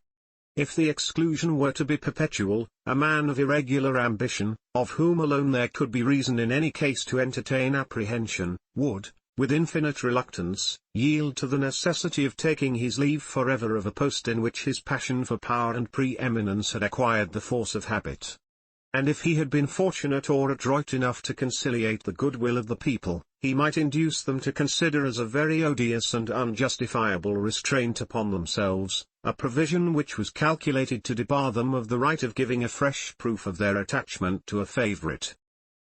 If the exclusion were to be perpetual, a man of irregular ambition, of whom alone there could be reason in any case to entertain apprehension, would, with infinite reluctance, yield to the necessity of taking his leave forever of a post in which his passion for power and preeminence had acquired the force of habit. And if he had been fortunate or adroit enough to conciliate the goodwill of the people, he might induce them to consider as a very odious and unjustifiable restraint upon themselves, a provision which was calculated to debar them of the right of giving a fresh proof of their attachment to a favourite.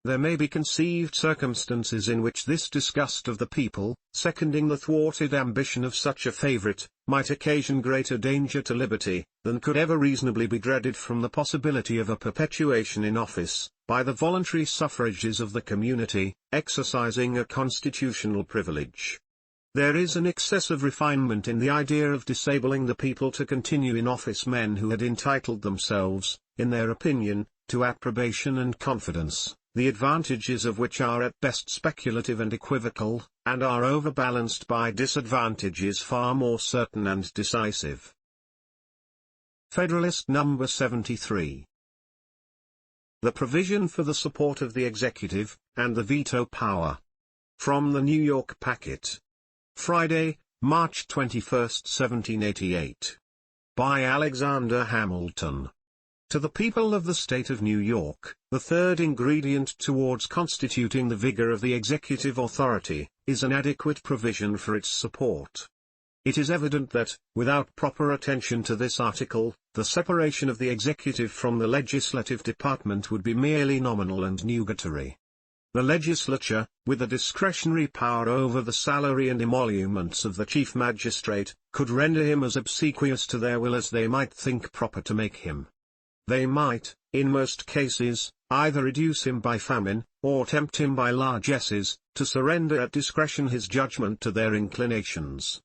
There may be conceived circumstances in which this disgust of the people, seconding the thwarted ambition of such a favourite, might occasion greater danger to liberty, than could ever reasonably be dreaded from the possibility of a perpetuation in office, by the voluntary suffrages of the community, exercising a constitutional privilege. There is an excessive refinement in the idea of disabling the people to continue in office men who had entitled themselves, in their opinion, to approbation and confidence, the advantages of which are at best speculative and equivocal, and are overbalanced by disadvantages far more certain and decisive. Federalist number 73. The provision for the support of the executive, and the veto power. From the New York Packet. Friday, March 21, 1788. By Alexander Hamilton. To the people of the state of New York, the third ingredient towards constituting the vigor of the executive authority, is an adequate provision for its support. It is evident that, without proper attention to this article, the separation of the executive from the legislative department would be merely nominal and nugatory. The legislature, with a discretionary power over the salary and emoluments of the chief magistrate, could render him as obsequious to their will as they might think proper to make him. They might, in most cases, either reduce him by famine, or tempt him by largesses, to surrender at discretion his judgment to their inclinations.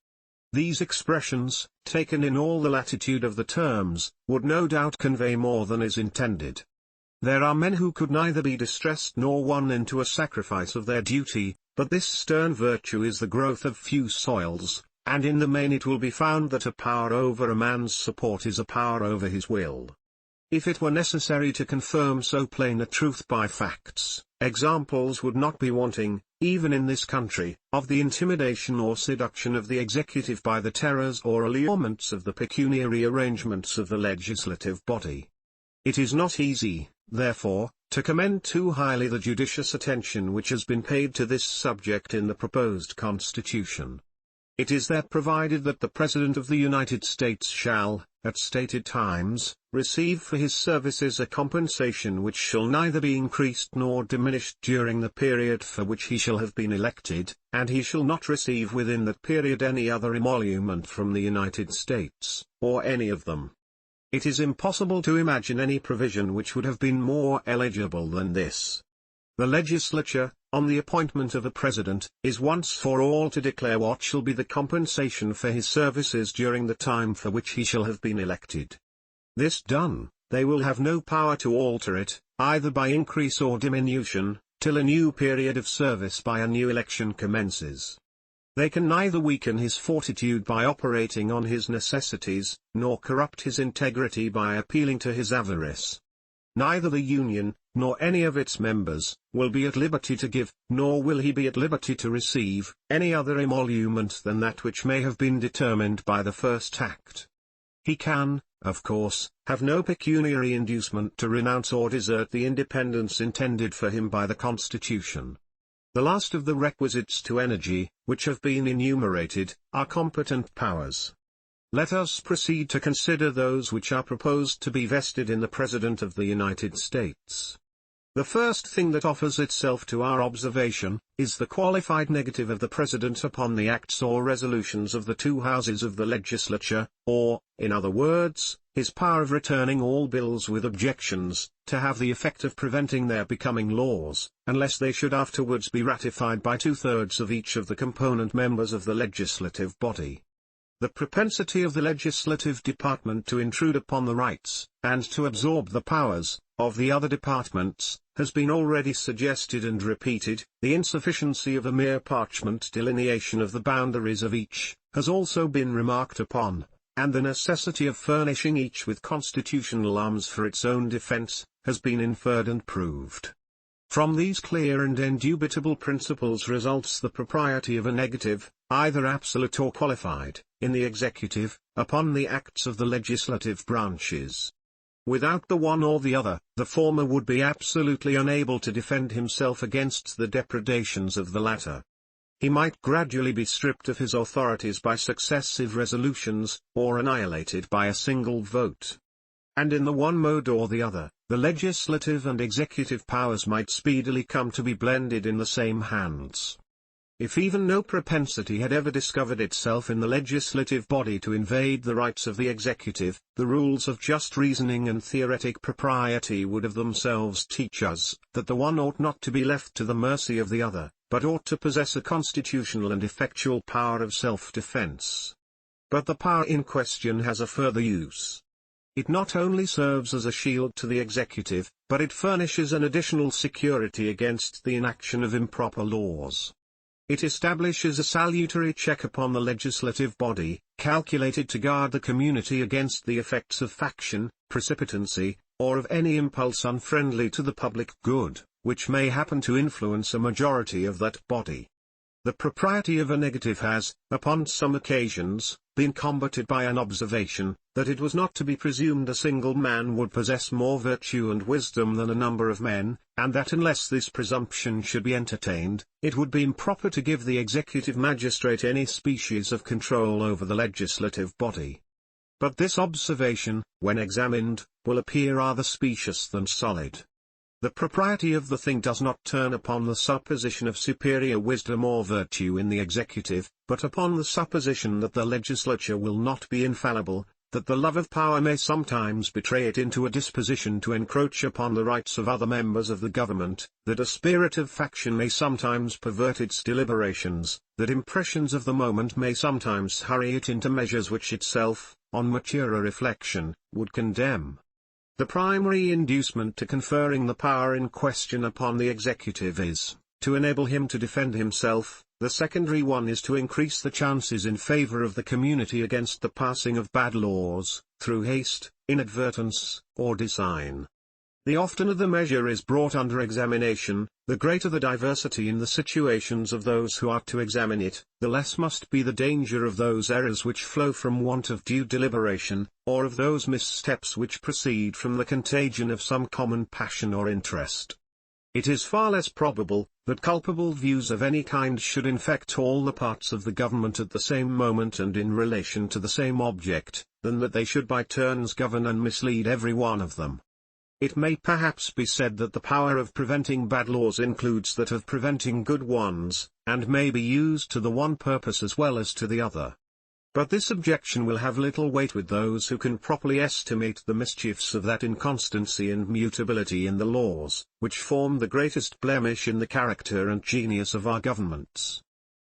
These expressions, taken in all the latitude of the terms, would no doubt convey more than is intended. There are men who could neither be distressed nor won into a sacrifice of their duty, but this stern virtue is the growth of few soils, and in the main it will be found that a power over a man's support is a power over his will. If it were necessary to confirm so plain a truth by facts, examples would not be wanting, even in this country, of the intimidation or seduction of the executive by the terrors or allurements of the pecuniary arrangements of the legislative body. It is not easy, therefore, to commend too highly the judicious attention which has been paid to this subject in the proposed Constitution. It is there provided that the President of the United States shall, at stated times, receive for his services a compensation which shall neither be increased nor diminished during the period for which he shall have been elected, and he shall not receive within that period any other emolument from the United States, or any of them. It is impossible to imagine any provision which would have been more eligible than this. The legislature, on the appointment of a president, is once for all to declare what shall be the compensation for his services during the time for which he shall have been elected. This done, they will have no power to alter it, either by increase or diminution, till a new period of service by a new election commences. They can neither weaken his fortitude by operating on his necessities, nor corrupt his integrity by appealing to his avarice. Neither the Union, nor any of its members, will be at liberty to give, nor will he be at liberty to receive, any other emolument than that which may have been determined by the first act. He can, of course, have no pecuniary inducement to renounce or desert the independence intended for him by the Constitution. The last of the requisites to energy, which have been enumerated, are competent powers. Let us proceed to consider those which are proposed to be vested in the President of the United States. The first thing that offers itself to our observation, is the qualified negative of the President upon the acts or resolutions of the two houses of the legislature, or, in other words, his power of returning all bills with objections, to have the effect of preventing their becoming laws, unless they should afterwards be ratified by 2/3 of each of the component members of the legislative body. The propensity of the legislative department to intrude upon the rights, and to absorb the powers, of the other departments, has been already suggested and repeated. The insufficiency of a mere parchment delineation of the boundaries of each, has also been remarked upon, and the necessity of furnishing each with constitutional arms for its own defense, has been inferred and proved. From these clear and indubitable principles results the propriety of a negative, either absolute or qualified, in the executive, upon the acts of the legislative branches. Without the one or the other, the former would be absolutely unable to defend himself against the depredations of the latter. He might gradually be stripped of his authorities by successive resolutions, or annihilated by a single vote. And in the one mode or the other, the legislative and executive powers might speedily come to be blended in the same hands. If even no propensity had ever discovered itself in the legislative body to invade the rights of the executive, the rules of just reasoning and theoretic propriety would of themselves teach us that the one ought not to be left to the mercy of the other, but ought to possess a constitutional and effectual power of self-defense. But the power in question has a further use. It not only serves as a shield to the executive, but it furnishes an additional security against the inaction of improper laws. It establishes a salutary check upon the legislative body, calculated to guard the community against the effects of faction, precipitancy, or of any impulse unfriendly to the public good, which may happen to influence a majority of that body. The propriety of a negative has, upon some occasions, been combated by an observation, that it was not to be presumed a single man would possess more virtue and wisdom than a number of men, and that unless this presumption should be entertained, it would be improper to give the executive magistrate any species of control over the legislative body. But this observation, when examined, will appear rather specious than solid. The propriety of the thing does not turn upon the supposition of superior wisdom or virtue in the executive, but upon the supposition that the legislature will not be infallible, that the love of power may sometimes betray it into a disposition to encroach upon the rights of other members of the government, that a spirit of faction may sometimes pervert its deliberations, that impressions of the moment may sometimes hurry it into measures which itself, on maturer reflection, would condemn. The primary inducement to conferring the power in question upon the executive is, to enable him to defend himself, The secondary one is to increase the chances in favor of the community against the passing of bad laws, through haste, inadvertence, or design. The oftener the measure is brought under examination, the greater the diversity in the situations of those who are to examine it, the less must be the danger of those errors which flow from want of due deliberation, or of those missteps which proceed from the contagion of some common passion or interest. It is far less probable that culpable views of any kind should infect all the parts of the government at the same moment and in relation to the same object, than that they should by turns govern and mislead every one of them. It may perhaps be said that the power of preventing bad laws includes that of preventing good ones, and may be used to the one purpose as well as to the other. But this objection will have little weight with those who can properly estimate the mischiefs of that inconstancy and mutability in the laws, which form the greatest blemish in the character and genius of our governments.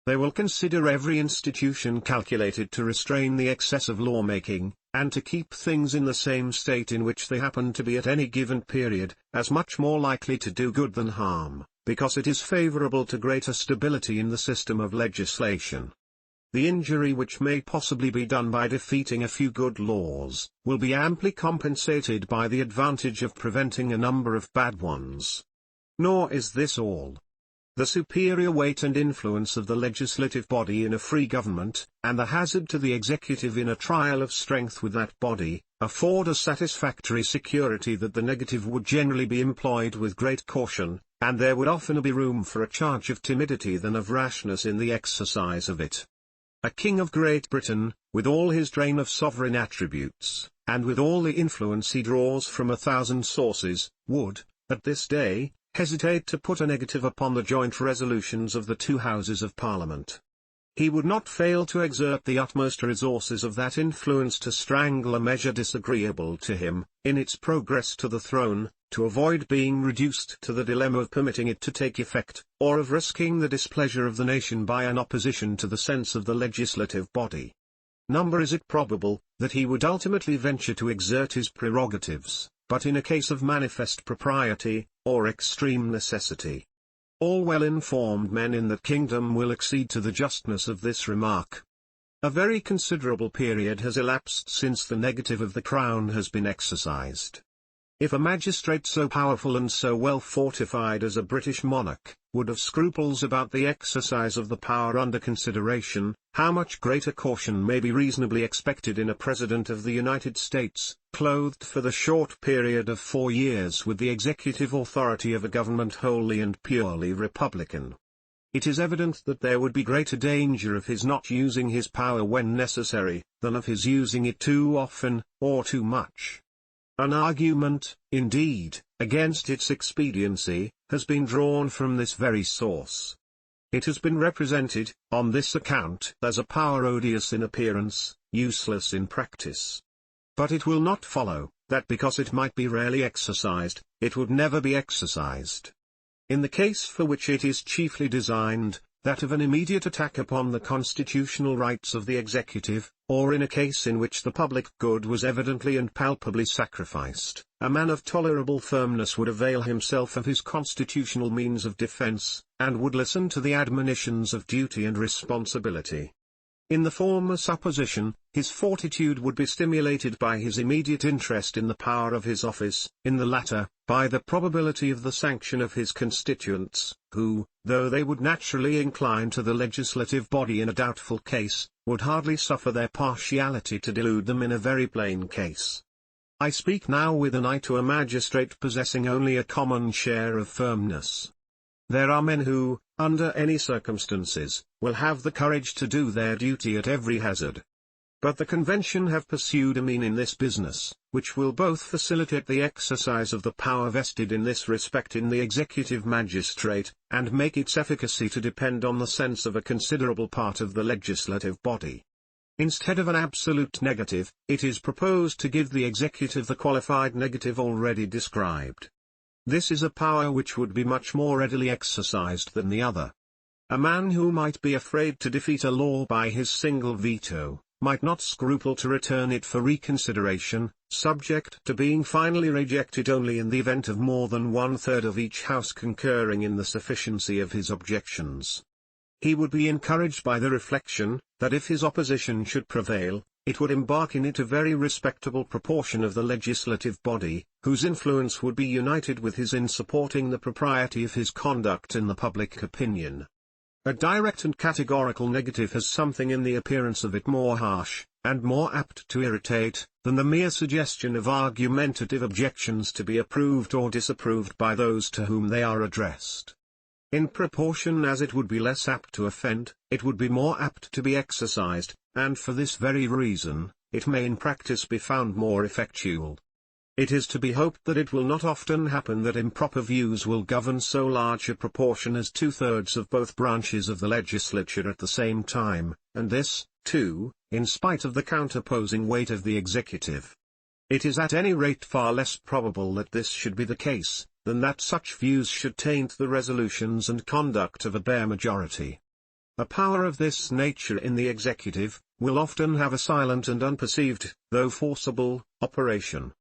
They will consider every institution calculated to restrain the excess of lawmaking, and to keep things in the same state in which they happen to be at any given period, as much more likely to do good than harm, because it is favorable to greater stability in the system of legislation. The injury which may possibly be done by defeating a few good laws, will be amply compensated by the advantage of preventing a number of bad ones. Nor is this all. The superior weight and influence of the legislative body in a free government, and the hazard to the executive in a trial of strength with that body, afford a satisfactory security that the negative would generally be employed with great caution, and there would oftener be room for a charge of timidity than of rashness in the exercise of it. A king of Great Britain, with all his train of sovereign attributes, and with all the influence he draws from 1,000 sources, would, at this day, hesitate to put a negative upon the joint resolutions of the two Houses of Parliament. He would not fail to exert the utmost resources of that influence to strangle a measure disagreeable to him, in its progress to the throne, to avoid being reduced to the dilemma of permitting it to take effect, or of risking the displeasure of the nation by an opposition to the sense of the legislative body. Nor is it probable that he would ultimately venture to exert his prerogatives, but in a case of manifest propriety, or extreme necessity. All well-informed men in that kingdom will accede to the justness of this remark. A very considerable period has elapsed since the negative of the crown has been exercised. If a magistrate so powerful and so well fortified as a British monarch, would have scruples about the exercise of the power under consideration, how much greater caution may be reasonably expected in a President of the United States, clothed for the short period of 4 years with the executive authority of a government wholly and purely republican. It is evident that there would be greater danger of his not using his power when necessary, than of his using it too often, or too much. An argument, indeed, against its expediency, has been drawn from this very source. It has been represented, on this account, as a power odious in appearance, useless in practice. But it will not follow, that because it might be rarely exercised, it would never be exercised. In the case for which it is chiefly designed, that of an immediate attack upon the constitutional rights of the executive, or in a case in which the public good was evidently and palpably sacrificed, a man of tolerable firmness would avail himself of his constitutional means of defense, and would listen to the admonitions of duty and responsibility. In the former supposition, his fortitude would be stimulated by his immediate interest in the power of his office; in the latter, by the probability of the sanction of his constituents, who, though they would naturally incline to the legislative body in a doubtful case, would hardly suffer their partiality to delude them in a very plain case. I speak now with an eye to a magistrate possessing only a common share of firmness. There are men who, under any circumstances, will have the courage to do their duty at every hazard. But the Convention have pursued a mean in this business, which will both facilitate the exercise of the power vested in this respect in the executive magistrate, and make its efficacy to depend on the sense of a considerable part of the legislative body. Instead of an absolute negative, it is proposed to give the executive the qualified negative already described. This is a power which would be much more readily exercised than the other. A man who might be afraid to defeat a law by his single veto, might not scruple to return it for reconsideration, subject to being finally rejected only in the event of more than 1/3 of each house concurring in the sufficiency of his objections. He would be encouraged by the reflection, that if his opposition should prevail, it would embark in it a very respectable proportion of the legislative body, whose influence would be united with his in supporting the propriety of his conduct in the public opinion. A direct and categorical negative has something in the appearance of it more harsh, and more apt to irritate, than the mere suggestion of argumentative objections to be approved or disapproved by those to whom they are addressed. In proportion as it would be less apt to offend, it would be more apt to be exercised, and for this very reason, it may in practice be found more effectual. It is to be hoped that it will not often happen that improper views will govern so large a proportion as 2/3 of both branches of the legislature at the same time, and this, too, in spite of the counterposing weight of the executive. It is at any rate far less probable that this should be the case, than that such views should taint the resolutions and conduct of a bare majority. A power of this nature in the executive, will often have a silent and unperceived, though forcible, operation.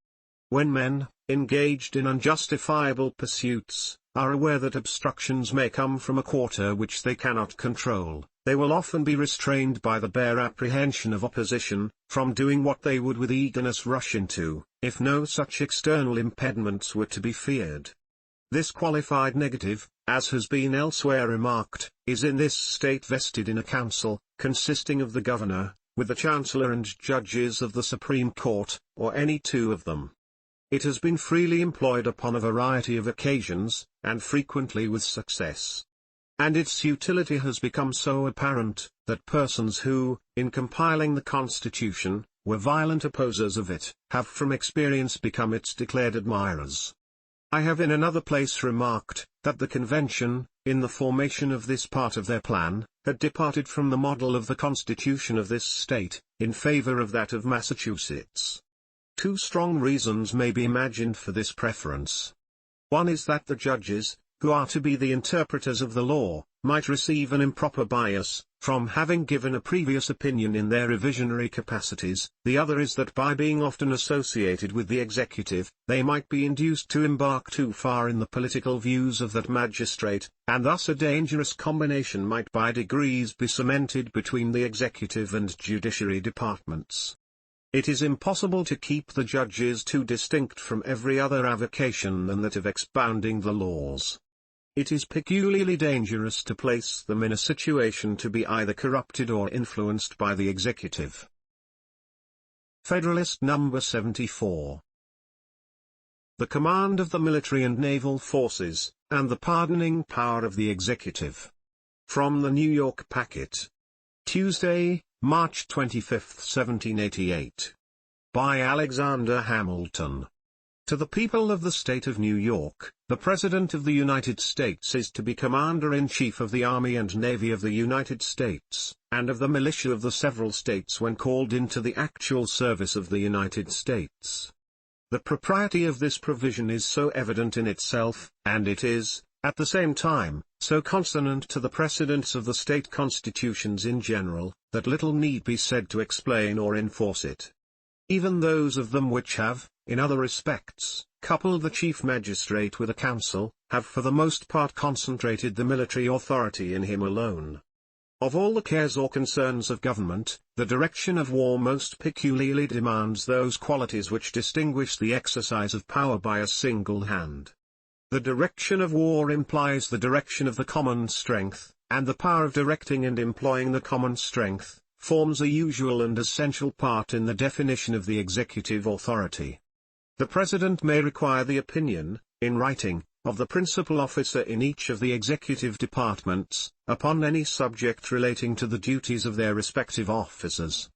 When men, engaged in unjustifiable pursuits, are aware that obstructions may come from a quarter which they cannot control, they will often be restrained by the bare apprehension of opposition, from doing what they would with eagerness rush into, if no such external impediments were to be feared. This qualified negative, as has been elsewhere remarked, is in this state vested in a council, consisting of the governor, with the chancellor and judges of the Supreme Court, or any two of them. It has been freely employed upon a variety of occasions, and frequently with success. And its utility has become so apparent, that persons who, in compiling the Constitution, were violent opposers of it, have from experience become its declared admirers. I have in another place remarked, that the Convention, in the formation of this part of their plan, had departed from the model of the Constitution of this state, in favor of that of Massachusetts. Two strong reasons may be imagined for this preference. One is that the judges, who are to be the interpreters of the law, might receive an improper bias, from having given a previous opinion in their revisionary capacities. The other is that by being often associated with the executive, they might be induced to embark too far in the political views of that magistrate, and thus a dangerous combination might by degrees be cemented between the executive and judiciary departments. It is impossible to keep the judges too distinct from every other avocation than that of expounding the laws. It is peculiarly dangerous to place them in a situation to be either corrupted or influenced by the executive. Federalist number 74. The command of the military and naval forces, and the pardoning power of the executive. From the New York Packet. Tuesday, March 25, 1788. By Alexander Hamilton. To the people of the state of New York, the President of the United States is to be Commander-in-Chief of the Army and Navy of the United States, and of the militia of the several states when called into the actual service of the United States. The propriety of this provision is so evident in itself, and it is, at the same time, so consonant to the precedents of the state constitutions in general, that little need be said to explain or enforce it. Even those of them which have, in other respects, coupled the chief magistrate with a council, have for the most part concentrated the military authority in him alone. Of all the cares or concerns of government, the direction of war most peculiarly demands those qualities which distinguish the exercise of power by a single hand. The direction of war implies the direction of the common strength, and the power of directing and employing the common strength, forms a usual and essential part in the definition of the executive authority. The President may require the opinion, in writing, of the principal officer in each of the executive departments, upon any subject relating to the duties of their respective officers.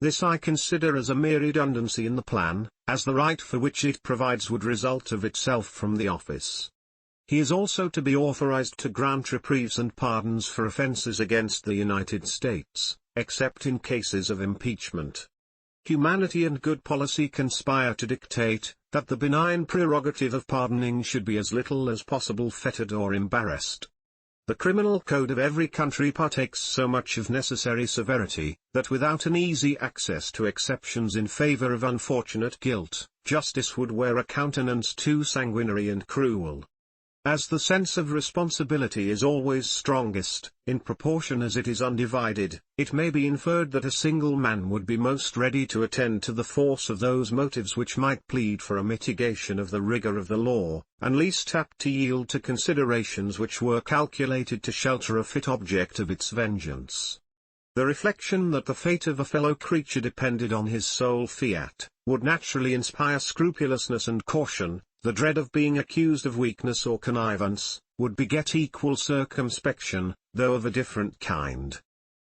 This I consider as a mere redundancy in the plan, as the right for which it provides would result of itself from the office. He is also to be authorized to grant reprieves and pardons for offenses against the United States, except in cases of impeachment. Humanity and good policy conspire to dictate, that the benign prerogative of pardoning should be as little as possible fettered or embarrassed. The criminal code of every country partakes so much of necessary severity, that without an easy access to exceptions in favor of unfortunate guilt, justice would wear a countenance too sanguinary and cruel. As the sense of responsibility is always strongest, in proportion as it is undivided, it may be inferred that a single man would be most ready to attend to the force of those motives which might plead for a mitigation of the rigor of the law, and least apt to yield to considerations which were calculated to shelter a fit object of its vengeance. The reflection that the fate of a fellow creature depended on his sole fiat, would naturally inspire scrupulousness and caution. The dread of being accused of weakness or connivance, would beget equal circumspection, though of a different kind.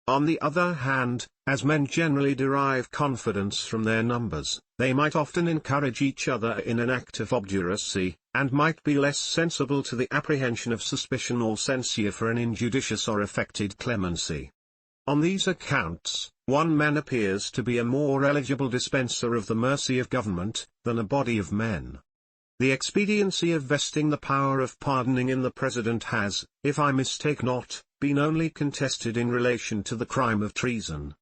On the other hand, as men generally derive confidence from their numbers, they might often encourage each other in an act of obduracy, and might be less sensible to the apprehension of suspicion or censure for an injudicious or affected clemency. On these accounts, one man appears to be a more eligible dispenser of the mercy of government, than a body of men. The expediency of vesting the power of pardoning in the President has, if I mistake not, been only contested in relation to the crime of treason.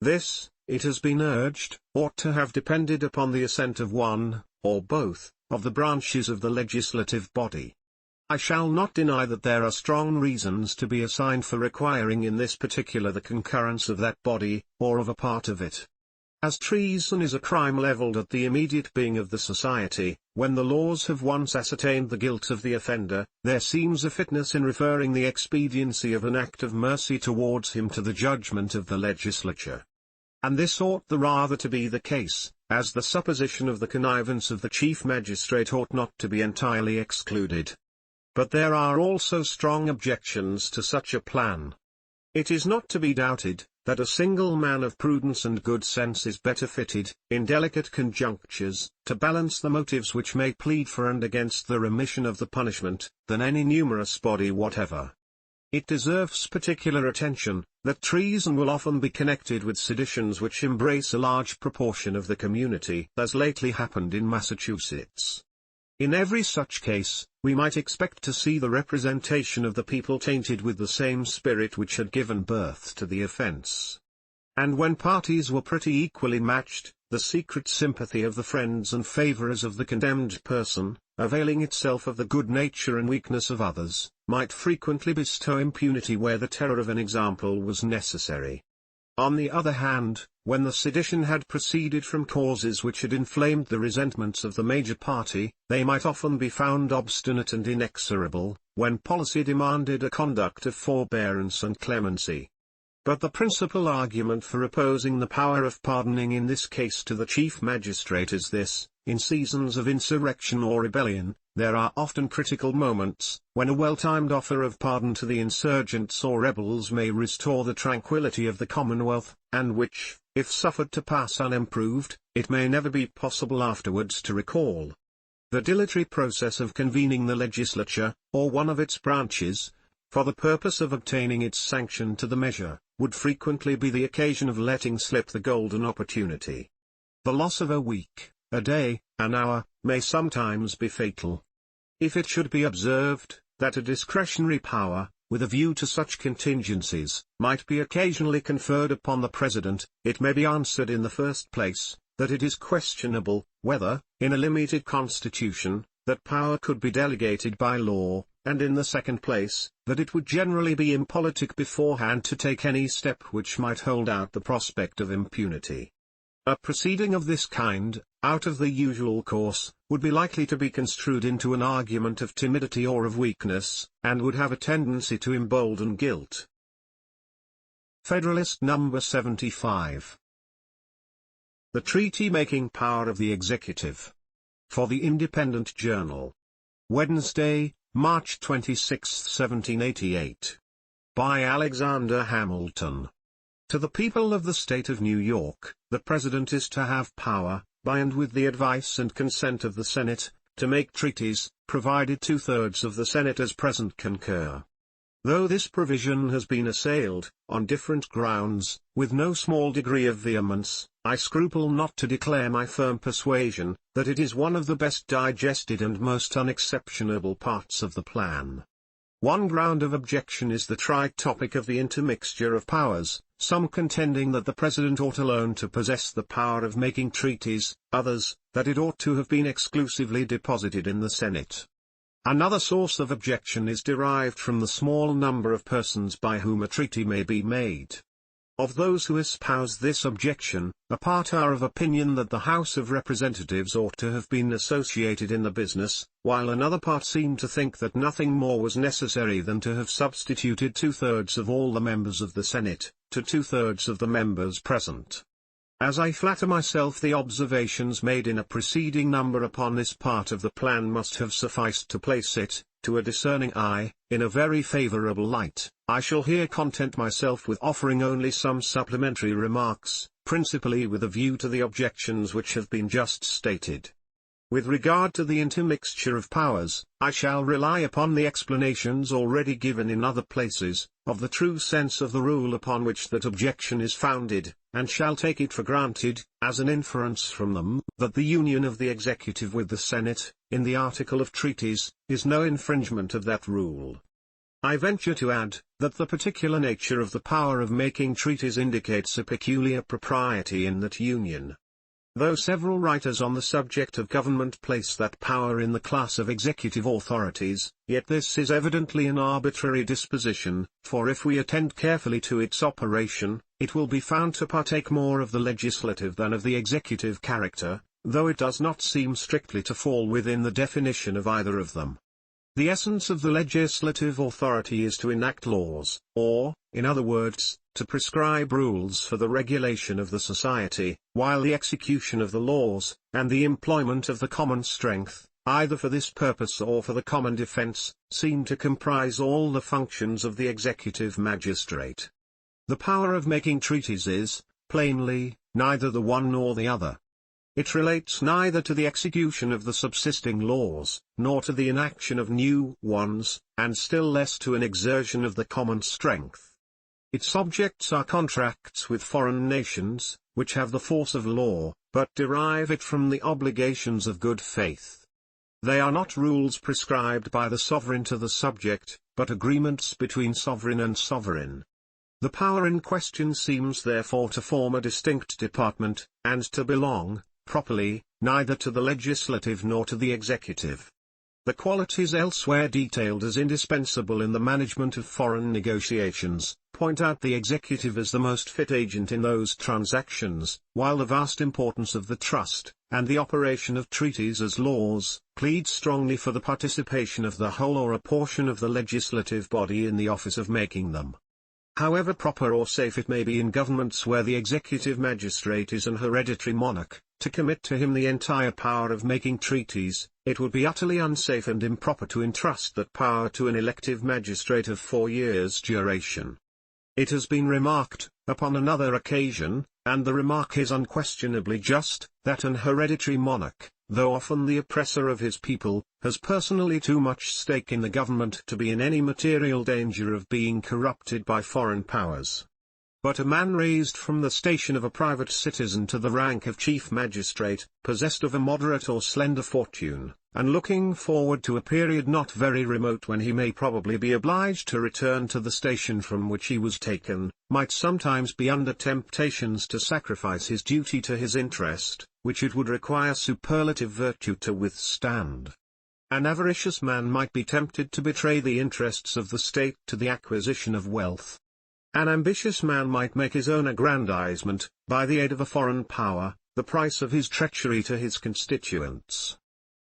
This, it has been urged, ought to have depended upon the assent of one, or both, of the branches of the legislative body. I shall not deny that there are strong reasons to be assigned for requiring in this particular the concurrence of that body, or of a part of it. As treason is a crime levelled at the immediate being of the society, when the laws have once ascertained the guilt of the offender, there seems a fitness in referring the expediency of an act of mercy towards him to the judgment of the legislature. And this ought the rather to be the case, as the supposition of the connivance of the chief magistrate ought not to be entirely excluded. But there are also strong objections to such a plan. It is not to be doubted, that a single man of prudence and good sense is better fitted, in delicate conjunctures, to balance the motives which may plead for and against the remission of the punishment, than any numerous body whatever. It deserves particular attention, that treason will often be connected with seditions which embrace a large proportion of the community, as lately happened in Massachusetts. In every such case, we might expect to see the representation of the people tainted with the same spirit which had given birth to the offence. And when parties were pretty equally matched, the secret sympathy of the friends and favourers of the condemned person, availing itself of the good nature and weakness of others, might frequently bestow impunity where the terror of an example was necessary. On the other hand, when the sedition had proceeded from causes which had inflamed the resentments of the major party, they might often be found obstinate and inexorable, when policy demanded a conduct of forbearance and clemency. But the principal argument for opposing the power of pardoning in this case to the chief magistrate is this: in seasons of insurrection or rebellion, there are often critical moments, when a well-timed offer of pardon to the insurgents or rebels may restore the tranquillity of the Commonwealth, and which, if suffered to pass unimproved, it may never be possible afterwards to recall. The dilatory process of convening the legislature, or one of its branches, for the purpose of obtaining its sanction to the measure, would frequently be the occasion of letting slip the golden opportunity. The loss of a week, a day, an hour, may sometimes be fatal. If it should be observed, that a discretionary power, with a view to such contingencies, might be occasionally conferred upon the President, it may be answered in the first place, that it is questionable, whether, in a limited constitution, that power could be delegated by law, and in the second place, that it would generally be impolitic beforehand to take any step which might hold out the prospect of impunity. A proceeding of this kind, out of the usual course, would be likely to be construed into an argument of timidity or of weakness, and would have a tendency to embolden guilt. Federalist No. 75. The treaty-making power of the executive. For the Independent Journal. Wednesday, March 26, 1788. By Alexander Hamilton. To the people of the state of New York, the President is to have power, by and with the advice and consent of the Senate, to make treaties, provided 2/3 of the Senators present concur. Though this provision has been assailed, on different grounds, with no small degree of vehemence, I scruple not to declare my firm persuasion, that it is one of the best digested and most unexceptionable parts of the plan. One ground of objection is the trite topic of the intermixture of powers, some contending that the President ought alone to possess the power of making treaties, others, that it ought to have been exclusively deposited in the Senate. Another source of objection is derived from the small number of persons by whom a treaty may be made. Of those who espouse this objection, a part are of opinion that the House of Representatives ought to have been associated in the business, while another part seem to think that nothing more was necessary than to have substituted 2/3 of all the members of the Senate, to 2/3 of the members present. As I flatter myself the observations made in a preceding number upon this part of the plan must have sufficed to place it, to a discerning eye, in a very favourable light, I shall here content myself with offering only some supplementary remarks, principally with a view to the objections which have been just stated. With regard to the intermixture of powers, I shall rely upon the explanations already given in other places, of the true sense of the rule upon which that objection is founded, and shall take it for granted, as an inference from them, that the union of the executive with the Senate, in the article of treaties, is no infringement of that rule. I venture to add, that the particular nature of the power of making treaties indicates a peculiar propriety in that union. Though several writers on the subject of government place that power in the class of executive authorities, yet this is evidently an arbitrary disposition, for if we attend carefully to its operation, it will be found to partake more of the legislative than of the executive character, though it does not seem strictly to fall within the definition of either of them. The essence of the legislative authority is to enact laws, or, in other words, to prescribe rules for the regulation of the society, while the execution of the laws, and the employment of the common strength, either for this purpose or for the common defense, seem to comprise all the functions of the executive magistrate. The power of making treaties is, plainly, neither the one nor the other. It relates neither to the execution of the subsisting laws, nor to the enaction of new ones, and still less to an exertion of the common strength. Its objects are contracts with foreign nations, which have the force of law, but derive it from the obligations of good faith. They are not rules prescribed by the sovereign to the subject, but agreements between sovereign and sovereign. The power in question seems therefore to form a distinct department, and to belong, properly, neither to the legislative nor to the executive. The qualities elsewhere detailed as indispensable in the management of foreign negotiations, point out the executive as the most fit agent in those transactions, while the vast importance of the trust, and the operation of treaties as laws, plead strongly for the participation of the whole or a portion of the legislative body in the office of making them. However proper or safe it may be in governments where the executive magistrate is an hereditary monarch, to commit to him the entire power of making treaties, it would be utterly unsafe and improper to entrust that power to an elective magistrate of 4 years' duration. It has been remarked, upon another occasion, and the remark is unquestionably just, that an hereditary monarch, though often the oppressor of his people, has personally too much stake in the government to be in any material danger of being corrupted by foreign powers. But a man raised from the station of a private citizen to the rank of chief magistrate, possessed of a moderate or slender fortune, and looking forward to a period not very remote when he may probably be obliged to return to the station from which he was taken, might sometimes be under temptations to sacrifice his duty to his interest, which it would require superlative virtue to withstand. An avaricious man might be tempted to betray the interests of the state to the acquisition of wealth. An ambitious man might make his own aggrandizement, by the aid of a foreign power, the price of his treachery to his constituents.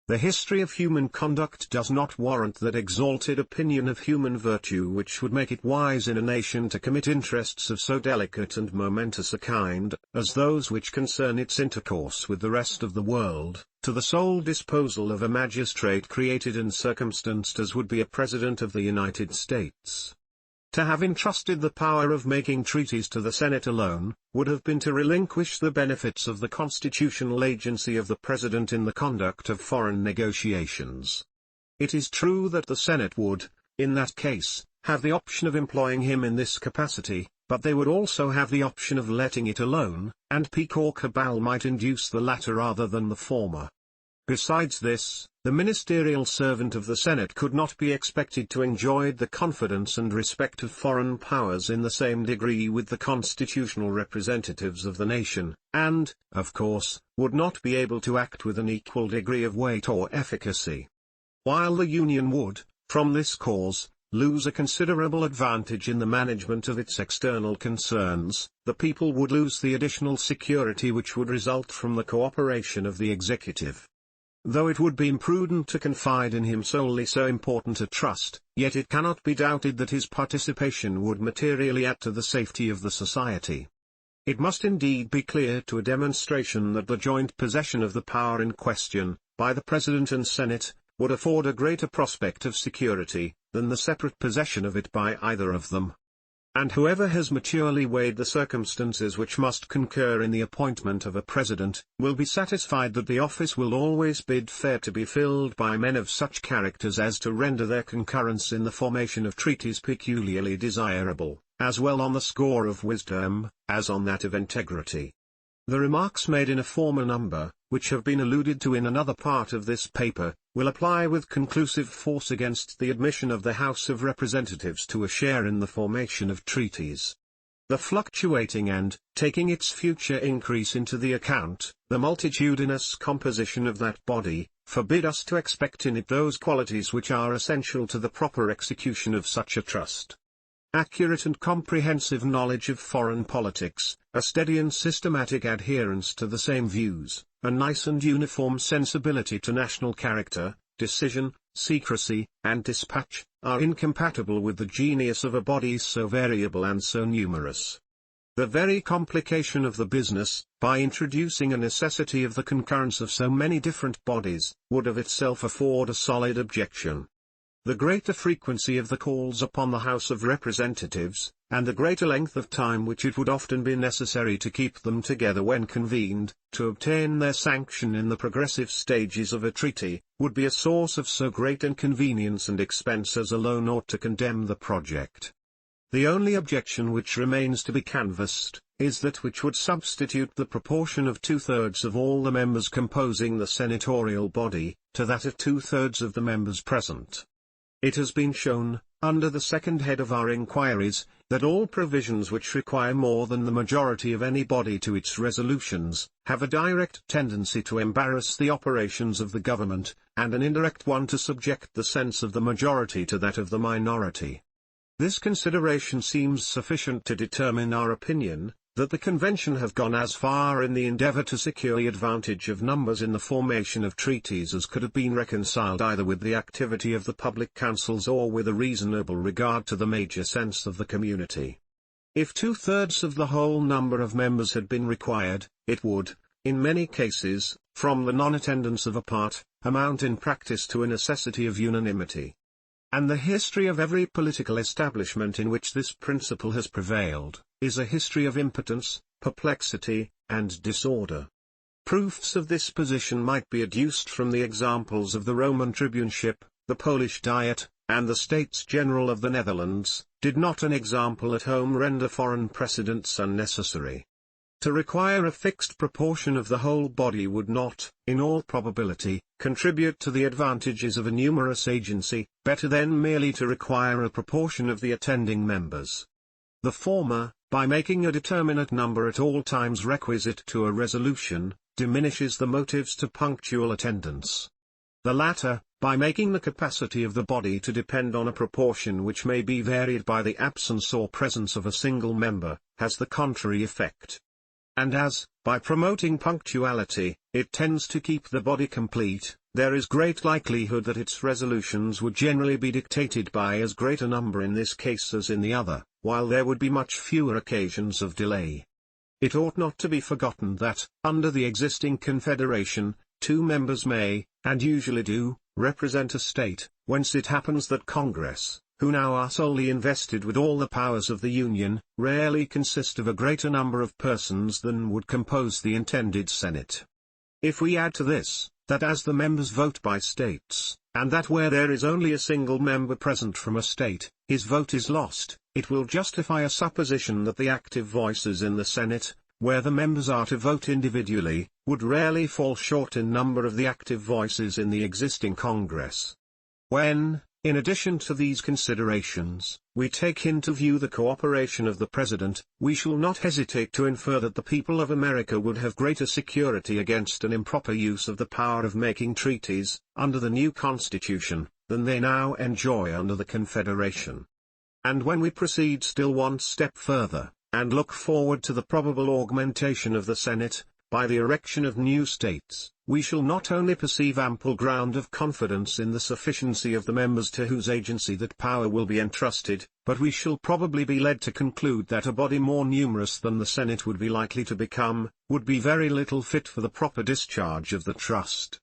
The history of human conduct does not warrant that exalted opinion of human virtue which would make it wise in a nation to commit interests of so delicate and momentous a kind, as those which concern its intercourse with the rest of the world, to the sole disposal of a magistrate created and circumstanced as would be a President of the United States. To have entrusted the power of making treaties to the Senate alone, would have been to relinquish the benefits of the constitutional agency of the President in the conduct of foreign negotiations. It is true that the Senate would, in that case, have the option of employing him in this capacity, but they would also have the option of letting it alone, and pique or cabal might induce the latter rather than the former. Besides this, the ministerial servant of the Senate could not be expected to enjoy the confidence and respect of foreign powers in the same degree with the constitutional representatives of the nation, and, of course, would not be able to act with an equal degree of weight or efficacy. While the Union would, from this cause, lose a considerable advantage in the management of its external concerns, the people would lose the additional security which would result from the cooperation of the executive. Though it would be imprudent to confide in him solely so important a trust, yet it cannot be doubted that his participation would materially add to the safety of the society. It must indeed be clear to a demonstration that the joint possession of the power in question, by the President and Senate, would afford a greater prospect of security, than the separate possession of it by either of them. And whoever has maturely weighed the circumstances which must concur in the appointment of a President, will be satisfied that the office will always bid fair to be filled by men of such characters as to render their concurrence in the formation of treaties peculiarly desirable, as well on the score of wisdom, as on that of integrity. The remarks made in a former number, which have been alluded to in another part of this paper, will apply with conclusive force against the admission of the House of Representatives to a share in the formation of treaties. The fluctuating and, taking its future increase into the account, the multitudinous composition of that body, forbid us to expect in it those qualities which are essential to the proper execution of such a trust. Accurate and comprehensive knowledge of foreign politics, a steady and systematic adherence to the same views, a nice and uniform sensibility to national character, decision, secrecy, and dispatch, are incompatible with the genius of a body so variable and so numerous. The very complication of the business, by introducing a necessity of the concurrence of so many different bodies, would of itself afford a solid objection. The greater frequency of the calls upon the House of Representatives, and the greater length of time which it would often be necessary to keep them together when convened, to obtain their sanction in the progressive stages of a treaty, would be a source of so great inconvenience and expense as alone ought to condemn the project. The only objection which remains to be canvassed, is that which would substitute the proportion of 2/3 of all the members composing the senatorial body, to that of 2/3 of the members present. It has been shown, under the second head of our inquiries, that all provisions which require more than the majority of any body to its resolutions, have a direct tendency to embarrass the operations of the government, and an indirect one to subject the sense of the majority to that of the minority. This consideration seems sufficient to determine our opinion, that the Convention have gone as far in the endeavor to secure the advantage of numbers in the formation of treaties as could have been reconciled either with the activity of the public councils or with a reasonable regard to the major sense of the community. If 2/3 of the whole number of members had been required, it would, in many cases, from the non-attendance of a part, amount in practice to a necessity of unanimity. And the history of every political establishment in which this principle has prevailed, is a history of impotence, perplexity, and disorder. Proofs of this position might be adduced from the examples of the Roman tribuneship, the Polish Diet, and the States General of the Netherlands. Did not an example at home render foreign precedents unnecessary? To require a fixed proportion of the whole body would not, in all probability, contribute to the advantages of a numerous agency, better than merely to require a proportion of the attending members. The former, by making a determinate number at all times requisite to a resolution, diminishes the motives to punctual attendance. The latter, by making the capacity of the body to depend on a proportion which may be varied by the absence or presence of a single member, has the contrary effect. And as, by promoting punctuality, it tends to keep the body complete, there is great likelihood that its resolutions would generally be dictated by as great a number in this case as in the other, while there would be much fewer occasions of delay. It ought not to be forgotten that, under the existing confederation, 2 members may, and usually do, represent a state, whence it happens that Congress, who now are solely invested with all the powers of the Union, rarely consist of a greater number of persons than would compose the intended Senate. If we add to this, that as the members vote by states, and that where there is only a single member present from a state, his vote is lost, it will justify a supposition that the active voices in the Senate, where the members are to vote individually, would rarely fall short in number of the active voices in the existing Congress. When, In addition to these considerations, we take into view the cooperation of the President. We shall not hesitate to infer that the people of America would have greater security against an improper use of the power of making treaties, under the new Constitution, than they now enjoy under the Confederation. And when we proceed still one step further, and look forward to the probable augmentation of the Senate, by the erection of new states, we shall not only perceive ample ground of confidence in the sufficiency of the members to whose agency that power will be entrusted, but we shall probably be led to conclude that a body more numerous than the Senate would be likely to become, would be very little fit for the proper discharge of the trust.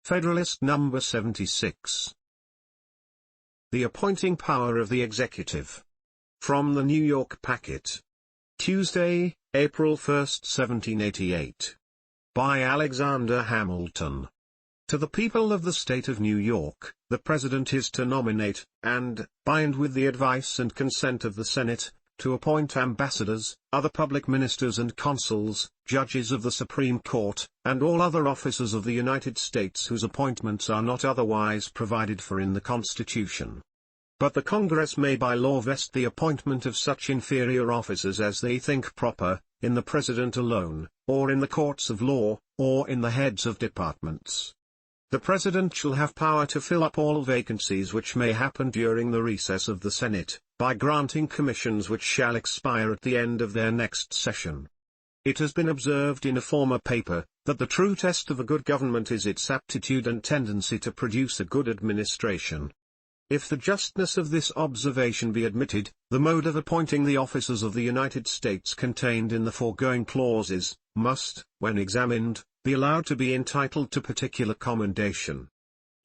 Federalist number 76. The appointing power of the executive. From the New York Packet. Tuesday, April 1, 1788. By Alexander Hamilton. To the people of the State of New York, the President is to nominate, and bind with the advice and consent of the Senate, to appoint ambassadors, other public ministers and consuls, judges of the Supreme Court, and all other officers of the United States whose appointments are not otherwise provided for in the Constitution. But the Congress may by law vest the appointment of such inferior officers as they think proper, in the President alone, or in the courts of law, or in the heads of departments. The President shall have power to fill up all vacancies which may happen during the recess of the Senate, by granting commissions which shall expire at the end of their next session. It has been observed in a former paper, that the true test of a good government is its aptitude and tendency to produce a good administration. If the justness of this observation be admitted, the mode of appointing the officers of the United States contained in the foregoing clauses, must, when examined, be allowed to be entitled to particular commendation.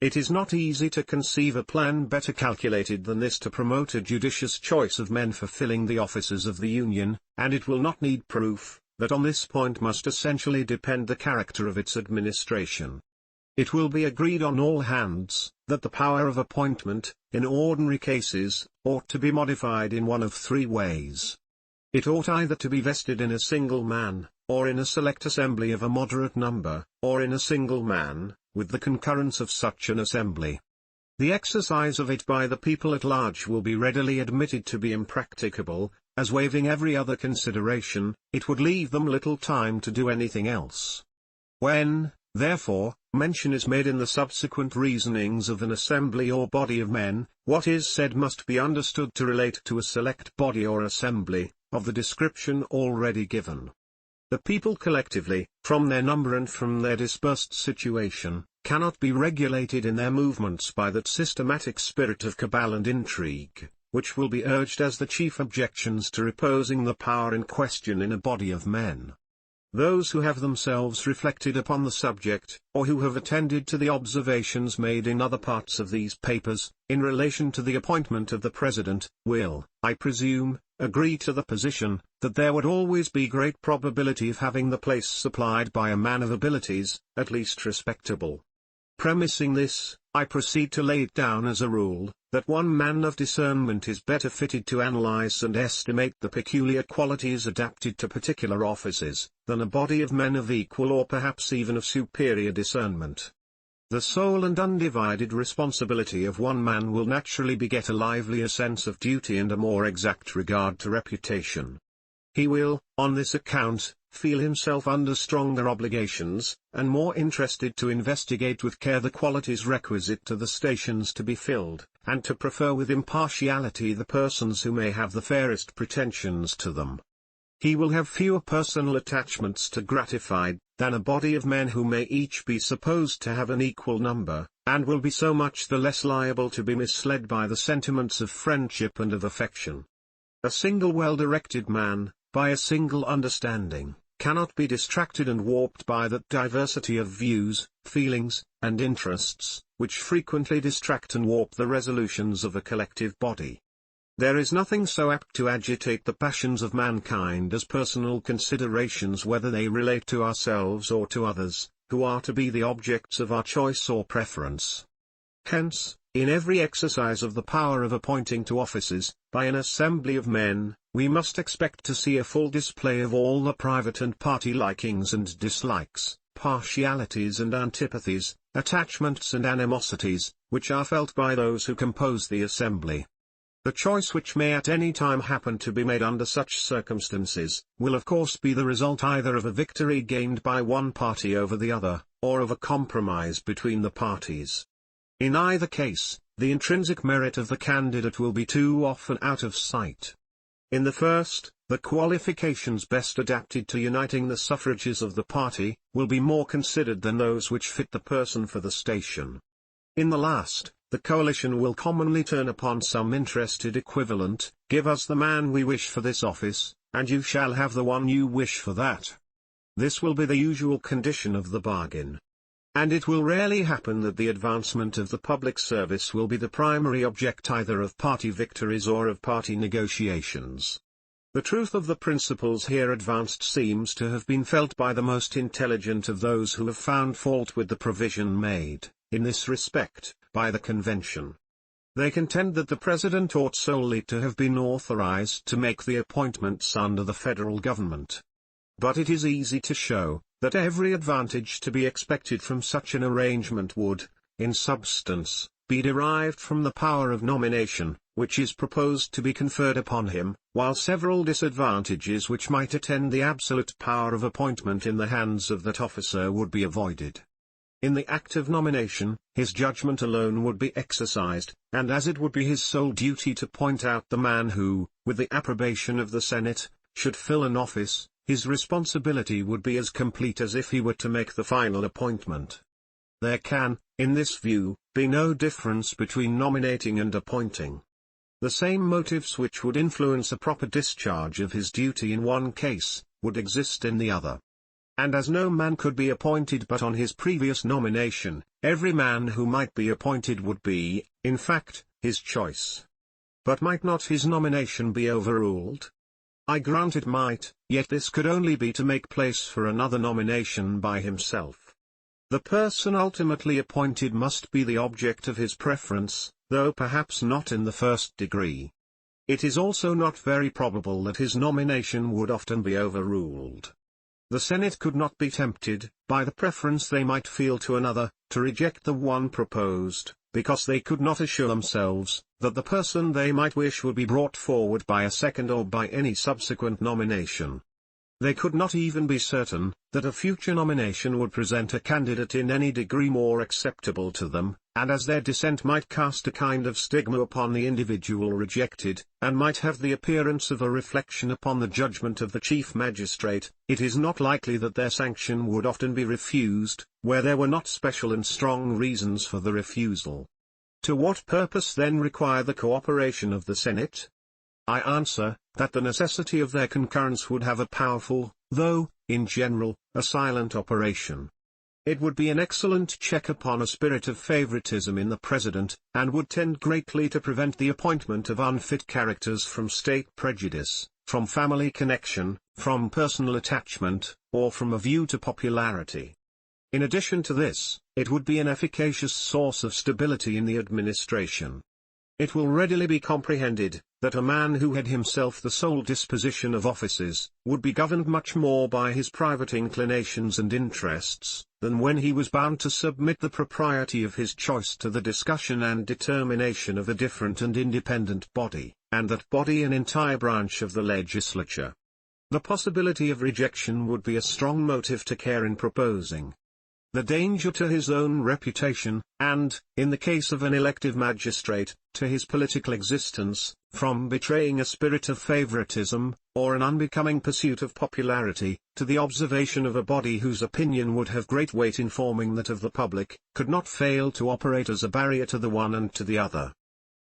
It is not easy to conceive a plan better calculated than this to promote a judicious choice of men for filling the offices of the Union, and it will not need proof, that on this point must essentially depend the character of its administration. It will be agreed on all hands, that the power of appointment, in ordinary cases, ought to be modified in one of three ways. It ought either to be vested in a single man, or in a select assembly of a moderate number, or in a single man, with the concurrence of such an assembly. The exercise of it by the people at large will be readily admitted to be impracticable, as waiving every other consideration, it would leave them little time to do anything else. When, therefore, mention is made in the subsequent reasonings of an assembly or body of men, what is said must be understood to relate to a select body or assembly, of the description already given. The people collectively, from their number and from their dispersed situation, cannot be regulated in their movements by that systematic spirit of cabal and intrigue, which will be urged as the chief objections to reposing the power in question in a body of men. Those who have themselves reflected upon the subject, or who have attended to the observations made in other parts of these papers, in relation to the appointment of the President, will, I presume, agree to the position, that there would always be great probability of having the place supplied by a man of abilities, at least respectable. Premising this, I proceed to lay it down as a rule, that one man of discernment is better fitted to analyze and estimate the peculiar qualities adapted to particular offices, than a body of men of equal or perhaps even of superior discernment. The sole and undivided responsibility of one man will naturally beget a livelier sense of duty and a more exact regard to reputation. He will, on this account, feel himself under stronger obligations, and more interested to investigate with care the qualities requisite to the stations to be filled, and to prefer with impartiality the persons who may have the fairest pretensions to them. He will have fewer personal attachments to gratify, than a body of men who may each be supposed to have an equal number, and will be so much the less liable to be misled by the sentiments of friendship and of affection. A single well-directed man, by a single understanding, cannot be distracted and warped by that diversity of views, feelings, and interests, which frequently distract and warp the resolutions of a collective body. There is nothing so apt to agitate the passions of mankind as personal considerations, whether they relate to ourselves or to others, who are to be the objects of our choice or preference. Hence, in every exercise of the power of appointing to offices, by an assembly of men, we must expect to see a full display of all the private and party likings and dislikes, partialities and antipathies, attachments and animosities, which are felt by those who compose the assembly. The choice which may at any time happen to be made under such circumstances, will of course be the result either of a victory gained by one party over the other, or of a compromise between the parties. In either case, the intrinsic merit of the candidate will be too often out of sight. In the first, the qualifications best adapted to uniting the suffrages of the party, will be more considered than those which fit the person for the station. In the last, the coalition will commonly turn upon some interested equivalent: give us the man we wish for this office, and you shall have the one you wish for that. This will be the usual condition of the bargain. And it will rarely happen that the advancement of the public service will be the primary object either of party victories or of party negotiations. The truth of the principles here advanced seems to have been felt by the most intelligent of those who have found fault with the provision made, in this respect, by the convention. They contend that the president ought solely to have been authorized to make the appointments under the federal government. But it is easy to show that every advantage to be expected from such an arrangement would, in substance, be derived from the power of nomination, which is proposed to be conferred upon him, while several disadvantages which might attend the absolute power of appointment in the hands of that officer would be avoided. In the act of nomination, his judgment alone would be exercised, and as it would be his sole duty to point out the man who, with the approbation of the Senate, should fill an office, his responsibility would be as complete as if he were to make the final appointment. There can, in this view, be no difference between nominating and appointing. The same motives which would influence a proper discharge of his duty in one case, would exist in the other. And as no man could be appointed but on his previous nomination, every man who might be appointed would be, in fact, his choice. But might not his nomination be overruled? I grant it might, yet this could only be to make place for another nomination by himself. The person ultimately appointed must be the object of his preference, though perhaps not in the first degree. It is also not very probable that his nomination would often be overruled. The Senate could not be tempted, by the preference they might feel to another, to reject the one proposed, because they could not assure themselves that the person they might wish would be brought forward by a second or by any subsequent nomination. They could not even be certain that a future nomination would present a candidate in any degree more acceptable to them, and as their dissent might cast a kind of stigma upon the individual rejected, and might have the appearance of a reflection upon the judgment of the chief magistrate, it is not likely that their sanction would often be refused, where there were not special and strong reasons for the refusal. To what purpose then require the cooperation of the Senate? I answer, that the necessity of their concurrence would have a powerful, though, in general, a silent operation. It would be an excellent check upon a spirit of favoritism in the President, and would tend greatly to prevent the appointment of unfit characters from state prejudice, from family connection, from personal attachment, or from a view to popularity. In addition to this, it would be an efficacious source of stability in the administration. It will readily be comprehended, that a man who had himself the sole disposition of offices, would be governed much more by his private inclinations and interests, than when he was bound to submit the propriety of his choice to the discussion and determination of a different and independent body, and that body an entire branch of the legislature. The possibility of rejection would be a strong motive to care in proposing. The danger to his own reputation, and, in the case of an elective magistrate, to his political existence, from betraying a spirit of favoritism, or an unbecoming pursuit of popularity, to the observation of a body whose opinion would have great weight in forming that of the public, could not fail to operate as a barrier to the one and to the other.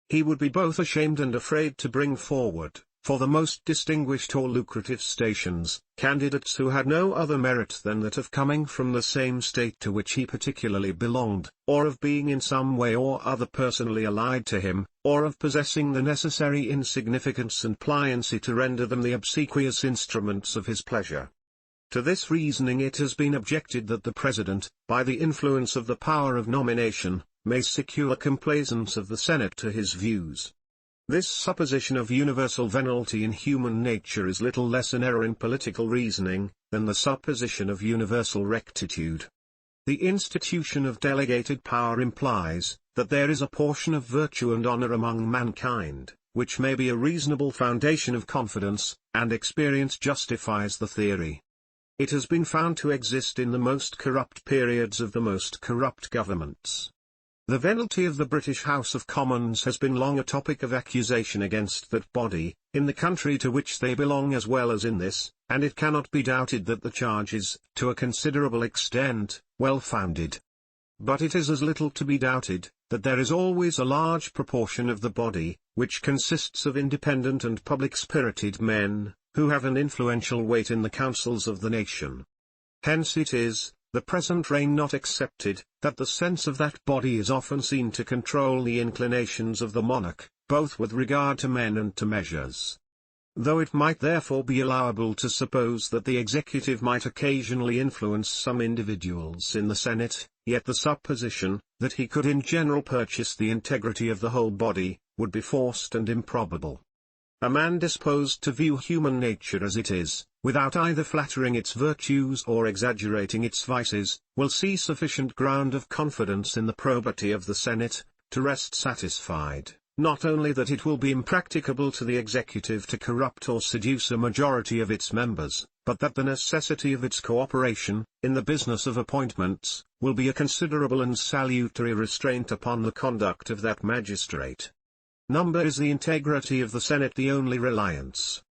He would be both ashamed and afraid to bring forward, for the most distinguished or lucrative stations, candidates who had no other merit than that of coming from the same state to which he particularly belonged, or of being in some way or other personally allied to him, or of possessing the necessary insignificance and pliancy to render them the obsequious instruments of his pleasure. To this reasoning it has been objected that the President, by the influence of the power of nomination, may secure complaisance of the Senate to his views. This supposition of universal venality in human nature is little less an error in political reasoning, than the supposition of universal rectitude. The institution of delegated power implies, that there is a portion of virtue and honor among mankind, which may be a reasonable foundation of confidence, and experience justifies the theory. It has been found to exist in the most corrupt periods of the most corrupt governments. The venality of the British House of Commons has been long a topic of accusation against that body, in the country to which they belong as well as in this, and it cannot be doubted that the charge is, to a considerable extent, well-founded. But it is as little to be doubted, that there is always a large proportion of the body, which consists of independent and public-spirited men, who have an influential weight in the councils of the nation. Hence it is, the present reign not excepted, that the sense of that body is often seen to control the inclinations of the monarch, both with regard to men and to measures. Though it might therefore be allowable to suppose that the executive might occasionally influence some individuals in the Senate, yet the supposition, that he could in general purchase the integrity of the whole body, would be forced and improbable. A man disposed to view human nature as it is, without either flattering its virtues or exaggerating its vices, will see sufficient ground of confidence in the probity of the Senate, to rest satisfied, not only that it will be impracticable to the executive to corrupt or seduce a majority of its members, but that the necessity of its cooperation, in the business of appointments, will be a considerable and salutary restraint upon the conduct of that magistrate. Number is the integrity of the Senate the only reliance.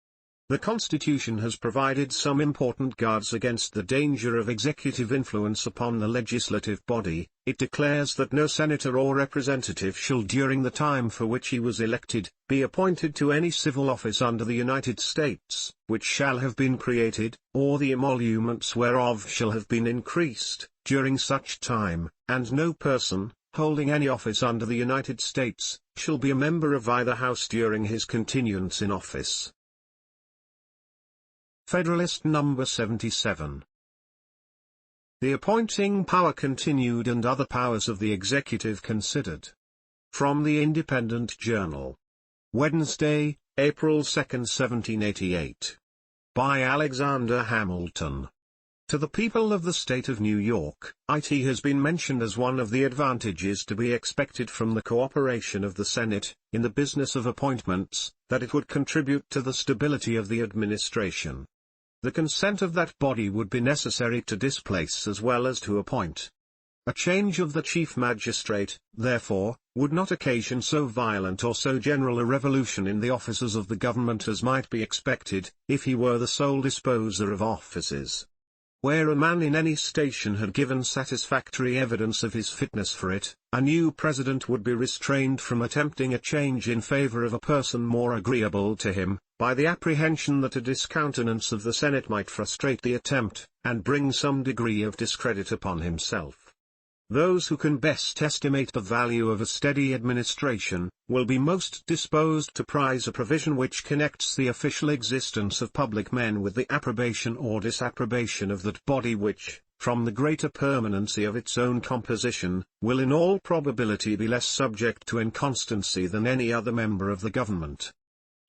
The Constitution has provided some important guards against the danger of executive influence upon the legislative body. It declares that no senator or representative shall during the time for which he was elected, be appointed to any civil office under the United States, which shall have been created, or the emoluments whereof shall have been increased, during such time, and no person, holding any office under the United States, shall be a member of either house during his continuance in office. Federalist No. 77. The appointing power continued and other powers of the executive considered. From the Independent Journal. Wednesday, April 2, 1788. By Alexander Hamilton. To the people of the state of New York, it has been mentioned as one of the advantages to be expected from the cooperation of the Senate, in the business of appointments, that it would contribute to the stability of the administration. The consent of that body would be necessary to displace as well as to appoint. A change of the chief magistrate, therefore, would not occasion so violent or so general a revolution in the offices of the government as might be expected, if he were the sole disposer of offices. Where a man in any station had given satisfactory evidence of his fitness for it, a new president would be restrained from attempting a change in favor of a person more agreeable to him, by the apprehension that a discountenance of the Senate might frustrate the attempt, and bring some degree of discredit upon himself. Those who can best estimate the value of a steady administration, will be most disposed to prize a provision which connects the official existence of public men with the approbation or disapprobation of that body which, from the greater permanency of its own composition, will in all probability be less subject to inconstancy than any other member of the government.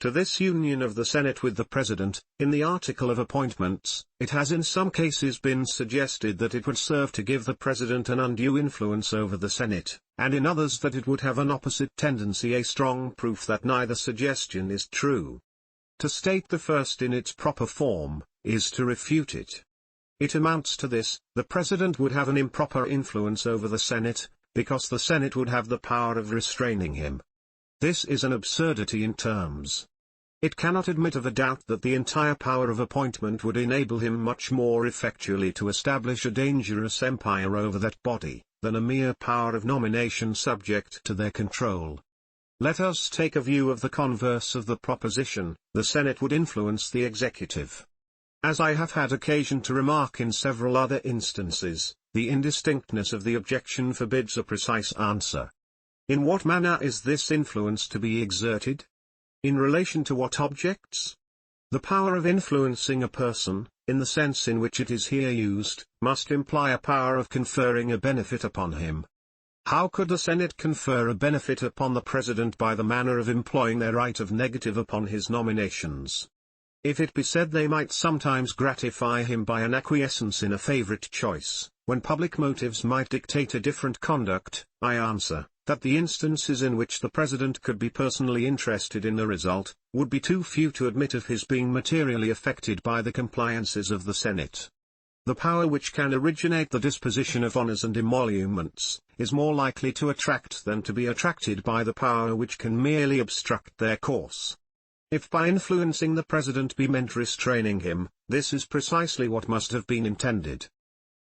To this union of the Senate with the President, in the article of appointments, it has in some cases been suggested that it would serve to give the President an undue influence over the Senate, and in others that it would have an opposite tendency, a strong proof that neither suggestion is true. To state the first in its proper form, is to refute it. It amounts to this: the President would have an improper influence over the Senate, because the Senate would have the power of restraining him. This is an absurdity in terms. It cannot admit of a doubt that the entire power of appointment would enable him much more effectually to establish a dangerous empire over that body, than a mere power of nomination subject to their control. Let us take a view of the converse of the proposition: the Senate would influence the executive. As I have had occasion to remark in several other instances, the indistinctness of the objection forbids a precise answer. In what manner is this influence to be exerted? In relation to what objects? The power of influencing a person, in the sense in which it is here used, must imply a power of conferring a benefit upon him. How could the Senate confer a benefit upon the President by the manner of employing their right of negative upon his nominations? If it be said they might sometimes gratify him by an acquiescence in a favorite choice, when public motives might dictate a different conduct, I answer, that the instances in which the President could be personally interested in the result, would be too few to admit of his being materially affected by the compliances of the Senate. The power which can originate the disposition of honors and emoluments, is more likely to attract than to be attracted by the power which can merely obstruct their course. If by influencing the President be meant restraining him, this is precisely what must have been intended.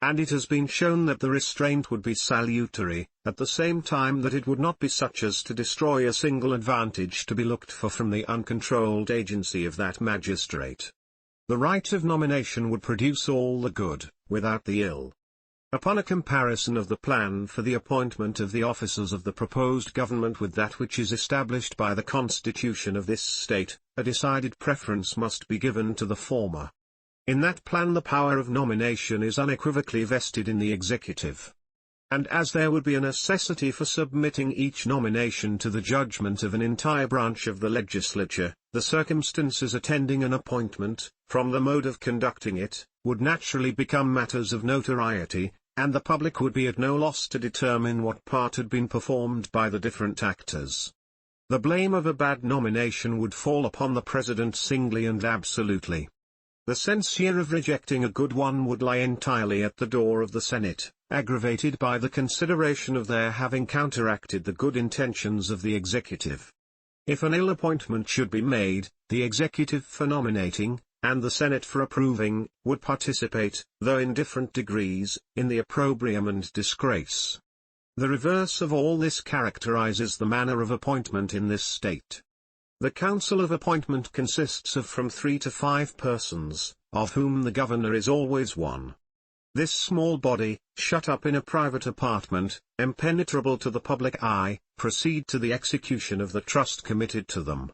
And it has been shown that the restraint would be salutary, at the same time that it would not be such as to destroy a single advantage to be looked for from the uncontrolled agency of that magistrate. The right of nomination would produce all the good, without the ill. Upon a comparison of the plan for the appointment of the officers of the proposed government with that which is established by the Constitution of this state, a decided preference must be given to the former. In that plan the power of nomination is unequivocally vested in the executive. And as there would be a necessity for submitting each nomination to the judgment of an entire branch of the legislature, the circumstances attending an appointment, from the mode of conducting it, would naturally become matters of notoriety, and the public would be at no loss to determine what part had been performed by the different actors. The blame of a bad nomination would fall upon the President singly and absolutely. The censure of rejecting a good one would lie entirely at the door of the Senate, aggravated by the consideration of their having counteracted the good intentions of the executive. If an ill appointment should be made, the executive for nominating, and the Senate for approving, would participate, though in different degrees, in the opprobrium and disgrace. The reverse of all this characterizes the manner of appointment in this state. The Council of Appointment consists of from 3 to 5 persons, of whom the governor is always one. This small body, shut up in a private apartment, impenetrable to the public eye, proceed to the execution of the trust committed to them.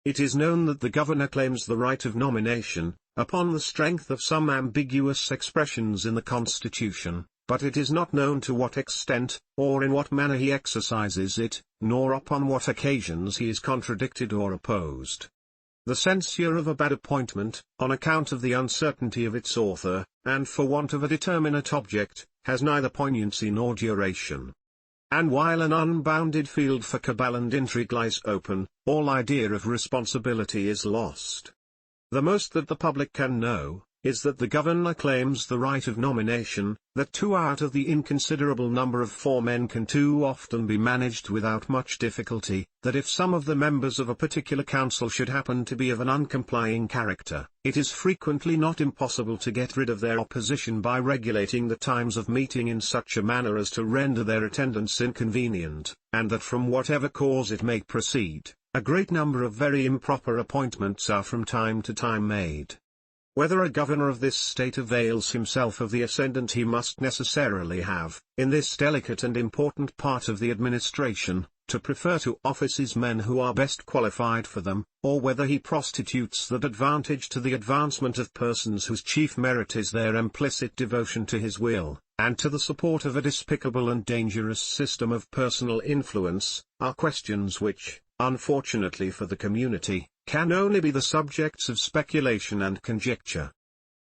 It is known that the governor claims the right of nomination, upon the strength of some ambiguous expressions in the Constitution, but it is not known to what extent, or in what manner he exercises it, nor upon what occasions he is contradicted or opposed. The censure of a bad appointment, on account of the uncertainty of its author, and for want of a determinate object, has neither poignancy nor duration. And while an unbounded field for cabal and intrigue lies open, all idea of responsibility is lost. The most that the public can know, is that the governor claims the right of nomination, that 2 out of the inconsiderable number of 4 men can too often be managed without much difficulty, that if some of the members of a particular council should happen to be of an uncomplying character, it is frequently not impossible to get rid of their opposition by regulating the times of meeting in such a manner as to render their attendance inconvenient, and that from whatever cause it may proceed, a great number of very improper appointments are from time to time made. Whether a governor of this state avails himself of the ascendant he must necessarily have, in this delicate and important part of the administration, to prefer to offices men who are best qualified for them, or whether he prostitutes that advantage to the advancement of persons whose chief merit is their implicit devotion to his will, and to the support of a despicable and dangerous system of personal influence, are questions which, unfortunately for the community, can only be the subjects of speculation and conjecture.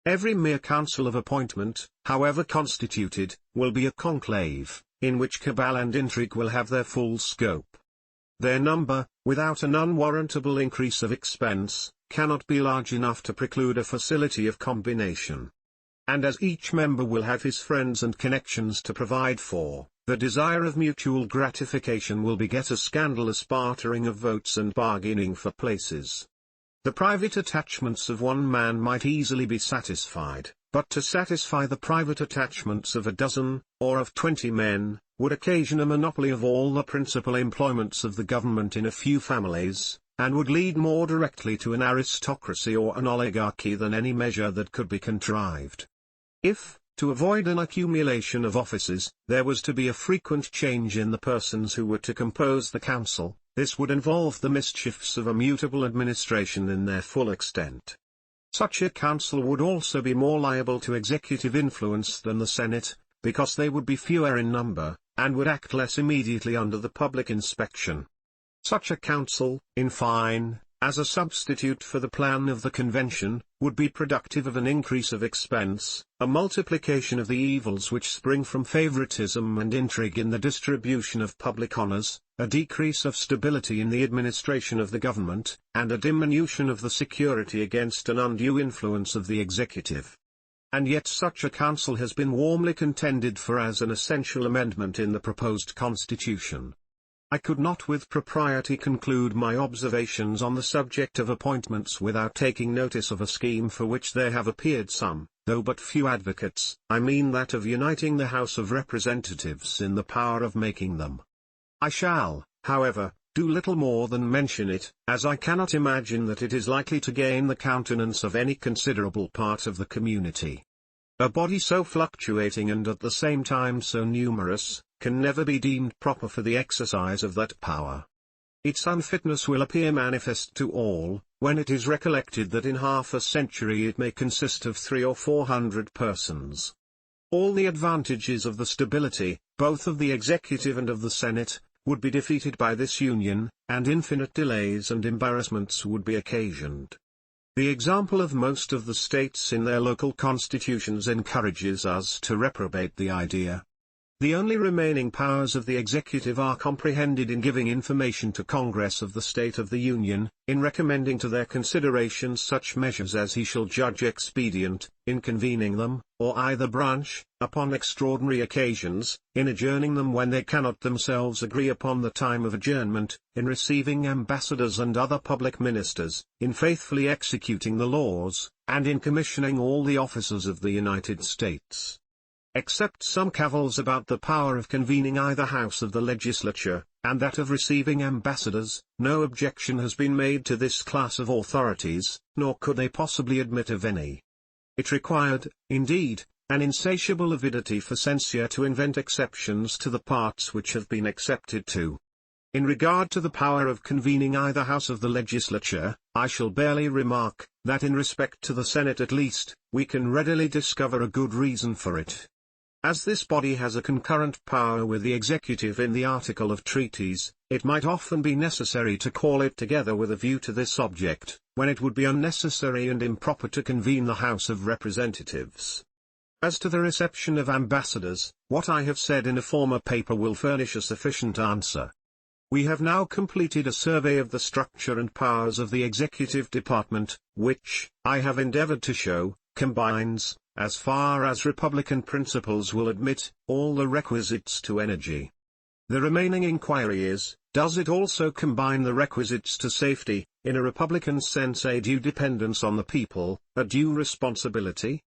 Every mere council of appointment, however constituted, will be a conclave, in which cabal and intrigue will have their full scope. Their number, without an unwarrantable increase of expense, cannot be large enough to preclude a facility of combination. And as each member will have his friends and connections to provide for, the desire of mutual gratification will beget a scandalous bartering of votes and bargaining for places. The private attachments of one man might easily be satisfied, but to satisfy the private attachments of a dozen, or of 20 men, would occasion a monopoly of all the principal employments of the government in a few families, and would lead more directly to an aristocracy or an oligarchy than any measure that could be contrived. If, to avoid an accumulation of offices, there was to be a frequent change in the persons who were to compose the council, this would involve the mischiefs of a mutable administration in their full extent. Such a council would also be more liable to executive influence than the Senate, because they would be fewer in number, and would act less immediately under the public inspection. Such a council, in fine, as a substitute for the plan of the convention, would be productive of an increase of expense, a multiplication of the evils which spring from favoritism and intrigue in the distribution of public honors, a decrease of stability in the administration of the government, and a diminution of the security against an undue influence of the executive. And yet such a council has been warmly contended for as an essential amendment in the proposed constitution. I could not with propriety conclude my observations on the subject of appointments without taking notice of a scheme for which there have appeared some, though but few advocates. I mean that of uniting the House of Representatives in the power of making them. I shall, however, do little more than mention it, as I cannot imagine that it is likely to gain the countenance of any considerable part of the community. A body so fluctuating and at the same time so numerous, can never be deemed proper for the exercise of that power. Its unfitness will appear manifest to all, when it is recollected that in half a century it may consist of 300 or 400 persons. All the advantages of the stability, both of the executive and of the Senate, would be defeated by this union, and infinite delays and embarrassments would be occasioned. The example of most of the states in their local constitutions encourages us to reprobate the idea. The only remaining powers of the executive are comprehended in giving information to Congress of the state of the Union, in recommending to their consideration such measures as he shall judge expedient, in convening them, or either branch, upon extraordinary occasions, in adjourning them when they cannot themselves agree upon the time of adjournment, in receiving ambassadors and other public ministers, in faithfully executing the laws, and in commissioning all the officers of the United States. Except some cavils about the power of convening either house of the legislature, and that of receiving ambassadors, no objection has been made to this class of authorities, nor could they possibly admit of any. It required, indeed, an insatiable avidity for censure to invent exceptions to the parts which have been accepted to. In regard to the power of convening either house of the legislature, I shall barely remark, that in respect to the Senate at least, we can readily discover a good reason for it. As this body has a concurrent power with the executive in the article of treaties, it might often be necessary to call it together with a view to this object, when it would be unnecessary and improper to convene the House of Representatives. As to the reception of ambassadors, what I have said in a former paper will furnish a sufficient answer. We have now completed a survey of the structure and powers of the executive department, which, I have endeavored to show, combines, as far as republican principles will admit, all the requisites to energy. The remaining inquiry is, does it also combine the requisites to safety, in a republican sense a due dependence on the people, a due responsibility?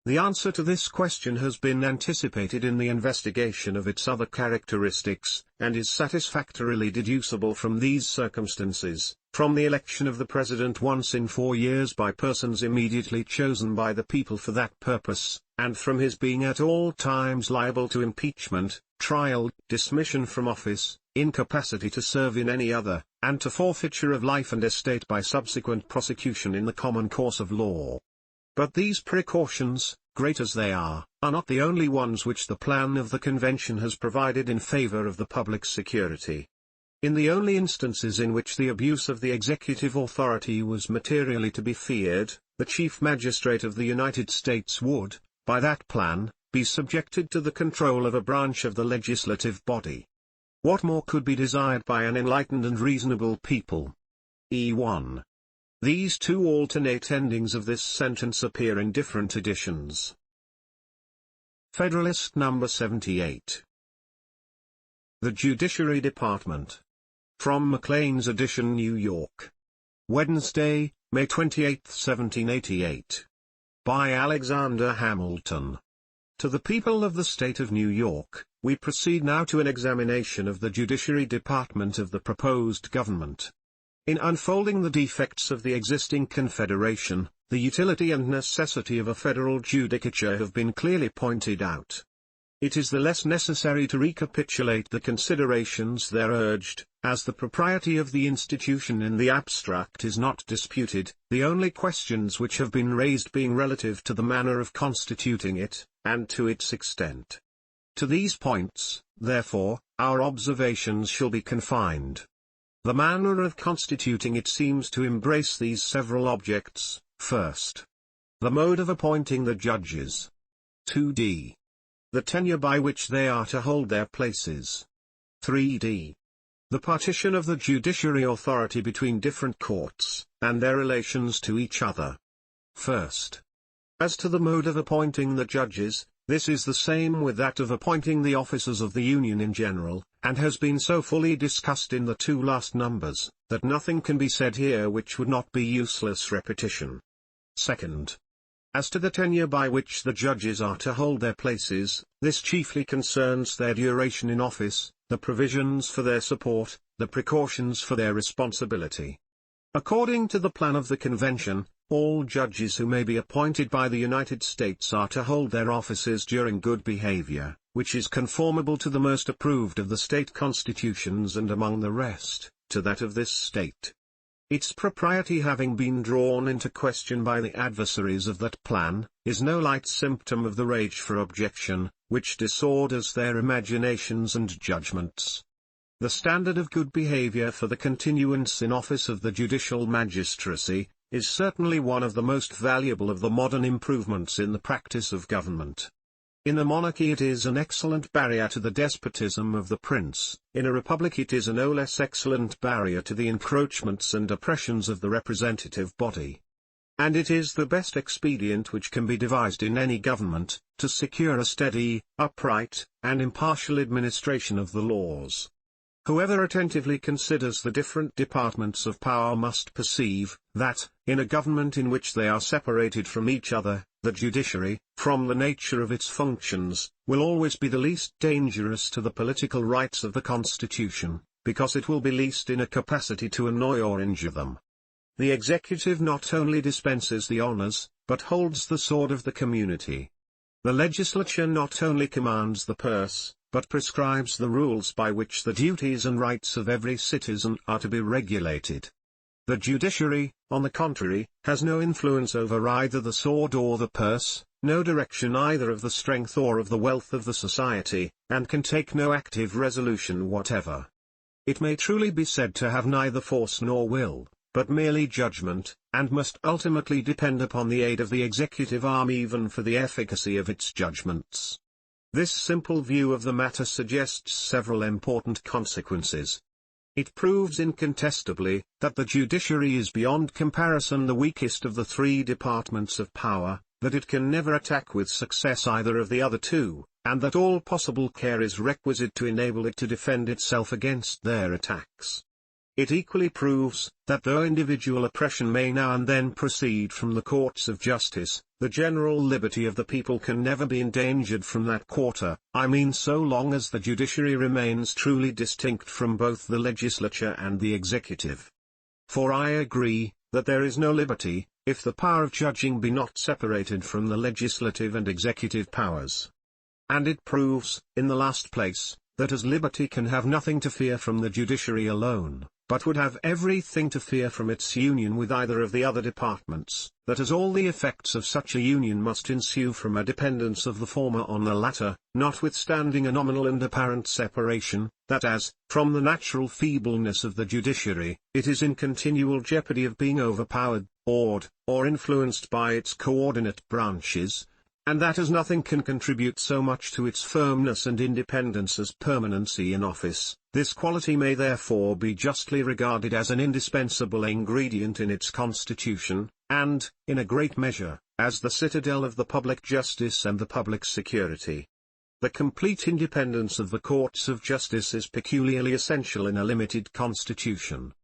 The answer to this question has been anticipated in the investigation of its other characteristics, and is satisfactorily deducible from these circumstances, from the election of the President once in 4 years by persons immediately chosen by the people for that purpose, and from his being at all times liable to impeachment, trial, dismission from office, incapacity to serve in any other, and to forfeiture of life and estate by subsequent prosecution in the common course of law. But these precautions, great as they are not the only ones which the plan of the convention has provided in favor of the public security. In the only instances in which the abuse of the executive authority was materially to be feared, the Chief Magistrate of the United States would, by that plan, be subjected to the control of a branch of the legislative body. What more could be desired by an enlightened and reasonable people? E1. These two alternate endings of this sentence appear in different editions. Federalist number 78. The Judiciary Department. From Maclean's edition, New York. Wednesday, May 28, 1788. By Alexander Hamilton. To the people of the State of New York, we proceed now to an examination of the Judiciary Department of the proposed government. In unfolding the defects of the existing confederation, the utility and necessity of a federal judicature have been clearly pointed out. It is the less necessary to recapitulate the considerations there urged, as the propriety of the institution in the abstract is not disputed, the only questions which have been raised being relative to the manner of constituting it, and to its extent. To these points, therefore, our observations shall be confined. The manner of constituting it seems to embrace these several objects. First, the mode of appointing the judges. 2d. The tenure by which they are to hold their places. 3d. The partition of the judiciary authority between different courts, and their relations to each other. First, as to the mode of appointing the judges, this is the same with that of appointing the officers of the Union in general, and has been so fully discussed in the two last numbers, that nothing can be said here which would not be useless repetition. Second, as to the tenure by which the judges are to hold their places, this chiefly concerns their duration in office, the provisions for their support, the precautions for their responsibility. According to the plan of the Convention, all judges who may be appointed by the United States are to hold their offices during good behavior, which is conformable to the most approved of the state constitutions and among the rest, to that of this state. Its propriety having been drawn into question by the adversaries of that plan, is no light symptom of the rage for objection, which disorders their imaginations and judgments. The standard of good behavior for the continuance in office of the judicial magistracy, is certainly one of the most valuable of the modern improvements in the practice of government. In a monarchy it is an excellent barrier to the despotism of the prince, in a republic it is a no less excellent barrier to the encroachments and oppressions of the representative body. And it is the best expedient which can be devised in any government, to secure a steady, upright, and impartial administration of the laws. Whoever attentively considers the different departments of power must perceive, that, in a government in which they are separated from each other, the judiciary, from the nature of its functions, will always be the least dangerous to the political rights of the Constitution, because it will be least in a capacity to annoy or injure them. The executive not only dispenses the honors, but holds the sword of the community. The legislature not only commands the purse, but prescribes the rules by which the duties and rights of every citizen are to be regulated. The judiciary, on the contrary, has no influence over either the sword or the purse, no direction either of the strength or of the wealth of the society, and can take no active resolution whatever. It may truly be said to have neither force nor will, but merely judgment, and must ultimately depend upon the aid of the executive arm even for the efficacy of its judgments. This simple view of the matter suggests several important consequences. It proves incontestably, that the judiciary is beyond comparison the weakest of the three departments of power, that it can never attack with success either of the other two, and that all possible care is requisite to enable it to defend itself against their attacks. It equally proves, that though individual oppression may now and then proceed from the courts of justice, the general liberty of the people can never be endangered from that quarter, I mean so long as the judiciary remains truly distinct from both the legislature and the executive. For I agree, that there is no liberty, if the power of judging be not separated from the legislative and executive powers. And it proves, in the last place, that as liberty can have nothing to fear from the judiciary alone, but would have everything to fear from its union with either of the other departments, that as all the effects of such a union must ensue from a dependence of the former on the latter, notwithstanding a nominal and apparent separation, that as, from the natural feebleness of the judiciary, it is in continual jeopardy of being overpowered, awed, or influenced by its coordinate branches, and that as nothing can contribute so much to its firmness and independence as permanency in office, this quality may therefore be justly regarded as an indispensable ingredient in its constitution, and, in a great measure, as the citadel of the public justice and the public security. The complete independence of the courts of justice is peculiarly essential in a limited constitution.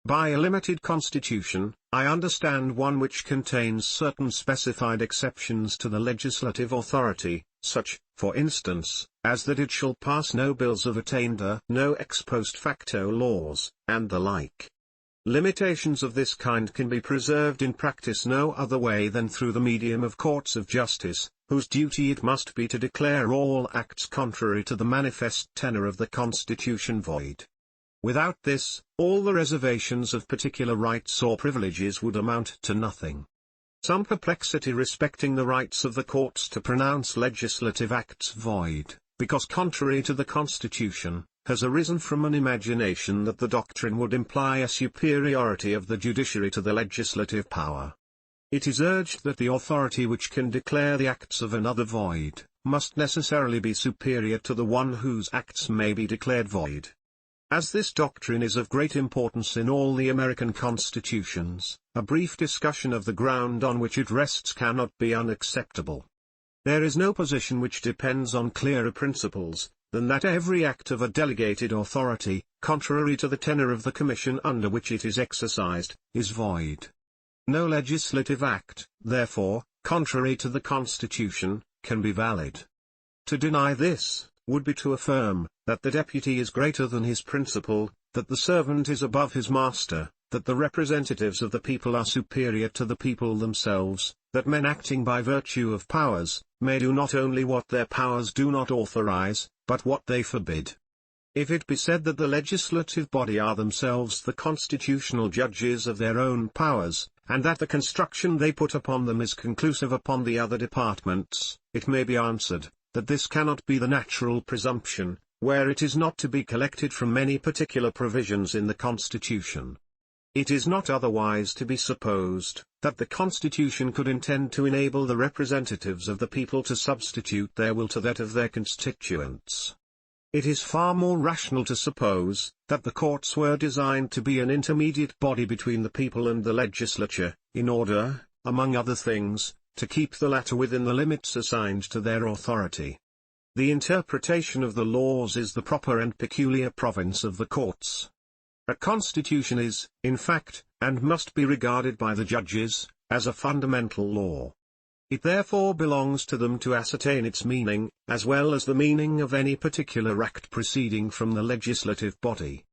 By a limited constitution, I understand one which contains certain specified exceptions to the legislative authority, such, for instance, as that it shall pass no bills of attainder, no ex post facto laws, and the like. Limitations of this kind can be preserved in practice no other way than through the medium of courts of justice, whose duty it must be to declare all acts contrary to the manifest tenor of the Constitution void. Without this, all the reservations of particular rights or privileges would amount to nothing. Some perplexity respecting the rights of the courts to pronounce legislative acts void, because contrary to the Constitution, has arisen from an imagination that the doctrine would imply a superiority of the judiciary to the legislative power. It is urged that the authority which can declare the acts of another void, must necessarily be superior to the one whose acts may be declared void. As this doctrine is of great importance in all the American constitutions, a brief discussion of the ground on which it rests cannot be unacceptable. There is no position which depends on clearer principles, than that every act of a delegated authority, contrary to the tenor of the commission under which it is exercised, is void. No legislative act, therefore, contrary to the Constitution, can be valid. To deny this, would be to affirm, that the deputy is greater than his principal, that the servant is above his master, that the representatives of the people are superior to the people themselves, that men acting by virtue of powers, may do not only what their powers do not authorize, but what they forbid. If it be said that the legislative body are themselves the constitutional judges of their own powers, and that the construction they put upon them is conclusive upon the other departments, it may be answered, that this cannot be the natural presumption, where it is not to be collected from many particular provisions in the Constitution. It is not otherwise to be supposed, that the Constitution could intend to enable the representatives of the people to substitute their will to that of their constituents. It is far more rational to suppose, that the courts were designed to be an intermediate body between the people and the legislature, in order, among other things, to keep the latter within the limits assigned to their authority. The interpretation of the laws is the proper and peculiar province of the courts. A constitution is, in fact, and must be regarded by the judges, as a fundamental law. It therefore belongs to them to ascertain its meaning, as well as the meaning of any particular act proceeding from the legislative body.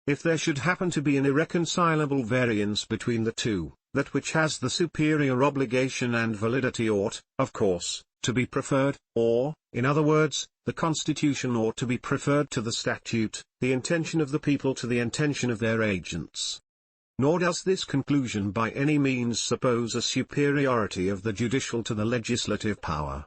If there should happen to be an irreconcilable variance between the two, that which has the superior obligation and validity ought, of course, to be preferred, or, in other words, the Constitution ought to be preferred to the statute, the intention of the people to the intention of their agents. Nor does this conclusion by any means suppose a superiority of the judicial to the legislative power.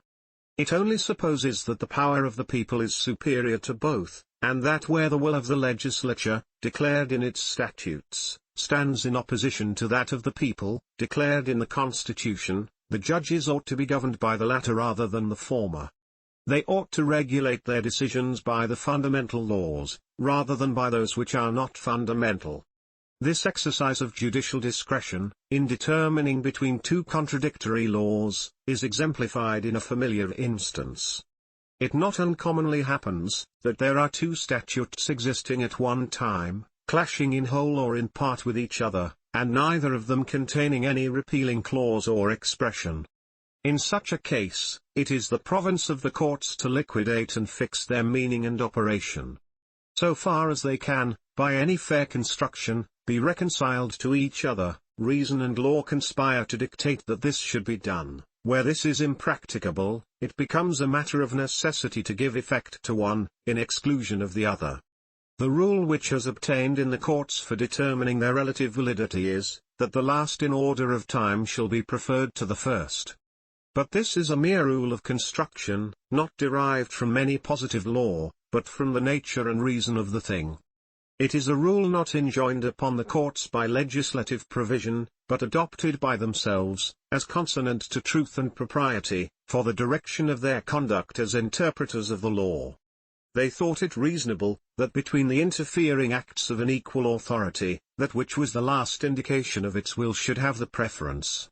It only supposes that the power of the people is superior to both, and that where the will of the legislature, declared in its statutes, stands in opposition to that of the people, declared in the Constitution, the judges ought to be governed by the latter rather than the former. They ought to regulate their decisions by the fundamental laws, rather than by those which are not fundamental. This exercise of judicial discretion, in determining between two contradictory laws, is exemplified in a familiar instance. It not uncommonly happens, that there are two statutes existing at one time, clashing in whole or in part with each other, and neither of them containing any repealing clause or expression. In such a case, it is the province of the courts to liquidate and fix their meaning and operation. So far as they can, by any fair construction, be reconciled to each other, reason and law conspire to dictate that this should be done. Where this is impracticable, it becomes a matter of necessity to give effect to one, in exclusion of the other. The rule which has obtained in the courts for determining their relative validity is, that the last in order of time shall be preferred to the first. But this is a mere rule of construction, not derived from any positive law, but from the nature and reason of the thing. It is a rule not enjoined upon the courts by legislative provision, but adopted by themselves, as consonant to truth and propriety, for the direction of their conduct as interpreters of the law. They thought it reasonable, that between the interfering acts of an equal authority, that which was the last indication of its will should have the preference.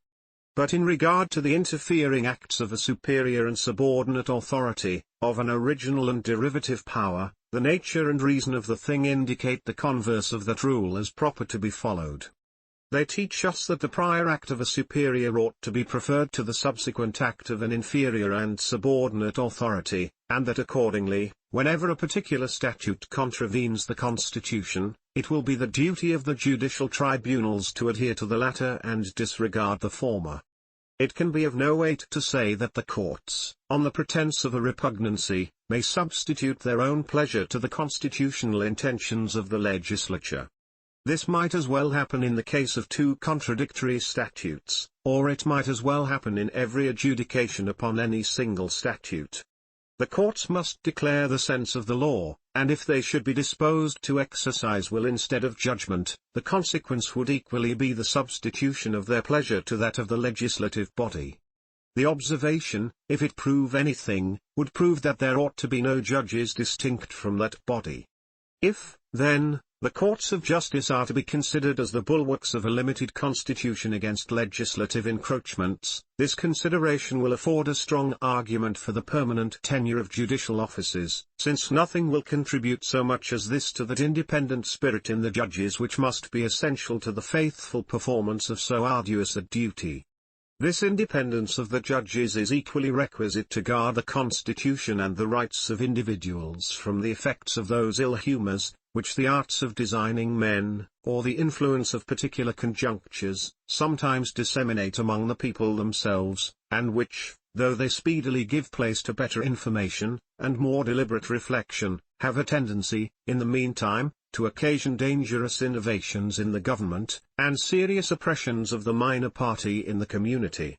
But in regard to the interfering acts of a superior and subordinate authority, of an original and derivative power, the nature and reason of the thing indicate the converse of that rule as proper to be followed. They teach us that the prior act of a superior ought to be preferred to the subsequent act of an inferior and subordinate authority, and that accordingly, whenever a particular statute contravenes the Constitution, it will be the duty of the judicial tribunals to adhere to the latter and disregard the former. It can be of no weight to say that the courts, on the pretense of a repugnancy, may substitute their own pleasure to the constitutional intentions of the legislature. This might as well happen in the case of two contradictory statutes, or it might as well happen in every adjudication upon any single statute. The courts must declare the sense of the law, and if they should be disposed to exercise will instead of judgment, the consequence would equally be the substitution of their pleasure to that of the legislative body. The observation, if it prove anything, would prove that there ought to be no judges distinct from that body. If, then, the courts of justice are to be considered as the bulwarks of a limited constitution against legislative encroachments, this consideration will afford a strong argument for the permanent tenure of judicial offices, since nothing will contribute so much as this to that independent spirit in the judges which must be essential to the faithful performance of so arduous a duty. This independence of the judges is equally requisite to guard the constitution and the rights of individuals from the effects of those ill humours, which the arts of designing men, or the influence of particular conjunctures, sometimes disseminate among the people themselves, and which, though they speedily give place to better information, and more deliberate reflection, have a tendency, in the meantime, to occasion dangerous innovations in the government, and serious oppressions of the minor party in the community.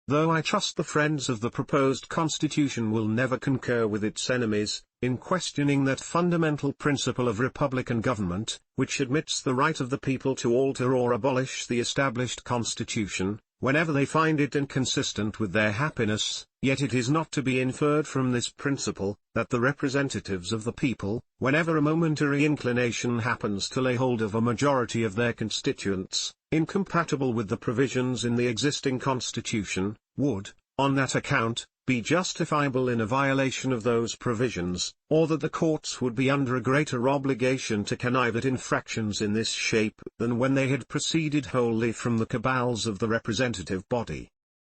Though I trust the friends of the proposed constitution will never concur with its enemies, in questioning that fundamental principle of republican government, which admits the right of the people to alter or abolish the established constitution, whenever they find it inconsistent with their happiness, yet it is not to be inferred from this principle, that the representatives of the people, whenever a momentary inclination happens to lay hold of a majority of their constituents, incompatible with the provisions in the existing constitution, would, on that account, be justifiable in a violation of those provisions, or that the courts would be under a greater obligation to connive at infractions in this shape than when they had proceeded wholly from the cabals of the representative body.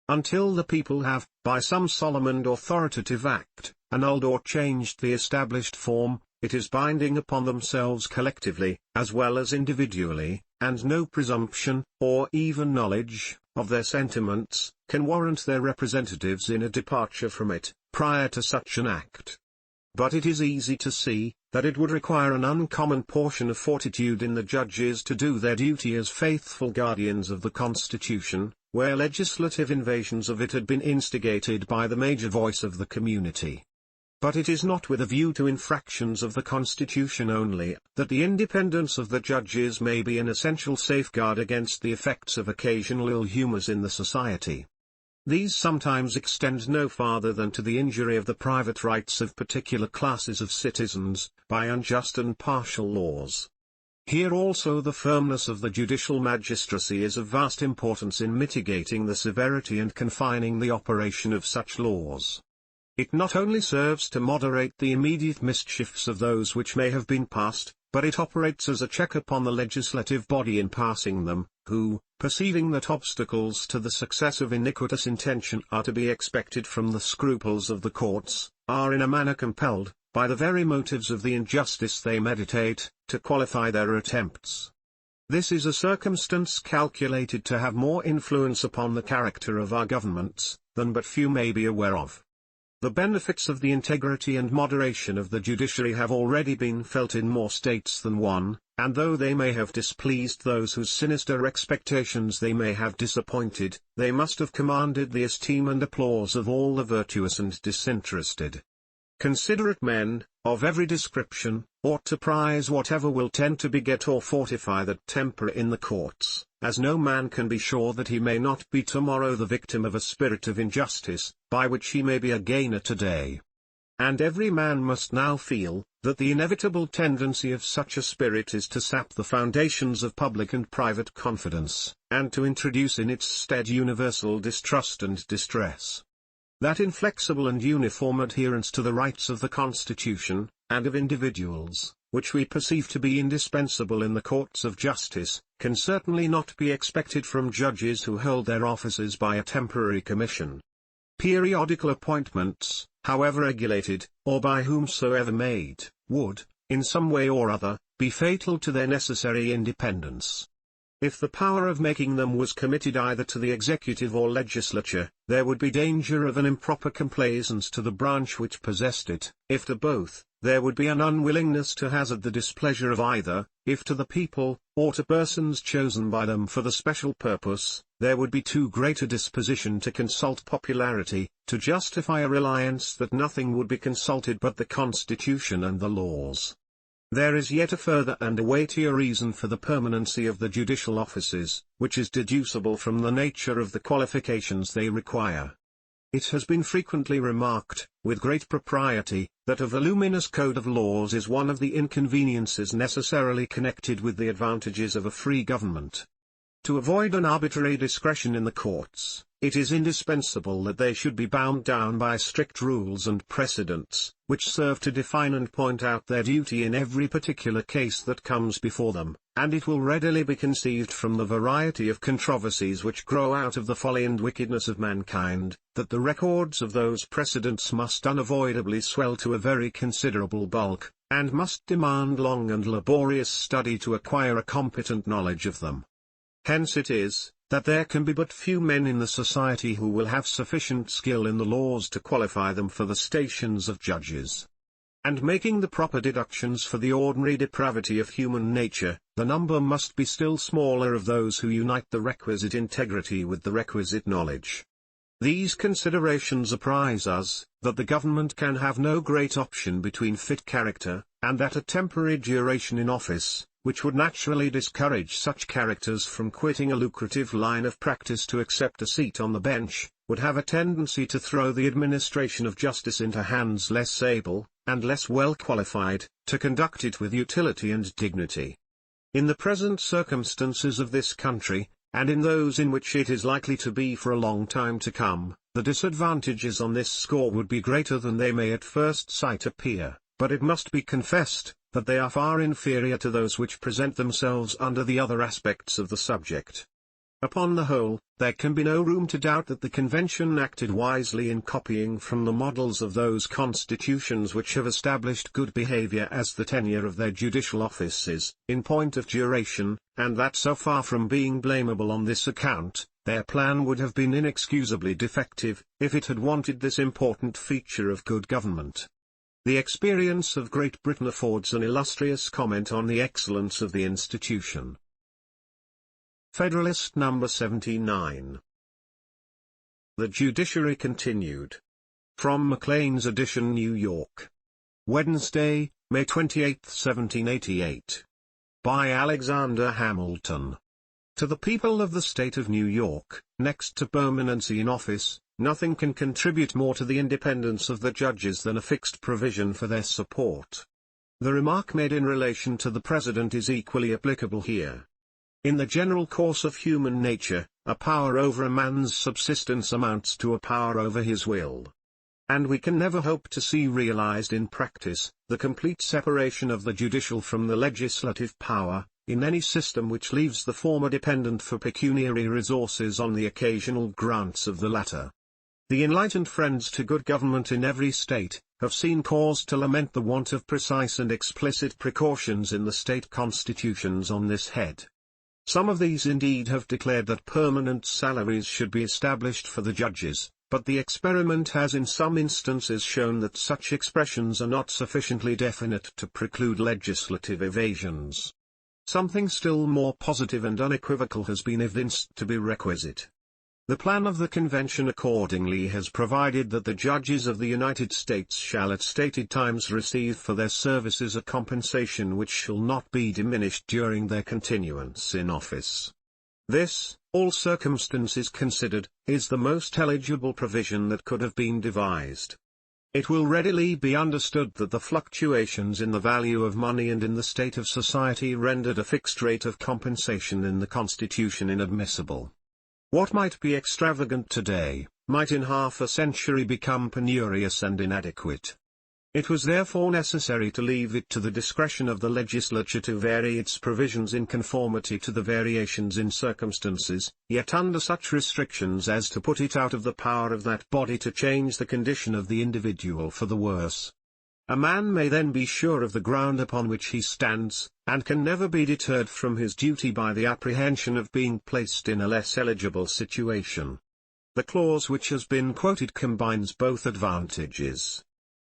Until the people have, by some solemn and authoritative act, annulled or changed the established form, it is binding upon themselves collectively, as well as individually, and no presumption, or even knowledge, of their sentiments, can warrant their representatives in a departure from it, prior to such an act. But it is easy to see, that it would require an uncommon portion of fortitude in the judges to do their duty as faithful guardians of the Constitution, where legislative invasions of it had been instigated by the major voice of the community. But it is not with a view to infractions of the Constitution only, that the independence of the judges may be an essential safeguard against the effects of occasional ill humours in the society. These sometimes extend no farther than to the injury of the private rights of particular classes of citizens, by unjust and partial laws. Here also the firmness of the judicial magistracy is of vast importance in mitigating the severity and confining the operation of such laws. It not only serves to moderate the immediate mischiefs of those which may have been passed, but it operates as a check upon the legislative body in passing them, who, perceiving that obstacles to the success of iniquitous intention are to be expected from the scruples of the courts, are in a manner compelled, by the very motives of the injustice they meditate, to qualify their attempts. This is a circumstance calculated to have more influence upon the character of our governments, than but few may be aware of. The benefits of the integrity and moderation of the judiciary have already been felt in more states than one, and though they may have displeased those whose sinister expectations they may have disappointed, they must have commanded the esteem and applause of all the virtuous and disinterested. Considerate men, of every description, ought to prize whatever will tend to beget or fortify that temper in the courts, as no man can be sure that he may not be tomorrow the victim of a spirit of injustice, by which he may be a gainer today. And every man must now feel, that the inevitable tendency of such a spirit is to sap the foundations of public and private confidence, and to introduce in its stead universal distrust and distress. That inflexible and uniform adherence to the rights of the Constitution, and of individuals, which we perceive to be indispensable in the courts of justice, can certainly not be expected from judges who hold their offices by a temporary commission. Periodical appointments, however regulated, or by whomsoever made, would, in some way or other, be fatal to their necessary independence. If the power of making them was committed either to the executive or legislature, there would be danger of an improper complaisance to the branch which possessed it; if to both, there would be an unwillingness to hazard the displeasure of either; if to the people, or to persons chosen by them for the special purpose, there would be too great a disposition to consult popularity, to justify a reliance that nothing would be consulted but the Constitution and the laws. There is yet a further and a weightier reason for the permanency of the judicial offices, which is deducible from the nature of the qualifications they require. It has been frequently remarked, with great propriety, that a voluminous code of laws is one of the inconveniences necessarily connected with the advantages of a free government. To avoid an arbitrary discretion in the courts, it is indispensable that they should be bound down by strict rules and precedents, which serve to define and point out their duty in every particular case that comes before them, and it will readily be conceived from the variety of controversies which grow out of the folly and wickedness of mankind, that the records of those precedents must unavoidably swell to a very considerable bulk, and must demand long and laborious study to acquire a competent knowledge of them. Hence it is, that there can be but few men in the society who will have sufficient skill in the laws to qualify them for the stations of judges. And making the proper deductions for the ordinary depravity of human nature, the number must be still smaller of those who unite the requisite integrity with the requisite knowledge. These considerations apprise us, that the government can have no great option between fit character, and that a temporary duration in office, which would naturally discourage such characters from quitting a lucrative line of practice to accept a seat on the bench, would have a tendency to throw the administration of justice into hands less able, and less well qualified, to conduct it with utility and dignity. In the present circumstances of this country, and in those in which it is likely to be for a long time to come, the disadvantages on this score would be greater than they may at first sight appear, but it must be confessed, that they are far inferior to those which present themselves under the other aspects of the subject. Upon the whole, there can be no room to doubt that the Convention acted wisely in copying from the models of those constitutions which have established good behavior as the tenure of their judicial offices, in point of duration, and that so far from being blamable on this account, their plan would have been inexcusably defective, if it had wanted this important feature of good government. The experience of Great Britain affords an illustrious comment on the excellence of the institution. Federalist No. 79. The Judiciary Continued. From Maclean's edition, New York. Wednesday, May 28, 1788. By Alexander Hamilton. To the people of the state of New York, next to permanency in office, nothing can contribute more to the independence of the judges than a fixed provision for their support. The remark made in relation to the President is equally applicable here. In the general course of human nature, a power over a man's subsistence amounts to a power over his will. And we can never hope to see realized in practice, the complete separation of the judicial from the legislative power, in any system which leaves the former dependent for pecuniary resources on the occasional grants of the latter. The enlightened friends to good government in every state, have seen cause to lament the want of precise and explicit precautions in the state constitutions on this head. Some of these indeed have declared that permanent salaries should be established for the judges, but the experiment has in some instances shown that such expressions are not sufficiently definite to preclude legislative evasions. Something still more positive and unequivocal has been evinced to be requisite. The plan of the Convention accordingly has provided that the judges of the United States shall at stated times receive for their services a compensation which shall not be diminished during their continuance in office. This, all circumstances considered, is the most eligible provision that could have been devised. It will readily be understood that the fluctuations in the value of money and in the state of society rendered a fixed rate of compensation in the Constitution inadmissible. What might be extravagant today, might in half a century become penurious and inadequate. It was therefore necessary to leave it to the discretion of the legislature to vary its provisions in conformity to the variations in circumstances, yet under such restrictions as to put it out of the power of that body to change the condition of the individual for the worse. A man may then be sure of the ground upon which he stands, and can never be deterred from his duty by the apprehension of being placed in a less eligible situation. The clause which has been quoted combines both advantages.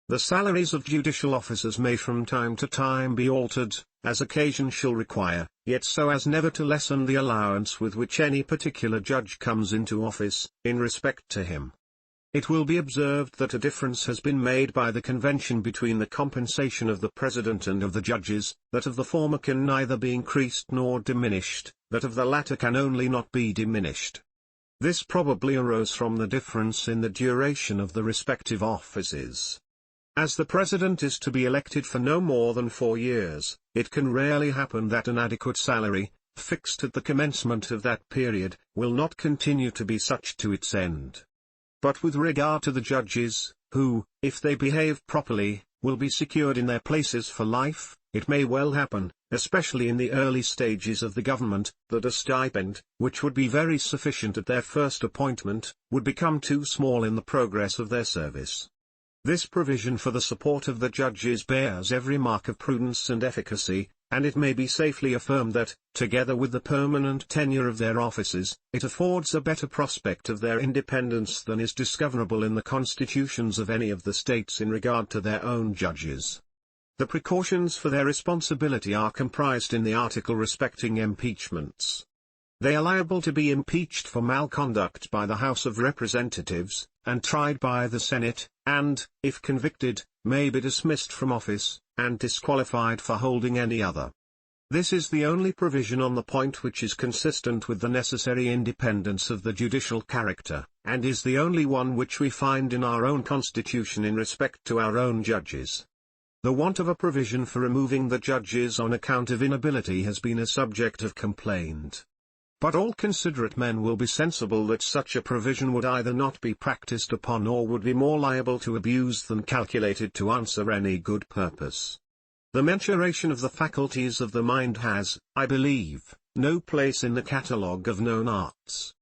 The salaries of judicial officers may from time to time be altered, as occasion shall require, yet so as never to lessen the allowance with which any particular judge comes into office, in respect to him. It will be observed that a difference has been made by the convention between the compensation of the president and of the judges, that of the former can neither be increased nor diminished, that of the latter can only not be diminished. This probably arose from the difference in the duration of the respective offices. As the president is to be elected for no more than 4 years, it can rarely happen that an adequate salary, fixed at the commencement of that period, will not continue to be such to its end. But with regard to the judges, who, if they behave properly, will be secured in their places for life, it may well happen, especially in the early stages of the government, that a stipend, which would be very sufficient at their first appointment, would become too small in the progress of their service. This provision for the support of the judges bears every mark of prudence and efficacy, and it may be safely affirmed that, together with the permanent tenure of their offices, it affords a better prospect of their independence than is discoverable in the constitutions of any of the states in regard to their own judges. The precautions for their responsibility are comprised in the article respecting impeachments. They are liable to be impeached for malconduct by the House of Representatives, and tried by the Senate, and, if convicted, may be dismissed from office, and disqualified for holding any other. This is the only provision on the point which is consistent with the necessary independence of the judicial character, and is the only one which we find in our own constitution in respect to our own judges. The want of a provision for removing the judges on account of inability has been a subject of complaint. But all considerate men will be sensible that such a provision would either not be practiced upon or would be more liable to abuse than calculated to answer any good purpose. The mensuration of the faculties of the mind has, I believe, no place in the catalogue of known arts.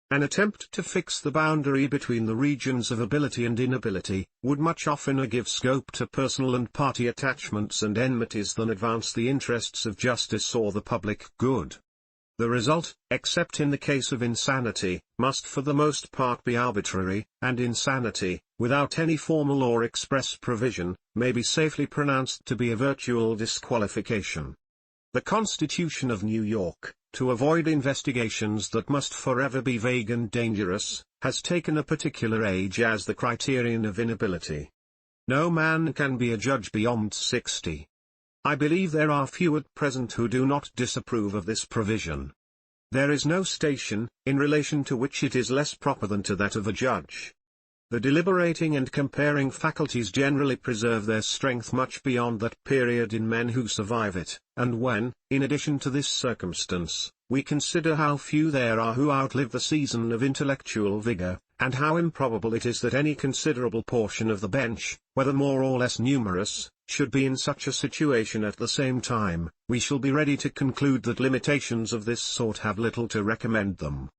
An attempt to fix the boundary between the regions of ability and inability, would much oftener give scope to personal and party attachments and enmities than advance the interests of justice or the public good. The result, except in the case of insanity, must for the most part be arbitrary, and insanity, without any formal or express provision, may be safely pronounced to be a virtual disqualification. The Constitution of New York, to avoid investigations that must forever be vague and dangerous, has taken a particular age as the criterion of inability. No man can be a judge beyond 60. I believe there are few at present who do not disapprove of this provision. There is no station, in relation to which it is less proper than to that of a judge. The deliberating and comparing faculties generally preserve their strength much beyond that period in men who survive it, and when, in addition to this circumstance, we consider how few there are who outlive the season of intellectual vigor, and how improbable it is that any considerable portion of the bench, whether more or less numerous, should be in such a situation at the same time, we shall be ready to conclude that limitations of this sort have little to recommend them.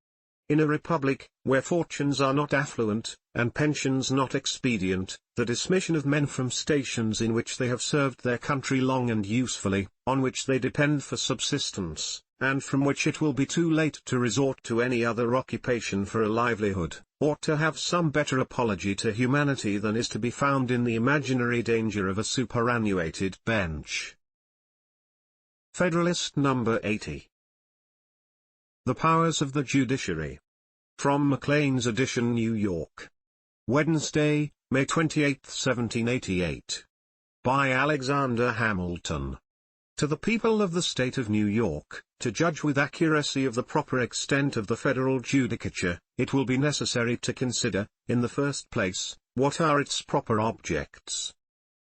In a republic, where fortunes are not affluent, and pensions not expedient, the dismission of men from stations in which they have served their country long and usefully, on which they depend for subsistence, and from which it will be too late to resort to any other occupation for a livelihood, ought to have some better apology to humanity than is to be found in the imaginary danger of a superannuated bench. Federalist No. 80. The Powers of the Judiciary. From Maclean's edition, New York. Wednesday, May 28, 1788. By Alexander Hamilton. To the people of the State of New York, to judge with accuracy of the proper extent of the federal judicature, it will be necessary to consider, in the first place, what are its proper objects.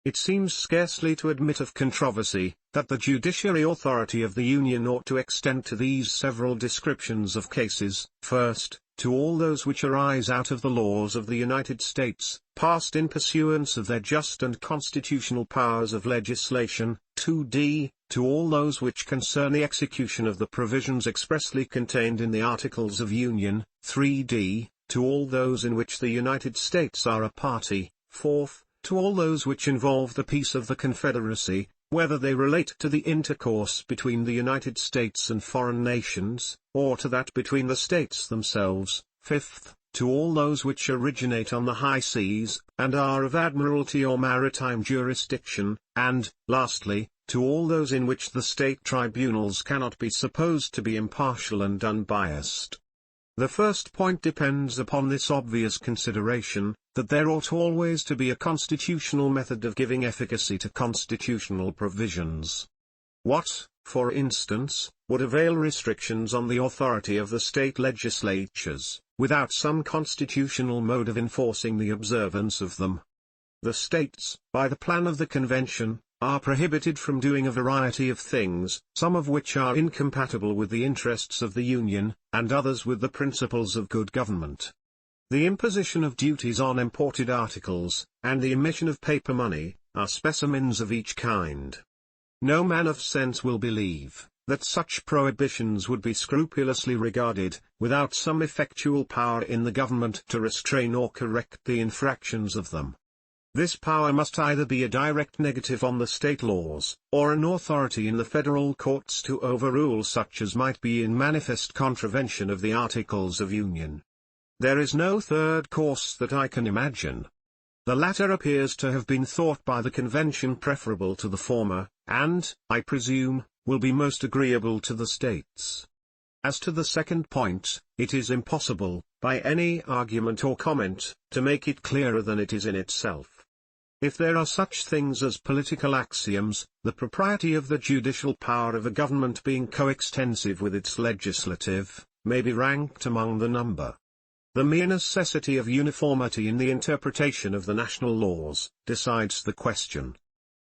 It seems scarcely to admit of controversy, that the judiciary authority of the Union ought to extend to these several descriptions of cases: first, to all those which arise out of the laws of the United States, passed in pursuance of their just and constitutional powers of legislation; 2d, to all those which concern the execution of the provisions expressly contained in the Articles of Union; 3d, to all those in which the United States are a party; 4th, to all those which involve the peace of the Confederacy, whether they relate to the intercourse between the United States and foreign nations, or to that between the states themselves; 5th, to all those which originate on the high seas, and are of admiralty or maritime jurisdiction, and, lastly, to all those in which the state tribunals cannot be supposed to be impartial and unbiased. The first point depends upon this obvious consideration, that there ought always to be a constitutional method of giving efficacy to constitutional provisions. What, for instance, would avail restrictions on the authority of the state legislatures, without some constitutional mode of enforcing the observance of them? The states, by the plan of the convention, are prohibited from doing a variety of things, some of which are incompatible with the interests of the Union, and others with the principles of good government. The imposition of duties on imported articles, and the emission of paper money, are specimens of each kind. No man of sense will believe that such prohibitions would be scrupulously regarded, without some effectual power in the government to restrain or correct the infractions of them. This power must either be a direct negative on the state laws, or an authority in the federal courts to overrule such as might be in manifest contravention of the Articles of Union. There is no third course that I can imagine. The latter appears to have been thought by the convention preferable to the former, and, I presume, will be most agreeable to the states. As to the second point, it is impossible, by any argument or comment, to make it clearer than it is in itself. If there are such things as political axioms, the propriety of the judicial power of a government being coextensive with its legislative, may be ranked among the number. The mere necessity of uniformity in the interpretation of the national laws, decides the question.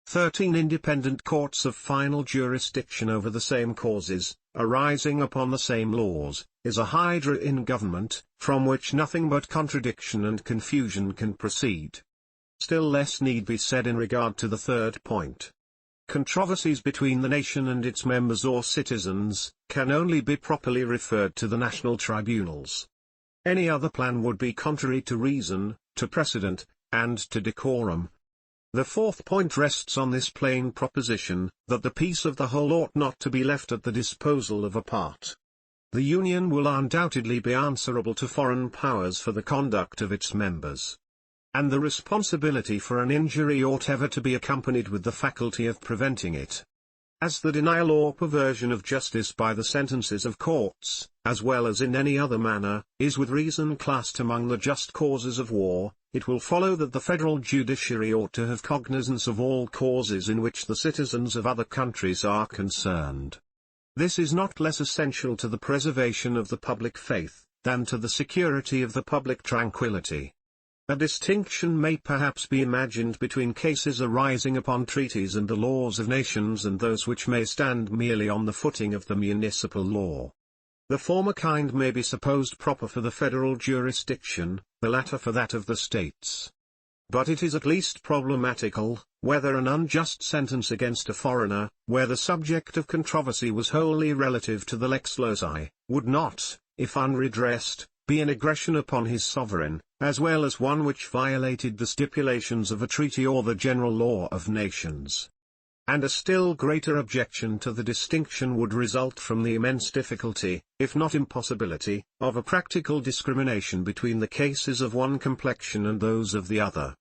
13 independent courts of final jurisdiction over the same causes, arising upon the same laws, is a hydra in government, from which nothing but contradiction and confusion can proceed. Still less need be said in regard to the third point. Controversies between the nation and its members or citizens, can only be properly referred to the national tribunals. Any other plan would be contrary to reason, to precedent, and to decorum. The fourth point rests on this plain proposition, that the peace of the whole ought not to be left at the disposal of a part. The Union will undoubtedly be answerable to foreign powers for the conduct of its members. And the responsibility for an injury ought ever to be accompanied with the faculty of preventing it. As the denial or perversion of justice by the sentences of courts, as well as in any other manner, is with reason classed among the just causes of war, it will follow that the federal judiciary ought to have cognizance of all causes in which the citizens of other countries are concerned. This is not less essential to the preservation of the public faith, than to the security of the public tranquility. A distinction may perhaps be imagined between cases arising upon treaties and the laws of nations and those which may stand merely on the footing of the municipal law. The former kind may be supposed proper for the federal jurisdiction, the latter for that of the states. But it is at least problematical, whether an unjust sentence against a foreigner, where the subject of controversy was wholly relative to the lex loci, would not, if unredressed, be an aggression upon his sovereign, as well as one which violated the stipulations of a treaty or the general law of nations. And a still greater objection to the distinction would result from the immense difficulty, if not impossibility, of a practical discrimination between the cases of one complexion and those of the other.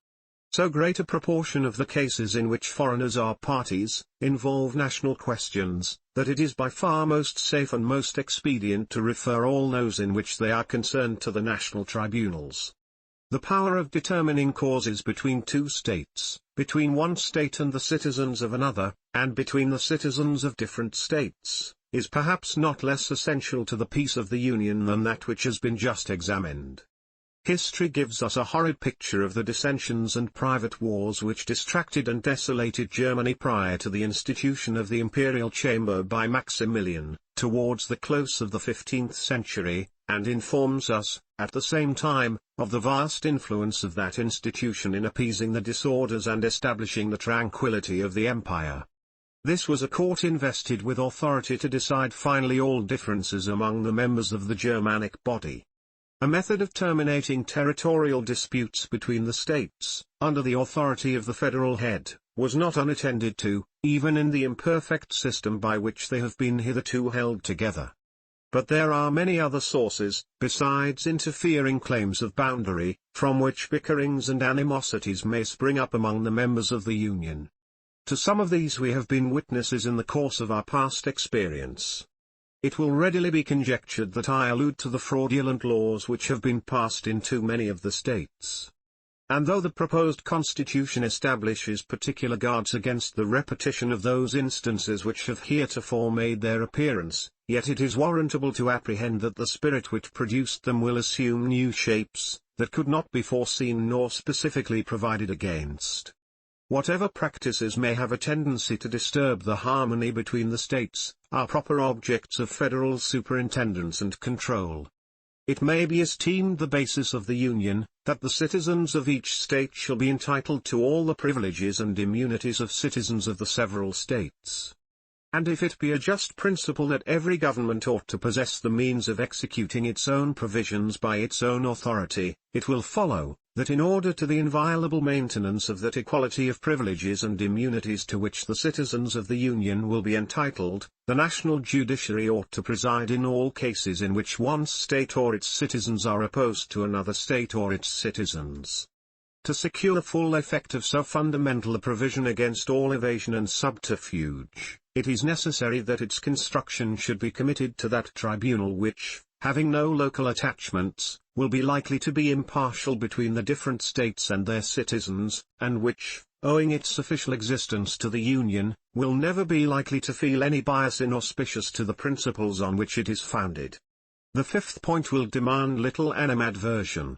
So great a proportion of the cases in which foreigners are parties, involve national questions, that it is by far most safe and most expedient to refer all those in which they are concerned to the national tribunals. The power of determining causes between two states, between one state and the citizens of another, and between the citizens of different states, is perhaps not less essential to the peace of the Union than that which has been just examined. History gives us a horrid picture of the dissensions and private wars which distracted and desolated Germany prior to the institution of the imperial chamber by Maximilian, towards the close of the 15th century, and informs us, at the same time, of the vast influence of that institution in appeasing the disorders and establishing the tranquility of the empire. This was a court invested with authority to decide finally all differences among the members of the Germanic body. A method of terminating territorial disputes between the states, under the authority of the federal head, was not unattended to, even in the imperfect system by which they have been hitherto held together. But there are many other sources, besides interfering claims of boundary, from which bickerings and animosities may spring up among the members of the Union. To some of these we have been witnesses in the course of our past experience. It will readily be conjectured that I allude to the fraudulent laws which have been passed in too many of the states. And though the proposed constitution establishes particular guards against the repetition of those instances which have heretofore made their appearance, yet it is warrantable to apprehend that the spirit which produced them will assume new shapes, that could not be foreseen nor specifically provided against. Whatever practices may have a tendency to disturb the harmony between the states, are proper objects of federal superintendence and control. It may be esteemed the basis of the Union, that the citizens of each state shall be entitled to all the privileges and immunities of citizens of the several states. And if it be a just principle that every government ought to possess the means of executing its own provisions by its own authority, it will follow, that in order to the inviolable maintenance of that equality of privileges and immunities to which the citizens of the Union will be entitled, the national judiciary ought to preside in all cases in which one state or its citizens are opposed to another state or its citizens. To secure the full effect of so fundamental a provision against all evasion and subterfuge, it is necessary that its construction should be committed to that tribunal which, having no local attachments, will be likely to be impartial between the different states and their citizens, and which, owing its official existence to the Union, will never be likely to feel any bias inauspicious to the principles on which it is founded. The fifth point will demand little animadversion.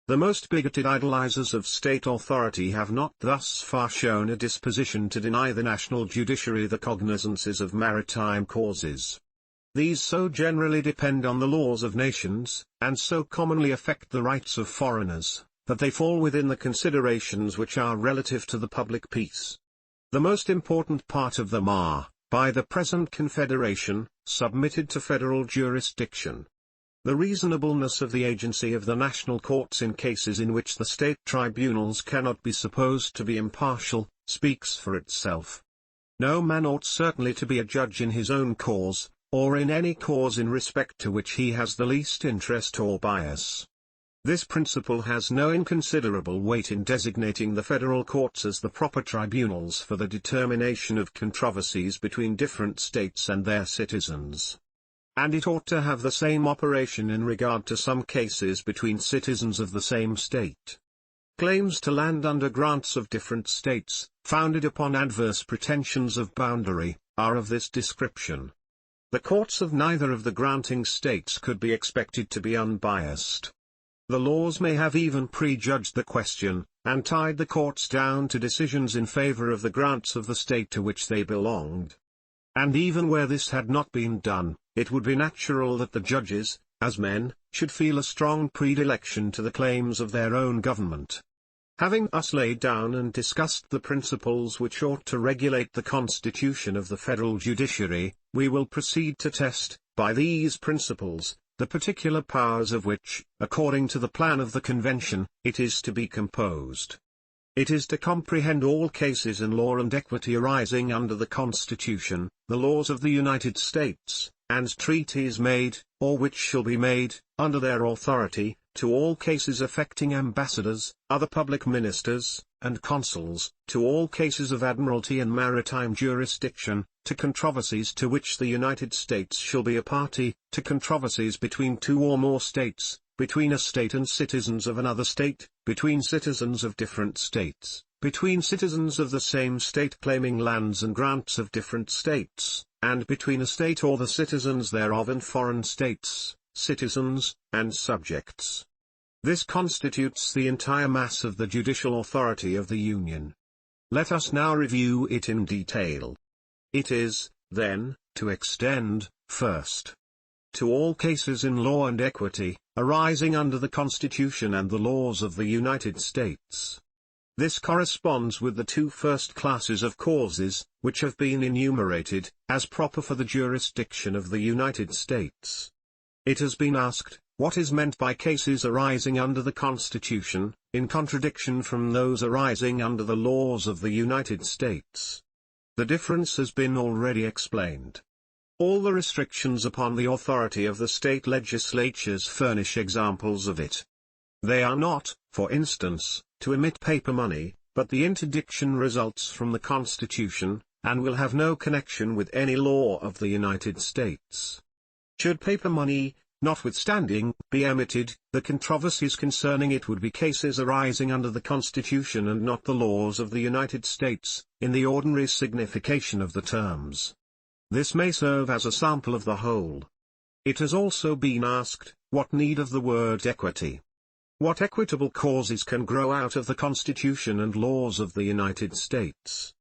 The most bigoted idolizers of state authority have not thus far shown a disposition to deny the national judiciary the cognizances of maritime causes. These so generally depend on the laws of nations, and so commonly affect the rights of foreigners, that they fall within the considerations which are relative to the public peace. The most important part of them are, by the present Confederation, submitted to federal jurisdiction. The reasonableness of the agency of the national courts in cases in which the state tribunals cannot be supposed to be impartial, speaks for itself. No man ought certainly to be a judge in his own cause, or in any cause in respect to which he has the least interest or bias. This principle has no inconsiderable weight in designating the federal courts as the proper tribunals for the determination of controversies between different states and their citizens. And it ought to have the same operation in regard to some cases between citizens of the same state. Claims to land under grants of different states, founded upon adverse pretensions of boundary, are of this description. The courts of neither of the granting states could be expected to be unbiased. The laws may have even prejudged the question, and tied the courts down to decisions in favor of the grants of the state to which they belonged. And even where this had not been done, it would be natural that the judges, as men, should feel a strong predilection to the claims of their own government. Having thus laid down and discussed the principles which ought to regulate the constitution of the federal judiciary, we will proceed to test, by these principles, the particular powers of which, according to the plan of the convention, it is to be composed. It is to comprehend all cases in law and equity arising under the Constitution, the laws of the United States, and treaties made, or which shall be made, under their authority, to all cases affecting ambassadors, other public ministers, and consuls, to all cases of admiralty and maritime jurisdiction, to controversies to which the United States shall be a party, to controversies between two or more states, between a state and citizens of another state, between citizens of different states, between citizens of the same state claiming lands and grants of different states, and between a state or the citizens thereof and foreign states, citizens, and subjects. This constitutes the entire mass of the judicial authority of the Union. Let us now review it in detail. It is, then, to extend, first, to all cases in law and equity, arising under the Constitution and the laws of the United States. This corresponds with the two first classes of causes, which have been enumerated, as proper for the jurisdiction of the United States. It has been asked, what is meant by cases arising under the Constitution, in contradiction from those arising under the laws of the United States? The difference has been already explained. All the restrictions upon the authority of the state legislatures furnish examples of it. They are not, for instance, to emit paper money, but the interdiction results from the Constitution, and will have no connection with any law of the United States. Should paper money, notwithstanding, be emitted, the controversies concerning it would be cases arising under the Constitution and not the laws of the United States, in the ordinary signification of the terms. This may serve as a sample of the whole. It has also been asked, what need of the word equity? What equitable causes can grow out of the Constitution and laws of the United States?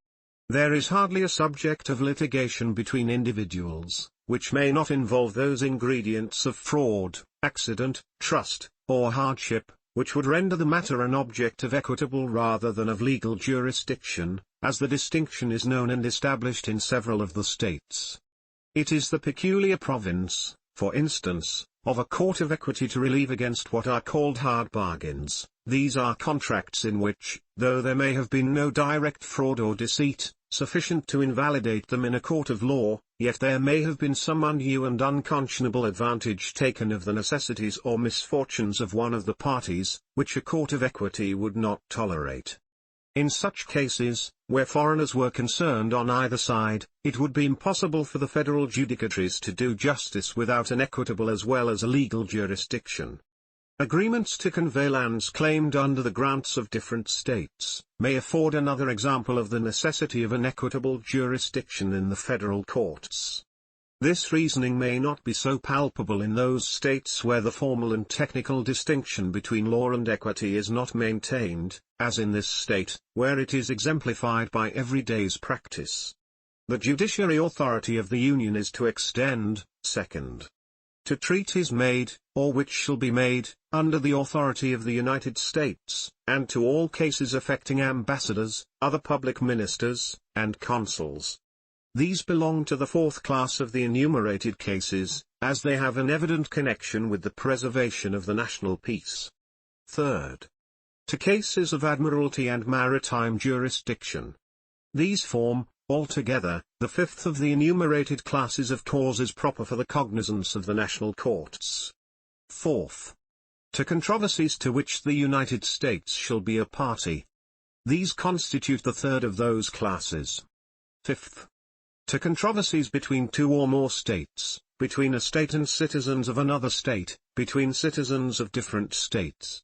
There is hardly a subject of litigation between individuals, which may not involve those ingredients of fraud, accident, trust, or hardship, which would render the matter an object of equitable rather than of legal jurisdiction, as the distinction is known and established in several of the states. It is the peculiar province, for instance, of a court of equity to relieve against what are called hard bargains. These are contracts in which, though there may have been no direct fraud or deceit, sufficient to invalidate them in a court of law, yet there may have been some undue and unconscionable advantage taken of the necessities or misfortunes of one of the parties, which a court of equity would not tolerate. In such cases, where foreigners were concerned on either side, it would be impossible for the federal judicatories to do justice without an equitable as well as a legal jurisdiction. Agreements to convey lands claimed under the grants of different states may afford another example of the necessity of an equitable jurisdiction in the federal courts. This reasoning may not be so palpable in those states where the formal and technical distinction between law and equity is not maintained, as in this state, where it is exemplified by every day's practice. The judiciary authority of the Union is to extend, second, to treaties made, or which shall be made, under the authority of the United States, and to all cases affecting ambassadors, other public ministers, and consuls. These belong to the fourth class of the enumerated cases, as they have an evident connection with the preservation of the national peace. Third, to cases of admiralty and maritime jurisdiction. These form, altogether, the fifth of the enumerated classes of causes proper for the cognizance of the national courts. Fourth, to controversies to which the United States shall be a party. These constitute the third of those classes. Fifth, to controversies between two or more states, between a state and citizens of another state, between citizens of different states.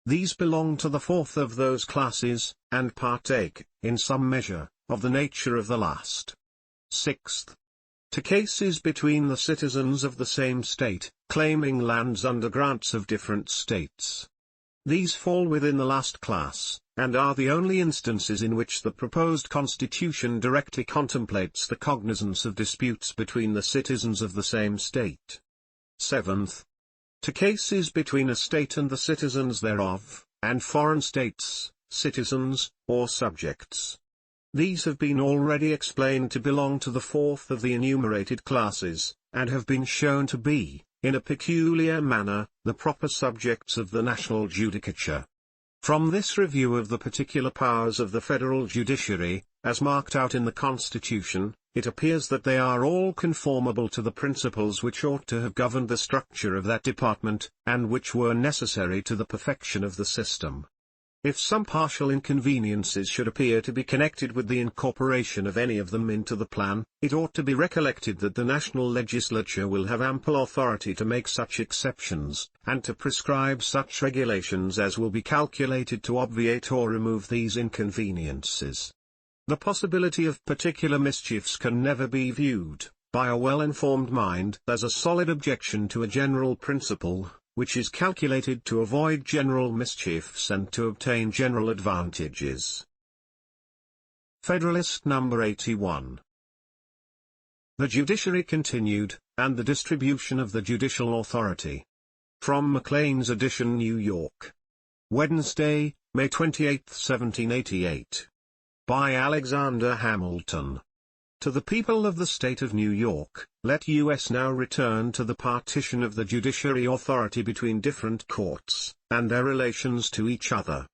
These belong to the fourth of those classes, and partake, in some measure, of the nature of the last. Sixth, to cases between the citizens of the same state, claiming lands under grants of different states. These fall within the last class, and are the only instances in which the proposed Constitution directly contemplates the cognizance of disputes between the citizens of the same state. Seventh, to cases between a state and the citizens thereof, and foreign states, citizens, or subjects. These have been already explained to belong to the fourth of the enumerated classes, and have been shown to be, in a peculiar manner, the proper subjects of the national judicature. From this review of the particular powers of the federal judiciary, as marked out in the Constitution, it appears that they are all conformable to the principles which ought to have governed the structure of that department, and which were necessary to the perfection of the system. If some partial inconveniences should appear to be connected with the incorporation of any of them into the plan, it ought to be recollected that the national legislature will have ample authority to make such exceptions, and to prescribe such regulations as will be calculated to obviate or remove these inconveniences. The possibility of particular mischiefs can never be viewed, by a well-informed mind, as a solid objection to a general principle, which is calculated to avoid general mischiefs and to obtain general advantages. Federalist number 81. The judiciary continued, and the distribution of the judicial authority. From Maclean's edition, New York. Wednesday, May 28, 1788. By Alexander Hamilton. To the people of the state of New York, let us now return to the partition of the judiciary authority between different courts, and their relations to each other.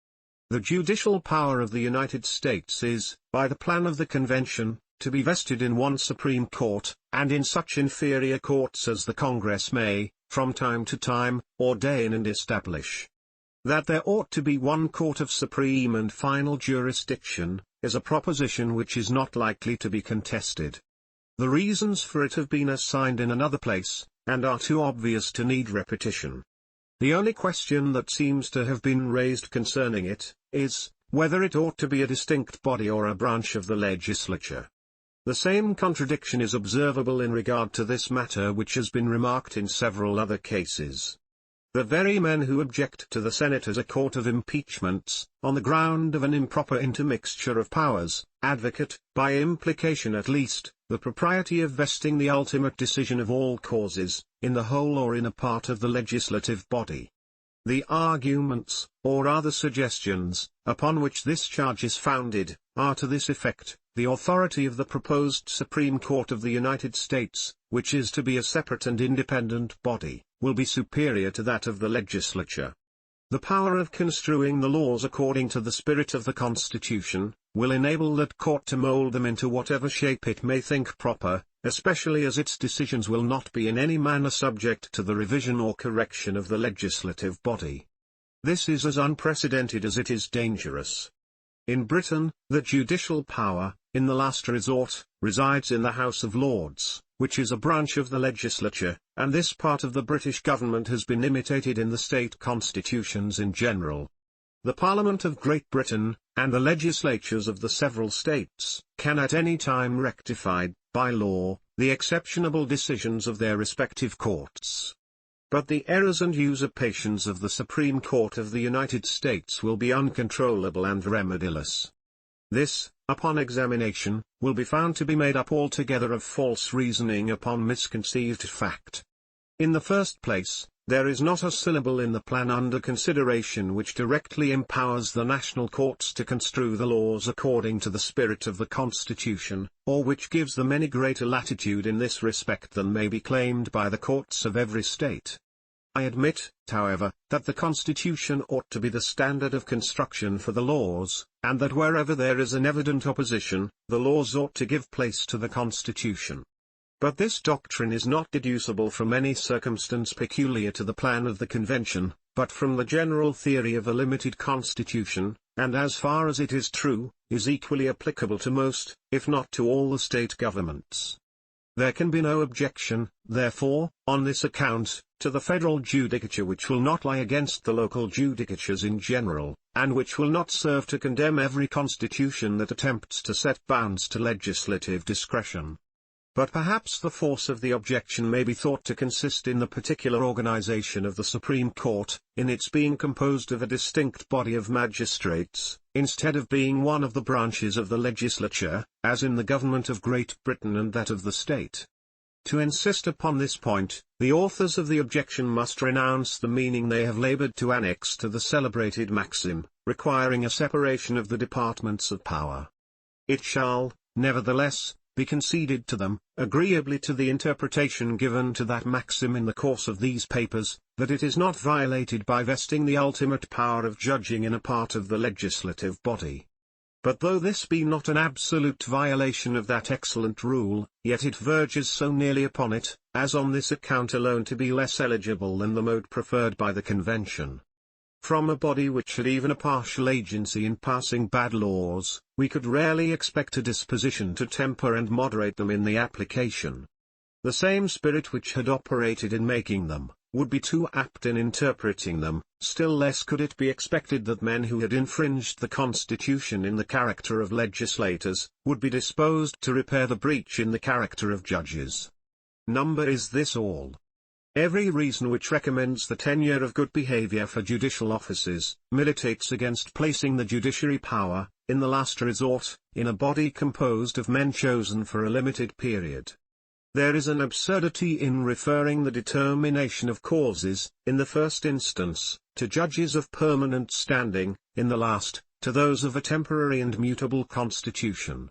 The judicial power of the United States is, by the plan of the Convention, to be vested in one Supreme Court, and in such inferior courts as the Congress may, from time to time, ordain and establish. That there ought to be one court of supreme and final jurisdiction, is a proposition which is not likely to be contested. The reasons for it have been assigned in another place, and are too obvious to need repetition. The only question that seems to have been raised concerning it, is, whether it ought to be a distinct body or a branch of the legislature. The same contradiction is observable in regard to this matter which has been remarked in several other cases. The very men who object to the Senate as a court of impeachments, on the ground of an improper intermixture of powers, advocate, by implication at least, the propriety of vesting the ultimate decision of all causes, in the whole or in a part of the legislative body. The arguments, or rather suggestions, upon which this charge is founded, are to this effect: the authority of the proposed Supreme Court of the United States, which is to be a separate and independent body, will be superior to that of the legislature. The power of construing the laws according to the spirit of the Constitution, will enable that court to mold them into whatever shape it may think proper, especially as its decisions will not be in any manner subject to the revision or correction of the legislative body. This is as unprecedented as it is dangerous. In Britain, the judicial power, in the last resort, resides in the House of Lords, which is a branch of the legislature, and this part of the British government has been imitated in the state constitutions in general. The Parliament of Great Britain, and the legislatures of the several states, can at any time rectify, by law, the exceptionable decisions of their respective courts. But the errors and usurpations of the Supreme Court of the United States will be uncontrollable and remediless. This, upon examination, will be found to be made up altogether of false reasoning upon misconceived fact. In the first place, there is not a syllable in the plan under consideration which directly empowers the national courts to construe the laws according to the spirit of the Constitution, or which gives them any greater latitude in this respect than may be claimed by the courts of every state. I admit, however, that the Constitution ought to be the standard of construction for the laws, and that wherever there is an evident opposition, the laws ought to give place to the Constitution. But this doctrine is not deducible from any circumstance peculiar to the plan of the Convention, but from the general theory of a limited Constitution, and as far as it is true, is equally applicable to most, if not to all the state governments. There can be no objection, therefore, on this account, to the federal judicature which will not lie against the local judicatures in general, and which will not serve to condemn every constitution that attempts to set bounds to legislative discretion. But perhaps the force of the objection may be thought to consist in the particular organization of the Supreme Court, in its being composed of a distinct body of magistrates, instead of being one of the branches of the legislature, as in the government of Great Britain and that of the state. To insist upon this point, the authors of the objection must renounce the meaning they have labored to annex to the celebrated maxim, requiring a separation of the departments of power. It shall, nevertheless, be conceded to them, agreeably to the interpretation given to that maxim in the course of these papers, that it is not violated by vesting the ultimate power of judging in a part of the legislative body. But though this be not an absolute violation of that excellent rule, yet it verges so nearly upon it, as on this account alone to be less eligible than the mode preferred by the Convention. From a body which had even a partial agency in passing bad laws, we could rarely expect a disposition to temper and moderate them in the application. The same spirit which had operated in making them, would be too apt in interpreting them. Still less could it be expected that men who had infringed the Constitution in the character of legislators, would be disposed to repair the breach in the character of judges. Number is this all. Every reason which recommends the tenure of good behavior for judicial offices, militates against placing the judiciary power, in the last resort, in a body composed of men chosen for a limited period. There is an absurdity in referring the determination of causes, in the first instance, to judges of permanent standing, in the last, to those of a temporary and mutable constitution.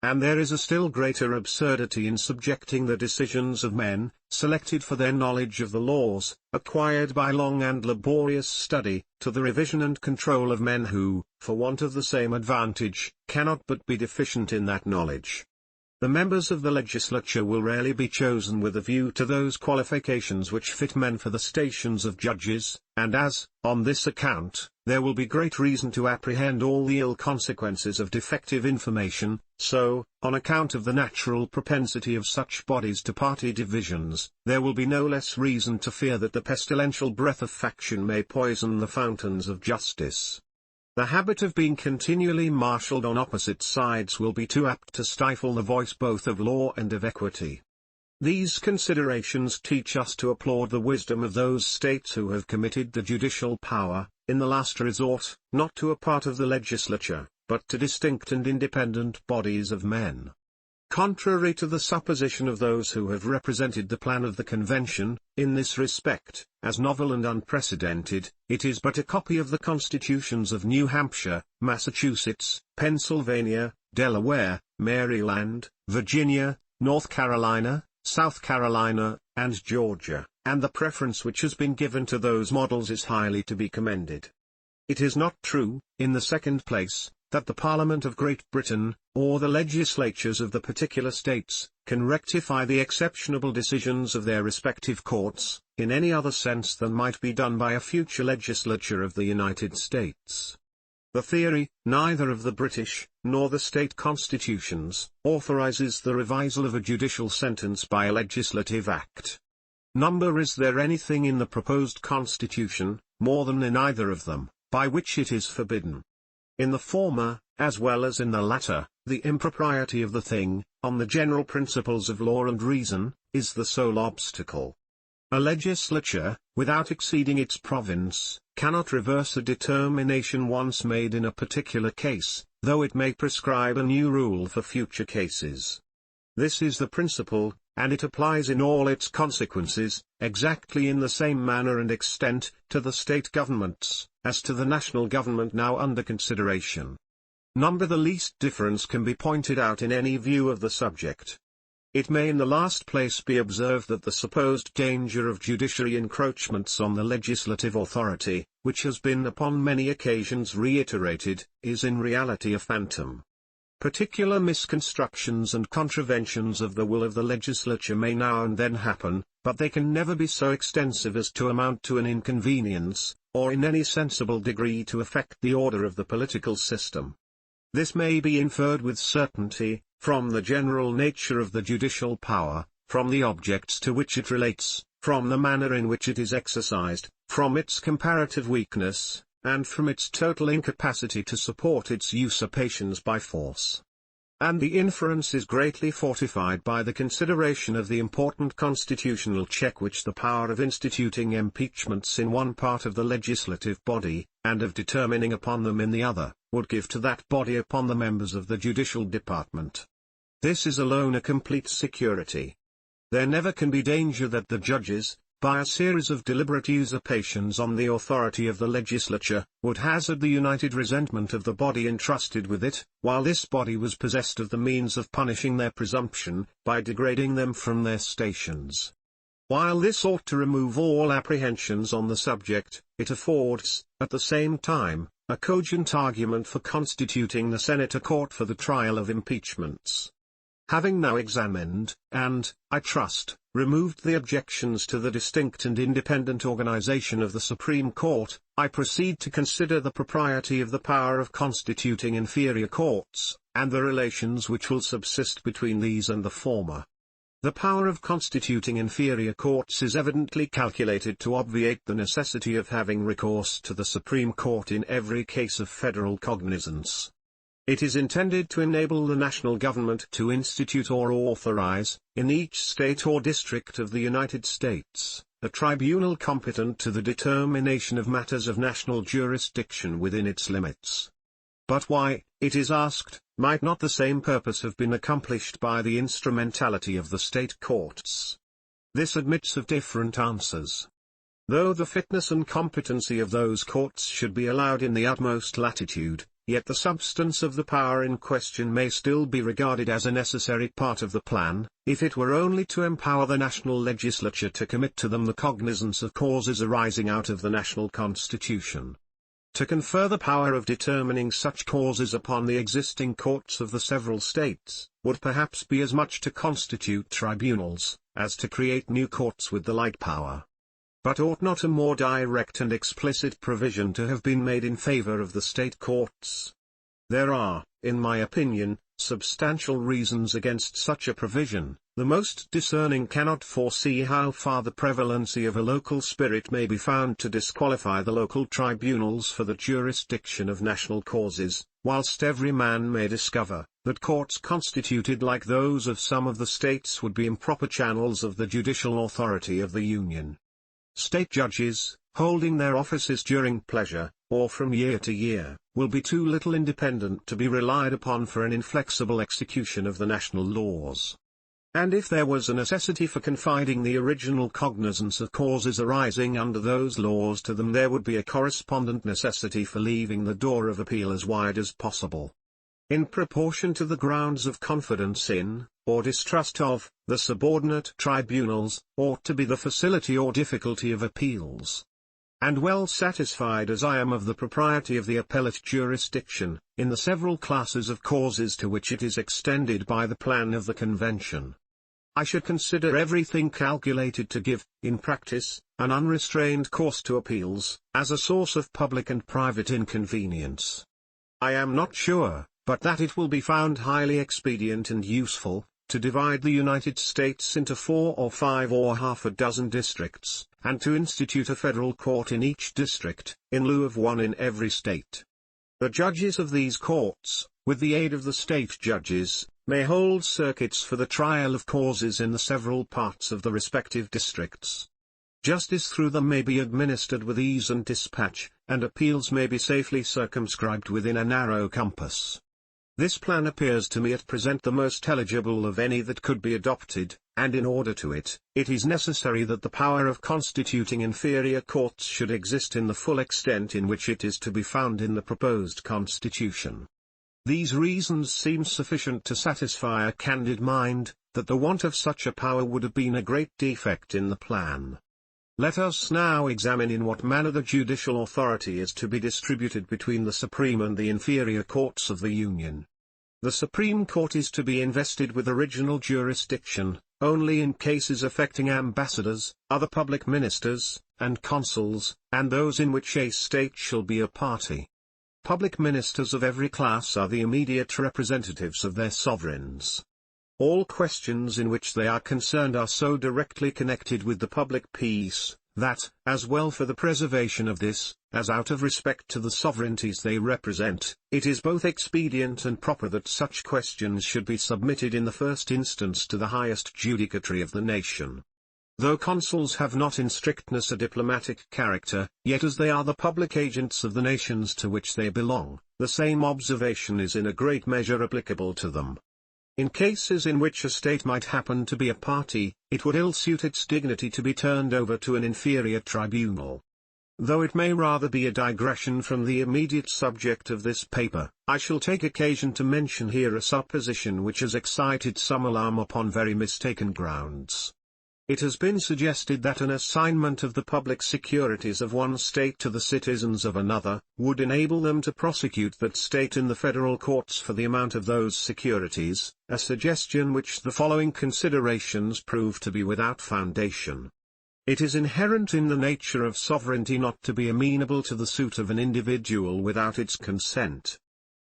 And there is a still greater absurdity in subjecting the decisions of men, selected for their knowledge of the laws, acquired by long and laborious study, to the revision and control of men who, for want of the same advantage, cannot but be deficient in that knowledge. The members of the legislature will rarely be chosen with a view to those qualifications which fit men for the stations of judges, and as, on this account, there will be great reason to apprehend all the ill consequences of defective information, so, on account of the natural propensity of such bodies to party divisions, there will be no less reason to fear that the pestilential breath of faction may poison the fountains of justice. The habit of being continually marshalled on opposite sides will be too apt to stifle the voice both of law and of equity. These considerations teach us to applaud the wisdom of those states who have committed the judicial power, in the last resort, not to a part of the legislature, but to distinct and independent bodies of men. Contrary to the supposition of those who have represented the plan of the convention, in this respect, as novel and unprecedented, it is but a copy of the constitutions of New Hampshire, Massachusetts, Pennsylvania, Delaware, Maryland, Virginia, North Carolina, South Carolina, and Georgia, and the preference which has been given to those models is highly to be commended. It is not true, in the second place, that the Parliament of Great Britain, or the legislatures of the particular states, can rectify the exceptionable decisions of their respective courts, in any other sense than might be done by a future legislature of the United States. The theory, neither of the British, nor the state constitutions, authorizes the revisal of a judicial sentence by a legislative act. Nor is there anything in the proposed constitution, more than in either of them, by which it is forbidden. In the former, as well as in the latter, the impropriety of the thing, on the general principles of law and reason, is the sole obstacle. A legislature, without exceeding its province, cannot reverse a determination once made in a particular case, though it may prescribe a new rule for future cases. This is the principle, and it applies in all its consequences, exactly in the same manner and extent, to the state governments, as to the national government now under consideration. Nor the least difference can be pointed out in any view of the subject. It may in the last place be observed that the supposed danger of judiciary encroachments on the legislative authority, which has been upon many occasions reiterated, is in reality a phantom. Particular misconstructions and contraventions of the will of the legislature may now and then happen, but they can never be so extensive as to amount to an inconvenience, or in any sensible degree to affect the order of the political system. This may be inferred with certainty, from the general nature of the judicial power, from the objects to which it relates, from the manner in which it is exercised, from its comparative weakness, and from its total incapacity to support its usurpations by force. And the inference is greatly fortified by the consideration of the important constitutional check which the power of instituting impeachments in one part of the legislative body, and of determining upon them in the other, would give to that body upon the members of the judicial department. This is alone a complete security. There never can be danger that the judges, by a series of deliberate usurpations on the authority of the legislature, would hazard the united resentment of the body entrusted with it, while this body was possessed of the means of punishing their presumption, by degrading them from their stations. While this ought to remove all apprehensions on the subject, it affords, at the same time, a cogent argument for constituting the Senate a court for the trial of impeachments. Having now examined, and, I trust, removed the objections to the distinct and independent organization of the Supreme Court, I proceed to consider the propriety of the power of constituting inferior courts, and the relations which will subsist between these and the former. The power of constituting inferior courts is evidently calculated to obviate the necessity of having recourse to the Supreme Court in every case of federal cognizance. It is intended to enable the national government to institute or authorize, in each state or district of the United States, a tribunal competent to the determination of matters of national jurisdiction within its limits. But why, it is asked, might not the same purpose have been accomplished by the instrumentality of the state courts? This admits of different answers. Though the fitness and competency of those courts should be allowed in the utmost latitude, yet the substance of the power in question may still be regarded as a necessary part of the plan, if it were only to empower the national legislature to commit to them the cognizance of causes arising out of the national constitution. To confer the power of determining such causes upon the existing courts of the several states, would perhaps be as much to constitute tribunals, as to create new courts with the like power. But ought not a more direct and explicit provision to have been made in favor of the state courts? There are, in my opinion, substantial reasons against such a provision. The most discerning cannot foresee how far the prevalency of a local spirit may be found to disqualify the local tribunals for the jurisdiction of national causes, whilst every man may discover, that courts constituted like those of some of the states would be improper channels of the judicial authority of the Union. State judges, holding their offices during pleasure, or from year to year, will be too little independent to be relied upon for an inflexible execution of the national laws. And if there was a necessity for confiding the original cognizance of causes arising under those laws to them, there would be a correspondent necessity for leaving the door of appeal as wide as possible. In proportion to the grounds of confidence in, or distrust of, the subordinate tribunals, ought to be the facility or difficulty of appeals. And well satisfied as I am of the propriety of the appellate jurisdiction, in the several classes of causes to which it is extended by the plan of the Convention, I should consider everything calculated to give, in practice, an unrestrained course to appeals, as a source of public and private inconvenience. I am not sure, but that it will be found highly expedient and useful, to divide the United States into 4 or 5 or half a dozen districts, and to institute a federal court in each district, in lieu of one in every state. The judges of these courts, with the aid of the state judges, may hold circuits for the trial of causes in the several parts of the respective districts. Justice through them may be administered with ease and dispatch, and appeals may be safely circumscribed within a narrow compass. This plan appears to me at present the most eligible of any that could be adopted, and in order to it, it is necessary that the power of constituting inferior courts should exist in the full extent in which it is to be found in the proposed Constitution. These reasons seem sufficient to satisfy a candid mind, that the want of such a power would have been a great defect in the plan. Let us now examine in what manner the judicial authority is to be distributed between the Supreme and the inferior courts of the Union. The Supreme Court is to be invested with original jurisdiction, only in cases affecting ambassadors, other public ministers, and consuls, and those in which a state shall be a party. Public ministers of every class are the immediate representatives of their sovereigns. All questions in which they are concerned are so directly connected with the public peace, that, as well for the preservation of this, as out of respect to the sovereignties they represent, it is both expedient and proper that such questions should be submitted in the first instance to the highest judicatory of the nation. Though consuls have not in strictness a diplomatic character, yet as they are the public agents of the nations to which they belong, the same observation is in a great measure applicable to them. In cases in which a state might happen to be a party, it would ill suit its dignity to be turned over to an inferior tribunal. Though it may rather be a digression from the immediate subject of this paper, I shall take occasion to mention here a supposition which has excited some alarm upon very mistaken grounds. It has been suggested that an assignment of the public securities of one state to the citizens of another, would enable them to prosecute that state in the federal courts for the amount of those securities, a suggestion which the following considerations prove to be without foundation. It is inherent in the nature of sovereignty not to be amenable to the suit of an individual without its consent.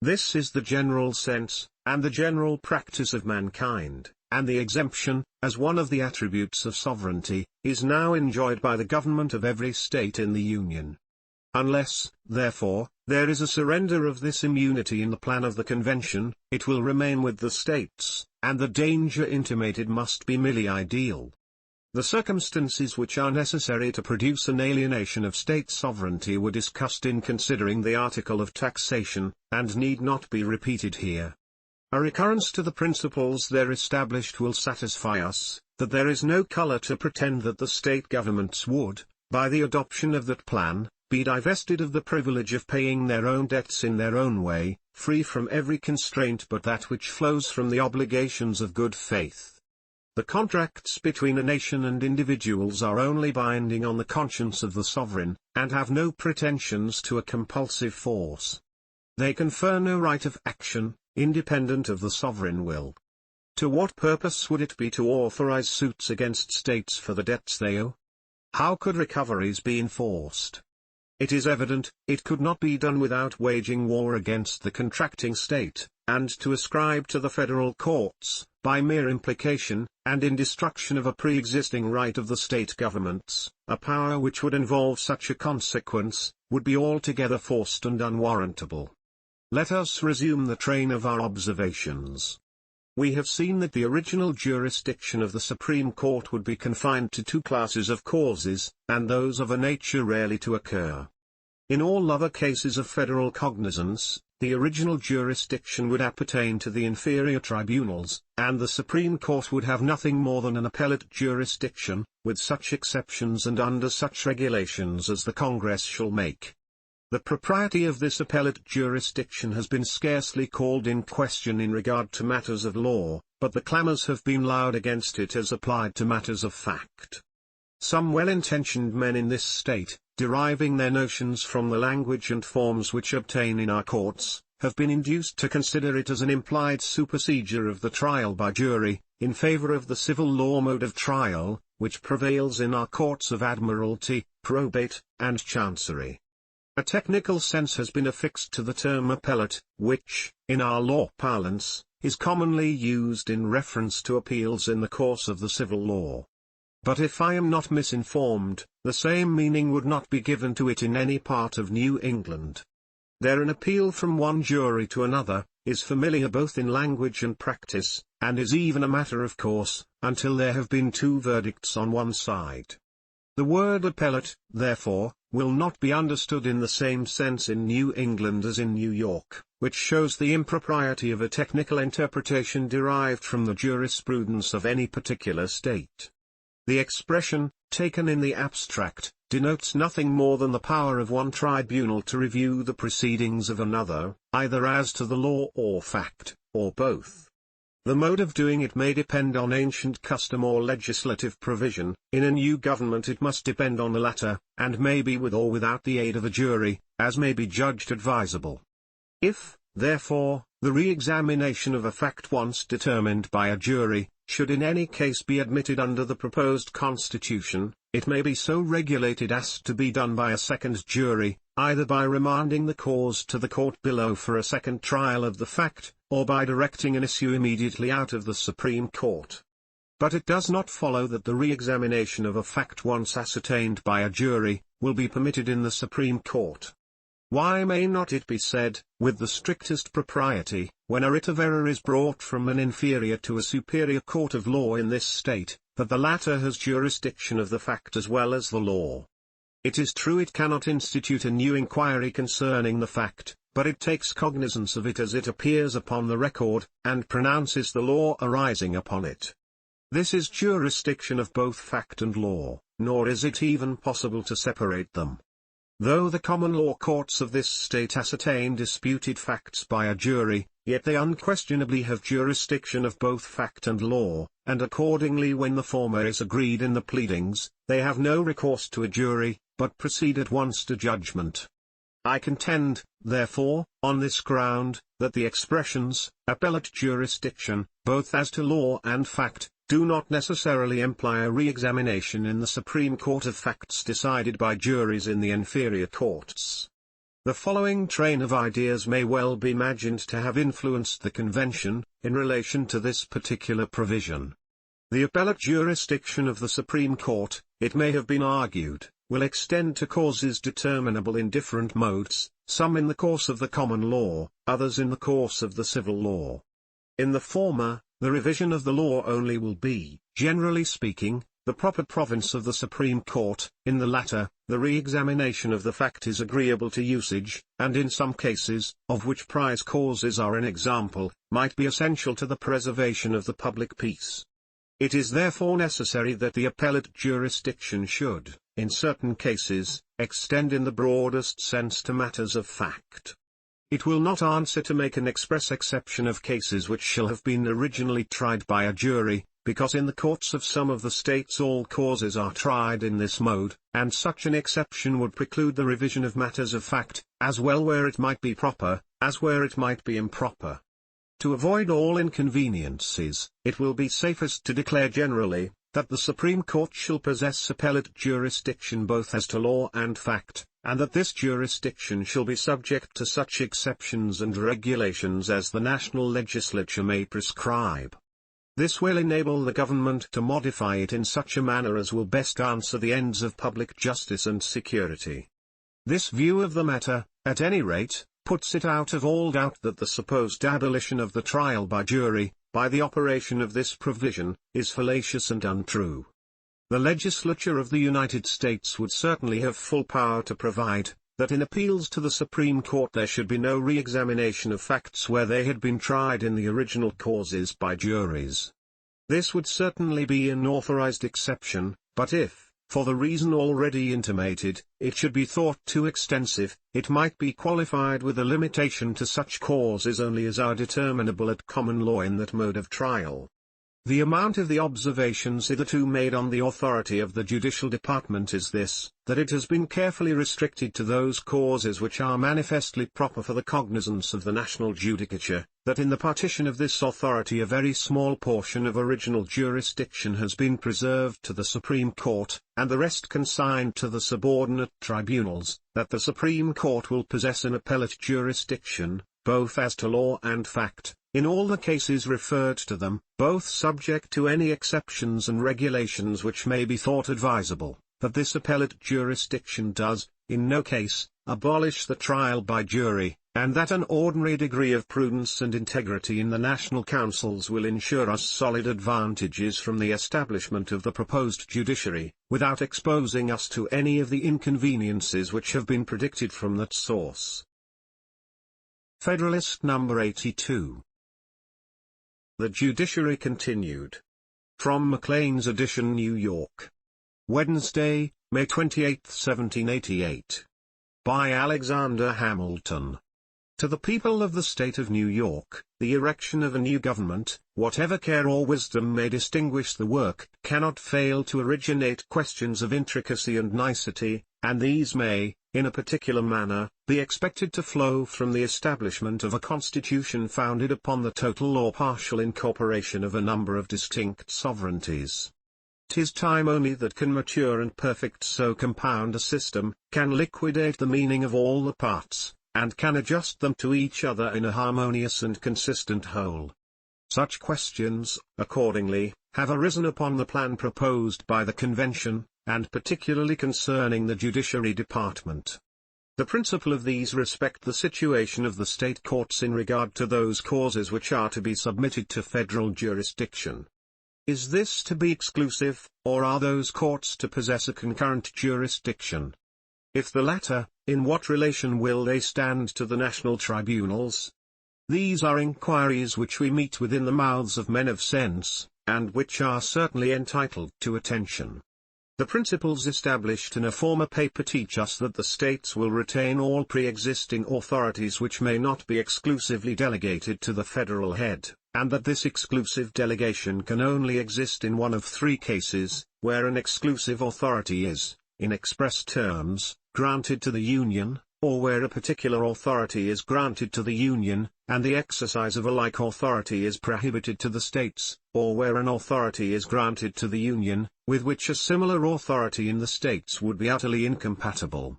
This is the general sense, and the general practice of mankind. And the exemption, as one of the attributes of sovereignty, is now enjoyed by the government of every state in the Union. Unless, therefore, there is a surrender of this immunity in the plan of the Convention, it will remain with the states, and the danger intimated must be merely ideal. The circumstances which are necessary to produce an alienation of state sovereignty were discussed in considering the article of taxation, and need not be repeated here. A recurrence to the principles there established will satisfy us, that there is no color to pretend that the state governments would, by the adoption of that plan, be divested of the privilege of paying their own debts in their own way, free from every constraint but that which flows from the obligations of good faith. The contracts between a nation and individuals are only binding on the conscience of the sovereign, and have no pretensions to a compulsive force. They confer no right of action, independent of the sovereign will. To what purpose would it be to authorize suits against states for the debts they owe? How could recoveries be enforced? It is evident, it could not be done without waging war against the contracting state, and to ascribe to the federal courts, by mere implication, and in destruction of a pre-existing right of the state governments, a power which would involve such a consequence, would be altogether forced and unwarrantable. Let us resume the train of our observations. We have seen that the original jurisdiction of the Supreme Court would be confined to two classes of causes, and those of a nature rarely to occur. In all other cases of federal cognizance, the original jurisdiction would appertain to the inferior tribunals, and the Supreme Court would have nothing more than an appellate jurisdiction, with such exceptions and under such regulations as the Congress shall make. The propriety of this appellate jurisdiction has been scarcely called in question in regard to matters of law, but the clamors have been loud against it as applied to matters of fact. Some well-intentioned men in this state, deriving their notions from the language and forms which obtain in our courts, have been induced to consider it as an implied supersedure of the trial by jury, in favor of the civil law mode of trial, which prevails in our courts of admiralty, probate, and chancery. A technical sense has been affixed to the term appellate, which, in our law parlance, is commonly used in reference to appeals in the course of the civil law. But if I am not misinformed, the same meaning would not be given to it in any part of New England. There an appeal from one jury to another, is familiar both in language and practice, and is even a matter of course, until there have been two verdicts on one side. The word appellate, therefore, will not be understood in the same sense in New England as in New York, which shows the impropriety of a technical interpretation derived from the jurisprudence of any particular state. The expression, taken in the abstract, denotes nothing more than the power of one tribunal to review the proceedings of another, either as to the law or fact, or both. The mode of doing it may depend on ancient custom or legislative provision. In a new government it must depend on the latter, and may be with or without the aid of a jury, as may be judged advisable. If, therefore, the re-examination of a fact once determined by a jury, should in any case be admitted under the proposed constitution, it may be so regulated as to be done by a second jury, either by remanding the cause to the court below for a second trial of the fact, or by directing an issue immediately out of the Supreme Court. But it does not follow that the re-examination of a fact once ascertained by a jury, will be permitted in the Supreme Court. Why may not it be said, with the strictest propriety, when a writ of error is brought from an inferior to a superior court of law in this state, that the latter has jurisdiction of the fact as well as the law? It is true it cannot institute a new inquiry concerning the fact, but it takes cognizance of it as it appears upon the record, and pronounces the law arising upon it. This is jurisdiction of both fact and law, nor is it even possible to separate them. Though the common law courts of this state ascertain disputed facts by a jury, yet they unquestionably have jurisdiction of both fact and law, and accordingly when the former is agreed in the pleadings, they have no recourse to a jury, but proceed at once to judgment. I contend, therefore, on this ground, that the expressions, appellate jurisdiction, both as to law and fact, do not necessarily imply a re-examination in the Supreme Court of facts decided by juries in the inferior courts. The following train of ideas may well be imagined to have influenced the Convention, in relation to this particular provision. The appellate jurisdiction of the Supreme Court, it may have been argued, will extend to causes determinable in different modes, some in the course of the common law, others in the course of the civil law. In the former, the revision of the law only will be, generally speaking, the proper province of the Supreme Court. In the latter, the re-examination of the fact is agreeable to usage, and in some cases, of which prize causes are an example, might be essential to the preservation of the public peace. It is therefore necessary that the appellate jurisdiction should, in certain cases, extend in the broadest sense to matters of fact. It will not answer to make an express exception of cases which shall have been originally tried by a jury, because in the courts of some of the states all causes are tried in this mode, and such an exception would preclude the revision of matters of fact, as well where it might be proper, as where it might be improper. To avoid all inconveniences, it will be safest to declare generally, that the Supreme Court shall possess appellate jurisdiction both as to law and fact, and that this jurisdiction shall be subject to such exceptions and regulations as the national legislature may prescribe. This will enable the government to modify it in such a manner as will best answer the ends of public justice and security. This view of the matter, at any rate, puts it out of all doubt that the supposed abolition of the trial by jury, by the operation of this provision, is fallacious and untrue. The legislature of the United States would certainly have full power to provide, that in appeals to the Supreme Court there should be no re-examination of facts where they had been tried in the original causes by juries. This would certainly be an authorized exception, but if, for the reason already intimated, it should be thought too extensive, it might be qualified with a limitation to such causes only as are determinable at common law in that mode of trial. The amount of the observations hitherto made on the authority of the judicial department is this, that it has been carefully restricted to those causes which are manifestly proper for the cognizance of the national judicature, that in the partition of this authority a very small portion of original jurisdiction has been preserved to the Supreme Court, and the rest consigned to the subordinate tribunals, that the Supreme Court will possess an appellate jurisdiction, both as to law and fact, in all the cases referred to them, both subject to any exceptions and regulations which may be thought advisable, that this appellate jurisdiction does, in no case, abolish the trial by jury, and that an ordinary degree of prudence and integrity in the national councils will ensure us solid advantages from the establishment of the proposed judiciary, without exposing us to any of the inconveniences which have been predicted from that source. Federalist number 82. The Judiciary Continued. From Maclean's edition, New York. Wednesday, May 28, 1788. By Alexander Hamilton. To the people of the state of New York, the erection of a new government, whatever care or wisdom may distinguish the work, cannot fail to originate questions of intricacy and nicety, and these may, in a particular manner, be expected to flow from the establishment of a constitution founded upon the total or partial incorporation of a number of distinct sovereignties. 'Tis time only that can mature and perfect so compound a system, can liquidate the meaning of all the parts, and can adjust them to each other in a harmonious and consistent whole. Such questions, accordingly, have arisen upon the plan proposed by the Convention, and particularly concerning the Judiciary Department. The principal of these respect the situation of the state courts in regard to those causes which are to be submitted to federal jurisdiction. Is this to be exclusive, or are those courts to possess a concurrent jurisdiction? If the latter, in what relation will they stand to the national tribunals? These are inquiries which we meet with in the mouths of men of sense, and which are certainly entitled to attention. The principles established in a former paper teach us that the states will retain all pre-existing authorities which may not be exclusively delegated to the federal head, and that this exclusive delegation can only exist in one of three cases, where an exclusive authority is, in express terms, granted to the Union, or where a particular authority is granted to the Union, and the exercise of a like authority is prohibited to the states, or where an authority is granted to the Union, with which a similar authority in the states would be utterly incompatible.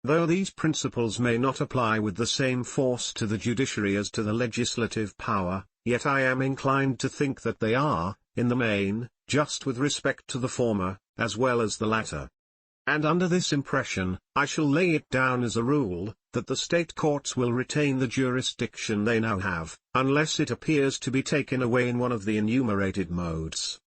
Though these principles may not apply with the same force to the judiciary as to the legislative power, yet I am inclined to think that they are, in the main, just with respect to the former, as well as the latter. And under this impression, I shall lay it down as a rule, that the state courts will retain the jurisdiction they now have, unless it appears to be taken away in one of the enumerated modes.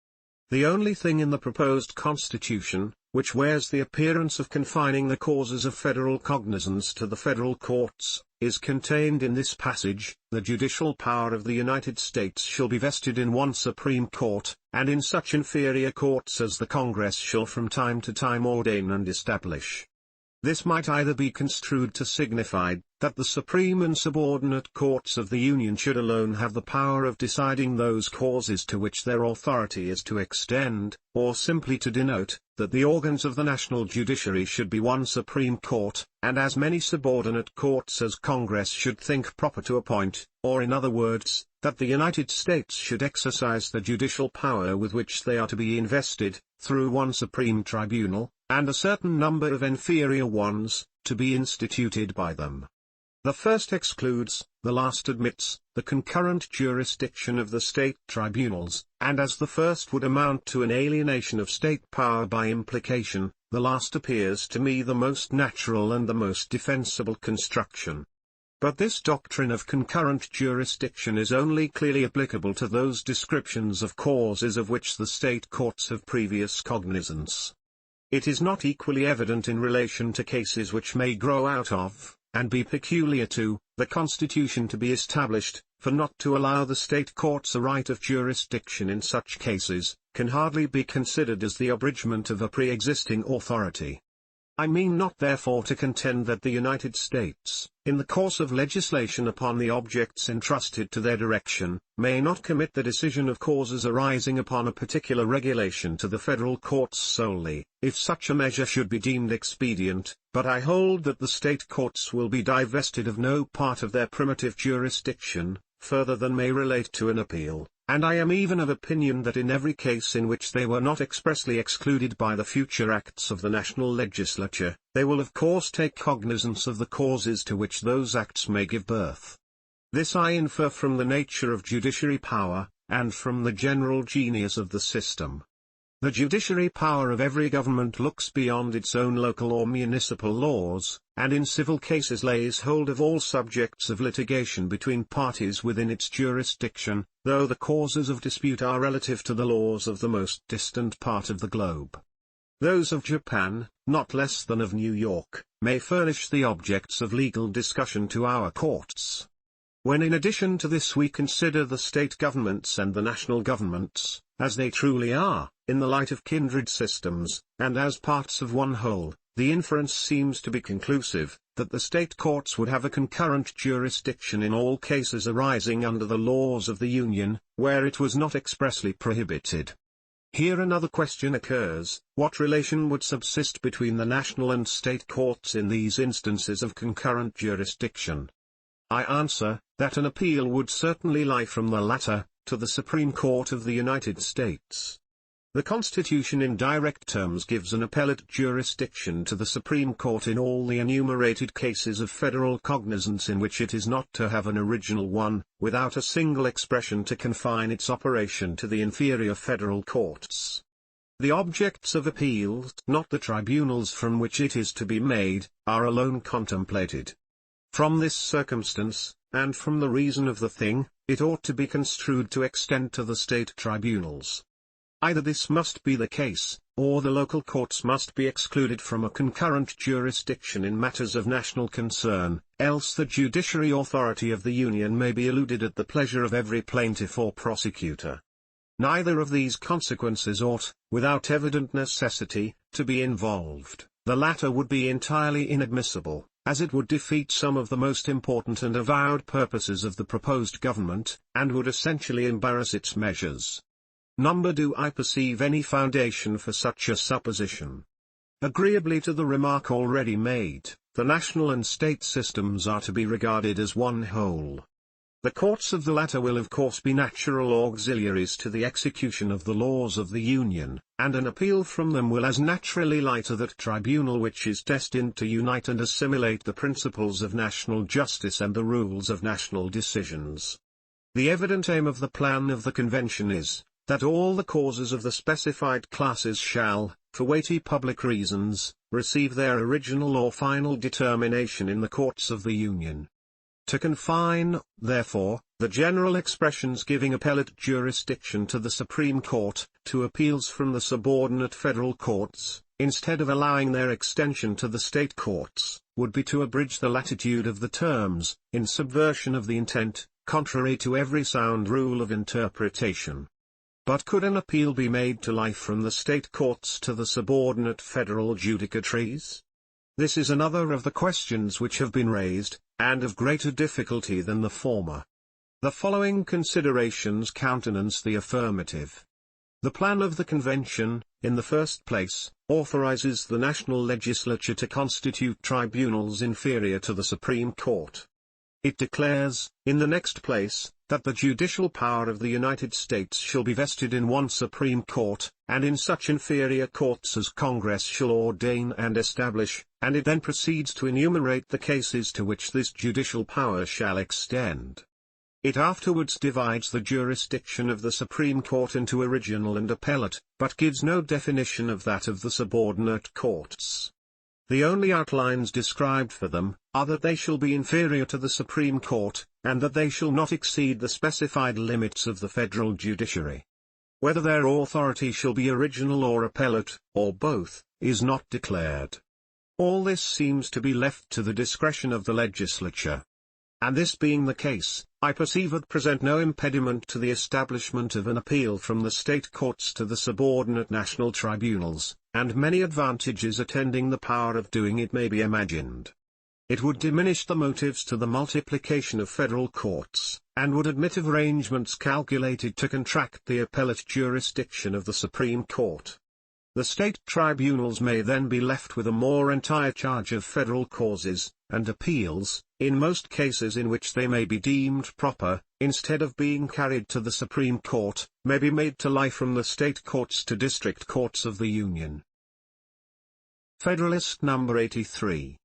The only thing in the proposed constitution, which wears the appearance of confining the causes of federal cognizance to the federal courts, is contained in this passage: the judicial power of the United States shall be vested in one Supreme Court, and in such inferior courts as the Congress shall from time to time ordain and establish. This might either be construed to signify that the supreme and subordinate courts of the Union should alone have the power of deciding those causes to which their authority is to extend, or simply to denote that the organs of the national judiciary should be one supreme court, and as many subordinate courts as Congress should think proper to appoint, or in other words, that the United States should exercise the judicial power with which they are to be invested, through one supreme tribunal, and a certain number of inferior ones, to be instituted by them. The first excludes, the last admits, the concurrent jurisdiction of the state tribunals, and as the first would amount to an alienation of state power by implication, the last appears to me the most natural and the most defensible construction. But this doctrine of concurrent jurisdiction is only clearly applicable to those descriptions of causes of which the state courts have previous cognizance. It is not equally evident in relation to cases which may grow out of, and be peculiar to, the Constitution to be established, for not to allow the state courts a right of jurisdiction in such cases, can hardly be considered as the abridgment of a pre-existing authority. I mean not therefore to contend that the United States, in the course of legislation upon the objects entrusted to their direction, may not commit the decision of causes arising upon a particular regulation to the federal courts solely, if such a measure should be deemed expedient, but I hold that the state courts will be divested of no part of their primitive jurisdiction, further than may relate to an appeal. And I am even of opinion that in every case in which they were not expressly excluded by the future acts of the national legislature, they will of course take cognizance of the causes to which those acts may give birth. This I infer from the nature of judiciary power, and from the general genius of the system. The judiciary power of every government looks beyond its own local or municipal laws, and in civil cases lays hold of all subjects of litigation between parties within its jurisdiction, though the causes of dispute are relative to the laws of the most distant part of the globe. Those of Japan, not less than of New York, may furnish the objects of legal discussion to our courts. When in addition to this we consider the state governments and the national governments, as they truly are, in the light of kindred systems, and as parts of one whole, the inference seems to be conclusive, that the state courts would have a concurrent jurisdiction in all cases arising under the laws of the Union, where it was not expressly prohibited. Here another question occurs: what relation would subsist between the national and state courts in these instances of concurrent jurisdiction? I answer, that an appeal would certainly lie from the latter, to the Supreme Court of the United States. The Constitution in direct terms gives an appellate jurisdiction to the Supreme Court in all the enumerated cases of federal cognizance in which it is not to have an original one, without a single expression to confine its operation to the inferior federal courts. The objects of appeals, not the tribunals from which it is to be made, are alone contemplated. From this circumstance, and from the reason of the thing, it ought to be construed to extend to the state tribunals. Either this must be the case, or the local courts must be excluded from a concurrent jurisdiction in matters of national concern, else the judiciary authority of the Union may be eluded at the pleasure of every plaintiff or prosecutor. Neither of these consequences ought, without evident necessity, to be involved. The latter would be entirely inadmissible, as it would defeat some of the most important and avowed purposes of the proposed government, and would essentially embarrass its measures. Nor do I perceive any foundation for such a supposition. Agreeably to the remark already made, the national and state systems are to be regarded as one whole. The courts of the latter will of course be natural auxiliaries to the execution of the laws of the Union, and an appeal from them will as naturally lie to that tribunal which is destined to unite and assimilate the principles of national justice and the rules of national decisions. The evident aim of the plan of the Convention is, that all the causes of the specified classes shall, for weighty public reasons, receive their original or final determination in the courts of the Union. To confine, therefore, the general expressions giving appellate jurisdiction to the Supreme Court, to appeals from the subordinate federal courts, instead of allowing their extension to the state courts, would be to abridge the latitude of the terms, in subversion of the intent, contrary to every sound rule of interpretation. But could an appeal be made to lie from the state courts to the subordinate federal judicatories? This is another of the questions which have been raised, and of greater difficulty than the former. The following considerations countenance the affirmative. The plan of the Convention, in the first place, authorizes the national legislature to constitute tribunals inferior to the Supreme Court. It declares, in the next place, that the judicial power of the United States shall be vested in one Supreme Court, and in such inferior courts as Congress shall ordain and establish, and it then proceeds to enumerate the cases to which this judicial power shall extend. It afterwards divides the jurisdiction of the Supreme Court into original and appellate, but gives no definition of that of the subordinate courts. The only outlines described for them are that they shall be inferior to the Supreme Court, and that they shall not exceed the specified limits of the federal judiciary. Whether their authority shall be original or appellate, or both, is not declared. All this seems to be left to the discretion of the legislature. And this being the case, I perceive at present no impediment to the establishment of an appeal from the state courts to the subordinate national tribunals, and many advantages attending the power of doing it may be imagined. It would diminish the motives to the multiplication of federal courts, and would admit of arrangements calculated to contract the appellate jurisdiction of the Supreme Court. The state tribunals may then be left with a more entire charge of federal causes, and appeals, in most cases in which they may be deemed proper, instead of being carried to the Supreme Court, may be made to lie from the state courts to district courts of the Union. Federalist number 83.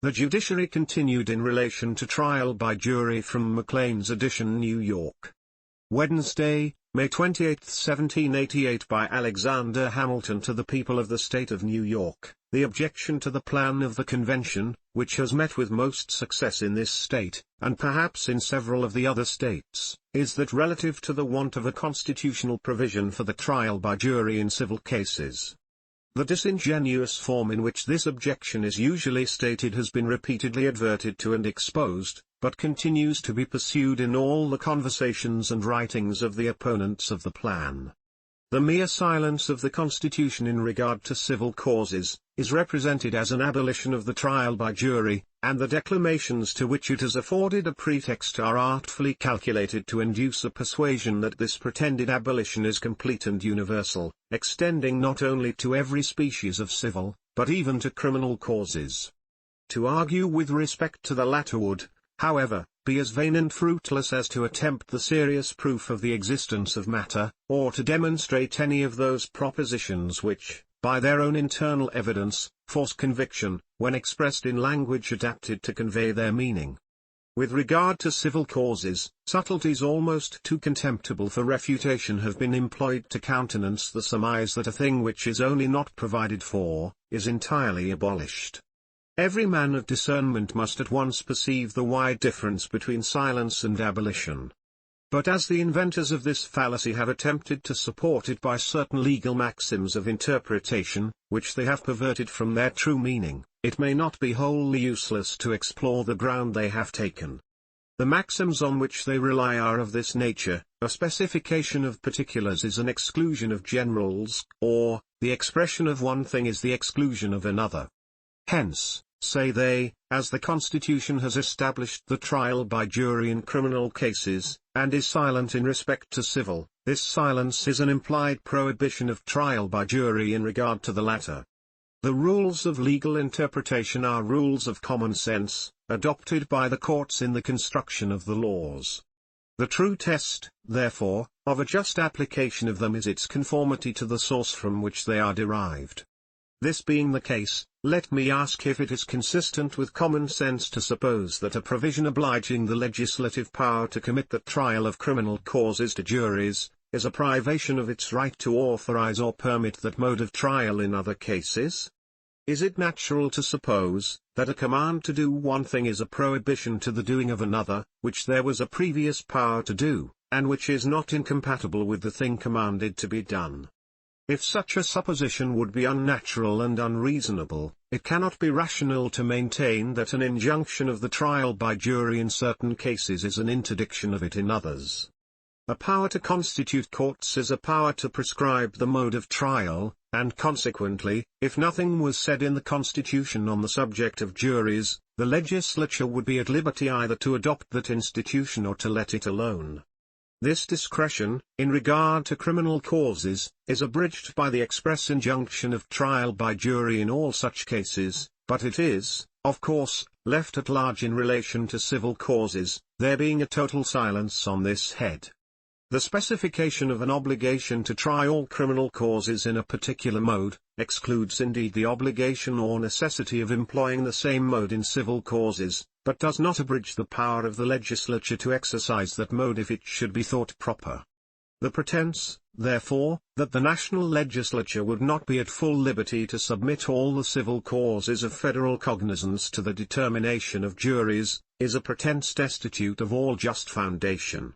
The judiciary continued in relation to trial by jury from Maclean's edition, New York. Wednesday, May 28, 1788 by Alexander Hamilton to the people of the state of New York. The objection to the plan of the Convention, which has met with most success in this state, and perhaps in several of the other states, is that relative to the want of a constitutional provision for the trial by jury in civil cases. The disingenuous form in which this objection is usually stated has been repeatedly adverted to and exposed, but continues to be pursued in all the conversations and writings of the opponents of the plan. The mere silence of the Constitution in regard to civil causes, is represented as an abolition of the trial by jury, and the declamations to which it has afforded a pretext are artfully calculated to induce a persuasion that this pretended abolition is complete and universal, extending not only to every species of civil, but even to criminal causes. To argue with respect to the latter would, however, be as vain and fruitless as to attempt the serious proof of the existence of matter, or to demonstrate any of those propositions which, by their own internal evidence, force conviction, when expressed in language adapted to convey their meaning. With regard to civil causes, subtleties almost too contemptible for refutation have been employed to countenance the surmise that a thing which is only not provided for, is entirely abolished. Every man of discernment must at once perceive the wide difference between silence and abolition. But as the inventors of this fallacy have attempted to support it by certain legal maxims of interpretation, which they have perverted from their true meaning, it may not be wholly useless to explore the ground they have taken. The maxims on which they rely are of this nature: a specification of particulars is an exclusion of generals, or, the expression of one thing is the exclusion of another. Hence, say they, as the Constitution has established the trial by jury in criminal cases, and is silent in respect to civil, this silence is an implied prohibition of trial by jury in regard to the latter. The rules of legal interpretation are rules of common sense, adopted by the courts in the construction of the laws. The true test, therefore, of a just application of them is its conformity to the source from which they are derived. This being the case, let me ask if it is consistent with common sense to suppose that a provision obliging the legislative power to commit the trial of criminal causes to juries, is a privation of its right to authorize or permit that mode of trial in other cases? Is it natural to suppose that a command to do one thing is a prohibition to the doing of another, which there was a previous power to do, and which is not incompatible with the thing commanded to be done? If such a supposition would be unnatural and unreasonable, it cannot be rational to maintain that an injunction of the trial by jury in certain cases is an interdiction of it in others. A power to constitute courts is a power to prescribe the mode of trial, and consequently, if nothing was said in the Constitution on the subject of juries, the legislature would be at liberty either to adopt that institution or to let it alone. This discretion, in regard to criminal causes, is abridged by the express injunction of trial by jury in all such cases, but it is, of course, left at large in relation to civil causes, there being a total silence on this head. The specification of an obligation to try all criminal causes in a particular mode, excludes indeed the obligation or necessity of employing the same mode in civil causes, but does not abridge the power of the legislature to exercise that mode if it should be thought proper. The pretense, therefore, that the national legislature would not be at full liberty to submit all the civil causes of federal cognizance to the determination of juries, is a pretense destitute of all just foundation.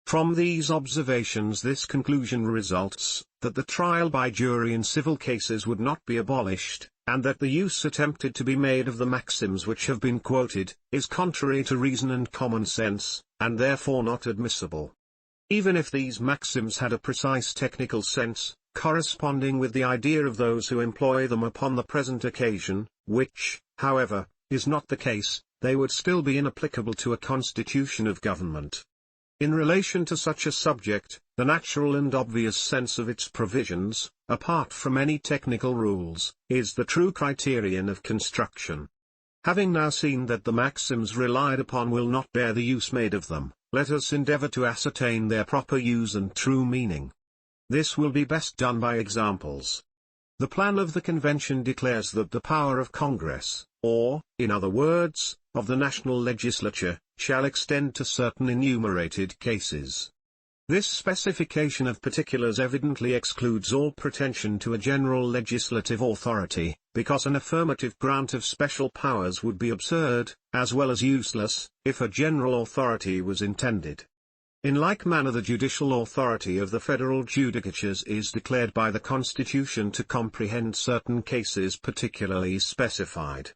From these observations this conclusion results, that the trial by jury in civil cases would not be abolished, and that the use attempted to be made of the maxims which have been quoted, is contrary to reason and common sense, and therefore not admissible. Even if these maxims had a precise technical sense, corresponding with the idea of those who employ them upon the present occasion, which, however, is not the case, they would still be inapplicable to a constitution of government. In relation to such a subject, the natural and obvious sense of its provisions, apart from any technical rules, is the true criterion of construction. Having now seen that the maxims relied upon will not bear the use made of them, let us endeavor to ascertain their proper use and true meaning. This will be best done by examples. The plan of the convention declares that the power of Congress, or, in other words, of the national legislature, shall extend to certain enumerated cases. This specification of particulars evidently excludes all pretension to a general legislative authority, because an affirmative grant of special powers would be absurd, as well as useless, if a general authority was intended. In like manner the judicial authority of the federal judicatures is declared by the Constitution to comprehend certain cases particularly specified.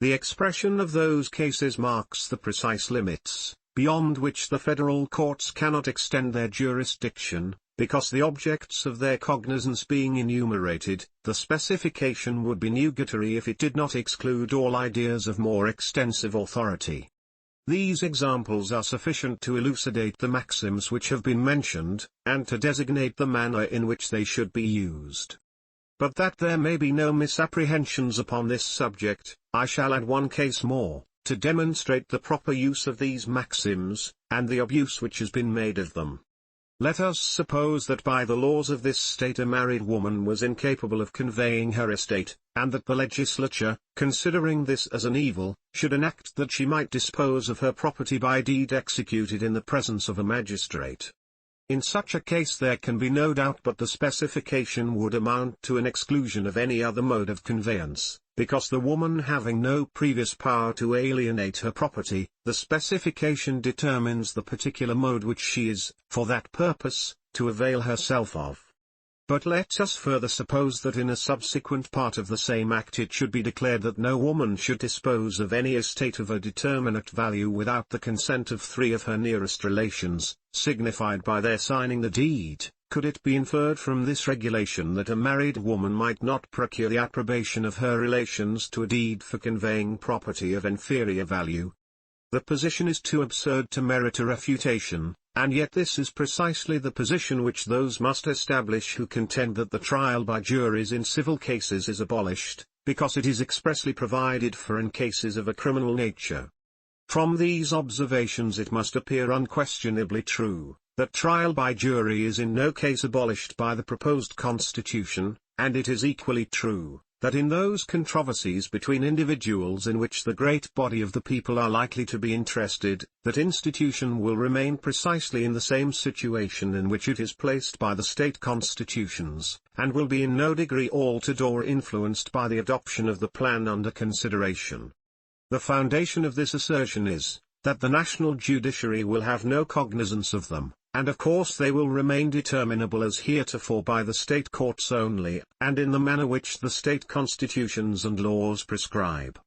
The expression of those cases marks the precise limits, beyond which the federal courts cannot extend their jurisdiction, because the objects of their cognizance being enumerated, the specification would be nugatory if it did not exclude all ideas of more extensive authority. These examples are sufficient to elucidate the maxims which have been mentioned, and to designate the manner in which they should be used. But that there may be no misapprehensions upon this subject, I shall add one case more, to demonstrate the proper use of these maxims, and the abuse which has been made of them. Let us suppose that by the laws of this state a married woman was incapable of conveying her estate, and that the legislature, considering this as an evil, should enact that she might dispose of her property by deed executed in the presence of a magistrate. In such a case there can be no doubt but the specification would amount to an exclusion of any other mode of conveyance, because the woman having no previous power to alienate her property, the specification determines the particular mode which she is, for that purpose, to avail herself of. But let us further suppose that in a subsequent part of the same act it should be declared that no woman should dispose of any estate of a determinate value without the consent of 3 of her nearest relations, signified by their signing the deed. Could it be inferred from this regulation that a married woman might not procure the approbation of her relations to a deed for conveying property of inferior value? The position is too absurd to merit a refutation, and yet this is precisely the position which those must establish who contend that the trial by juries in civil cases is abolished, because it is expressly provided for in cases of a criminal nature. From these observations it must appear unquestionably true, that trial by jury is in no case abolished by the proposed Constitution, and it is equally true, that in those controversies between individuals in which the great body of the people are likely to be interested, that institution will remain precisely in the same situation in which it is placed by the state constitutions, and will be in no degree altered or influenced by the adoption of the plan under consideration. The foundation of this assertion is, that the national judiciary will have no cognizance of them, and of course they will remain determinable as heretofore by the state courts only, and in the manner which the state constitutions and laws prescribe.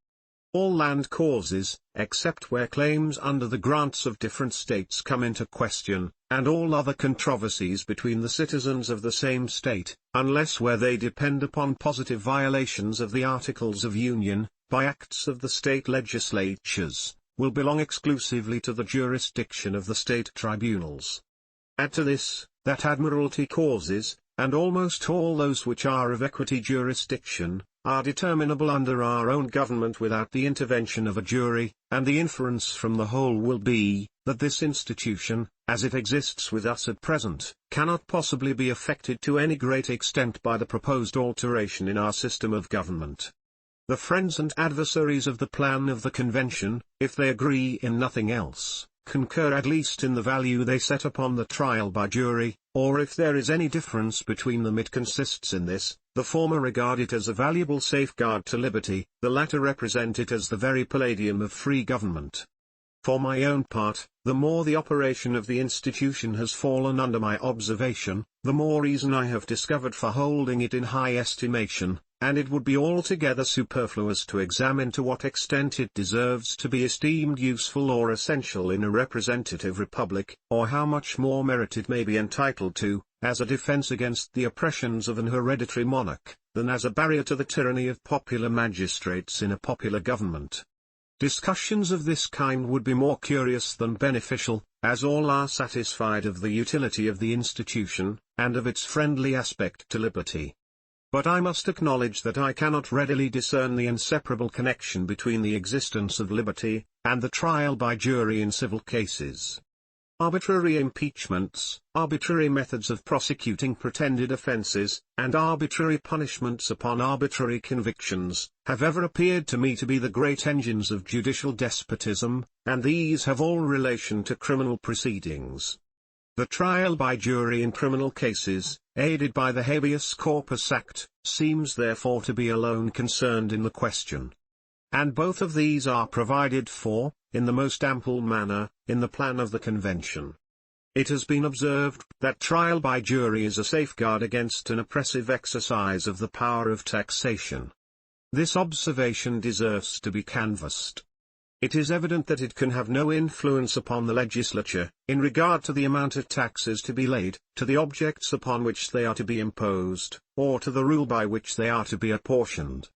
All land causes, except where claims under the grants of different states come into question, and all other controversies between the citizens of the same state, unless where they depend upon positive violations of the Articles of Union, by acts of the state legislatures, will belong exclusively to the jurisdiction of the state tribunals. Add to this, that admiralty causes, and almost all those which are of equity jurisdiction, are determinable under our own government without the intervention of a jury, and the inference from the whole will be, that this institution, as it exists with us at present, cannot possibly be affected to any great extent by the proposed alteration in our system of government. The friends and adversaries of the plan of the Convention, if they agree in nothing else, concur at least in the value they set upon the trial by jury, or if there is any difference between them it consists in this: the former regard it as a valuable safeguard to liberty, the latter represent it as the very palladium of free government. For my own part, the more the operation of the institution has fallen under my observation, the more reason I have discovered for holding it in high estimation, and it would be altogether superfluous to examine to what extent it deserves to be esteemed useful or essential in a representative republic, or how much more merit it may be entitled to, as a defense against the oppressions of an hereditary monarch, than as a barrier to the tyranny of popular magistrates in a popular government. Discussions of this kind would be more curious than beneficial, as all are satisfied of the utility of the institution, and of its friendly aspect to liberty. But I must acknowledge that I cannot readily discern the inseparable connection between the existence of liberty, and the trial by jury in civil cases. Arbitrary impeachments, arbitrary methods of prosecuting pretended offences, and arbitrary punishments upon arbitrary convictions, have ever appeared to me to be the great engines of judicial despotism, and these have all relation to criminal proceedings. The trial by jury in criminal cases, aided by the Habeas Corpus Act, seems therefore to be alone concerned in the question. And both of these are provided for, in the most ample manner, in the plan of the Convention. It has been observed that trial by jury is a safeguard against an oppressive exercise of the power of taxation. This observation deserves to be canvassed. It is evident that it can have no influence upon the legislature, in regard to the amount of taxes to be laid, to the objects upon which they are to be imposed, or to the rule by which they are to be apportioned.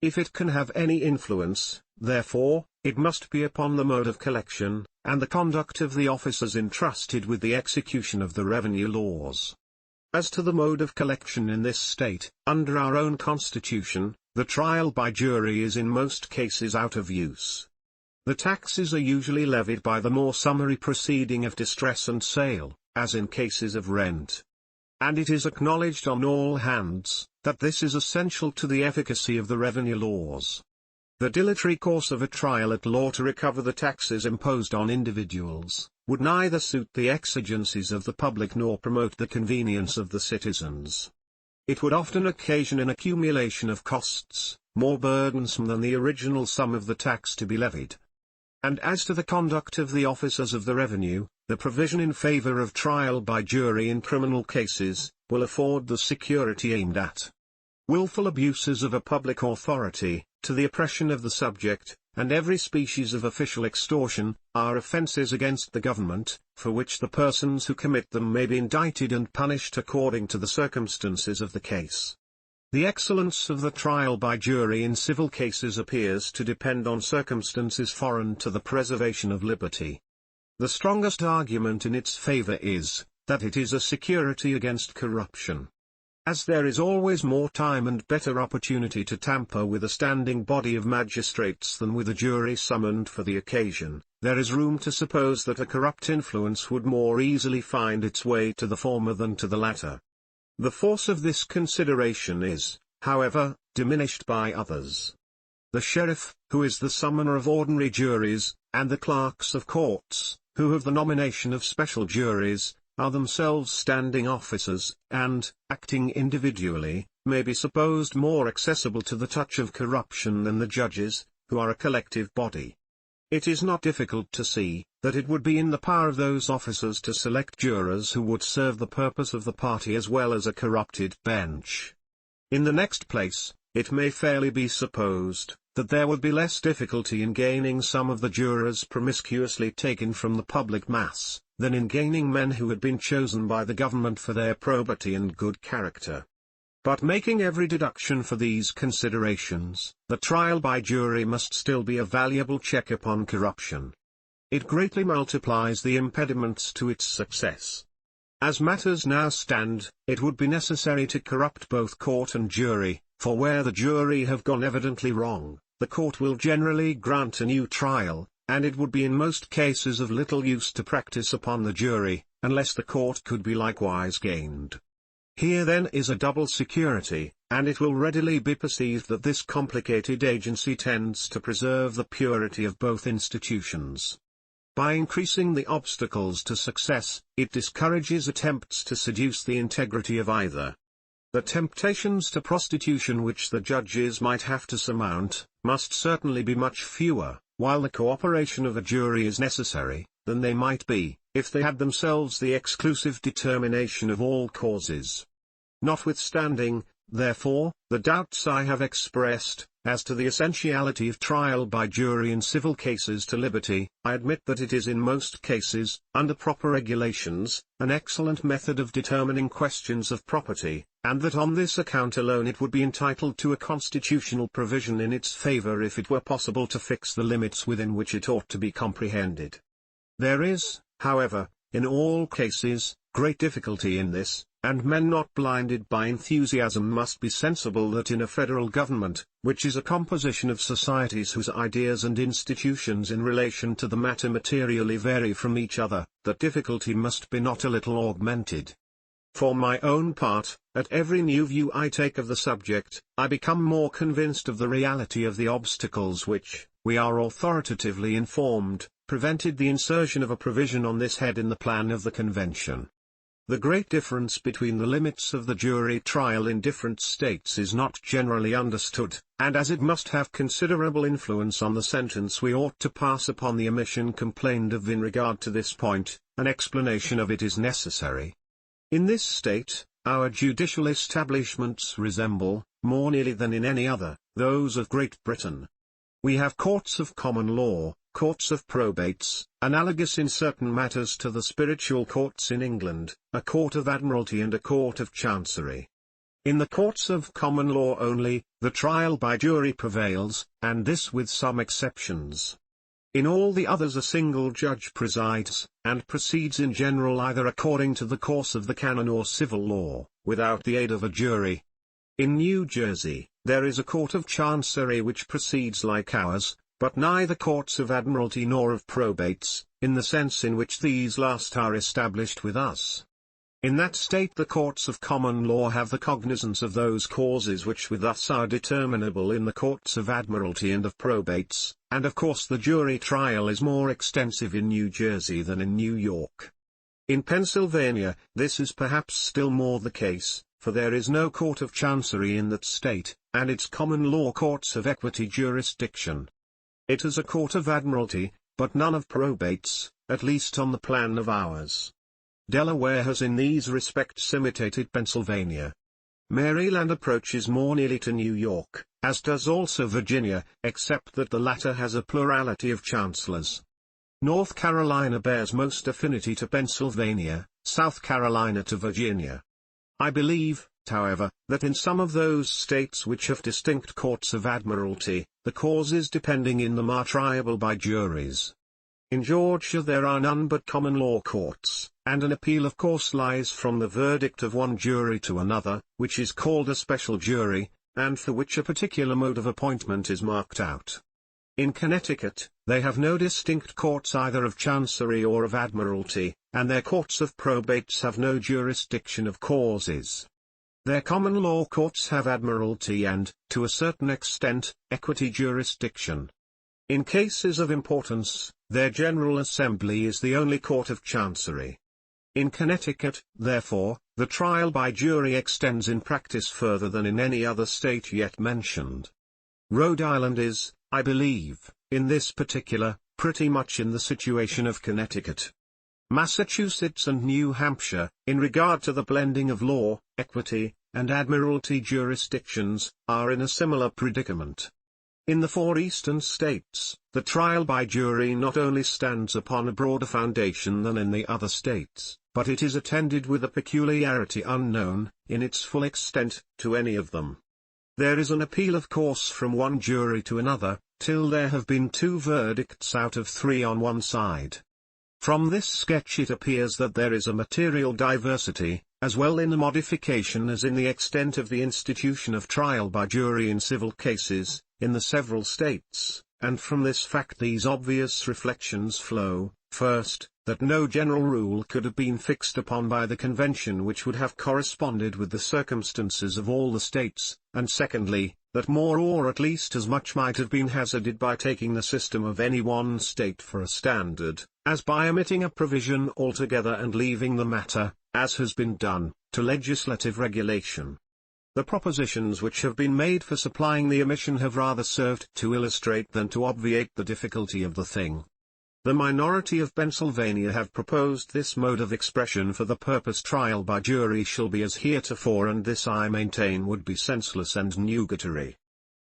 If it can have any influence, therefore, it must be upon the mode of collection, and the conduct of the officers entrusted with the execution of the revenue laws. As to the mode of collection in this state, under our own constitution, the trial by jury is in most cases out of use. The taxes are usually levied by the more summary proceeding of distress and sale, as in cases of rent. And it is acknowledged on all hands, that this is essential to the efficacy of the revenue laws. The dilatory course of a trial at law to recover the taxes imposed on individuals, would neither suit the exigencies of the public nor promote the convenience of the citizens. It would often occasion an accumulation of costs, more burdensome than the original sum of the tax to be levied. And as to the conduct of the officers of the revenue, the provision in favor of trial by jury in criminal cases, will afford the security aimed at. Wilful abuses of a public authority, to the oppression of the subject, and every species of official extortion, are offences against the government, for which the persons who commit them may be indicted and punished according to the circumstances of the case. The excellence of the trial by jury in civil cases appears to depend on circumstances foreign to the preservation of liberty. The strongest argument in its favor is, that it is a security against corruption. As there is always more time and better opportunity to tamper with a standing body of magistrates than with a jury summoned for the occasion, there is room to suppose that a corrupt influence would more easily find its way to the former than to the latter. The force of this consideration is, however, diminished by others. The sheriff, who is the summoner of ordinary juries, and the clerks of courts, who have the nomination of special juries, are themselves standing officers, and, acting individually, may be supposed more accessible to the touch of corruption than the judges, who are a collective body. It is not difficult to see, that it would be in the power of those officers to select jurors who would serve the purpose of the party as well as a corrupted bench. In the next place, it may fairly be supposed, that there would be less difficulty in gaining some of the jurors promiscuously taken from the public mass, than in gaining men who had been chosen by the government for their probity and good character. But making every deduction for these considerations, the trial by jury must still be a valuable check upon corruption. It greatly multiplies the impediments to its success. As matters now stand, it would be necessary to corrupt both court and jury, for where the jury have gone evidently wrong, the court will generally grant a new trial, and it would be in most cases of little use to practice upon the jury, unless the court could be likewise gained. Here then is a double security, and it will readily be perceived that this complicated agency tends to preserve the purity of both institutions. By increasing the obstacles to success, it discourages attempts to seduce the integrity of either. The temptations to prostitution which the judges might have to surmount, must certainly be much fewer, while the cooperation of a jury is necessary, than they might be, if they had themselves the exclusive determination of all causes. Notwithstanding, therefore, the doubts I have expressed, as to the essentiality of trial by jury in civil cases to liberty, I admit that it is in most cases, under proper regulations, an excellent method of determining questions of property, and that on this account alone it would be entitled to a constitutional provision in its favor if it were possible to fix the limits within which it ought to be comprehended. There is, however, in all cases, great difficulty in this, and men not blinded by enthusiasm must be sensible that in a federal government, which is a composition of societies whose ideas and institutions in relation to the matter materially vary from each other, that difficulty must be not a little augmented. For my own part, at every new view I take of the subject, I become more convinced of the reality of the obstacles which, we are authoritatively informed, prevented the insertion of a provision on this head in the plan of the Convention. The great difference between the limits of the jury trial in different states is not generally understood, and as it must have considerable influence on the sentence we ought to pass upon the omission complained of in regard to this point, an explanation of it is necessary. In this state, our judicial establishments resemble, more nearly than in any other, those of Great Britain. We have courts of common law, courts of probates, analogous in certain matters to the spiritual courts in England, a court of admiralty and a court of chancery. In the courts of common law only, the trial by jury prevails, and this with some exceptions. In all the others a single judge presides, and proceeds in general either according to the course of the canon or civil law, without the aid of a jury. In New Jersey, there is a court of chancery which proceeds like ours, but neither courts of admiralty nor of probates, in the sense in which these last are established with us. In that state the courts of common law have the cognizance of those causes which with us are determinable in the courts of admiralty and of probates, and of course the jury trial is more extensive in New Jersey than in New York. In Pennsylvania, this is perhaps still more the case, for there is no court of chancery in that state, and its common law courts have equity jurisdiction. It is a court of admiralty, but none of probates, at least on the plan of ours. Delaware has in these respects imitated Pennsylvania. Maryland approaches more nearly to New York, as does also Virginia, except that the latter has a plurality of chancellors. North Carolina bears most affinity to Pennsylvania, South Carolina to Virginia. I believe, however, that in some of those states which have distinct courts of admiralty, the causes depending in them are triable by juries. In Georgia there are none but common law courts, and an appeal of course lies from the verdict of one jury to another, which is called a special jury, and for which a particular mode of appointment is marked out. In Connecticut, they have no distinct courts either of chancery or of admiralty, and their courts of probates have no jurisdiction of causes. Their common law courts have admiralty and, to a certain extent, equity jurisdiction. In cases of importance, their General Assembly is the only court of chancery. In Connecticut, therefore, the trial by jury extends in practice further than in any other state yet mentioned. Rhode Island is, I believe, in this particular, pretty much in the situation of Connecticut. Massachusetts and New Hampshire, in regard to the blending of law, equity, and admiralty jurisdictions, are in a similar predicament. In the four eastern states, the trial by jury not only stands upon a broader foundation than in the other states, but it is attended with a peculiarity unknown, in its full extent, to any of them. There is an appeal of course from one jury to another, till there have been 2 verdicts out of 3 on one side. From this sketch it appears that there is a material diversity, as well in the modification as in the extent of the institution of trial by jury in civil cases, in the several states, and from this fact these obvious reflections flow: first, that no general rule could have been fixed upon by the convention which would have corresponded with the circumstances of all the states, and secondly, that more or at least as much might have been hazarded by taking the system of any one state for a standard, as by omitting a provision altogether and leaving the matter, as has been done, to legislative regulation. The propositions which have been made for supplying the omission have rather served to illustrate than to obviate the difficulty of the thing. The minority of Pennsylvania have proposed this mode of expression for the purpose trial by jury shall be as heretofore, and this I maintain would be senseless and nugatory.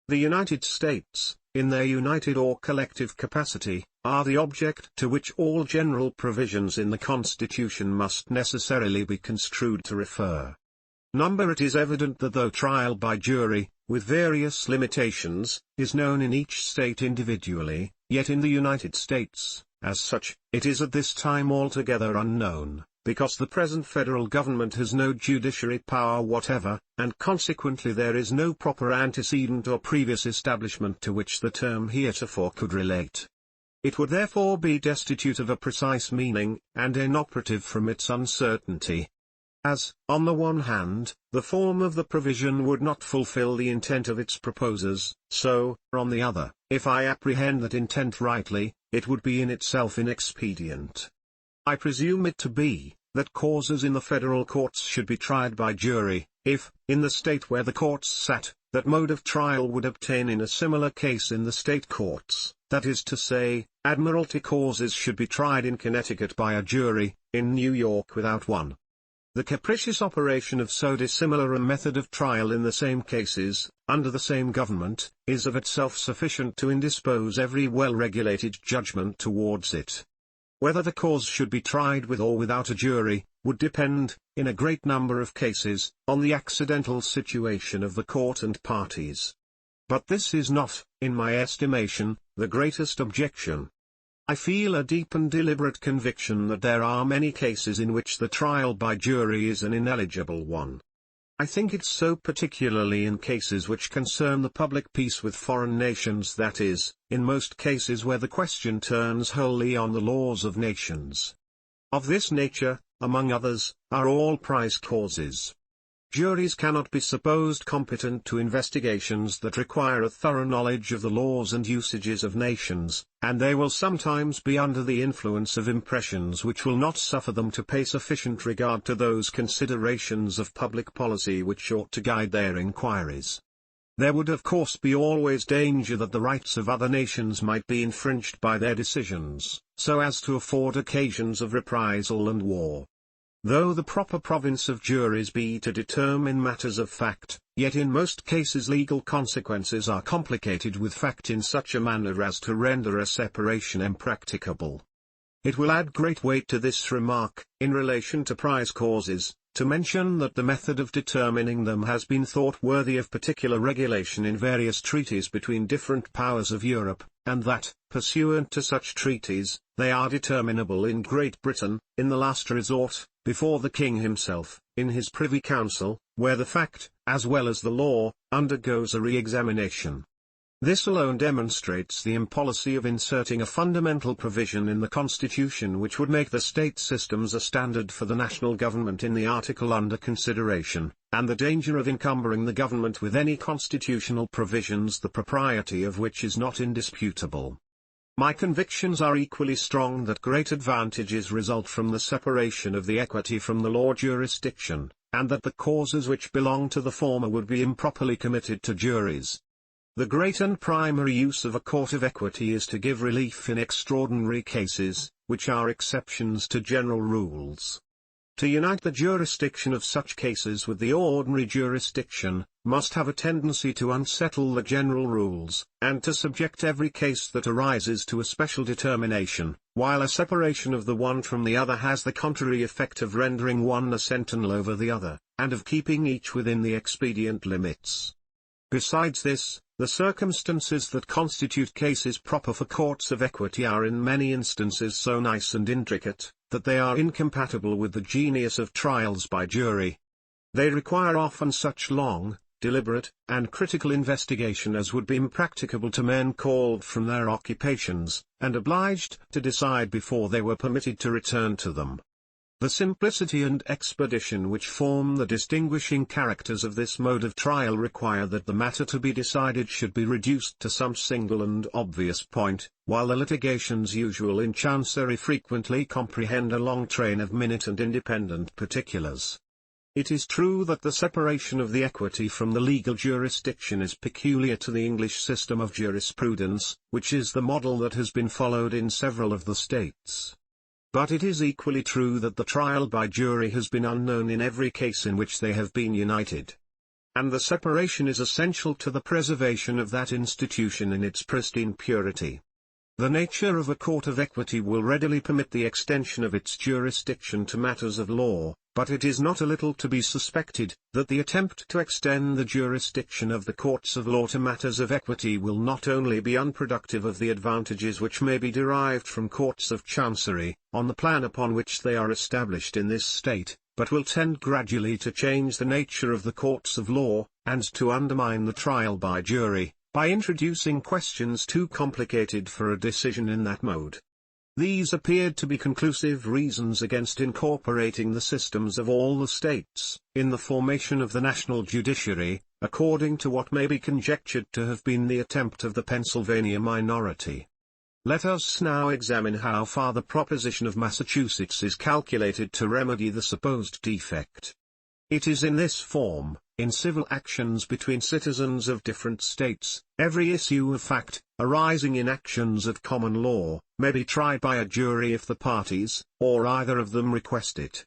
The United States, in their united or collective capacity, are the object to which all general provisions in the Constitution must necessarily be construed to refer. It is evident that though trial by jury, with various limitations, is known in each state individually, yet in the United States, as such, it is at this time altogether unknown, because the present federal government has no judiciary power whatever, and consequently there is no proper antecedent or previous establishment to which the term heretofore could relate. It would therefore be destitute of a precise meaning, and inoperative from its uncertainty. As, on the one hand, the form of the provision would not fulfill the intent of its proposers, so, on the other, if I apprehend that intent rightly, it would be in itself inexpedient. I presume it to be, that causes in the federal courts should be tried by jury, if, in the state where the courts sat, that mode of trial would obtain in a similar case in the state courts, that is to say, admiralty causes should be tried in Connecticut by a jury, in New York without one. The capricious operation of so dissimilar a method of trial in the same cases, under the same government, is of itself sufficient to indispose every well-regulated judgment towards it. Whether the cause should be tried with or without a jury, would depend, in a great number of cases, on the accidental situation of the court and parties. But this is not, in my estimation, the greatest objection. I feel a deep and deliberate conviction that there are many cases in which the trial by jury is an ineligible one. I think it so particularly in cases which concern the public peace with foreign nations, that is, in most cases where the question turns wholly on the laws of nations. Of this nature, among others, are all prize causes. Juries cannot be supposed competent to investigations that require a thorough knowledge of the laws and usages of nations, and they will sometimes be under the influence of impressions which will not suffer them to pay sufficient regard to those considerations of public policy which ought to guide their inquiries. There would of course be always danger that the rights of other nations might be infringed by their decisions, so as to afford occasions of reprisal and war. Though the proper province of juries be to determine matters of fact, yet in most cases legal consequences are complicated with fact in such a manner as to render a separation impracticable. It will add great weight to this remark, in relation to prize causes, to mention that the method of determining them has been thought worthy of particular regulation in various treaties between different powers of Europe, and that, pursuant to such treaties, they are determinable in Great Britain, in the last resort, before the King himself, in his Privy Council, where the fact, as well as the law, undergoes a re-examination. This alone demonstrates the impolicy of inserting a fundamental provision in the Constitution which would make the state systems a standard for the national government in the article under consideration, and the danger of encumbering the government with any constitutional provisions the propriety of which is not indisputable. My convictions are equally strong that great advantages result from the separation of the equity from the law jurisdiction, and that the causes which belong to the former would be improperly committed to juries. The great and primary use of a court of equity is to give relief in extraordinary cases, which are exceptions to general rules. To unite the jurisdiction of such cases with the ordinary jurisdiction, must have a tendency to unsettle the general rules, and to subject every case that arises to a special determination, while a separation of the one from the other has the contrary effect of rendering one a sentinel over the other, and of keeping each within the expedient limits. Besides this, the circumstances that constitute cases proper for courts of equity are in many instances so nice and intricate, that they are incompatible with the genius of trials by jury. They require often such long, deliberate, and critical investigation as would be impracticable to men called from their occupations, and obliged to decide before they were permitted to return to them. The simplicity and expedition which form the distinguishing characters of this mode of trial require that the matter to be decided should be reduced to some single and obvious point, while the litigations usual in Chancery frequently comprehend a long train of minute and independent particulars. It is true that the separation of the equity from the legal jurisdiction is peculiar to the English system of jurisprudence, which is the model that has been followed in several of the states. But it is equally true that the trial by jury has been unknown in every case in which they have been united. And the separation is essential to the preservation of that institution in its pristine purity. The nature of a court of equity will readily permit the extension of its jurisdiction to matters of law, but it is not a little to be suspected, that the attempt to extend the jurisdiction of the courts of law to matters of equity will not only be unproductive of the advantages which may be derived from courts of chancery, on the plan upon which they are established in this state, but will tend gradually to change the nature of the courts of law, and to undermine the trial by jury, by introducing questions too complicated for a decision in that mode. These appeared to be conclusive reasons against incorporating the systems of all the states, in the formation of the national judiciary, according to what may be conjectured to have been the attempt of the Pennsylvania minority. Let us now examine how far the proposition of Massachusetts is calculated to remedy the supposed defect. It is in this form: in civil actions between citizens of different states, every issue of fact, arising in actions at common law, may be tried by a jury if the parties, or either of them, request it.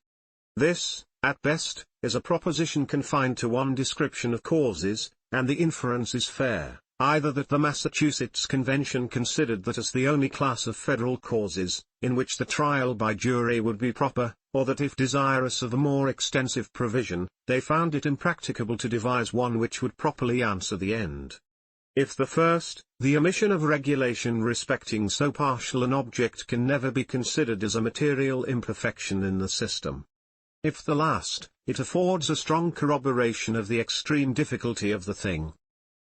This, at best, is a proposition confined to one description of causes, and the inference is fair, either that the Massachusetts Convention considered that as the only class of federal causes, in which the trial by jury would be proper, or that if desirous of a more extensive provision, they found it impracticable to devise one which would properly answer the end. If the first, the omission of regulation respecting so partial an object can never be considered as a material imperfection in the system. If the last, it affords a strong corroboration of the extreme difficulty of the thing.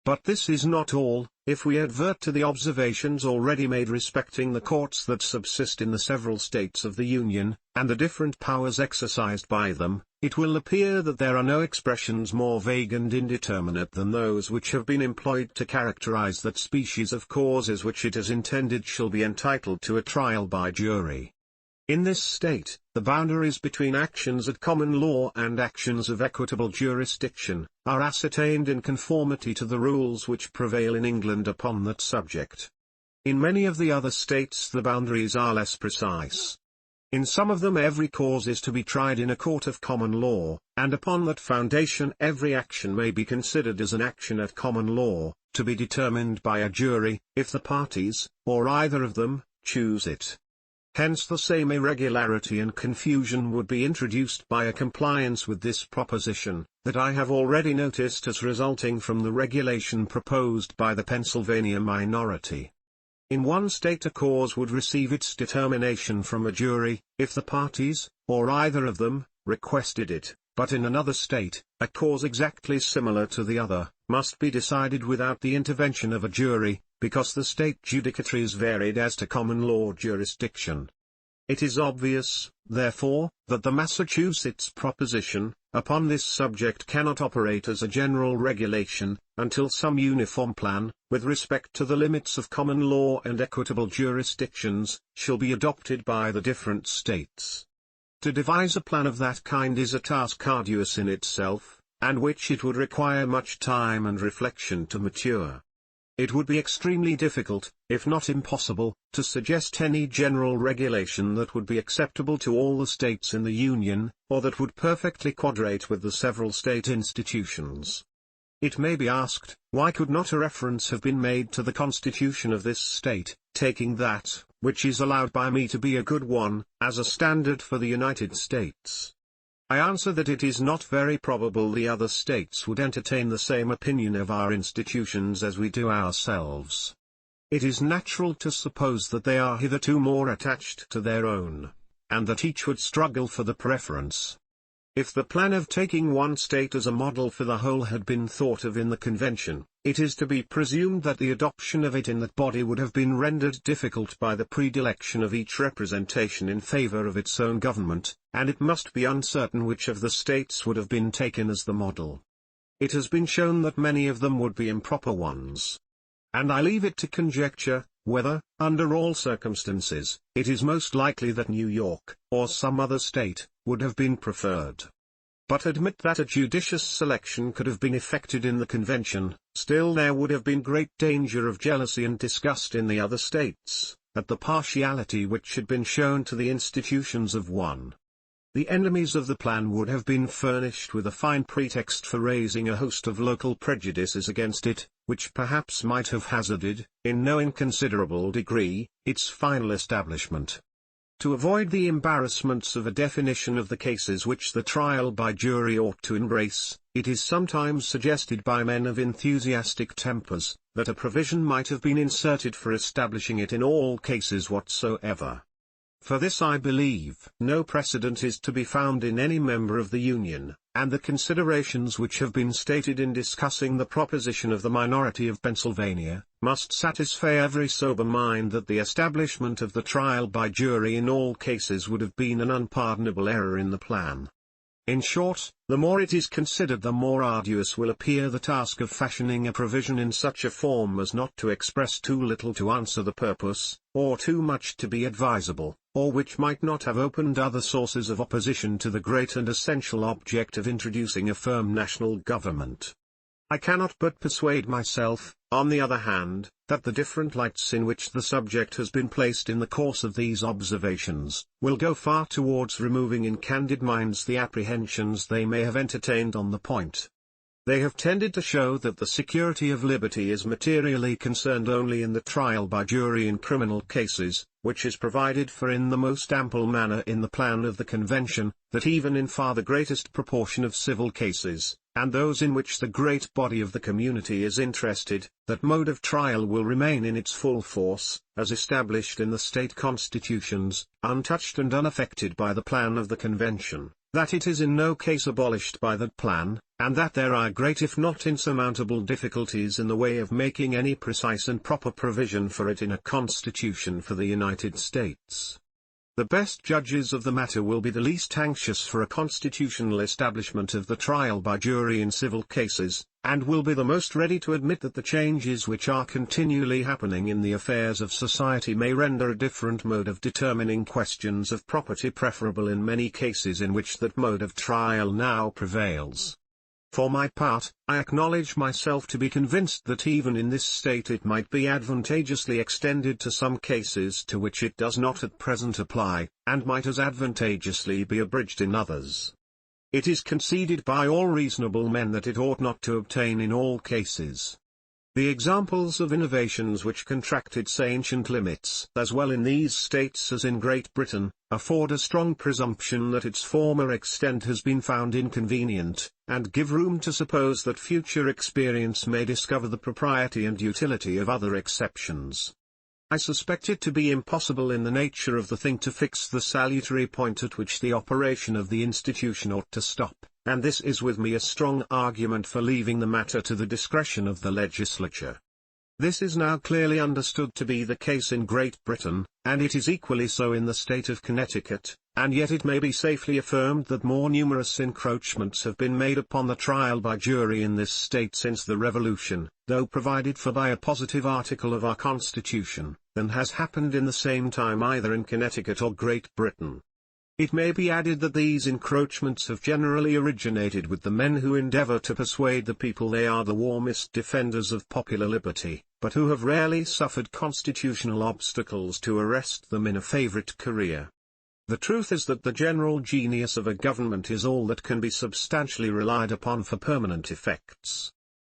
But this is not all. If we advert to the observations already made respecting the courts that subsist in the several states of the Union, and the different powers exercised by them, it will appear that there are no expressions more vague and indeterminate than those which have been employed to characterize that species of causes which it is intended shall be entitled to a trial by jury. In this state, the boundaries between actions at common law and actions of equitable jurisdiction, are ascertained in conformity to the rules which prevail in England upon that subject. In many of the other states the boundaries are less precise. In some of them every cause is to be tried in a court of common law, and upon that foundation every action may be considered as an action at common law, to be determined by a jury, if the parties, or either of them, choose it. Hence the same irregularity and confusion would be introduced by a compliance with this proposition, that I have already noticed as resulting from the regulation proposed by the Pennsylvania minority. In one state a cause would receive its determination from a jury, if the parties, or either of them, requested it, but in another state, a cause exactly similar to the other, must be decided without the intervention of a jury, because the state judicatories varied as to common law jurisdiction. It is obvious, therefore, that the Massachusetts proposition, upon this subject cannot operate as a general regulation, until some uniform plan, with respect to the limits of common law and equitable jurisdictions, shall be adopted by the different states. To devise a plan of that kind is a task arduous in itself, and which it would require much time and reflection to mature. It would be extremely difficult, if not impossible, to suggest any general regulation that would be acceptable to all the states in the Union, or that would perfectly quadrate with the several state institutions. It may be asked, why could not a reference have been made to the constitution of this state, taking that, which is allowed by me to be a good one, as a standard for the United States? I answer that it is not very probable the other states would entertain the same opinion of our institutions as we do ourselves. It is natural to suppose that they are hitherto more attached to their own, and that each would struggle for the preference. If the plan of taking one state as a model for the whole had been thought of in the convention, it is to be presumed that the adoption of it in that body would have been rendered difficult by the predilection of each representation in favor of its own government, and it must be uncertain which of the states would have been taken as the model. It has been shown that many of them would be improper ones. And I leave it to conjecture, whether, under all circumstances, it is most likely that New York, or some other state, would have been preferred. But admit that a judicious selection could have been effected in the convention, still there would have been great danger of jealousy and disgust in the other states, at the partiality which had been shown to the institutions of one. The enemies of the plan would have been furnished with a fine pretext for raising a host of local prejudices against it, which perhaps might have hazarded, in no inconsiderable degree, its final establishment. To avoid the embarrassments of a definition of the cases which the trial by jury ought to embrace, it is sometimes suggested by men of enthusiastic tempers, that a provision might have been inserted for establishing it in all cases whatsoever. For this I believe no precedent is to be found in any member of the Union, and the considerations which have been stated in discussing the proposition of the minority of Pennsylvania, must satisfy every sober mind that the establishment of the trial by jury in all cases would have been an unpardonable error in the plan. In short, the more it is considered the more arduous will appear the task of fashioning a provision in such a form as not to express too little to answer the purpose, or too much to be advisable, or which might not have opened other sources of opposition to the great and essential object of introducing a firm national government. I cannot but persuade myself, on the other hand, that the different lights in which the subject has been placed in the course of these observations, will go far towards removing in candid minds the apprehensions they may have entertained on the point. They have tended to show that the security of liberty is materially concerned only in the trial by jury in criminal cases, which is provided for in the most ample manner in the plan of the convention, that even in far the greatest proportion of civil cases, and those in which the great body of the community is interested, that mode of trial will remain in its full force, as established in the state constitutions, untouched and unaffected by the plan of the convention, that it is in no case abolished by that plan, and that there are great if not insurmountable difficulties in the way of making any precise and proper provision for it in a constitution for the United States. The best judges of the matter will be the least anxious for a constitutional establishment of the trial by jury in civil cases, and will be the most ready to admit that the changes which are continually happening in the affairs of society may render a different mode of determining questions of property preferable in many cases in which that mode of trial now prevails. For my part, I acknowledge myself to be convinced that even in this state it might be advantageously extended to some cases to which it does not at present apply, and might as advantageously be abridged in others. It is conceded by all reasonable men that it ought not to obtain in all cases. The examples of innovations which contract its ancient limits as well in these states as in Great Britain, afford a strong presumption that its former extent has been found inconvenient, and give room to suppose that future experience may discover the propriety and utility of other exceptions. I suspect it to be impossible in the nature of the thing to fix the salutary point at which the operation of the institution ought to stop, and this is with me a strong argument for leaving the matter to the discretion of the legislature. This is now clearly understood to be the case in Great Britain, and it is equally so in the state of Connecticut, and yet it may be safely affirmed that more numerous encroachments have been made upon the trial by jury in this state since the Revolution, though provided for by a positive article of our Constitution, than has happened in the same time either in Connecticut or Great Britain. It may be added that these encroachments have generally originated with the men who endeavor to persuade the people they are the warmest defenders of popular liberty, but who have rarely suffered constitutional obstacles to arrest them in a favorite career. The truth is that the general genius of a government is all that can be substantially relied upon for permanent effects.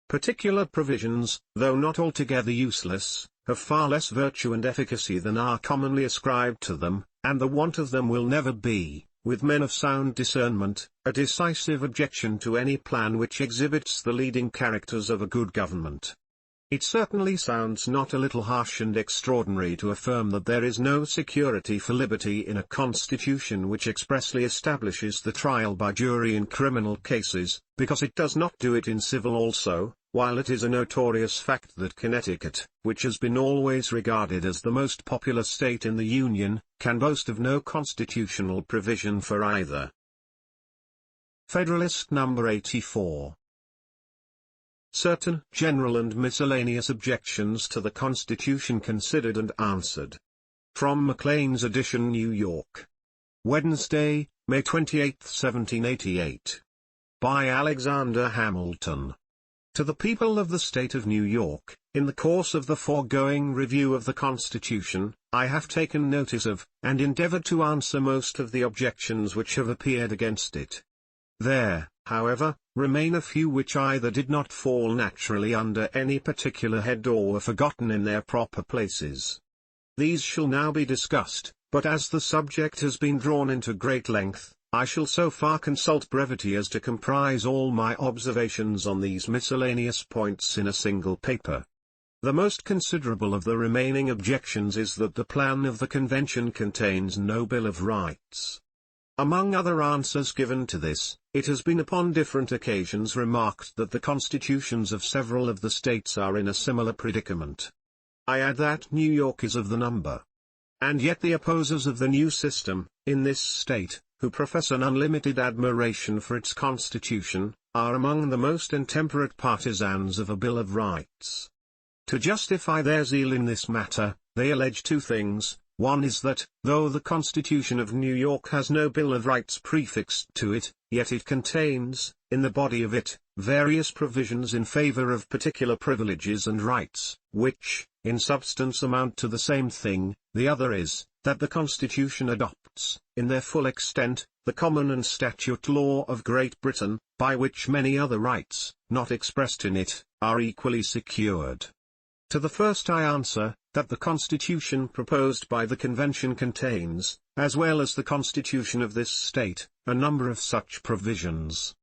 Particular provisions, though not altogether useless, have far less virtue and efficacy than are commonly ascribed to them, and the want of them will never be, with men of sound discernment, a decisive objection to any plan which exhibits the leading characters of a good government. It certainly sounds not a little harsh and extraordinary to affirm that there is no security for liberty in a constitution which expressly establishes the trial by jury in criminal cases, because it does not do it in civil also, while it is a notorious fact that Connecticut, which has been always regarded as the most populous state in the Union, can boast of no constitutional provision for either. Federalist number 84. Certain general and miscellaneous objections to the Constitution considered and answered. From Maclean's edition, New York. Wednesday, May 28, 1788. By Alexander Hamilton. To the people of the State of New York, in the course of the foregoing review of the Constitution, I have taken notice of, and endeavored to answer most of the objections which have appeared against it. There, however, remain a few which either did not fall naturally under any particular head or were forgotten in their proper places. These shall now be discussed, but as the subject has been drawn into great length, I shall so far consult brevity as to comprise all my observations on these miscellaneous points in a single paper. The most considerable of the remaining objections is that the plan of the Convention contains no Bill of Rights. Among other answers given to this, it has been upon different occasions remarked that the constitutions of several of the states are in a similar predicament. I add that New York is of the number. And yet the opposers of the new system, in this state, who profess an unlimited admiration for its constitution, are among the most intemperate partisans of a Bill of Rights. To justify their zeal in this matter, they allege two things. One is that, though the Constitution of New York has no Bill of Rights prefixed to it, yet it contains, in the body of it, various provisions in favor of particular privileges and rights, which, in substance amount to the same thing. The other is, that the Constitution adopts, in their full extent, the common and statute law of Great Britain, by which many other rights, not expressed in it, are equally secured. To the first I answer, that the Constitution proposed by the Convention contains, as well as the Constitution of this state, a number of such provisions.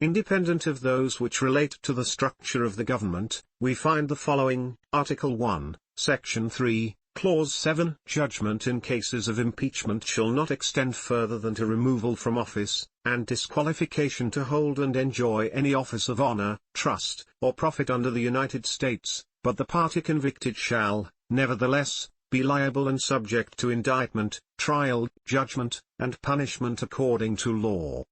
Independent of those which relate to the structure of the government, we find the following: Article 1, Section 3, Clause 7. Judgment in cases of impeachment shall not extend further than to removal from office, and disqualification to hold and enjoy any office of honor, trust, or profit under the United States, but the party convicted shall, nevertheless, be liable and subject to indictment, trial, judgment, and punishment according to law.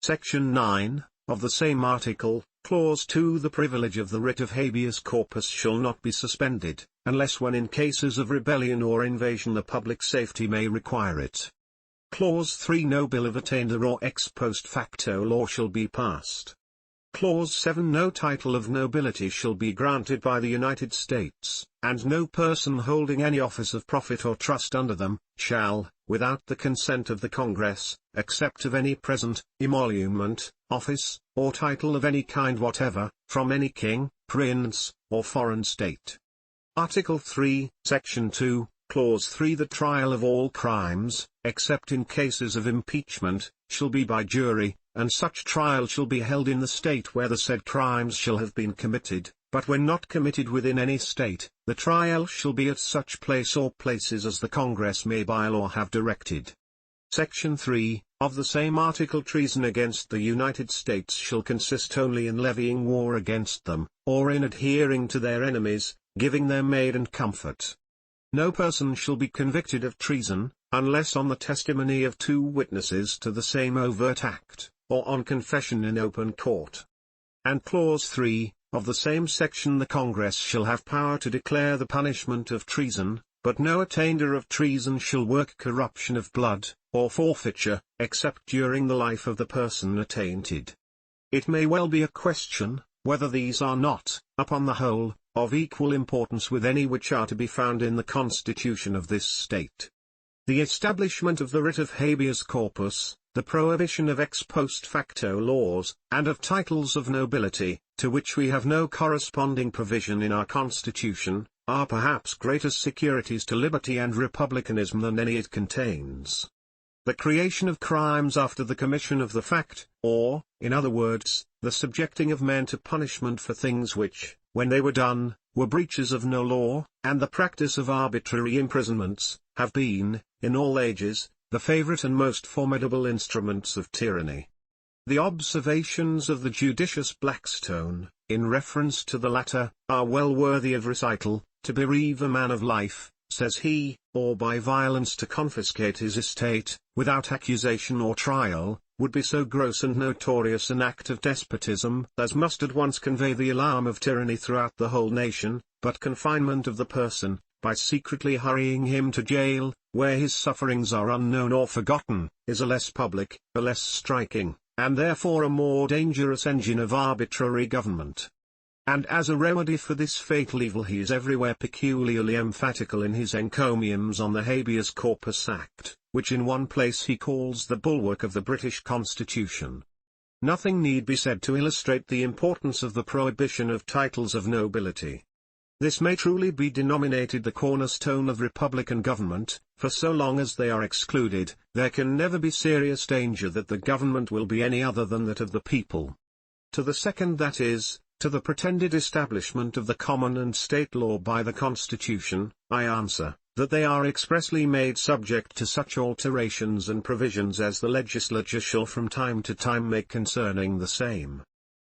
Section 9, of the same article, Clause 2. The privilege of the writ of habeas corpus shall not be suspended, unless when in cases of rebellion or invasion the public safety may require it. Clause 3. No bill of attainder or ex post facto law shall be passed. Clause 7. No title of nobility shall be granted by the United States, and no person holding any office of profit or trust under them, shall, without the consent of the Congress, accept of any present, emolument, office, or title of any kind whatever, from any king, prince, or foreign state. Article 3, Section 2, Clause 3. The trial of all crimes, except in cases of impeachment, shall be by jury, and such trial shall be held in the state where the said crimes shall have been committed, but when not committed within any state, the trial shall be at such place or places as the Congress may by law have directed. Section 3, of the same article. Treason against the United States shall consist only in levying war against them, or in adhering to their enemies, giving them aid and comfort. No person shall be convicted of treason, unless on the testimony of 2 witnesses to the same overt act, or on confession in open court. And Clause 3, of the same section. The Congress shall have power to declare the punishment of treason, but no attainder of treason shall work corruption of blood, or forfeiture, except during the life of the person attainted. It may well be a question, whether these are not, upon the whole, of equal importance with any which are to be found in the Constitution of this state. The establishment of the writ of habeas corpus, the prohibition of ex post facto laws, and of titles of nobility, to which we have no corresponding provision in our Constitution, are perhaps greater securities to liberty and republicanism than any it contains. The creation of crimes after the commission of the fact, or, in other words, the subjecting of men to punishment for things which, when they were done, were breaches of no law, and the practice of arbitrary imprisonments, have been, in all ages, the favourite and most formidable instruments of tyranny. The observations of the judicious Blackstone, in reference to the latter, are well worthy of recital. To bereave a man of life, says he, or by violence to confiscate his estate, without accusation or trial, would be so gross and notorious an act of despotism as must at once convey the alarm of tyranny throughout the whole nation, but confinement of the person, by secretly hurrying him to jail, where his sufferings are unknown or forgotten, is a less public, a less striking, and therefore a more dangerous engine of arbitrary government. And as a remedy for this fatal evil he is everywhere peculiarly emphatical in his encomiums on the Habeas Corpus Act, which in one place he calls the bulwark of the British Constitution. Nothing need be said to illustrate the importance of the prohibition of titles of nobility. This may truly be denominated the cornerstone of republican government, for so long as they are excluded, there can never be serious danger that the government will be any other than that of the people. To the second, that is, to the pretended establishment of the common and state law by the Constitution, I answer, that they are expressly made subject to such alterations and provisions as the legislature shall from time to time make concerning the same.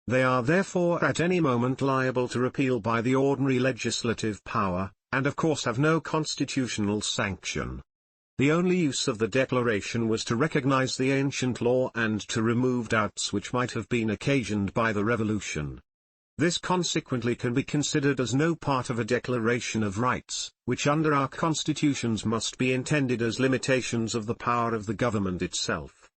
They are therefore at any moment liable to repeal by the ordinary legislative power, and of course have no constitutional sanction. The only use of the declaration was to recognize the ancient law and to remove doubts which might have been occasioned by the Revolution. This consequently can be considered as no part of a declaration of rights, which under our constitutions must be intended as limitations of the power of the government itself.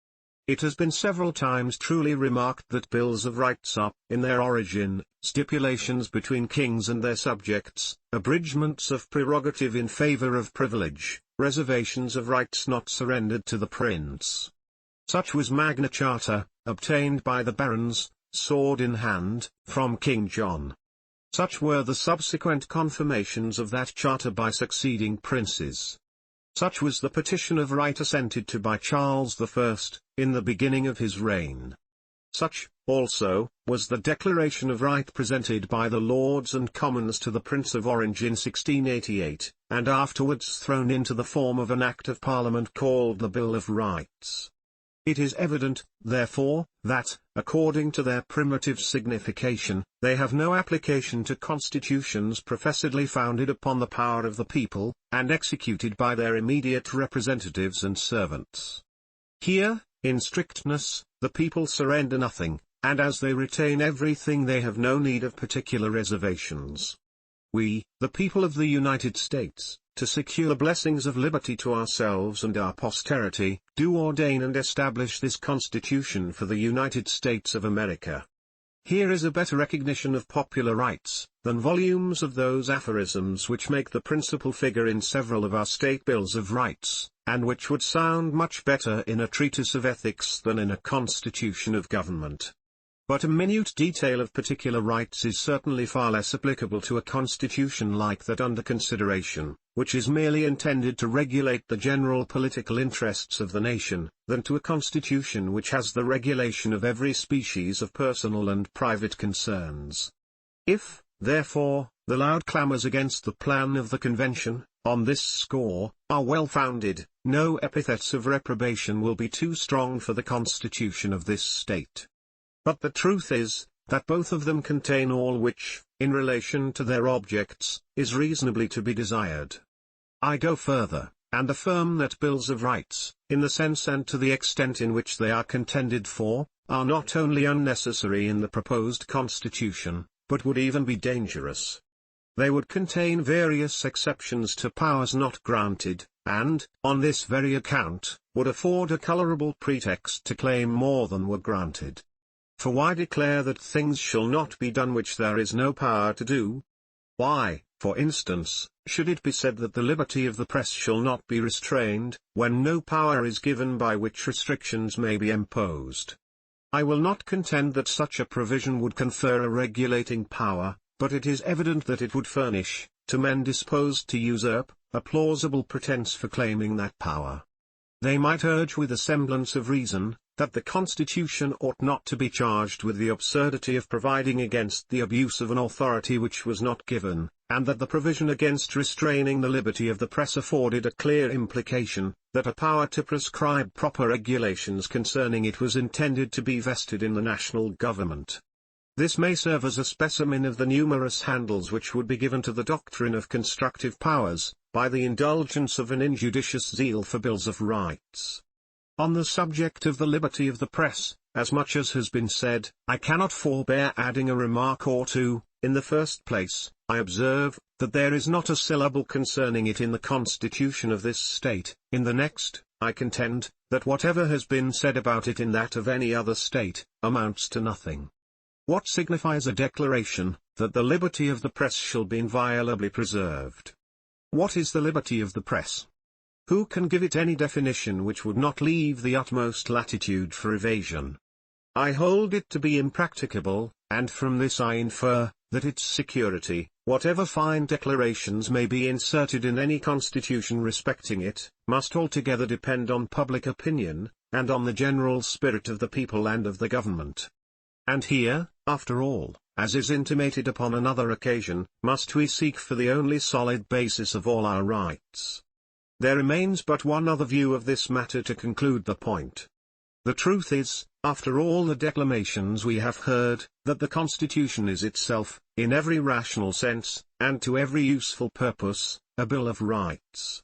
It has been several times truly remarked that bills of rights are, in their origin, stipulations between kings and their subjects, abridgments of prerogative in favor of privilege, reservations of rights not surrendered to the prince. Such was Magna Charta, obtained by the barons, sword in hand, from King John. Such were the subsequent confirmations of that charter by succeeding princes. Such was the petition of right assented to by Charles I, in the beginning of his reign. Such, also, was the Declaration of Right presented by the Lords and Commons to the Prince of Orange in 1688, and afterwards thrown into the form of an Act of Parliament called the Bill of Rights. It is evident, therefore, that, according to their primitive signification, they have no application to constitutions professedly founded upon the power of the people, and executed by their immediate representatives and servants. Here, in strictness, the people surrender nothing, and as they retain everything they have no need of particular reservations. We, the people of the United States, to secure blessings of liberty to ourselves and our posterity, do ordain and establish this Constitution for the United States of America. Here is a better recognition of popular rights, than volumes of those aphorisms which make the principal figure in several of our state bills of rights, and which would sound much better in a treatise of ethics than in a constitution of government. But a minute detail of particular rights is certainly far less applicable to a constitution like that under consideration, which is merely intended to regulate the general political interests of the nation, than to a constitution which has the regulation of every species of personal and private concerns. If, therefore, the loud clamors against the plan of the convention, on this score, are well founded, no epithets of reprobation will be too strong for the constitution of this state. But the truth is, that both of them contain all which, in relation to their objects, is reasonably to be desired. I go further, and affirm that bills of rights, in the sense and to the extent in which they are contended for, are not only unnecessary in the proposed Constitution, but would even be dangerous. They would contain various exceptions to powers not granted, and, on this very account, would afford a colorable pretext to claim more than were granted. For why declare that things shall not be done which there is no power to do? Why, For instance, should it be said that the liberty of the press shall not be restrained, when no power is given by which restrictions may be imposed? I will not contend that such a provision would confer a regulating power, but it is evident that it would furnish, to men disposed to usurp, a plausible pretence for claiming that power. They might urge with a semblance of reason, that the Constitution ought not to be charged with the absurdity of providing against the abuse of an authority which was not given, and that the provision against restraining the liberty of the press afforded a clear implication, that a power to prescribe proper regulations concerning it was intended to be vested in the national government. This may serve as a specimen of the numerous handles which would be given to the doctrine of constructive powers, by the indulgence of an injudicious zeal for bills of rights. On the subject of the liberty of the press, as much as has been said, I cannot forbear adding a remark or two. In the first place, I observe, that there is not a syllable concerning it in the constitution of this state. In the next, I contend, that whatever has been said about it in that of any other state, amounts to nothing. What signifies a declaration, that the liberty of the press shall be inviolably preserved? What is the liberty of the press? Who can give it any definition which would not leave the utmost latitude for evasion? I hold it to be impracticable, and from this I infer, that its security, whatever fine declarations may be inserted in any constitution respecting it, must altogether depend on public opinion, and on the general spirit of the people and of the government. And here, after all, as is intimated upon another occasion, must we seek for the only solid basis of all our rights. There remains but one other view of this matter to conclude the point. The truth is, after all the declamations we have heard, that the Constitution is itself, in every rational sense, and to every useful purpose, a Bill of Rights.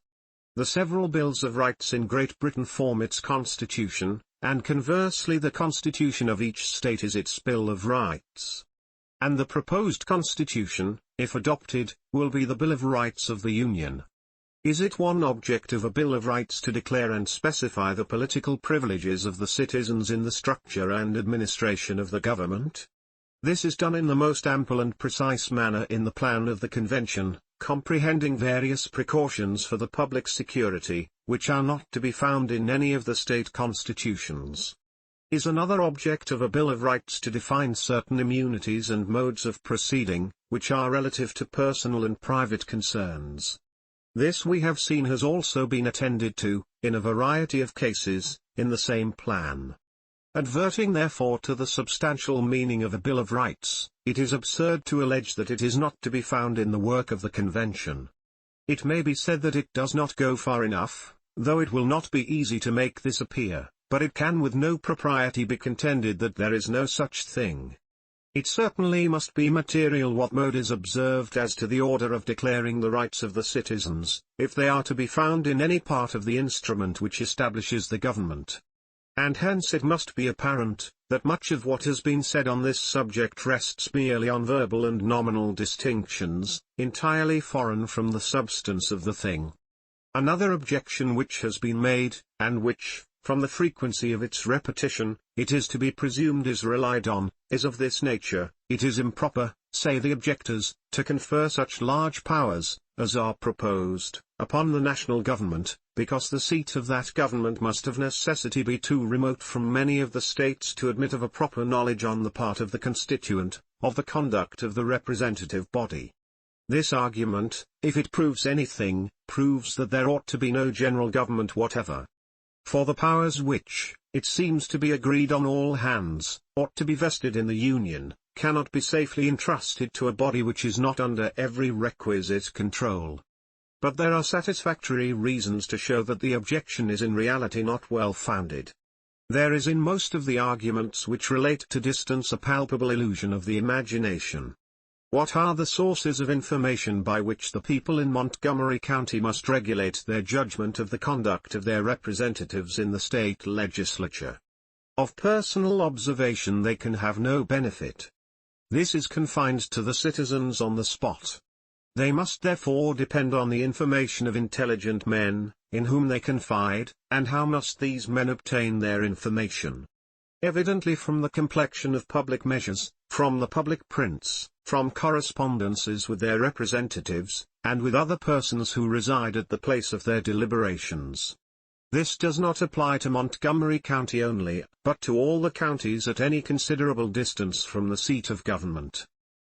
The several Bills of Rights in Great Britain form its Constitution, and conversely the Constitution of each state is its Bill of Rights. And the proposed Constitution, if adopted, will be the Bill of Rights of the Union. Is it one object of a Bill of Rights to declare and specify the political privileges of the citizens in the structure and administration of the government? This is done in the most ample and precise manner in the plan of the Convention, comprehending various precautions for the public security, which are not to be found in any of the state constitutions. Is another object of a Bill of Rights to define certain immunities and modes of proceeding, which are relative to personal and private concerns. This we have seen has also been attended to, in a variety of cases, in the same plan. Adverting therefore to the substantial meaning of a Bill of Rights, it is absurd to allege that it is not to be found in the work of the Convention. It may be said that it does not go far enough, though it will not be easy to make this appear, but it can with no propriety be contended that there is no such thing. It certainly must be material what mode is observed as to the order of declaring the rights of the citizens, if they are to be found in any part of the instrument which establishes the government. And hence it must be apparent, that much of what has been said on this subject rests merely on verbal and nominal distinctions, entirely foreign from the substance of the thing. Another objection which has been made, and which, from the frequency of its repetition, it is to be presumed is relied on, is of this nature: it is improper, say the objectors, to confer such large powers, as are proposed, upon the national government, because the seat of that government must of necessity be too remote from many of the states to admit of a proper knowledge on the part of the constituent, of the conduct of the representative body. This argument, if it proves anything, proves that there ought to be no general government whatever. For the powers which, it seems to be agreed on all hands, ought to be vested in the Union, cannot be safely entrusted to a body which is not under every requisite control. But there are satisfactory reasons to show that the objection is in reality not well founded. There is in most of the arguments which relate to distance a palpable illusion of the imagination. What are the sources of information by which the people in Montgomery County must regulate their judgment of the conduct of their representatives in the state legislature? Of personal observation they can have no benefit. This is confined to the citizens on the spot. They must therefore depend on the information of intelligent men, in whom they confide, and how must these men obtain their information? Evidently from the complexion of public measures, from the public prints, from correspondences with their representatives, and with other persons who reside at the place of their deliberations. This does not apply to Montgomery County only, but to all the counties at any considerable distance from the seat of government.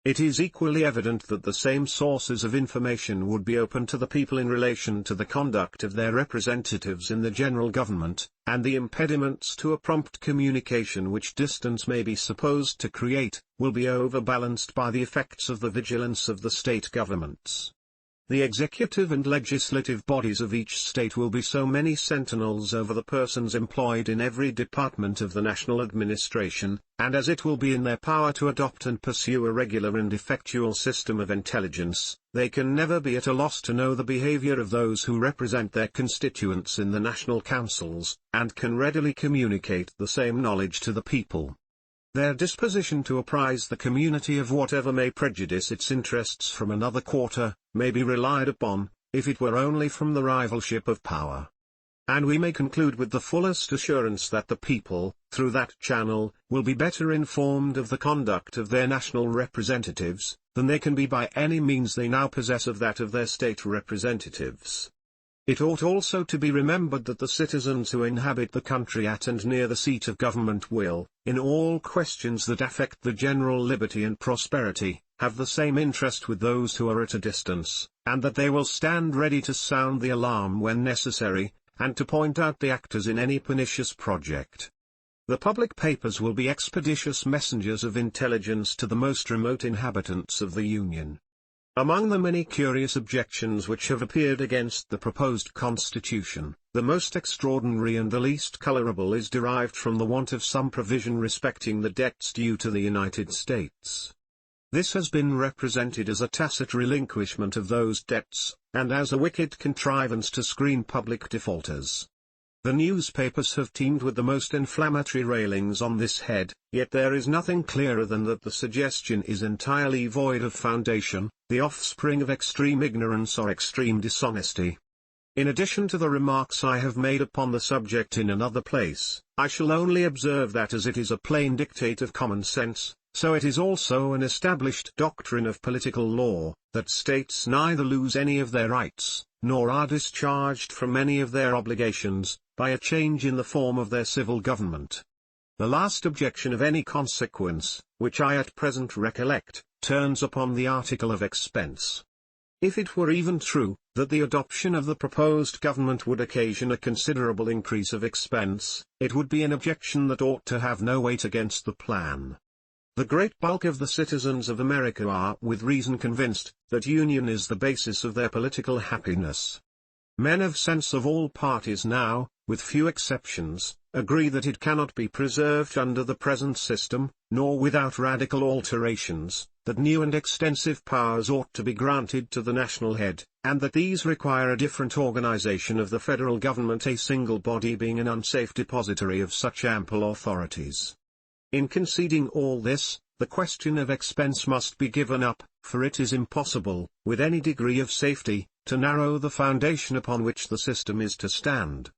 It is equally evident that the same sources of information would be open to the people in relation to the conduct of their representatives in the general government, and the impediments to a prompt communication which distance may be supposed to create, will be overbalanced by the effects of the vigilance of the state governments. The executive and legislative bodies of each state will be so many sentinels over the persons employed in every department of the national administration, and as it will be in their power to adopt and pursue a regular and effectual system of intelligence, they can never be at a loss to know the behavior of those who represent their constituents in the national councils, and can readily communicate the same knowledge to the people. Their disposition to apprise the community of whatever may prejudice its interests from another quarter, may be relied upon, if it were only from the rivalship of power. And we may conclude with the fullest assurance that the people, through that channel, will be better informed of the conduct of their national representatives, than they can be by any means they now possess of that of their state representatives. It ought also to be remembered that the citizens who inhabit the country at and near the seat of government will, in all questions that affect the general liberty and prosperity, have the same interest with those who are at a distance, and that they will stand ready to sound the alarm when necessary, and to point out the actors in any pernicious project. The public papers will be expeditious messengers of intelligence to the most remote inhabitants of the Union. Among the many curious objections which have appeared against the proposed Constitution, the most extraordinary and the least colorable is derived from the want of some provision respecting the debts due to the United States. This has been represented as a tacit relinquishment of those debts, and as a wicked contrivance to screen public defaulters. The newspapers have teemed with the most inflammatory railings on this head, yet there is nothing clearer than that the suggestion is entirely void of foundation, the offspring of extreme ignorance or extreme dishonesty. In addition to the remarks I have made upon the subject in another place, I shall only observe that as it is a plain dictate of common sense, so it is also an established doctrine of political law, that states neither lose any of their rights, nor are discharged from any of their obligations, by a change in the form of their civil government. The last objection of any consequence, which I at present recollect, turns upon the article of expense. If it were even true, that the adoption of the proposed government would occasion a considerable increase of expense, it would be an objection that ought to have no weight against the plan. The great bulk of the citizens of America are with reason convinced, that union is the basis of their political happiness. Men of sense of all parties now, with few exceptions, agree that it cannot be preserved under the present system, nor without radical alterations, that new and extensive powers ought to be granted to the national head, and that these require a different organization of the federal government, a single body being an unsafe depository of such ample authorities. In conceding all this, the question of expense must be given up, for it is impossible, with any degree of safety, to narrow the foundation upon which the system is to stand.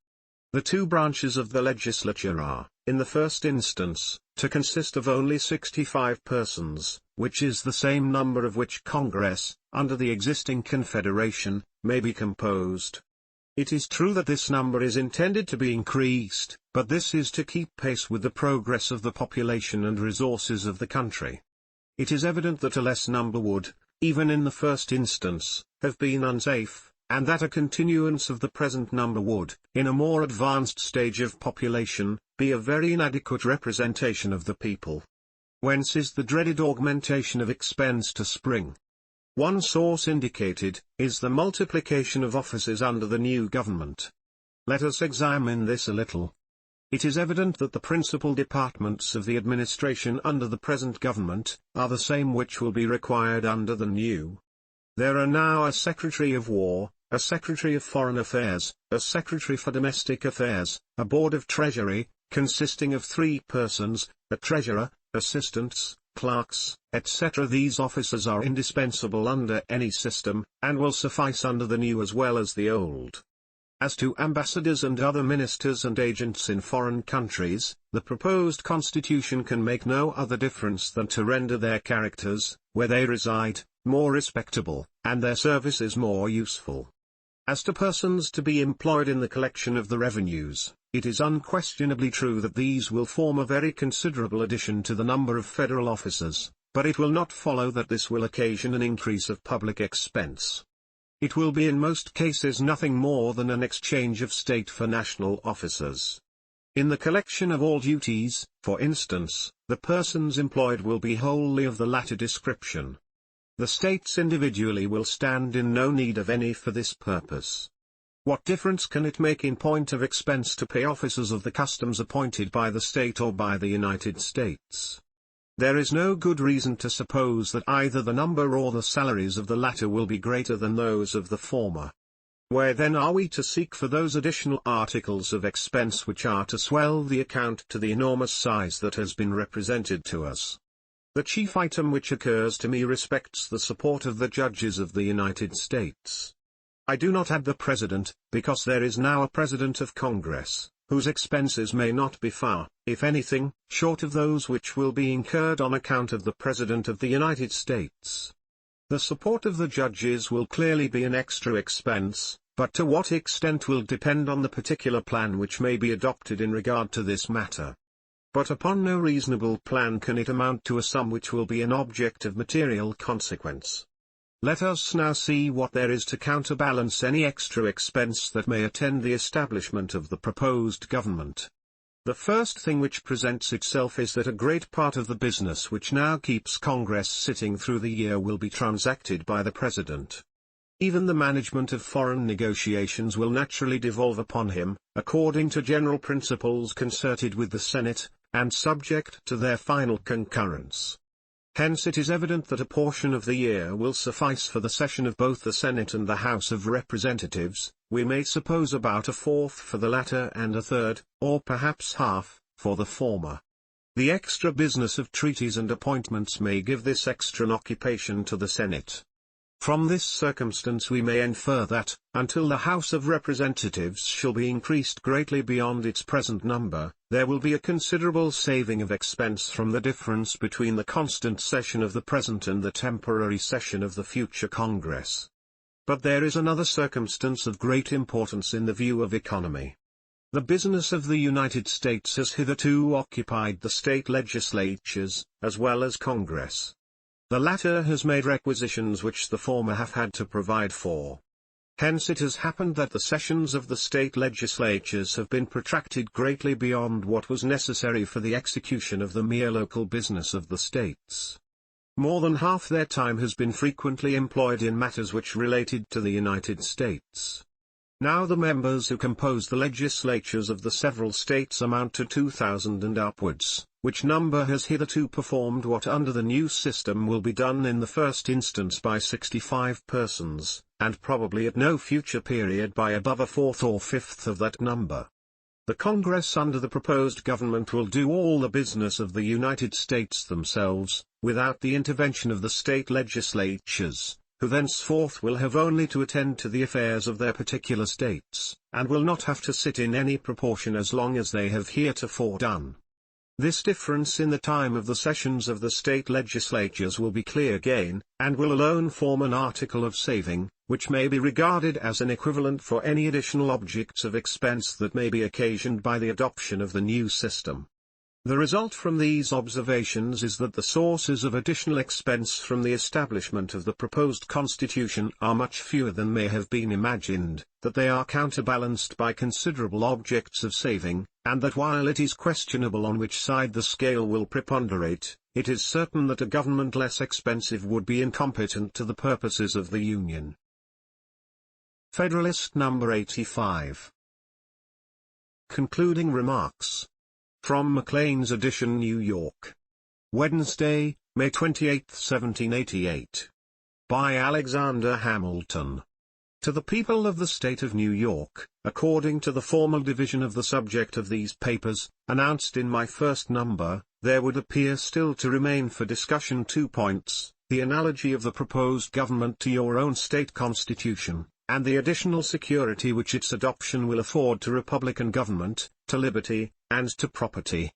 The two branches of the legislature are, in the first instance, to consist of only 65 persons, which is the same number of which Congress, under the existing Confederation, may be composed. It is true that this number is intended to be increased, but this is to keep pace with the progress of the population and resources of the country. It is evident that a less number would, even in the first instance, have been unsafe, and that a continuance of the present number would, in a more advanced stage of population, be a very inadequate representation of the people. Whence is the dreaded augmentation of expense to spring? One source indicated, is the multiplication of offices under the new government. Let us examine this a little. It is evident that the principal departments of the administration under the present government, are the same which will be required under the new. There are now a Secretary of War, a Secretary of Foreign Affairs, a Secretary for Domestic Affairs, a Board of Treasury, consisting of 3 persons, a Treasurer, assistants, clerks, etc. These officers are indispensable under any system, and will suffice under the new as well as the old. As to ambassadors and other ministers and agents in foreign countries, the proposed constitution can make no other difference than to render their characters, where they reside, more respectable, and their services more useful. As to persons to be employed in the collection of the revenues, it is unquestionably true that these will form a very considerable addition to the number of federal officers, but it will not follow that this will occasion an increase of public expense. It will be in most cases nothing more than an exchange of state for national officers. In the collection of all duties, for instance, the persons employed will be wholly of the latter description. The states individually will stand in no need of any for this purpose. What difference can it make in point of expense to pay officers of the customs appointed by the state or by the United States? There is no good reason to suppose that either the number or the salaries of the latter will be greater than those of the former. Where then are we to seek for those additional articles of expense which are to swell the account to the enormous size that has been represented to us? The chief item which occurs to me respects the support of the judges of the United States. I do not add the President, because there is now a President of Congress, whose expenses may not be far, if anything, short of those which will be incurred on account of the President of the United States. The support of the judges will clearly be an extra expense, but to what extent will depend on the particular plan which may be adopted in regard to this matter. But upon no reasonable plan can it amount to a sum which will be an object of material consequence. Let us now see what there is to counterbalance any extra expense that may attend the establishment of the proposed government. The first thing which presents itself is that a great part of the business which now keeps Congress sitting through the year will be transacted by the President. Even the management of foreign negotiations will naturally devolve upon him, according to general principles concerted with the Senate, and subject to their final concurrence. Hence it is evident that a portion of the year will suffice for the session of both the Senate and the House of Representatives, we may suppose about a fourth for the latter and a third, or perhaps half, for the former. The extra business of treaties and appointments may give this extra occupation to the Senate. From this circumstance we may infer that, until the House of Representatives shall be increased greatly beyond its present number, there will be a considerable saving of expense from the difference between the constant session of the present and the temporary session of the future Congress. But there is another circumstance of great importance in the view of economy. The business of the United States has hitherto occupied the state legislatures, as well as Congress. The latter has made requisitions which the former have had to provide for. Hence it has happened that the sessions of the state legislatures have been protracted greatly beyond what was necessary for the execution of the mere local business of the states. More than half their time has been frequently employed in matters which related to the United States. Now the members who compose the legislatures of the several states amount to 2,000 and upwards, which number has hitherto performed what under the new system will be done in the first instance by 65 persons, and probably at no future period by above a fourth or fifth of that number. The Congress under the proposed government will do all the business of the United States themselves, without the intervention of the state legislatures, who thenceforth will have only to attend to the affairs of their particular states, and will not have to sit in any proportion as long as they have heretofore done. This difference in the time of the sessions of the state legislatures will be clear gain, and will alone form an article of saving, which may be regarded as an equivalent for any additional objects of expense that may be occasioned by the adoption of the new system. The result from these observations is that the sources of additional expense from the establishment of the proposed constitution are much fewer than may have been imagined, that they are counterbalanced by considerable objects of saving, and that while it is questionable on which side the scale will preponderate, it is certain that a government less expensive would be incompetent to the purposes of the Union. Federalist No. 85. Concluding Remarks. From Maclean's edition, New York. Wednesday, May 28, 1788. By Alexander Hamilton. To the people of the State of New York, according to the formal division of the subject of these papers, announced in my first number, there would appear still to remain for discussion 2 points, the analogy of the proposed government to your own state constitution, and the additional security which its adoption will afford to republican government, to liberty, and to property.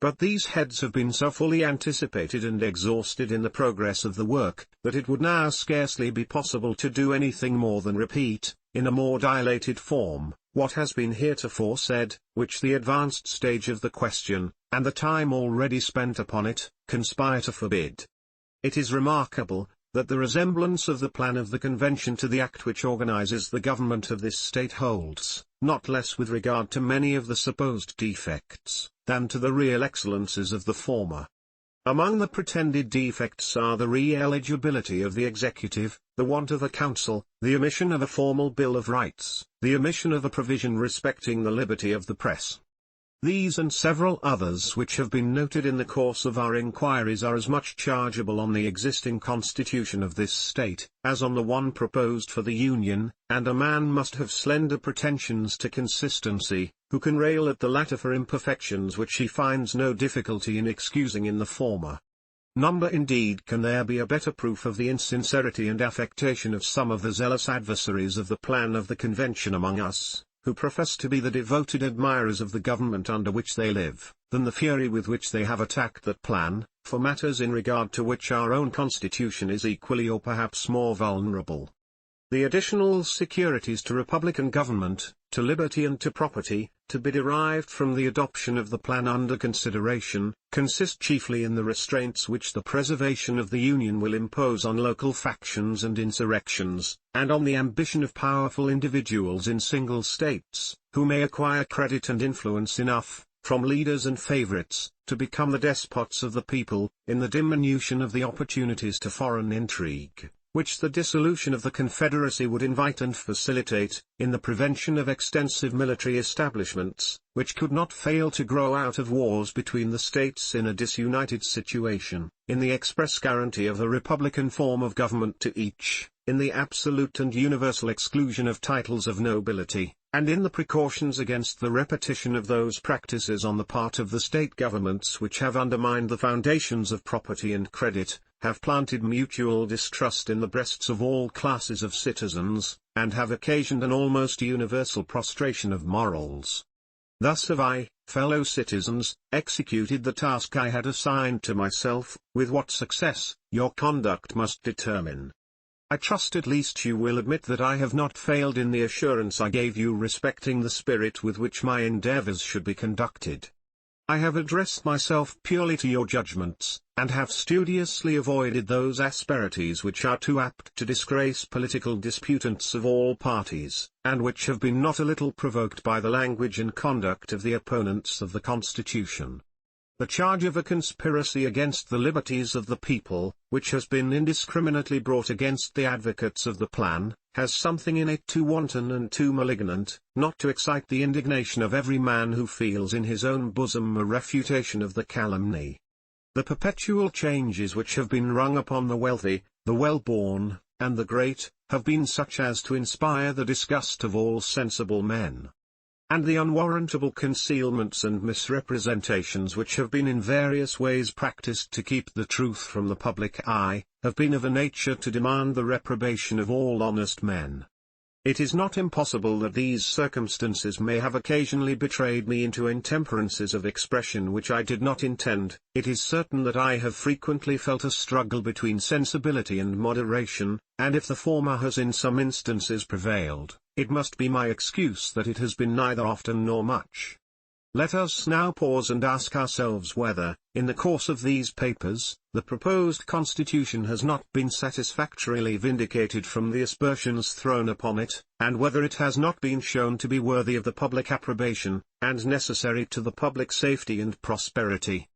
But these heads have been so fully anticipated and exhausted in the progress of the work, that it would now scarcely be possible to do anything more than repeat, in a more dilated form, what has been heretofore said, which the advanced stage of the question, and the time already spent upon it, conspire to forbid. It is remarkable, that the resemblance of the plan of the Convention to the act which organizes the government of this state holds, not less with regard to many of the supposed defects, than to the real excellences of the former. Among the pretended defects are the re-eligibility of the executive, the want of a council, the omission of a formal Bill of Rights, the omission of a provision respecting the liberty of the press. These and several others which have been noted in the course of our inquiries are as much chargeable on the existing constitution of this state, as on the one proposed for the Union, and a man must have slender pretensions to consistency, who can rail at the latter for imperfections which he finds no difficulty in excusing in the former. Number indeed can there be a better proof of the insincerity and affectation of some of the zealous adversaries of the plan of the Convention among us, who profess to be the devoted admirers of the government under which they live, than the fury with which they have attacked that plan, for matters in regard to which our own constitution is equally or perhaps more vulnerable. The additional securities to republican government, to liberty and to property, to be derived from the adoption of the plan under consideration, consist chiefly in the restraints which the preservation of the Union will impose on local factions and insurrections, and on the ambition of powerful individuals in single states, who may acquire credit and influence enough, from leaders and favorites, to become the despots of the people, in the diminution of the opportunities to foreign intrigue, which the dissolution of the Confederacy would invite and facilitate, in the prevention of extensive military establishments, which could not fail to grow out of wars between the states in a disunited situation, in the express guarantee of a republican form of government to each, in the absolute and universal exclusion of titles of nobility, and in the precautions against the repetition of those practices on the part of the state governments which have undermined the foundations of property and credit, have planted mutual distrust in the breasts of all classes of citizens, and have occasioned an almost universal prostration of morals. Thus have I, fellow citizens, executed the task I had assigned to myself, with what success, your conduct must determine. I trust at least you will admit that I have not failed in the assurance I gave you respecting the spirit with which my endeavors should be conducted. I have addressed myself purely to your judgments, and have studiously avoided those asperities which are too apt to disgrace political disputants of all parties, and which have been not a little provoked by the language and conduct of the opponents of the Constitution. The charge of a conspiracy against the liberties of the people, which has been indiscriminately brought against the advocates of the plan, has something in it too wanton and too malignant, not to excite the indignation of every man who feels in his own bosom a refutation of the calumny. The perpetual changes which have been rung upon the wealthy, the well-born, and the great, have been such as to inspire the disgust of all sensible men. And the unwarrantable concealments and misrepresentations which have been in various ways practiced to keep the truth from the public eye, have been of a nature to demand the reprobation of all honest men. It is not impossible that these circumstances may have occasionally betrayed me into intemperances of expression which I did not intend. It is certain that I have frequently felt a struggle between sensibility and moderation, and if the former has in some instances prevailed, it must be my excuse that it has been neither often nor much. Let us now pause and ask ourselves whether, in the course of these papers, the proposed Constitution has not been satisfactorily vindicated from the aspersions thrown upon it, and whether it has not been shown to be worthy of the public approbation, and necessary to the public safety and prosperity.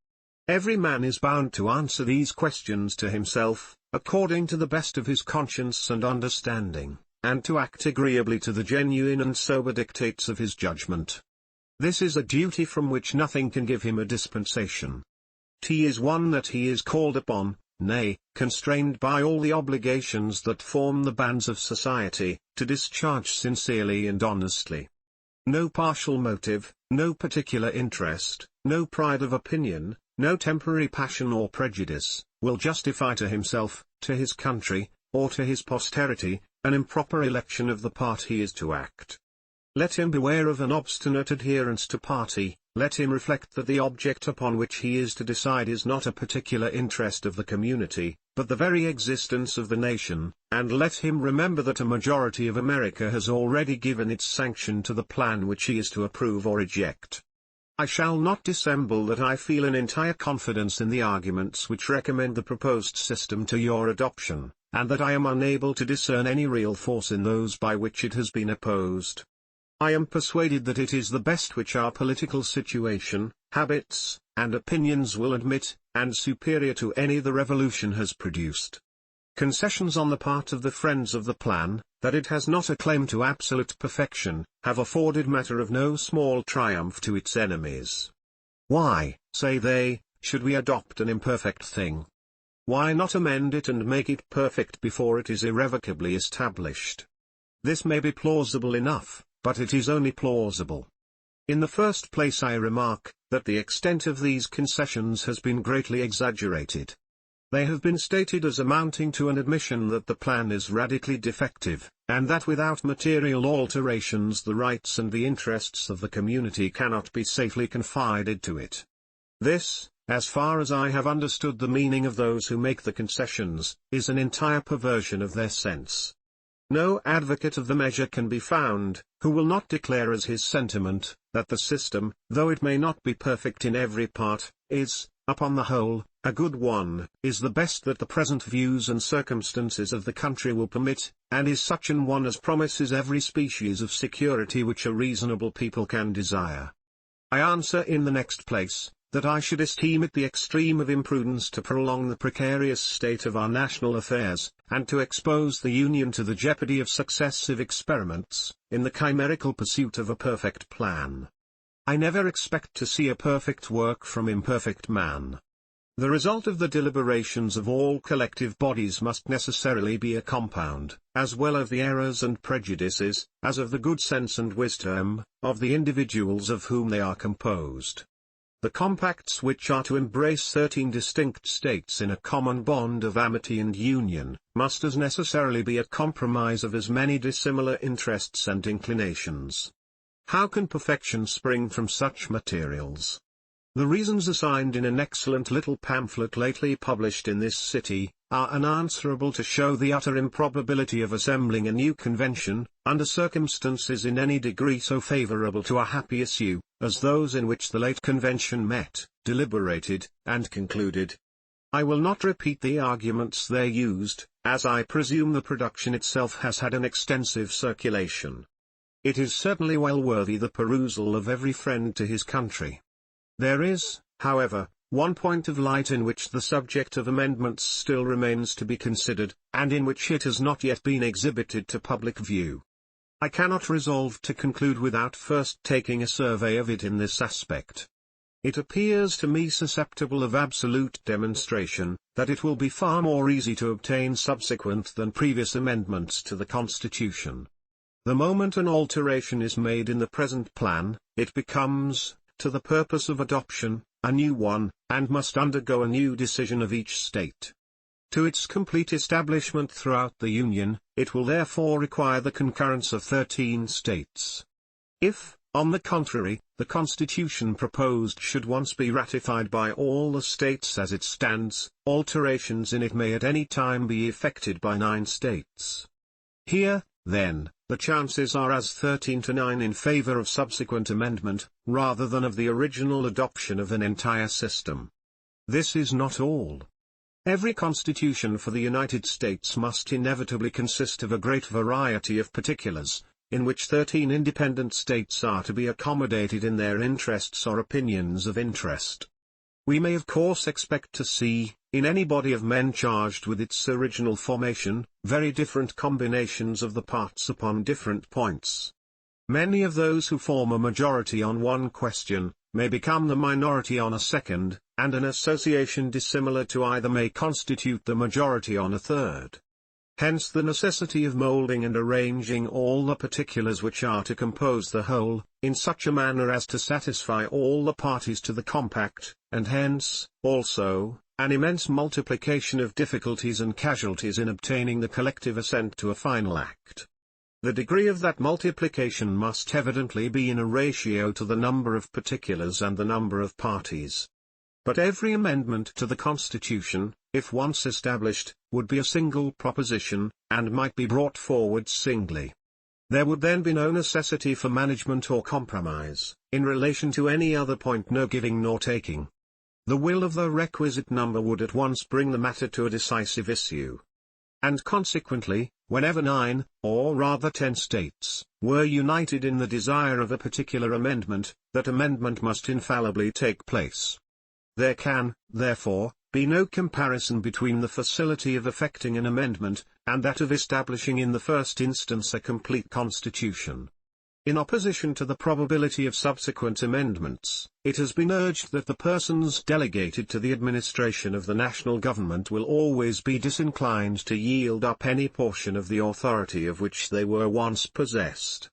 Every man is bound to answer these questions to himself, according to the best of his conscience and understanding, and to act agreeably to the genuine and sober dictates of his judgment. This is a duty from which nothing can give him a dispensation. T is one that he is called upon, nay, constrained by all the obligations that form the bands of society, to discharge sincerely and honestly. No partial motive, no particular interest, no pride of opinion, no temporary passion or prejudice, will justify to himself, to his country, or to his posterity, an improper election of the part he is to act. Let him beware of an obstinate adherence to party, let him reflect that the object upon which he is to decide is not a particular interest of the community, but the very existence of the nation, and let him remember that a majority of America has already given its sanction to the plan which he is to approve or reject. I shall not dissemble that I feel an entire confidence in the arguments which recommend the proposed system to your adoption, and that I am unable to discern any real force in those by which it has been opposed. I am persuaded that it is the best which our political situation, habits, and opinions will admit, and superior to any the revolution has produced. Concessions on the part of the friends of the plan, that it has not a claim to absolute perfection, have afforded matter of no small triumph to its enemies. Why, say they, should we adopt an imperfect thing? Why not amend it and make it perfect before it is irrevocably established? This may be plausible enough, but it is only plausible. In the first place I remark, that the extent of these concessions has been greatly exaggerated. They have been stated as amounting to an admission that the plan is radically defective, and that without material alterations the rights and the interests of the community cannot be safely confided to it. This, as far as I have understood the meaning of those who make the concessions, is an entire perversion of their sense. No advocate of the measure can be found, who will not declare as his sentiment, that the system, though it may not be perfect in every part, is, upon the whole, a good one, is the best that the present views and circumstances of the country will permit, and is such an one as promises every species of security which a reasonable people can desire. I answer in the next place, that I should esteem it the extreme of imprudence to prolong the precarious state of our national affairs, and to expose the Union to the jeopardy of successive experiments, in the chimerical pursuit of a perfect plan. I never expect to see a perfect work from imperfect man. The result of the deliberations of all collective bodies must necessarily be a compound, as well of the errors and prejudices, as of the good sense and wisdom, of the individuals of whom they are composed. The compacts which are to embrace 13 distinct states in a common bond of amity and union, must as necessarily be a compromise of as many dissimilar interests and inclinations. How can perfection spring from such materials? The reasons assigned in an excellent little pamphlet lately published in this city, are unanswerable to show the utter improbability of assembling a new convention, under circumstances in any degree so favorable to a happy issue, as those in which the late convention met, deliberated, and concluded. I will not repeat the arguments there used, as I presume the production itself has had an extensive circulation. It is certainly well worthy the perusal of every friend to his country. There is, however, one point of light in which the subject of amendments still remains to be considered, and in which it has not yet been exhibited to public view. I cannot resolve to conclude without first taking a survey of it in this aspect. It appears to me susceptible of absolute demonstration, that it will be far more easy to obtain subsequent than previous amendments to the Constitution. The moment an alteration is made in the present plan, it becomes, to the purpose of adoption, a new one, and must undergo a new decision of each state. To its complete establishment throughout the Union, it will therefore require the concurrence of 13 states. If, on the contrary, the Constitution proposed should once be ratified by all the states as it stands, alterations in it may at any time be effected by 9 states. Here, then, the chances are as 13 to 9 in favor of subsequent amendment, rather than of the original adoption of an entire system. This is not all. Every constitution for the United States must inevitably consist of a great variety of particulars, in which 13 independent states are to be accommodated in their interests or opinions of interest. We may of course expect to see, in any body of men charged with its original formation, very different combinations of the parts upon different points. Many of those who form a majority on one question, may become the minority on a second, and an association dissimilar to either may constitute the majority on a third. Hence the necessity of moulding and arranging all the particulars which are to compose the whole, in such a manner as to satisfy all the parties to the compact, and hence, also, an immense multiplication of difficulties and casualties in obtaining the collective assent to a final act. The degree of that multiplication must evidently be in a ratio to the number of particulars and the number of parties. But every amendment to the Constitution, if once established, would be a single proposition, and might be brought forward singly. There would then be no necessity for management or compromise, in relation to any other point, no giving nor taking. The will of the requisite number would at once bring the matter to a decisive issue. And consequently, whenever 9, or rather 10 states, were united in the desire of a particular amendment, that amendment must infallibly take place. There can, therefore, be no comparison between the facility of effecting an amendment, and that of establishing in the first instance a complete constitution. In opposition to the probability of subsequent amendments, it has been urged that the persons delegated to the administration of the national government will always be disinclined to yield up any portion of the authority of which they were once possessed.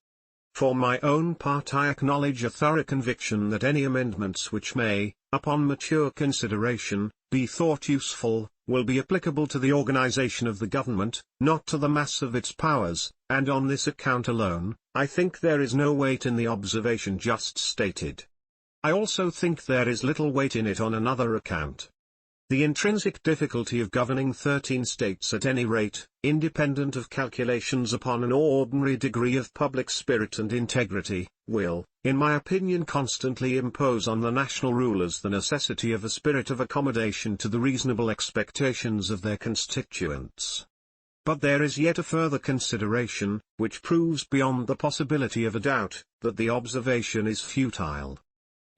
For my own part, I acknowledge a thorough conviction that any amendments which may, upon mature consideration, be thought useful, will be applicable to the organization of the government, not to the mass of its powers, and on this account alone, I think there is no weight in the observation just stated. I also think there is little weight in it on another account. The intrinsic difficulty of governing 13 states at any rate, independent of calculations upon an ordinary degree of public spirit and integrity, will, in my opinion, constantly impose on the national rulers the necessity of a spirit of accommodation to the reasonable expectations of their constituents. But there is yet a further consideration, which proves beyond the possibility of a doubt, that the observation is futile.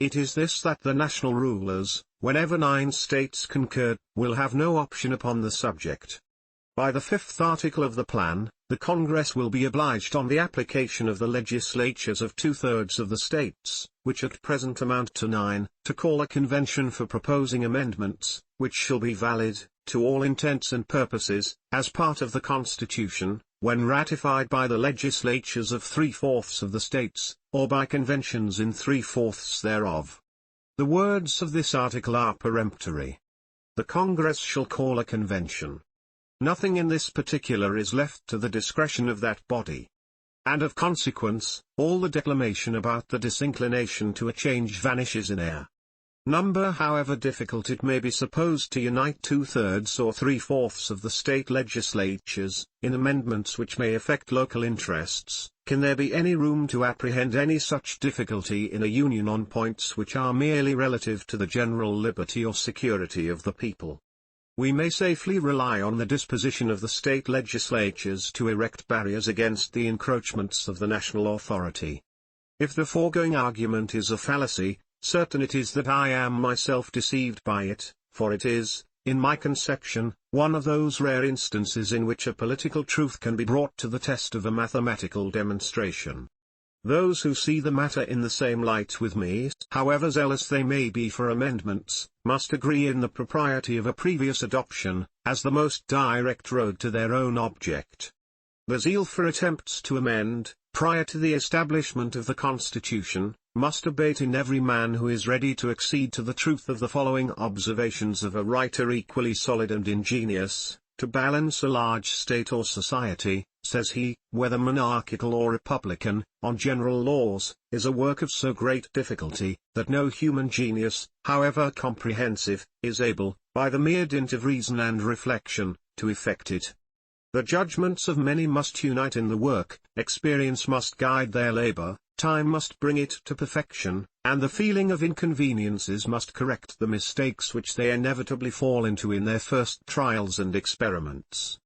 It is this, that the national rulers, whenever 9 states concur, will have no option upon the subject. By the 5th article of the plan, the Congress will be obliged on the application of the legislatures of 2/3 of the states, which at present amount to 9, to call a convention for proposing amendments, which shall be valid, to all intents and purposes, as part of the Constitution, when ratified by the legislatures of 3/4 of the states, or by conventions in 3/4 thereof. The words of this article are peremptory. The Congress shall call a convention. Nothing in this particular is left to the discretion of that body. And of consequence, all the declamation about the disinclination to a change vanishes in air. Number, however difficult it may be supposed to unite 2/3 or 3/4 of the state legislatures, in amendments which may affect local interests, can there be any room to apprehend any such difficulty in a union on points which are merely relative to the general liberty or security of the people? We may safely rely on the disposition of the state legislatures to erect barriers against the encroachments of the national authority. If the foregoing argument is a fallacy, certain it is that I am myself deceived by it, for it is, in my conception, one of those rare instances in which a political truth can be brought to the test of a mathematical demonstration. Those who see the matter in the same light with me, however zealous they may be for amendments, must agree in the propriety of a previous adoption, as the most direct road to their own object. The zeal for attempts to amend, prior to the establishment of the Constitution, must abate in every man who is ready to accede to the truth of the following observations of a writer equally solid and ingenious: to balance a large state or society, says he, whether monarchical or republican, on general laws, is a work of so great difficulty, that no human genius, however comprehensive, is able, by the mere dint of reason and reflection, to effect it. The judgments of many must unite in the work, experience must guide their labor, time must bring it to perfection, and the feeling of inconveniences must correct the mistakes which they inevitably fall into in their first trials and experiments.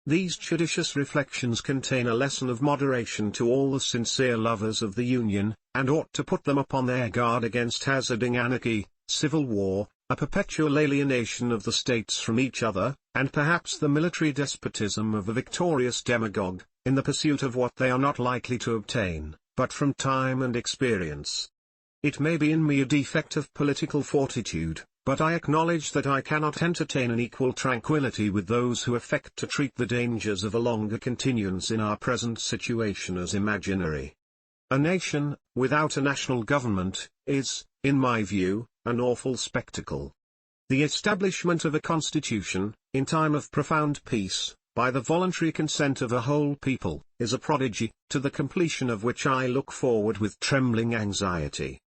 These judicious reflections contain a lesson of moderation to all the sincere lovers of the Union, and ought to put them upon their guard against hazarding anarchy, civil war, a perpetual alienation of the states from each other, and perhaps the military despotism of a victorious demagogue, in the pursuit of what they are not likely to obtain, but from time and experience. It may be in me a defect of political fortitude, but I acknowledge that I cannot entertain an equal tranquillity with those who affect to treat the dangers of a longer continuance in our present situation as imaginary. A nation, without a national government, is, in my view, an awful spectacle. The establishment of a constitution, in time of profound peace, by the voluntary consent of a whole people, is a prodigy, to the completion of which I look forward with trembling anxiety.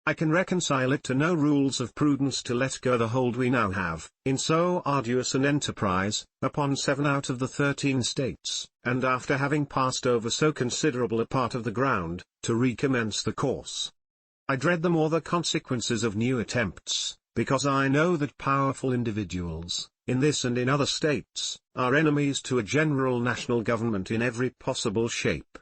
I can reconcile it to no rules of prudence to let go the hold we now have, in so arduous an enterprise, upon 7 out of the 13 states, and after having passed over so considerable a part of the ground, to recommence the course. I dread the more the consequences of new attempts, because I know that powerful individuals, in this and in other states, are enemies to a general national government in every possible shape,